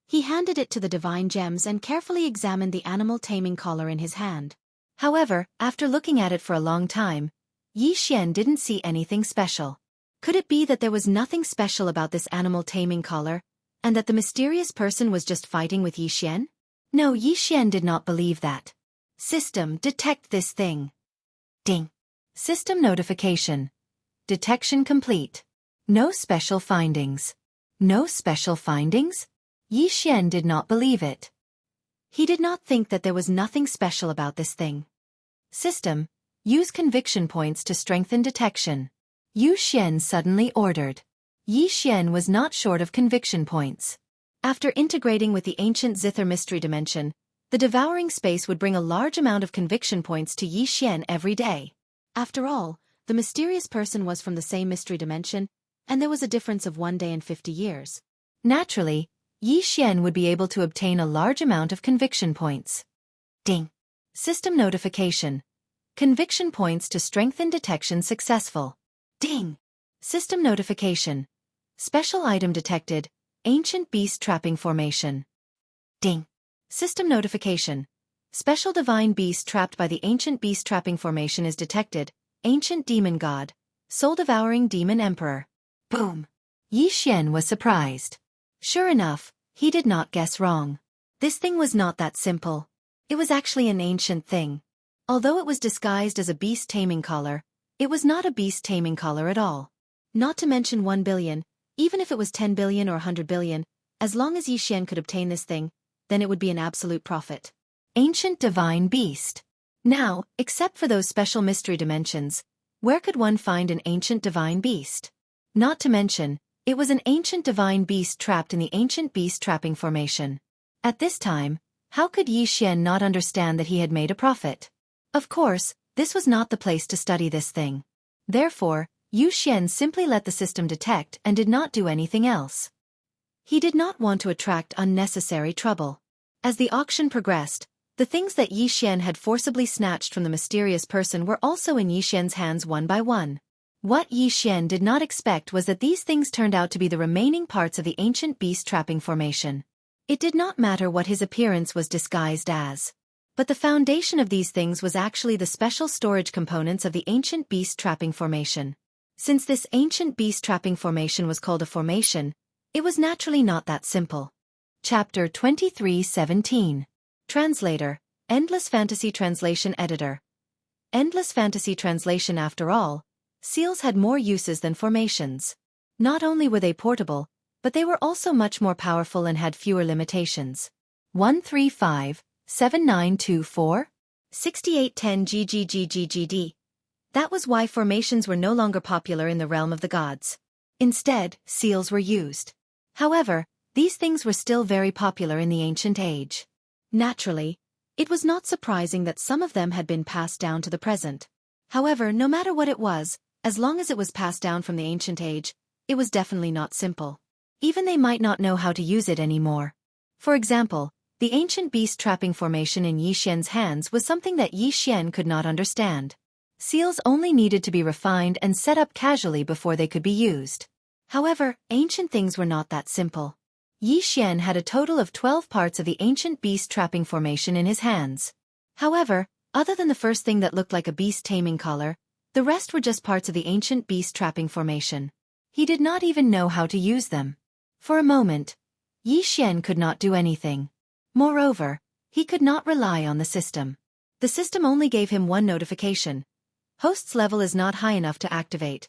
He handed it to the divine gems and carefully examined the animal taming collar in his hand. However, after looking at it for a long time, Yi Xian didn't see anything special. Could it be that there was nothing special about this animal taming collar, and that the mysterious person was just fighting with Yi Xian? No, Yi Xian did not believe that. System, detect this thing. Ding. System notification. Detection complete. No special findings. No special findings? Yi Xian did not believe it. He did not think that there was nothing special about this thing. System, use conviction points to strengthen detection. Yi Xian suddenly ordered. Yi Xian was not short of conviction points. After integrating with the ancient Zither mystery dimension, the devouring space would bring a large amount of conviction points to Yi Xian every day. After all, the mysterious person was from the same mystery dimension, and there was a difference of 1 day and 50 years. Naturally, Yi Xian would be able to obtain a large amount of conviction points. Ding. System notification. Conviction points to strengthen detection successful. Ding. System notification. Special item detected. Ancient beast trapping formation. Ding. System notification. Special divine beast trapped by the ancient beast trapping formation is detected. Ancient demon god. Soul-devouring demon emperor. Boom. Yi Xian was surprised. Sure enough, he did not guess wrong. This thing was not that simple. It was actually an ancient thing. Although it was disguised as a beast taming collar, it was not a beast taming collar at all. Not to mention 1 billion, even if it was 10 billion or 100 billion, as long as Yi Xian could obtain this thing, then it would be an absolute profit. Ancient divine beast. Now, except for those special mystery dimensions, where could one find an ancient divine beast? Not to mention, it was an ancient divine beast trapped in the ancient beast trapping formation. At this time, how could Yi Xian not understand that he had made a profit? Of course, this was not the place to study this thing. Therefore, Yi Xian simply let the system detect and did not do anything else. He did not want to attract unnecessary trouble. As the auction progressed, the things that Yi Xian had forcibly snatched from the mysterious person were also in Yi Xian's hands one by one. What Yi Xian did not expect was that these things turned out to be the remaining parts of the ancient beast trapping formation. It did not matter what his appearance was disguised as. But the foundation of these things was actually the special storage components of the ancient beast trapping formation. Since this ancient beast trapping formation was called a formation, it was naturally not that simple. Chapter 23:17. Translator, Endless Fantasy Translation Editor. Endless Fantasy Translation. After all, seals had more uses than formations. Not only were they portable, but they were also much more powerful and had fewer limitations. 135-7924? 6810 GGGGGD. That was why formations were no longer popular in the realm of the gods. Instead, seals were used. However, these things were still very popular in the ancient age. Naturally, it was not surprising that some of them had been passed down to the present. However, no matter what it was, as long as it was passed down from the ancient age, it was definitely not simple. Even they might not know how to use it anymore. For example, the ancient beast trapping formation in Yi Xian's hands was something that Yi Xian could not understand. Seals only needed to be refined and set up casually before they could be used. However, ancient things were not that simple. Yi Xian had a total of 12 parts of the ancient beast trapping formation in his hands. However, other than the first thing that looked like a beast taming collar, the rest were just parts of the ancient beast trapping formation. He did not even know how to use them. For a moment, Yi Xian could not do anything. Moreover, he could not rely on the system. The system only gave him one notification. Host's level is not high enough to activate.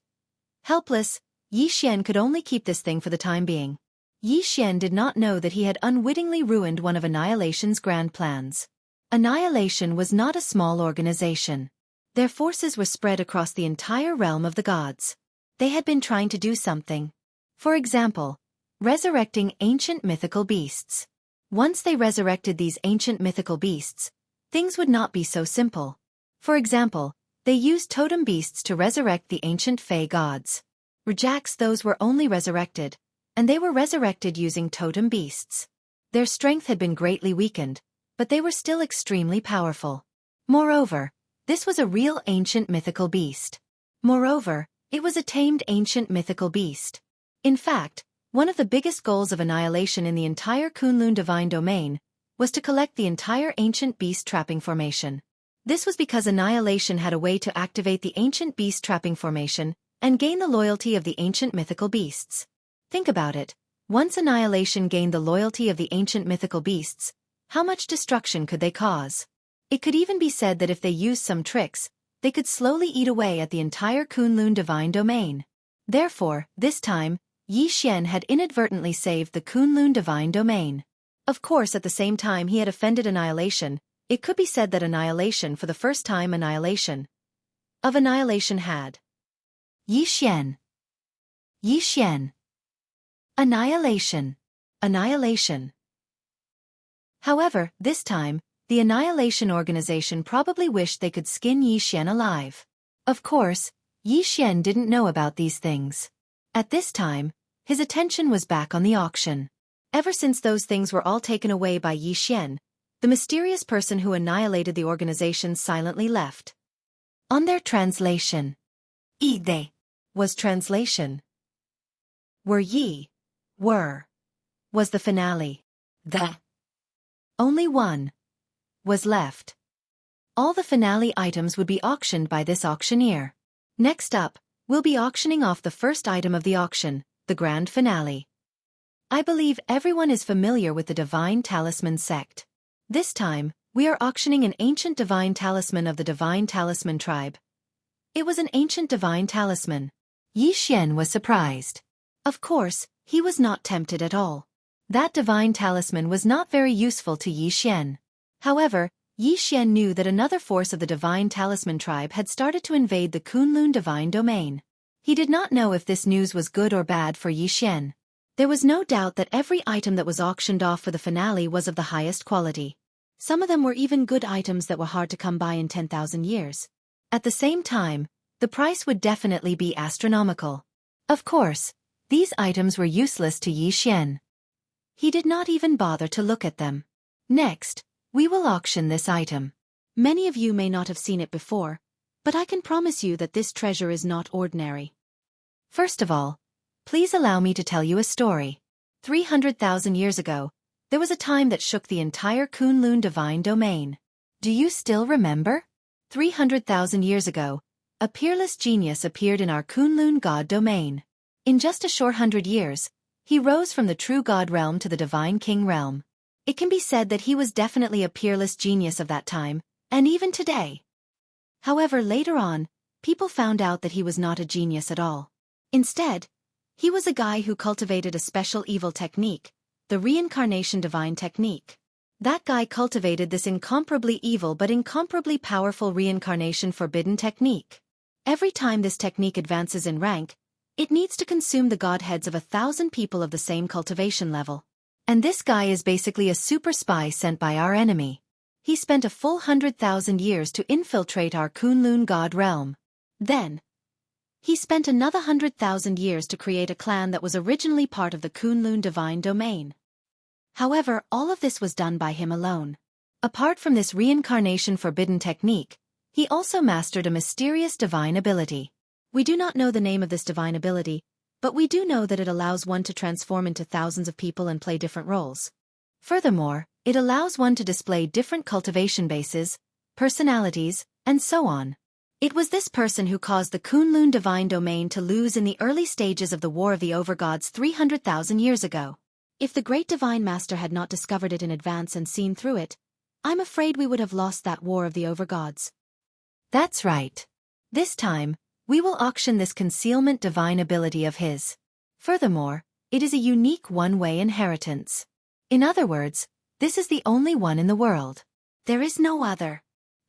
Helpless, Yi Xian could only keep this thing for the time being. Yi Xian did not know that he had unwittingly ruined one of Annihilation's grand plans. Annihilation was not a small organization. Their forces were spread across the entire realm of the gods. They had been trying to do something. For example, resurrecting ancient mythical beasts. Once they resurrected these ancient mythical beasts, things would not be so simple. For example, they used totem beasts to resurrect the ancient Fey gods. Rejects those were only resurrected, and they were resurrected using totem beasts. Their strength had been greatly weakened, but they were still extremely powerful. Moreover, this was a real ancient mythical beast. Moreover, it was a tamed ancient mythical beast. In fact, one of the biggest goals of Annihilation in the entire Kunlun divine domain was to collect the entire ancient beast trapping formation. This was because Annihilation had a way to activate the ancient beast trapping formation and gain the loyalty of the ancient mythical beasts. Think about it. Once Annihilation gained the loyalty of the ancient mythical beasts, how much destruction could they cause? It could even be said that if they used some tricks, they could slowly eat away at the entire Kunlun divine domain. Therefore, this time, Yi Xian had inadvertently saved the Kunlun divine domain. Of course, at the same time he had offended Annihilation, it could be said that Annihilation for the first time Annihilation had. Yi Xian. Yi Xian. Annihilation. Annihilation. However, this time, the Annihilation organization probably wished they could skin Yi Xian alive. Of course, Yi Xian didn't know about these things. At this time, his attention was back on the auction. Ever since those things were all taken away by Yi Xian, the mysterious person who annihilated the organization silently left. On their translation. Ide was translation. Were Yi. Were was the finale. The only one was left. All the finale items would be auctioned by this auctioneer. Next up, we'll be auctioning off the first item of the auction, the grand finale. I believe everyone is familiar with the Divine Talisman sect. This time, we are auctioning an ancient divine talisman of the Divine Talisman tribe. It was an ancient divine talisman. Yi Xian was surprised. Of course, he was not tempted at all. That divine talisman was not very useful to Yi Xian. However, Yi Xian knew that another force of the divine talisman tribe had started to invade the Kunlun divine domain. He did not know if this news was good or bad for Yi Xian. There was no doubt that every item that was auctioned off for the finale was of the highest quality. Some of them were even good items that were hard to come by in 10,000 years. At the same time, the price would definitely be astronomical. Of course, these items were useless to Yi Xian. He did not even bother to look at them. Next, we will auction this item. Many of you may not have seen it before, but I can promise you that this treasure is not ordinary. First of all, please allow me to tell you a story. 300,000 years ago, there was a time that shook the entire Kunlun divine domain. Do you still remember? 300,000 years ago, a peerless genius appeared in our Kunlun god domain. In just a short 100 years, he rose from the true god realm to the divine king realm. It can be said that he was definitely a peerless genius of that time, and even today. However, later on, people found out that he was not a genius at all. Instead, he was a guy who cultivated a special evil technique, the reincarnation divine technique. That guy cultivated this incomparably evil but incomparably powerful reincarnation forbidden technique. Every time this technique advances in rank, it needs to consume the godheads of 1,000 people of the same cultivation level. And this guy is basically a super spy sent by our enemy. He spent a full 100,000 years to infiltrate our Kunlun god realm. Then, he spent another 100,000 years to create a clan that was originally part of the Kunlun divine domain. However, all of this was done by him alone. Apart from this reincarnation forbidden technique, he also mastered a mysterious divine ability. We do not know the name of this divine ability, but we do know that it allows one to transform into thousands of people and play different roles. Furthermore, it allows one to display different cultivation bases, personalities, and so on. It was this person who caused the Kunlun divine domain to lose in the early stages of the War of the Overgods 300,000 years ago. If the great divine master had not discovered it in advance and seen through it, I'm afraid we would have lost that War of the Overgods. That's right. This time, we will auction this concealment divine ability of his. Furthermore, it is a unique one-way inheritance. In other words, this is the only one in the world. There is no other.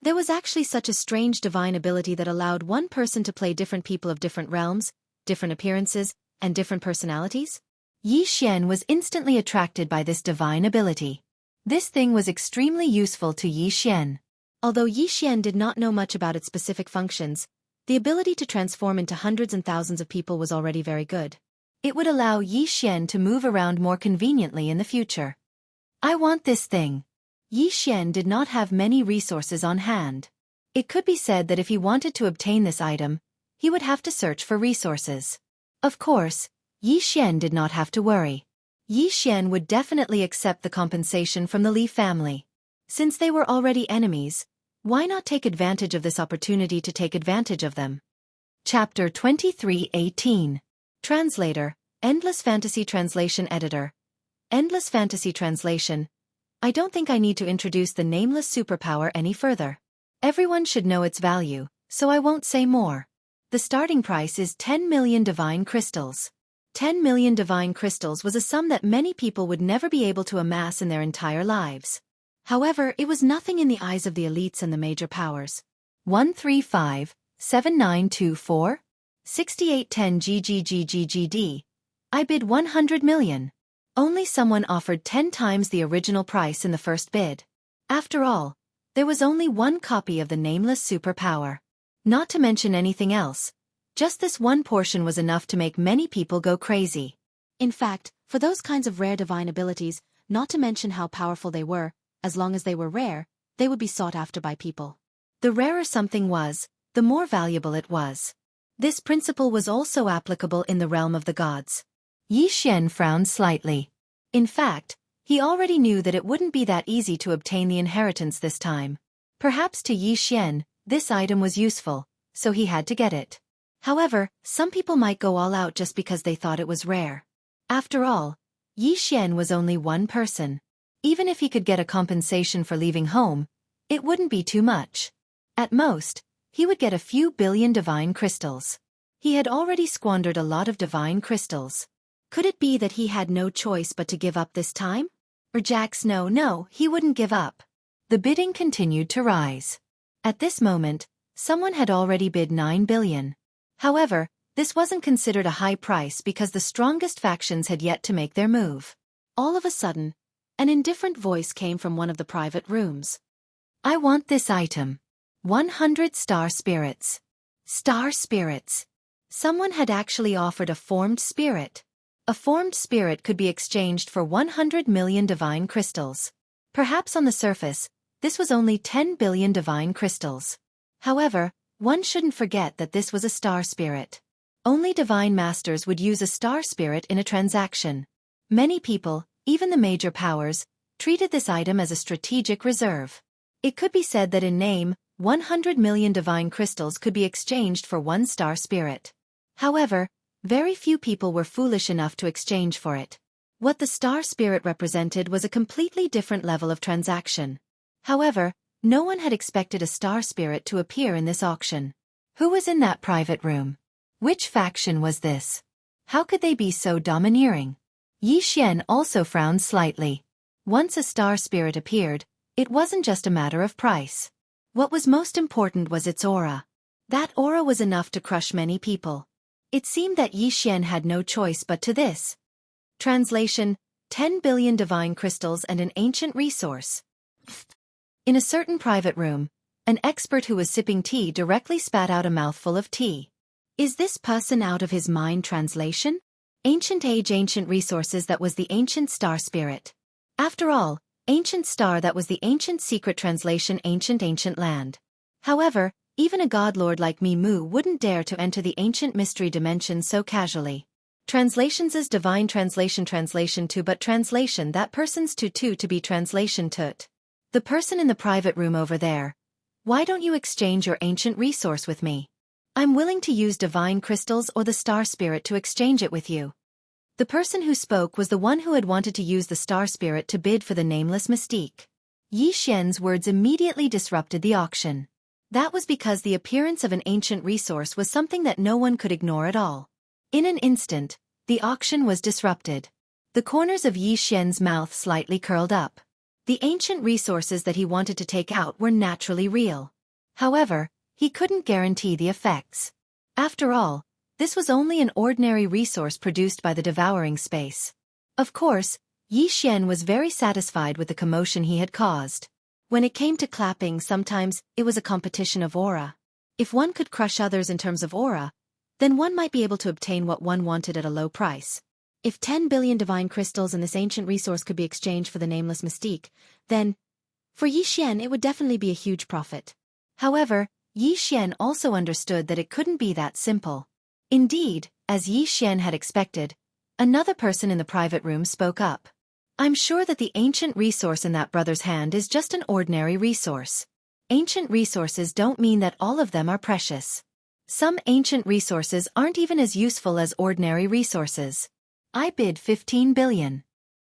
There was actually such a strange divine ability that allowed one person to play different people of different realms, different appearances, and different personalities? Yi Xian was instantly attracted by this divine ability. This thing was extremely useful to Yi Xian. Although Yi Xian did not know much about its specific functions, the ability to transform into hundreds and thousands of people was already very good. It would allow Yi Xian to move around more conveniently in the future. I want this thing. Yi Xian did not have many resources on hand. It could be said that if he wanted to obtain this item, he would have to search for resources. Of course, Yi Xian did not have to worry. Yi Xian would definitely accept the compensation from the Li family. Since they were already enemies, why not take advantage of this opportunity to take advantage of them? Chapter 23:18. Translator, Endless Fantasy Translation Editor. Endless Fantasy Translation. I don't think I need to introduce the nameless superpower any further. Everyone should know its value, so I won't say more. The starting price is 10 million divine crystals. 10 million divine crystals was a sum that many people would never be able to amass in their entire lives. However, it was nothing in the eyes of the elites and the major powers. 135-7924? 6810 GGGGGD. I bid 100 million. Only someone offered 10 times the original price in the first bid. After all, there was only one copy of the nameless superpower. Not to mention anything else, just this one portion was enough to make many people go crazy. In fact, for those kinds of rare divine abilities, not to mention how powerful they were, as long as they were rare, they would be sought after by people. The rarer something was, the more valuable it was. This principle was also applicable in the realm of the gods. Yi Xian frowned slightly. In fact, he already knew that it wouldn't be that easy to obtain the inheritance this time. Perhaps to Yi Xian, this item was useful, so he had to get it. However, some people might go all out just because they thought it was rare. After all, Yi Xian was only one person. Even if he could get a compensation for leaving home, it wouldn't be too much. At most, he would get a few billion divine crystals. He had already squandered a lot of divine crystals. Could it be that he had no choice but to give up this time? Or Jack's no, he wouldn't give up. The bidding continued to rise. At this moment, someone had already bid 9 billion. However, this wasn't considered a high price because the strongest factions had yet to make their move. All of a sudden, an indifferent voice came from one of the private rooms. I want this item. 100 star spirits. Star spirits. Someone had actually offered a formed spirit. A formed spirit could be exchanged for 100 million divine crystals. Perhaps on the surface, this was only 10 billion divine crystals. However, one shouldn't forget that this was a star spirit. Only divine masters would use a star spirit in a transaction. Many people, even the major powers, treated this item as a strategic reserve. It could be said that in name, 100 million divine crystals could be exchanged for one star spirit. However, very few people were foolish enough to exchange for it. What the star spirit represented was a completely different level of transaction. However, no one had expected a star spirit to appear in this auction. Who was in that private room? Which faction was this? How could they be so domineering? Xianxia also frowned slightly. Once a star spirit appeared, it wasn't just a matter of price. What was most important was its aura. That aura was enough to crush many people. It seemed that Xianxia had no choice but to this. Translation: 10 billion divine crystals and an ancient resource. In a certain private room, an expert who was sipping tea directly spat out a mouthful of tea. Is this person out of his mind? Translation: Ancient age, ancient resources. That was the ancient star spirit. After all, ancient star, that was the ancient secret. Translation: ancient land. However, even a godlord like Mimu wouldn't dare to enter the ancient mystery dimension so casually. Translations is divine translation to, but translation that person's to be translation tut. The person in the private room over there. Why don't you exchange your ancient resource with me? I'm willing to use divine crystals or the star spirit to exchange it with you. The person who spoke was the one who had wanted to use the star spirit to bid for the nameless mystique. Xianxia's words immediately disrupted the auction. That was because the appearance of an ancient resource was something that no one could ignore at all. In an instant, the auction was disrupted. The corners of Xianxia's mouth slightly curled up. The ancient resources that he wanted to take out were naturally real. However, he couldn't guarantee the effects. After all, this was only an ordinary resource produced by the devouring space. Of course, Xianxia was very satisfied with the commotion he had caused. When it came to clapping, sometimes it was a competition of aura. If one could crush others in terms of aura, then one might be able to obtain what one wanted at a low price. If 10 billion divine crystals and this ancient resource could be exchanged for the nameless mystique, then, for Xianxia it would definitely be a huge profit. However, Xianxia also understood that it couldn't be that simple. Indeed, as Xianxia had expected, another person in the private room spoke up. I'm sure that the ancient resource in that brother's hand is just an ordinary resource. Ancient resources don't mean that all of them are precious. Some ancient resources aren't even as useful as ordinary resources. I bid 15 billion.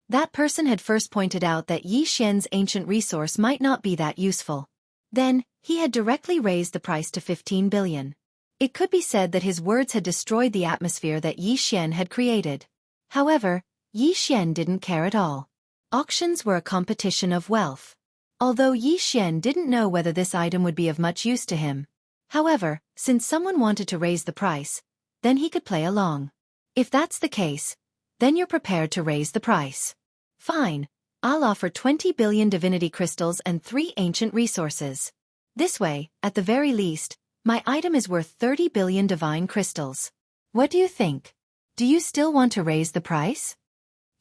That person had first pointed out that Xianxia's ancient resource might not be that useful. Then, he had directly raised the price to 15 billion. It could be said that his words had destroyed the atmosphere that Xianxia had created. However, Xianxia didn't care at all. Auctions were a competition of wealth. Although Xianxia didn't know whether this item would be of much use to him. However, since someone wanted to raise the price, then he could play along. If that's the case, then you're prepared to raise the price. Fine, I'll offer 20 billion divinity crystals and 3 ancient resources. This way, at the very least, my item is worth 30 billion divine crystals. What do you think? Do you still want to raise the price?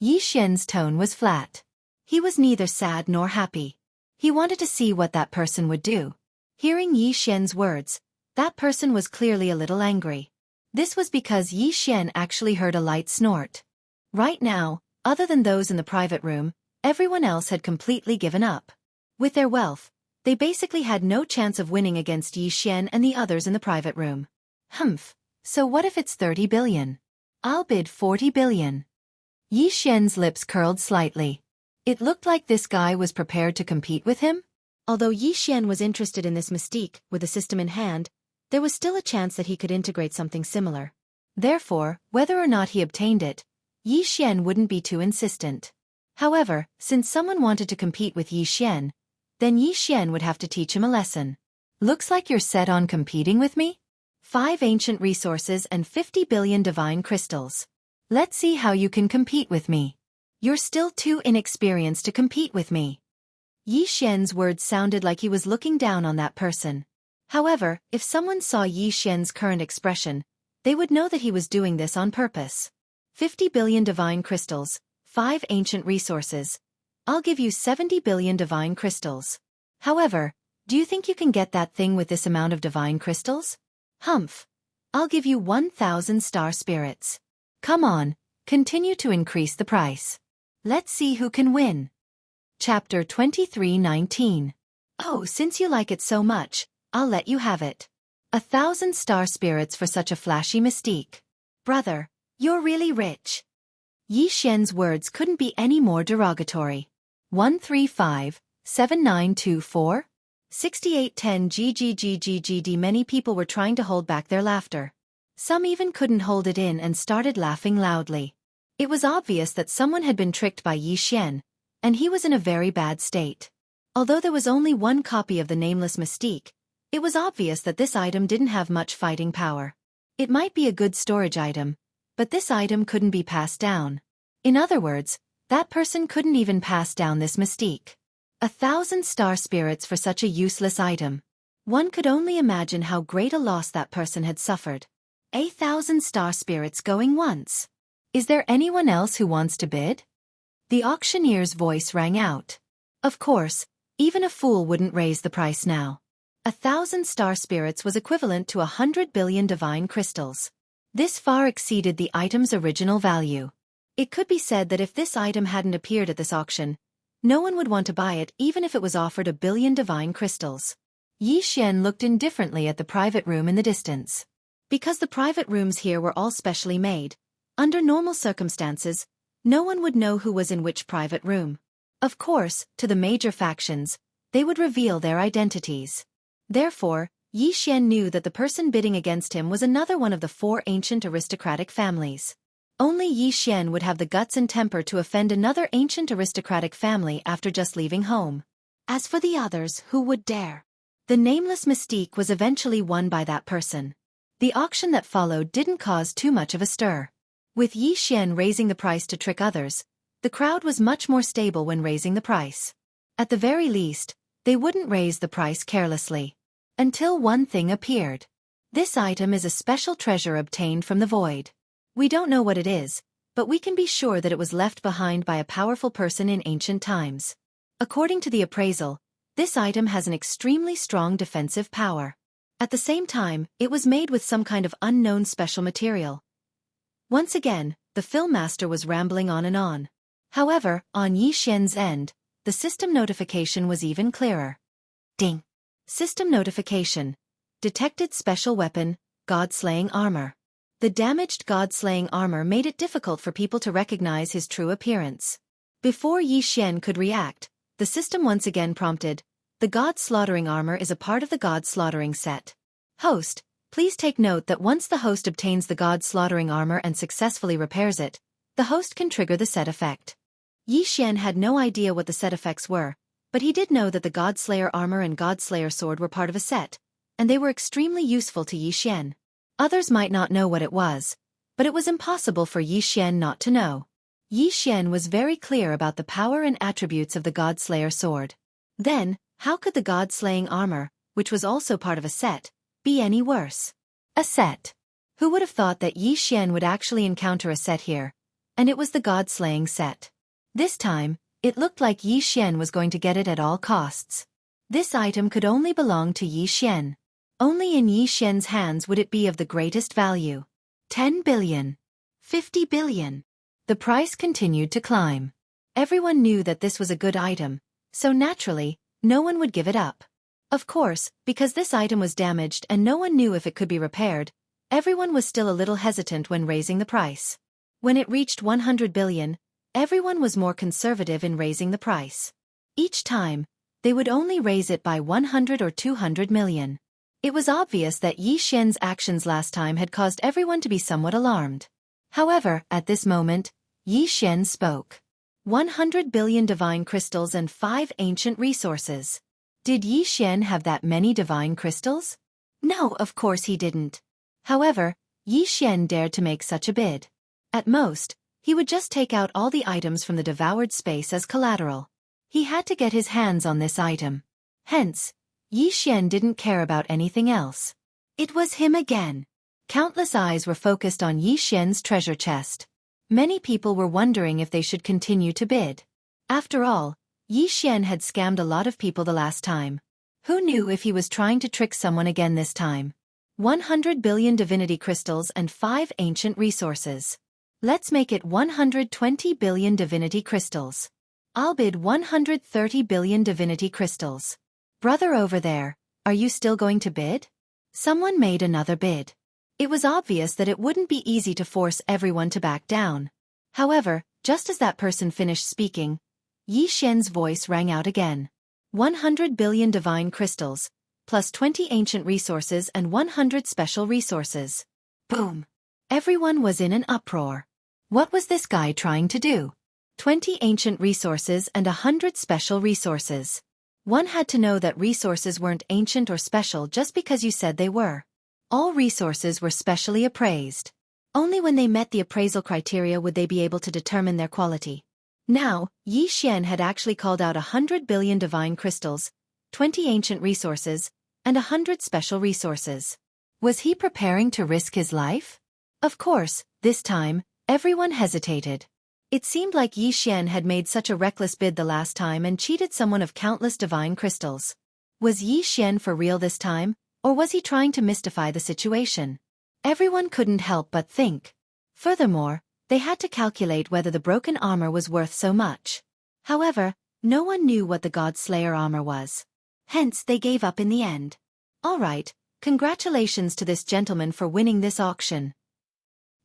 Xianxia's tone was flat. He was neither sad nor happy. He wanted to see what that person would do. Hearing Xianxia's words, that person was clearly a little angry. This was because Xianxia actually heard a light snort. Right now, other than those in the private room, everyone else had completely given up. With their wealth, they basically had no chance of winning against Xianxia and the others in the private room. So what if it's 30 billion? I'll bid 40 billion. Xianxia's lips curled slightly. It looked like this guy was prepared to compete with him. Although Xianxia was interested in this mystique, with the system in hand, there was still a chance that he could integrate something similar. Therefore, whether or not he obtained it, Yi Xian wouldn't be too insistent. However, since someone wanted to compete with Yi Xian, then Yi Xian would have to teach him a lesson. Looks like you're set on competing with me? 5 ancient resources and 50 billion divine crystals. Let's see how you can compete with me. You're still too inexperienced to compete with me. Yi Xian's words sounded like he was looking down on that person. However, if someone saw Yi Xian's current expression, they would know that he was doing this on purpose. 50 billion divine crystals, 5 ancient resources. I'll give you 70 billion divine crystals. However, do you think you can get that thing with this amount of divine crystals? Humph. I'll give you 1,000 star spirits. Come on, continue to increase the price. Let's see who can win. Chapter 23:19. Oh, since you like it so much, I'll let you have it. 1,000 star spirits for such a flashy mystique. Brother, you're really rich. Yi Xian's words couldn't be any more derogatory. 135-7924? 6810 GGGGGD. Many people were trying to hold back their laughter. Some even couldn't hold it in and started laughing loudly. It was obvious that someone had been tricked by Yi Xian, and he was in a very bad state. Although there was only one copy of the nameless mystique, it was obvious that this item didn't have much fighting power. It might be a good storage item, but this item couldn't be passed down. In other words, that person couldn't even pass down this mystique. 1,000 star spirits for such a useless item. One could only imagine how great a loss that person had suffered. 1,000 star spirits going once. Is there anyone else who wants to bid? The auctioneer's voice rang out. Of course, even a fool wouldn't raise the price now. 1,000 star spirits was equivalent to 100 billion divine crystals. This far exceeded the item's original value. It could be said that if this item hadn't appeared at this auction, no one would want to buy it even if it was offered 1 billion divine crystals. Yi Xian looked indifferently at the private room in the distance. Because the private rooms here were all specially made, under normal circumstances, no one would know who was in which private room. Of course, to the major factions, they would reveal their identities. Therefore, Yi Xian knew that the person bidding against him was another one of the 4 ancient aristocratic families. Only Yi Xian would have the guts and temper to offend another ancient aristocratic family after just leaving home. As for the others, who would dare? The nameless mystique was eventually won by that person. The auction that followed didn't cause too much of a stir. With Yi Xian raising the price to trick others, the crowd was much more stable when raising the price. At the very least, they wouldn't raise the price carelessly. Until one thing appeared. This item is a special treasure obtained from the void. We don't know what it is, but we can be sure that it was left behind by a powerful person in ancient times. According to the appraisal, this item has an extremely strong defensive power. At the same time, it was made with some kind of unknown special material. Once again, the filmmaster was rambling on and on. However, on Yi Xian's end, the system notification was even clearer. Ding! System notification. Detected special weapon, God-slaying armor. The damaged God-slaying armor made it difficult for people to recognize his true appearance. Before Yi Xian could react, the system once again prompted, the God-slaughtering armor is a part of the God-slaughtering set. Host, please take note that once the host obtains the God-slaughtering armor and successfully repairs it, the host can trigger the set effect. Yi Xian had no idea what the set effects were, but he did know that the God-slayer armor and God-slayer sword were part of a set, and they were extremely useful to Yi Xian. Others might not know what it was, but it was impossible for Yi Xian not to know. Yi Xian was very clear about the power and attributes of the God-slayer sword. Then, how could the God-slaying armor, which was also part of a set, be any worse? A set. Who would have thought that Yi Xian would actually encounter a set here? And it was the God-slaying set. This time, it looked like Yi Xian was going to get it at all costs. This item could only belong to Yi Xian. Only in Yi Xian's hands would it be of the greatest value. 10 billion. 50 billion. The price continued to climb. Everyone knew that this was a good item, so naturally, no one would give it up. Of course, because this item was damaged and no one knew if it could be repaired, everyone was still a little hesitant when raising the price. When it reached 100 billion, everyone was more conservative in raising the price. Each time, they would only raise it by 100 or 200 million. It was obvious that Yi Xian's actions last time had caused everyone to be somewhat alarmed. However, at this moment, Yi Xian spoke. 100 billion divine crystals and 5 ancient resources. Did Yi Xian have that many divine crystals? No, of course he didn't. However, Yi Xian dared to make such a bid. At most, he would just take out all the items from the devoured space as collateral. He had to get his hands on this item. Hence, Yi Xian didn't care about anything else. It was him again. Countless eyes were focused on Yi Xian's treasure chest. Many people were wondering if they should continue to bid. After all, Yi Xian had scammed a lot of people the last time. Who knew if he was trying to trick someone again this time? 100 billion divinity crystals and 5 ancient resources. Let's make it 120 billion divinity crystals. I'll bid 130 billion divinity crystals. Brother over there, are you still going to bid? Someone made another bid. It was obvious that it wouldn't be easy to force everyone to back down. However, just as that person finished speaking, Yi Xian's voice rang out again. 100 billion divine crystals, plus 20 ancient resources and 100 special resources. Boom! Everyone was in an uproar. What was this guy trying to do? 20 ancient resources and 100 special resources. One had to know that resources weren't ancient or special just because you said they were. All resources were specially appraised. Only when they met the appraisal criteria would they be able to determine their quality. Now, Yi Xian had actually called out 100 billion divine crystals, 20 ancient resources, and 100 special resources. Was he preparing to risk his life? Of course, this time, everyone hesitated. It seemed like Yi Xian had made such a reckless bid the last time and cheated someone of countless divine crystals. Was Yi Xian for real this time, or was he trying to mystify the situation? Everyone couldn't help but think. Furthermore, they had to calculate whether the broken armor was worth so much. However, no one knew what the God Slayer armor was. Hence, they gave up in the end. All right, congratulations to this gentleman for winning this auction.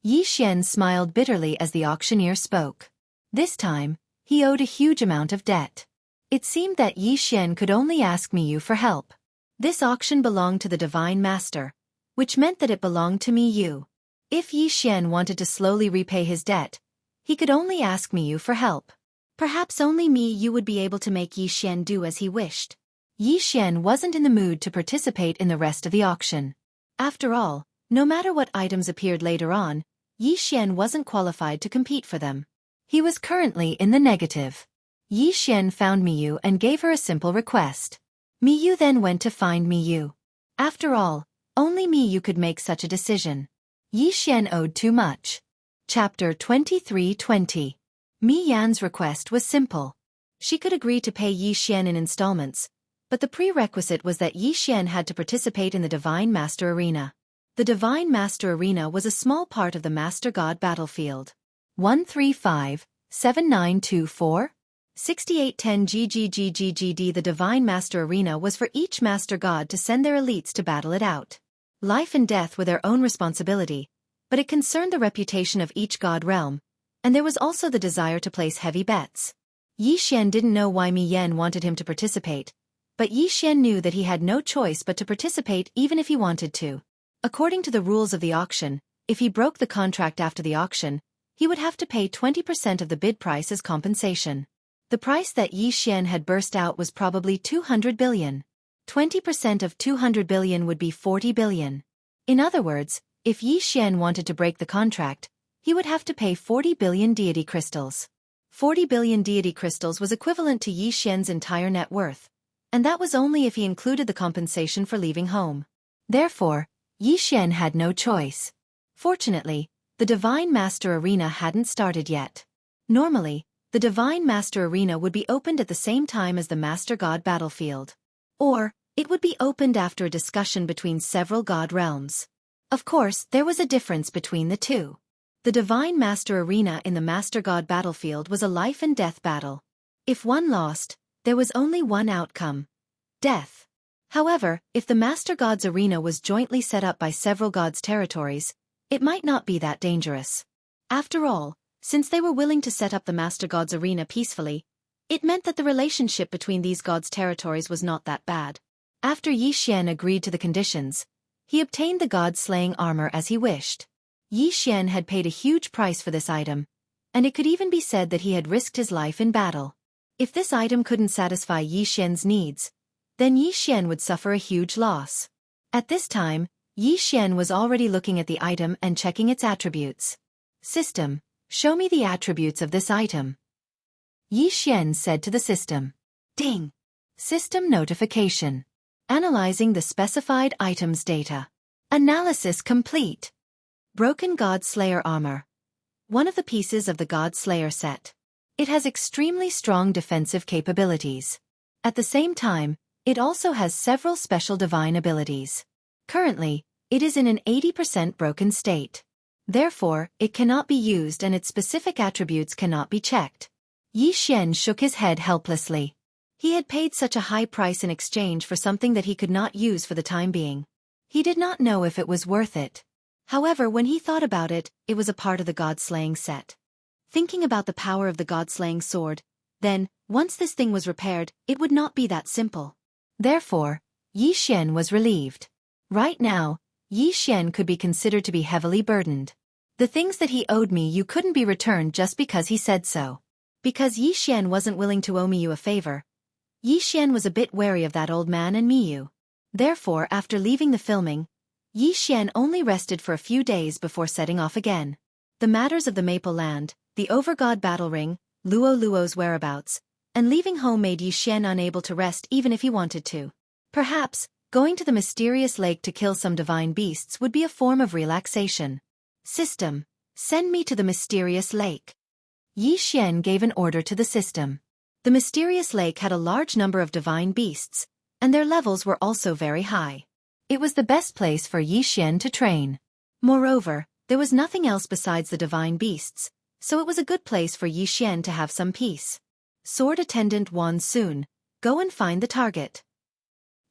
Yi Xian smiled bitterly as the auctioneer spoke. This time, he owed a huge amount of debt. It seemed that Yi Xian could only ask Miyu for help. This auction belonged to the Divine Master, which meant that it belonged to Miyu. If Yi Xian wanted to slowly repay his debt, he could only ask Miyu for help. Perhaps only Miyu would be able to make Yi Xian do as he wished. Yi Xian wasn't in the mood to participate in the rest of the auction. After all, no matter what items appeared later on, Yi Xian wasn't qualified to compete for them. He was currently in the negative. Yi Xian found Miyu and gave her a simple request. Miyu then went to find Miyu. After all, only Miyu could make such a decision. Yi Xian owed too much. Chapter 23:20. Mi Yan's request was simple. She could agree to pay Yi Xian in installments, but the prerequisite was that Yi Xian had to participate in the Divine Master Arena. The Divine Master Arena was a small part of the Master God battlefield. 135-7924 6810 GGGGGD. The Divine Master Arena was for each Master God to send their elites to battle it out. Life and death were their own responsibility, but it concerned the reputation of each God realm, and there was also the desire to place heavy bets. Yi Xian didn't know why Mi Yan wanted him to participate, but Yi Xian knew that he had no choice but to participate even if he wanted to. According to the rules of the auction, if he broke the contract after the auction, he would have to pay 20% of the bid price as compensation. The price that Yi Xian had burst out was probably 200 billion. 20% of 200 billion would be 40 billion. In other words, if Yi Xian wanted to break the contract, he would have to pay 40 billion deity crystals. 40 billion deity crystals was equivalent to Yi Xian's entire net worth, and that was only if he included the compensation for leaving home. Therefore, Yi Xian had no choice. Fortunately, the Divine Master Arena hadn't started yet. Normally, the Divine Master Arena would be opened at the same time as the Master God battlefield. Or, it would be opened after a discussion between several God realms. Of course, there was a difference between the two. The Divine Master Arena in the Master God battlefield was a life and death battle. If one lost, there was only one outcome: death. However, if the Master God's arena was jointly set up by several gods' territories, it might not be that dangerous. After all, since they were willing to set up the Master God's arena peacefully, it meant that the relationship between these gods' territories was not that bad. After Yi Xian agreed to the conditions, he obtained the god-slaying armor as he wished. Yi Xian had paid a huge price for this item, and it could even be said that he had risked his life in battle. If this item couldn't satisfy Yi Xian's needs, then Yi Xian would suffer a huge loss. At this time, Yi Xian was already looking at the item and checking its attributes. System, show me the attributes of this item. Yi Xian said to the system. Ding! System notification. Analyzing the specified item's data. Analysis complete. Broken God Slayer armor. One of the pieces of the God Slayer set. It has extremely strong defensive capabilities. At the same time, it also has several special divine abilities. Currently, it is in an 80% broken state. Therefore, it cannot be used and its specific attributes cannot be checked. Yi Xian shook his head helplessly. He had paid such a high price in exchange for something that he could not use for the time being. He did not know if it was worth it. However, when he thought about it, it was a part of the God-slaying set. Thinking about the power of the God-slaying sword, then, once this thing was repaired, it would not be that simple. Therefore, Yi Xian was relieved. Right now, Yi Xian could be considered to be heavily burdened. The things that he owed me you couldn't be returned just because he said so. Because Yi Xian wasn't willing to owe Miyu a favor, Yi Xian was a bit wary of that old man and Miyu. Therefore, after leaving the filming, Yi Xian only rested for a few days before setting off again. The matters of the Maple Land, the Overgod battle ring, Luo Luo's whereabouts, and leaving home made Yi Xian unable to rest even if he wanted to. Perhaps, going to the mysterious lake to kill some divine beasts would be a form of relaxation. System, send me to the mysterious lake. Yi Xian gave an order to the system. The mysterious lake had a large number of divine beasts, and their levels were also very high. It was the best place for Yi Xian to train. Moreover, there was nothing else besides the divine beasts, so it was a good place for Yi Xian to have some peace. Sword Attendant Wan Sun, go and find the target.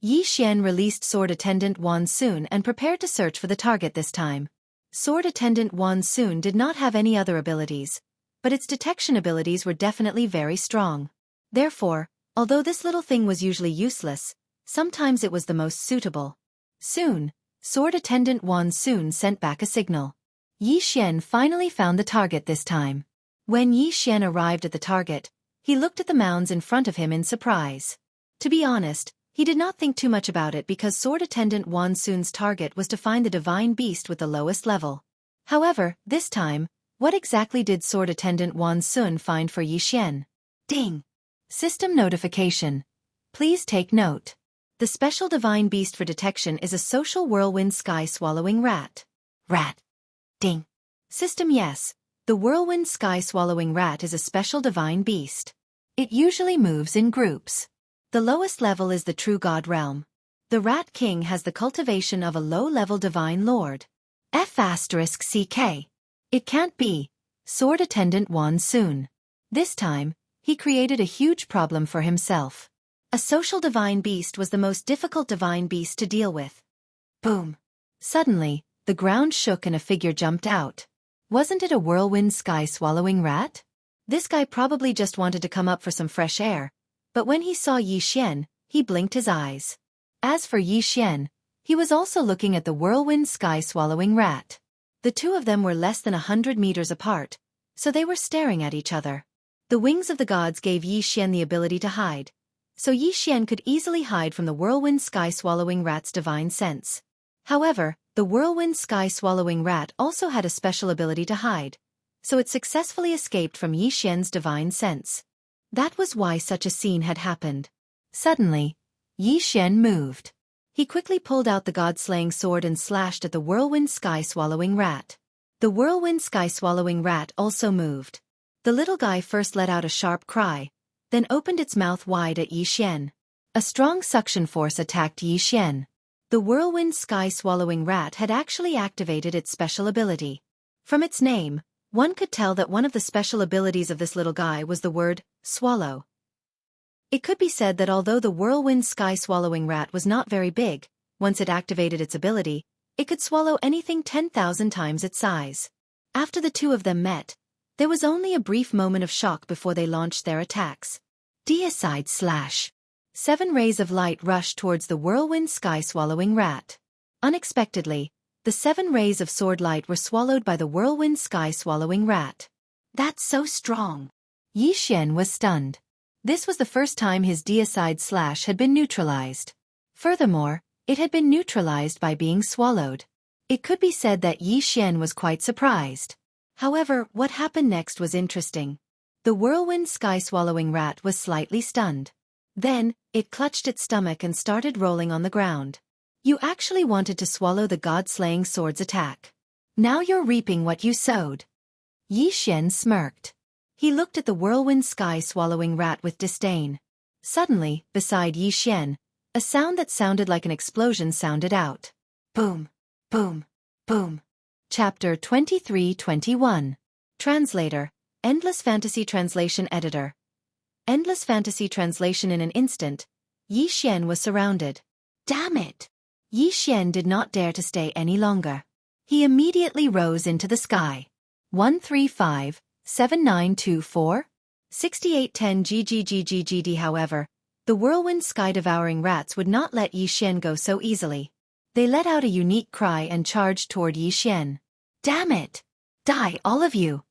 Yi Xian released Sword Attendant Wan Sun and prepared to search for the target this time. Sword Attendant Wan Sun did not have any other abilities, but its detection abilities were definitely very strong. Therefore, although this little thing was usually useless, sometimes it was the most suitable. Soon, Sword Attendant Wan Sun sent back a signal. Yi Xian finally found the target this time. When Yi Xian arrived at the target, he looked at the mounds in front of him in surprise. To be honest, he did not think too much about it because Sword Attendant Wan Sun's target was to find the divine beast with the lowest level. However, this time, what exactly did Sword Attendant Wan Sun find for Yi Xian? Ding! System notification. Please take note. The special divine beast for detection is a social whirlwind sky-swallowing rat. Rat. Ding. System yes. The whirlwind sky-swallowing rat is a special divine beast. It usually moves in groups. The lowest level is the true god realm. The Rat King has the cultivation of a low-level divine lord. F***CK. It can't be. Sword Attendant Wan Sun. This time, he created a huge problem for himself. A social divine beast was the most difficult divine beast to deal with. Boom. Suddenly, the ground shook and a figure jumped out. Wasn't it a whirlwind sky-swallowing rat? This guy probably just wanted to come up for some fresh air, but when he saw Yi Xian, he blinked his eyes. As for Yi Xian, he was also looking at the whirlwind sky-swallowing rat. The two of them were less than 100 meters apart, so they were staring at each other. The wings of the gods gave Yi Xian the ability to hide, so Yi Xian could easily hide from the whirlwind sky-swallowing rat's divine sense. However, the whirlwind sky-swallowing rat also had a special ability to hide, so it successfully escaped from Yi Xian's divine sense. That was why such a scene had happened. Suddenly, Yi Xian moved. He quickly pulled out the god-slaying sword and slashed at the whirlwind sky-swallowing rat. The whirlwind sky-swallowing rat also moved. The little guy first let out a sharp cry, then opened its mouth wide at Yi Xian. A strong suction force attacked Yi Xian. The whirlwind sky-swallowing rat had actually activated its special ability. From its name, one could tell that one of the special abilities of this little guy was the word, swallow. It could be said that although the whirlwind sky-swallowing rat was not very big, once it activated its ability, it could swallow anything 10,000 times its size. After the two of them met, there was only a brief moment of shock before they launched their attacks. Deicide slash. 7 rays of light rushed towards the whirlwind sky-swallowing rat. Unexpectedly, the 7 rays of sword light were swallowed by the whirlwind sky-swallowing rat. That's so strong. Yi Xian was stunned. This was the first time his deicide slash had been neutralized. Furthermore, it had been neutralized by being swallowed. It could be said that Yi Xian was quite surprised. However, what happened next was interesting. The whirlwind sky-swallowing rat was slightly stunned. Then, it clutched its stomach and started rolling on the ground. You actually wanted to swallow the god-slaying sword's attack. Now you're reaping what you sowed. Yi Xian smirked. He looked at the whirlwind sky-swallowing rat with disdain. Suddenly, beside Yi Xian, a sound that sounded like an explosion sounded out. Boom, boom, boom. Chapter 23-21. Translator, Endless Fantasy Translation Editor. Endless Fantasy Translation. In an instant, Yi Xian was surrounded. Damn it! Yi Xian did not dare to stay any longer. He immediately rose into the sky. 135, 7924? 6810 GGGGGD. However, the whirlwind sky-devouring rats would not let Yi Xian go so easily. They let out a unique cry and charged toward Yi Xian. Damn it! Die, all of you!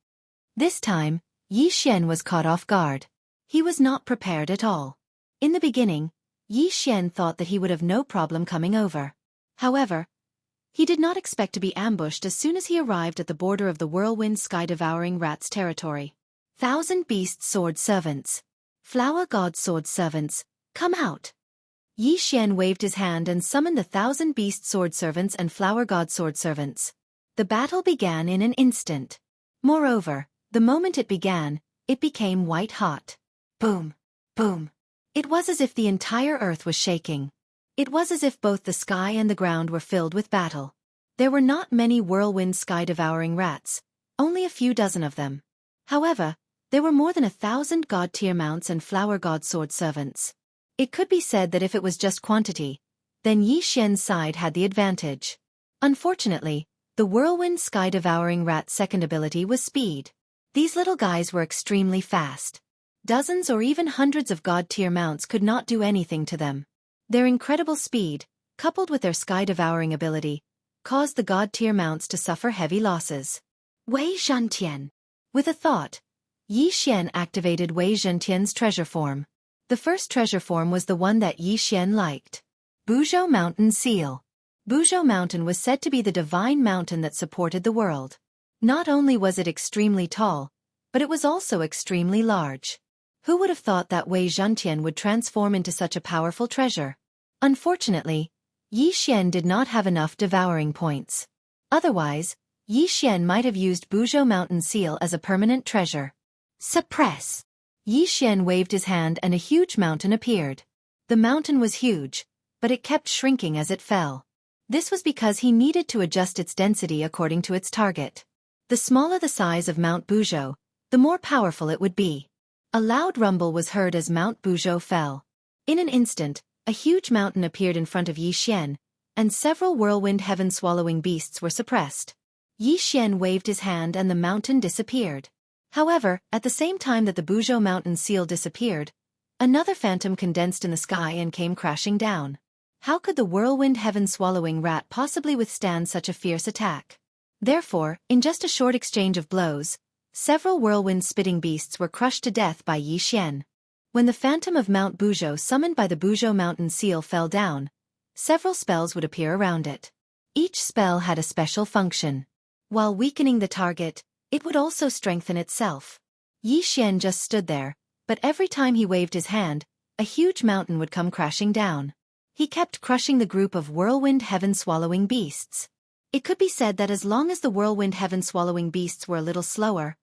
This time, Yi Xian was caught off guard. He was not prepared at all. In the beginning, Yi Xian thought that he would have no problem coming over. However, he did not expect to be ambushed as soon as he arrived at the border of the whirlwind sky-devouring rats' territory. Thousand Beast Sword Servants. Flower God Sword Servants, come out! Yi Xian waved his hand and summoned the Thousand Beast Sword Servants and Flower God Sword Servants. The battle began in an instant. Moreover, the moment it began, it became white-hot. Boom, boom. It was as if the entire earth was shaking. It was as if both the sky and the ground were filled with battle. There were not many whirlwind sky-devouring rats, only a few dozen of them. However, there were more than 1,000 god-tier mounts and flower god sword servants. It could be said that if it was just quantity, then Yi Xian's side had the advantage. Unfortunately, the whirlwind sky-devouring rat's second ability was speed. These little guys were extremely fast. Dozens or even hundreds of god-tier mounts could not do anything to them. Their incredible speed, coupled with their sky-devouring ability, caused the god-tier mounts to suffer heavy losses. Wei Zhentian. With a thought, Yi Xian activated Wei Zhentian's treasure form. The first treasure form was the one that Yi Xian liked. Buzhou Mountain Seal. Buzhou Mountain was said to be the divine mountain that supported the world. Not only was it extremely tall, but it was also extremely large. Who would have thought that Wei Zhentian would transform into such a powerful treasure? Unfortunately, Yi Xian did not have enough devouring points. Otherwise, Yi Xian might have used Buzhou Mountain Seal as a permanent treasure. Suppress! Yi Xian waved his hand and a huge mountain appeared. The mountain was huge, but it kept shrinking as it fell. This was because he needed to adjust its density according to its target. The smaller the size of Mount Buzhou, the more powerful it would be. A loud rumble was heard as Mount Buzhou fell. In an instant, a huge mountain appeared in front of Yi Xian, and several whirlwind heaven-swallowing beasts were suppressed. Yi Xian waved his hand and the mountain disappeared. However, at the same time that the Buzhou Mountain Seal disappeared, another phantom condensed in the sky and came crashing down. How could the whirlwind heaven-swallowing rat possibly withstand such a fierce attack? Therefore, in just a short exchange of blows, several whirlwind-spitting beasts were crushed to death by Yi Xian. When the phantom of Mount Buzhou summoned by the Buzhou Mountain Seal fell down, several spells would appear around it. Each spell had a special function. While weakening the target, it would also strengthen itself. Yi Xian just stood there, but every time he waved his hand, a huge mountain would come crashing down. He kept crushing the group of whirlwind heaven-swallowing beasts. It could be said that as long as the whirlwind heaven-swallowing beasts were a little slower,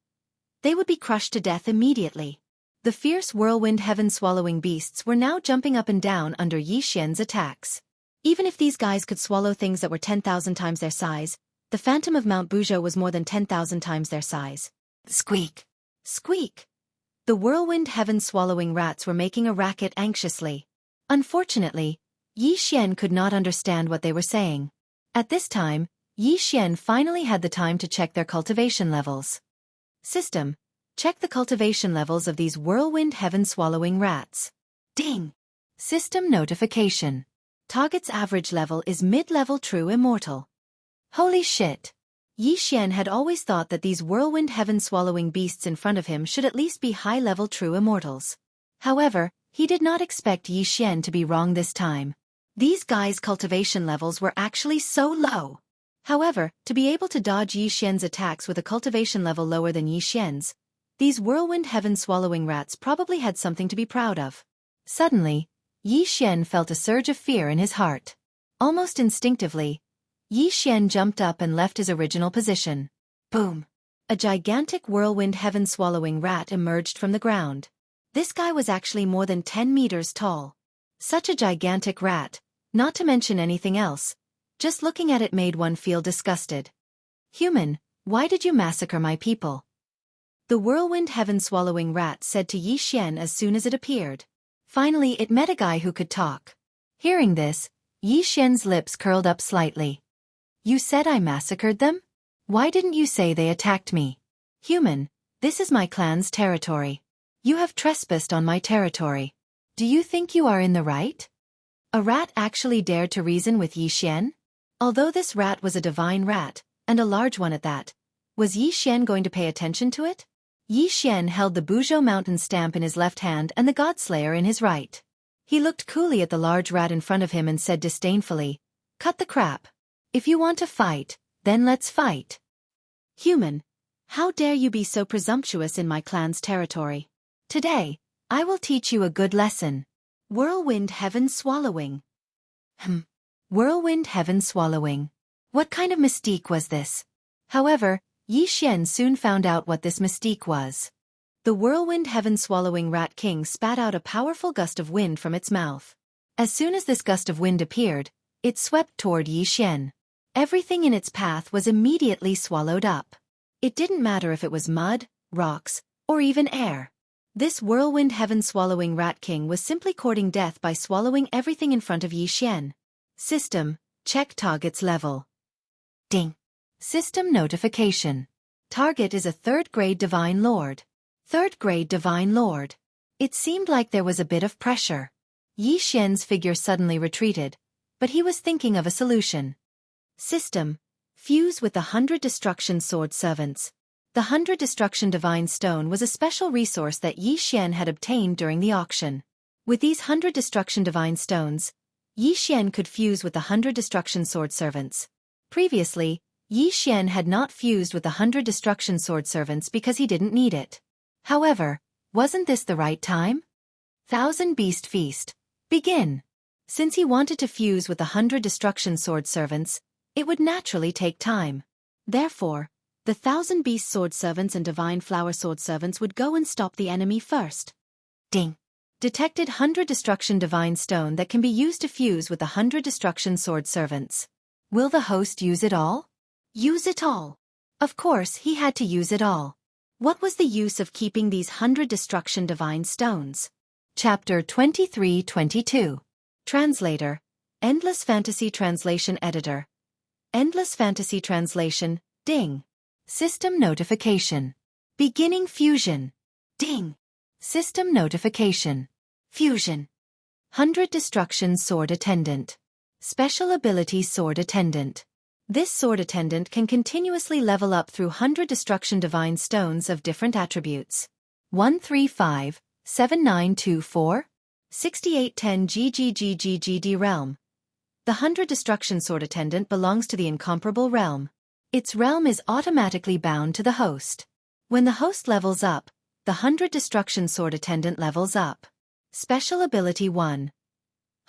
they would be crushed to death immediately. The fierce whirlwind heaven-swallowing beasts were now jumping up and down under Yi Xian's attacks. Even if these guys could swallow things that were 10,000 times their size, the phantom of Mount Buzhou was more than 10,000 times their size. Squeak! Squeak! The whirlwind heaven-swallowing rats were making a racket anxiously. Unfortunately, Yi Xian could not understand what they were saying. At this time, Yi Xian finally had the time to check their cultivation levels. System: check the cultivation levels of these whirlwind heaven-swallowing rats. Ding! System notification: target's average level is mid-level true immortal. Holy shit! Yi Xian had always thought that these whirlwind heaven-swallowing beasts in front of him should at least be high-level true immortals. However, he did not expect Yi Xian to be wrong this time. These guys' cultivation levels were actually so low. However, to be able to dodge Yi Xian's attacks with a cultivation level lower than Yi Xian's, these whirlwind heaven-swallowing rats probably had something to be proud of. Suddenly, Yi Xian felt a surge of fear in his heart. Almost instinctively, Yi Xian jumped up and left his original position. Boom! A gigantic whirlwind heaven-swallowing rat emerged from the ground. This guy was actually more than 10 meters tall. Such a gigantic rat, not to mention anything else. Just looking at it made one feel disgusted. Human, why did you massacre my people? The whirlwind heaven-swallowing rat said to Yi Xian as soon as it appeared. Finally it met a guy who could talk. Hearing this, Yi Xian's lips curled up slightly. You said I massacred them? Why didn't you say they attacked me? Human, this is my clan's territory. You have trespassed on my territory. Do you think you are in the right? A rat actually dared to reason with Yi Xian? Although this rat was a divine rat, and a large one at that, was Yi Xian going to pay attention to it? Yi Xian held the Buzhou mountain stamp in his left hand and the Godslayer in his right. He looked coolly at the large rat in front of him and said disdainfully, "Cut the crap. If you want to fight, then let's fight." Human, how dare you be so presumptuous in my clan's territory? Today, I will teach you a good lesson. Whirlwind heaven swallowing. Whirlwind heaven swallowing. What kind of mystique was this? However, Yi Xian soon found out what this mystique was. The whirlwind heaven-swallowing rat king spat out a powerful gust of wind from its mouth. As soon as this gust of wind appeared, it swept toward Yi Xian. Everything in its path was immediately swallowed up. It didn't matter if it was mud, rocks, or even air. This whirlwind heaven-swallowing rat king was simply courting death by swallowing everything in front of Yi Xian. System, check target's level. Ding. System notification. Target is a third-grade Divine Lord. Third-grade Divine Lord. It seemed like there was a bit of pressure. Yi Xian's figure suddenly retreated, but he was thinking of a solution. System. Fuse with the 100 Destruction Sword Servants. The 100 Destruction Divine Stone was a special resource that Yi Xian had obtained during the auction. With these 100 Destruction Divine Stones, Yi Xian could fuse with the 100 Destruction Sword Servants. Previously, Yi Xian had not fused with the 100 Destruction Sword Servants because he didn't need it. However, wasn't this the right time? Thousand Beast Feast. Begin. Since he wanted to fuse with the 100 Destruction Sword Servants, it would naturally take time. Therefore, the 1,000 Beast Sword Servants and Divine Flower Sword Servants would go and stop the enemy first. Ding. Detected 100 Destruction Divine Stone that can be used to fuse with the 100 Destruction Sword Servants. Will the host use it all? Use it all. Of course he had to use it all. What was the use of keeping these 100 Destruction Divine Stones? Chapter 23-22. Translator. Endless Fantasy Translation Editor. Endless Fantasy Translation, ding. System notification. Beginning fusion. Ding. System notification. Fusion. 100 Destruction Sword Attendant. Special ability Sword Attendant. This Sword Attendant can continuously level up through 100 Destruction Divine Stones of different attributes. 135, 7924, 6810 GGGGGD Realm. The 100 Destruction Sword Attendant belongs to the Incomparable Realm. Its realm is automatically bound to the host. When the host levels up, the 100 Destruction Sword Attendant levels up. Special ability 1.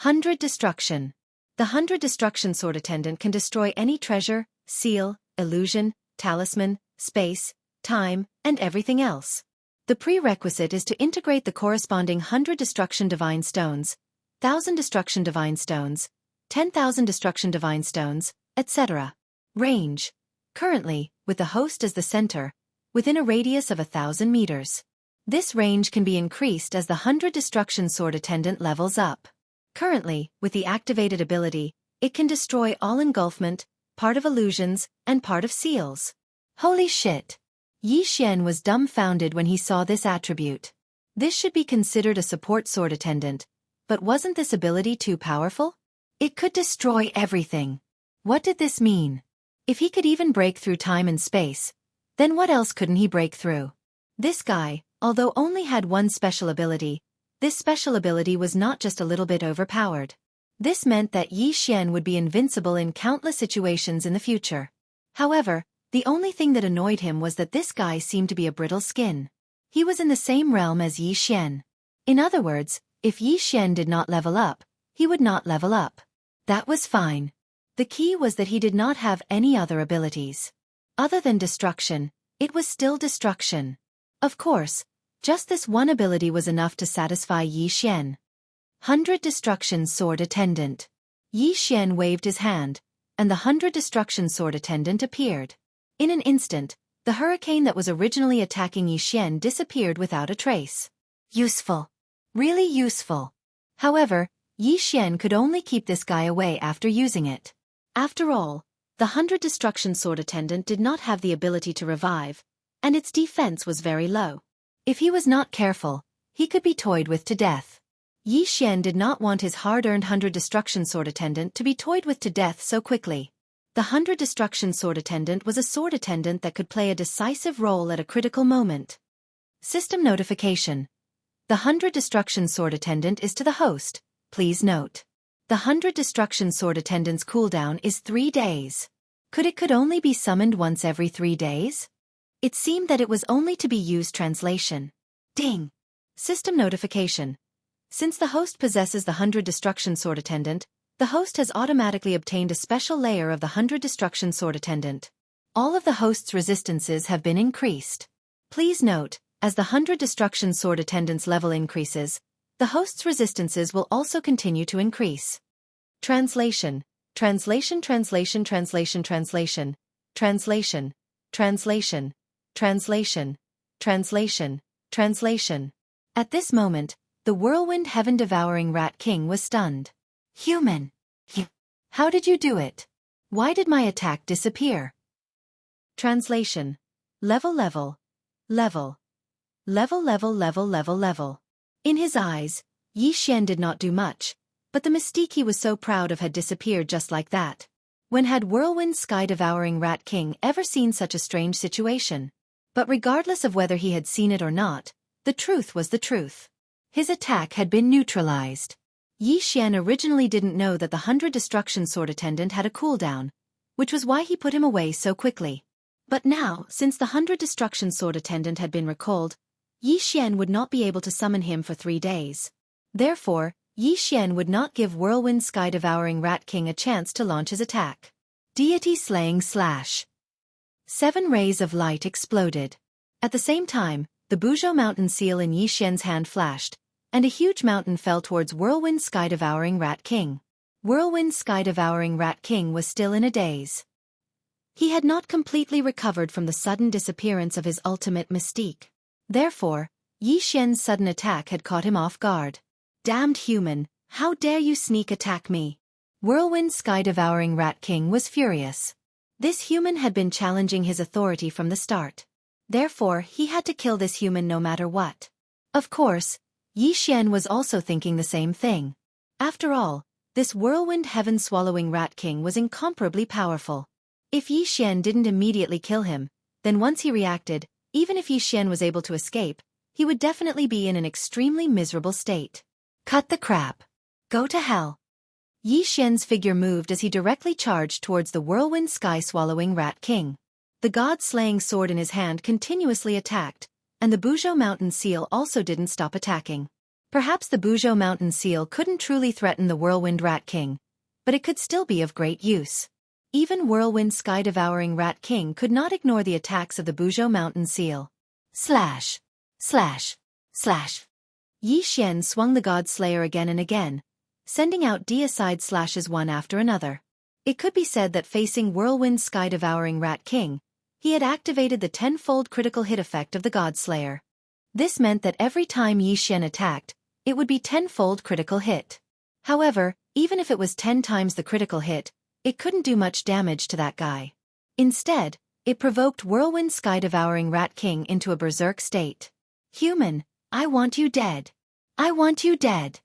100 Destruction. The 100 Destruction Sword Attendant can destroy any treasure, seal, illusion, talisman, space, time, and everything else. The prerequisite is to integrate the corresponding 100 Destruction Divine Stones, 1,000 Destruction Divine Stones, 10,000 Destruction Divine Stones, etc. Range. Currently, with the host as the center, within a radius of 1,000 meters. This range can be increased as the 100 Destruction Sword Attendant levels up. Currently, with the activated ability, it can destroy all engulfment, part of illusions, and part of seals. Holy shit! Yi Xian was dumbfounded when he saw this attribute. This should be considered a support sword attendant, but wasn't this ability too powerful? It could destroy everything. What did this mean? If he could even break through time and space, then what else couldn't he break through? This guy, although only had one special ability, this special ability was not just a little bit overpowered. This meant that Yi Xian would be invincible in countless situations in the future. However, the only thing that annoyed him was that this guy seemed to be a brittle skin. He was in the same realm as Yi Xian. In other words, if Yi Xian did not level up, he would not level up. That was fine. The key was that he did not have any other abilities. Other than destruction, it was still destruction. Of course, just this one ability was enough to satisfy Yi Xian. 100 Destruction Sword Attendant. Yi Xian waved his hand, and the 100 Destruction Sword Attendant appeared. In an instant, the hurricane that was originally attacking Yi Xian disappeared without a trace. Useful. Really useful. However, Yi Xian could only keep this guy away after using it. After all, the 100 Destruction Sword Attendant did not have the ability to revive, and its defense was very low. If he was not careful, he could be toyed with to death. Yi Xian did not want his hard-earned 100 Destruction Sword Attendant to be toyed with to death so quickly. The 100 Destruction Sword Attendant was a sword attendant that could play a decisive role at a critical moment. System notification. The 100 Destruction Sword Attendant is to the host, please note. The 100 Destruction Sword Attendant's cooldown is 3 days. Could only be summoned once every 3 days? It seemed that it was only to be used translation. Ding! System notification. Since the host possesses the 100 Destruction Sword Attendant, the host has automatically obtained a special layer of the 100 Destruction Sword Attendant. All of the host's resistances have been increased. Please note, as the 100 Destruction Sword Attendant's level increases, the host's resistances will also continue to increase. Translation. Translation. Translation. Translation. Translation. Translation. Translation. Translation. Translation. Translation. At this moment, the whirlwind heaven-devouring Rat King was stunned. Human. How did you do it? Why did my attack disappear? Translation. Level. Level. Level. Level. Level. Level. Level. Level. In his eyes, Yi Xian did not do much, but the mystique he was so proud of had disappeared just like that. When had whirlwind sky-devouring Rat King ever seen such a strange situation? But regardless of whether he had seen it or not, the truth was the truth. His attack had been neutralized. Yi Xian originally didn't know that the 100 Destruction Sword Attendant had a cooldown, which was why he put him away so quickly. But now, since the 100 Destruction Sword Attendant had been recalled, Yi Xian would not be able to summon him for 3 days. Therefore, Yi Xian would not give Whirlwind Sky-Devouring Rat King a chance to launch his attack. Deity Slaying Slash. 7 rays of light exploded. At the same time, the Buzhou Mountain seal in Yi Xian's hand flashed, and a huge mountain fell towards Whirlwind Sky-Devouring Rat King. Whirlwind Sky-Devouring Rat King was still in a daze. He had not completely recovered from the sudden disappearance of his ultimate mystique. Therefore, Yi Xian's sudden attack had caught him off guard. Damned human, how dare you sneak attack me? Whirlwind Sky-Devouring Rat King was furious. This human had been challenging his authority from the start. Therefore, he had to kill this human no matter what. Of course, Yi Xian was also thinking the same thing. After all, this whirlwind heaven-swallowing Rat King was incomparably powerful. If Yi Xian didn't immediately kill him, then once he reacted, even if Yi Xian was able to escape, he would definitely be in an extremely miserable state. Cut the crap. Go to hell. Yi Xian's figure moved as he directly charged towards the whirlwind sky-swallowing Rat King. The god-slaying sword in his hand continuously attacked, and the Buzhou Mountain seal also didn't stop attacking. Perhaps the Buzhou Mountain seal couldn't truly threaten the whirlwind Rat King, but it could still be of great use. Even whirlwind sky-devouring Rat King could not ignore the attacks of the Buzhou Mountain seal. Slash! Slash! Slash! Yi Xian swung the God Slayer again and again, sending out deicide slashes one after another. It could be said that facing whirlwind sky-devouring Rat King, he had activated the 10-fold critical hit effect of the God Slayer. This meant that every time Yi Xian attacked, it would be 10-fold critical hit. However, even if it was 10 times the critical hit, it couldn't do much damage to that guy. Instead, it provoked whirlwind sky-devouring Rat King into a berserk state. Human, I want you dead. I want you dead.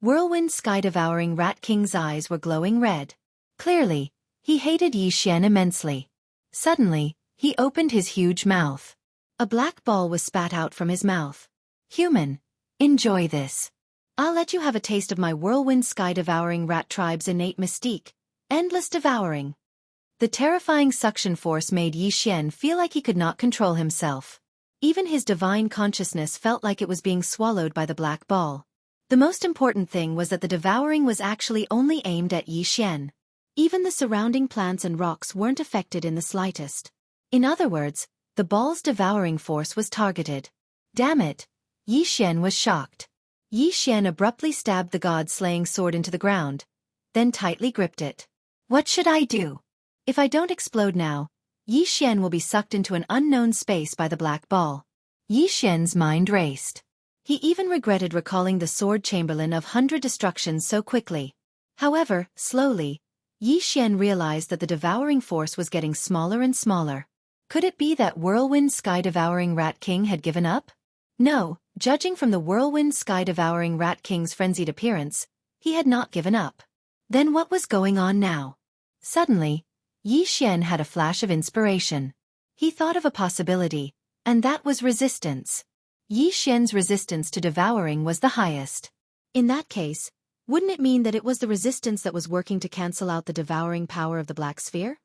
Whirlwind sky-devouring Rat King's eyes were glowing red. Clearly, He hated Yi Xian immensely. Suddenly, he opened his huge mouth. A black ball was spat out from his mouth. Human, enjoy this. I'll let you have a taste of my whirlwind sky-devouring rat tribe's innate mystique, endless devouring. The terrifying suction force made Yi Xian feel like he could not control himself. Even his divine consciousness felt like it was being swallowed by the black ball. The most important thing was that the devouring was actually only aimed at Yi Xian. Even the surrounding plants and rocks weren't affected in the slightest. In other words, the ball's devouring force was targeted. Damn it! Yi Xian was shocked. Yi Xian abruptly stabbed the god-slaying sword into the ground, then tightly gripped it. What should I do? If I don't explode now, Yi Xian will be sucked into an unknown space by the black ball. Yi Xian's mind raced. He even regretted recalling the sword chamberlain of 100 destructions so quickly. However, slowly, Yi Xian realized that the devouring force was getting smaller and smaller. Could it be that whirlwind sky-devouring rat king had given up? No, judging from the whirlwind sky-devouring rat king's frenzied appearance, he had not given up. Then what was going on now? Suddenly, Yi Xian had a flash of inspiration. He thought of a possibility, and that was resistance. Yi Xian's resistance to devouring was the highest. In that case, wouldn't it mean that it was the resistance that was working to cancel out the devouring power of the Black Sphere?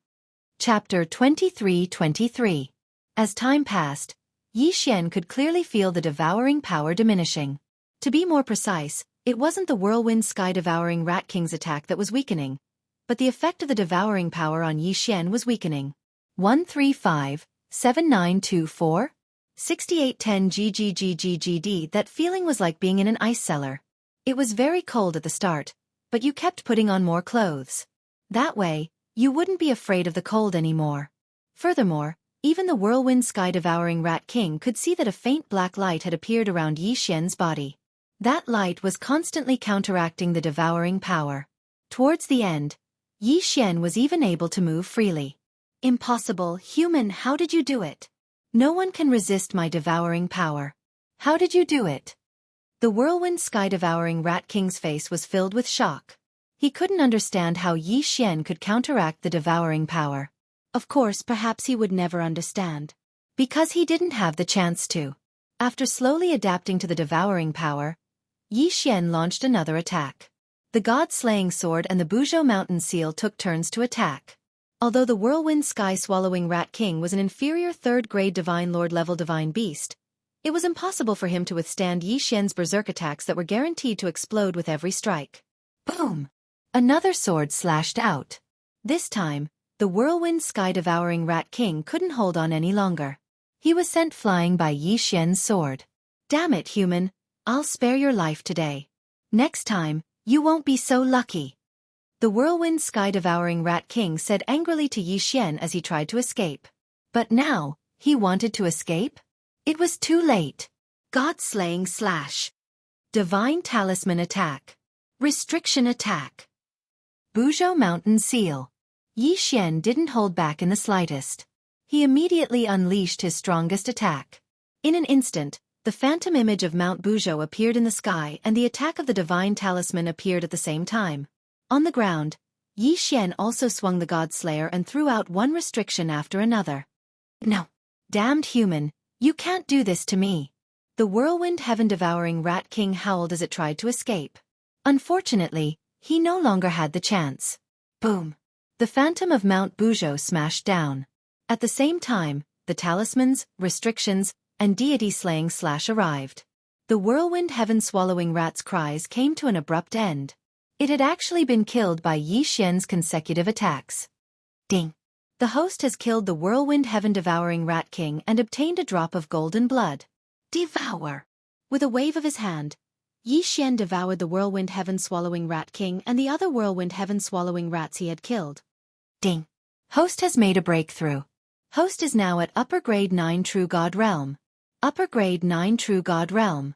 Chapter 23:23. As time passed, Yi Xian could clearly feel the devouring power diminishing. To be more precise, it wasn't the whirlwind sky-devouring rat king's attack that was weakening, but the effect of the devouring power on Yi Xian was weakening. 135-7924? 6810 GGGGGD. That feeling was like being in an ice cellar. It was very cold at the start, but you kept putting on more clothes. That way, you wouldn't be afraid of the cold anymore. Furthermore, even the whirlwind sky-devouring rat king could see that a faint black light had appeared around Yi Xian's body. That light was constantly counteracting the devouring power. Towards the end, Yi Xian was even able to move freely. Impossible, human, how did you do it? No one can resist my devouring power. How did you do it? The whirlwind sky-devouring rat king's face was filled with shock. He couldn't understand how Yi Xian could counteract the devouring power. Of course, perhaps he would never understand. Because he didn't have the chance to. After slowly adapting to the devouring power, Yi Xian launched another attack. The god-slaying sword and the Buzhou mountain seal took turns to attack. Although the whirlwind sky-swallowing rat king was an inferior third-grade divine lord level divine beast, it was impossible for him to withstand Yi Xian's berserk attacks that were guaranteed to explode with every strike. Boom! Another sword slashed out. This time, the whirlwind sky-devouring rat king couldn't hold on any longer. He was sent flying by Yi Xian's sword. Damn it, human, I'll spare your life today. Next time, you won't be so lucky. The whirlwind sky-devouring rat king said angrily to Yi Xian as he tried to escape. But now, he wanted to escape? It was too late. God-slaying slash. Divine talisman attack. Restriction attack. Buzhou mountain seal. Yi Xian didn't hold back in the slightest. He immediately unleashed his strongest attack. In an instant, the phantom image of Mount Buzhou appeared in the sky and the attack of the divine talisman appeared at the same time. On the ground, Yi Xian also swung the God-slayer and threw out one restriction after another. No. Damned human, you can't do this to me. The whirlwind heaven-devouring rat king howled as it tried to escape. Unfortunately, he no longer had the chance. Boom. The phantom of Mount Buzhou smashed down. At the same time, the talismans, restrictions, and deity-slaying slash arrived. The whirlwind heaven-swallowing rat's cries came to an abrupt end. It had actually been killed by Yi Xian's consecutive attacks. Ding! The host has killed the whirlwind heaven-devouring rat king and obtained a drop of golden blood. Devour! With a wave of his hand, Yi Xian devoured the whirlwind heaven-swallowing rat king and the other whirlwind heaven-swallowing rats he had killed. Ding! Host has made a breakthrough. Host is now at upper grade 9 True God Realm. Upper grade 9 True God Realm.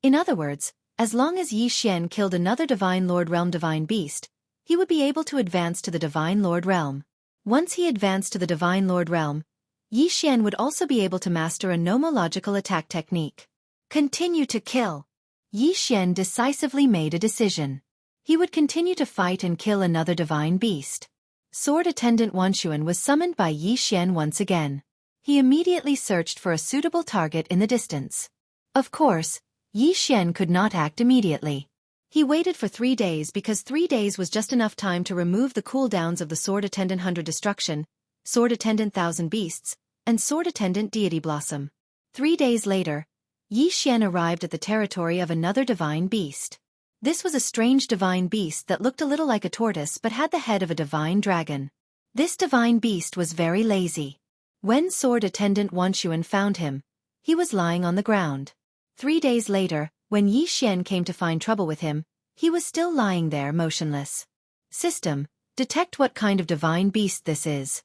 In other words, as long as Yi Xian killed another Divine Lord Realm Divine Beast, he would be able to advance to the Divine Lord Realm. Once he advanced to the Divine Lord Realm, Yi Xian would also be able to master a nomological attack technique. Continue to kill. Yi Xian decisively made a decision. He would continue to fight and kill another Divine Beast. Sword attendant Wanshuan was summoned by Yi Xian once again. He immediately searched for a suitable target in the distance. Of course, Yi Xian could not act immediately. He waited for 3 days because 3 days was just enough time to remove the cooldowns of the Sword Attendant 100 Destruction, Sword Attendant 1000 Beasts, and Sword Attendant Deity Blossom. 3 days later, Yi Xian arrived at the territory of another divine beast. This was a strange divine beast that looked a little like a tortoise but had the head of a divine dragon. This divine beast was very lazy. When Sword Attendant Wanshuan found him, he was lying on the ground. 3 days later, when Yi Xian came to find trouble with him, he was still lying there motionless. System, detect what kind of divine beast this is.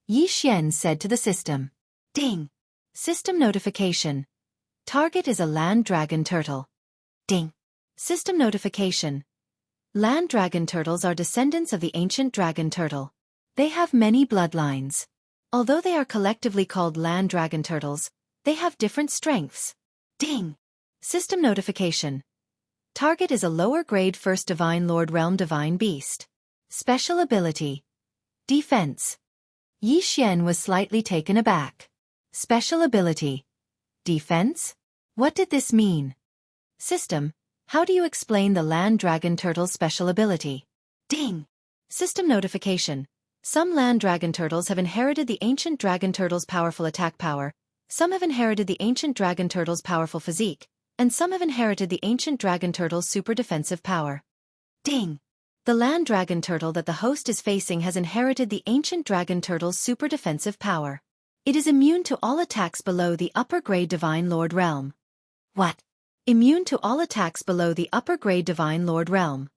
Yi Xian said to the system. Ding! System notification. Target is a land dragon turtle. Ding! System notification. Land dragon turtles are descendants of the ancient dragon turtle. They have many bloodlines. Although they are collectively called land dragon turtles, they have different strengths. Ding! System notification. Target is a lower-grade First Divine Lord Realm Divine Beast. Special ability. Defense. Yi Xian was slightly taken aback. Special ability. Defense? What did this mean? System, how do you explain the Land Dragon Turtle's special ability? Ding! System notification. Some land dragon turtles have inherited the ancient dragon turtle's powerful attack power, some have inherited the ancient dragon turtle's powerful physique, and some have inherited the ancient dragon turtle's super defensive power. Ding! The land dragon turtle that the host is facing has inherited the ancient dragon turtle's super defensive power. It is immune to all attacks below the upper grade Divine Lord Realm. What? Immune to all attacks below the upper grade Divine Lord Realm.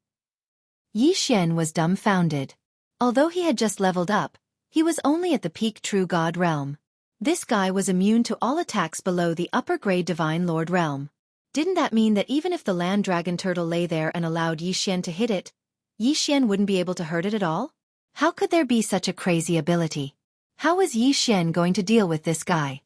Yi Xian was dumbfounded. Although he had just leveled up, he was only at the peak True God Realm. This guy was immune to all attacks below the upper grade Divine Lord Realm. Didn't that mean that even if the land dragon turtle lay there and allowed Yi Xian to hit it, Yi Xian wouldn't be able to hurt it at all? How could there be such a crazy ability? How is Yi Xian going to deal with this guy?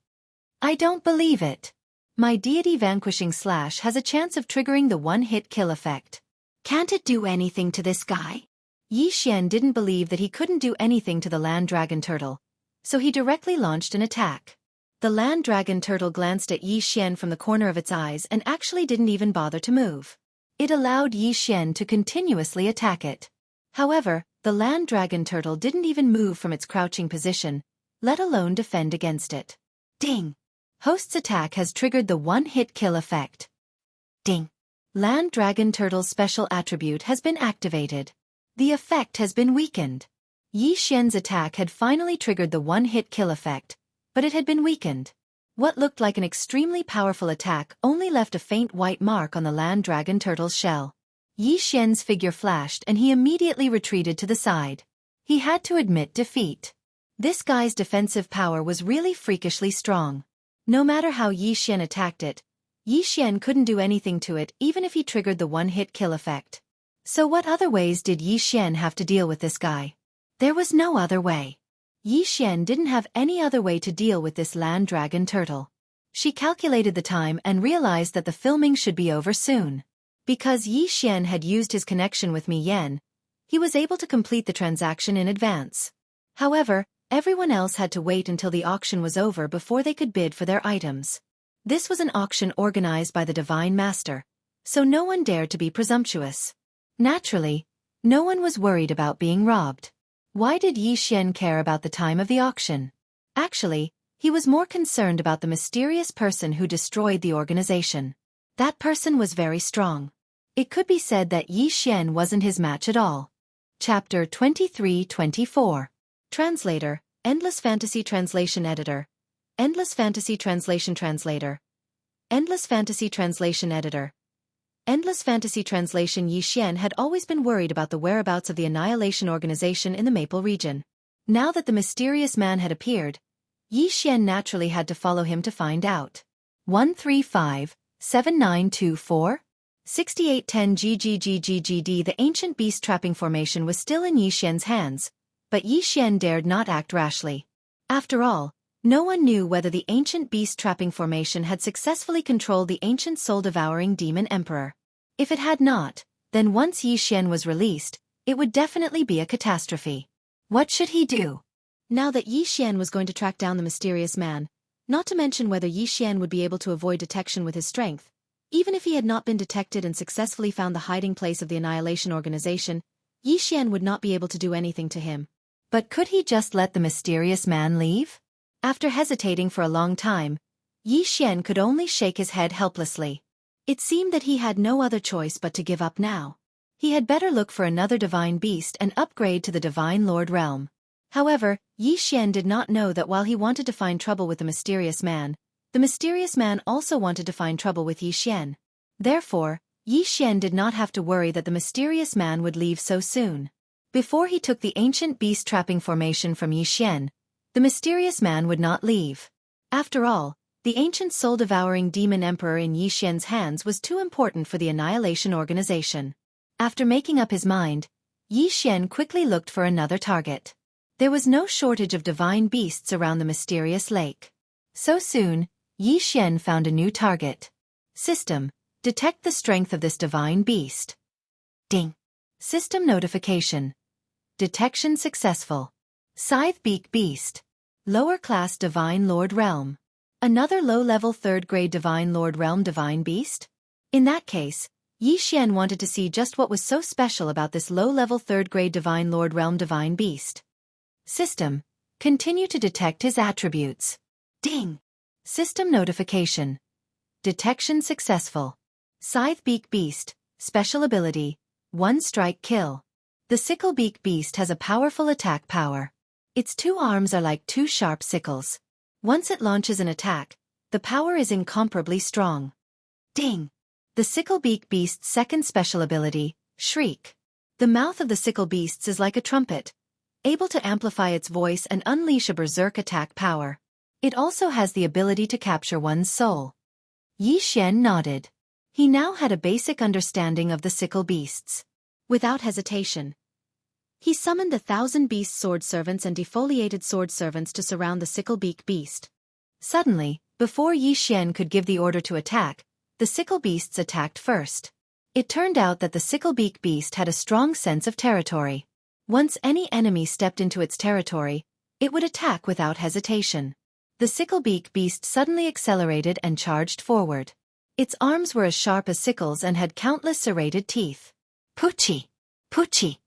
I don't believe it. My deity vanquishing slash has a chance of triggering the one-hit kill effect. Can't it do anything to this guy? Yi Xian didn't believe that he couldn't do anything to the land dragon turtle, so he directly launched an attack. The land dragon turtle glanced at Yi Xian from the corner of its eyes and actually didn't even bother to move. It allowed Yi Xian to continuously attack it. However, the land dragon turtle didn't even move from its crouching position, let alone defend against it. Ding! Host's attack has triggered the one-hit kill effect. Ding! Land dragon turtle's special attribute has been activated. The effect has been weakened. Yi Xian's attack had finally triggered the one-hit kill effect, but it had been weakened. What looked like an extremely powerful attack only left a faint white mark on the land dragon turtle's shell. Yi Xian's figure flashed and he immediately retreated to the side. He had to admit defeat. This guy's defensive power was really freakishly strong. No matter how Yi Xian attacked it, Yi Xian couldn't do anything to it even if he triggered the one-hit kill effect. So what other ways did Yi Xian have to deal with this guy? There was no other way. Yi Xian didn't have any other way to deal with this land dragon turtle. She calculated the time and realized that the filming should be over soon. Because Yi Xian had used his connection with Mi Yan, he was able to complete the transaction in advance. However, everyone else had to wait until the auction was over before they could bid for their items. This was an auction organized by the Divine Master, so no one dared to be presumptuous. Naturally, no one was worried about being robbed. Why did Yi Xian care about the time of the auction? Actually, he was more concerned about the mysterious person who destroyed the organization. That person was very strong. It could be said that Yi Xian wasn't his match at all. Chapter 23-24. Translator, Endless Fantasy Translation Editor. Endless Fantasy Translation Translator. Endless Fantasy Translation Editor. Endless Fantasy Translation. Yi Xian had always been worried about the whereabouts of the Annihilation Organization in the Maple region. Now that the mysterious man had appeared, Yi Xian naturally had to follow him to find out. 135-7924? 6810 GGGGGD. The ancient beast trapping formation was still in Yi Xian's hands, but Yi Xian dared not act rashly. After all, no one knew whether the ancient beast trapping formation had successfully controlled the ancient soul-devouring demon emperor. If it had not, then once Yi Xian was released, it would definitely be a catastrophe. What should he do? Now that Yi Xian was going to track down the mysterious man, not to mention whether Yi Xian would be able to avoid detection with his strength, even if he had not been detected and successfully found the hiding place of the Annihilation Organization, Yi Xian would not be able to do anything to him. But could he just let the mysterious man leave? After hesitating for a long time, Yi Xian could only shake his head helplessly. It seemed that he had no other choice but to give up now. He had better look for another divine beast and upgrade to the Divine Lord realm. However, Yi Xian did not know that while he wanted to find trouble with the mysterious man also wanted to find trouble with Yi Xian. Therefore, Yi Xian did not have to worry that the mysterious man would leave so soon. Before he took the ancient beast trapping formation from Yi Xian, the mysterious man would not leave. After all, the ancient soul-devouring demon emperor in Yi Xian's hands was too important for the Annihilation Organization. After making up his mind, Yi Xian quickly looked for another target. There was no shortage of divine beasts around the mysterious lake. So soon, Yi Xian found a new target. System: detect the strength of this divine beast. Ding. System notification. Detection successful. Scythe Beak Beast. Lower class Divine Lord Realm. Another low-level 3rd grade Divine Lord Realm Divine Beast? In that case, Yi Xian wanted to see just what was so special about this low-level 3rd grade Divine Lord Realm Divine Beast. System: continue to detect his attributes. Ding! System notification. Detection successful. Scythe Beak Beast, special ability, 1 strike kill. The Sickle Beak Beast has a powerful attack power. Its 2 arms are like 2 sharp sickles. Once it launches an attack, the power is incomparably strong. Ding! The Sickle Beak Beast's second special ability, Shriek. The mouth of the Sickle Beasts is like a trumpet, able to amplify its voice and unleash a berserk attack power. It also has the ability to capture one's soul. Yi Xian nodded. He now had a basic understanding of the Sickle Beasts. Without hesitation, he summoned the 1,000 beast sword servants and defoliated sword servants to surround the Sickle Beak Beast. Suddenly, before Yi Xian could give the order to attack, the Sickle Beasts attacked first. It turned out that the Sickle Beak Beast had a strong sense of territory. Once any enemy stepped into its territory, it would attack without hesitation. The Sickle Beak Beast suddenly accelerated and charged forward. Its arms were as sharp as sickles and had countless serrated teeth. Poochie! Poochie!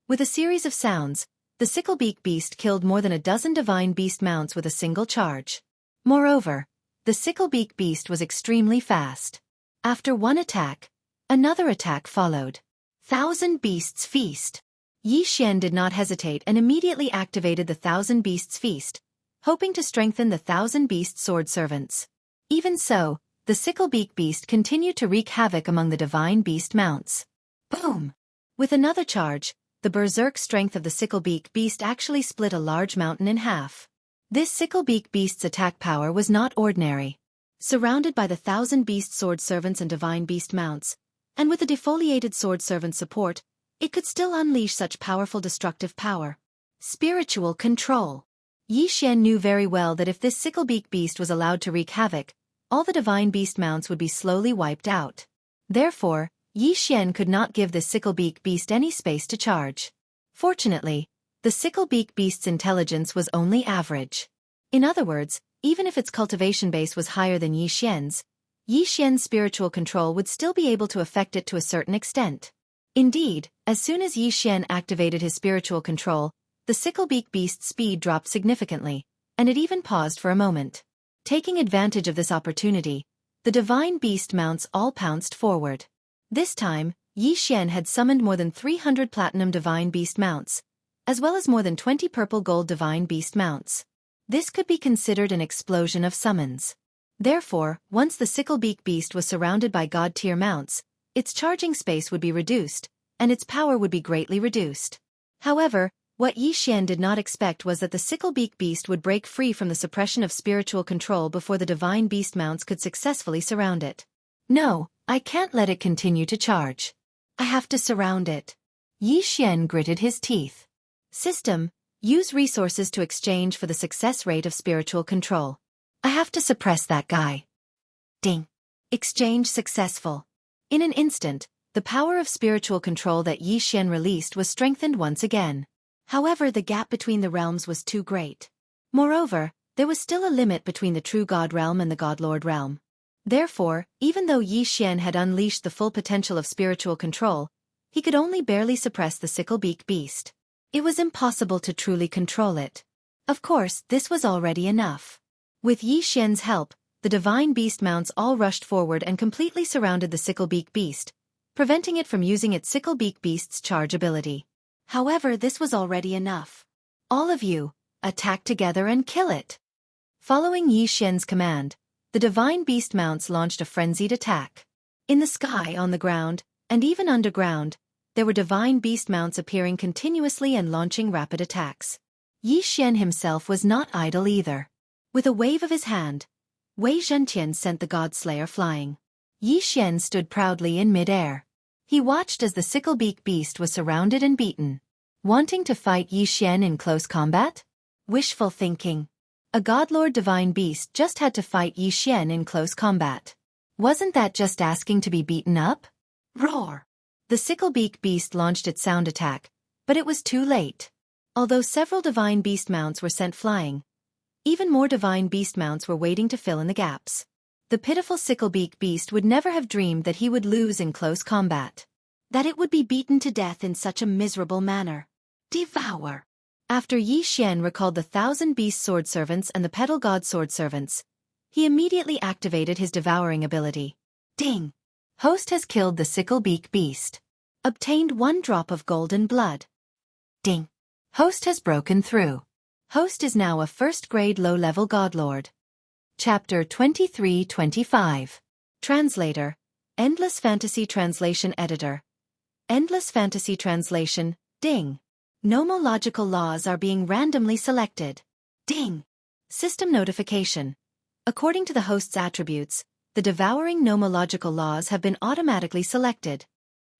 With a series of sounds, the Sickle Beak Beast killed more than a dozen divine beast mounts with a single charge. Moreover, the Sickle Beak Beast was extremely fast. After one attack, another attack followed. 1,000 Beasts Feast. Yi Xian did not hesitate and immediately activated the 1,000 Beasts Feast, hoping to strengthen the 1,000 Beast Sword Servants. Even so, the Sickle Beak Beast continued to wreak havoc among the divine beast mounts. Boom! With another charge, the berserk strength of the Sickle Beak Beast actually split a large mountain in half. This Sickle Beak Beast's attack power was not ordinary. Surrounded by the 1,000 beast sword servants and divine beast mounts, and with the defoliated sword servant's support, it could still unleash such powerful destructive power. Spiritual control. Yi Xian knew very well that if this Sickle Beak Beast was allowed to wreak havoc, all the divine beast mounts would be slowly wiped out. Therefore, Yi Xian could not give the Sickle Beak Beast any space to charge. Fortunately, the Sickle Beak Beast's intelligence was only average. In other words, even if its cultivation base was higher than Yi Xian's spiritual control would still be able to affect it to a certain extent. Indeed, as soon as Yi Xian activated his spiritual control, the Sickle Beak Beast's speed dropped significantly, and it even paused for a moment. Taking advantage of this opportunity, the divine beast mounts all pounced forward. This time, Yi Xian had summoned more than 300 platinum divine beast mounts, as well as more than 20 purple gold divine beast mounts. This could be considered an explosion of summons. Therefore, once the Sickle Beak Beast was surrounded by god-tier mounts, its charging space would be reduced, and its power would be greatly reduced. However, what Yi Xian did not expect was that the Sickle Beak Beast would break free from the suppression of spiritual control before the divine beast mounts could successfully surround it. No, I can't let it continue to charge. I have to surround it. Yi Xian gritted his teeth. System: use resources to exchange for the success rate of spiritual control. I have to suppress that guy. Ding. Exchange successful. In an instant, the power of spiritual control that Yi Xian released was strengthened once again. However, the gap between the realms was too great. Moreover, there was still a limit between the true God realm and the God Lord realm. Therefore, even though Yi Xian had unleashed the full potential of spiritual control, he could only barely suppress the sickle-beak beast. It was impossible to truly control it. Of course, this was already enough. With Yi Xian's help, the divine beast mounts all rushed forward and completely surrounded the sickle-beak beast, preventing it from using its sickle-beak beast's charge ability. However, this was already enough. All of you, attack together and kill it. Following Yi Xian's command, the divine beast mounts launched a frenzied attack. In the sky, on the ground, and even underground, there were divine beast mounts appearing continuously and launching rapid attacks. Yi Xian himself was not idle either. With a wave of his hand, Wei Zhentian sent the God Slayer flying. Yi Xian stood proudly in mid-air. He watched as the sickle-beak beast was surrounded and beaten. Wanting to fight Yi Xian in close combat? Wishful thinking. A godlord divine beast just had to fight Yi Xian in close combat. Wasn't that just asking to be beaten up? Roar! The sickle-beak beast launched its sound attack, but it was too late. Although several divine beast mounts were sent flying, even more divine beast mounts were waiting to fill in the gaps. The pitiful sickle-beak beast would never have dreamed that he would lose in close combat. That it would be beaten to death in such a miserable manner. Devour! After Yi Xian recalled the 1,000 beast sword servants and the petal god sword servants, he immediately activated his devouring ability. Ding! Host has killed the sickle-beak beast. Obtained 1 drop of golden blood. Ding! Host has broken through. Host is now a first-grade low-level godlord. Chapter 23-25. Translator. Endless Fantasy Translation Editor. Endless Fantasy Translation, Ding. Nomological laws are being randomly selected. Ding. System notification. According to the host's attributes, the devouring nomological laws have been automatically selected.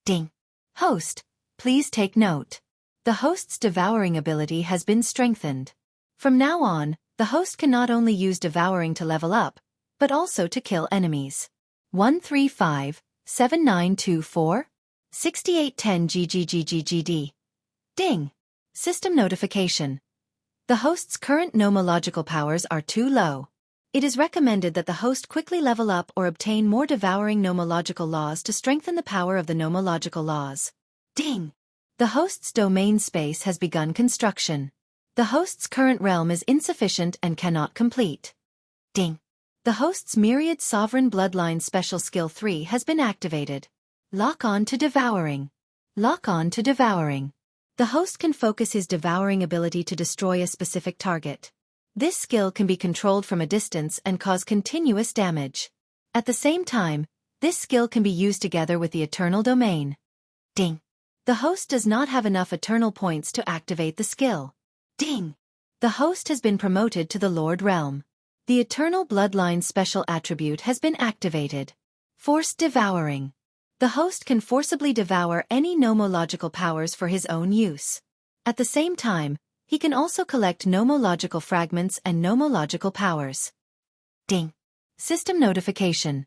Ding. Host, please take note. The host's devouring ability has been strengthened. From now on, the host can not only use devouring to level up, but also to kill enemies. 135-7924? 6810 GGGGGD. Ding. System notification. The host's current nomological powers are too low. It is recommended that the host quickly level up or obtain more devouring nomological laws to strengthen the power of the nomological laws. Ding. The host's domain space has begun construction. The host's current realm is insufficient and cannot complete. Ding. The host's myriad sovereign bloodline special skill 3 has been activated. Lock on to devouring. Lock on to devouring. The host can focus his devouring ability to destroy a specific target. This skill can be controlled from a distance and cause continuous damage. At the same time, this skill can be used together with the eternal domain. Ding. The host does not have enough eternal points to activate the skill. Ding. The host has been promoted to the Lord Realm. The eternal bloodline special attribute has been activated. Forced devouring. The host can forcibly devour any nomological powers for his own use. At the same time, he can also collect nomological fragments and nomological powers. Ding. System notification.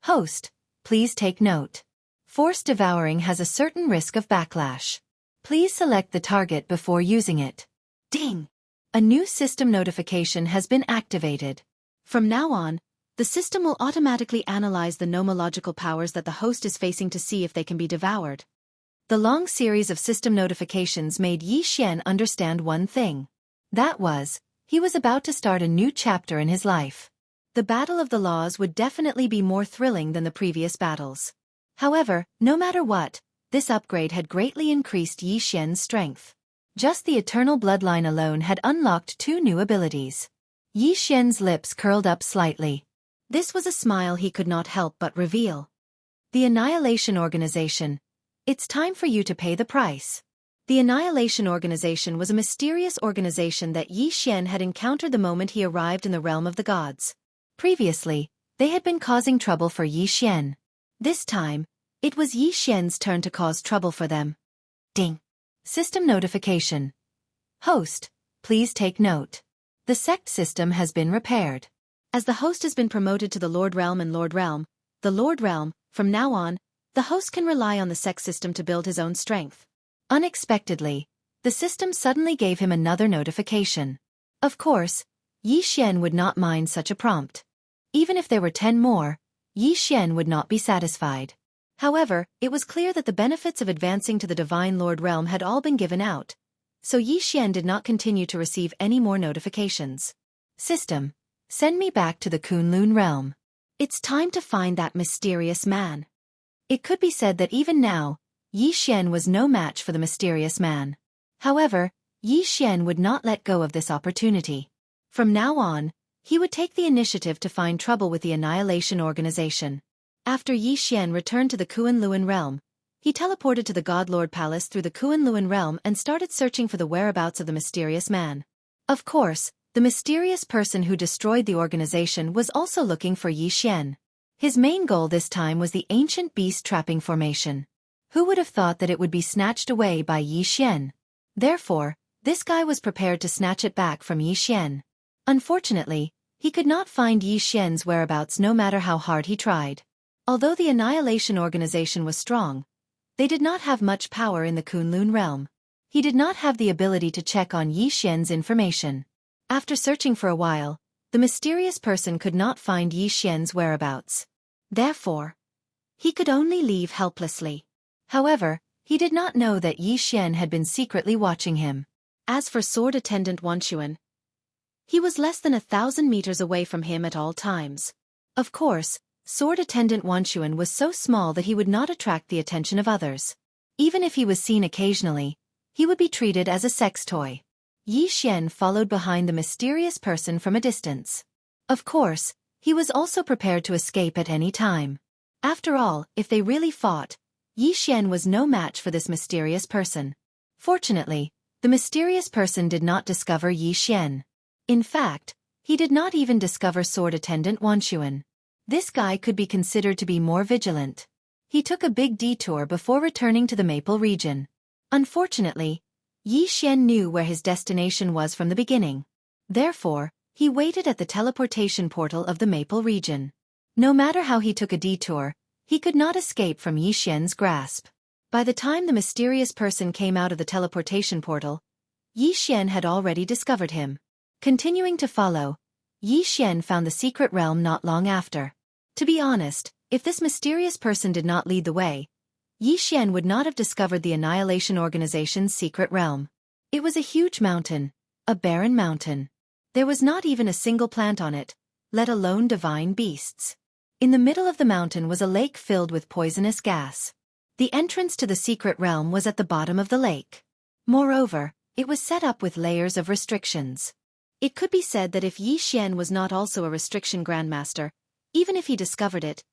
Host, please take note. Forced devouring has a certain risk of backlash. Please select the target before using it. Ding. A new system notification has been activated. From now on, the system will automatically analyze the nomological powers that the host is facing to see if they can be devoured. The long series of system notifications made Yi Xian understand one thing. That was, he was about to start a new chapter in his life. The Battle of the Laws would definitely be more thrilling than the previous battles. However, no matter what, this upgrade had greatly increased Yi Xian's strength. Just the Eternal Bloodline alone had unlocked 2 new abilities. Yi Xian's lips curled up slightly. This was a smile he could not help but reveal. The Annihilation Organization. It's time for you to pay the price. The Annihilation Organization was a mysterious organization that Yi Xian had encountered the moment he arrived in the realm of the gods. Previously, they had been causing trouble for Yi Xian. This time, it was Yi Xian's turn to cause trouble for them. Ding. System notification. Host, please take note. The sect system has been repaired. As the host has been promoted to the Lord Realm and Lord Realm, the Lord Realm, from now on, the host can rely on the sect system to build his own strength. Unexpectedly, the system suddenly gave him another notification. Of course, Yi Xian would not mind such a prompt. Even if there were 10 more, Yi Xian would not be satisfied. However, it was clear that the benefits of advancing to the Divine Lord realm had all been given out, so Yi Xian did not continue to receive any more notifications. System, send me back to the Kunlun realm. It's time to find that mysterious man. It could be said that even now, Yi Xian was no match for the mysterious man. However, Yi Xian would not let go of this opportunity. From now on, he would take the initiative to find trouble with the Annihilation Organization. After Yi Xian returned to the Kunlun realm, he teleported to the God Lord Palace through the Kunlun realm and started searching for the whereabouts of the mysterious man. Of course, the mysterious person who destroyed the organization was also looking for Yi Xian. His main goal this time was the ancient beast trapping formation. Who would have thought that it would be snatched away by Yi Xian? Therefore, this guy was prepared to snatch it back from Yi Xian. Unfortunately, he could not find Yi Xian's whereabouts no matter how hard he tried. Although the Annihilation Organization was strong, they did not have much power in the Kunlun realm. He did not have the ability to check on Yi Xian's information. After searching for a while, the mysterious person could not find Yi Xian's whereabouts. Therefore, he could only leave helplessly. However, he did not know that Yi Xian had been secretly watching him. As for Sword Attendant Wanxuan, he was less than 1,000 meters away from him at all times. Of course, Sword Attendant Wanxuan was so small that he would not attract the attention of others. Even if he was seen occasionally, he would be treated as a sex toy. Yi Xian followed behind the mysterious person from a distance. Of course, he was also prepared to escape at any time. After all, if they really fought, Yi Xian was no match for this mysterious person. Fortunately, the mysterious person did not discover Yi Xian. In fact, he did not even discover Sword Attendant Wanxuan. This guy could be considered to be more vigilant. He took a big detour before returning to the Maple region. Unfortunately, Yi Xian knew where his destination was from the beginning. Therefore, he waited at the teleportation portal of the Maple region. No matter how he took a detour, he could not escape from Yi Xian's grasp. By the time the mysterious person came out of the teleportation portal, Yi Xian had already discovered him. Continuing to follow, Yi Xian found the secret realm not long after. To be honest, if this mysterious person did not lead the way, Yi Xian would not have discovered the Annihilation Organization's secret realm. It was a huge mountain, a barren mountain. There was not even a single plant on it, let alone divine beasts. In the middle of the mountain was a lake filled with poisonous gas. The entrance to the secret realm was at the bottom of the lake. Moreover, it was set up with layers of restrictions. It could be said that if Yi Xian was not also a restriction grandmaster, even if he discovered it,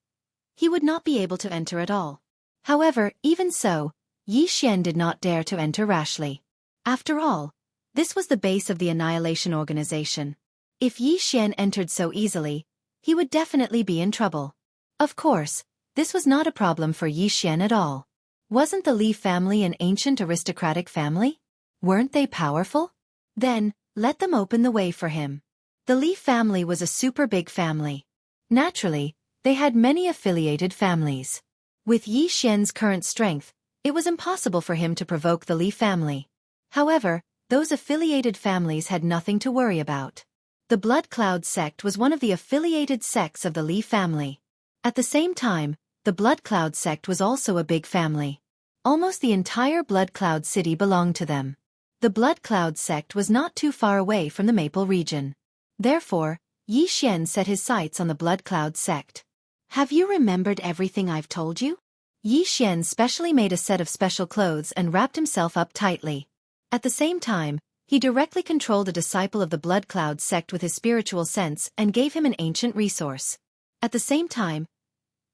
he would not be able to enter at all. However, even so, Yi Xian did not dare to enter rashly. After all, this was the base of the Annihilation Organization. If Yi Xian entered so easily, he would definitely be in trouble. Of course, this was not a problem for Yi Xian at all. Wasn't the Li family an ancient aristocratic family? Weren't they powerful? Then, let them open the way for him. The Li family was a super big family. Naturally, they had many affiliated families. With Yi Xian's current strength, it was impossible for him to provoke the Li family. However, those affiliated families had nothing to worry about. The Blood Cloud sect was one of the affiliated sects of the Li family. At the same time, the Blood Cloud sect was also a big family. Almost the entire Blood Cloud city belonged to them. The Blood Cloud sect was not too far away from the Maple region. Therefore, Yi Xian set his sights on the Blood Cloud sect. Have you remembered everything I've told you? Yi Xian specially made a set of special clothes and wrapped himself up tightly. At the same time, he directly controlled a disciple of the Blood Cloud sect with his spiritual sense and gave him an ancient resource. At the same time,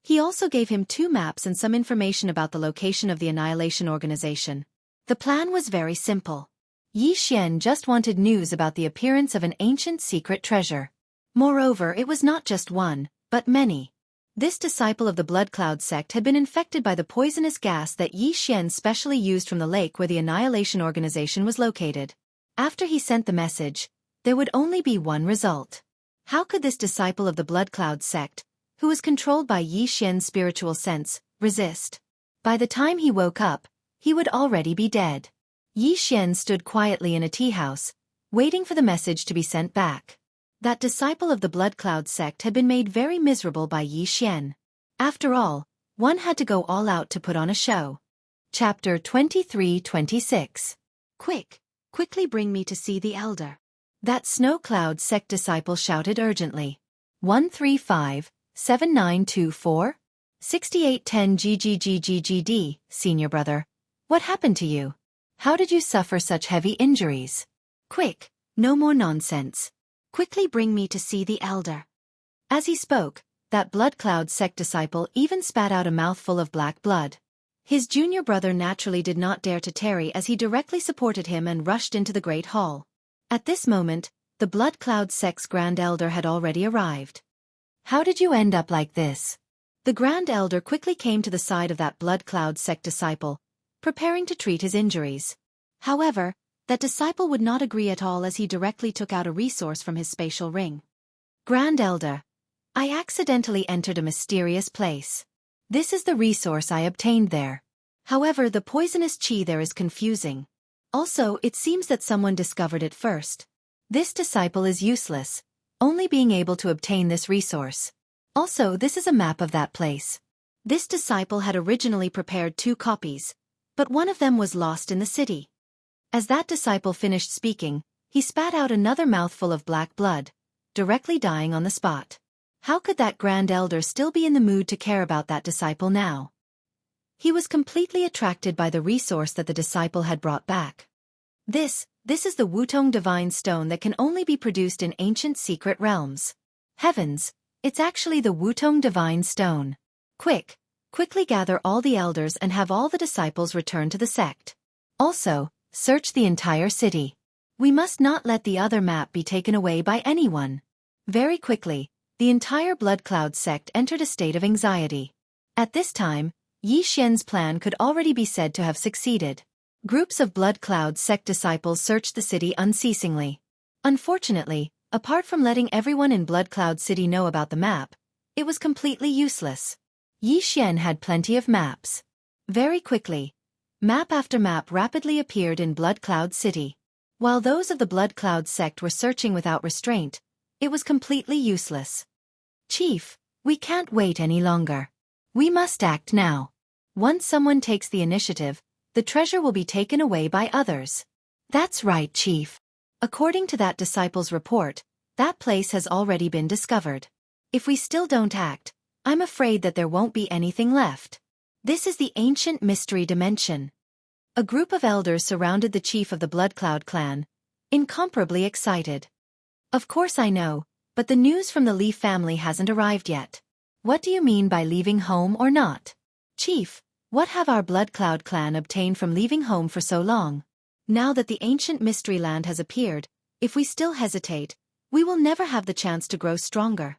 he also gave him 2 maps and some information about the location of the Annihilation Organization. The plan was very simple. Yi Xian just wanted news about the appearance of an ancient secret treasure. Moreover, it was not just one, but many. This disciple of the Blood Cloud sect had been infected by the poisonous gas that Yi Xian specially used from the lake where the Annihilation Organization was located. After he sent the message, there would only be one result. How could this disciple of the Blood Cloud sect, who was controlled by Yi Xian's spiritual sense, resist? By the time he woke up, he would already be dead. Yi Xian stood quietly in a tea house, waiting for the message to be sent back. That disciple of the Blood Cloud sect had been made very miserable by Yi Xian. After all, one had to go all out to put on a show. Chapter 23-26. Quickly bring me to see the elder. That Snow Cloud sect disciple shouted urgently. 135-7924? 6810 GGGGGD, senior brother. What happened to you? How did you suffer such heavy injuries? Quick, no more nonsense. Quickly bring me to see the elder. As he spoke, that Blood Cloud sect disciple even spat out a mouthful of black blood. His junior brother naturally did not dare to tarry as he directly supported him and rushed into the great hall. At this moment, the Blood Cloud sect's Grand Elder had already arrived. How did you end up like this? The Grand Elder quickly came to the side of that Blood Cloud sect disciple, preparing to treat his injuries. However, that disciple would not agree at all as he directly took out a resource from his spatial ring. Grand Elder, I accidentally entered a mysterious place. This is the resource I obtained there. However, the poisonous chi there is confusing. Also, it seems that someone discovered it first. This disciple is useless, only being able to obtain this resource. Also, this is a map of that place. This disciple had originally prepared 2 copies, but one of them was lost in the city. As that disciple finished speaking, he spat out another mouthful of black blood, directly dying on the spot. How could that Grand Elder still be in the mood to care about that disciple now? He was completely attracted by the resource that the disciple had brought back. This is the Wutong Divine Stone that can only be produced in ancient secret realms. Heavens, it's actually the Wutong Divine Stone. Quickly gather all the elders and have all the disciples return to the sect. Also, search the entire city. We must not let the other map be taken away by anyone. Very quickly, the entire Blood Cloud sect entered a state of anxiety. At this time, Yi Xian's plan could already be said to have succeeded. Groups of Blood Cloud sect disciples searched the city unceasingly. Unfortunately, apart from letting everyone in Blood Cloud City know about the map, it was completely useless. Yi Xian had plenty of maps. Very quickly, map after map rapidly appeared in Blood Cloud City. While those of the Blood Cloud sect were searching without restraint, it was completely useless. Chief, we can't wait any longer. We must act now. Once someone takes the initiative, the treasure will be taken away by others. That's right, Chief. According to that disciple's report, that place has already been discovered. If we still don't act, I'm afraid that there won't be anything left. This is the ancient mystery dimension. A group of elders surrounded the chief of the Blood Cloud clan, incomparably excited. Of course I know, but the news from the Li family hasn't arrived yet. What do you mean by leaving home or not? Chief, what have our Blood Cloud clan obtained from leaving home for so long? Now that the ancient mystery land has appeared, if we still hesitate, we will never have the chance to grow stronger.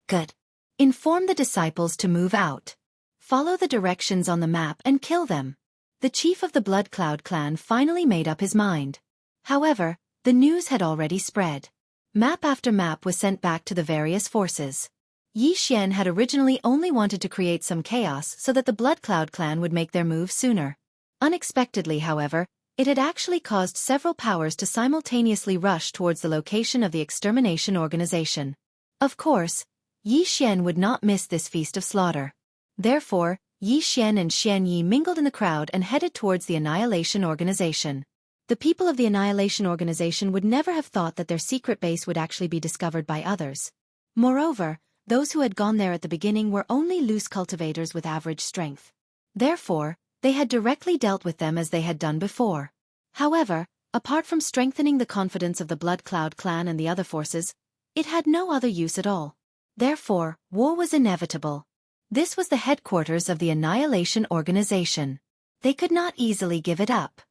Good. Inform the disciples to move out. Follow the directions on the map and kill them. The chief of the Blood Cloud clan finally made up his mind. However, the news had already spread. Map after map was sent back to the various forces. Yi Xian had originally only wanted to create some chaos so that the Blood Cloud clan would make their move sooner. Unexpectedly, however, it had actually caused several powers to simultaneously rush towards the location of the extermination organization. Of course, Yi Xian would not miss this feast of slaughter. Therefore, Yi Xian and Xian Yi mingled in the crowd and headed towards the Annihilation Organization. The people of the Annihilation Organization would never have thought that their secret base would actually be discovered by others. Moreover, those who had gone there at the beginning were only loose cultivators with average strength. Therefore, they had directly dealt with them as they had done before. However, apart from strengthening the confidence of the Blood Cloud clan and the other forces, it had no other use at all. Therefore, war was inevitable. This was the headquarters of the Annihilation Organization. They could not easily give it up.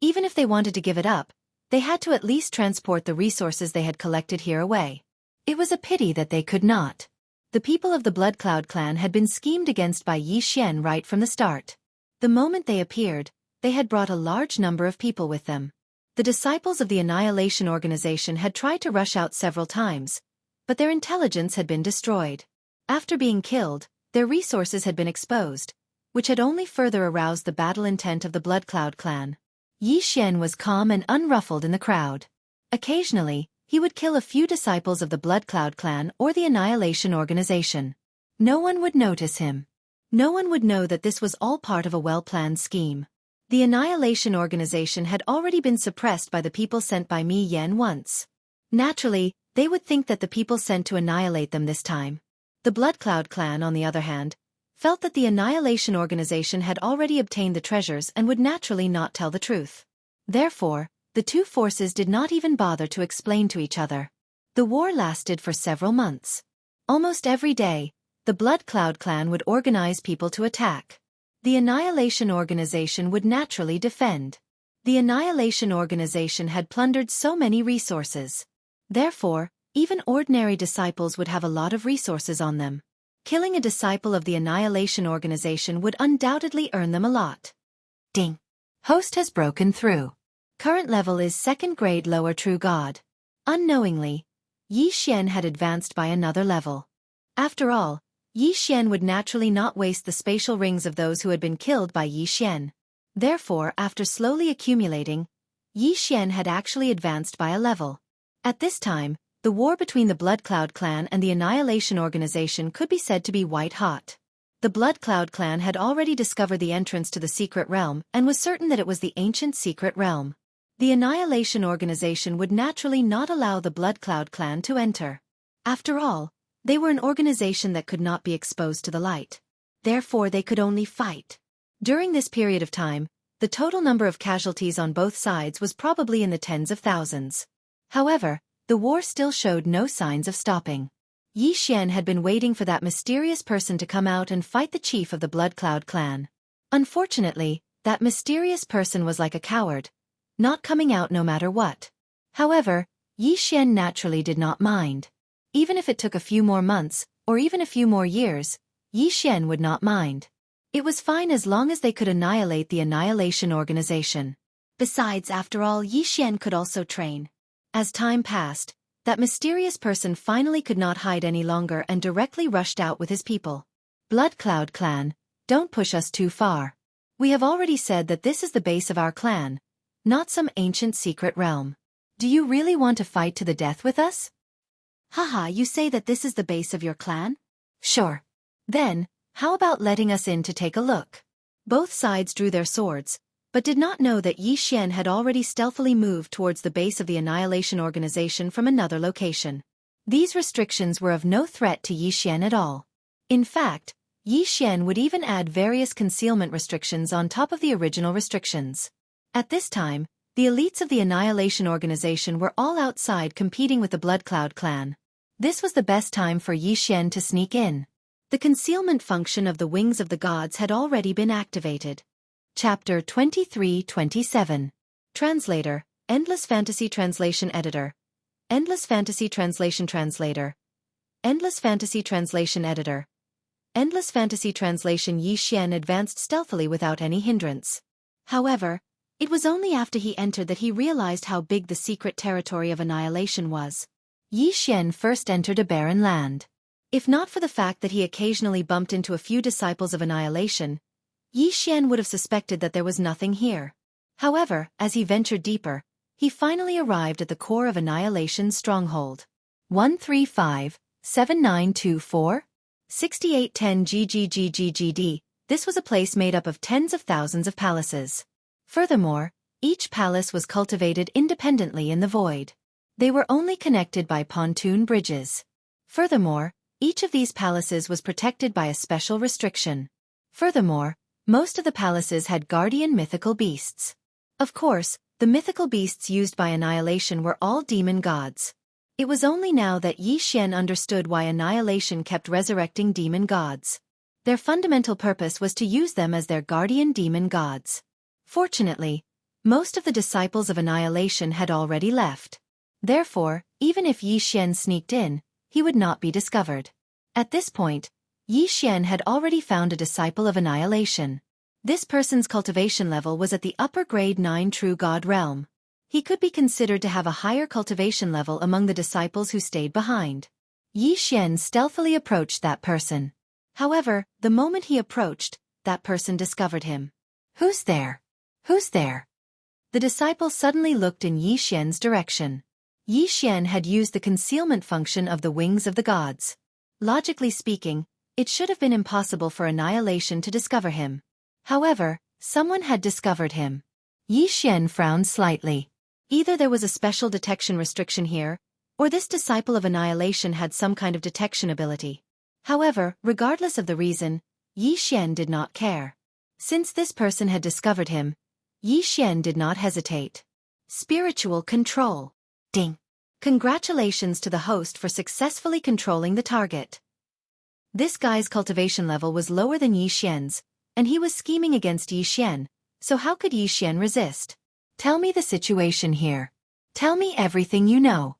Even if they wanted to give it up, they had to at least transport the resources they had collected here away. It was a pity that they could not. The people of the Blood Cloud clan had been schemed against by Yi Xian right from the start. The moment they appeared, they had brought a large number of people with them. The disciples of the Annihilation Organization had tried to rush out several times, but their intelligence had been destroyed. After being killed, their resources had been exposed, which had only further aroused the battle intent of the Blood Cloud clan. Yi Xian was calm and unruffled in the crowd. Occasionally, he would kill a few disciples of the Blood Cloud clan or the Annihilation Organization. No one would notice him. No one would know that this was all part of a well-planned scheme. The Annihilation Organization had already been suppressed by the people sent by Mi Yan once. Naturally, they would think that the people sent to annihilate them this time. The Blood Cloud clan, on the other hand, felt that the Annihilation Organization had already obtained the treasures and would naturally not tell the truth. Therefore, the two forces did not even bother to explain to each other. The war lasted for several months. Almost every day, the Blood Cloud clan would organize people to attack. The Annihilation Organization would naturally defend. The Annihilation Organization had plundered so many resources. Therefore, even ordinary disciples would have a lot of resources on them. Killing a disciple of the Annihilation Organization would undoubtedly earn them a lot. Ding. Host has broken through. Current level is 2nd grade lower true god. Unknowingly, Yi Xian had advanced by another level. After all, Yi Xian would naturally not waste the spatial rings of those who had been killed by Yi Xian. Therefore, after slowly accumulating, Yi Xian had actually advanced by a level. At this time, the war between the Blood Cloud clan and the Annihilation Organization could be said to be white hot. The Blood Cloud clan had already discovered the entrance to the secret realm and was certain that it was the ancient secret realm. The Annihilation Organization would naturally not allow the Blood Cloud clan to enter. After all, they were an organization that could not be exposed to the light. Therefore, they could only fight. During this period of time, the total number of casualties on both sides was probably in the tens of thousands. However, the war still showed no signs of stopping. Yi Xian had been waiting for that mysterious person to come out and fight the chief of the Blood Cloud clan. Unfortunately, that mysterious person was like a coward, not coming out no matter what. However, Yi Xian naturally did not mind. Even if it took a few more months, or even a few more years, Yi Xian would not mind. It was fine as long as they could annihilate the Annihilation Organization. Besides, after all, Yi Xian could also train. As time passed, that mysterious person finally could not hide any longer and directly rushed out with his people. Blood Cloud clan, don't push us too far. We have already said that this is the base of our clan, not some ancient secret realm. Do you really want to fight to the death with us? Haha, you say that this is the base of your clan? Sure. Then, how about letting us in to take a look? Both sides drew their swords, but did not know that Yi Xian had already stealthily moved towards the base of the Annihilation Organization from another location. These restrictions were of no threat to Yi Xian at all. In fact, Yi Xian would even add various concealment restrictions on top of the original restrictions. At this time, the elites of the Annihilation Organization were all outside competing with the Blood Cloud clan. This was the best time for Yi Xian to sneak in. The concealment function of the Wings of the Gods had already been activated. Chapter 23-27. Translator, Endless Fantasy Translation Editor. Endless Fantasy Translation Translator. Endless Fantasy Translation Editor. Endless Fantasy Translation. Yi Xian advanced stealthily without any hindrance. However, it was only after he entered that he realized how big the secret territory of annihilation was. Yi Xian first entered a barren land. If not for the fact that he occasionally bumped into a few disciples of annihilation, Yi Xian would have suspected that there was nothing here. However, as he ventured deeper, he finally arrived at the core of Annihilation's stronghold. 135-7924? 6810 GGGGGD. This was a place made up of tens of thousands of palaces. Furthermore, each palace was cultivated independently in the void. They were only connected by pontoon bridges. Furthermore, each of these palaces was protected by a special restriction. Furthermore, most of the palaces had guardian mythical beasts. Of course, the mythical beasts used by Annihilation were all demon gods. It was only now that Yi Xian understood why Annihilation kept resurrecting demon gods. Their fundamental purpose was to use them as their guardian demon gods. Fortunately, most of the disciples of Annihilation had already left. Therefore, even if Yi Xian sneaked in, he would not be discovered. At this point, Yi Xian had already found a disciple of Annihilation. This person's cultivation level was at the upper grade 9 true god realm. He could be considered to have a higher cultivation level among the disciples who stayed behind. Yi Xian stealthily approached that person. However, the moment he approached, that person discovered him. Who's there? Who's there? The disciple suddenly looked in Yi Xian's direction. Yi Xian had used the concealment function of the wings of the gods. Logically speaking, it should have been impossible for Annihilation to discover him. However, someone had discovered him. Yi Xian frowned slightly. Either there was a special detection restriction here, or this disciple of Annihilation had some kind of detection ability. However, regardless of the reason, Yi Xian did not care. Since this person had discovered him, Yi Xian did not hesitate. Spiritual control. Ding. Congratulations to the host for successfully controlling the target. This guy's cultivation level was lower than Yi Xian's, and he was scheming against Yi Xian, so how could Yi Xian resist? Tell me the situation here. Tell me everything you know.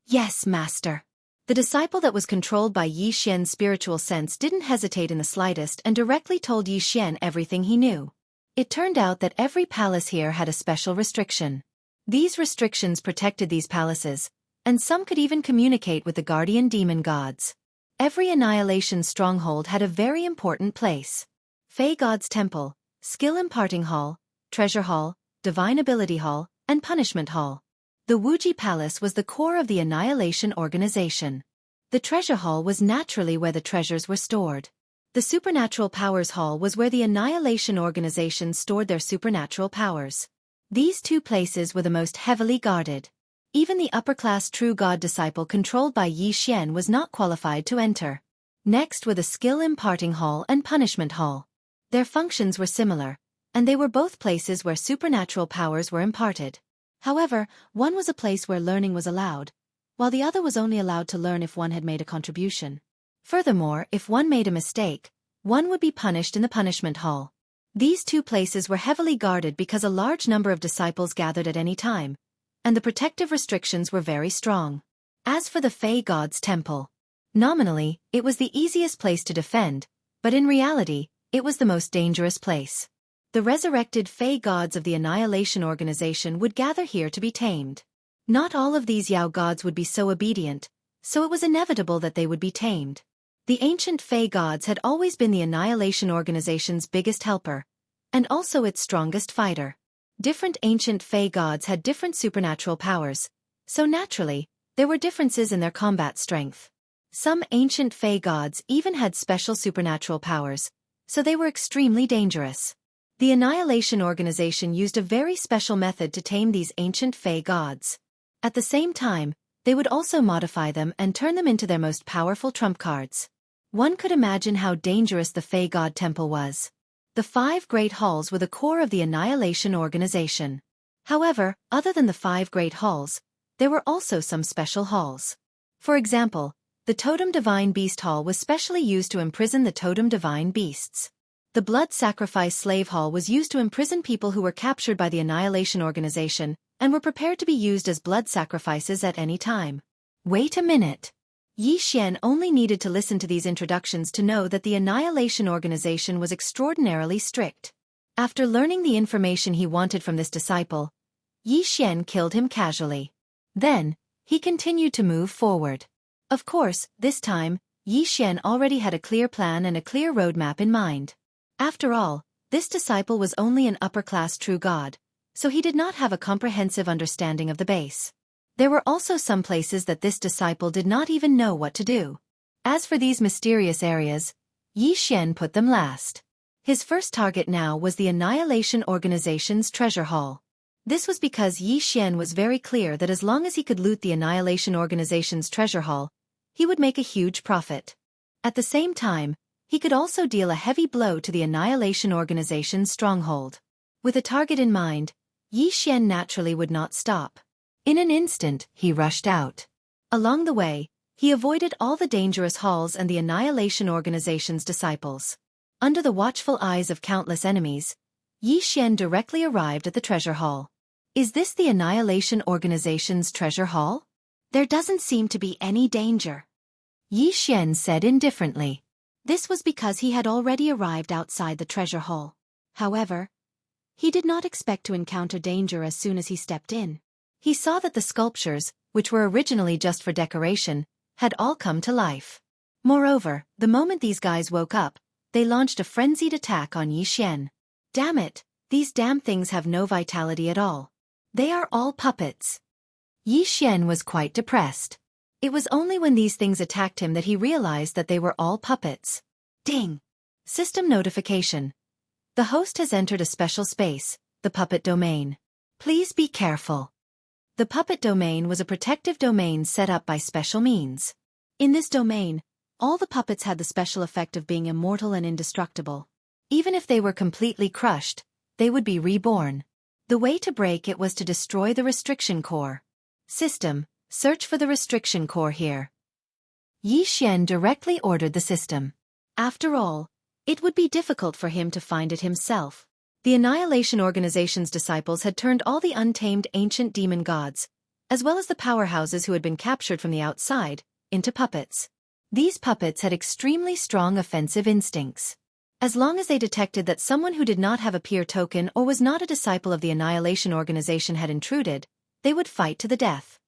Yes, master. The disciple that was controlled by Yi Xian's spiritual sense didn't hesitate in the slightest and directly told Yi Xian everything he knew. It turned out that every palace here had a special restriction. These restrictions protected these palaces, and some could even communicate with the guardian demon gods. Every Annihilation stronghold had a very important place. Fey God's Temple, Skill Imparting Hall, Treasure Hall, Divine Ability Hall, and Punishment Hall. The Wuji Palace was the core of the Annihilation organization. The Treasure Hall was naturally where the treasures were stored. The Supernatural Powers Hall was where the Annihilation organization stored their supernatural powers. These two places were the most heavily guarded. Even the upper-class true god disciple controlled by Yi Xian was not qualified to enter. Next were the Skill Imparting Hall and Punishment Hall. Their functions were similar, and they were both places where supernatural powers were imparted. However, one was a place where learning was allowed, while the other was only allowed to learn if one had made a contribution. Furthermore, if one made a mistake, one would be punished in the Punishment Hall. These two places were heavily guarded because a large number of disciples gathered at any time, and the protective restrictions were very strong. As for the Fey God's Temple, nominally, it was the easiest place to defend, but in reality, it was the most dangerous place. The resurrected Fey gods of the Annihilation organization would gather here to be tamed. Not all of these Yao gods would be so obedient, so it was inevitable that they would be tamed. The ancient Fey gods had always been the Annihilation organization's biggest helper, and also its strongest fighter. Different ancient Fey gods had different supernatural powers, so naturally, there were differences in their combat strength. Some ancient Fey gods even had special supernatural powers, so they were extremely dangerous. The Annihilation organization used a very special method to tame these ancient Fey gods. At the same time, they would also modify them and turn them into their most powerful trump cards. One could imagine how dangerous the Fey God Temple was. The 5 Great Halls were the core of the Annihilation organization. However, other than the 5 Great Halls, there were also some special halls. For example, the Totem Divine Beast Hall was specially used to imprison the Totem Divine Beasts. The Blood Sacrifice Slave Hall was used to imprison people who were captured by the Annihilation organization and were prepared to be used as blood sacrifices at any time. Wait a minute. Yi Xian only needed to listen to these introductions to know that the Annihilation organization was extraordinarily strict. After learning the information he wanted from this disciple, Yi Xian killed him casually. Then, he continued to move forward. Of course, this time, Yi Xian already had a clear plan and a clear roadmap in mind. After all, this disciple was only an upper-class true god, so he did not have a comprehensive understanding of the base. There were also some places that this disciple did not even know what to do. As for these mysterious areas, Yi Xian put them last. His first target now was the Annihilation Organization's Treasure Hall. This was because Yi Xian was very clear that as long as he could loot the Annihilation Organization's Treasure Hall, he would make a huge profit. At the same time, he could also deal a heavy blow to the Annihilation Organization's stronghold. With a target in mind, Yi Xian naturally would not stop. In an instant, he rushed out. Along the way, he avoided all the dangerous halls and the Annihilation Organization's disciples. Under the watchful eyes of countless enemies, Yi Xian directly arrived at the treasure hall. Is this the Annihilation Organization's treasure hall? There doesn't seem to be any danger, Yi Xian said indifferently. This was because he had already arrived outside the treasure hall. However, he did not expect to encounter danger as soon as he stepped in. He saw that the sculptures, which were originally just for decoration, had all come to life. Moreover, the moment these guys woke up, they launched a frenzied attack on Yi Xian. Damn it, These damn things have no vitality at all. They are all puppets. Yi Xian was quite depressed. It was only when these things attacked him that he realized that they were all puppets. Ding! System notification. The host has entered a special space, the puppet domain. Please be careful. The puppet domain was a protective domain set up by special means. In this domain, all the puppets had the special effect of being immortal and indestructible. Even if they were completely crushed, they would be reborn. The way to break it was to destroy the restriction core. System, search for the restriction core here. Yi Xian directly ordered the system. After all, it would be difficult for him to find it himself. The Annihilation Organization's disciples had turned all the untamed ancient demon gods, as well as the powerhouses who had been captured from the outside, into puppets. These puppets had extremely strong offensive instincts. As long as they detected that someone who did not have a peer token or was not a disciple of the Annihilation Organization had intruded, they would fight to the death.